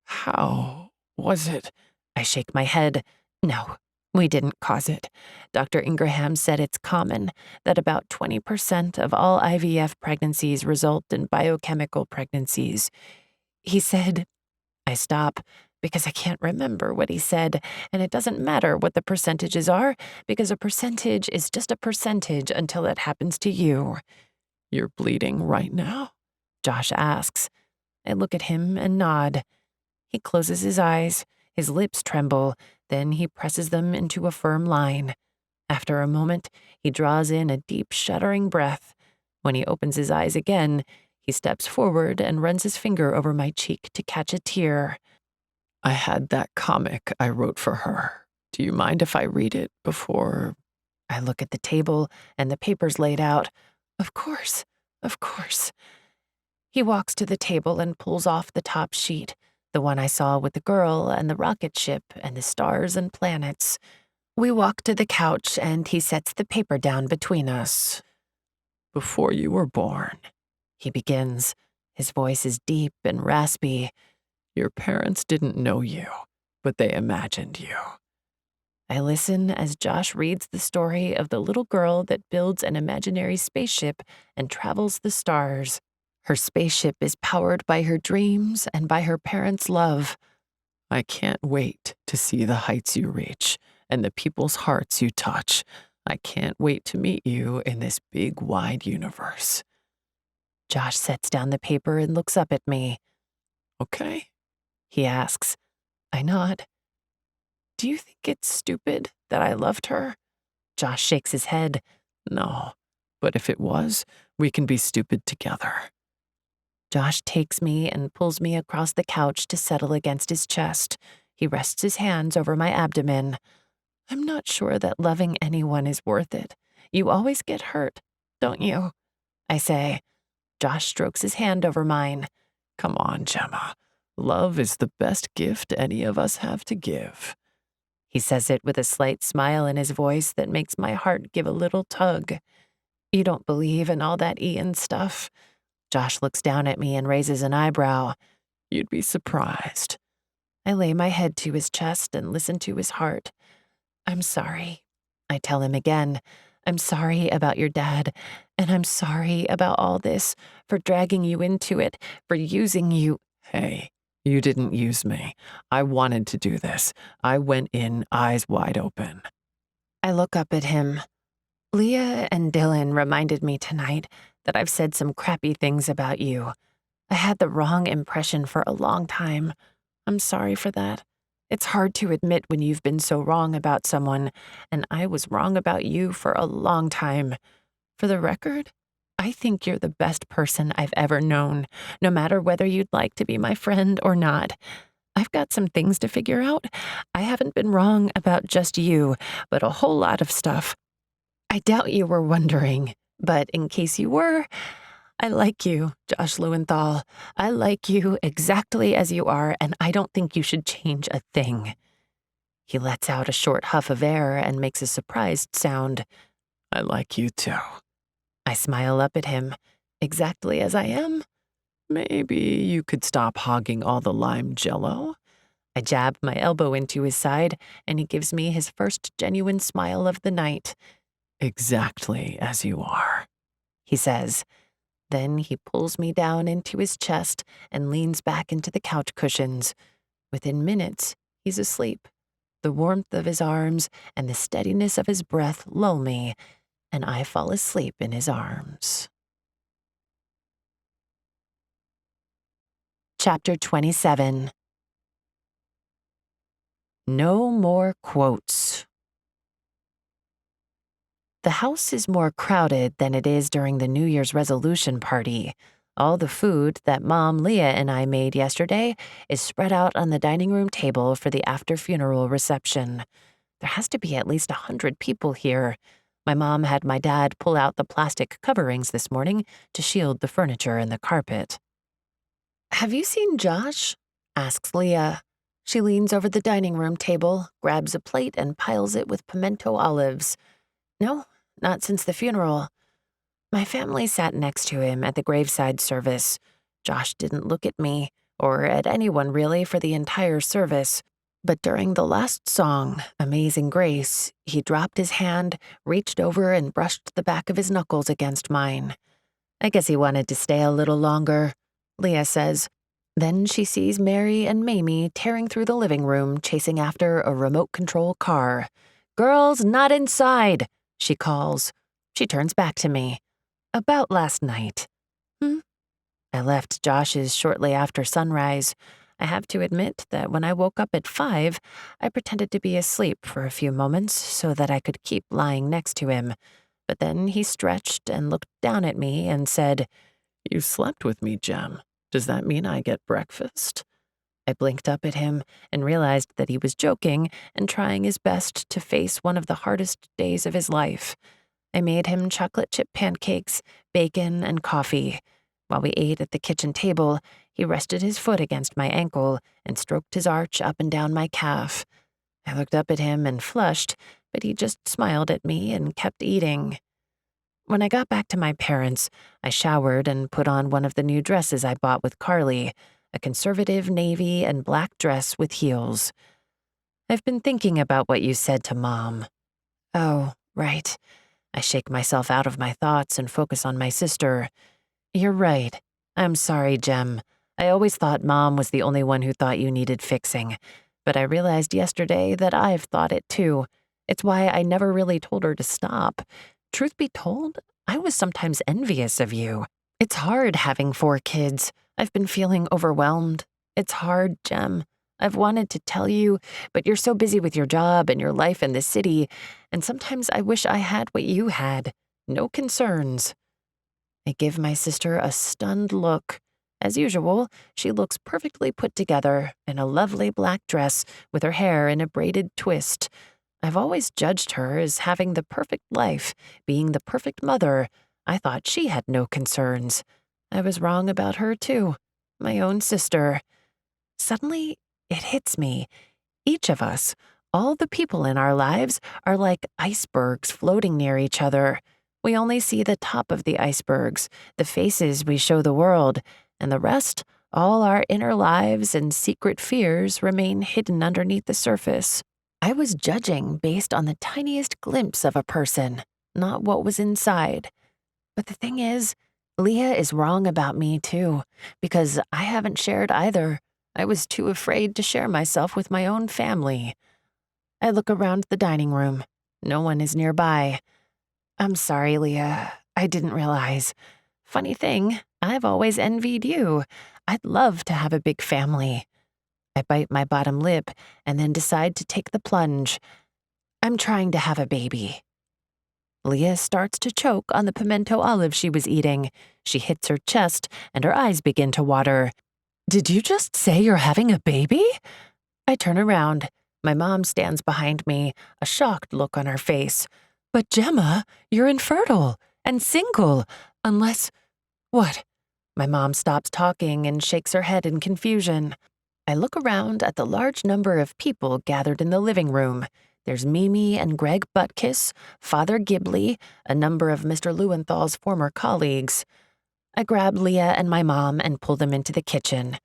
How was it? I shake my head. No, we didn't cause it. Dr. Ingraham said it's common, that about 20% of all IVF pregnancies result in biochemical pregnancies. He said, I stop because I can't remember what he said, and it doesn't matter what the percentages are, because a percentage is just a percentage until it happens to you. You're bleeding right now? Josh asks. I look at him and nod. He closes his eyes. His lips tremble, then he presses them into a firm line. After a moment, he draws in a deep, shuddering breath. When he opens his eyes again, he steps forward and runs his finger over my cheek to catch a tear. I had that comic I wrote for her. Do you mind if I read it before? I look at the table and the papers laid out. Of course, of course. He walks to the table and pulls off the top sheet, the one I saw with the girl and the rocket ship and the stars and planets. We walk to the couch and he sets the paper down between us. Before you were born, he begins. His voice is deep and raspy. Your parents didn't know you, but they imagined you. I listen as Josh reads the story of the little girl that builds an imaginary spaceship and travels the stars. Her spaceship is powered by her dreams and by her parents' love. I can't wait to see the heights you reach and the people's hearts you touch. I can't wait to meet you in this big, wide universe. Josh sets down the paper and looks up at me. Okay? He asks. I nod. Do you think it's stupid that I loved her? Josh shakes his head. No, but if it was, we can be stupid together. Josh takes me and pulls me across the couch to settle against his chest. He rests his hands over my abdomen. I'm not sure that loving anyone is worth it. You always get hurt, don't you? I say. Josh strokes his hand over mine. Come on, Gemma. Love is the best gift any of us have to give. He says it with a slight smile in his voice that makes my heart give a little tug. You don't believe in all that Ian stuff? Josh looks down at me and raises an eyebrow. You'd be surprised. I lay my head to his chest and listen to his heart. I'm sorry. I tell him again. I'm sorry about your dad, and I'm sorry about all this, for dragging you into it, for using you. Hey, you didn't use me. I wanted to do this. I went in eyes wide open. I look up at him. Leah and Dylan reminded me tonight that I've said some crappy things about you. I had the wrong impression for a long time. I'm sorry for that. It's hard to admit when you've been so wrong about someone, and I was wrong about you for a long time. For the record, I think you're the best person I've ever known, no matter whether you'd like to be my friend or not. I've got some things to figure out. I haven't been wrong about just you, but a whole lot of stuff. I doubt you were wondering, but in case you were, I like you, Josh Lewenthal. I like you exactly as you are, and I don't think you should change a thing. He lets out a short huff of air and makes a surprised sound. I like you too. I smile up at him. Exactly as I am? Maybe you could stop hogging all the lime jello? I jab my elbow into his side, and he gives me his first genuine smile of the night. Exactly as you are, he says. Then he pulls me down into his chest and leans back into the couch cushions. Within minutes, he's asleep. The warmth of his arms and the steadiness of his breath lull me, and I fall asleep in his arms. Chapter 27. No more quotes. The house is more crowded than it is during the New Year's resolution party. All the food that Mom, Leah, and I made yesterday is spread out on the dining room table for the after-funeral reception. There has to be at least 100 people here. My mom had my dad pull out the plastic coverings this morning to shield the furniture and the carpet. Have you seen Josh? Asks Leah. She leans over the dining room table, grabs a plate, and piles it with pimento olives. No, not since the funeral. My family sat next to him at the graveside service. Josh didn't look at me, or at anyone really, for the entire service. But during the last song, Amazing Grace, he dropped his hand, reached over, and brushed the back of his knuckles against mine. I guess he wanted to stay a little longer, Leah says. Then she sees Mary and Mamie tearing through the living room, chasing after a remote control car. Girls, not inside, she calls. She turns back to me. About last night. I left Josh's shortly after sunrise. I have to admit that when I woke up at 5, I pretended to be asleep for a few moments so that I could keep lying next to him. But then he stretched and looked down at me and said, You slept with me, Gem. Does that mean I get breakfast? I blinked up at him and realized that he was joking and trying his best to face one of the hardest days of his life. I made him chocolate chip pancakes, bacon, and coffee. While we ate at the kitchen table, he rested his foot against my ankle and stroked his arch up and down my calf. I looked up at him and flushed, but he just smiled at me and kept eating. When I got back to my parents', I showered and put on one of the new dresses I bought with Carly, a conservative navy and black dress with heels. I've been thinking about what you said to Mom. Oh, right. I shake myself out of my thoughts and focus on my sister. You're right. I'm sorry, Gem. I always thought Mom was the only one who thought you needed fixing, but I realized yesterday that I've thought it too. It's why I never really told her to stop. Truth be told, I was sometimes envious of you. It's hard having 4 kids. I've been feeling overwhelmed. It's hard, Gem. I've wanted to tell you, but you're so busy with your job and your life in the city, and sometimes I wish I had what you had. No concerns. I give my sister a stunned look. As usual, she looks perfectly put together in a lovely black dress with her hair in a braided twist. I've always judged her as having the perfect life, being the perfect mother. I thought she had no concerns. I was wrong about her, too. My own sister. Suddenly, it hits me. Each of us, all the people in our lives, are like icebergs floating near each other. We only see the top of the icebergs, the faces we show the world, and the rest, all our inner lives and secret fears, remain hidden underneath the surface. I was judging based on the tiniest glimpse of a person, not what was inside. But the thing is, Leah is wrong about me too, because I haven't shared either. I was too afraid to share myself with my own family. I look around the dining room. No one is nearby. I'm sorry, Leah. I didn't realize. Funny thing, I've always envied you. I'd love to have a big family. I bite my bottom lip and then decide to take the plunge. I'm trying to have a baby. Leah starts to choke on the pimento olive she was eating. She hits her chest and her eyes begin to water. Did you just say you're having a baby? I turn around. My mom stands behind me, a shocked look on her face. But Gemma, you're infertile and single, unless… What? My mom stops talking and shakes her head in confusion. I look around at the large number of people gathered in the living room. There's Mimi and Greg Butkus, Father Ghibli, a number of Mr. Lewenthal's former colleagues. I grab Leah and my mom and pull them into the kitchen.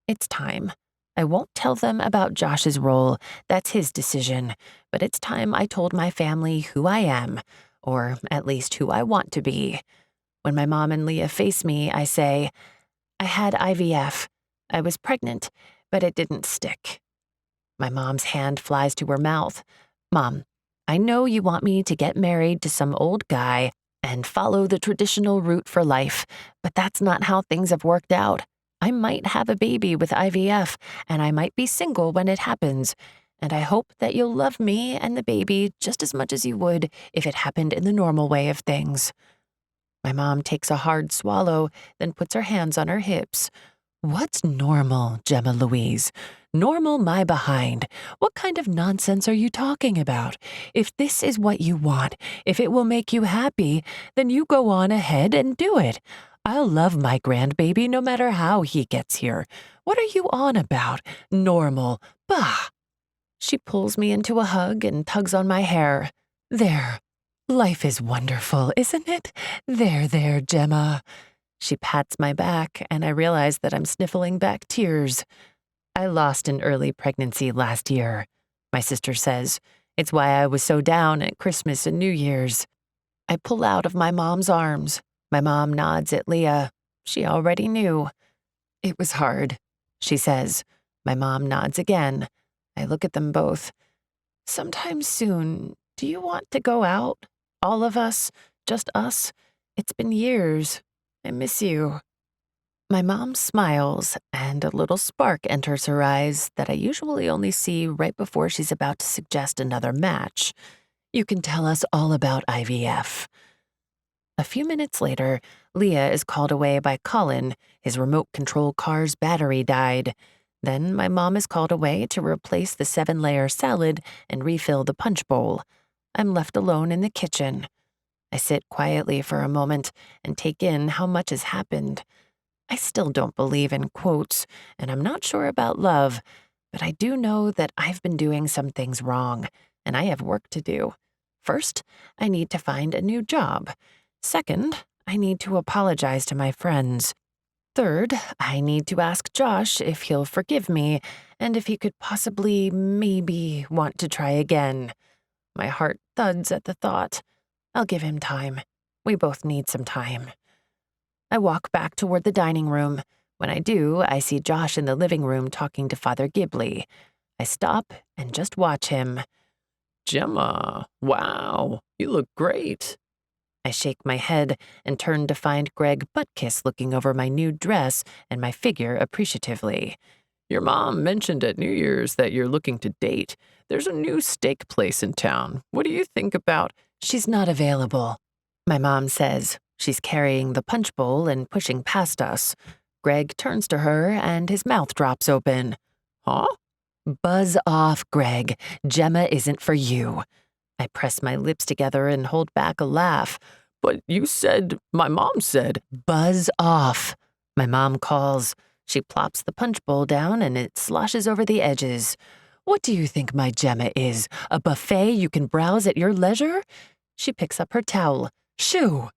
It's time. I won't tell them about Josh's role. That's his decision. But it's time I told my family who I am, or at least who I want to be. When my mom and Leah face me, I say, I had IVF. I was pregnant, but it didn't stick. My mom's hand flies to her mouth. Mom, I know you want me to get married to some old guy and follow the traditional route for life, but that's not how things have worked out. I might have a baby with IVF, and I might be single when it happens, and I hope that you'll love me and the baby just as much as you would if it happened in the normal way of things. My mom takes a hard swallow, then puts her hands on her hips. What's normal, Gemma Louise? Normal my behind. What kind of nonsense are you talking about? If this is what you want, if it will make you happy, then you go on ahead and do it. I'll love my grandbaby no matter how he gets here. What are you on about? Normal. Bah! She pulls me into a hug and tugs on my hair. There. Life is wonderful, isn't it? There, Gemma. She pats my back, and I realize that I'm sniffling back tears. I lost an early pregnancy last year, my sister says. It's why I was so down at Christmas and New Year's. I pull out of my mom's arms. My mom nods at Leah. She already knew. It was hard, she says. My mom nods again. I look at them both. Sometime soon, do you want to go out? All of us? Just us? It's been years. I miss you. My mom smiles, and a little spark enters her eyes that I usually only see right before she's about to suggest another match. You can tell us all about IVF. A few minutes later, Leah is called away by Colin. His remote control car's battery died. Then my mom is called away to replace the 7-layer salad and refill the punch bowl. I'm left alone in the kitchen. I sit quietly for a moment and take in how much has happened. I still don't believe in quotes, and I'm not sure about love, but I do know that I've been doing some things wrong, and I have work to do. First, I need to find a new job. Second, I need to apologize to my friends. Third, I need to ask Josh if he'll forgive me and if he could possibly, maybe, want to try again. My heart thuds at the thought. I'll give him time. We both need some time. I walk back toward the dining room. When I do, I see Josh in the living room talking to Father Ghibli. I stop and just watch him. Gemma, wow, you look great. I shake my head and turn to find Greg Buttkiss looking over my new dress and my figure appreciatively. Your mom mentioned at New Year's that you're looking to date. There's a new steak place in town. What do you think about— She's not available, my mom says. She's carrying the punch bowl and pushing past us. Greg turns to her and his mouth drops open. Huh? Buzz off, Greg. Gemma isn't for you. I press my lips together and hold back a laugh. But you said— my mom said— Buzz off, my mom calls. She plops the punch bowl down and it sloshes over the edges. What do you think my Gemma is? A buffet you can browse at your leisure? She picks up her towel. Shoo!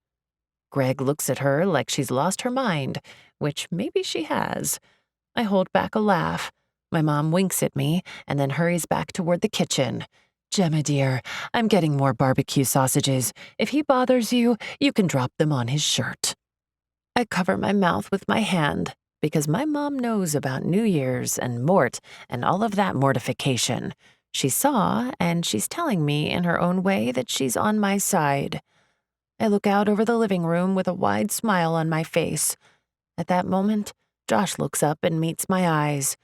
Greg looks at her like she's lost her mind, which maybe she has. I hold back a laugh. My mom winks at me and then hurries back toward the kitchen. Gemma, dear, I'm getting more barbecue sausages. If he bothers you, you can drop them on his shirt. I cover my mouth with my hand because my mom knows about New Year's and Mort and all of that mortification. She saw, and she's telling me in her own way that she's on my side. I look out over the living room with a wide smile on my face. At that moment, Josh looks up and meets my eyes.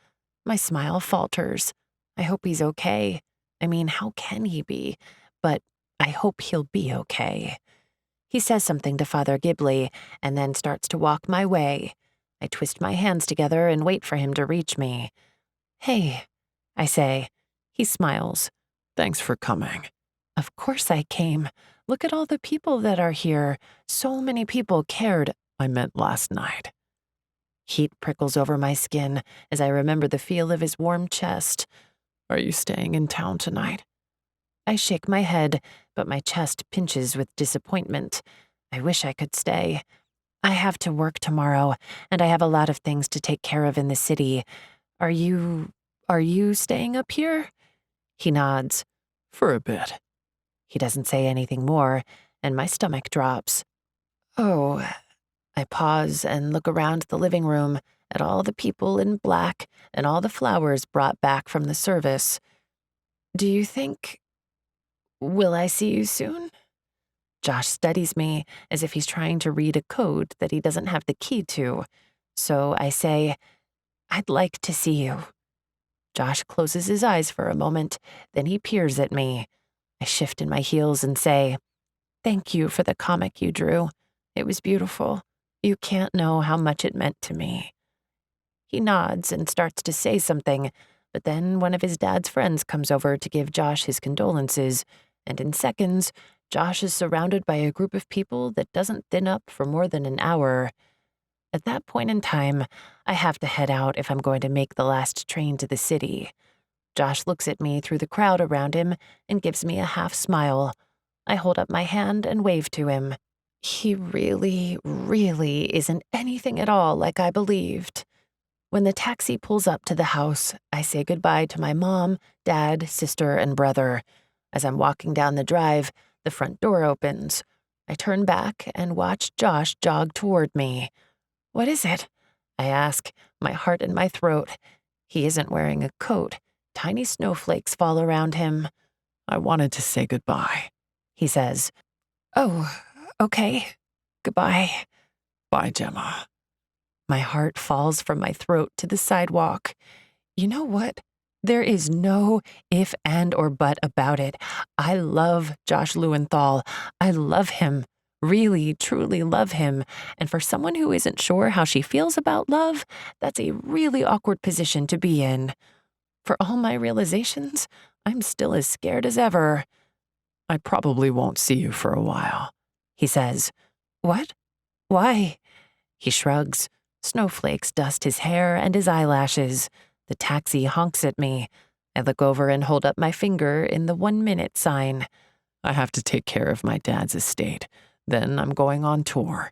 My smile falters. I hope he's okay. I mean, how can he be? But I hope he'll be okay. He says something to Father Ghibli and then starts to walk my way. I twist my hands together and wait for him to reach me. Hey, I say. He smiles. Thanks for coming. Of course I came. Look at all the people that are here. So many people cared. I meant last night. Heat prickles over my skin as I remember the feel of his warm chest. Are you staying in town tonight? I shake my head, but my chest pinches with disappointment. I wish I could stay. I have to work tomorrow, and I have a lot of things to take care of in the city. Are you staying up here? He nods. For a bit. He doesn't say anything more, and my stomach drops. Oh. I pause and look around the living room at all the people in black and all the flowers brought back from the service. Do you think— will I see you soon? Josh studies me as if he's trying to read a code that he doesn't have the key to. So I say, I'd like to see you. Josh closes his eyes for a moment, then he peers at me. I shift in my heels and say, thank you for the comic you drew. It was beautiful. You can't know how much it meant to me. He nods and starts to say something, but then one of his dad's friends comes over to give Josh his condolences, and in seconds, Josh is surrounded by a group of people that doesn't thin up for more than an hour. At that point in time, I have to head out if I'm going to make the last train to the city. Josh looks at me through the crowd around him and gives me a half smile. I hold up my hand and wave to him. He really, really isn't anything at all like I believed. When the taxi pulls up to the house, I say goodbye to my mom, dad, sister, and brother. As I'm walking down the drive, the front door opens. I turn back and watch Josh jog toward me. What is it? I ask, my heart in my throat. He isn't wearing a coat. Tiny snowflakes fall around him. I wanted to say goodbye, he says. Oh, okay. Goodbye. Bye, Gemma. My heart falls from my throat to the sidewalk. You know what? There is no if, and, or but about it. I love Josh Lewenthal. I love him. Really, truly love him. And for someone who isn't sure how she feels about love, that's a really awkward position to be in. For all my realizations, I'm still as scared as ever. I probably won't see you for a while, he says. What? Why? He shrugs. Snowflakes dust his hair and his eyelashes. The taxi honks at me. I look over and hold up my finger in the 1-minute sign. I have to take care of my dad's estate. Then I'm going on tour.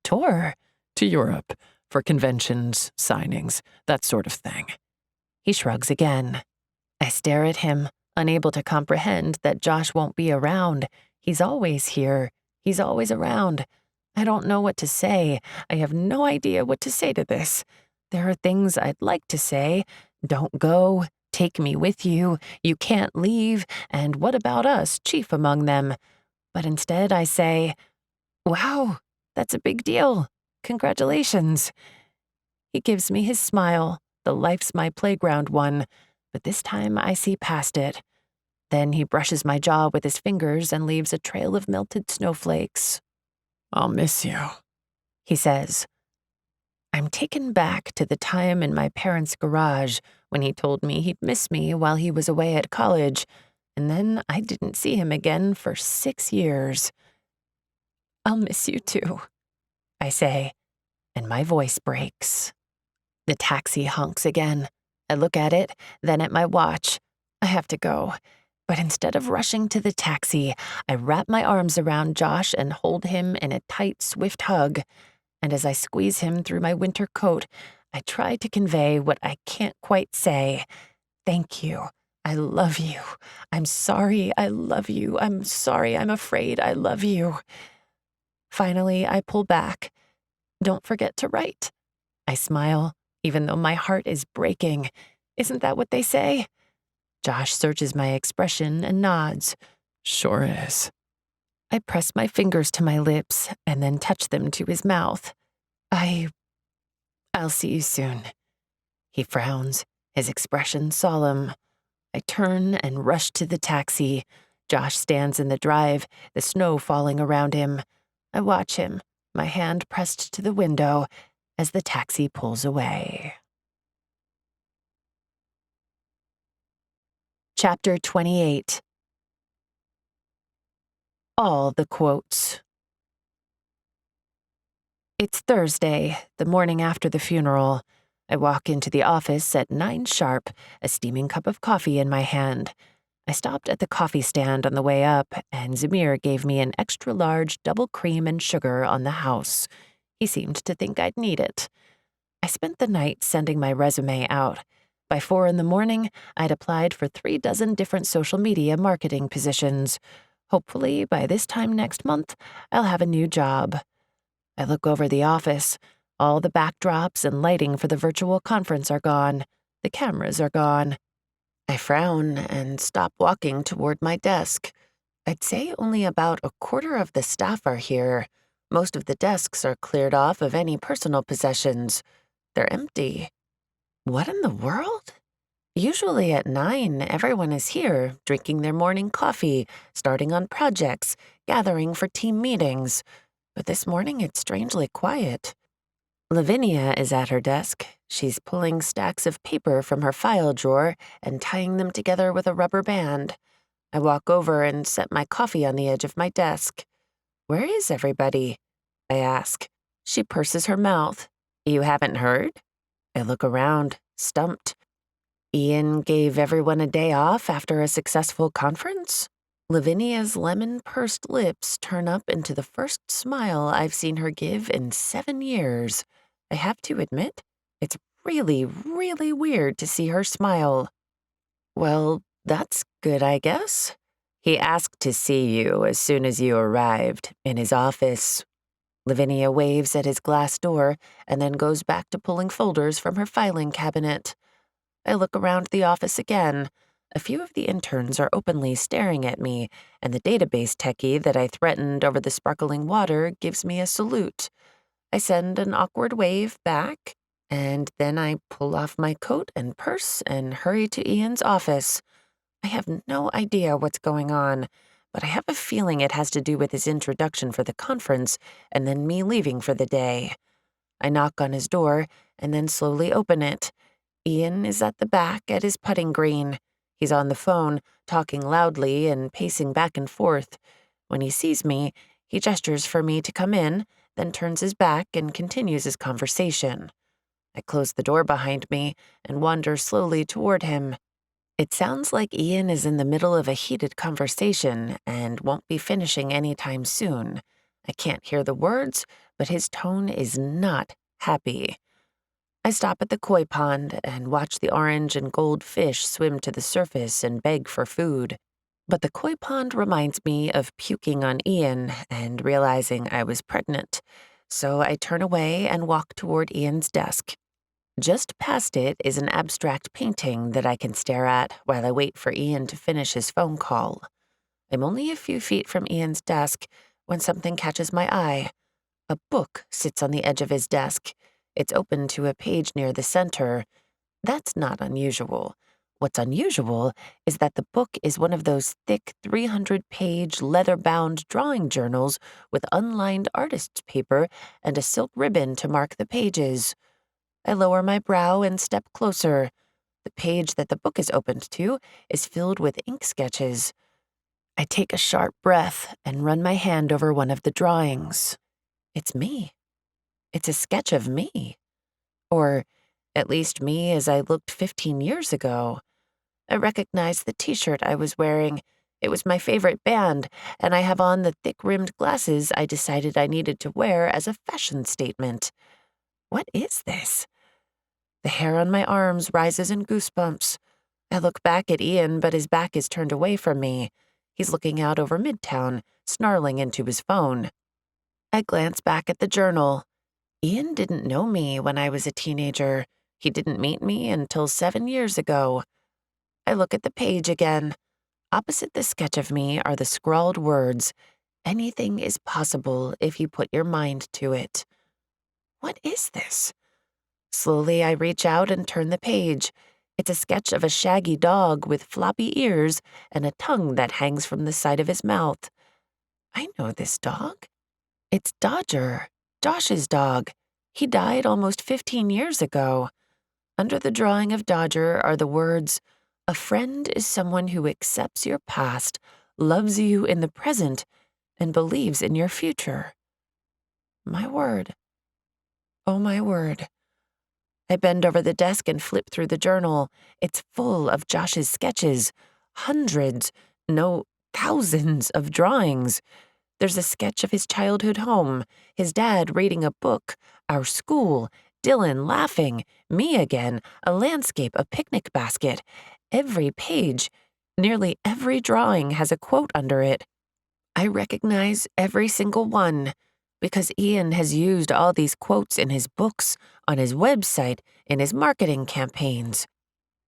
Tour? To Europe, for conventions, signings, that sort of thing. He shrugs again. I stare at him, unable to comprehend that Josh won't be around. He's always here. He's always around. I don't know what to say. I have no idea what to say to this. There are things I'd like to say. Don't go. Take me with you. You can't leave. And what about us, chief among them? But instead I say, wow, that's a big deal. Congratulations. He gives me his smile, the life's my playground one, but this time I see past it. Then he brushes my jaw with his fingers and leaves a trail of melted snowflakes. I'll miss you, he says. I'm taken back to the time in my parents' garage when he told me he'd miss me while he was away at college, and then I didn't see him again for 6 years. I'll miss you too, I say, and my voice breaks. The taxi honks again. I look at it, then at my watch. I have to go. But instead of rushing to the taxi, I wrap my arms around Josh and hold him in a tight, swift hug. And as I squeeze him through my winter coat, I try to convey what I can't quite say. Thank you. I love you. I'm sorry. I love you. I'm sorry. I'm afraid. I love you. Finally, I pull back. Don't forget to write. I smile, even though my heart is breaking. Isn't that what they say? Josh searches my expression and nods. Sure is. I press my fingers to my lips and then touch them to his mouth. I'll see you soon. He frowns, his expression solemn. I turn and rush to the taxi. Josh stands in the drive, the snow falling around him. I watch him, my hand pressed to the window, as the taxi pulls away. Chapter 28. All the quotes. It's Thursday, the morning after the funeral. I walk into the office at 9 sharp, a steaming cup of coffee in my hand. I stopped at the coffee stand on the way up, and Zamir gave me an extra-large double cream and sugar on the house. He seemed to think I'd need it. I spent the night sending my resume out. By 4 in the morning, I'd applied for 36 different social media marketing positions. Hopefully, by this time next month, I'll have a new job. I look over the office. All the backdrops and lighting for the virtual conference are gone. The cameras are gone. I frown and stop walking toward my desk. I'd say only about a quarter of the staff are here. Most of the desks are cleared off of any personal possessions. They're empty. What in the world? Usually at 9, everyone is here, drinking their morning coffee, starting on projects, gathering for team meetings. But this morning it's strangely quiet. Lavinia is at her desk. She's pulling stacks of paper from her file drawer and tying them together with a rubber band. I walk over and set my coffee on the edge of my desk. Where is everybody? I ask. She purses her mouth. You haven't heard? I look around, stumped. Ian gave everyone a day off after a successful conference? Lavinia's lemon-pursed lips turn up into the first smile I've seen her give in 7 years. I have to admit, it's really, really weird to see her smile. Well, that's good, I guess. He asked to see you as soon as you arrived, in his office. Lavinia waves at his glass door and then goes back to pulling folders from her filing cabinet. I look around the office again. A few of the interns are openly staring at me, and the database techie that I threatened over the sparkling water gives me a salute. I send an awkward wave back, and then I pull off my coat and purse and hurry to Ian's office. I have no idea what's going on, but I have a feeling it has to do with his introduction for the conference and then me leaving for the day. I knock on his door and then slowly open it. Ian is at the back at his putting green. He's on the phone, talking loudly and pacing back and forth. When he sees me, he gestures for me to come in, then turns his back and continues his conversation. I close the door behind me and wander slowly toward him. It sounds like Ian is in the middle of a heated conversation and won't be finishing anytime soon. I can't hear the words, but his tone is not happy. I stop at the koi pond and watch the orange and gold fish swim to the surface and beg for food. But the koi pond reminds me of puking on Ian and realizing I was pregnant, so I turn away and walk toward Ian's desk. Just past it is an abstract painting that I can stare at while I wait for Ian to finish his phone call. I'm only a few feet from Ian's desk when something catches my eye. A book sits on the edge of his desk. It's open to a page near the center. That's not unusual. What's unusual is that the book is one of those thick 300-page leather-bound drawing journals with unlined artist's paper and a silk ribbon to mark the pages. I lower my brow and step closer. The page that the book is opened to is filled with ink sketches. I take a sharp breath and run my hand over one of the drawings. It's me. It's a sketch of me. Or at least me as I looked 15 years ago. I recognize the t-shirt I was wearing. It was my favorite band, and I have on the thick-rimmed glasses I decided I needed to wear as a fashion statement. What is this? The hair on my arms rises in goosebumps. I look back at Ian, but his back is turned away from me. He's looking out over Midtown, snarling into his phone. I glance back at the journal. Ian didn't know me when I was a teenager. He didn't meet me until 7 years ago. I look at the page again. Opposite the sketch of me are the scrawled words, "Anything is possible if you put your mind to it." What is this? Slowly, I reach out and turn the page. It's a sketch of a shaggy dog with floppy ears and a tongue that hangs from the side of his mouth. I know this dog. It's Dodger, Josh's dog. He died almost 15 years ago. Under the drawing of Dodger are the words, "A friend is someone who accepts your past, loves you in the present, and believes in your future." My word. Oh, my word. I bend over the desk and flip through the journal. It's full of Josh's sketches. Hundreds, no, thousands of drawings. There's a sketch of his childhood home, his dad reading a book, our school, Dylan laughing, me again, a landscape, a picnic basket. Every page, nearly every drawing has a quote under it. I recognize every single one, because Ian has used all these quotes in his books, on his website, in his marketing campaigns.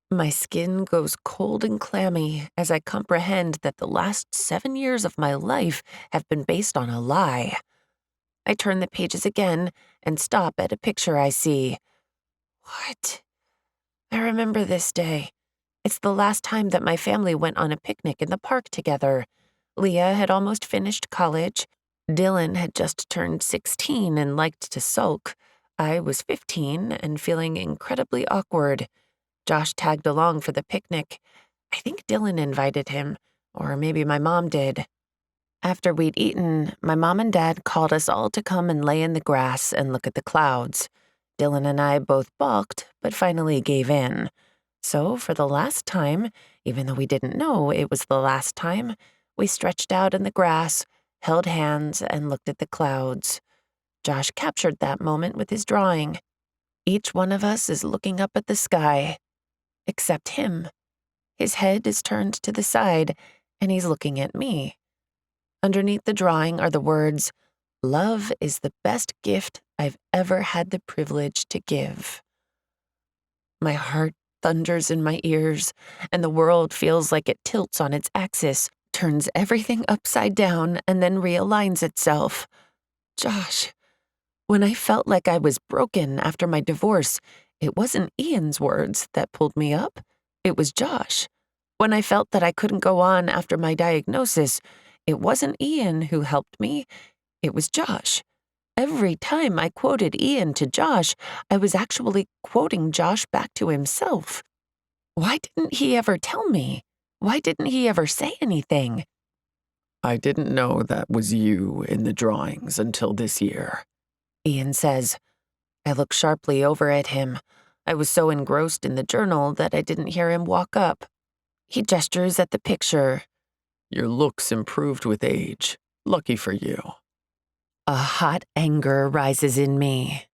My skin goes cold and clammy as I comprehend that the last 7 years of my life have been based on a lie. I turn the pages again and stop at a picture I see. What? I remember this day. It's the last time that my family went on a picnic in the park together. Leah had almost finished college. Dylan had just turned 16 and liked to sulk. I was 15 and feeling incredibly awkward. Josh tagged along for the picnic. I think Dylan invited him, or maybe my mom did. After we'd eaten, my mom and dad called us all to come and lay in the grass and look at the clouds. Dylan and I both balked, but finally gave in. So, for the last time, even though we didn't know it was the last time, we stretched out in the grass, held hands, and looked at the clouds. Josh captured that moment with his drawing. Each one of us is looking up at the sky, except him. His head is turned to the side, and he's looking at me. Underneath the drawing are the words, "Love is the best gift I've ever had the privilege to give." My heart thunders in my ears, and the world feels like it tilts on its axis, turns everything upside down, and then realigns itself. Josh. When I felt like I was broken after my divorce, it wasn't Ian's words that pulled me up. It was Josh. When I felt that I couldn't go on after my diagnosis, it wasn't Ian who helped me. It was Josh. Every time I quoted Ian to Josh, I was actually quoting Josh back to himself. Why didn't he ever tell me? Why didn't he ever say anything? "I didn't know that was you in the drawings until this year," Ian says. I look sharply over at him. I was so engrossed in the journal that I didn't hear him walk up. He gestures at the picture. "Your looks improved with age. Lucky for you." A hot anger rises in me.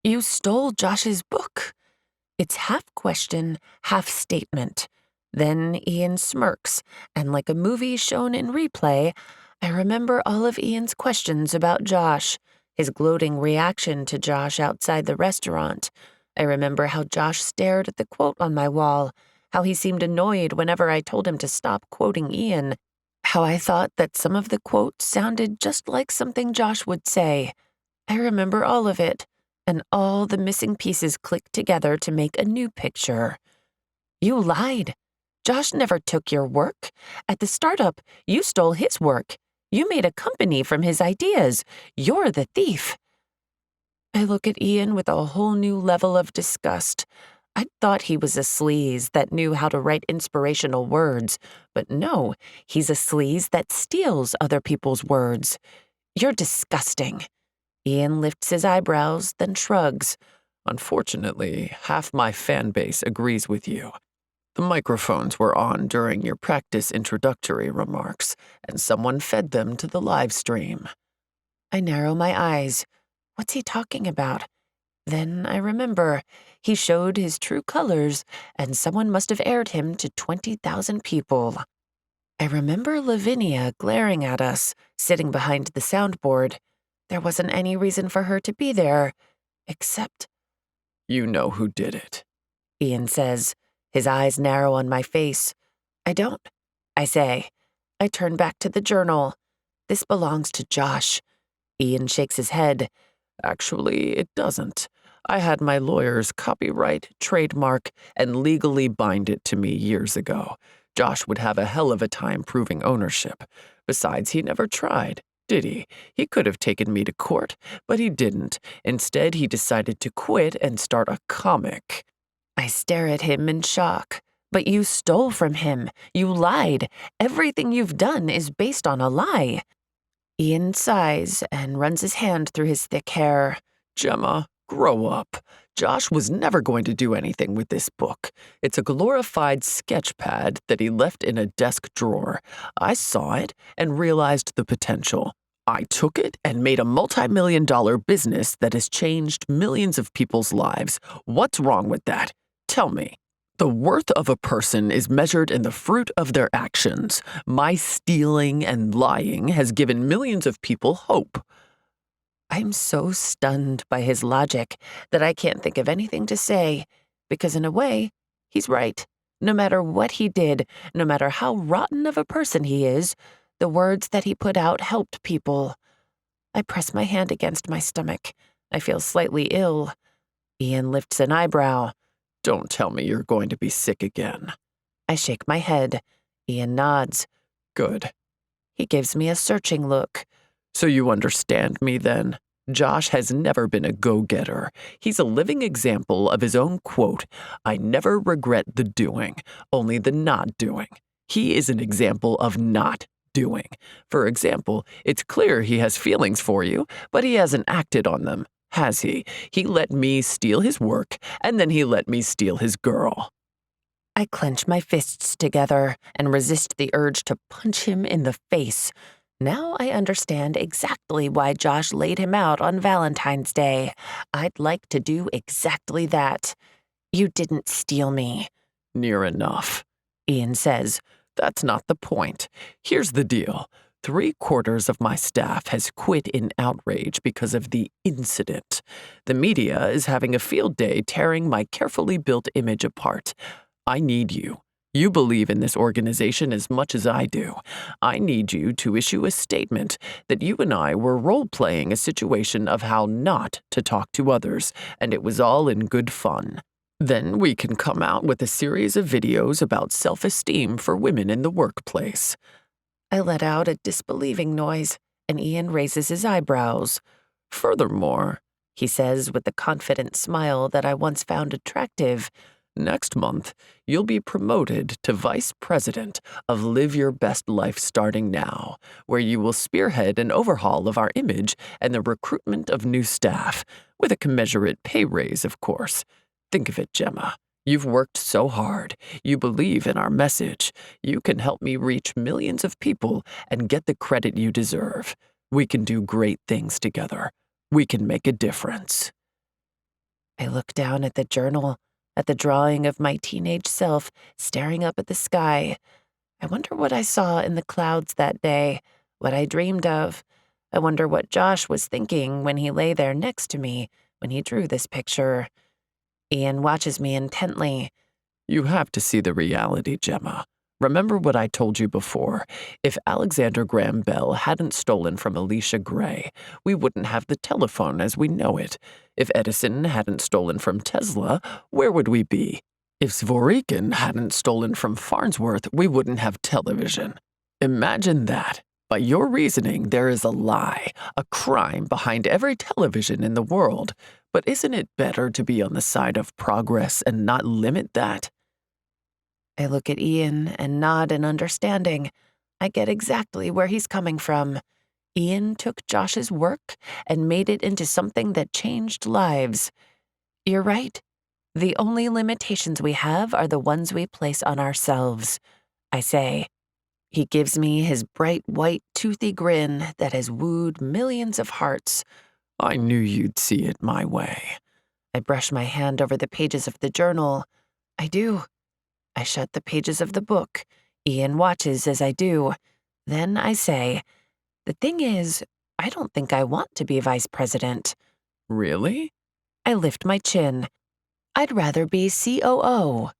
You stole Josh's book. It's half question, half statement. Then Ian smirks, and like a movie shown in replay, I remember all of Ian's questions about Josh, his gloating reaction to Josh outside the restaurant. I remember how Josh stared at the quote on my wall, how he seemed annoyed whenever I told him to stop quoting Ian, how I thought that some of the quotes sounded just like something Josh would say. I remember all of it, and all the missing pieces clicked together to make a new picture. You lied. Josh never took your work. At the startup, you stole his work. You made a company from his ideas. You're the thief. I look at Ian with a whole new level of disgust. I thought he was a sleaze that knew how to write inspirational words, but no, he's a sleaze that steals other people's words. You're disgusting. Ian lifts his eyebrows, then shrugs. Unfortunately, half my fan base agrees with you. The microphones were on during your practice introductory remarks, and someone fed them to the live stream. I narrow my eyes. What's he talking about? Then I remember. He showed his true colors, and someone must have aired him to 20,000 people. I remember Lavinia glaring at us, sitting behind the soundboard. There wasn't any reason for her to be there, except... You know who did it, Ian says, his eyes narrow on my face. I don't, I say. I turn back to the journal. This belongs to Josh. Ian shakes his head. Actually, it doesn't. I had my lawyers copyright, trademark, and legally bind it to me years ago. Josh would have a hell of a time proving ownership. Besides, he never tried, did he? He could have taken me to court, but he didn't. Instead, he decided to quit and start a comic. I stare at him in shock. But you stole from him. You lied. Everything you've done is based on a lie. Ian sighs and runs his hand through his thick hair. Gemma, grow up. Josh was never going to do anything with this book. It's a glorified sketch pad that he left in a desk drawer. I saw it and realized the potential. I took it and made a multi-million-dollar business that has changed millions of people's lives. What's wrong with that? Tell me. The worth of a person is measured in the fruit of their actions. My stealing and lying has given millions of people hope. I'm so stunned by his logic that I can't think of anything to say, because in a way, he's right. No matter what he did, no matter how rotten of a person he is, the words that he put out helped people. I press my hand against my stomach. I feel slightly ill. Ian lifts an eyebrow. Don't tell me you're going to be sick again. I shake my head. Ian nods. Good. He gives me a searching look. So you understand me then? Josh has never been a go-getter. He's a living example of his own quote, I never regret the doing, only the not doing. He is an example of not doing. For example, it's clear he has feelings for you, but he hasn't acted on them, has he? He let me steal his work, and then he let me steal his girl. I clench my fists together and resist the urge to punch him in the face. Now I understand exactly why Josh laid him out on Valentine's Day. I'd like to do exactly that. You didn't steal me. Near enough, Ian says. That's not the point. Here's the deal. 3/4 of my staff has quit in outrage because of the incident. The media is having a field day tearing my carefully built image apart. I need you. You believe in this organization as much as I do. I need you to issue a statement that you and I were role-playing a situation of how not to talk to others, and it was all in good fun. Then we can come out with a series of videos about self-esteem for women in the workplace. I let out a disbelieving noise, and Ian raises his eyebrows. Furthermore, he says with the confident smile that I once found attractive, next month, you'll be promoted to Vice President of Live Your Best Life Starting Now, where you will spearhead an overhaul of our image and the recruitment of new staff, with a commensurate pay raise, of course. Think of it, Gemma. You've worked so hard. You believe in our message. You can help me reach millions of people and get the credit you deserve. We can do great things together. We can make a difference. I look down at the journal, at the drawing of my teenage self staring up at the sky. I wonder what I saw in the clouds that day, what I dreamed of. I wonder what Josh was thinking when he lay there next to me when he drew this picture. Ian watches me intently. You have to see the reality, Gemma. Remember what I told you before. If Alexander Graham Bell hadn't stolen from Alicia Gray, we wouldn't have the telephone as we know it. If Edison hadn't stolen from Tesla, where would we be? If Zworykin hadn't stolen from Farnsworth, we wouldn't have television. Imagine that. By your reasoning, there is a lie, a crime behind every television in the world. But isn't it better to be on the side of progress and not limit that? I look at Ian and nod in understanding. I get exactly where he's coming from. Ian took Josh's work and made it into something that changed lives. You're right. The only limitations we have are the ones we place on ourselves, I say. He gives me his bright white toothy grin that has wooed millions of hearts. I knew you'd see it my way. I brush my hand over the pages of the journal. I do. I shut the pages of the book. Ian watches as I do. Then I say, the thing is, I don't think I want to be vice president. Really? I lift my chin. I'd rather be COO.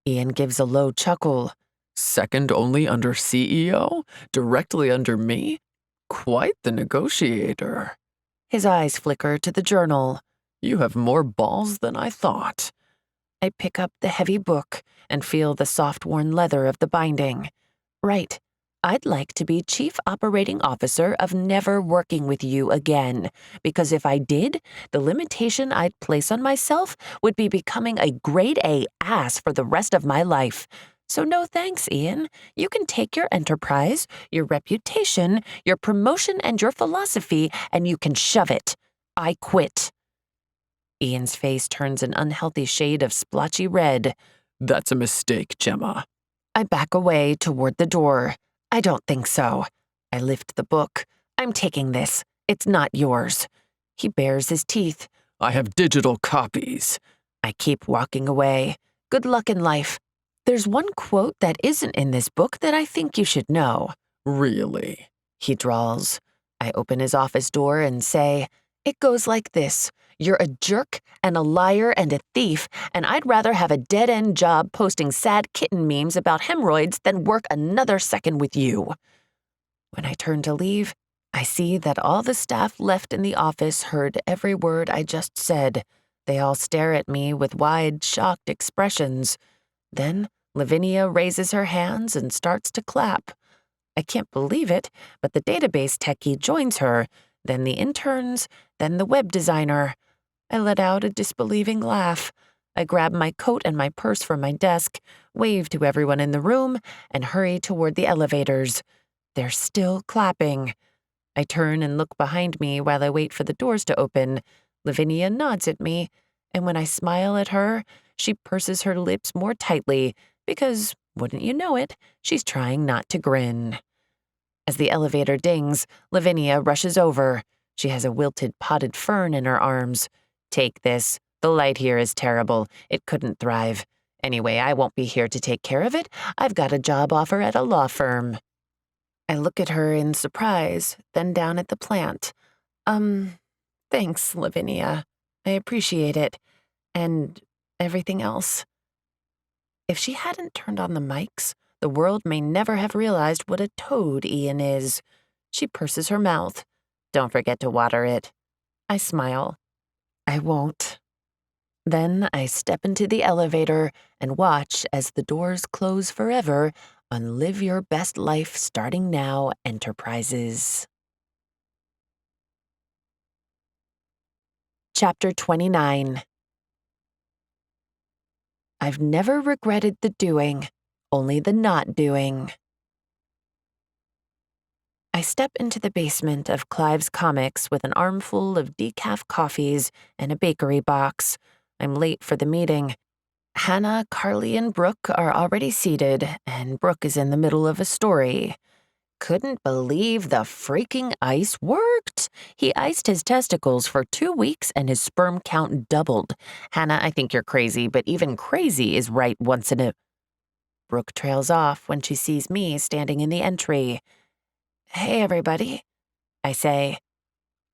Ian gives a low chuckle. Second only under CEO? Directly under me? Quite the negotiator. His eyes flicker to the journal. You have more balls than I thought. I pick up the heavy book and feel the soft worn leather of the binding. Right. I'd like to be Chief Operating Officer of never working with you again, because if I did, the limitation I'd place on myself would be becoming a grade A ass for the rest of my life. So no thanks, Ian. You can take your enterprise, your reputation, your promotion, and your philosophy, and you can shove it. I quit. Ian's face turns an unhealthy shade of splotchy red. That's a mistake, Gemma. I back away toward the door. I don't think so. I lift the book. I'm taking this. It's not yours. He bares his teeth. I have digital copies. I keep walking away. Good luck in life. There's one quote that isn't in this book that I think you should know. Really? He drawls. I open his office door and say, it goes like this. You're a jerk and a liar and a thief, and I'd rather have a dead-end job posting sad kitten memes about hemorrhoids than work another second with you. When I turn to leave, I see that all the staff left in the office heard every word I just said. They all stare at me with wide, shocked expressions. Then Lavinia raises her hands and starts to clap. I can't believe it, but the database techie joins her, then the interns, then the web designer. I let out a disbelieving laugh. I grab my coat and my purse from my desk, wave to everyone in the room, and hurry toward the elevators. They're still clapping. I turn and look behind me while I wait for the doors to open. Lavinia nods at me, and when I smile at her, she purses her lips more tightly because, wouldn't you know it, she's trying not to grin. As the elevator dings, Lavinia rushes over. She has a wilted potted fern in her arms. Take this. The light here is terrible. It couldn't thrive. Anyway, I won't be here to take care of it. I've got a job offer at a law firm. I look at her in surprise, then down at the plant. Thanks, Lavinia. I appreciate it. And everything else. If she hadn't turned on the mics, the world may never have realized what a toad Ian is. She purses her mouth. Don't forget to water it. I smile. I won't. Then I step into the elevator and watch as the doors close forever on Live Your Best Life Starting Now Enterprises. Chapter 29. I've never regretted the doing, only the not doing. I step into the basement of Clive's Comics with an armful of decaf coffees and a bakery box. I'm late for the meeting. Hannah, Carly, and Brooke are already seated, and Brooke is in the middle of a story. couldn't believe the freaking ice worked. He iced his testicles for 2 weeks and his sperm count doubled. Hannah, I think you're crazy, but even crazy is right once in a... Brooke trails off when she sees me standing in the entry. Hey, everybody, I say.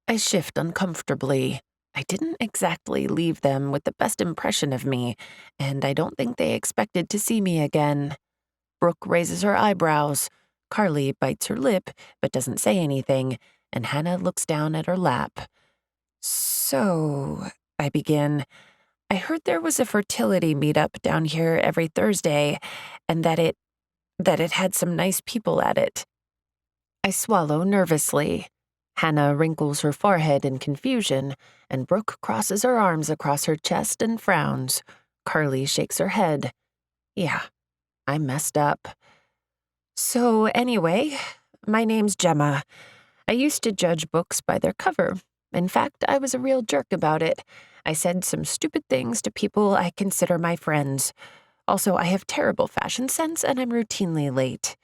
I shift uncomfortably. I didn't exactly leave them with the best impression of me, and I don't think they expected to see me again. Brooke raises her eyebrows. Carly bites her lip, but doesn't say anything, and Hannah looks down at her lap. So, I begin. I heard there was a fertility meetup down here every Thursday, and that it had some nice people at it. I swallow nervously. Hannah wrinkles her forehead in confusion, and Brooke crosses her arms across her chest and frowns. Carly shakes her head. Yeah, I messed up. So anyway, my name's Gemma. I used to judge books by their cover. In fact, I was a real jerk about it. I said some stupid things to people I consider my friends. Also, I have terrible fashion sense, and I'm routinely late.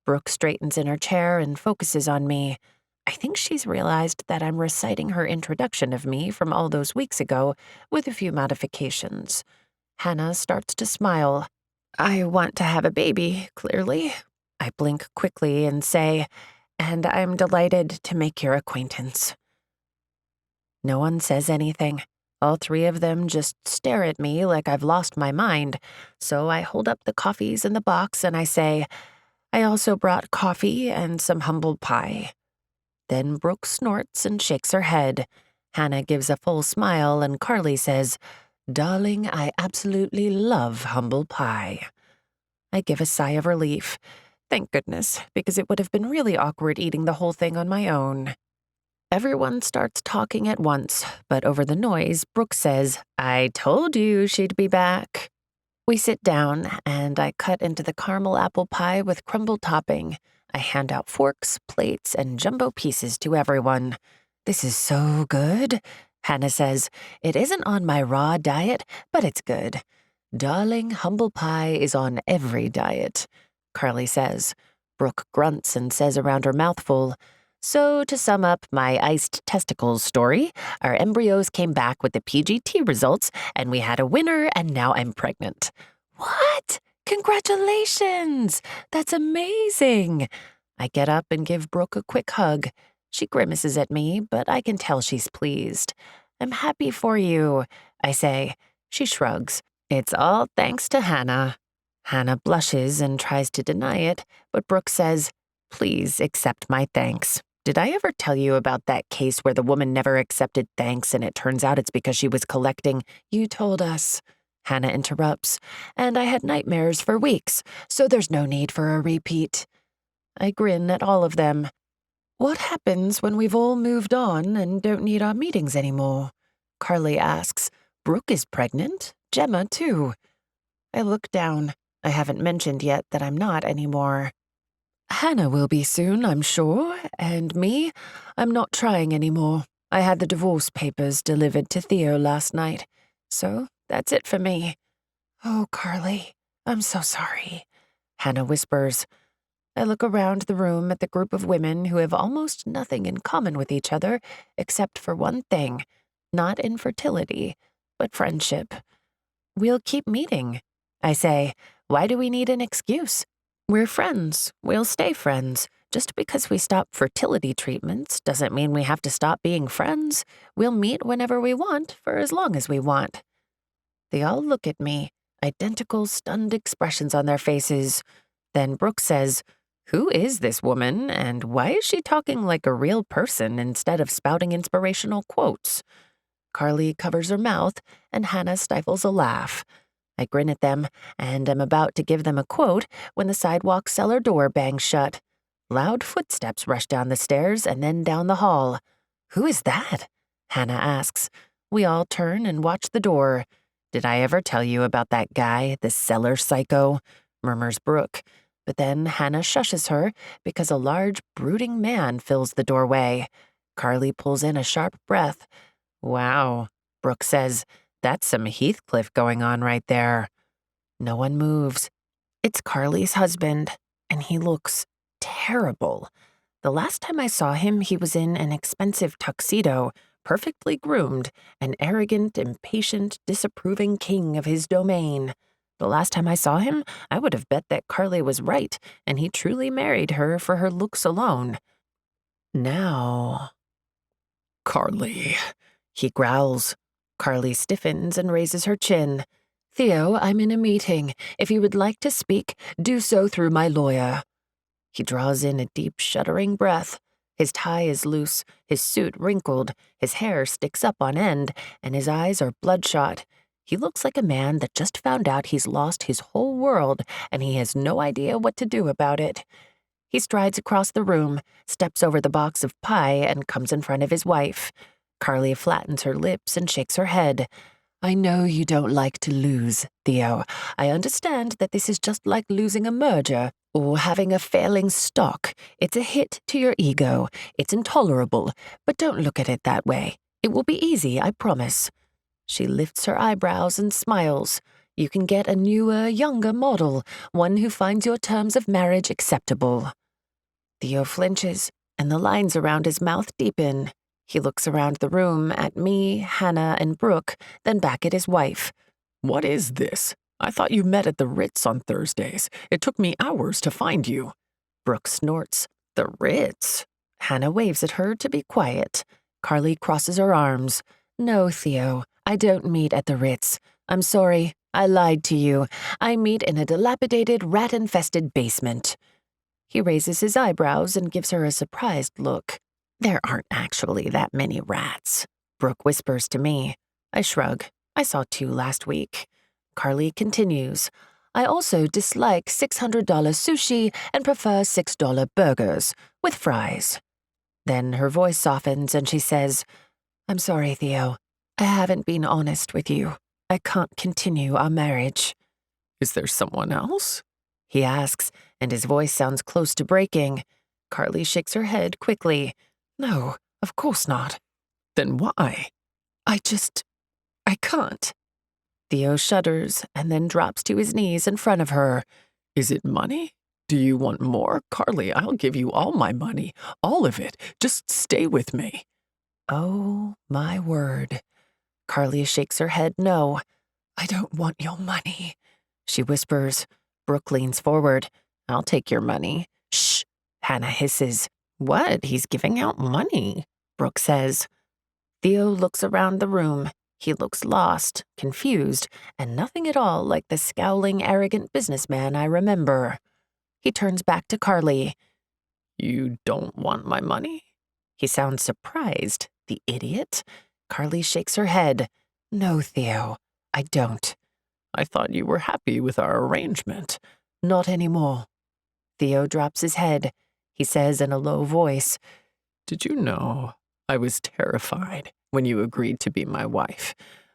Brooke straightens in her chair and focuses on me. I think she's realized that I'm reciting her introduction of me from all those weeks ago with a few modifications. Hannah starts to smile. I want to have a baby, clearly. I blink quickly and say, and I'm delighted to make your acquaintance. No one says anything. All three of them just stare at me like I've lost my mind. So I hold up the coffees in the box and I say, I also brought coffee and some humble pie. Then Brooke snorts and shakes her head. Hannah gives a full smile and Carly says, Darling, I absolutely love humble pie. I give a sigh of relief. Thank goodness, because it would have been really awkward eating the whole thing on my own. Everyone starts talking at once, but over the noise, Brooke says, I told you she'd be back. We sit down, and I cut into the caramel apple pie with crumble topping. I hand out forks, plates, and jumbo pieces to everyone. This is so good, Hannah says. It isn't on my raw diet, but it's good. Darling, humble pie is on every diet, Carly says. Brooke grunts and says around her mouthful, So, to sum up my iced testicles story, our embryos came back with the PGT results, and we had a winner, and now I'm pregnant. What? Congratulations! That's amazing! I get up and give Brooke a quick hug. She grimaces at me, but I can tell she's pleased. I'm happy for you, I say. She shrugs. It's all thanks to Hannah. Hannah blushes and tries to deny it, but Brooke says, Please accept my thanks. Did I ever tell you about that case where the woman never accepted thanks and it turns out it's because she was collecting? You told us. Hannah interrupts, and I had nightmares for weeks, so there's no need for a repeat. I grin at all of them. What happens when we've all moved on and don't need our meetings anymore? Carly asks. Brooke is pregnant. Gemma, too. I look down. I haven't mentioned yet that I'm not anymore. Hannah will be soon, I'm sure, and me, I'm not trying anymore. I had the divorce papers delivered to Theo last night, so that's it for me. Oh, Carly, I'm so sorry, Hannah whispers. I look around the room at the group of women who have almost nothing in common with each other except for one thing, not infertility, but friendship. We'll keep meeting, I say. Why do we need an excuse? We're friends. We'll stay friends. Just because we stop fertility treatments doesn't mean we have to stop being friends. We'll meet whenever we want for as long as we want. They all look at me, identical stunned expressions on their faces. Then Brooke says, Who is this woman, and why is she talking like a real person instead of spouting inspirational quotes? Carly covers her mouth, and Hannah stifles a laugh. I grin at them, and am about to give them a quote when the sidewalk cellar door bangs shut. Loud footsteps rush down the stairs and then down the hall. Who is that? Hannah asks. We all turn and watch the door. Did I ever tell you about that guy, the cellar psycho? Murmurs Brooke. But then Hannah shushes her because a large, brooding man fills the doorway. Carly pulls in a sharp breath. Wow, Brooke says. That's some Heathcliff going on right there. No one moves. It's Carly's husband, and he looks terrible. The last time I saw him, he was in an expensive tuxedo, perfectly groomed, an arrogant, impatient, disapproving king of his domain. The last time I saw him, I would have bet that Carly was right, and he truly married her for her looks alone. Now... Carly, he growls. Carly stiffens and raises her chin. Theo, I'm in a meeting. If you would like to speak, do so through my lawyer. He draws in a deep, shuddering breath. His tie is loose, his suit wrinkled, his hair sticks up on end, and his eyes are bloodshot. He looks like a man that just found out he's lost his whole world, and he has no idea what to do about it. He strides across the room, steps over the box of pie, and comes in front of his wife. Carly flattens her lips and shakes her head. I know you don't like to lose, Theo. I understand that this is just like losing a merger or having a failing stock. It's a hit to your ego. It's intolerable, but don't look at it that way. It will be easy, I promise. She lifts her eyebrows and smiles. You can get a newer, younger model, one who finds your terms of marriage acceptable. Theo flinches, and the lines around his mouth deepen. He looks around the room at me, Hannah, and Brooke, then back at his wife. what is this? I thought you met at the Ritz on Thursdays. It took me hours to find you. Brooke snorts. The Ritz? Hannah waves at her to be quiet. Carly crosses her arms. No, Theo, I don't meet at the Ritz. I'm sorry, I lied to you. I meet in a dilapidated, rat-infested basement. He raises his eyebrows and gives her a surprised look. There aren't actually that many rats, Brooke whispers to me. I shrug. I saw 2 last week. Carly continues. I also dislike $600 sushi and prefer $6 burgers, with fries. Then her voice softens and she says, I'm sorry, Theo. I haven't been honest with you. I can't continue our marriage. Is there someone else? He asks, and his voice sounds close to breaking. Carly shakes her head quickly. No, of course not. Then why? I can't. Theo shudders and then drops to his knees in front of her. Is it money? Do you want more? Carly, I'll give you all my money, all of it. Just stay with me. Oh, my word. Carly shakes her head no. I don't want your money, she whispers. Brooke leans forward. I'll take your money. Shh, Hannah hisses. What? He's giving out money, Brooke says. Theo looks around the room. He looks lost, confused, and nothing at all like the scowling, arrogant businessman I remember. He turns back to Carly. You don't want my money? He sounds surprised, the idiot. Carly shakes her head. No, Theo, I don't. I thought you were happy with our arrangement. Not anymore. Theo drops his head. He says in a low voice, Did you know I was terrified when you agreed to be my wife?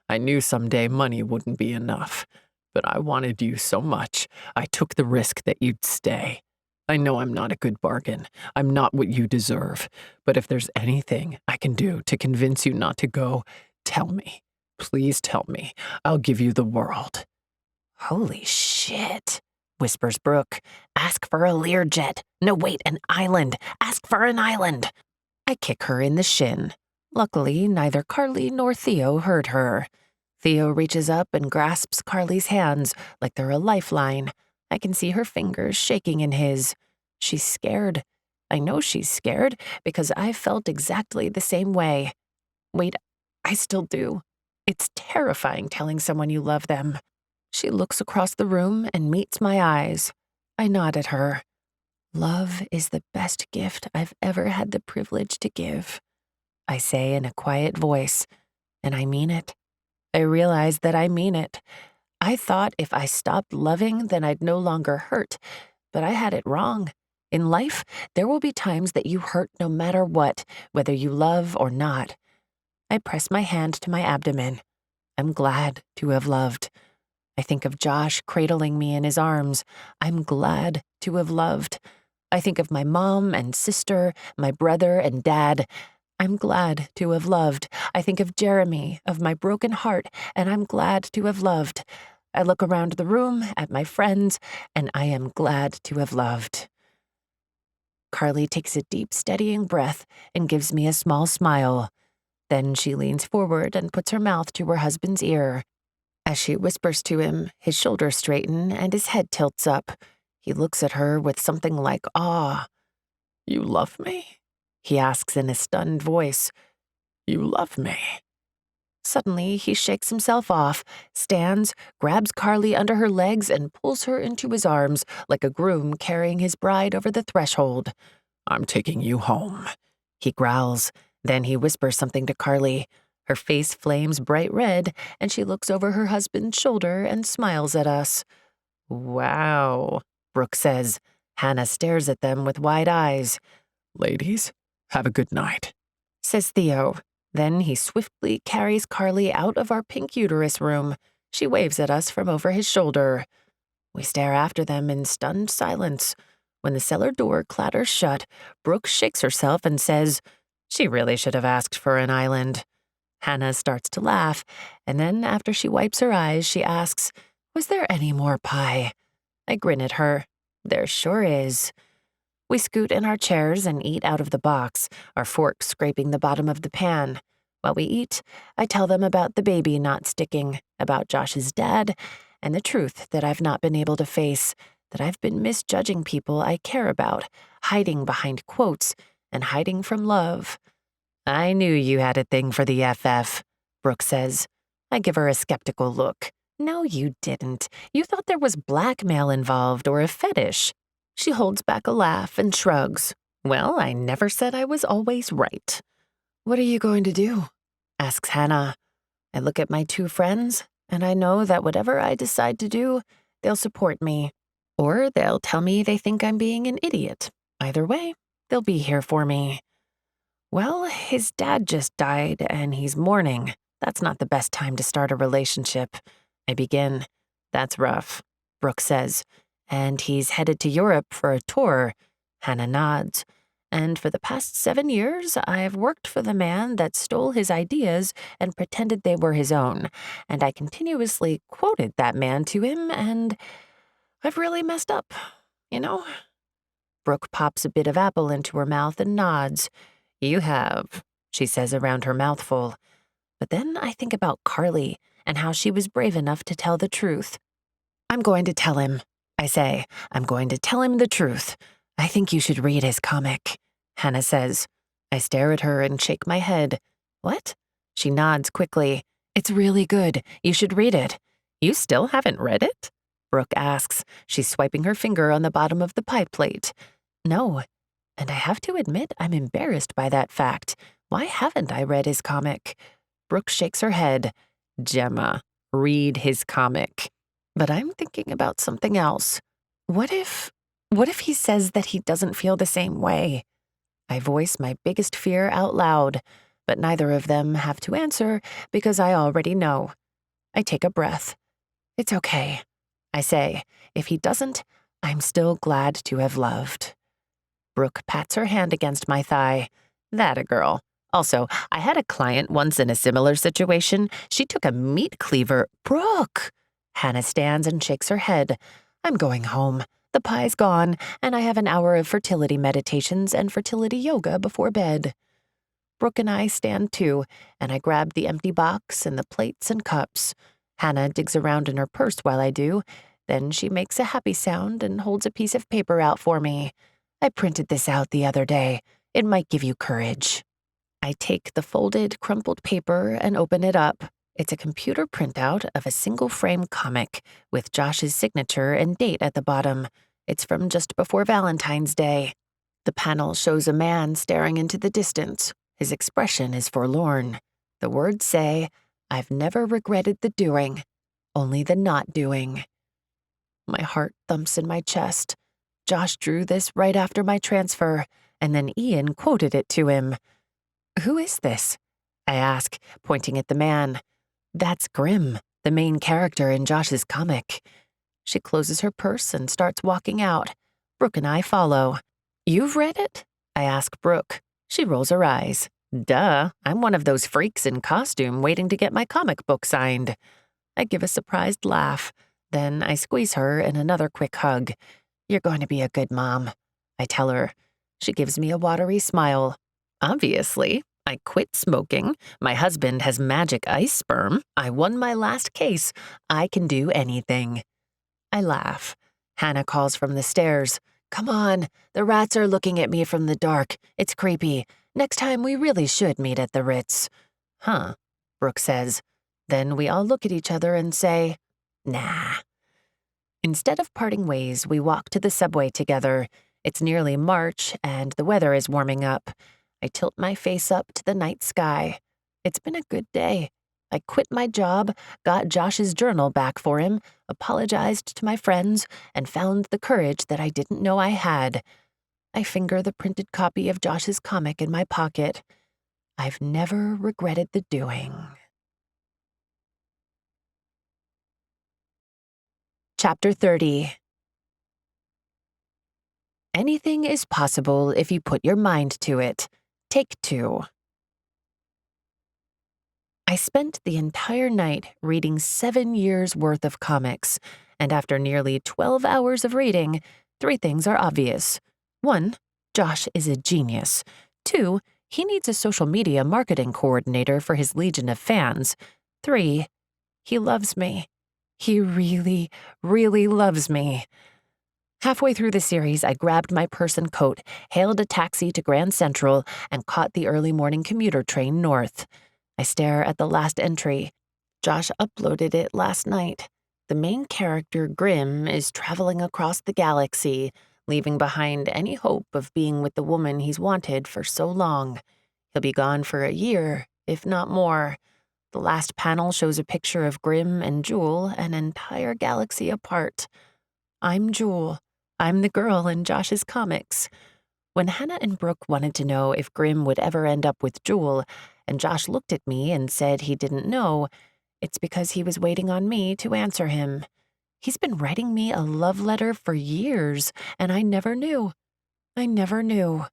I knew someday money wouldn't be enough, but I wanted you so much, I took the risk that you'd stay. I know I'm not a good bargain. I'm not what you deserve, but if there's anything I can do to convince you not to go, tell me. Please tell me. I'll give you the world. Holy shit, whispers Brooke. Ask for a Learjet. No, wait, an island. Ask for an island. I kick her in the shin. Luckily, neither Carly nor Theo heard her. Theo reaches up and grasps Carly's hands like they're a lifeline. I can see her fingers shaking in his. She's scared. I know she's scared because I felt exactly the same way. Wait, I still do. It's terrifying telling someone you love them. She looks across the room and meets my eyes. I nod at her. Love is the best gift I've ever had the privilege to give, I say in a quiet voice, and I mean it. I realize that I mean it. I thought if I stopped loving, then I'd no longer hurt, but I had it wrong. In life, there will be times that you hurt no matter what, whether you love or not. I press my hand to my abdomen. I'm glad to have loved. I think of Josh cradling me in his arms. I'm glad to have loved. I think of my mom and sister, my brother and dad. I'm glad to have loved. I think of Jeremy, of my broken heart, and I'm glad to have loved. I look around the room at my friends, and I am glad to have loved. Carly takes a deep, steadying breath and gives me a small smile. Then she leans forward and puts her mouth to her husband's ear. As she whispers to him, his shoulders straighten and his head tilts up. He looks at her with something like awe. You love me? He asks in a stunned voice. You love me? Suddenly, he shakes himself off, stands, grabs Carly under her legs, and pulls her into his arms like a groom carrying his bride over the threshold. I'm taking you home, he growls. Then he whispers something to Carly. Her face flames bright red, and she looks over her husband's shoulder and smiles at us. Wow, Brooke says. Hannah stares at them with wide eyes. Ladies, have a good night, says Theo. Then he swiftly carries Carly out of our pink uterus room. She waves at us from over his shoulder. We stare after them in stunned silence. When the cellar door clatters shut, Brooke shakes herself and says, she really should have asked for an island. Hannah starts to laugh, and then after she wipes her eyes, she asks, was there any more pie? I grin at her. There sure is. We scoot in our chairs and eat out of the box, our forks scraping the bottom of the pan. While we eat, I tell them about the baby not sticking, about Josh's dad, and the truth that I've not been able to face, that I've been misjudging people I care about, hiding behind quotes, and hiding from love. I knew you had a thing for the FF, Brooke says. I give her a skeptical look. No, you didn't. You thought there was blackmail involved or a fetish. She holds back a laugh and shrugs. Well, I never said I was always right. What are you going to do? Asks Hannah. I look at my two friends, and I know that whatever I decide to do, they'll support me. Or they'll tell me they think I'm being an idiot. Either way, they'll be here for me. Well, his dad just died, and he's mourning. That's not the best time to start a relationship. I begin. That's rough, Brooke says. And he's headed to Europe for a tour. Hannah nods. And for the past 7 years, I've worked for the man that stole his ideas and pretended they were his own. And I continuously quoted that man to him, and I've really messed up, you know? Brooke pops a bit of apple into her mouth and nods. You have, she says around her mouthful. But then I think about Carly and how she was brave enough to tell the truth. I'm going to tell him, I say. I'm going to tell him the truth. I think you should read his comic, Hannah says. I stare at her and shake my head. What? She nods quickly. It's really good. You should read it. You still haven't read it? Brooke asks. She's swiping her finger on the bottom of the pie plate. No. And I have to admit I'm embarrassed by that fact. Why haven't I read his comic? Brooke shakes her head. Gemma, read his comic. But I'm thinking about something else. What if he says that he doesn't feel the same way? I voice my biggest fear out loud, but neither of them have to answer because I already know. I take a breath. It's okay, I say. If he doesn't, I'm still glad to have loved. Brooke pats her hand against my thigh. That a girl. Also, I had a client once in a similar situation. She took a meat cleaver. Brooke! Hannah stands and shakes her head. I'm going home. The pie's gone, and I have an hour of fertility meditations and fertility yoga before bed. Brooke and I stand too, and I grab the empty box and the plates and cups. Hannah digs around in her purse while I do. Then she makes a happy sound and holds a piece of paper out for me. I printed this out the other day. It might give you courage. I take the folded, crumpled paper and open it up. It's a computer printout of a single-frame comic with Josh's signature and date at the bottom. It's from just before Valentine's Day. The panel shows a man staring into the distance. His expression is forlorn. The words say, I've never regretted the doing, only the not doing. My heart thumps in my chest. Josh drew this right after my transfer, and then Ian quoted it to him. Who is this? I ask, pointing at the man. That's Grim, the main character in Josh's comic. She closes her purse and starts walking out. Brooke and I follow. You've read it? I ask Brooke. She rolls her eyes. Duh, I'm one of those freaks in costume waiting to get my comic book signed. I give a surprised laugh. Then I squeeze her in another quick hug. You're going to be a good mom, I tell her. She gives me a watery smile. Obviously, I quit smoking. My husband has magic ice sperm. I won my last case. I can do anything. I laugh. Hannah calls from the stairs. Come on, the rats are looking at me from the dark. It's creepy. Next time we really should meet at the Ritz. Huh, Brooke says. Then we all look at each other and say, nah. Instead of parting ways, we walk to the subway together. It's nearly March, and the weather is warming up. I tilt my face up to the night sky. It's been a good day. I quit my job, got Josh's journal back for him, apologized to my friends, and found the courage that I didn't know I had. I finger the printed copy of Josh's comic in my pocket. I've never regretted the doing. Chapter 30. Anything is possible if you put your mind to it. Take 2. I spent the entire night reading 7 years' worth of comics, and after nearly 12 hours of reading, 3 things are obvious. 1, Josh is a genius. 2, he needs a social media marketing coordinator for his legion of fans. 3, he loves me. He really, really loves me. Halfway through the series, I grabbed my purse and coat, hailed a taxi to Grand Central, and caught the early morning commuter train north. I stare at the last entry. Josh uploaded it last night. The main character, Grim, is traveling across the galaxy, leaving behind any hope of being with the woman he's wanted for so long. He'll be gone for a year, if not more. The last panel shows a picture of Grim and Jewel, an entire galaxy apart. I'm Jewel. I'm the girl in Josh's comics. When Hannah and Brooke wanted to know if Grim would ever end up with Jewel, and Josh looked at me and said he didn't know, it's because he was waiting on me to answer him. He's been writing me a love letter for years, and I never knew. I never knew.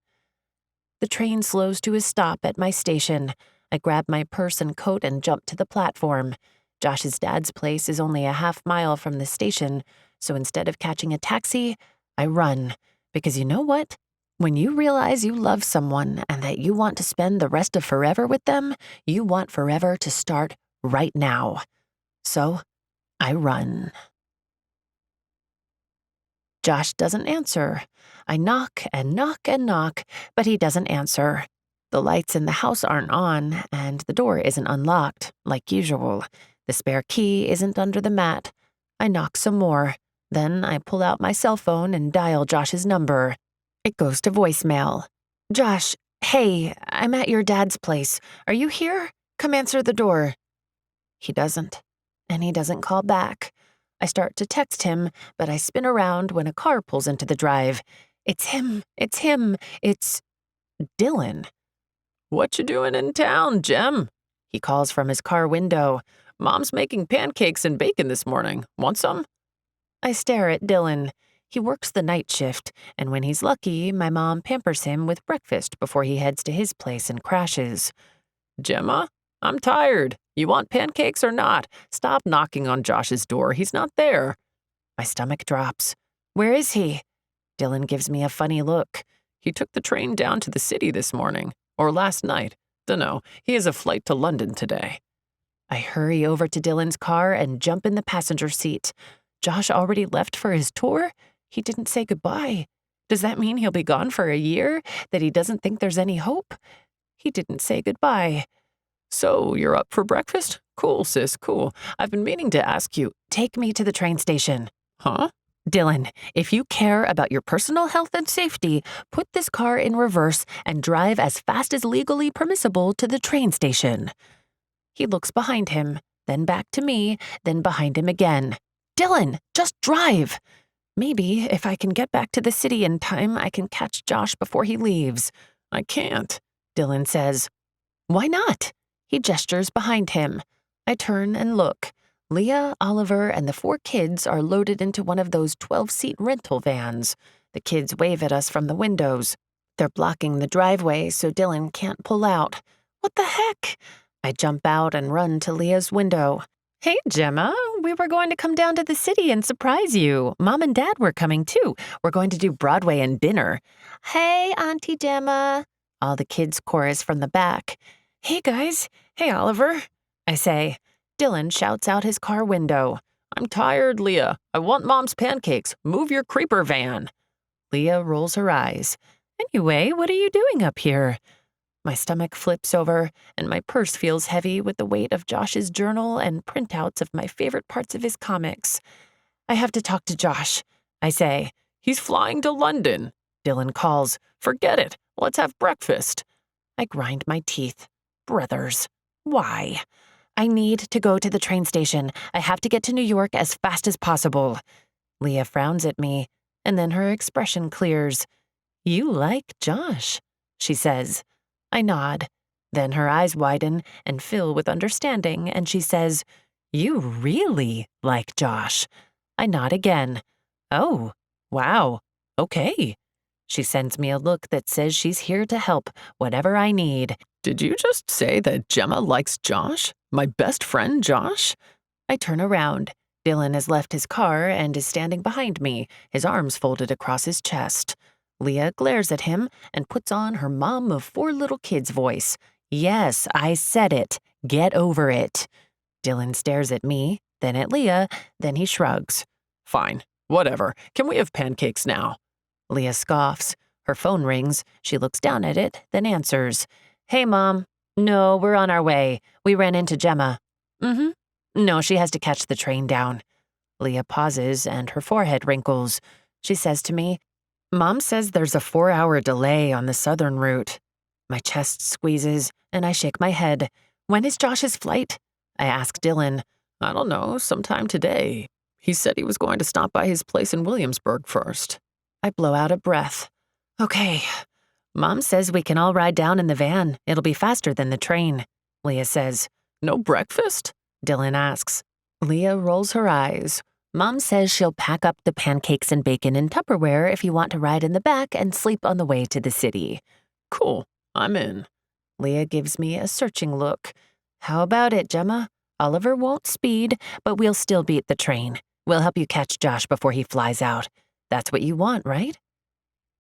The train slows to a stop at my station. I grab my purse and coat and jump to the platform. Josh's dad's place is only a half-mile from the station, so instead of catching a taxi, I run. Because you know what? When you realize you love someone and that you want to spend the rest of forever with them, you want forever to start right now. So, I run. Josh doesn't answer. I knock and knock and knock, but he doesn't answer. The lights in the house aren't on, and the door isn't unlocked, like usual. The spare key isn't under the mat. I knock some more. Then I pull out my cell phone and dial Josh's number. It goes to voicemail. Josh, hey, I'm at your dad's place. Are you here? Come answer the door. He doesn't, and he doesn't call back. I start to text him, but I spin around when a car pulls into the drive. It's him. It's Dylan. What you doing in town, Gem? He calls from his car window. Mom's making pancakes and bacon this morning. Want some? I stare at Dylan. He works the night shift, and when he's lucky, my mom pampers him with breakfast before he heads to his place and crashes. Gemma, I'm tired. You want pancakes or not? Stop knocking on Josh's door. He's not there. My stomach drops. Where is he? Dylan gives me a funny look. He took the train down to the city this morning. Or last night. Dunno. He has a flight to London today. I hurry over to Dylan's car and jump in the passenger seat. Josh already left for his tour? He didn't say goodbye. Does that mean he'll be gone for a year? That he doesn't think there's any hope? He didn't say goodbye. So, you're up for breakfast? Cool, sis, cool. I've been meaning to ask you. Take me to the train station. Huh? Dylan, if you care about your personal health and safety, put this car in reverse and drive as fast as legally permissible to the train station. He looks behind him, then back to me, then behind him again. Dylan, just drive. Maybe if I can get back to the city in time, I can catch Josh before he leaves. I can't, Dylan says. Why not? He gestures behind him. I turn and look. Leah, Oliver, and the 4 kids are loaded into one of those 12-seat rental vans. The kids wave at us from the windows. They're blocking the driveway so Dylan can't pull out. What the heck? I jump out and run to Leah's window. Hey, Gemma, we were going to come down to the city and surprise you. Mom and Dad were coming too. We're going to do Broadway and dinner. Hey, Auntie Gemma. All the kids chorus from the back. Hey, guys. Hey, Oliver. I say. Dylan shouts out his car window. I'm tired, Leah. I want Mom's pancakes. Move your creeper van. Leah rolls her eyes. Anyway, what are you doing up here? My stomach flips over, and my purse feels heavy with the weight of Josh's journal and printouts of my favorite parts of his comics. I have to talk to Josh, I say. He's flying to London, Dylan calls. Forget it. Let's have breakfast. I grind my teeth. Brothers. Why? I need to go to the train station. I have to get to New York as fast as possible. Leah frowns at me, and then her expression clears. You like Josh, she says. I nod. Then her eyes widen and fill with understanding, and she says, You really like Josh. I nod again. Oh, wow. Okay. She sends me a look that says she's here to help, whatever I need. Did you just say that Gemma likes Josh? My best friend, Josh? I turn around. Dylan has left his car and is standing behind me, his arms folded across his chest. Leah glares at him and puts on her mom of 4 little kids voice. Yes, I said it. Get over it. Dylan stares at me, then at Leah, then he shrugs. Fine, whatever. Can we have pancakes now? Leah scoffs. Her phone rings. She looks down at it, then answers. Hey, Mom. No, we're on our way. We ran into Gemma. No, she has to catch the train down. Leah pauses and her forehead wrinkles. She says to me, Mom says there's a 4-hour delay on the southern route. My chest squeezes, and I shake my head. When is Josh's flight? I ask Dylan. I don't know, sometime today. He said he was going to stop by his place in Williamsburg first. I blow out a breath. Okay. Mom says we can all ride down in the van. It'll be faster than the train. Leah says. No breakfast? Dylan asks. Leah rolls her eyes. Mom says she'll pack up the pancakes and bacon in Tupperware if you want to ride in the back and sleep on the way to the city. Cool, I'm in. Leah gives me a searching look. How about it, Gemma? Oliver won't speed, but we'll still beat the train. We'll help you catch Josh before he flies out. That's what you want, right?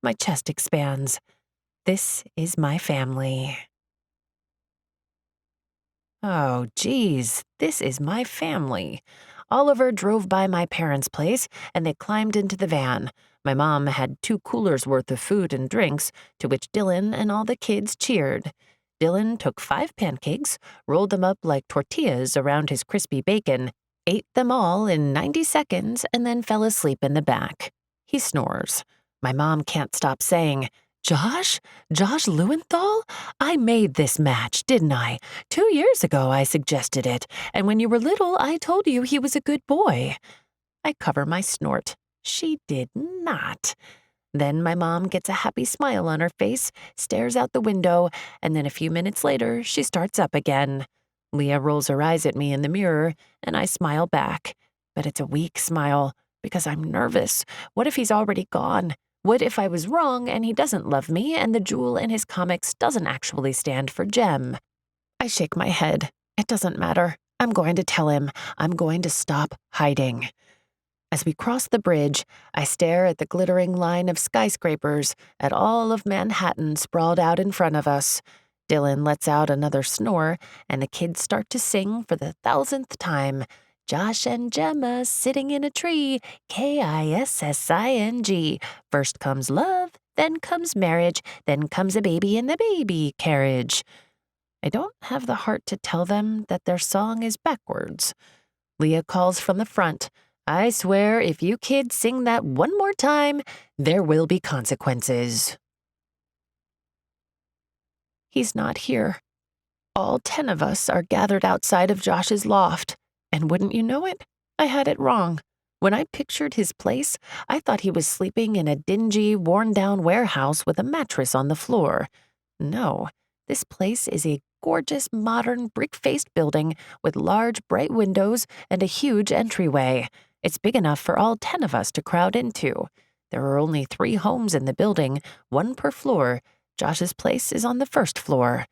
My chest expands. This is my family. Oh, geez, this is my family. Oliver drove by my parents' place, and they climbed into the van. My mom had 2 coolers worth of food and drinks, to which Dylan and all the kids cheered. Dylan took 5 pancakes, rolled them up like tortillas around his crispy bacon, ate them all in 90 seconds, and then fell asleep in the back. He snores. My mom can't stop saying, Josh? Josh Lewenthal? I made this match, didn't I? 2 years ago I suggested it, and when you were little I told you he was a good boy. I cover my snort. She did not. Then my mom gets a happy smile on her face, stares out the window, and then a few minutes later she starts up again. Leah rolls her eyes at me in the mirror, and I smile back. But it's a weak smile, because I'm nervous. What if he's already gone? What if I was wrong and he doesn't love me and the jewel in his comics doesn't actually stand for Gem? I shake my head. It doesn't matter. I'm going to tell him. I'm going to stop hiding. As we cross the bridge, I stare at the glittering line of skyscrapers, at all of Manhattan sprawled out in front of us. Dylan lets out another snore, and the kids start to sing for the 1000th time. Josh and Gemma sitting in a tree, Kissing. First comes love, then comes marriage, then comes a baby in the baby carriage. I don't have the heart to tell them that their song is backwards. Leah calls from the front. I swear if you kids sing that one more time, there will be consequences. He's not here. All 10 of us are gathered outside of Josh's loft. And wouldn't you know it, I had it wrong. When I pictured his place, I thought he was sleeping in a dingy, worn-down warehouse with a mattress on the floor. No, this place is a gorgeous, modern, brick-faced building with large, bright windows and a huge entryway. It's big enough for all 10 of us to crowd into. There are only 3 homes in the building, 1 per floor. Josh's place is on the 1st floor.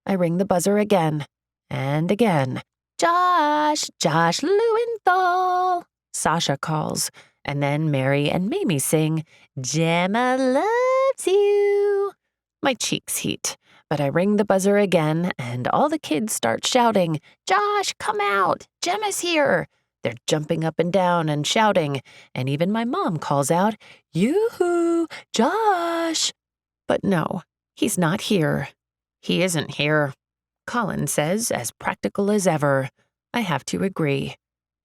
I ring the buzzer again and again. Josh Lewenthal, Sasha calls, and then Mary and Mamie sing, Gemma loves you. My cheeks heat, but I ring the buzzer again, and all the kids start shouting, Josh, come out, Gemma's here. They're jumping up and down and shouting, and even my mom calls out, Yoo-hoo, Josh. But no, he's not here. He isn't here. Colin says, as practical as ever. I have to agree.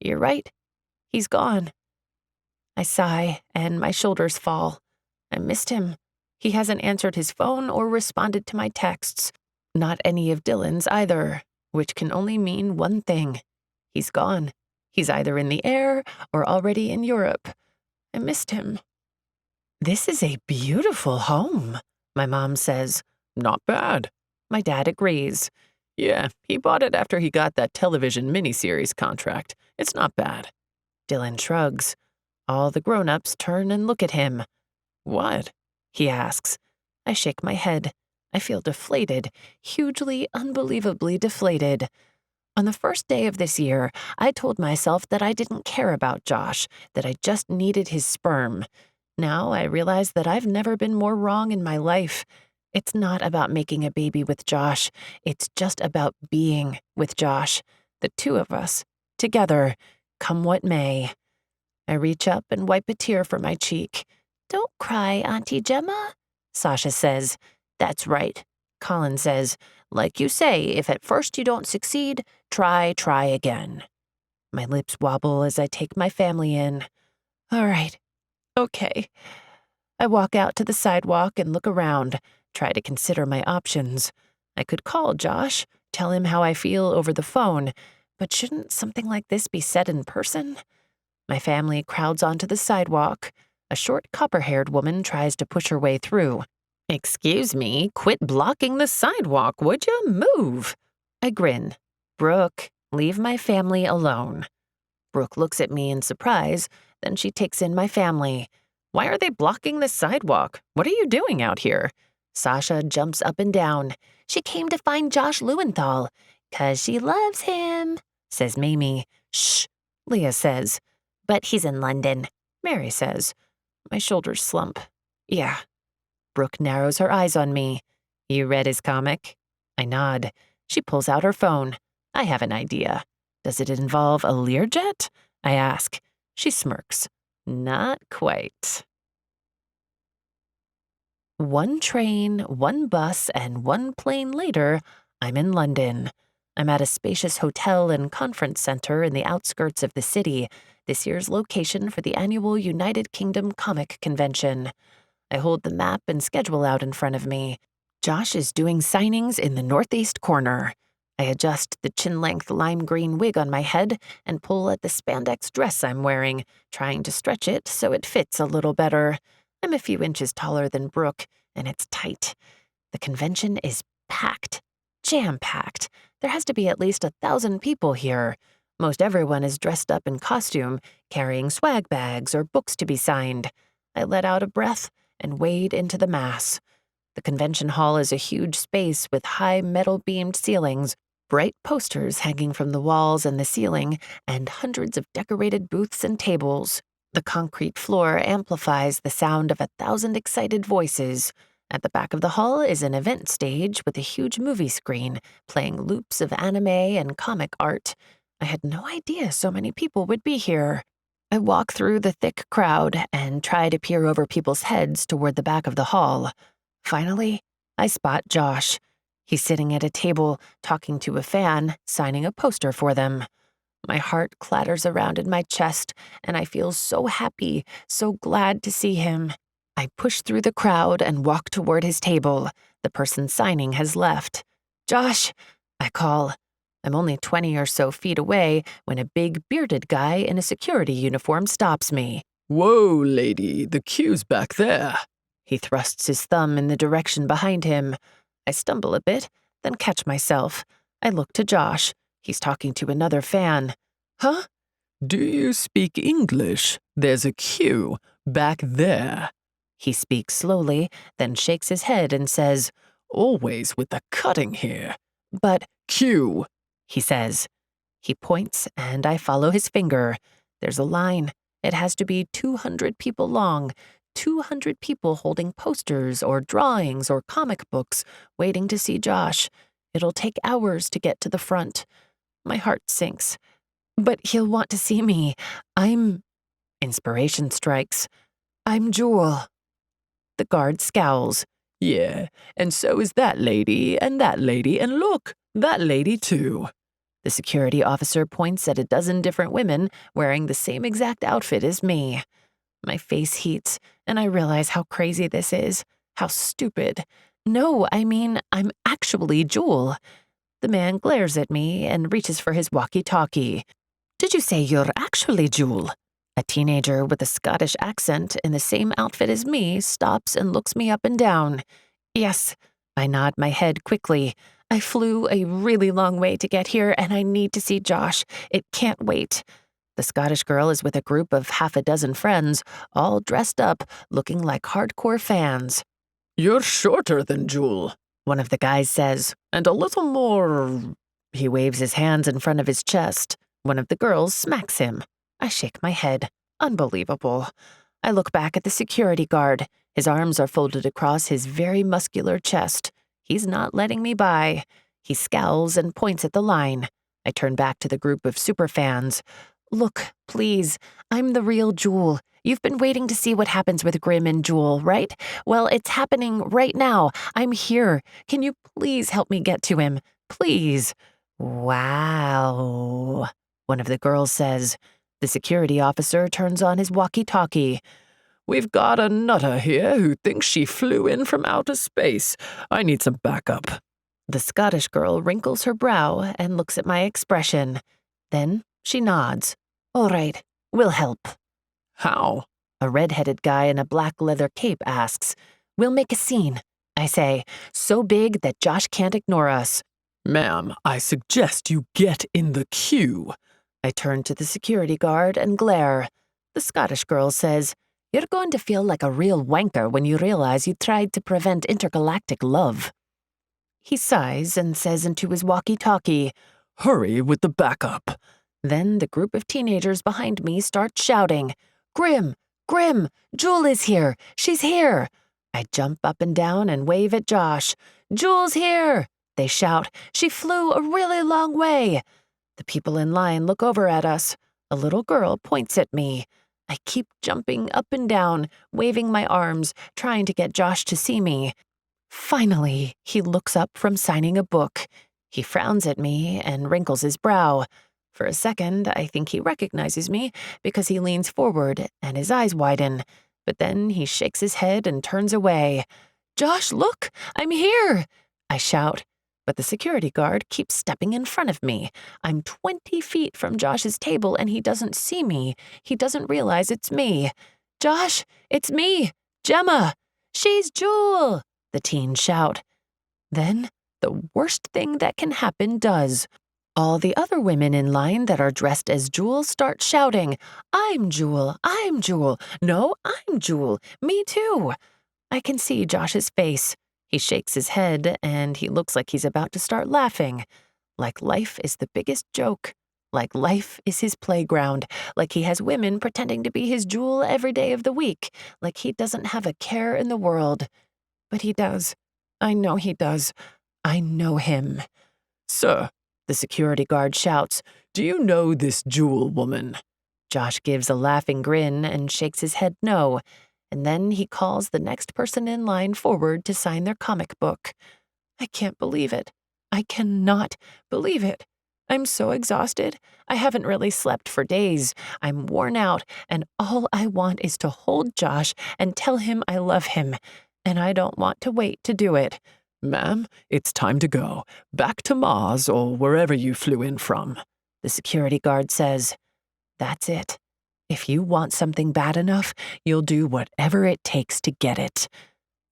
You're right. He's gone. I sigh, and my shoulders fall. I missed him. He hasn't answered his phone or responded to my texts. Not any of Dylan's either, which can only mean one thing. He's gone. He's either in the air or already in Europe. I missed him. This is a beautiful home, my mom says. Not bad. My dad agrees. Yeah, he bought it after he got that television miniseries contract. It's not bad. Dylan shrugs. All the grown-ups turn and look at him. What? He asks. I shake my head. I feel deflated, hugely, unbelievably deflated. On the first day of this year, I told myself that I didn't care about Josh, that I just needed his sperm. Now I realize that I've never been more wrong in my life. It's not about making a baby with Josh. It's just about being with Josh. The two of us, together, come what may. I reach up and wipe a tear from my cheek. Don't cry, Auntie Gemma, Sasha says. That's right, Colin says. Like you say, if at first you don't succeed, try again. My lips wobble as I take my family in. All right, okay. I walk out to the sidewalk and look around, try to consider my options. I could call Josh, tell him how I feel over the phone, but shouldn't something like this be said in person? My family crowds onto the sidewalk. A short, copper-haired woman tries to push her way through. Excuse me, quit blocking the sidewalk, would you? Move. I grin. Brooke, leave my family alone. Brooke looks at me in surprise, then she takes in my family. Why are they blocking the sidewalk? What are you doing out here? Sasha jumps up and down. She came to find Josh Lewenthal. 'Cause she loves him, says Mamie. Shh, Leah says. But he's in London, Mary says. My shoulders slump. Yeah. Brooke narrows her eyes on me. You read his comic? I nod. She pulls out her phone. I have an idea. Does it involve a Learjet? I ask. She smirks. Not quite. One train, one bus, and one plane later, I'm in London. I'm at a spacious hotel and conference center in the outskirts of the city, this year's location for the annual United Kingdom Comic Convention. I hold the map and schedule out in front of me. Josh is doing signings in the northeast corner. I adjust the chin-length lime green wig on my head and pull at the spandex dress I'm wearing, trying to stretch it so it fits a little better. I'm a few inches taller than Brooke, and it's tight. The convention is packed, jam-packed. There has to be at least 1,000 people here. Most everyone is dressed up in costume, carrying swag bags or books to be signed. I let out a breath and wade into the mass. The convention hall is a huge space with high metal-beamed ceilings, bright posters hanging from the walls and the ceiling, and hundreds of decorated booths and tables. The concrete floor amplifies the sound of 1,000 excited voices. At the back of the hall is an event stage with a huge movie screen, playing loops of anime and comic art. I had no idea so many people would be here. I walk through the thick crowd and try to peer over people's heads toward the back of the hall. Finally, I spot Josh. He's sitting at a table, talking to a fan, signing a poster for them. My heart clatters around in my chest, and I feel so happy, so glad to see him. I push through the crowd and walk toward his table. The person signing has left. Josh, I call. I'm only 20 or so feet away when a big, bearded guy in a security uniform stops me. Whoa, lady, the queue's back there. He thrusts his thumb in the direction behind him. I stumble a bit, then catch myself. I look to Josh. He's talking to another fan. Huh? Do you speak English? There's a queue back there. He speaks slowly, then shakes his head and says, Always with the cutting here. But queue, he says. He points, and I follow his finger. There's a line. It has to be 200 people long, 200 people holding posters or drawings or comic books, waiting to see Josh. It'll take hours to get to the front. My heart sinks. But he'll want to see me. Inspiration strikes. I'm Jewel. The guard scowls. Yeah, and so is that lady, and look, that lady too. The security officer points at a dozen different women wearing the same exact outfit as me. My face heats, and I realize how crazy this is. How stupid. No, I'm actually Jewel. The man glares at me and reaches for his walkie-talkie. Did you say you're actually Jewel? A teenager with a Scottish accent in the same outfit as me stops and looks me up and down. Yes, I nod my head quickly. I flew a really long way to get here, and I need to see Josh. It can't wait. The Scottish girl is with a group of half a dozen friends, all dressed up, looking like hardcore fans. You're shorter than Jewel, one of the guys says, and a little more... He waves his hands in front of his chest. One of the girls smacks him. I shake my head. Unbelievable. I look back at the security guard. His arms are folded across his very muscular chest. He's not letting me by. He scowls and points at the line. I turn back to the group of superfans. Look, please, I'm the real Jewel. You've been waiting to see what happens with Grim and Jewel, right? Well, it's happening right now. I'm here. Can you please help me get to him? Please. Wow, one of the girls says. The security officer turns on his walkie-talkie. We've got a nutter here who thinks she flew in from outer space. I need some backup. The Scottish girl wrinkles her brow and looks at my expression. Then she nods. All right, we'll help. How? A red-headed guy in a black leather cape asks. We'll make a scene, I say, so big that Josh can't ignore us. Ma'am, I suggest you get in the queue. I turn to the security guard and glare. The Scottish girl says, You're going to feel like a real wanker when you realize you tried to prevent intergalactic love. He sighs and says into his walkie-talkie, Hurry with the backup. Then the group of teenagers behind me start shouting, Grim! Grim! Jewel is here! She's here! I jump up and down and wave at Josh. Jewel's here! They shout. She flew a really long way. The people in line look over at us. A little girl points at me. I keep jumping up and down, waving my arms, trying to get Josh to see me. Finally, he looks up from signing a book. He frowns at me and wrinkles his brow. For a second, I think he recognizes me because he leans forward and his eyes widen. But then he shakes his head and turns away. Josh, look! I'm here! I shout. But the security guard keeps stepping in front of me. I'm 20 feet from Josh's table and he doesn't see me. He doesn't realize it's me. Josh, it's me, Gemma. She's Jewel, the teens shout. Then the worst thing that can happen does. All the other women in line that are dressed as Jewel start shouting, I'm Jewel, I'm Jewel. No, I'm Jewel. Me too. I can see Josh's face. He shakes his head, and he looks like he's about to start laughing. Like life is the biggest joke. Like life is his playground. Like he has women pretending to be his Jewel every day of the week. Like he doesn't have a care in the world. But he does. I know he does. I know him. Sir, the security guard shouts, do you know this Jewel woman? Josh gives a laughing grin and shakes his head no. And then he calls the next person in line forward to sign their comic book. I can't believe it. I cannot believe it. I'm so exhausted. I haven't really slept for days. I'm worn out, and all I want is to hold Josh and tell him I love him. And I don't want to wait to do it. Ma'am, it's time to go. Back to Mars or wherever you flew in from. The security guard says, That's it. If you want something bad enough, you'll do whatever it takes to get it.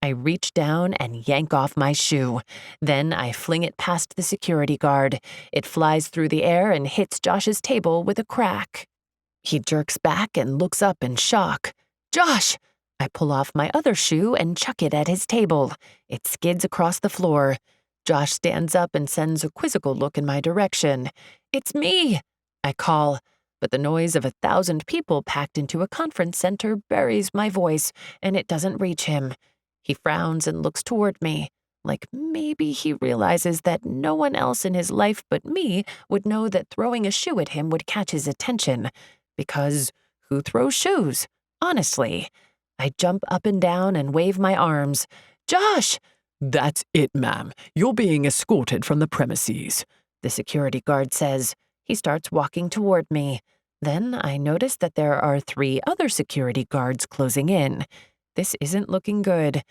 I reach down and yank off my shoe. Then I fling it past the security guard. It flies through the air and hits Josh's table with a crack. He jerks back and looks up in shock. Josh! I pull off my other shoe and chuck it at his table. It skids across the floor. Josh stands up and sends a quizzical look in my direction. "It's me," I call, but the noise of 1,000 people packed into a conference center buries my voice, and it doesn't reach him. He frowns and looks toward me, like maybe he realizes that no one else in his life but me would know that throwing a shoe at him would catch his attention. Because who throws shoes? Honestly. I jump up and down and wave my arms. "Josh!" "That's it, ma'am. You're being escorted from the premises," the security guard says. He starts walking toward me. Then I notice that there are 3 other security guards closing in. This isn't looking good.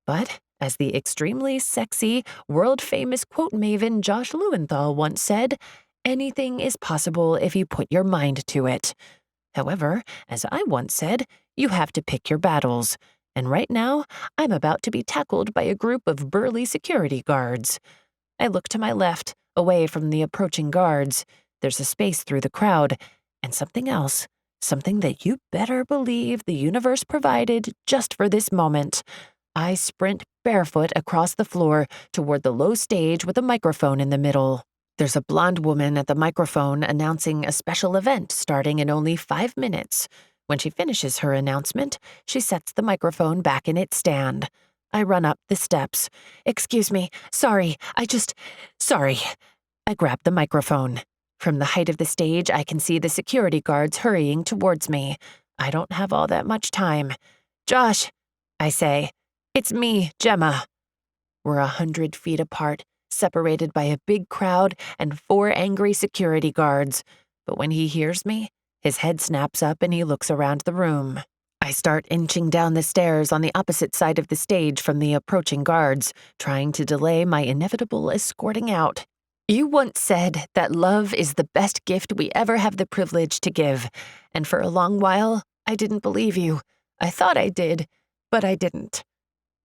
But, as the extremely sexy, world-famous quote maven Josh Lewenthal once said, anything is possible if you put your mind to it. However, as I once said, you have to pick your battles. And right now, I'm about to be tackled by a group of burly security guards. I look to my left, away from the approaching guards. There's a space through the crowd, and something else, something that you better believe the universe provided just for this moment. I sprint barefoot across the floor toward the low stage with a microphone in the middle. There's a blonde woman at the microphone announcing a special event starting in only 5 minutes. When she finishes her announcement, she sets the microphone back in its stand. I run up the steps. "Excuse me, sorry. I grab the microphone. From the height of the stage, I can see the security guards hurrying towards me. I don't have all that much time. "Josh," I say. "It's me, Gemma." We're 100 feet apart, separated by a big crowd and 4 angry security guards. But when he hears me, his head snaps up and he looks around the room. I start inching down the stairs on the opposite side of the stage from the approaching guards, trying to delay my inevitable escorting out. "You once said that love is the best gift we ever have the privilege to give, and for a long while, I didn't believe you. I thought I did, but I didn't."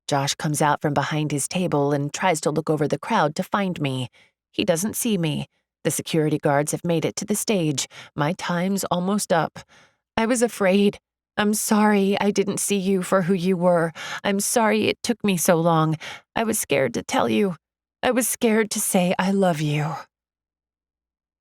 Josh comes out from behind his table and tries to look over the crowd to find me. He doesn't see me. The security guards have made it to the stage. My time's almost up. "I was afraid. I'm sorry I didn't see you for who you were. I'm sorry it took me so long. I was scared to tell you. I was scared to say I love you."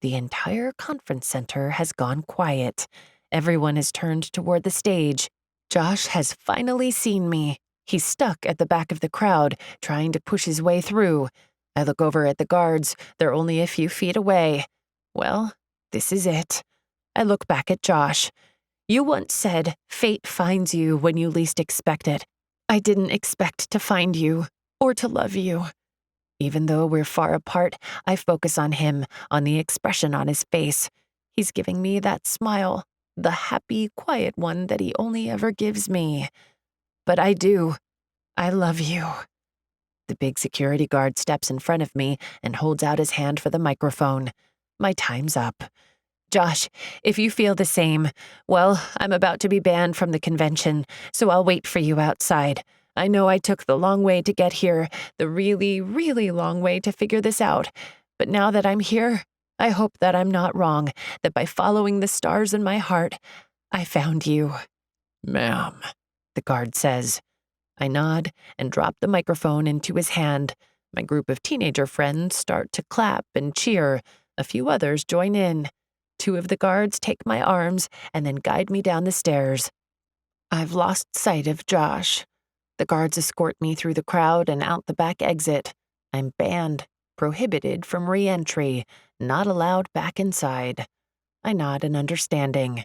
The entire conference center has gone quiet. Everyone has turned toward the stage. Josh has finally seen me. He's stuck at the back of the crowd, trying to push his way through. I look over at the guards. They're only a few feet away. Well, this is it. I look back at Josh. "You once said, fate finds you when you least expect it. I didn't expect to find you, or to love you." Even though we're far apart, I focus on him, on the expression on his face. He's giving me that smile, the happy, quiet one that he only ever gives me. But I do. I love you. The big security guard steps in front of me and holds out his hand for the microphone. My time's up. "Josh, if you feel the same, well, I'm about to be banned from the convention, so I'll wait for you outside. I know I took the long way to get here, the really, really long way to figure this out. But now that I'm here, I hope that I'm not wrong, that by following the stars in my heart, I found you." "Ma'am," the guard says. I nod and drop the microphone into his hand. My group of teenager friends start to clap and cheer. A few others join in. 2 of the guards take my arms and then guide me down the stairs. I've lost sight of Josh. The guards escort me through the crowd and out the back exit. I'm banned, prohibited from re-entry, not allowed back inside. I nod in understanding.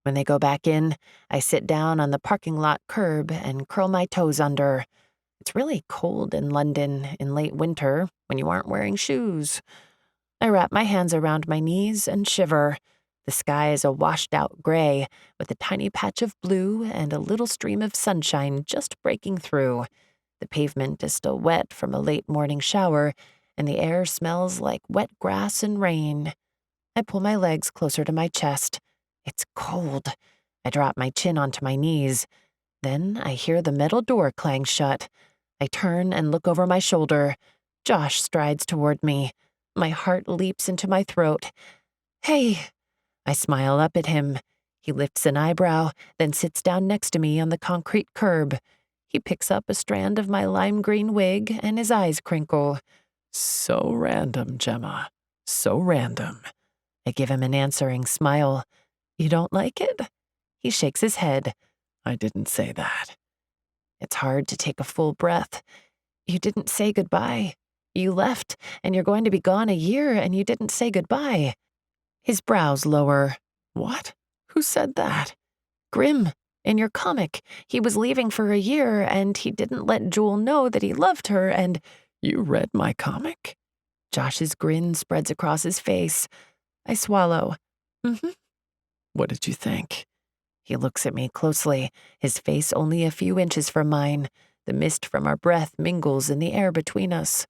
When they go back in, I sit down on the parking lot curb and curl my toes under. It's really cold in London in late winter when you aren't wearing shoes. I wrap my hands around my knees and shiver. The sky is a washed-out gray with a tiny patch of blue and a little stream of sunshine just breaking through. The pavement is still wet from a late morning shower, and the air smells like wet grass and rain. I pull my legs closer to my chest. It's cold. I drop my chin onto my knees. Then I hear the metal door clang shut. I turn and look over my shoulder. Josh strides toward me. My heart leaps into my throat. "Hey." I smile up at him. He lifts an eyebrow, then sits down next to me on the concrete curb. He picks up a strand of my lime green wig and his eyes crinkle. So random, Gemma. So random. I give him an answering smile. You don't like it? He shakes his head. I didn't say that. It's hard to take a full breath. You didn't say goodbye. You left, and you're going to be gone a year, and you didn't say goodbye. His brows lower. What? Who said that? Grimm. In your comic, he was leaving for a year, and he didn't let Jewel know that he loved her, and— You read my comic? Josh's grin spreads across his face. I swallow. Mm-hmm. What did you think? He looks at me closely, his face only a few inches from mine. The mist from our breath mingles in the air between us.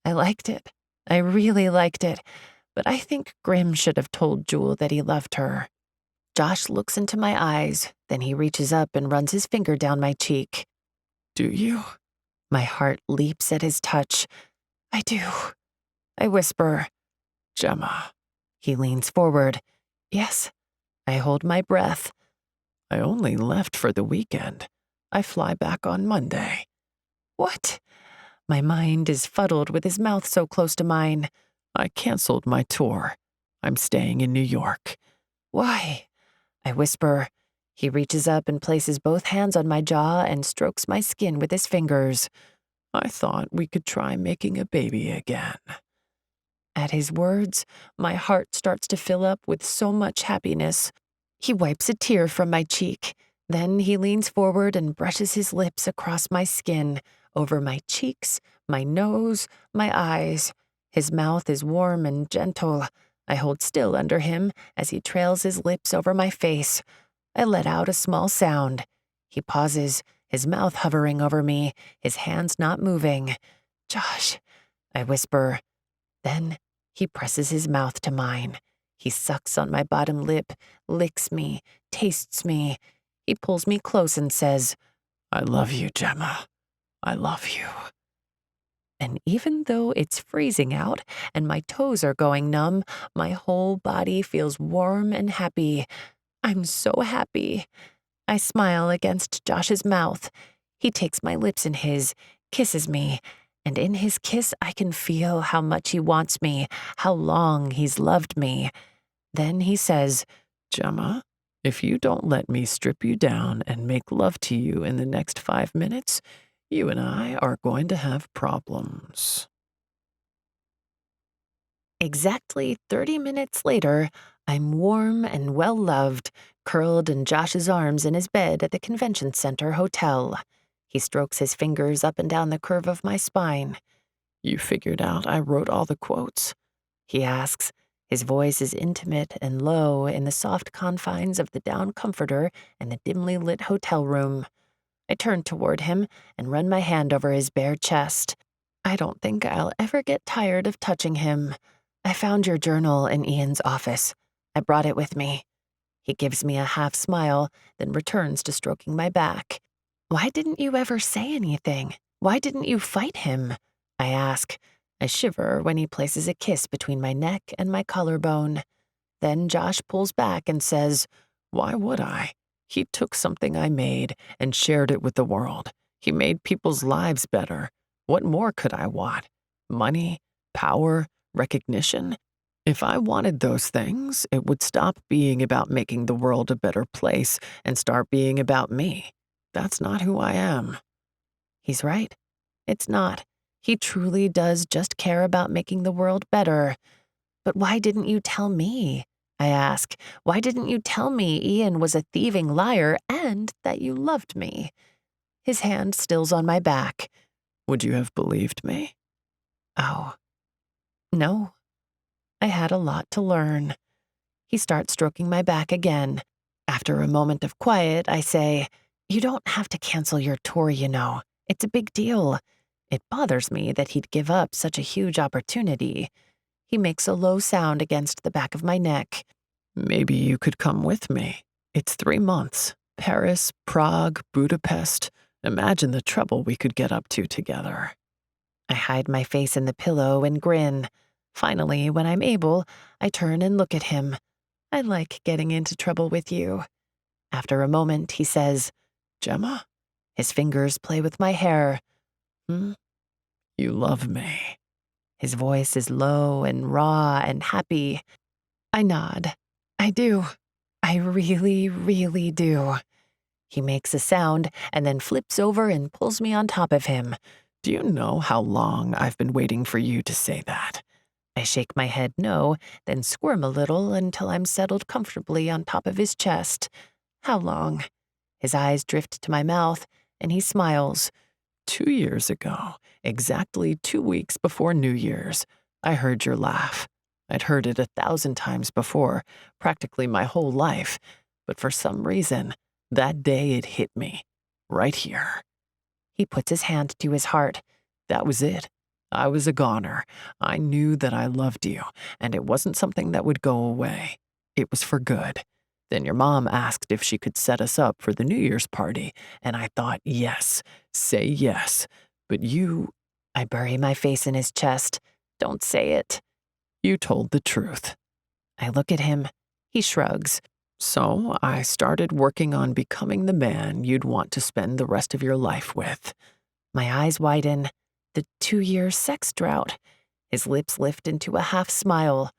I liked it. I really liked it. But I think Grimm should have told Jewel that he loved her. Josh looks into my eyes, then he reaches up and runs his finger down my cheek. Do you? My heart leaps at his touch. I do. I whisper. Gemma. He leans forward. Yes. I hold my breath. I only left for the weekend. I fly back on Monday. What? My mind is fuddled with his mouth so close to mine. I canceled my tour. I'm staying in New York. Why? I whisper. He reaches up and places both hands on my jaw and strokes my skin with his fingers. I thought we could try making a baby again. At his words, my heart starts to fill up with so much happiness. He wipes a tear from my cheek. Then he leans forward and brushes his lips across my skin, over my cheeks, my nose, my eyes. His mouth is warm and gentle. I hold still under him as he trails his lips over my face. I let out a small sound. He pauses, his mouth hovering over me, his hands not moving. Josh, I whisper. Then he presses his mouth to mine. He sucks on my bottom lip, licks me, tastes me. He pulls me close and says, I love you, Gemma. I love you. And even though it's freezing out and my toes are going numb, my whole body feels warm and happy. I'm so happy. I smile against Josh's mouth. He takes my lips in his, kisses me, and in his kiss I can feel how much he wants me, how long he's loved me. Then he says, Gemma, if you don't let me strip you down and make love to you in the next 5 minutes, you and I are going to have problems. Exactly 30 minutes later, I'm warm and well-loved, curled in Josh's arms in his bed at the Convention Center Hotel. He strokes his fingers up and down the curve of my spine. You figured out I wrote all the quotes? He asks. His voice is intimate and low in the soft confines of the down comforter and the dimly lit hotel room. I turn toward him and run my hand over his bare chest. I don't think I'll ever get tired of touching him. I found your journal in Ian's office. I brought it with me. He gives me a half smile, then returns to stroking my back. Why didn't you ever say anything? Why didn't you fight him? I ask. I shiver when he places a kiss between my neck and my collarbone. Then Josh pulls back and says, Why would I? He took something I made and shared it with the world. He made people's lives better. What more could I want? Money, power, recognition? If I wanted those things, it would stop being about making the world a better place and start being about me. That's not who I am. He's right. It's not. He truly does just care about making the world better. But why didn't you tell me? I ask. Why didn't you tell me Ian was a thieving liar and that you loved me? His hand still's on my back. Would you have believed me? Oh. No. I had a lot to learn. He starts stroking my back again. After a moment of quiet, I say, You don't have to cancel your tour, you know. It's a big deal. It bothers me that he'd give up such a huge opportunity. He makes a low sound against the back of my neck. Maybe you could come with me. It's 3 months. Paris, Prague, Budapest. Imagine the trouble we could get up to together. I hide my face in the pillow and grin. Finally, when I'm able, I turn and look at him. I like getting into trouble with you. After a moment, he says, Gemma? His fingers play with my hair. You love me. His voice is low and raw and happy. I nod. I do. I really, really do. He makes a sound and then flips over and pulls me on top of him. Do you know how long I've been waiting for you to say that? I shake my head no, then squirm a little until I'm settled comfortably on top of his chest. How long? His eyes drift to my mouth, and he smiles. 2 years ago, exactly 2 weeks before New Year's, I heard your laugh. I'd heard it 1,000 times before, practically my whole life, but for some reason, that day it hit me. Right here. He puts his hand to his heart. That was it. I was a goner. I knew that I loved you, and it wasn't something that would go away. It was for good. Then your mom asked if she could set us up for the New Year's party, and I thought, yes, say yes. But you... I bury my face in his chest. Don't say it. You told the truth. I look at him. He shrugs. So I started working on becoming the man you'd want to spend the rest of your life with. My eyes widen. The 2-year sex drought. His lips lift into a half smile.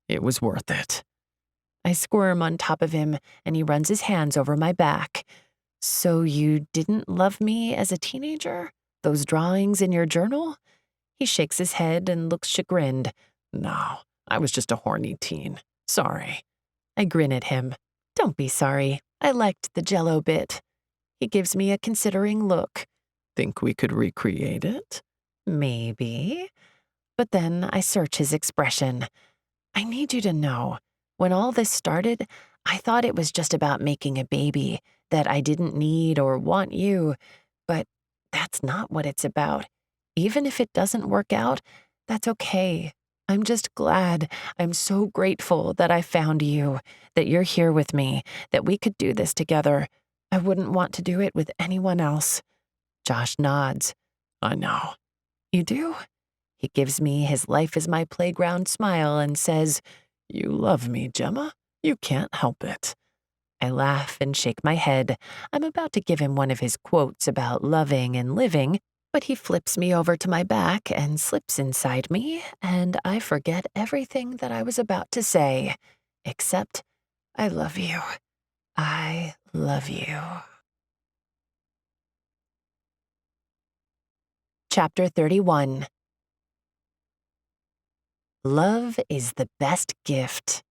It was worth it. I squirm on top of him, and he runs his hands over my back. So you didn't love me as a teenager? Those drawings in your journal? He shakes his head and looks chagrined. No, I was just a horny teen. Sorry. I grin at him. Don't be sorry. I liked the Jell-O bit. He gives me a considering look. Think we could recreate it? Maybe. But then I search his expression. I need you to know, when all this started, I thought it was just about making a baby, that I didn't need or want you. But that's not what it's about. Even if it doesn't work out, that's okay. I'm just glad. I'm so grateful that I found you, that you're here with me, that we could do this together. I wouldn't want to do it with anyone else. Josh nods. I know. You do? He gives me his life is my playground smile and says, You love me, Gemma. You can't help it. I laugh and shake my head. I'm about to give him one of his quotes about loving and living, but he flips me over to my back and slips inside me, and I forget everything that I was about to say, except, I love you. I love you. Chapter 31. Love is the best gift.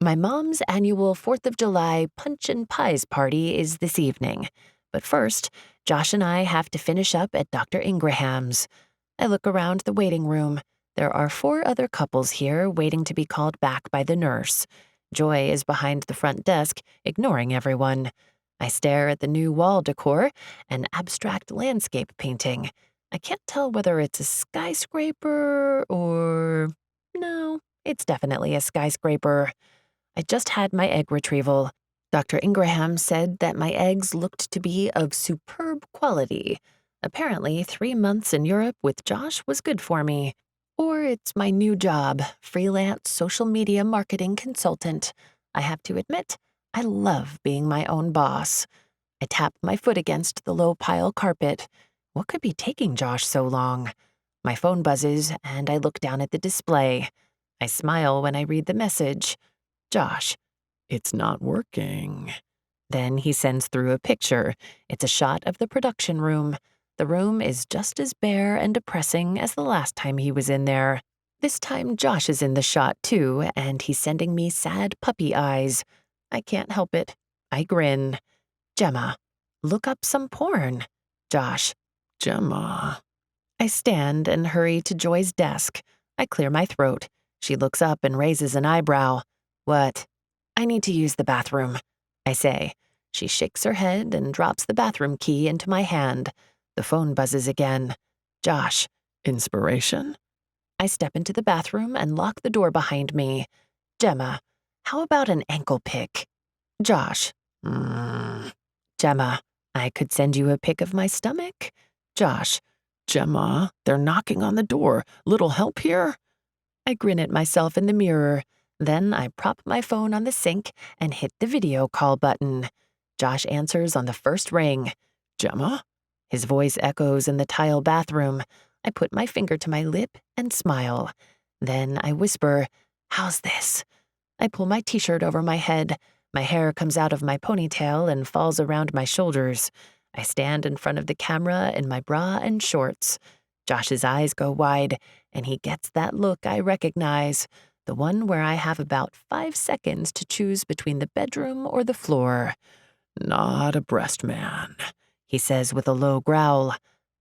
My mom's annual 4th of July punch and pies party is this evening. But first, Josh and I have to finish up at Dr. Ingraham's. I look around the waiting room. There are 4 other couples here waiting to be called back by the nurse. Joy is behind the front desk, ignoring everyone. I stare at the new wall decor, an abstract landscape painting. I can't tell whether it's a skyscraper or... No, it's definitely a skyscraper. I just had my egg retrieval. Dr. Ingraham said that my eggs looked to be of superb quality. Apparently, 3 months in Europe with Josh was good for me. Or it's my new job, freelance social media marketing consultant. I have to admit, I love being my own boss. I tap my foot against the low pile carpet. What could be taking Josh so long? My phone buzzes, and I look down at the display. I smile when I read the message. Josh. It's not working. Then he sends through a picture. It's a shot of the production room. The room is just as bare and depressing as the last time he was in there. This time Josh is in the shot too, and he's sending me sad puppy eyes. I can't help it. I grin. Gemma, look up some porn. Josh. Gemma. I stand and hurry to Joy's desk. I clear my throat. She looks up and raises an eyebrow. What? I need to use the bathroom, I say. She shakes her head and drops the bathroom key into my hand. The phone buzzes again. Josh. Inspiration? I step into the bathroom and lock the door behind me. Gemma, how about an ankle pic? Josh. Gemma, I could send you a pic of my stomach. Josh. Gemma, they're knocking on the door. Little help here? I grin at myself in the mirror. Then I prop my phone on the sink and hit the video call button. Josh answers on the first ring. Gemma? His voice echoes in the tile bathroom. I put my finger to my lip and smile. Then I whisper, "How's this?" I pull my t-shirt over my head. My hair comes out of my ponytail and falls around my shoulders. I stand in front of the camera in my bra and shorts. Josh's eyes go wide, and he gets that look I recognize, the one where I have about 5 seconds to choose between the bedroom or the floor. Not a breast man, He says with a low growl.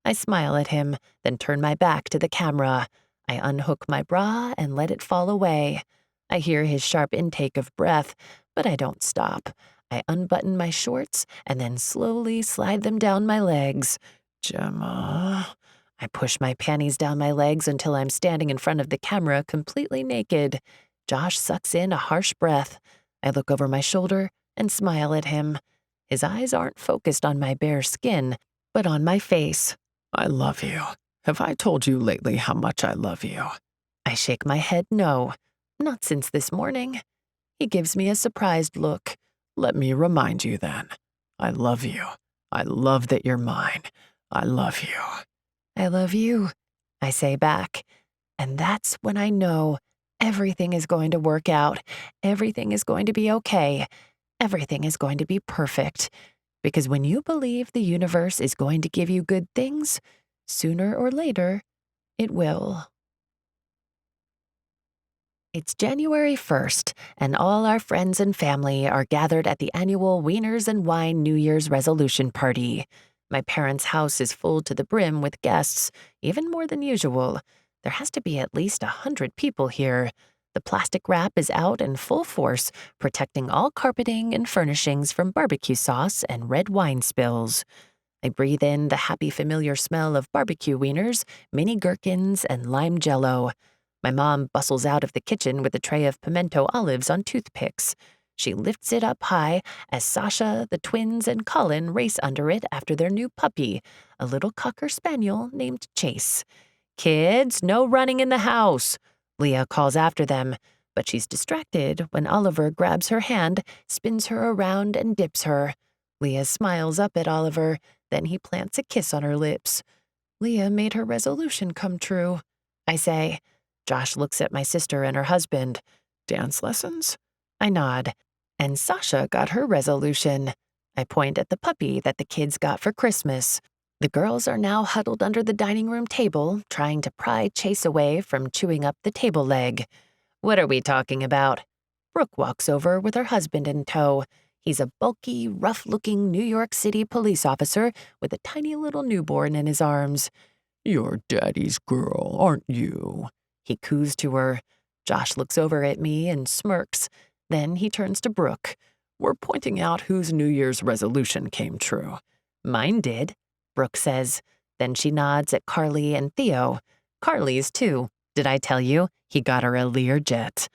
I smile at him, then turn my back to the camera. I unhook my bra and let it fall away. I hear his sharp intake of breath, but I don't stop. I unbutton my shorts and then slowly slide them down my legs. Gemma. I push my panties down my legs until I'm standing in front of the camera completely naked. Josh sucks in a harsh breath. I look over my shoulder and smile at him. His eyes aren't focused on my bare skin, but on my face. I love you. Have I told you lately how much I love you? I shake my head no. Not since this morning. He gives me a surprised look. Let me remind you then. I love you. I love that you're mine. I love you. I love you, I say back. And that's when I know everything is going to work out. Everything is going to be okay. Everything is going to be perfect. Because when you believe the universe is going to give you good things, sooner or later, it will. It's January 1st, and all our friends and family are gathered at the annual Wieners and Wine New Year's resolution party. My parents' house is full to the brim with guests, even more than usual. There has to be at least 100 people here. The plastic wrap is out in full force, protecting all carpeting and furnishings from barbecue sauce and red wine spills. I breathe in the happy familiar smell of barbecue wieners, mini gherkins, and lime jello. My mom bustles out of the kitchen with a tray of pimento olives on toothpicks. She lifts it up high as Sasha, the twins, and Colin race under it after their new puppy, a little cocker spaniel named Chase. "Kids, no running in the house," Leah calls after them, but she's distracted when Oliver grabs her hand, spins her around, and dips her. Leah smiles up at Oliver, then he plants a kiss on her lips. Leah made her resolution come true, I say. Josh looks at my sister and her husband. Dance lessons? I nod. And Sasha got her resolution. I point at the puppy that the kids got for Christmas. The girls are now huddled under the dining room table, trying to pry Chase away from chewing up the table leg. "What are we talking about?" Brooke walks over with her husband in tow. He's a bulky, rough-looking New York City police officer with a tiny little newborn in his arms. "You're Daddy's girl, aren't you?" He coos to her. Josh looks over at me and smirks. Then he turns to Brooke. "We're pointing out whose New Year's resolution came true." "Mine did," Brooke says. Then she nods at Carly and Theo. "Carly's too. Did I tell you? He got her a Learjet."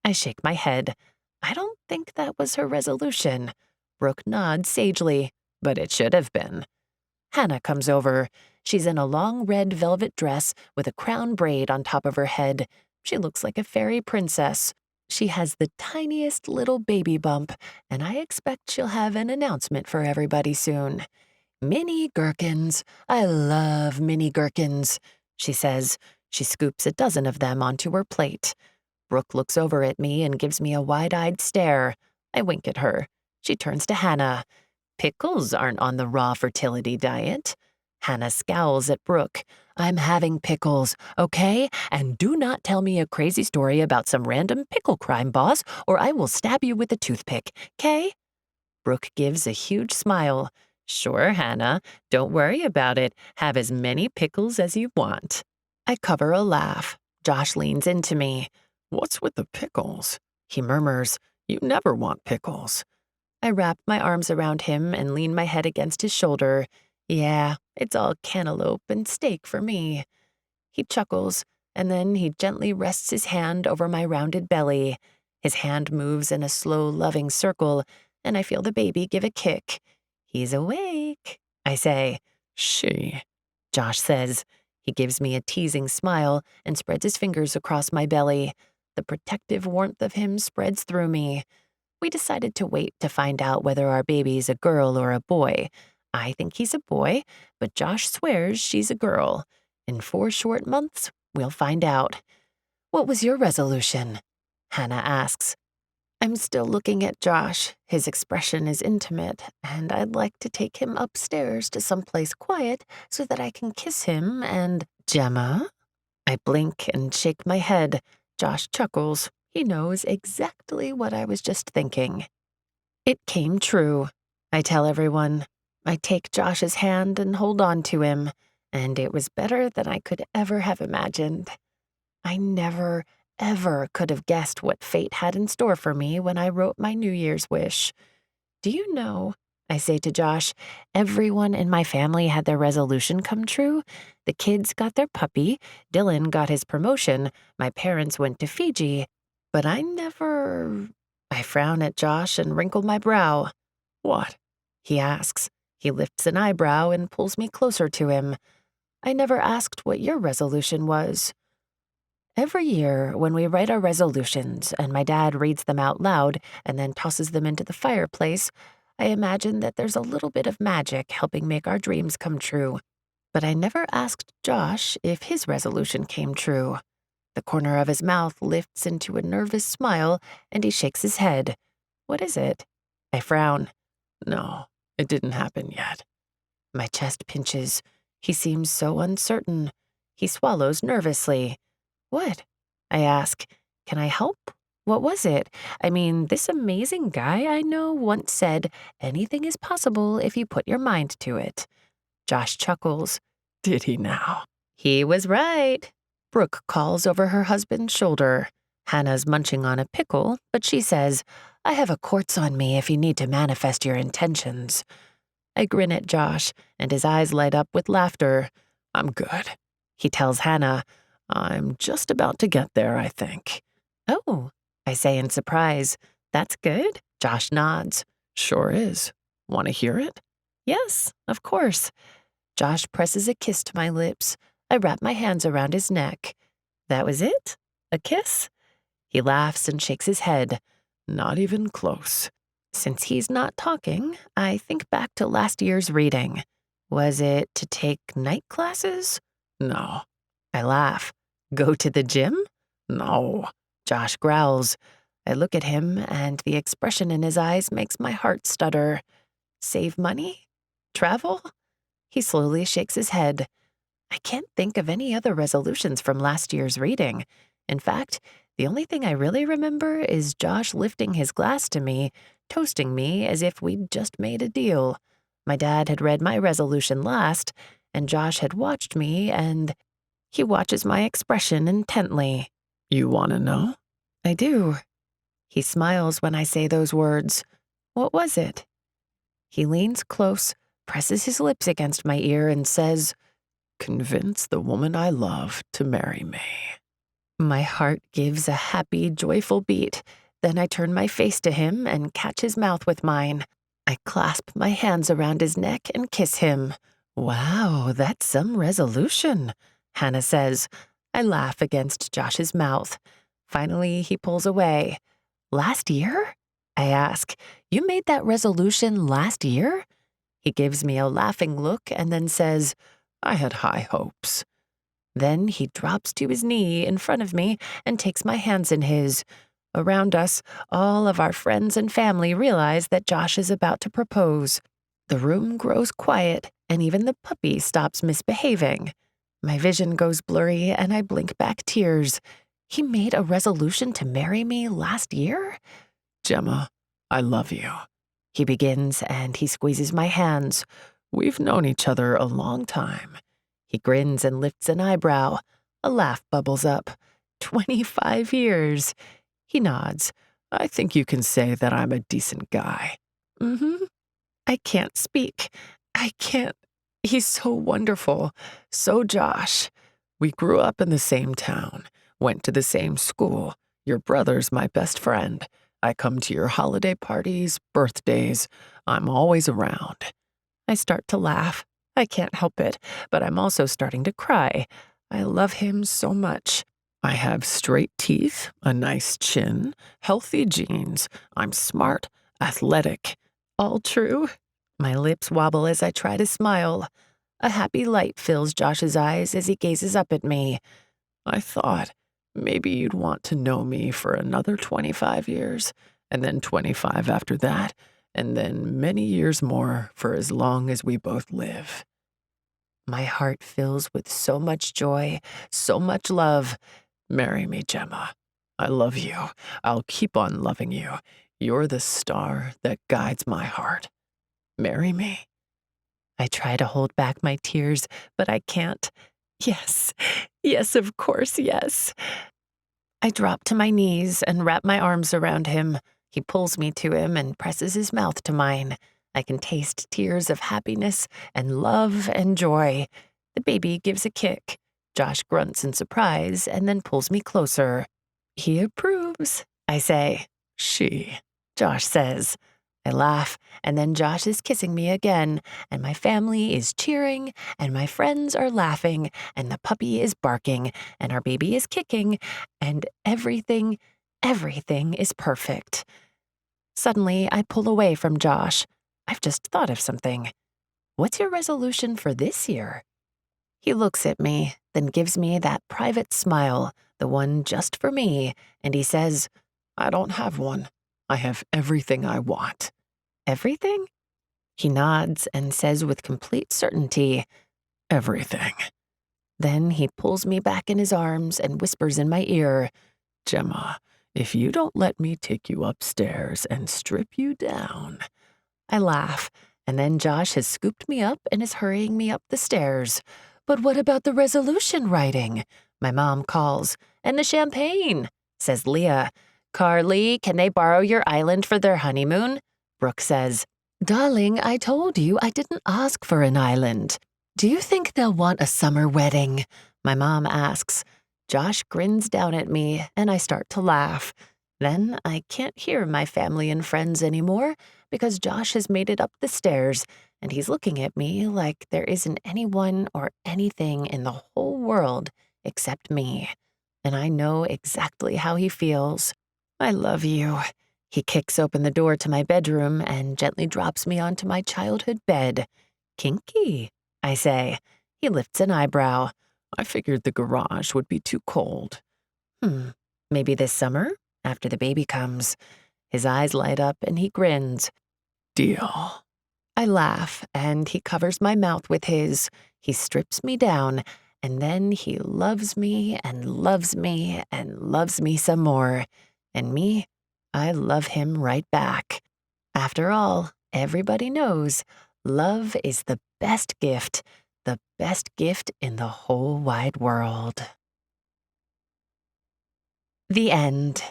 I shake my head. I don't think that was her resolution. Brooke nods sagely. "But it should have been." Hannah comes over. She's in a long red velvet dress with a crown braid on top of her head. She looks like a fairy princess. She has the tiniest little baby bump, and I expect she'll have an announcement for everybody soon. "Mini gherkins. I love mini gherkins," she says. She scoops a dozen of them onto her plate. Brooke looks over at me and gives me a wide-eyed stare. I wink at her. She turns to Hannah. "Pickles aren't on the raw fertility diet." Hannah scowls at Brooke. "I'm having pickles, okay? And do not tell me a crazy story about some random pickle crime boss, or I will stab you with a toothpick, 'kay?" Brooke gives a huge smile. "Sure, Hannah. Don't worry about it. Have as many pickles as you want." I cover a laugh. Josh leans into me. "What's with the pickles?" He murmurs. "You never want pickles." I wrap my arms around him and lean my head against his shoulder. "Yeah, it's all cantaloupe and steak for me." He chuckles, and then he gently rests his hand over my rounded belly. His hand moves in a slow, loving circle, and I feel the baby give a kick. "He's awake," I say. "She," Josh says. He gives me a teasing smile and spreads his fingers across my belly. The protective warmth of him spreads through me. We decided to wait to find out whether our baby's a girl or a boy. I think he's a boy, but Josh swears she's a girl. In 4 short months, we'll find out. What was your resolution? Hannah asks. I'm still looking at Josh. His expression is intimate, and I'd like to take him upstairs to someplace quiet so that I can kiss him and— Gemma? I blink and shake my head. Josh chuckles. He knows exactly what I was just thinking. It came true, I tell everyone. I take Josh's hand and hold on to him, and it was better than I could ever have imagined. I never, ever could have guessed what fate had in store for me when I wrote my New Year's wish. Do you know, I say to Josh, everyone in my family had their resolution come true. The kids got their puppy, Dylan got his promotion, my parents went to Fiji, but I never— I frown at Josh and wrinkle my brow. What? He asks. He lifts an eyebrow and pulls me closer to him. I never asked what your resolution was. Every year, when we write our resolutions and my dad reads them out loud and then tosses them into the fireplace, I imagine that there's a little bit of magic helping make our dreams come true. But I never asked Josh if his resolution came true. The corner of his mouth lifts into a nervous smile, and he shakes his head. What is it? I frown. No, it didn't happen yet. My chest pinches. He seems so uncertain. He swallows nervously. What? I ask. Can I help? What was it? I mean, this amazing guy I know once said, anything is possible if you put your mind to it. Josh chuckles. Did he now? He was right. Brooke calls over her husband's shoulder. Hannah's munching on a pickle, but she says, I have a quartz on me if you need to manifest your intentions. I grin at Josh, and his eyes light up with laughter. I'm good. He tells Hannah, I'm just about to get there, I think. Oh, I say in surprise. That's good. Josh nods. Sure is. Want to hear it? Yes, of course. Josh presses a kiss to my lips. I wrap my hands around his neck. That was it? A kiss? He laughs and shakes his head. Not even close. Since he's not talking, I think back to last year's reading. Was it to take night classes? No. I laugh. Go to the gym? No. Josh growls. I look at him, and the expression in his eyes makes my heart stutter. Save money? Travel? He slowly shakes his head. I can't think of any other resolutions from last year's reading. In fact, the only thing I really remember is Josh lifting his glass to me, toasting me as if we'd just made a deal. My dad had read my resolution last, and Josh had watched me, and he watches my expression intently. You want to know? I do. He smiles when I say those words. What was it? He leans close, presses his lips against my ear, and says, Convince the woman I love to marry me. My heart gives a happy, joyful beat. Then I turn my face to him and catch his mouth with mine. I clasp my hands around his neck and kiss him. Wow, that's some resolution, Hannah says. I laugh against Josh's mouth. Finally, he pulls away. Last year? I ask. You made that resolution last year? He gives me a laughing look and then says, I had high hopes. Then he drops to his knee in front of me and takes my hands in his. Around us, all of our friends and family realize that Josh is about to propose. The room grows quiet, and even the puppy stops misbehaving. My vision goes blurry, and I blink back tears. He made a resolution to marry me last year? Gemma, I love you. He begins, and he squeezes my hands. We've known each other a long time. He grins and lifts an eyebrow. A laugh bubbles up. 25 years. He nods. I think you can say that I'm a decent guy. Mm-hmm. I can't speak. I can't. He's so wonderful. So Josh. We grew up in the same town. Went to the same school. Your brother's my best friend. I come to your holiday parties, birthdays. I'm always around. I start to laugh. I can't help it, but I'm also starting to cry. I love him so much. I have straight teeth, a nice chin, healthy genes. I'm smart, athletic. All true. My lips wobble as I try to smile. A happy light fills Josh's eyes as he gazes up at me. I thought maybe you'd want to know me for another 25 years, and then 25 after that, and then many years more for as long as we both live. My heart fills with so much joy, so much love. Marry me, Gemma. I love you. I'll keep on loving you. You're the star that guides my heart. Marry me. I try to hold back my tears, but I can't. Yes, yes, of course, yes. I drop to my knees and wrap my arms around him. He pulls me to him and presses his mouth to mine. I can taste tears of happiness and love and joy. The baby gives a kick. Josh grunts in surprise and then pulls me closer. He approves, I say. She, Josh says. I laugh, and then Josh is kissing me again, and my family is cheering, and my friends are laughing, and the puppy is barking, and our baby is kicking, and everything is perfect. Suddenly, I pull away from Josh. I've just thought of something. What's your resolution for this year? He looks at me, then gives me that private smile, the one just for me, and he says, I don't have one. I have everything I want. Everything? He nods and says with complete certainty, Everything. Then he pulls me back in his arms and whispers in my ear, Gemma, if you don't let me take you upstairs and strip you down. I laugh, and then Josh has scooped me up and is hurrying me up the stairs. But what about the resolution writing? My mom calls. And the champagne, says Leah. Carly, can they borrow your island for their honeymoon? Brooke says, Darling, I told you I didn't ask for an island. Do you think they'll want a summer wedding? My mom asks. Josh grins down at me, and I start to laugh. Then I can't hear my family and friends anymore because Josh has made it up the stairs, and he's looking at me like there isn't anyone or anything in the whole world except me. And I know exactly how he feels. I love you. He kicks open the door to my bedroom and gently drops me onto my childhood bed. Kinky, I say. He lifts an eyebrow. I figured the garage would be too cold. Maybe this summer, after the baby comes. His eyes light up and he grins. Deal. I laugh and he covers my mouth with his. He strips me down and then he loves me and loves me and loves me some more. And me, I love him right back. After all, everybody knows love is the best gift in the whole wide world. The end.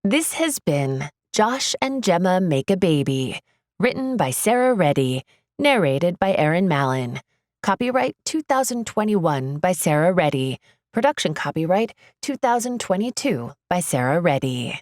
This has been Josh and Gemma Make a Baby, written by Sarah Reddy, narrated by Erin Mallon. Copyright 2021 by Sarah Reddy. Production copyright 2022 by Sarah Reddy.